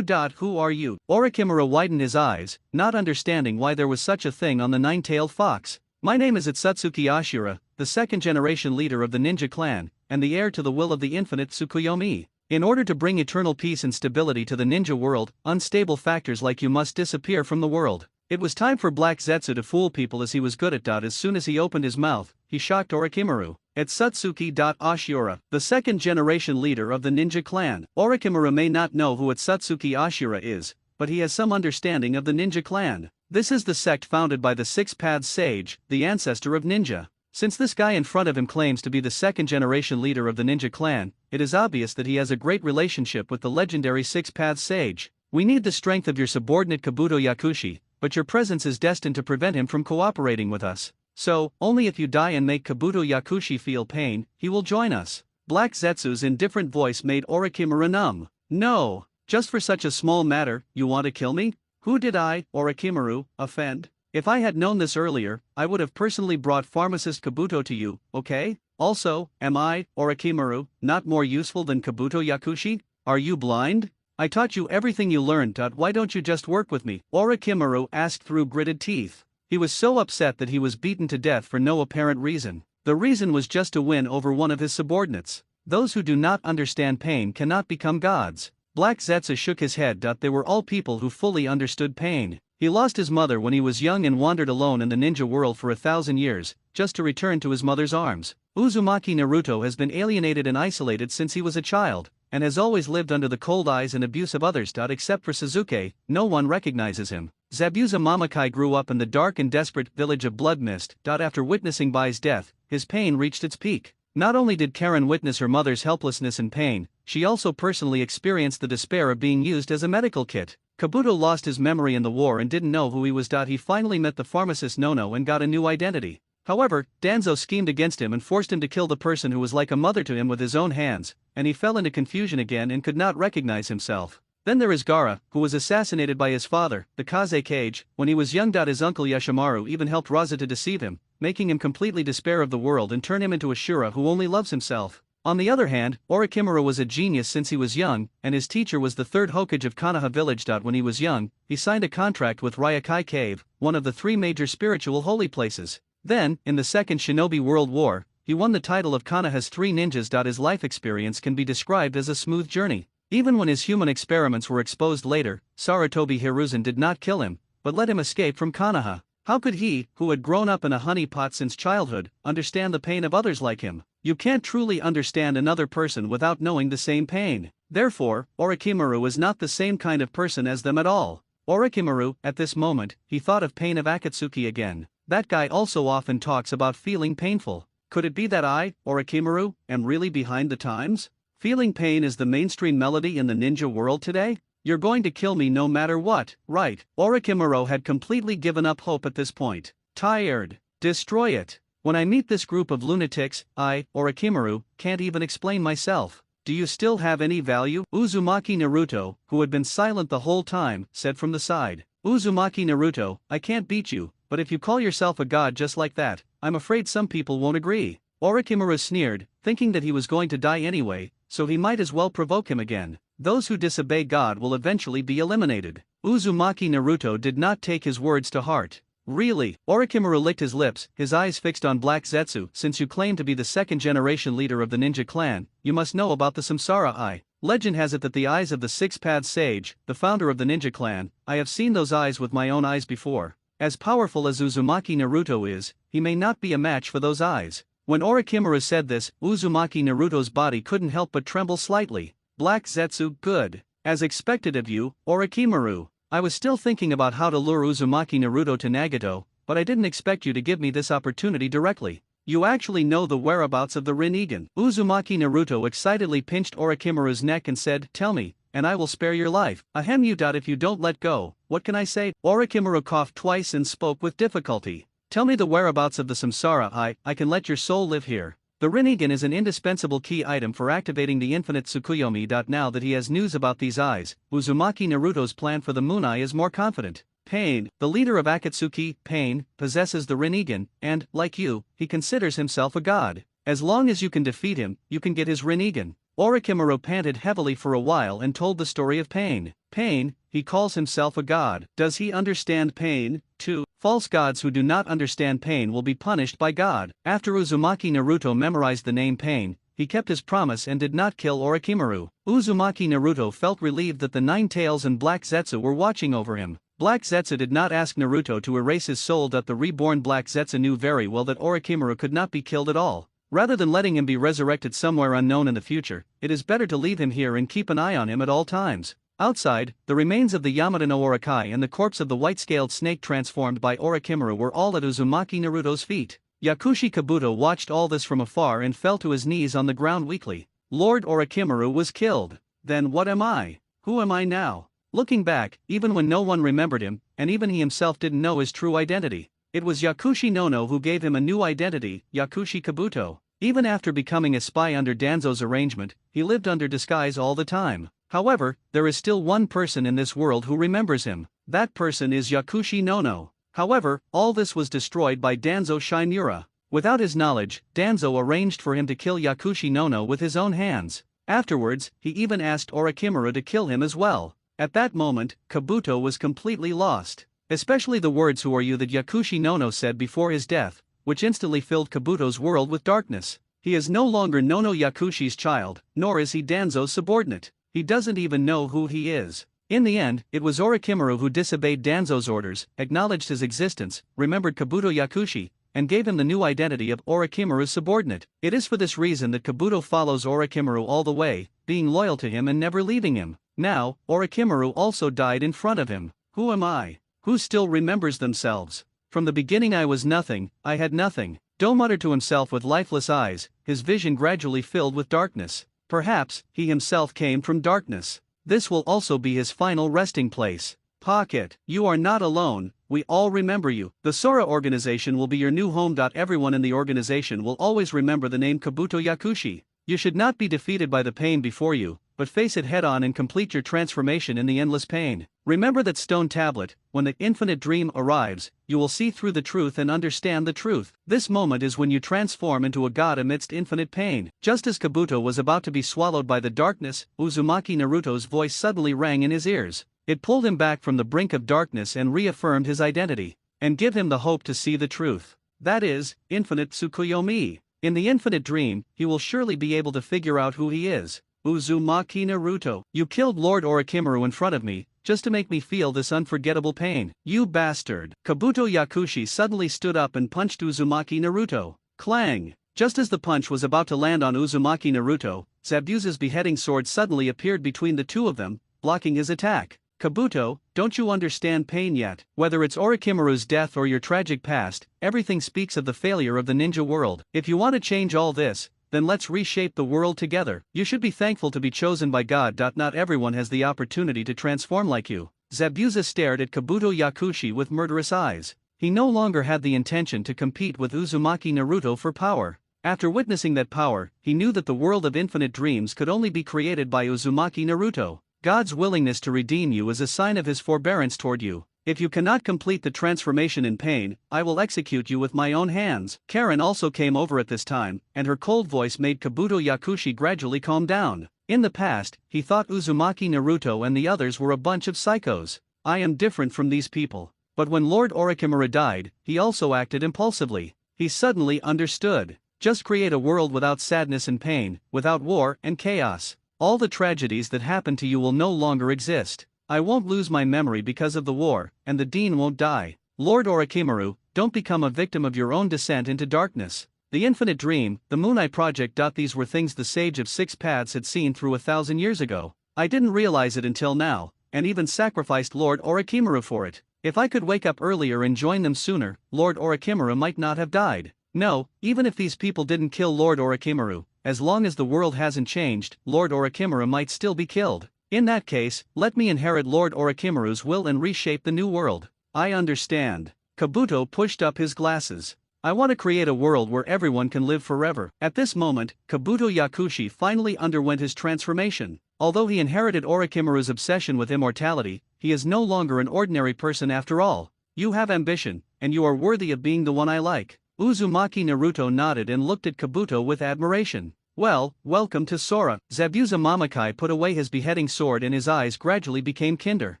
Who are you? Orochimaru widened his eyes, not understanding why there was such a thing on the nine-tailed fox. My name is Itsutsuki Ashura, the second-generation leader of the ninja clan, and the heir to the will of the infinite Tsukuyomi. In order to bring eternal peace and stability to the ninja world, unstable factors like you must disappear from the world. It was time for Black Zetsu to fool people as he was good at. As soon as he opened his mouth, he shocked Orochimaru. Itsutsuki Ashura, the second-generation leader of the ninja clan. Orochimaru may not know who Itsutsuki Ashura is, but he has some understanding of the ninja clan. This is the sect founded by the Six Paths Sage, the ancestor of ninja. Since this guy in front of him claims to be the second-generation leader of the ninja clan, it is obvious that he has a great relationship with the legendary Six Paths Sage. We need the strength of your subordinate Kabuto Yakushi, but your presence is destined to prevent him from cooperating with us. So, only if you die and make Kabuto Yakushi feel pain, he will join us. Black Zetsu's indifferent voice made Orochimaru numb. No, just for such a small matter, you want to kill me? Who did I, Orochimaru, offend? If I had known this earlier, I would have personally brought pharmacist Kabuto to you, okay? Also, am I, Orochimaru, not more useful than Kabuto Yakushi? Are you blind? I taught you everything you learned. Why don't you just work with me? Orochimaru asked through gritted teeth. He was so upset that he was beaten to death for no apparent reason. The reason was just to win over one of his subordinates. Those who do not understand pain cannot become gods. Black Zetsu shook his head. They were all people who fully understood pain. He lost his mother when he was young and wandered alone in the ninja world for 1,000 years, just to return to his mother's arms. Uzumaki Naruto has been alienated and isolated since he was a child, and has always lived under the cold eyes and abuse of others. Except for Sasuke, no one recognizes him. Zabuza Mamakai grew up in the dark and desperate village of Blood Mist. After witnessing Bai's death, his pain reached its peak. Not only did Karen witness her mother's helplessness and pain, she also personally experienced the despair of being used as a medical kit. Kabuto lost his memory in the war and didn't know who he was. He finally met the pharmacist Nono and got a new identity. However, Danzo schemed against him and forced him to kill the person who was like a mother to him with his own hands, and he fell into confusion again and could not recognize himself. Then there is Gaara, who was assassinated by his father, the Kaze Kage. When he was young, his uncle Yashimaru even helped Raza to deceive him, making him completely despair of the world and turn him into a Shura who only loves himself. On the other hand, Orochimaru was a genius since he was young, and his teacher was the third Hokage of Konoha village. When he was young, he signed a contract with Ryokai Cave, one of the three major spiritual holy places. Then, in the Second Shinobi World War, he won the title of Konoha's three ninjas. His life experience can be described as a smooth journey. Even when his human experiments were exposed later, Sarutobi Hiruzen did not kill him, but let him escape from Konoha. How could he, who had grown up in a honey pot since childhood, understand the pain of others like him? You can't truly understand another person without knowing the same pain. Therefore, Orochimaru is not the same kind of person as them at all. Orochimaru, at this moment, he thought of pain of Akatsuki again. That guy also often talks about feeling painful. Could it be that I, Orochimaru, am really behind the times? Feeling pain is the mainstream melody in the ninja world today? You're going to kill me no matter what, right? Orochimaru had completely given up hope at this point. Tired. Destroy it. When I meet this group of lunatics, I, Orochimaru, can't even explain myself. Do you still have any value? Uzumaki Naruto, who had been silent the whole time, said from the side. Uzumaki Naruto, I can't beat you, but if you call yourself a god just like that, I'm afraid some people won't agree. Orochimaru sneered, thinking that he was going to die anyway, so he might as well provoke him again. Those who disobey God will eventually be eliminated. Uzumaki Naruto did not take his words to heart. Really? Orochimaru licked his lips, his eyes fixed on Black Zetsu. Since you claim to be the second-generation leader of the ninja clan, you must know about the Samsara Eye. Legend has it that the eyes of the Six-Path Sage, the founder of the ninja clan, I have seen those eyes with my own eyes before. As powerful as Uzumaki Naruto is, he may not be a match for those eyes. When Orochimaru said this, Uzumaki Naruto's body couldn't help but tremble slightly. Black Zetsu, good. As expected of you, Orochimaru. I was still thinking about how to lure Uzumaki Naruto to Nagato, but I didn't expect you to give me this opportunity directly. You actually know the whereabouts of the Rinnegan. Uzumaki Naruto excitedly pinched Orochimaru's neck and said, tell me, and I will spare your life. Ahem, you doubt if you don't let go. What can I say? Orochimaru coughed twice and spoke with difficulty. Tell me the whereabouts of the Samsara Eye, I can let your soul live here. The Rinnegan is an indispensable key item for activating the infinite Tsukuyomi. Now that he has news about these eyes, Uzumaki Naruto's plan for the Moon Eye is more confident. Pain, the leader of Akatsuki, Pain, possesses the Rinnegan, and, like you, he considers himself a god. As long as you can defeat him, you can get his Rinnegan. Orochimaru panted heavily for a while and told the story of Pain. Pain, he calls himself a god. Does he understand pain, too? False gods who do not understand pain will be punished by God. After Uzumaki Naruto memorized the name Pain, he kept his promise and did not kill Orochimaru. Uzumaki Naruto felt relieved that the Nine Tails and Black Zetsu were watching over him. Black Zetsu did not ask Naruto to erase his soul. The reborn Black Zetsu knew very well that Orochimaru could not be killed at all. Rather than letting him be resurrected somewhere unknown in the future, it is better to leave him here and keep an eye on him at all times. Outside, the remains of the Yamata no Orokai and the corpse of the white-scaled snake transformed by Orochimaru were all at Uzumaki Naruto's feet. Yakushi Kabuto watched all this from afar and fell to his knees on the ground weakly. Lord Orochimaru was killed. Then what am I? Who am I now? Looking back, even when no one remembered him, and even he himself didn't know his true identity, it was Yakushi Nono who gave him a new identity, Yakushi Kabuto. Even after becoming a spy under Danzo's arrangement, he lived under disguise all the time. However, there is still one person in this world who remembers him. That person is Yakushi Nono. However, all this was destroyed by Danzo Shinura. Without his knowledge, Danzo arranged for him to kill Yakushi Nono with his own hands. Afterwards, he even asked Orochimaru to kill him as well. At that moment, Kabuto was completely lost. Especially the words "Who are you?" that Yakushi Nono said before his death, which instantly filled Kabuto's world with darkness. He is no longer Nono Yakushi's child, nor is he Danzo's subordinate. He doesn't even know who he is. In the end, it was Orochimaru who disobeyed Danzo's orders, acknowledged his existence, remembered Kabuto Yakushi, and gave him the new identity of Orochimaru's subordinate. It is for this reason that Kabuto follows Orochimaru all the way, being loyal to him and never leaving him. Now, Orochimaru also died in front of him. Who am I? Who still remembers themselves? From the beginning I was nothing, I had nothing. Do muttered to himself with lifeless eyes, his vision gradually filled with darkness. Perhaps, he himself came from darkness. This will also be his final resting place. Pocket, you are not alone, we all remember you. The Sora organization will be your new home. Everyone in the organization will always remember the name Kabuto Yakushi. You should not be defeated by the pain before you, but face it head on and complete your transformation in the endless pain. Remember that stone tablet, when the infinite dream arrives, you will see through the truth and understand the truth. This moment is when you transform into a god amidst infinite pain. Just as Kabuto was about to be swallowed by the darkness, Uzumaki Naruto's voice suddenly rang in his ears. It pulled him back from the brink of darkness and reaffirmed his identity, and give him the hope to see the truth. That is, infinite Tsukuyomi. In the infinite dream, he will surely be able to figure out who he is. Uzumaki Naruto, you killed Lord Orochimaru in front of me, just to make me feel this unforgettable pain. You bastard. Kabuto Yakushi suddenly stood up and punched Uzumaki Naruto. Clang! Just as the punch was about to land on Uzumaki Naruto, Zabuza's beheading sword suddenly appeared between the two of them, blocking his attack. Kabuto, don't you understand pain yet? Whether it's Orochimaru's death or your tragic past, everything speaks of the failure of the ninja world. If you want to change all this, then let's reshape the world together. You should be thankful to be chosen by God. Not everyone has the opportunity to transform like you. Zabuza stared at Kabuto Yakushi with murderous eyes. he no longer had the intention to compete with Uzumaki Naruto for power. After witnessing that power, he knew that the world of infinite dreams could only be created by Uzumaki Naruto. God's willingness to redeem you is a sign of his forbearance toward you. If you cannot complete the transformation in pain, I will execute you with my own hands. Karen also came over at this time, and her cold voice made Kabuto Yakushi gradually calm down. In the past, he thought Uzumaki Naruto and the others were a bunch of psychos. I am different from these people. But when Lord Orochimaru died, he also acted impulsively. He suddenly understood. Just create a world without sadness and pain, without war and chaos. All the tragedies that happened to you will no longer exist. I won't lose my memory because of the war, and the Dean won't die. Lord Orochimaru, don't become a victim of your own descent into darkness. The infinite dream, the Moon Eye Project. These were things the Sage of Six Paths had seen through 1,000 years ago. I didn't realize it until now, and even sacrificed Lord Orochimaru for it. If I could wake up earlier and join them sooner, Lord Orochimaru might not have died. No, even if these people didn't kill Lord Orochimaru, as long as the world hasn't changed, Lord Orochimaru might still be killed. In that case, let me inherit Lord Orochimaru's will and reshape the new world. I understand. Kabuto pushed up his glasses. I want to create a world where everyone can live forever. At this moment, Kabuto Yakushi finally underwent his transformation. Although he inherited Orochimaru's obsession with immortality, he is no longer an ordinary person after all. You have ambition, and you are worthy of being the one I like. Uzumaki Naruto nodded and looked at Kabuto with admiration. Well, welcome to Sora. Zabuza Mamakai put away his beheading sword and his eyes gradually became kinder.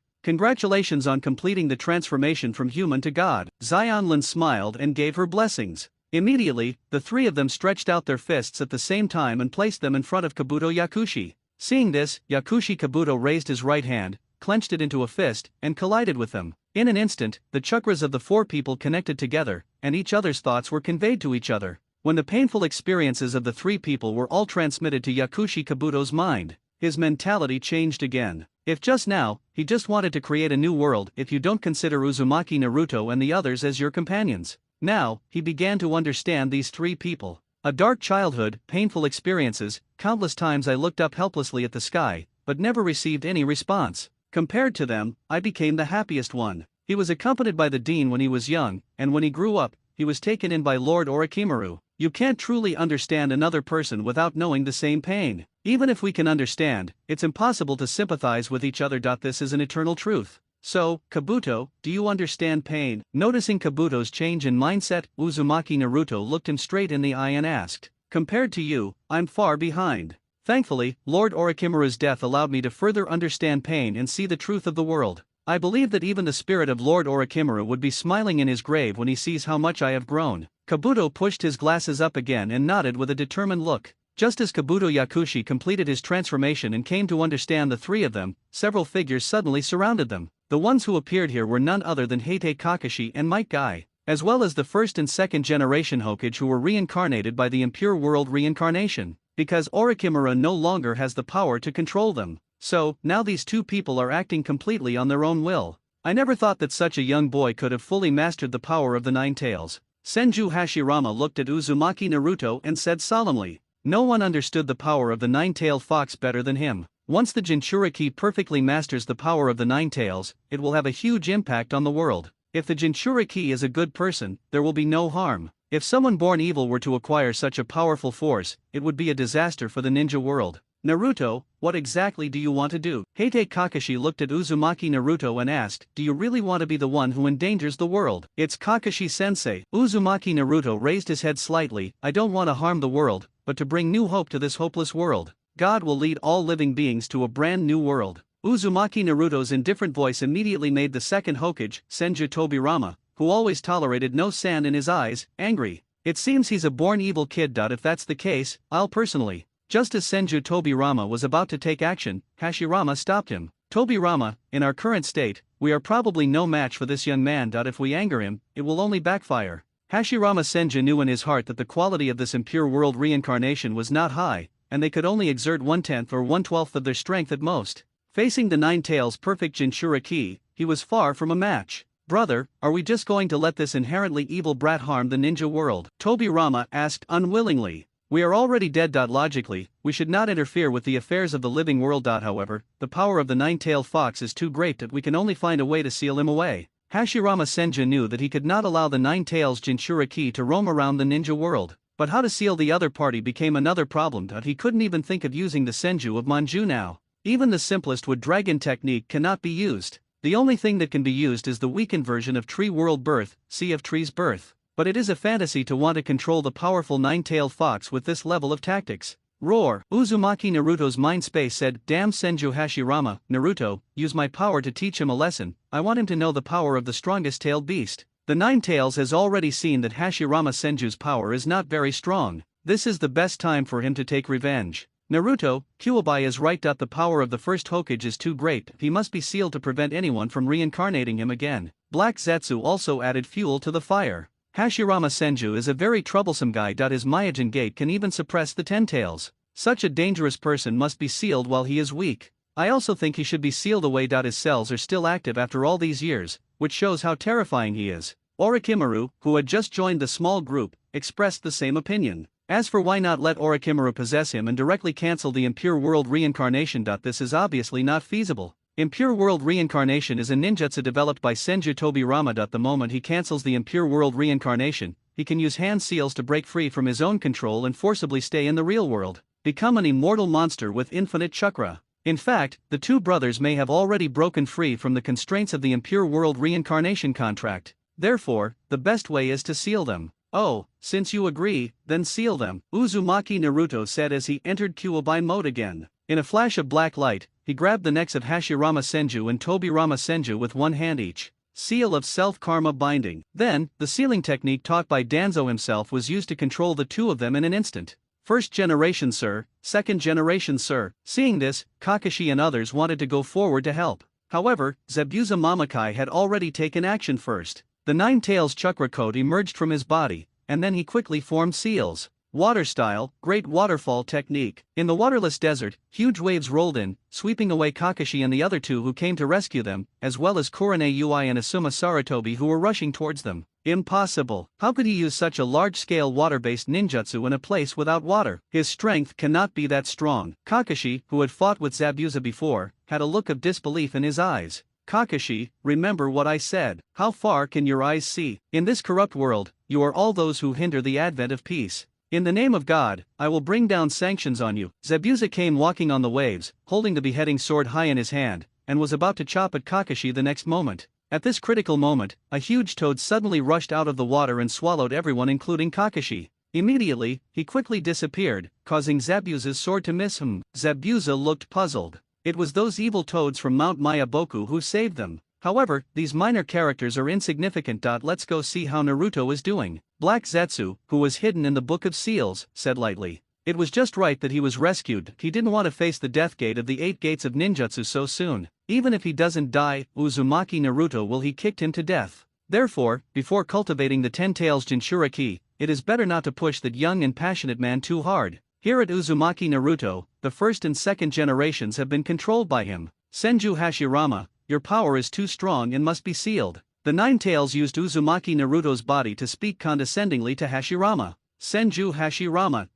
Congratulations on completing the transformation from human to god. Xionlin smiled and gave her blessings. Immediately, the three of them stretched out their fists at the same time and placed them in front of Kabuto Yakushi. Seeing this, Yakushi Kabuto raised his right hand, clenched it into a fist, and collided with them. In an instant, the chakras of the four people connected together, and each other's thoughts were conveyed to each other. When the painful experiences of the three people were all transmitted to Yakushi Kabuto's mind, his mentality changed again. If just now, he just wanted to create a new world if you don't consider Uzumaki Naruto and the others as your companions. Now, he began to understand these three people. A dark childhood, painful experiences, countless times I looked up helplessly at the sky, but never received any response. Compared to them, I became the happiest one. He was accompanied by the Dean when he was young, and when he grew up, he was taken in by Lord Orochimaru. You can't truly understand another person without knowing the same pain. Even if we can understand, it's impossible to sympathize with each other. This is an eternal truth. So, Kabuto, do you understand pain? Noticing Kabuto's change in mindset, Uzumaki Naruto looked him straight in the eye and asked, compared to you, I'm far behind. Thankfully, Lord Orochimaru's death allowed me to further understand pain and see the truth of the world. I believe that even the spirit of Lord Orochimaru would be smiling in his grave when he sees how much I have grown. Kabuto pushed his glasses up again and nodded with a determined look. Just as Kabuto Yakushi completed his transformation and came to understand the three of them, several figures suddenly surrounded them. The ones who appeared here were none other than Heite Kakashi and Might Guy, as well as the first and second generation Hokage who were reincarnated by the Impure World reincarnation. Because Orochimaru no longer has the power to control them. So, now these two people are acting completely on their own will. I never thought that such a young boy could have fully mastered the power of the Nine Tails. Senju Hashirama looked at Uzumaki Naruto and said solemnly, no one understood the power of the nine-tailed fox better than him. Once the Jinchuriki perfectly masters the power of the Nine Tails, it will have a huge impact on the world. If the Jinchuriki is a good person, there will be no harm. If someone born evil were to acquire such a powerful force, it would be a disaster for the ninja world. Naruto, what exactly do you want to do? Heite Kakashi looked at Uzumaki Naruto and asked, do you really want to be the one who endangers the world? It's Kakashi-sensei. Uzumaki Naruto raised his head slightly. I don't want to harm the world, but to bring new hope to this hopeless world. God will lead all living beings to a brand new world. Uzumaki Naruto's indifferent voice immediately made the second Hokage, Senju Tobirama, who always tolerated no sand in his eyes, angry. It seems he's a born evil kid. If that's the case, I'll personally. Just as Senju Tobirama was about to take action, Hashirama stopped him. Tobirama, in our current state, we are probably no match for this young man. If we anger him, it will only backfire. Hashirama Senju knew in his heart that the quality of this impure world reincarnation was not high, and they could only exert 1/10 or 1/12 of their strength at most. Facing the Nine Tails' perfect Jinchuriki, he was far from a match. Brother, are we just going to let this inherently evil brat harm the ninja world? Tobirama asked unwillingly. We are already dead. Logically, we should not interfere with the affairs of the living world. However, the power of the nine-tailed fox is too great that we can only find a way to seal him away. Hashirama Senju knew that he could not allow the Nine Tails Jinchuriki to roam around the ninja world, but how to seal the other party became another problem that he couldn't even think of using the Senju of Manju now. Even the simplest wood dragon technique cannot be used. The only thing that can be used is the weakened version of Tree World Birth, Sea of Trees Birth. But it is a fantasy to want to control the powerful nine-tailed fox with this level of tactics. Roar! Uzumaki Naruto's mind space said, "Damn Senju Hashirama, Naruto, use my power to teach him a lesson. I want him to know the power of the strongest tailed beast." The Nine Tails has already seen that Hashirama Senju's power is not very strong. This is the best time for him to take revenge. Naruto, Kuwabai is right. The power of the first Hokage is too great. He must be sealed to prevent anyone from reincarnating him again. Black Zetsu also added fuel to the fire. Hashirama Senju is a very troublesome guy. His Myojin gate can even suppress the Ten Tails. Such a dangerous person must be sealed while he is weak. I also think he should be sealed away. His cells are still active after all these years, which shows how terrifying he is. Orochimaru, who had just joined the small group, expressed the same opinion. As for why not let Orochimaru possess him and directly cancel the Impure World reincarnation. This is obviously not feasible. Impure World Reincarnation is a ninjutsu developed by Senju Tobirama. The moment he cancels the Impure World Reincarnation, he can use hand seals to break free from his own control and forcibly stay in the real world, become an immortal monster with infinite chakra. In fact, the two brothers may have already broken free from the constraints of the Impure World Reincarnation contract. Therefore, the best way is to seal them. "Oh, since you agree, then seal them," Uzumaki Naruto said as he entered Kuwabai mode again. In a flash of black light, he grabbed the necks of Hashirama Senju and Tobirama Senju with one hand each. Seal of self-karma binding. Then, the sealing technique taught by Danzo himself was used to control the two of them in an instant. "First generation sir, second generation sir." Seeing this, Kakashi and others wanted to go forward to help. However, Zabuza Mamakai had already taken action first. The Nine Tails chakra coat emerged from his body, and then he quickly formed seals. Water style, great waterfall technique. In the waterless desert, huge waves rolled in, sweeping away Kakashi and the other two who came to rescue them, as well as Kurone Ui and Asuma Saratobi who were rushing towards them. Impossible. How could he use such a large-scale water-based ninjutsu in a place without water? His strength cannot be that strong. Kakashi, who had fought with Zabuza before, had a look of disbelief in his eyes. "Kakashi, remember what I said. How far can your eyes see? In this corrupt world, you are all those who hinder the advent of peace. In the name of God, I will bring down sanctions on you." Zabuza came walking on the waves, holding the beheading sword high in his hand, and was about to chop at Kakashi the next moment. At this critical moment, a huge toad suddenly rushed out of the water and swallowed everyone including Kakashi. Immediately, he quickly disappeared, causing Zabuza's sword to miss him. Zabuza looked puzzled. It was those evil toads from Mount Mayaboku who saved them. However, these minor characters are insignificant. Let's go see how Naruto is doing. Black Zetsu, who was hidden in the Book of Seals, said lightly. It was just right that he was rescued. He didn't want to face the death gate of the 8 gates of ninjutsu so soon. Even if he doesn't die, Uzumaki Naruto will he kicked him to death. Therefore, before cultivating the Ten Tails Jinchuriki, it is better not to push that young and passionate man too hard. Here at Uzumaki Naruto, the first and second generations have been controlled by him. Senju Hashirama, your power is too strong and must be sealed. The Nine Tails used Uzumaki Naruto's body to speak condescendingly to Hashirama. Senju Hashirama.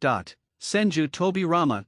Senju Tobirama.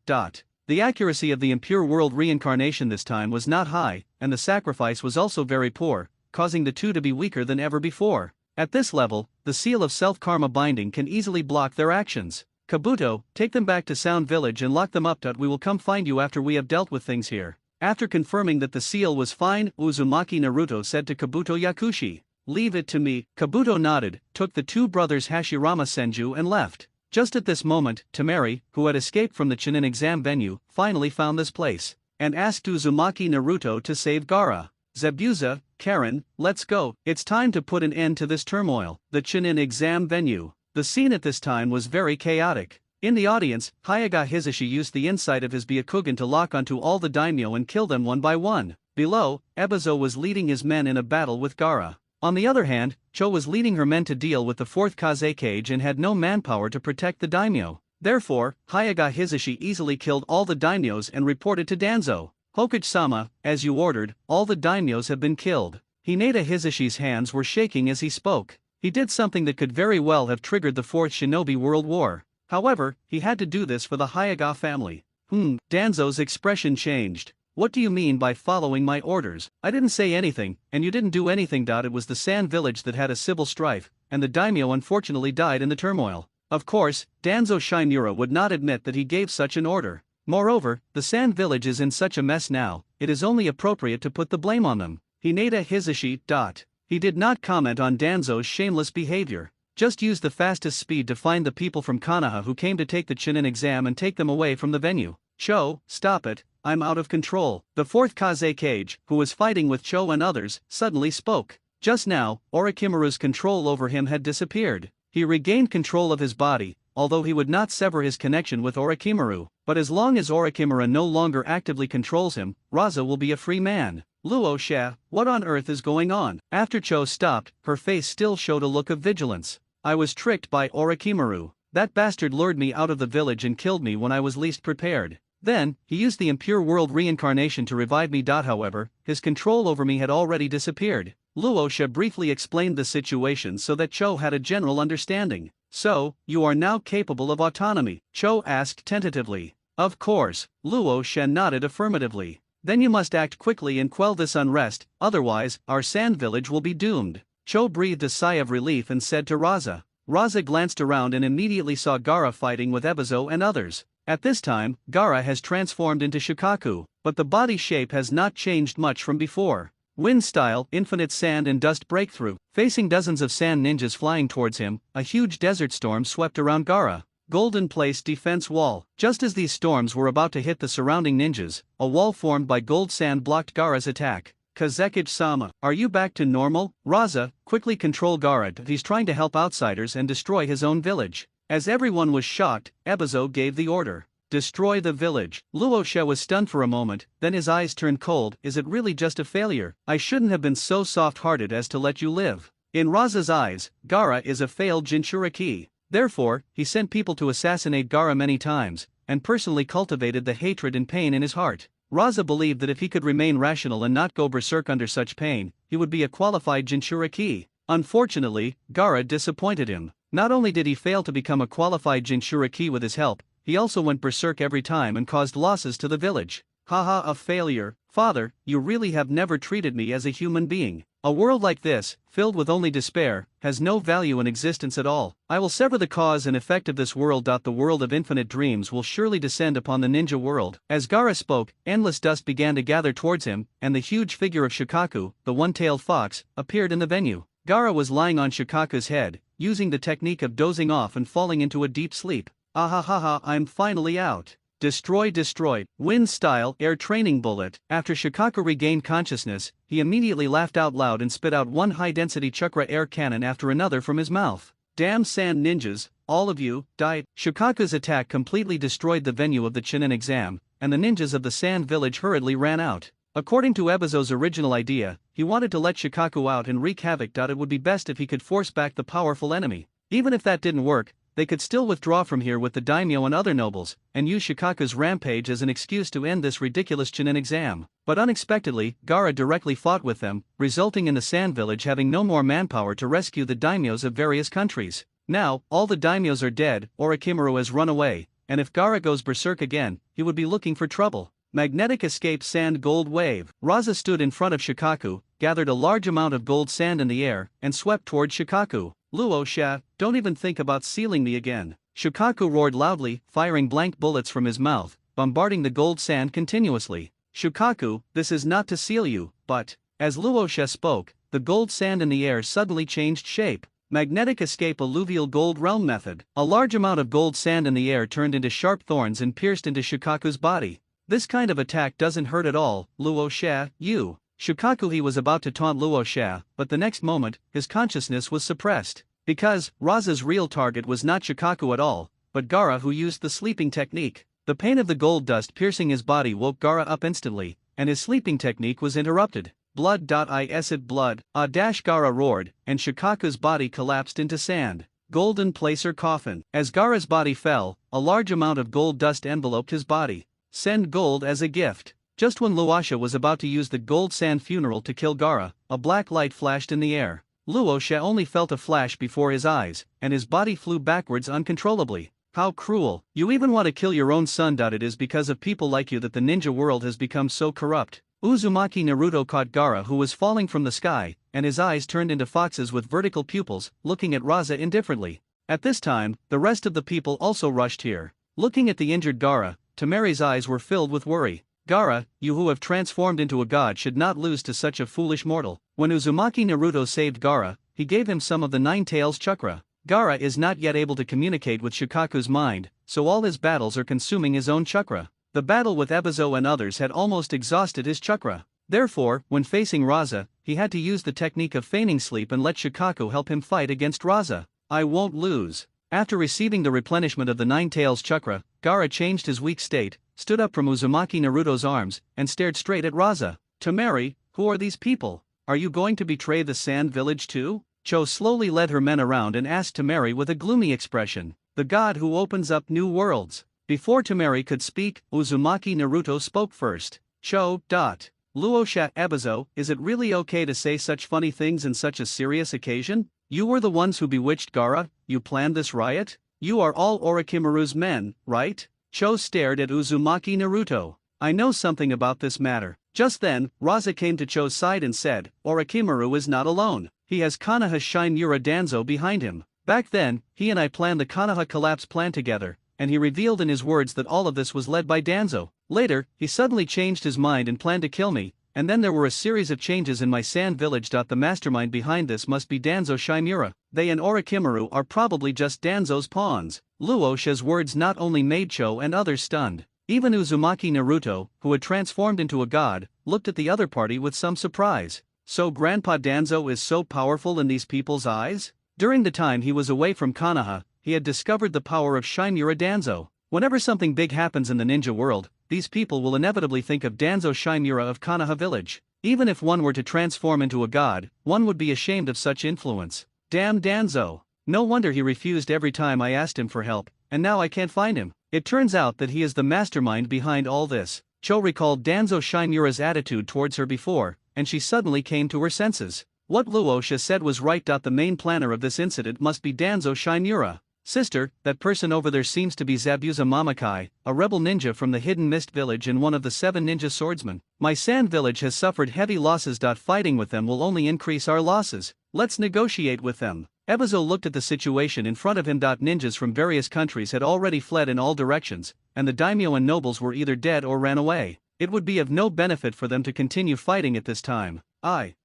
The accuracy of the Impure World reincarnation this time was not high, and the sacrifice was also very poor, causing the two to be weaker than ever before. At this level, the seal of self-karma binding can easily block their actions. Kabuto, take them back to Sound Village and lock them up. We will come find you after we have dealt with things here. After confirming that the seal was fine, Uzumaki Naruto said to Kabuto Yakushi, "Leave it to me." Kabuto nodded, took the two brothers Hashirama Senju and left. Just at this moment, Temari, who had escaped from the Chunin exam venue, finally found this place, and asked Uzumaki Naruto to save Gaara. "Zabuza, Karen, let's go. It's time to put an end to this turmoil." The Chunin exam venue. The scene at this time was very chaotic. In the audience, Hayaga Hisashi used the insight of his Byakugan to lock onto all the daimyo and kill them one by one. Below, Ebizo was leading his men in a battle with Gaara. On the other hand, Cho was leading her men to deal with the fourth Kaze cage and had no manpower to protect the daimyo. Therefore, Hayaga Hisashi easily killed all the daimyos and reported to Danzo. "Hokage-sama, as you ordered, all the daimyos have been killed." Hinata Hisashi's hands were shaking as he spoke. He did something that could very well have triggered the Fourth Shinobi World War. However, he had to do this for the Hayaga family. Danzo's expression changed. What do you mean by following my orders? I didn't say anything, and you didn't do anything. It was the Sand Village that had a civil strife, and the daimyo unfortunately died in the turmoil. Of course, Danzo Shinura would not admit that he gave such an order. Moreover, the Sand Village is in such a mess now, it is only appropriate to put the blame on them. Hinata Hisashi. He did not comment on Danzo's shameless behavior. Just used the fastest speed to find the people from Konoha who came to take the Chunin exam and take them away from the venue. Cho, stop it, I'm out of control. The fourth Kaze Kage, who was fighting with Cho and others, suddenly spoke. Just now, Orochimaru's control over him had disappeared. He regained control of his body, although he would not sever his connection with Orochimaru. But as long as Orochimaru no longer actively controls him, Raza will be a free man. Luo Xia, what on earth is going on? After Cho stopped, her face still showed a look of vigilance. I was tricked by Orochimaru. That bastard lured me out of the village and killed me when I was least prepared. Then, he used the impure world reincarnation to revive me. However, his control over me had already disappeared. Luo Xia briefly explained the situation so that Cho had a general understanding. So, you are now capable of autonomy? Cho asked tentatively. Of course, Luo Xia nodded affirmatively. Then you must act quickly and quell this unrest, otherwise, our sand village will be doomed. Cho breathed a sigh of relief and said to Raza. Raza glanced around and immediately saw Gaara fighting with Ebizo and others. At this time, Gaara has transformed into Shikaku, but the body shape has not changed much from before. Wind style, infinite sand and dust breakthrough. Facing dozens of sand ninjas flying towards him, a huge desert storm swept around Gaara. Golden Place defense wall. Just as these storms were about to hit the surrounding ninjas, a wall formed by gold sand blocked Gaara's attack. Kazekage-sama, are you back to normal? Raza, quickly control Gaara. He's trying to help outsiders and destroy his own village. As everyone was shocked, Ebizo gave the order. Destroy the village. Luo Xia was stunned for a moment, then his eyes turned cold. Is it really just a failure? I shouldn't have been so soft-hearted as to let you live. In Raza's eyes, Gaara is a failed Jinchuriki. Therefore, he sent people to assassinate Gaara many times, and personally cultivated the hatred and pain in his heart. Raza believed that if he could remain rational and not go berserk under such pain, he would be a qualified Jinchuriki. Unfortunately, Gaara disappointed him. Not only did he fail to become a qualified Jinchuriki with his help, he also went berserk every time and caused losses to the village. Haha, a failure. Father, you really have never treated me as a human being. A world like this, filled with only despair, has no value in existence at all. I will sever the cause and effect of this world. The world of infinite dreams will surely descend upon the ninja world. As Gaara spoke, endless dust began to gather towards him, and the huge figure of Shikaku, the one-tailed fox, appeared in the venue. Gaara was lying on Shikaku's head, using the technique of dozing off and falling into a deep sleep. Ahahaha, I'm finally out. Destroy. Wind style air training bullet. After Shikaku regained consciousness, he immediately laughed out loud and spit out one high-density chakra air cannon after another from his mouth. Damn sand ninjas, all of you, die. Shikaku's attack completely destroyed the venue of the Chunin exam, and the ninjas of the sand village hurriedly ran out. According to Ebizo's original idea, he wanted to let Shikaku out and wreak havoc. It would be best if he could force back the powerful enemy. Even if that didn't work, they could still withdraw from here with the daimyo and other nobles, and use Shikaku's rampage as an excuse to end this ridiculous Chunin exam. But unexpectedly, Gaara directly fought with them, resulting in the sand village having no more manpower to rescue the daimyos of various countries. Now, all the daimyos are dead, Orochimaru has run away, and if Gaara goes berserk again, he would be looking for trouble. Magnetic escape sand gold wave. Raza stood in front of Shikaku, gathered a large amount of gold sand in the air, and swept toward Shikaku. Luo Xia, don't even think about sealing me again. Shikaku roared loudly, firing blank bullets from his mouth, bombarding the gold sand continuously. Shikaku, this is not to seal you, but... As Luo Xia spoke, the gold sand in the air suddenly changed shape. Magnetic escape alluvial gold realm method. A large amount of gold sand in the air turned into sharp thorns and pierced into Shikaku's body. This kind of attack doesn't hurt at all, Luo Xia, you. Shikaku he was about to taunt Luo Xia, but the next moment, his consciousness was suppressed. Because, Raza's real target was not Shikaku at all, but Gaara who used the sleeping technique. The pain of the gold dust piercing his body woke Gaara up instantly, and his sleeping technique was interrupted. Blood. I acid blood. Gaara roared, and Shikaku's body collapsed into sand. Golden placer coffin. As Gaara's body fell, a large amount of gold dust enveloped his body. Send gold as a gift. Just when Luo Xia was about to use the gold sand funeral to kill Gaara, a black light flashed in the air. Luo Xia only felt a flash before his eyes, and his body flew backwards uncontrollably. How cruel, you even want to kill your own son. It is because of people like you that the ninja world has become so corrupt. Uzumaki Naruto caught Gaara, who was falling from the sky, and his eyes turned into foxes with vertical pupils, looking at Raza indifferently. At this time, the rest of the people also rushed here. Looking at the injured Gaara, Temeri's eyes were filled with worry. Gaara, you who have transformed into a god should not lose to such a foolish mortal. When Uzumaki Naruto saved Gaara, he gave him some of the Nine Tails chakra. Gaara is not yet able to communicate with Shikaku's mind, so all his battles are consuming his own chakra. The battle with Ebizo and others had almost exhausted his chakra. Therefore, when facing Raza, he had to use the technique of feigning sleep and let Shikaku help him fight against Raza. I won't lose. After receiving the replenishment of the Nine Tails chakra, Gaara changed his weak state, stood up from Uzumaki Naruto's arms, and stared straight at Raza. Temeri, who are these people? Are you going to betray the Sand Village too? Cho slowly led her men around and asked Temeri with a gloomy expression. The god who opens up new worlds. Before Temeri could speak, Uzumaki Naruto spoke first. Cho. Luosha Ebizo, is it really okay to say such funny things in such a serious occasion? You were the ones who bewitched Gaara, you planned this riot? You are all Orochimaru's men, right? Cho stared at Uzumaki Naruto. I know something about this matter. Just then, Raza came to Cho's side and said, Orochimaru is not alone. He has Konoha Shinmura Danzo behind him. Back then, he and I planned the Konoha collapse plan together, and he revealed in his words that all of this was led by Danzo. Later, he suddenly changed his mind and planned to kill me, and then there were a series of changes in my Sand Village. The mastermind behind this must be Danzo Shinmura. They and Orochimaru are probably just Danzo's pawns. Luosha's words not only made Cho and others stunned. Even Uzumaki Naruto, who had transformed into a god, looked at the other party with some surprise. So Grandpa Danzo is so powerful in these people's eyes? During the time he was away from Konoha, he had discovered the power of Shinmura Danzo. Whenever something big happens in the ninja world, these people will inevitably think of Danzo Shinmura of Konoha village. Even if one were to transform into a god, one would be ashamed of such influence. Damn Danzo. No wonder he refused every time I asked him for help, and now I can't find him. It turns out that he is the mastermind behind all this. Cho recalled Danzo Shinmura's attitude towards her before, and she suddenly came to her senses. What Luosha said was right. The main planner of this incident must be Danzo Shinmura. Sister, that person over there seems to be Zabuza Mamakai, a rebel ninja from the Hidden Mist village and one of the 7 ninja swordsmen. My Sand Village has suffered heavy losses. Fighting with them will only increase our losses. Let's negotiate with them. Ebizo looked at the situation in front of him. Ninjas from various countries had already fled in all directions, and the daimyo and nobles were either dead or ran away. It would be of no benefit for them to continue fighting at this time.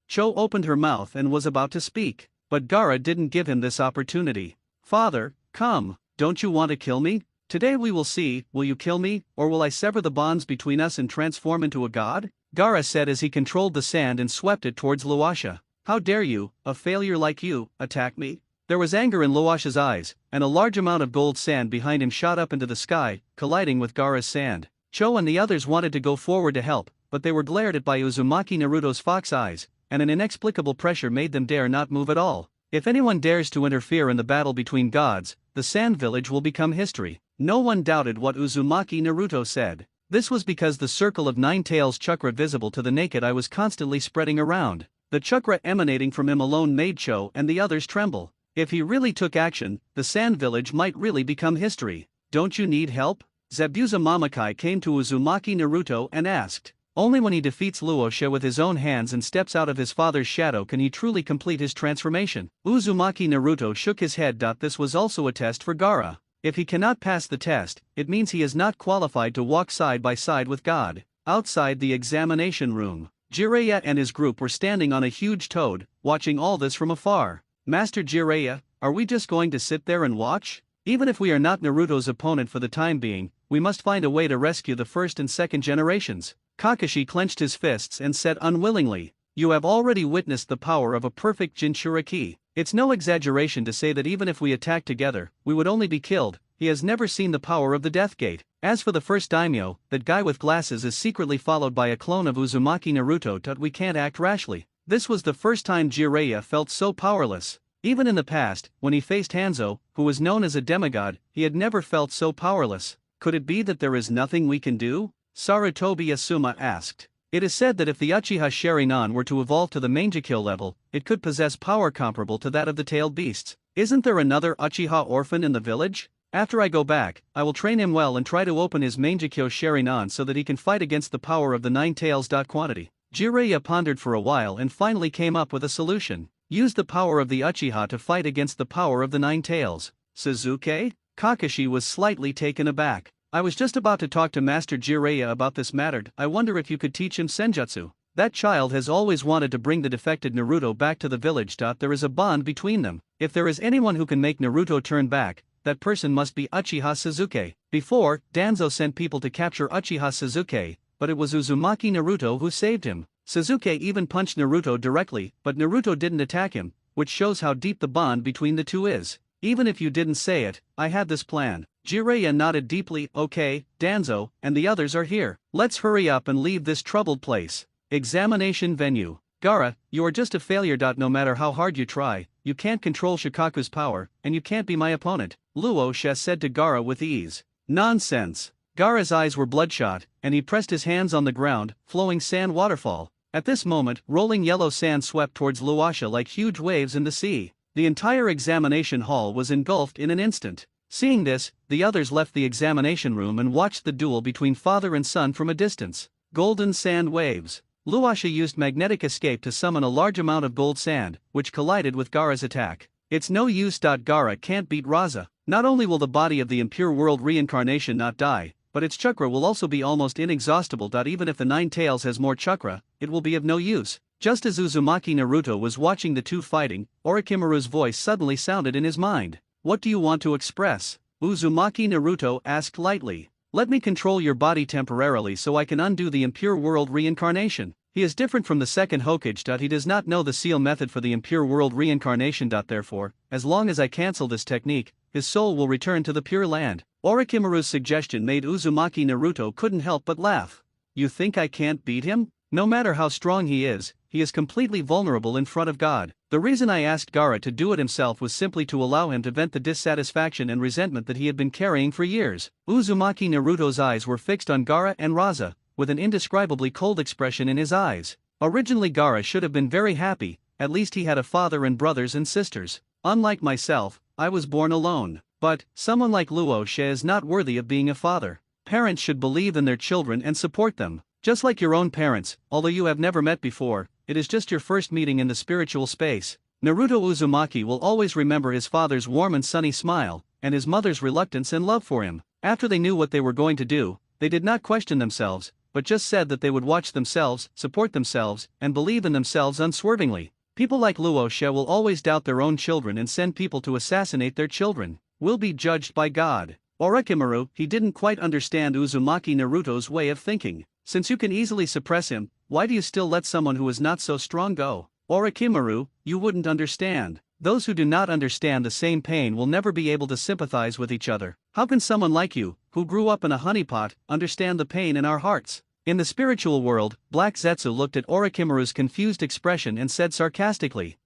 Cho opened her mouth and was about to speak, but Gaara didn't give him this opportunity. Father, come, don't you want to kill me? Today we will see, will you kill me, or will I sever the bonds between us and transform into a god? Gaara said as he controlled the sand and swept it towards Luosha. How dare you, a failure like you, attack me? There was anger in Luosha's eyes, and a large amount of gold sand behind him shot up into the sky, colliding with Gaara's sand. Cho and the others wanted to go forward to help, but they were glared at by Uzumaki Naruto's fox eyes, and an inexplicable pressure made them dare not move at all. If anyone dares to interfere in the battle between gods, the Sand Village will become history. No one doubted what Uzumaki Naruto said. This was because the circle of 9 tails chakra visible to the naked eye was constantly spreading around. The chakra emanating from him alone made Cho and the others tremble. If he really took action, the Sand Village might really become history. Don't you need help? Zabuza Mamakai came to Uzumaki Naruto and asked. Only when he defeats Luosha with his own hands and steps out of his father's shadow can he truly complete his transformation. Uzumaki Naruto shook his head. This was also a test for Gaara. If he cannot pass the test, it means he is not qualified to walk side by side with God. Outside the examination room, Jiraiya and his group were standing on a huge toad, watching all this from afar. Master Jiraiya, are we just going to sit there and watch? Even if we are not Naruto's opponent for the time being, we must find a way to rescue the first and second generations. Kakashi clenched his fists and said unwillingly, you have already witnessed the power of a perfect Jinchuriki. It's no exaggeration to say that even if we attack together, we would only be killed. He has never seen the power of the Death Gate. As for the first daimyo, that guy with glasses is secretly followed by a clone of Uzumaki Naruto. We can't act rashly. This was the first time Jiraiya felt so powerless. Even in the past, when he faced Hanzo, who was known as a demigod, he had never felt so powerless. Could it be that there is nothing we can do? Sarutobi Asuma asked. It is said that if the Uchiha Sharingan were to evolve to the Mangekyo level, it could possess power comparable to that of the tailed beasts. Isn't there another Uchiha orphan in the village? After I go back, I will train him well and try to open his Mangekyo Sharingan so that he can fight against the power of the nine tails. Quantity. Jiraiya pondered for a while and finally came up with a solution. Use the power of the Uchiha to fight against the power of the nine tails. Sasuke? Kakashi was slightly taken aback. I was just about to talk to Master Jiraiya about this matter. I wonder if you could teach him senjutsu. That child has always wanted to bring the defected Naruto back to the village. There is a bond between them. If there is anyone who can make Naruto turn back, that person must be Uchiha Sasuke. Before, Danzo sent people to capture Uchiha Sasuke, but it was Uzumaki Naruto who saved him. Sasuke even punched Naruto directly, but Naruto didn't attack him, which shows how deep the bond between the two is. Even if you didn't say it, I had this plan. Jiraiya nodded deeply. Okay, Danzo, and the others are here. Let's hurry up and leave this troubled place. Examination venue. Gaara, you are just a failure. No matter how hard you try, you can't control Shikaku's power, and you can't be my opponent, Luo She said to Gaara with ease. Nonsense. Gaara's eyes were bloodshot, and he pressed his hands on the ground, flowing sand waterfall. At this moment, rolling yellow sand swept towards Luosha like huge waves in the sea. The entire examination hall was engulfed in an instant. Seeing this, the others left the examination room and watched the duel between father and son from a distance. Golden sand waves. Luosha used magnetic escape to summon a large amount of gold sand, which collided with Gaara's attack. It's no use. Gaara can't beat Raza. Not only will the body of the impure world reincarnation not die, but its chakra will also be almost inexhaustible. Even if the nine tails has more chakra, it will be of no use. Just as Uzumaki Naruto was watching the two fighting, Orochimaru's voice suddenly sounded in his mind. What do you want to express? Uzumaki Naruto asked lightly. Let me control your body temporarily so I can undo the impure world reincarnation. He is different from the second Hokage. He does not know the seal method for the impure world reincarnation. Therefore, as long as I cancel this technique, his soul will return to the pure land. Orochimaru's suggestion made Uzumaki Naruto couldn't help but laugh. You think I can't beat him? No matter how strong he is completely vulnerable in front of God. The reason I asked Gaara to do it himself was simply to allow him to vent the dissatisfaction and resentment that he had been carrying for years. Uzumaki Naruto's eyes were fixed on Gaara and Raza, with an indescribably cold expression in his eyes. Originally Gaara should have been very happy, at least he had a father and brothers and sisters. Unlike myself, I was born alone. But, someone like Luo She is not worthy of being a father. Parents should believe in their children and support them. Just like your own parents, although you have never met before, it is just your first meeting in the spiritual space. Naruto Uzumaki will always remember his father's warm and sunny smile, and his mother's reluctance and love for him. After they knew what they were going to do, they did not question themselves, but just said that they would watch themselves, support themselves, and believe in themselves unswervingly. People like Luo She will always doubt their own children and send people to assassinate their children. Will be judged by God. Orochimaru, he didn't quite understand Uzumaki Naruto's way of thinking. Since you can easily suppress him, why do you still let someone who is not so strong go? Orochimaru, you wouldn't understand. Those who do not understand the same pain will never be able to sympathize with each other. How can someone like you, who grew up in a honeypot, understand the pain in our hearts? In the spiritual world, Black Zetsu looked at Orochimaru's confused expression and said sarcastically,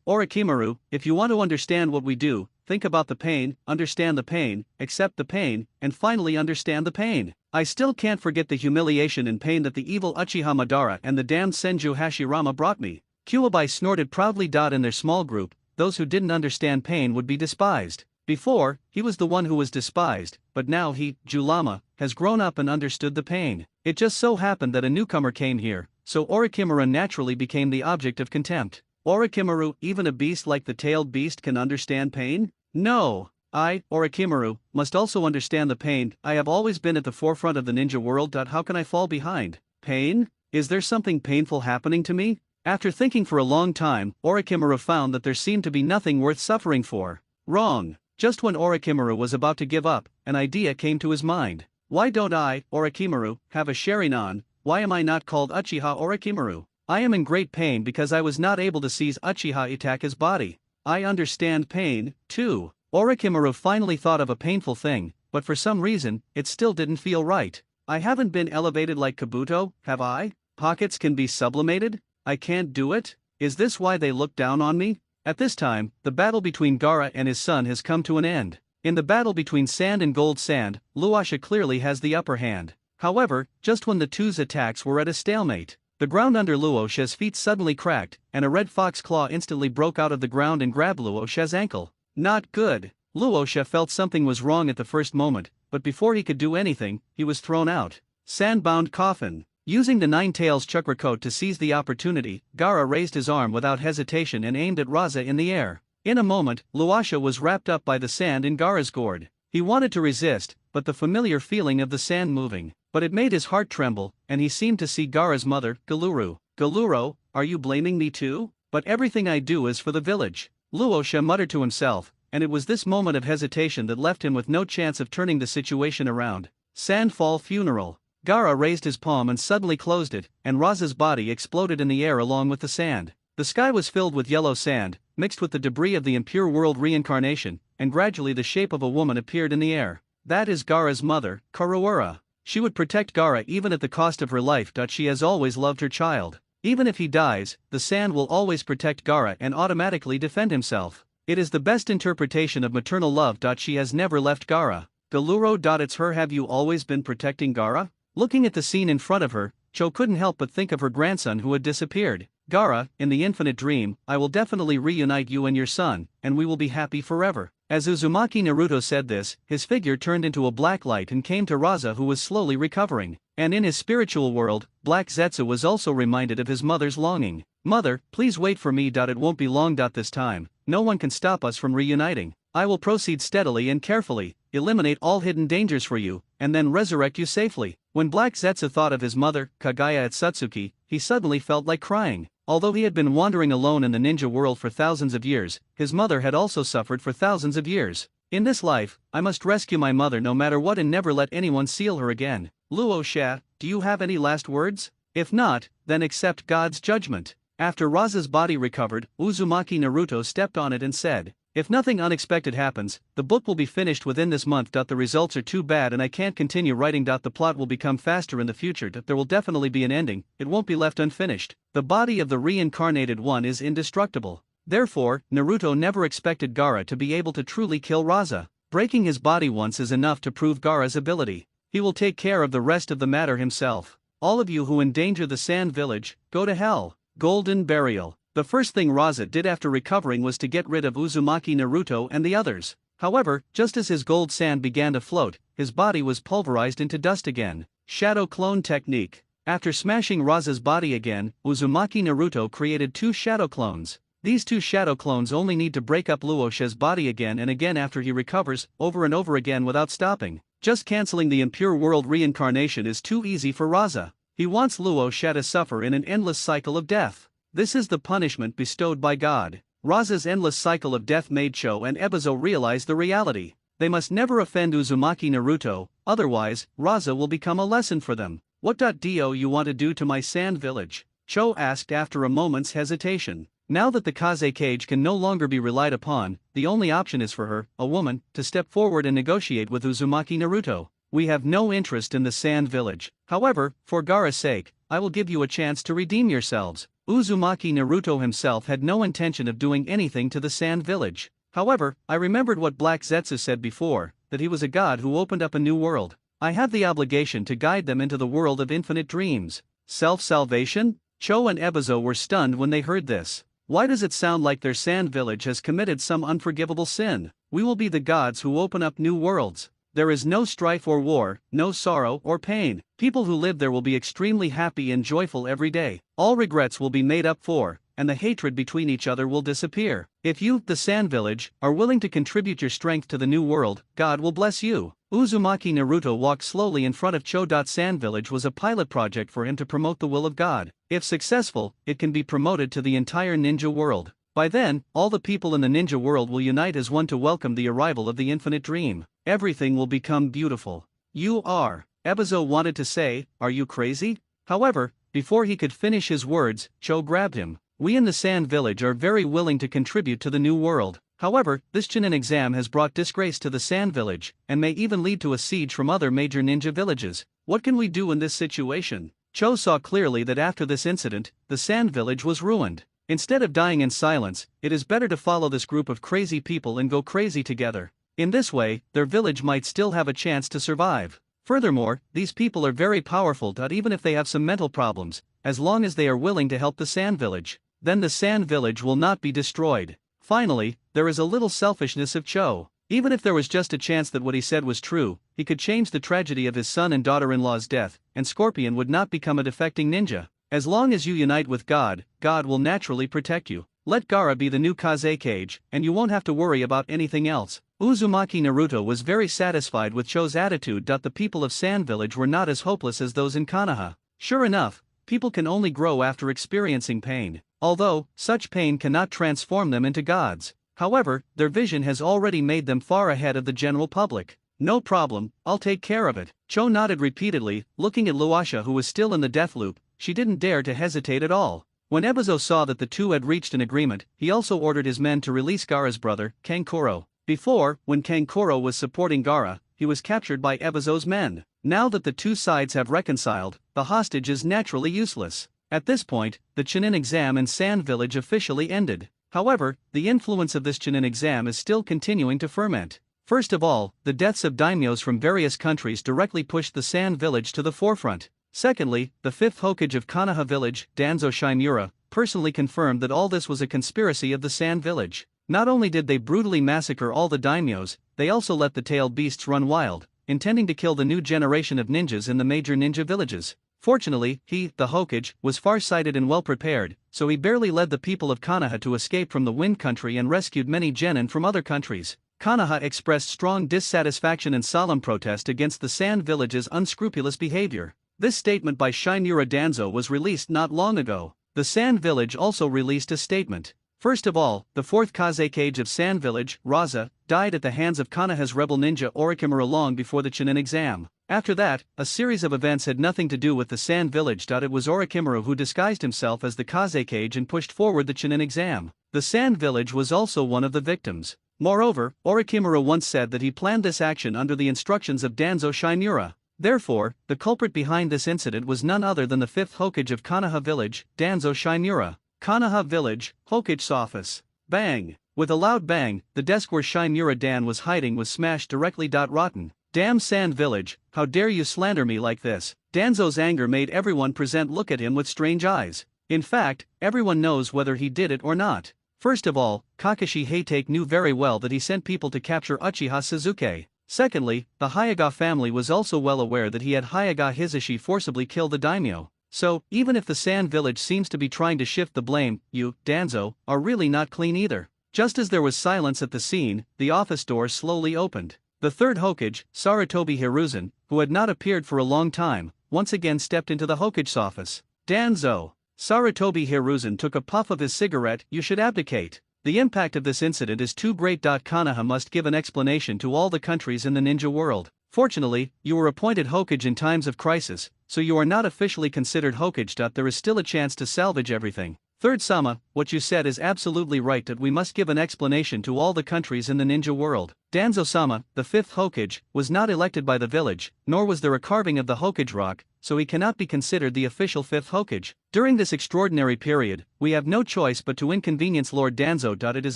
Orochimaru, if you want to understand what we do, think about the pain, understand the pain, accept the pain, and finally understand the pain. I still can't forget the humiliation and pain that the evil Uchiha Madara and the damned Senju Hashirama brought me. Kuwabai snorted proudly. In their small group, those who didn't understand pain would be despised. Before, he was the one who was despised, but now he, Julama, has grown up and understood the pain. It just so happened that a newcomer came here, so Orochimaru naturally became the object of contempt. Orochimaru, even a beast like the tailed beast can understand pain? No. I, Orochimaru, must also understand the pain. I have always been at the forefront of the ninja world. How can I fall behind? Pain? Is there something painful happening to me? After thinking for a long time, Orochimaru found that there seemed to be nothing worth suffering for. Wrong. Just when Orochimaru was about to give up, an idea came to his mind. Why don't I, Orochimaru, have a Sharingan? Why am I not called Uchiha Orochimaru? I am in great pain because I was not able to seize Uchiha Itaka's body. I understand pain, too. Orochimaru finally thought of a painful thing, but for some reason, it still didn't feel right. I haven't been elevated like Kabuto, have I? Pockets can be sublimated? I can't do it? Is this why they look down on me? At this time, the battle between Gaara and his son has come to an end. In the battle between Sand and Gold Sand, Luosha clearly has the upper hand. However, just when the two's attacks were at a stalemate, the ground under Luosha's feet suddenly cracked, and a red fox claw instantly broke out of the ground and grabbed Luosha's ankle. Not good. Luosha felt something was wrong at the first moment, but before he could do anything, he was thrown out. Sandbound coffin. Using the Nine-Tails chakra coat to seize the opportunity, Gaara raised his arm without hesitation and aimed at Raza in the air. In a moment, Luosha was wrapped up by the sand in Gaara's gourd. He wanted to resist, but the familiar feeling of the sand moving. But it made his heart tremble, and he seemed to see Gaara's mother, Galuru. "Galuro, are you blaming me too? But everything I do is for the village," Luosha muttered to himself, and it was this moment of hesitation that left him with no chance of turning the situation around. Sandfall funeral. Gaara raised his palm and suddenly closed it, and Raza's body exploded in the air along with the sand. The sky was filled with yellow sand, mixed with the debris of the impure world reincarnation, and gradually the shape of a woman appeared in the air. That is Gaara's mother, Karuura. She would protect Gaara even at the cost of her life. She has always loved her child. Even if he dies, the sand will always protect Gaara and automatically defend himself. It is the best interpretation of maternal love. She has never left Gaara. Galuro. It's her. Have you always been protecting Gaara? Looking at the scene in front of her, Cho couldn't help but think of her grandson who had disappeared. Gaara, in the infinite dream, I will definitely reunite you and your son, and we will be happy forever. As Uzumaki Naruto said this, his figure turned into a black light and came to Raza, who was slowly recovering. And in his spiritual world, Black Zetsu was also reminded of his mother's longing. Mother, please wait for me. It won't be long. This time, no one can stop us from reuniting. I will proceed steadily and carefully, eliminate all hidden dangers for you, and then resurrect you safely. When Black Zetsu thought of his mother, Kaguya at Satsuki, he suddenly felt like crying. Although he had been wandering alone in the ninja world for thousands of years, his mother had also suffered for thousands of years. In this life, I must rescue my mother no matter what and never let anyone seal her again. Luosha, do you have any last words? If not, then accept God's judgment. After Raza's body recovered, Uzumaki Naruto stepped on it and said, if nothing unexpected happens, the book will be finished within this month. The results are too bad and I can't continue writing. The plot will become faster in the future. There will definitely be an ending, it won't be left unfinished. The body of the reincarnated one is indestructible. Therefore, Naruto never expected Gaara to be able to truly kill Raza. Breaking his body once is enough to prove Gaara's ability. He will take care of the rest of the matter himself. All of you who endanger the Sand Village, go to hell. Golden Burial. The first thing Raza did after recovering was to get rid of Uzumaki Naruto and the others. However, just as his gold sand began to float, his body was pulverized into dust again. Shadow Clone Technique. After smashing Raza's body again, Uzumaki Naruto created 2 shadow clones. These 2 shadow clones only need to break up Luosha's body again and again after he recovers, over and over again without stopping. Just cancelling the impure world reincarnation is too easy for Raza. He wants Luosha to suffer in an endless cycle of death. This is the punishment bestowed by God. Raza's endless cycle of death made Cho and Ebizo realize the reality. They must never offend Uzumaki Naruto, otherwise, Raza will become a lesson for them. What do you want to do to my sand village? Cho asked after a moment's hesitation. Now that the Kaze cage can no longer be relied upon, the only option is for her, a woman, to step forward and negotiate with Uzumaki Naruto. We have no interest in the sand village. However, for Gaara's sake, I will give you a chance to redeem yourselves. Uzumaki Naruto himself had no intention of doing anything to the sand village. However, I remembered what Black Zetsu said before, that he was a god who opened up a new world. I have the obligation to guide them into the world of infinite dreams. Self-salvation? Cho and Ebizo were stunned when they heard this. Why does it sound like their sand village has committed some unforgivable sin? We will be the gods who open up new worlds. There is no strife or war, no sorrow or pain. People who live there will be extremely happy and joyful every day. All regrets will be made up for, and the hatred between each other will disappear. If you, the Sand Village, are willing to contribute your strength to the new world, God will bless you. Uzumaki Naruto walked slowly in front of Cho. Sand Village was a pilot project for him to promote the will of God. If successful, it can be promoted to the entire ninja world. By then, all the people in the ninja world will unite as one to welcome the arrival of the infinite dream. Everything will become beautiful. You are. Ebizo wanted to say, are you crazy? However, before he could finish his words, Cho grabbed him. We in the Sand Village are very willing to contribute to the new world. However, this Chunin exam has brought disgrace to the Sand Village, and may even lead to a siege from other major ninja villages. What can we do in this situation? Cho saw clearly that after this incident, the Sand Village was ruined. Instead of dying in silence, it is better to follow this group of crazy people and go crazy together. In this way, their village might still have a chance to survive. Furthermore, these people are very powerful. Even if they have some mental problems, as long as they are willing to help the Sand Village, then the Sand Village will not be destroyed. Finally, there is a little selfishness of Cho. Even if there was just a chance that what he said was true, he could change the tragedy of his son and daughter-in-law's death, and Scorpion would not become a defecting ninja. As long as you unite with God, God will naturally protect you. Let Gaara be the new Kazekage, and you won't have to worry about anything else. Uzumaki Naruto was very satisfied with Cho's attitude. The people of Sand Village were not as hopeless as those in Konoha. Sure enough, people can only grow after experiencing pain, although such pain cannot transform them into gods. However, their vision has already made them far ahead of the general public. No problem, I'll take care of it. Cho nodded repeatedly, looking at Luasha, who was still in the death loop. She didn't dare to hesitate at all. When Ebizo saw that the two had reached an agreement, he also ordered his men to release Gaara's brother, Kankuro. Before, when Kankuro was supporting Gaara, he was captured by Ebizo's men. Now that the two sides have reconciled, the hostage is naturally useless. At this point, the Chunin exam in Sand Village officially ended. However, the influence of this Chunin exam is still continuing to ferment. First of all, the deaths of daimyos from various countries directly pushed the Sand Village to the forefront. Secondly, the fifth Hokage of Konoha Village, Danzo Shimura, personally confirmed that all this was a conspiracy of the Sand Village. Not only did they brutally massacre all the daimyos, they also let the tailed beasts run wild, intending to kill the new generation of ninjas in the major ninja villages. Fortunately, he, the Hokage, was far-sighted and well-prepared, so he barely led the people of Konoha to escape from the Wind Country and rescued many genin from other countries. Konoha expressed strong dissatisfaction and solemn protest against the Sand Village's unscrupulous behavior. This statement by Shimura Danzo was released not long ago. The Sand Village also released a statement. First of all, the fourth Kazekage of Sand Village, Raza, died at the hands of Konoha's rebel ninja Orochimaru long before the Chunin exam. After that, a series of events had nothing to do with the Sand Village. It was Orochimaru who disguised himself as the Kazekage and pushed forward the Chunin exam. The Sand Village was also one of the victims. Moreover, Orochimaru once said that he planned this action under the instructions of Danzo Shimura. Therefore, the culprit behind this incident was none other than the fifth Hokage of Konoha Village, Danzo Shimura. Konoha Village, Hokage's office. Bang! With a loud bang, the desk where Shimura Dan was hiding was smashed directly. Rotten. Damn Sand Village, how dare you slander me like this? Danzo's anger made everyone present look at him with strange eyes. In fact, everyone knows whether he did it or not. First of all, Kakashi Hatake knew very well that he sent people to capture Uchiha Sasuke. Secondly, the Hyuga family was also well aware that he had Hyuga Hisashi forcibly kill the daimyo. So, even if the Sand Village seems to be trying to shift the blame, you, Danzo, are really not clean either. Just as there was silence at the scene, the office door slowly opened. The third Hokage, Sarutobi Hiruzen, who had not appeared for a long time, once again stepped into the Hokage's office. Danzo. Sarutobi Hiruzen took a puff of his cigarette. You should abdicate. The impact of this incident is too great. Konoha must give an explanation to all the countries in the ninja world. Fortunately, you were appointed Hokage in times of crisis, so you are not officially considered Hokage. There is still a chance to salvage everything. Third Sama, what you said is absolutely right that we must give an explanation to all the countries in the ninja world. Danzo-sama, the fifth Hokage, was not elected by the village, nor was there a carving of the Hokage rock, so he cannot be considered the official fifth Hokage. During this extraordinary period, we have no choice but to inconvenience Lord Danzo. It is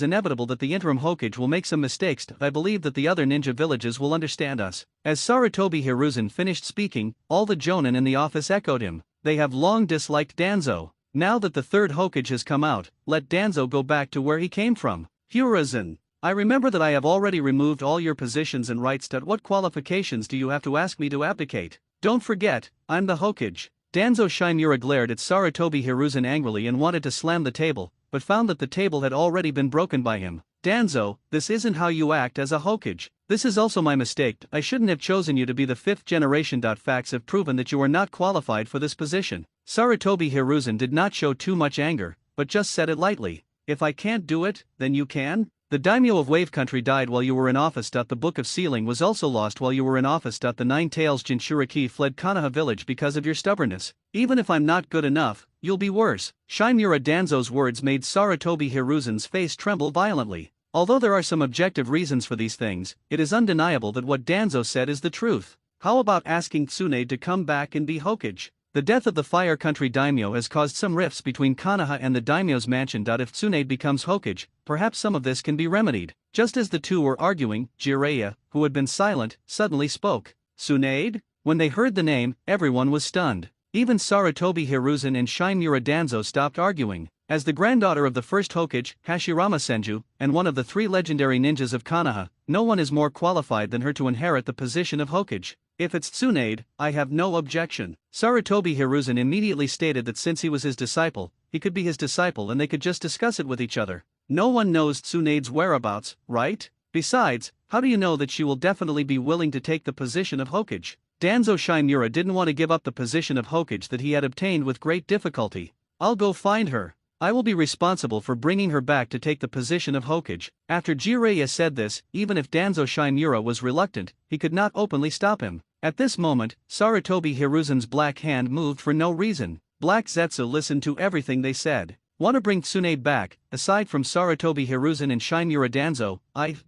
inevitable that the interim Hokage will make some mistakes. I believe that the other ninja villages will understand us. As Sarutobi Hiruzen finished speaking, all the jonin in the office echoed him. They have long disliked Danzo. Now that the third Hokage has come out, let Danzo go back to where he came from. Hiruzen, I remember that I have already removed all your positions and rights. What qualifications do you have to ask me to abdicate? Don't forget, I'm the Hokage. Danzo Shimura glared at Sarutobi Hiruzen angrily and wanted to slam the table, but found that the table had already been broken by him. Danzo, this isn't how you act as a Hokage. This is also my mistake. I shouldn't have chosen you to be the fifth generation. Facts have proven that you are not qualified for this position. Sarutobi Hiruzen did not show too much anger, but just said it lightly. If I can't do it, then you can? The daimyo of Wave Country died while you were in office. The Book of Sealing was also lost while you were in office. The Nine Tails Jinchuriki fled Konoha Village because of your stubbornness. Even if I'm not good enough, you'll be worse. Shimura Danzo's words made Sarutobi Hiruzen's face tremble violently. Although there are some objective reasons for these things, it is undeniable that what Danzo said is the truth. How about asking Tsunade to come back and be Hokage? The death of the Fire Country daimyo has caused some rifts between Konoha and the daimyo's mansion. If Tsunade becomes Hokage, perhaps some of this can be remedied. Just as the two were arguing, Jiraiya, who had been silent, suddenly spoke. Tsunade? When they heard the name, everyone was stunned. Even Sarutobi Hiruzen and Shimura Danzo stopped arguing. As the granddaughter of the first Hokage, Hashirama Senju, and one of the three legendary ninjas of Konoha, no one is more qualified than her to inherit the position of Hokage. If it's Tsunade, I have no objection. Sarutobi Hiruzen immediately stated that since he was his disciple, he could be his disciple and they could just discuss it with each other. No one knows Tsunade's whereabouts, right? Besides, how do you know that she will definitely be willing to take the position of Hokage? Danzo Shimura didn't want to give up the position of Hokage that he had obtained with great difficulty. I'll go find her. I will be responsible for bringing her back to take the position of Hokage. After Jiraiya said this, even if Danzo Shimura was reluctant, he could not openly stop him. At this moment, Sarutobi Hiruzen's black hand moved for no reason. Black Zetsu listened to everything they said. Want to bring Tsunade back? Aside from Sarutobi Hiruzen and Shimura Danzo,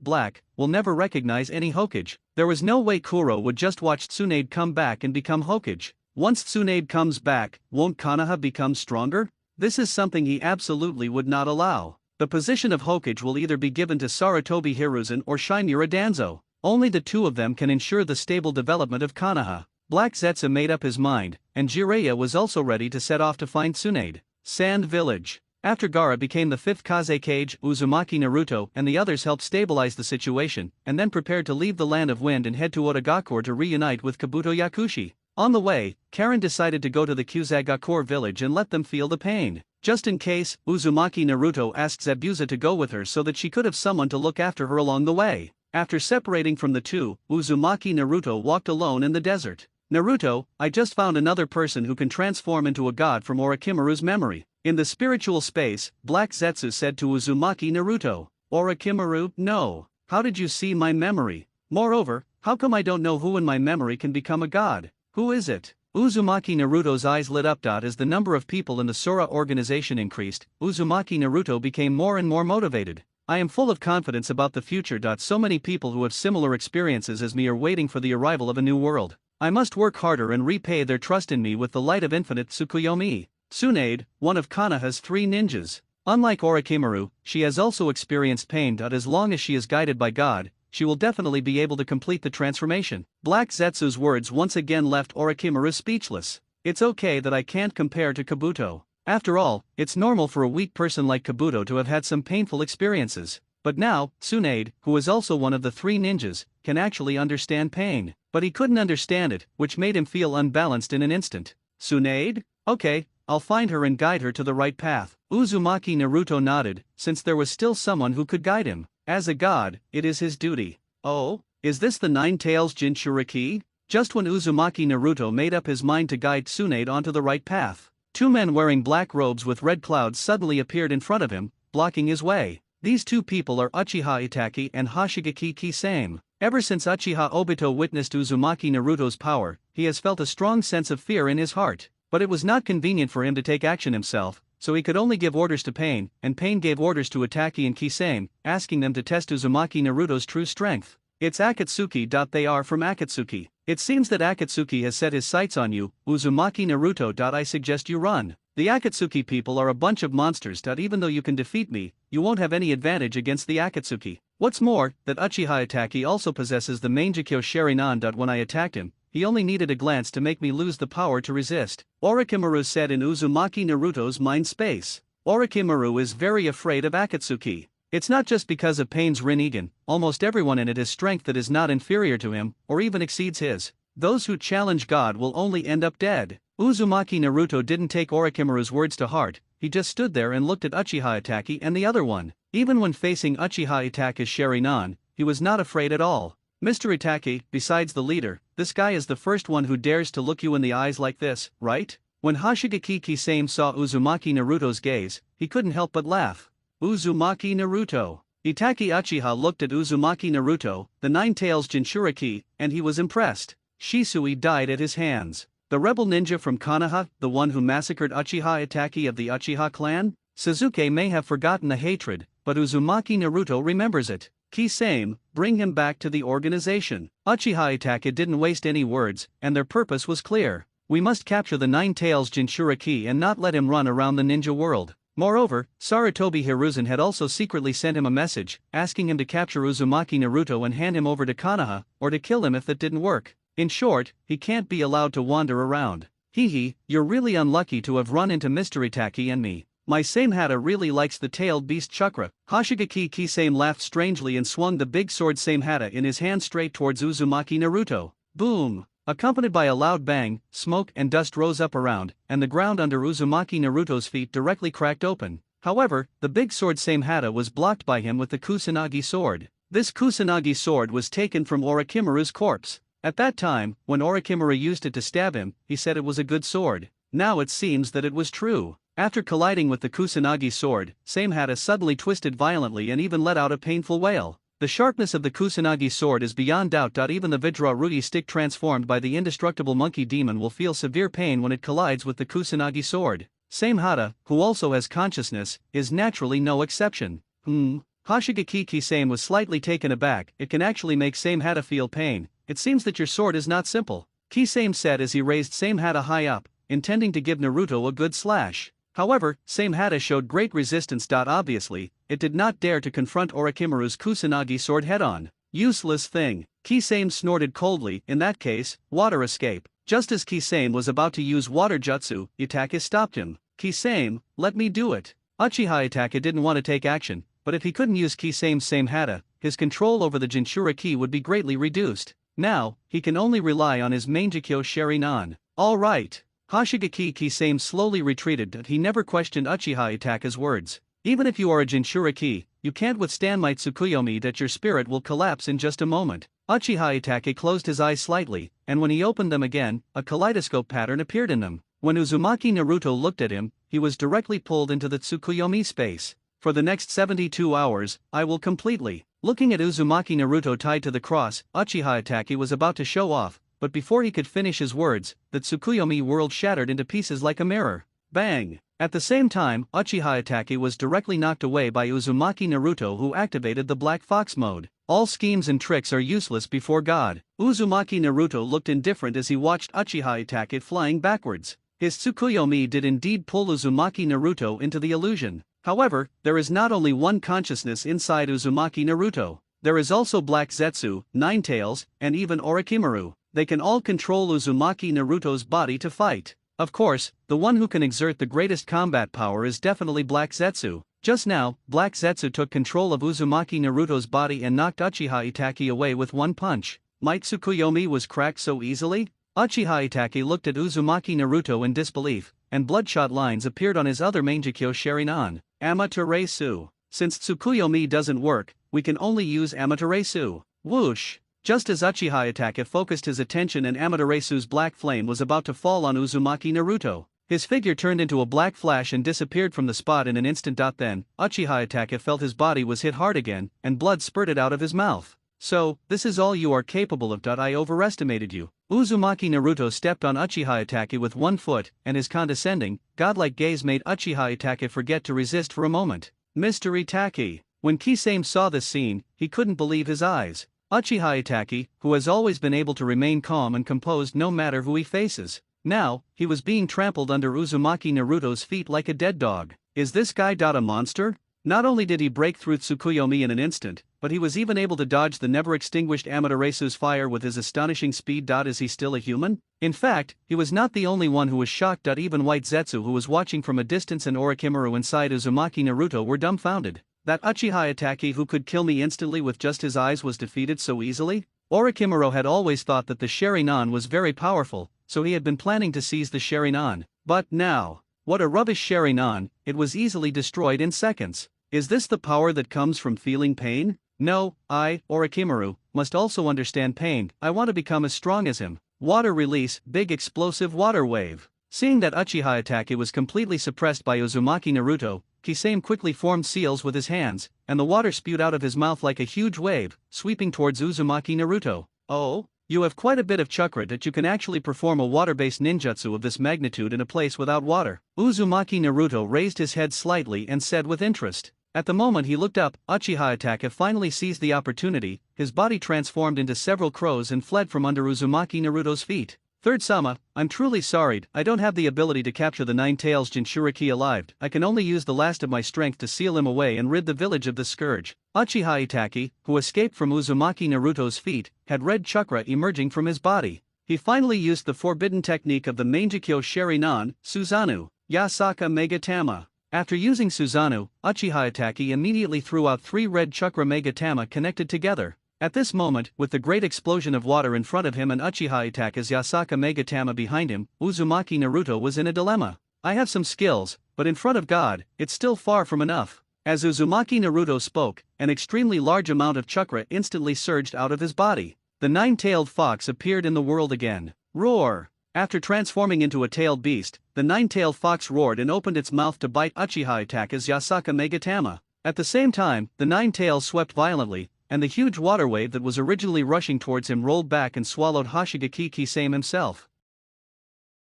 Black, will never recognize any Hokage. There was no way Kuro would just watch Tsunade come back and become Hokage. Once Tsunade comes back, won't Konoha become stronger? This is something he absolutely would not allow. The position of Hokage will either be given to Sarutobi Hiruzen or Shimura Danzo. Only the two of them can ensure the stable development of Konoha. Black Zetsu made up his mind, and Jiraiya was also ready to set off to find Tsunade. Sand Village. After Gaara became the fifth Kazekage, Uzumaki Naruto and the others helped stabilize the situation, and then prepared to leave the Land of Wind and head to Otagakure to reunite with Kabuto Yakushi. On the way, Karen decided to go to the Kuzagakure village and let them feel the pain. Just in case, Uzumaki Naruto asked Zabuza to go with her so that she could have someone to look after her along the way. After separating from the two, Uzumaki Naruto walked alone in the desert. Naruto, I just found another person who can transform into a god from Orochimaru's memory. In the spiritual space, Black Zetsu said to Uzumaki Naruto, Orochimaru, no. How did you see my memory? Moreover, how come I don't know who in my memory can become a god? Who is it? Uzumaki Naruto's eyes lit up. As the number of people in the Sora organization increased, Uzumaki Naruto became more and more motivated. I am full of confidence about the future. So many people who have similar experiences as me are waiting for the arrival of a new world. I must work harder and repay their trust in me with the light of infinite Tsukuyomi. Tsunade, one of Konoha's three ninjas. Unlike Orochimaru, she has also experienced pain. As long as she is guided by God, she will definitely be able to complete the transformation. Black Zetsu's words once again left Orochimaru speechless. It's okay that I can't compare to Kabuto. After all, it's normal for a weak person like Kabuto to have had some painful experiences. But now, Tsunade, who is also one of the three ninjas, can actually understand pain. But he couldn't understand it, which made him feel unbalanced in an instant. Tsunade? Okay, I'll find her and guide her to the right path. Uzumaki Naruto nodded, since there was still someone who could guide him. As a god, it is his duty. Oh, is this the Nine Tails Jinchuriki? Just when Uzumaki Naruto made up his mind to guide Tsunade onto the right path, two men wearing black robes with red clouds suddenly appeared in front of him, blocking his way. These two people are Uchiha Itaki and Hashigaki Kisame. Ever since Uchiha Obito witnessed Uzumaki Naruto's power, he has felt a strong sense of fear in his heart. But it was not convenient for him to take action himself, so he could only give orders to Pain, and Pain gave orders to Itaki and Kisame, asking them to test Uzumaki Naruto's true strength. It's Akatsuki. They are from Akatsuki. It seems that Akatsuki has set his sights on you, Uzumaki Naruto. I suggest you run. The Akatsuki people are a bunch of monsters. Even though you can defeat me, you won't have any advantage against the Akatsuki. What's more, that Uchiha Itaki also possesses the Mangekyo Sharingan. When I attacked him, he only needed a glance to make me lose the power to resist. Orochimaru said in Uzumaki Naruto's mind space. Orochimaru is very afraid of Akatsuki. It's not just because of Pain's Rinnegan, almost everyone in it has strength that is not inferior to him, or even exceeds his. Those who challenge God will only end up dead. Uzumaki Naruto didn't take Orochimaru's words to heart, he just stood there and looked at Uchiha Itaki and the other one. Even when facing Uchiha Itaki's Sharingan, he was not afraid at all. Mr. Itaki, besides the leader, this guy is the first one who dares to look you in the eyes like this, right? When Hashigaki Kisame saw Uzumaki Naruto's gaze, he couldn't help but laugh. Uzumaki Naruto. Itaki Uchiha looked at Uzumaki Naruto, the Nine Tails Jinchuriki, and he was impressed. Shisui died at his hands. The rebel ninja from Konoha, the one who massacred Uchiha Itaki of the Uchiha clan? Sasuke may have forgotten the hatred, but Uzumaki Naruto remembers it. Kisame, bring him back to the organization. Uchiha Itaki didn't waste any words, and their purpose was clear. We must capture the Nine Tails Jinchuriki and not let him run around the ninja world. Moreover, Sarutobi Hiruzen had also secretly sent him a message, asking him to capture Uzumaki Naruto and hand him over to Konoha, or to kill him if that didn't work. In short, he can't be allowed to wander around. You're really unlucky to have run into Mr. Itaki and me. My Samehada really likes the tailed beast chakra. Hoshigaki Kisame laughed strangely and swung the big sword Samehada in his hand straight towards Uzumaki Naruto. Boom! Accompanied by a loud bang, smoke and dust rose up around, and the ground under Uzumaki Naruto's feet directly cracked open. However, the big sword Samehada was blocked by him with the Kusanagi sword. This Kusanagi sword was taken from Orochimaru's corpse. At that time, when Orochimaru used it to stab him, he said it was a good sword. Now it seems that it was true. After colliding with the Kusanagi sword, Samehada suddenly twisted violently and even let out a painful wail. The sharpness of the Kusanagi sword is beyond doubt. Even the Vajra stick transformed by the indestructible monkey demon will feel severe pain when it collides with the Kusanagi sword. Samehada, who also has consciousness, is naturally no exception. Hoshigaki Kisame was slightly taken aback. It can actually make Samehada feel pain. It seems that your sword is not simple, Kisame said as he raised Samehada high up, intending to give Naruto a good slash. However, Samehada showed great resistance. Obviously, it did not dare to confront Orochimaru's Kusanagi sword head-on. Useless thing, Kisame snorted coldly. In that case, water escape. Just as Kisame was about to use water jutsu, Itachi stopped him. Kisame, let me do it. Uchiha Itachi didn't want to take action, but if he couldn't use Kisame's Samehada, his control over the Jinchuriki ki would be greatly reduced. Now, he can only rely on his Mangekyo Sharingan. Alright. Hoshigaki Kisame slowly retreated, but he never questioned Uchiha Itachi's words. Even if you are a Jinchuriki, you can't withstand my Tsukuyomi. That your spirit will collapse in just a moment. Uchiha Itachi closed his eyes slightly, and when he opened them again, a kaleidoscope pattern appeared in them. When Uzumaki Naruto looked at him, he was directly pulled into the Tsukuyomi space. For the next 72 hours, I will completely. Looking at Uzumaki Naruto tied to the cross, Uchiha Itachi was about to show off, but before he could finish his words, the Tsukuyomi world shattered into pieces like a mirror. Bang! At the same time, Uchiha Itachi was directly knocked away by Uzumaki Naruto, who activated the Black Fox mode. All schemes and tricks are useless before God. Uzumaki Naruto looked indifferent as he watched Uchiha Itachi flying backwards. His Tsukuyomi did indeed pull Uzumaki Naruto into the illusion. However, there is not only one consciousness inside Uzumaki Naruto. There is also Black Zetsu, Nine Tails, and even Orochimaru. They can all control Uzumaki Naruto's body to fight. Of course, the one who can exert the greatest combat power is definitely Black Zetsu. Just now, Black Zetsu took control of Uzumaki Naruto's body and knocked Uchiha Itachi away with one punch. My Tsukuyomi was cracked so easily? Uchiha Itachi looked at Uzumaki Naruto in disbelief, and bloodshot lines appeared on his other Mangekyo Sharingan, Amaterasu. Since Tsukuyomi doesn't work, we can only use Amaterasu. Whoosh! Just as Uchiha Itachi focused his attention and Amaterasu's black flame was about to fall on Uzumaki Naruto, his figure turned into a black flash and disappeared from the spot in an instant. Then, Uchiha Itachi felt his body was hit hard again, and blood spurted out of his mouth. So, this is all you are capable of. I overestimated you. Uzumaki Naruto stepped on Uchiha Itachi with one foot, and his condescending, godlike gaze made Uchiha Itachi forget to resist for a moment. Mr. Itachi. When Kisame saw this scene, he couldn't believe his eyes. Uchiha Itachi, who has always been able to remain calm and composed no matter who he faces. Now, he was being trampled under Uzumaki Naruto's feet like a dead dog. Is this guy a monster? Not only did he break through Tsukuyomi in an instant, but he was even able to dodge the never-extinguished Amaterasu's fire with his astonishing speed. Is he still a human? In fact, he was not the only one who was shocked. Even White Zetsu, who was watching from a distance, and Orochimaru inside Uzumaki Naruto were dumbfounded. That Uchiha Itachi who could kill me instantly with just his eyes was defeated so easily? Orochimaru had always thought that the Sharingan was very powerful, so he had been planning to seize the Sharingan. But now, what a rubbish Sharingan, it was easily destroyed in seconds. Is this the power that comes from feeling pain? No, I, Orochimaru, must also understand pain. I want to become as strong as him. Water release, big explosive water wave. Seeing that Uchiha Itachi was completely suppressed by Uzumaki Naruto, Kisame quickly formed seals with his hands, and the water spewed out of his mouth like a huge wave, sweeping towards Uzumaki Naruto. Oh? You have quite a bit of chakra that you can actually perform a water-based ninjutsu of this magnitude in a place without water. Uzumaki Naruto raised his head slightly and said with interest. At the moment he looked up, Uchiha Itachi finally seized the opportunity. His body transformed into several crows and fled from under Uzumaki Naruto's feet. Third Sama, I'm truly sorry, I don't have the ability to capture the Nine Tails Jinchuriki alive. I can only use the last of my strength to seal him away and rid the village of the scourge. Uchiha Itachi, who escaped from Uzumaki Naruto's feet, had red chakra emerging from his body. He finally used the forbidden technique of the Mangekyo Sharingan, Susanoo, Yasaka Megatama. After using Susanoo, Uchiha Itachi immediately threw out 3 red chakra megatama connected together. At this moment, with the great explosion of water in front of him and Uchiha Itachi's Yasaka megatama behind him, Uzumaki Naruto was in a dilemma. I have some skills, but in front of God, it's still far from enough. As Uzumaki Naruto spoke, an extremely large amount of chakra instantly surged out of his body. The 9-tailed fox appeared in the world again. Roar! After transforming into a tailed beast, the 9-tailed fox roared and opened its mouth to bite Uchiha Itachi's Yasaka megatama. At the same time, the 9 tails swept violently, and the huge water wave that was originally rushing towards him rolled back and swallowed Hoshigaki Kisame himself.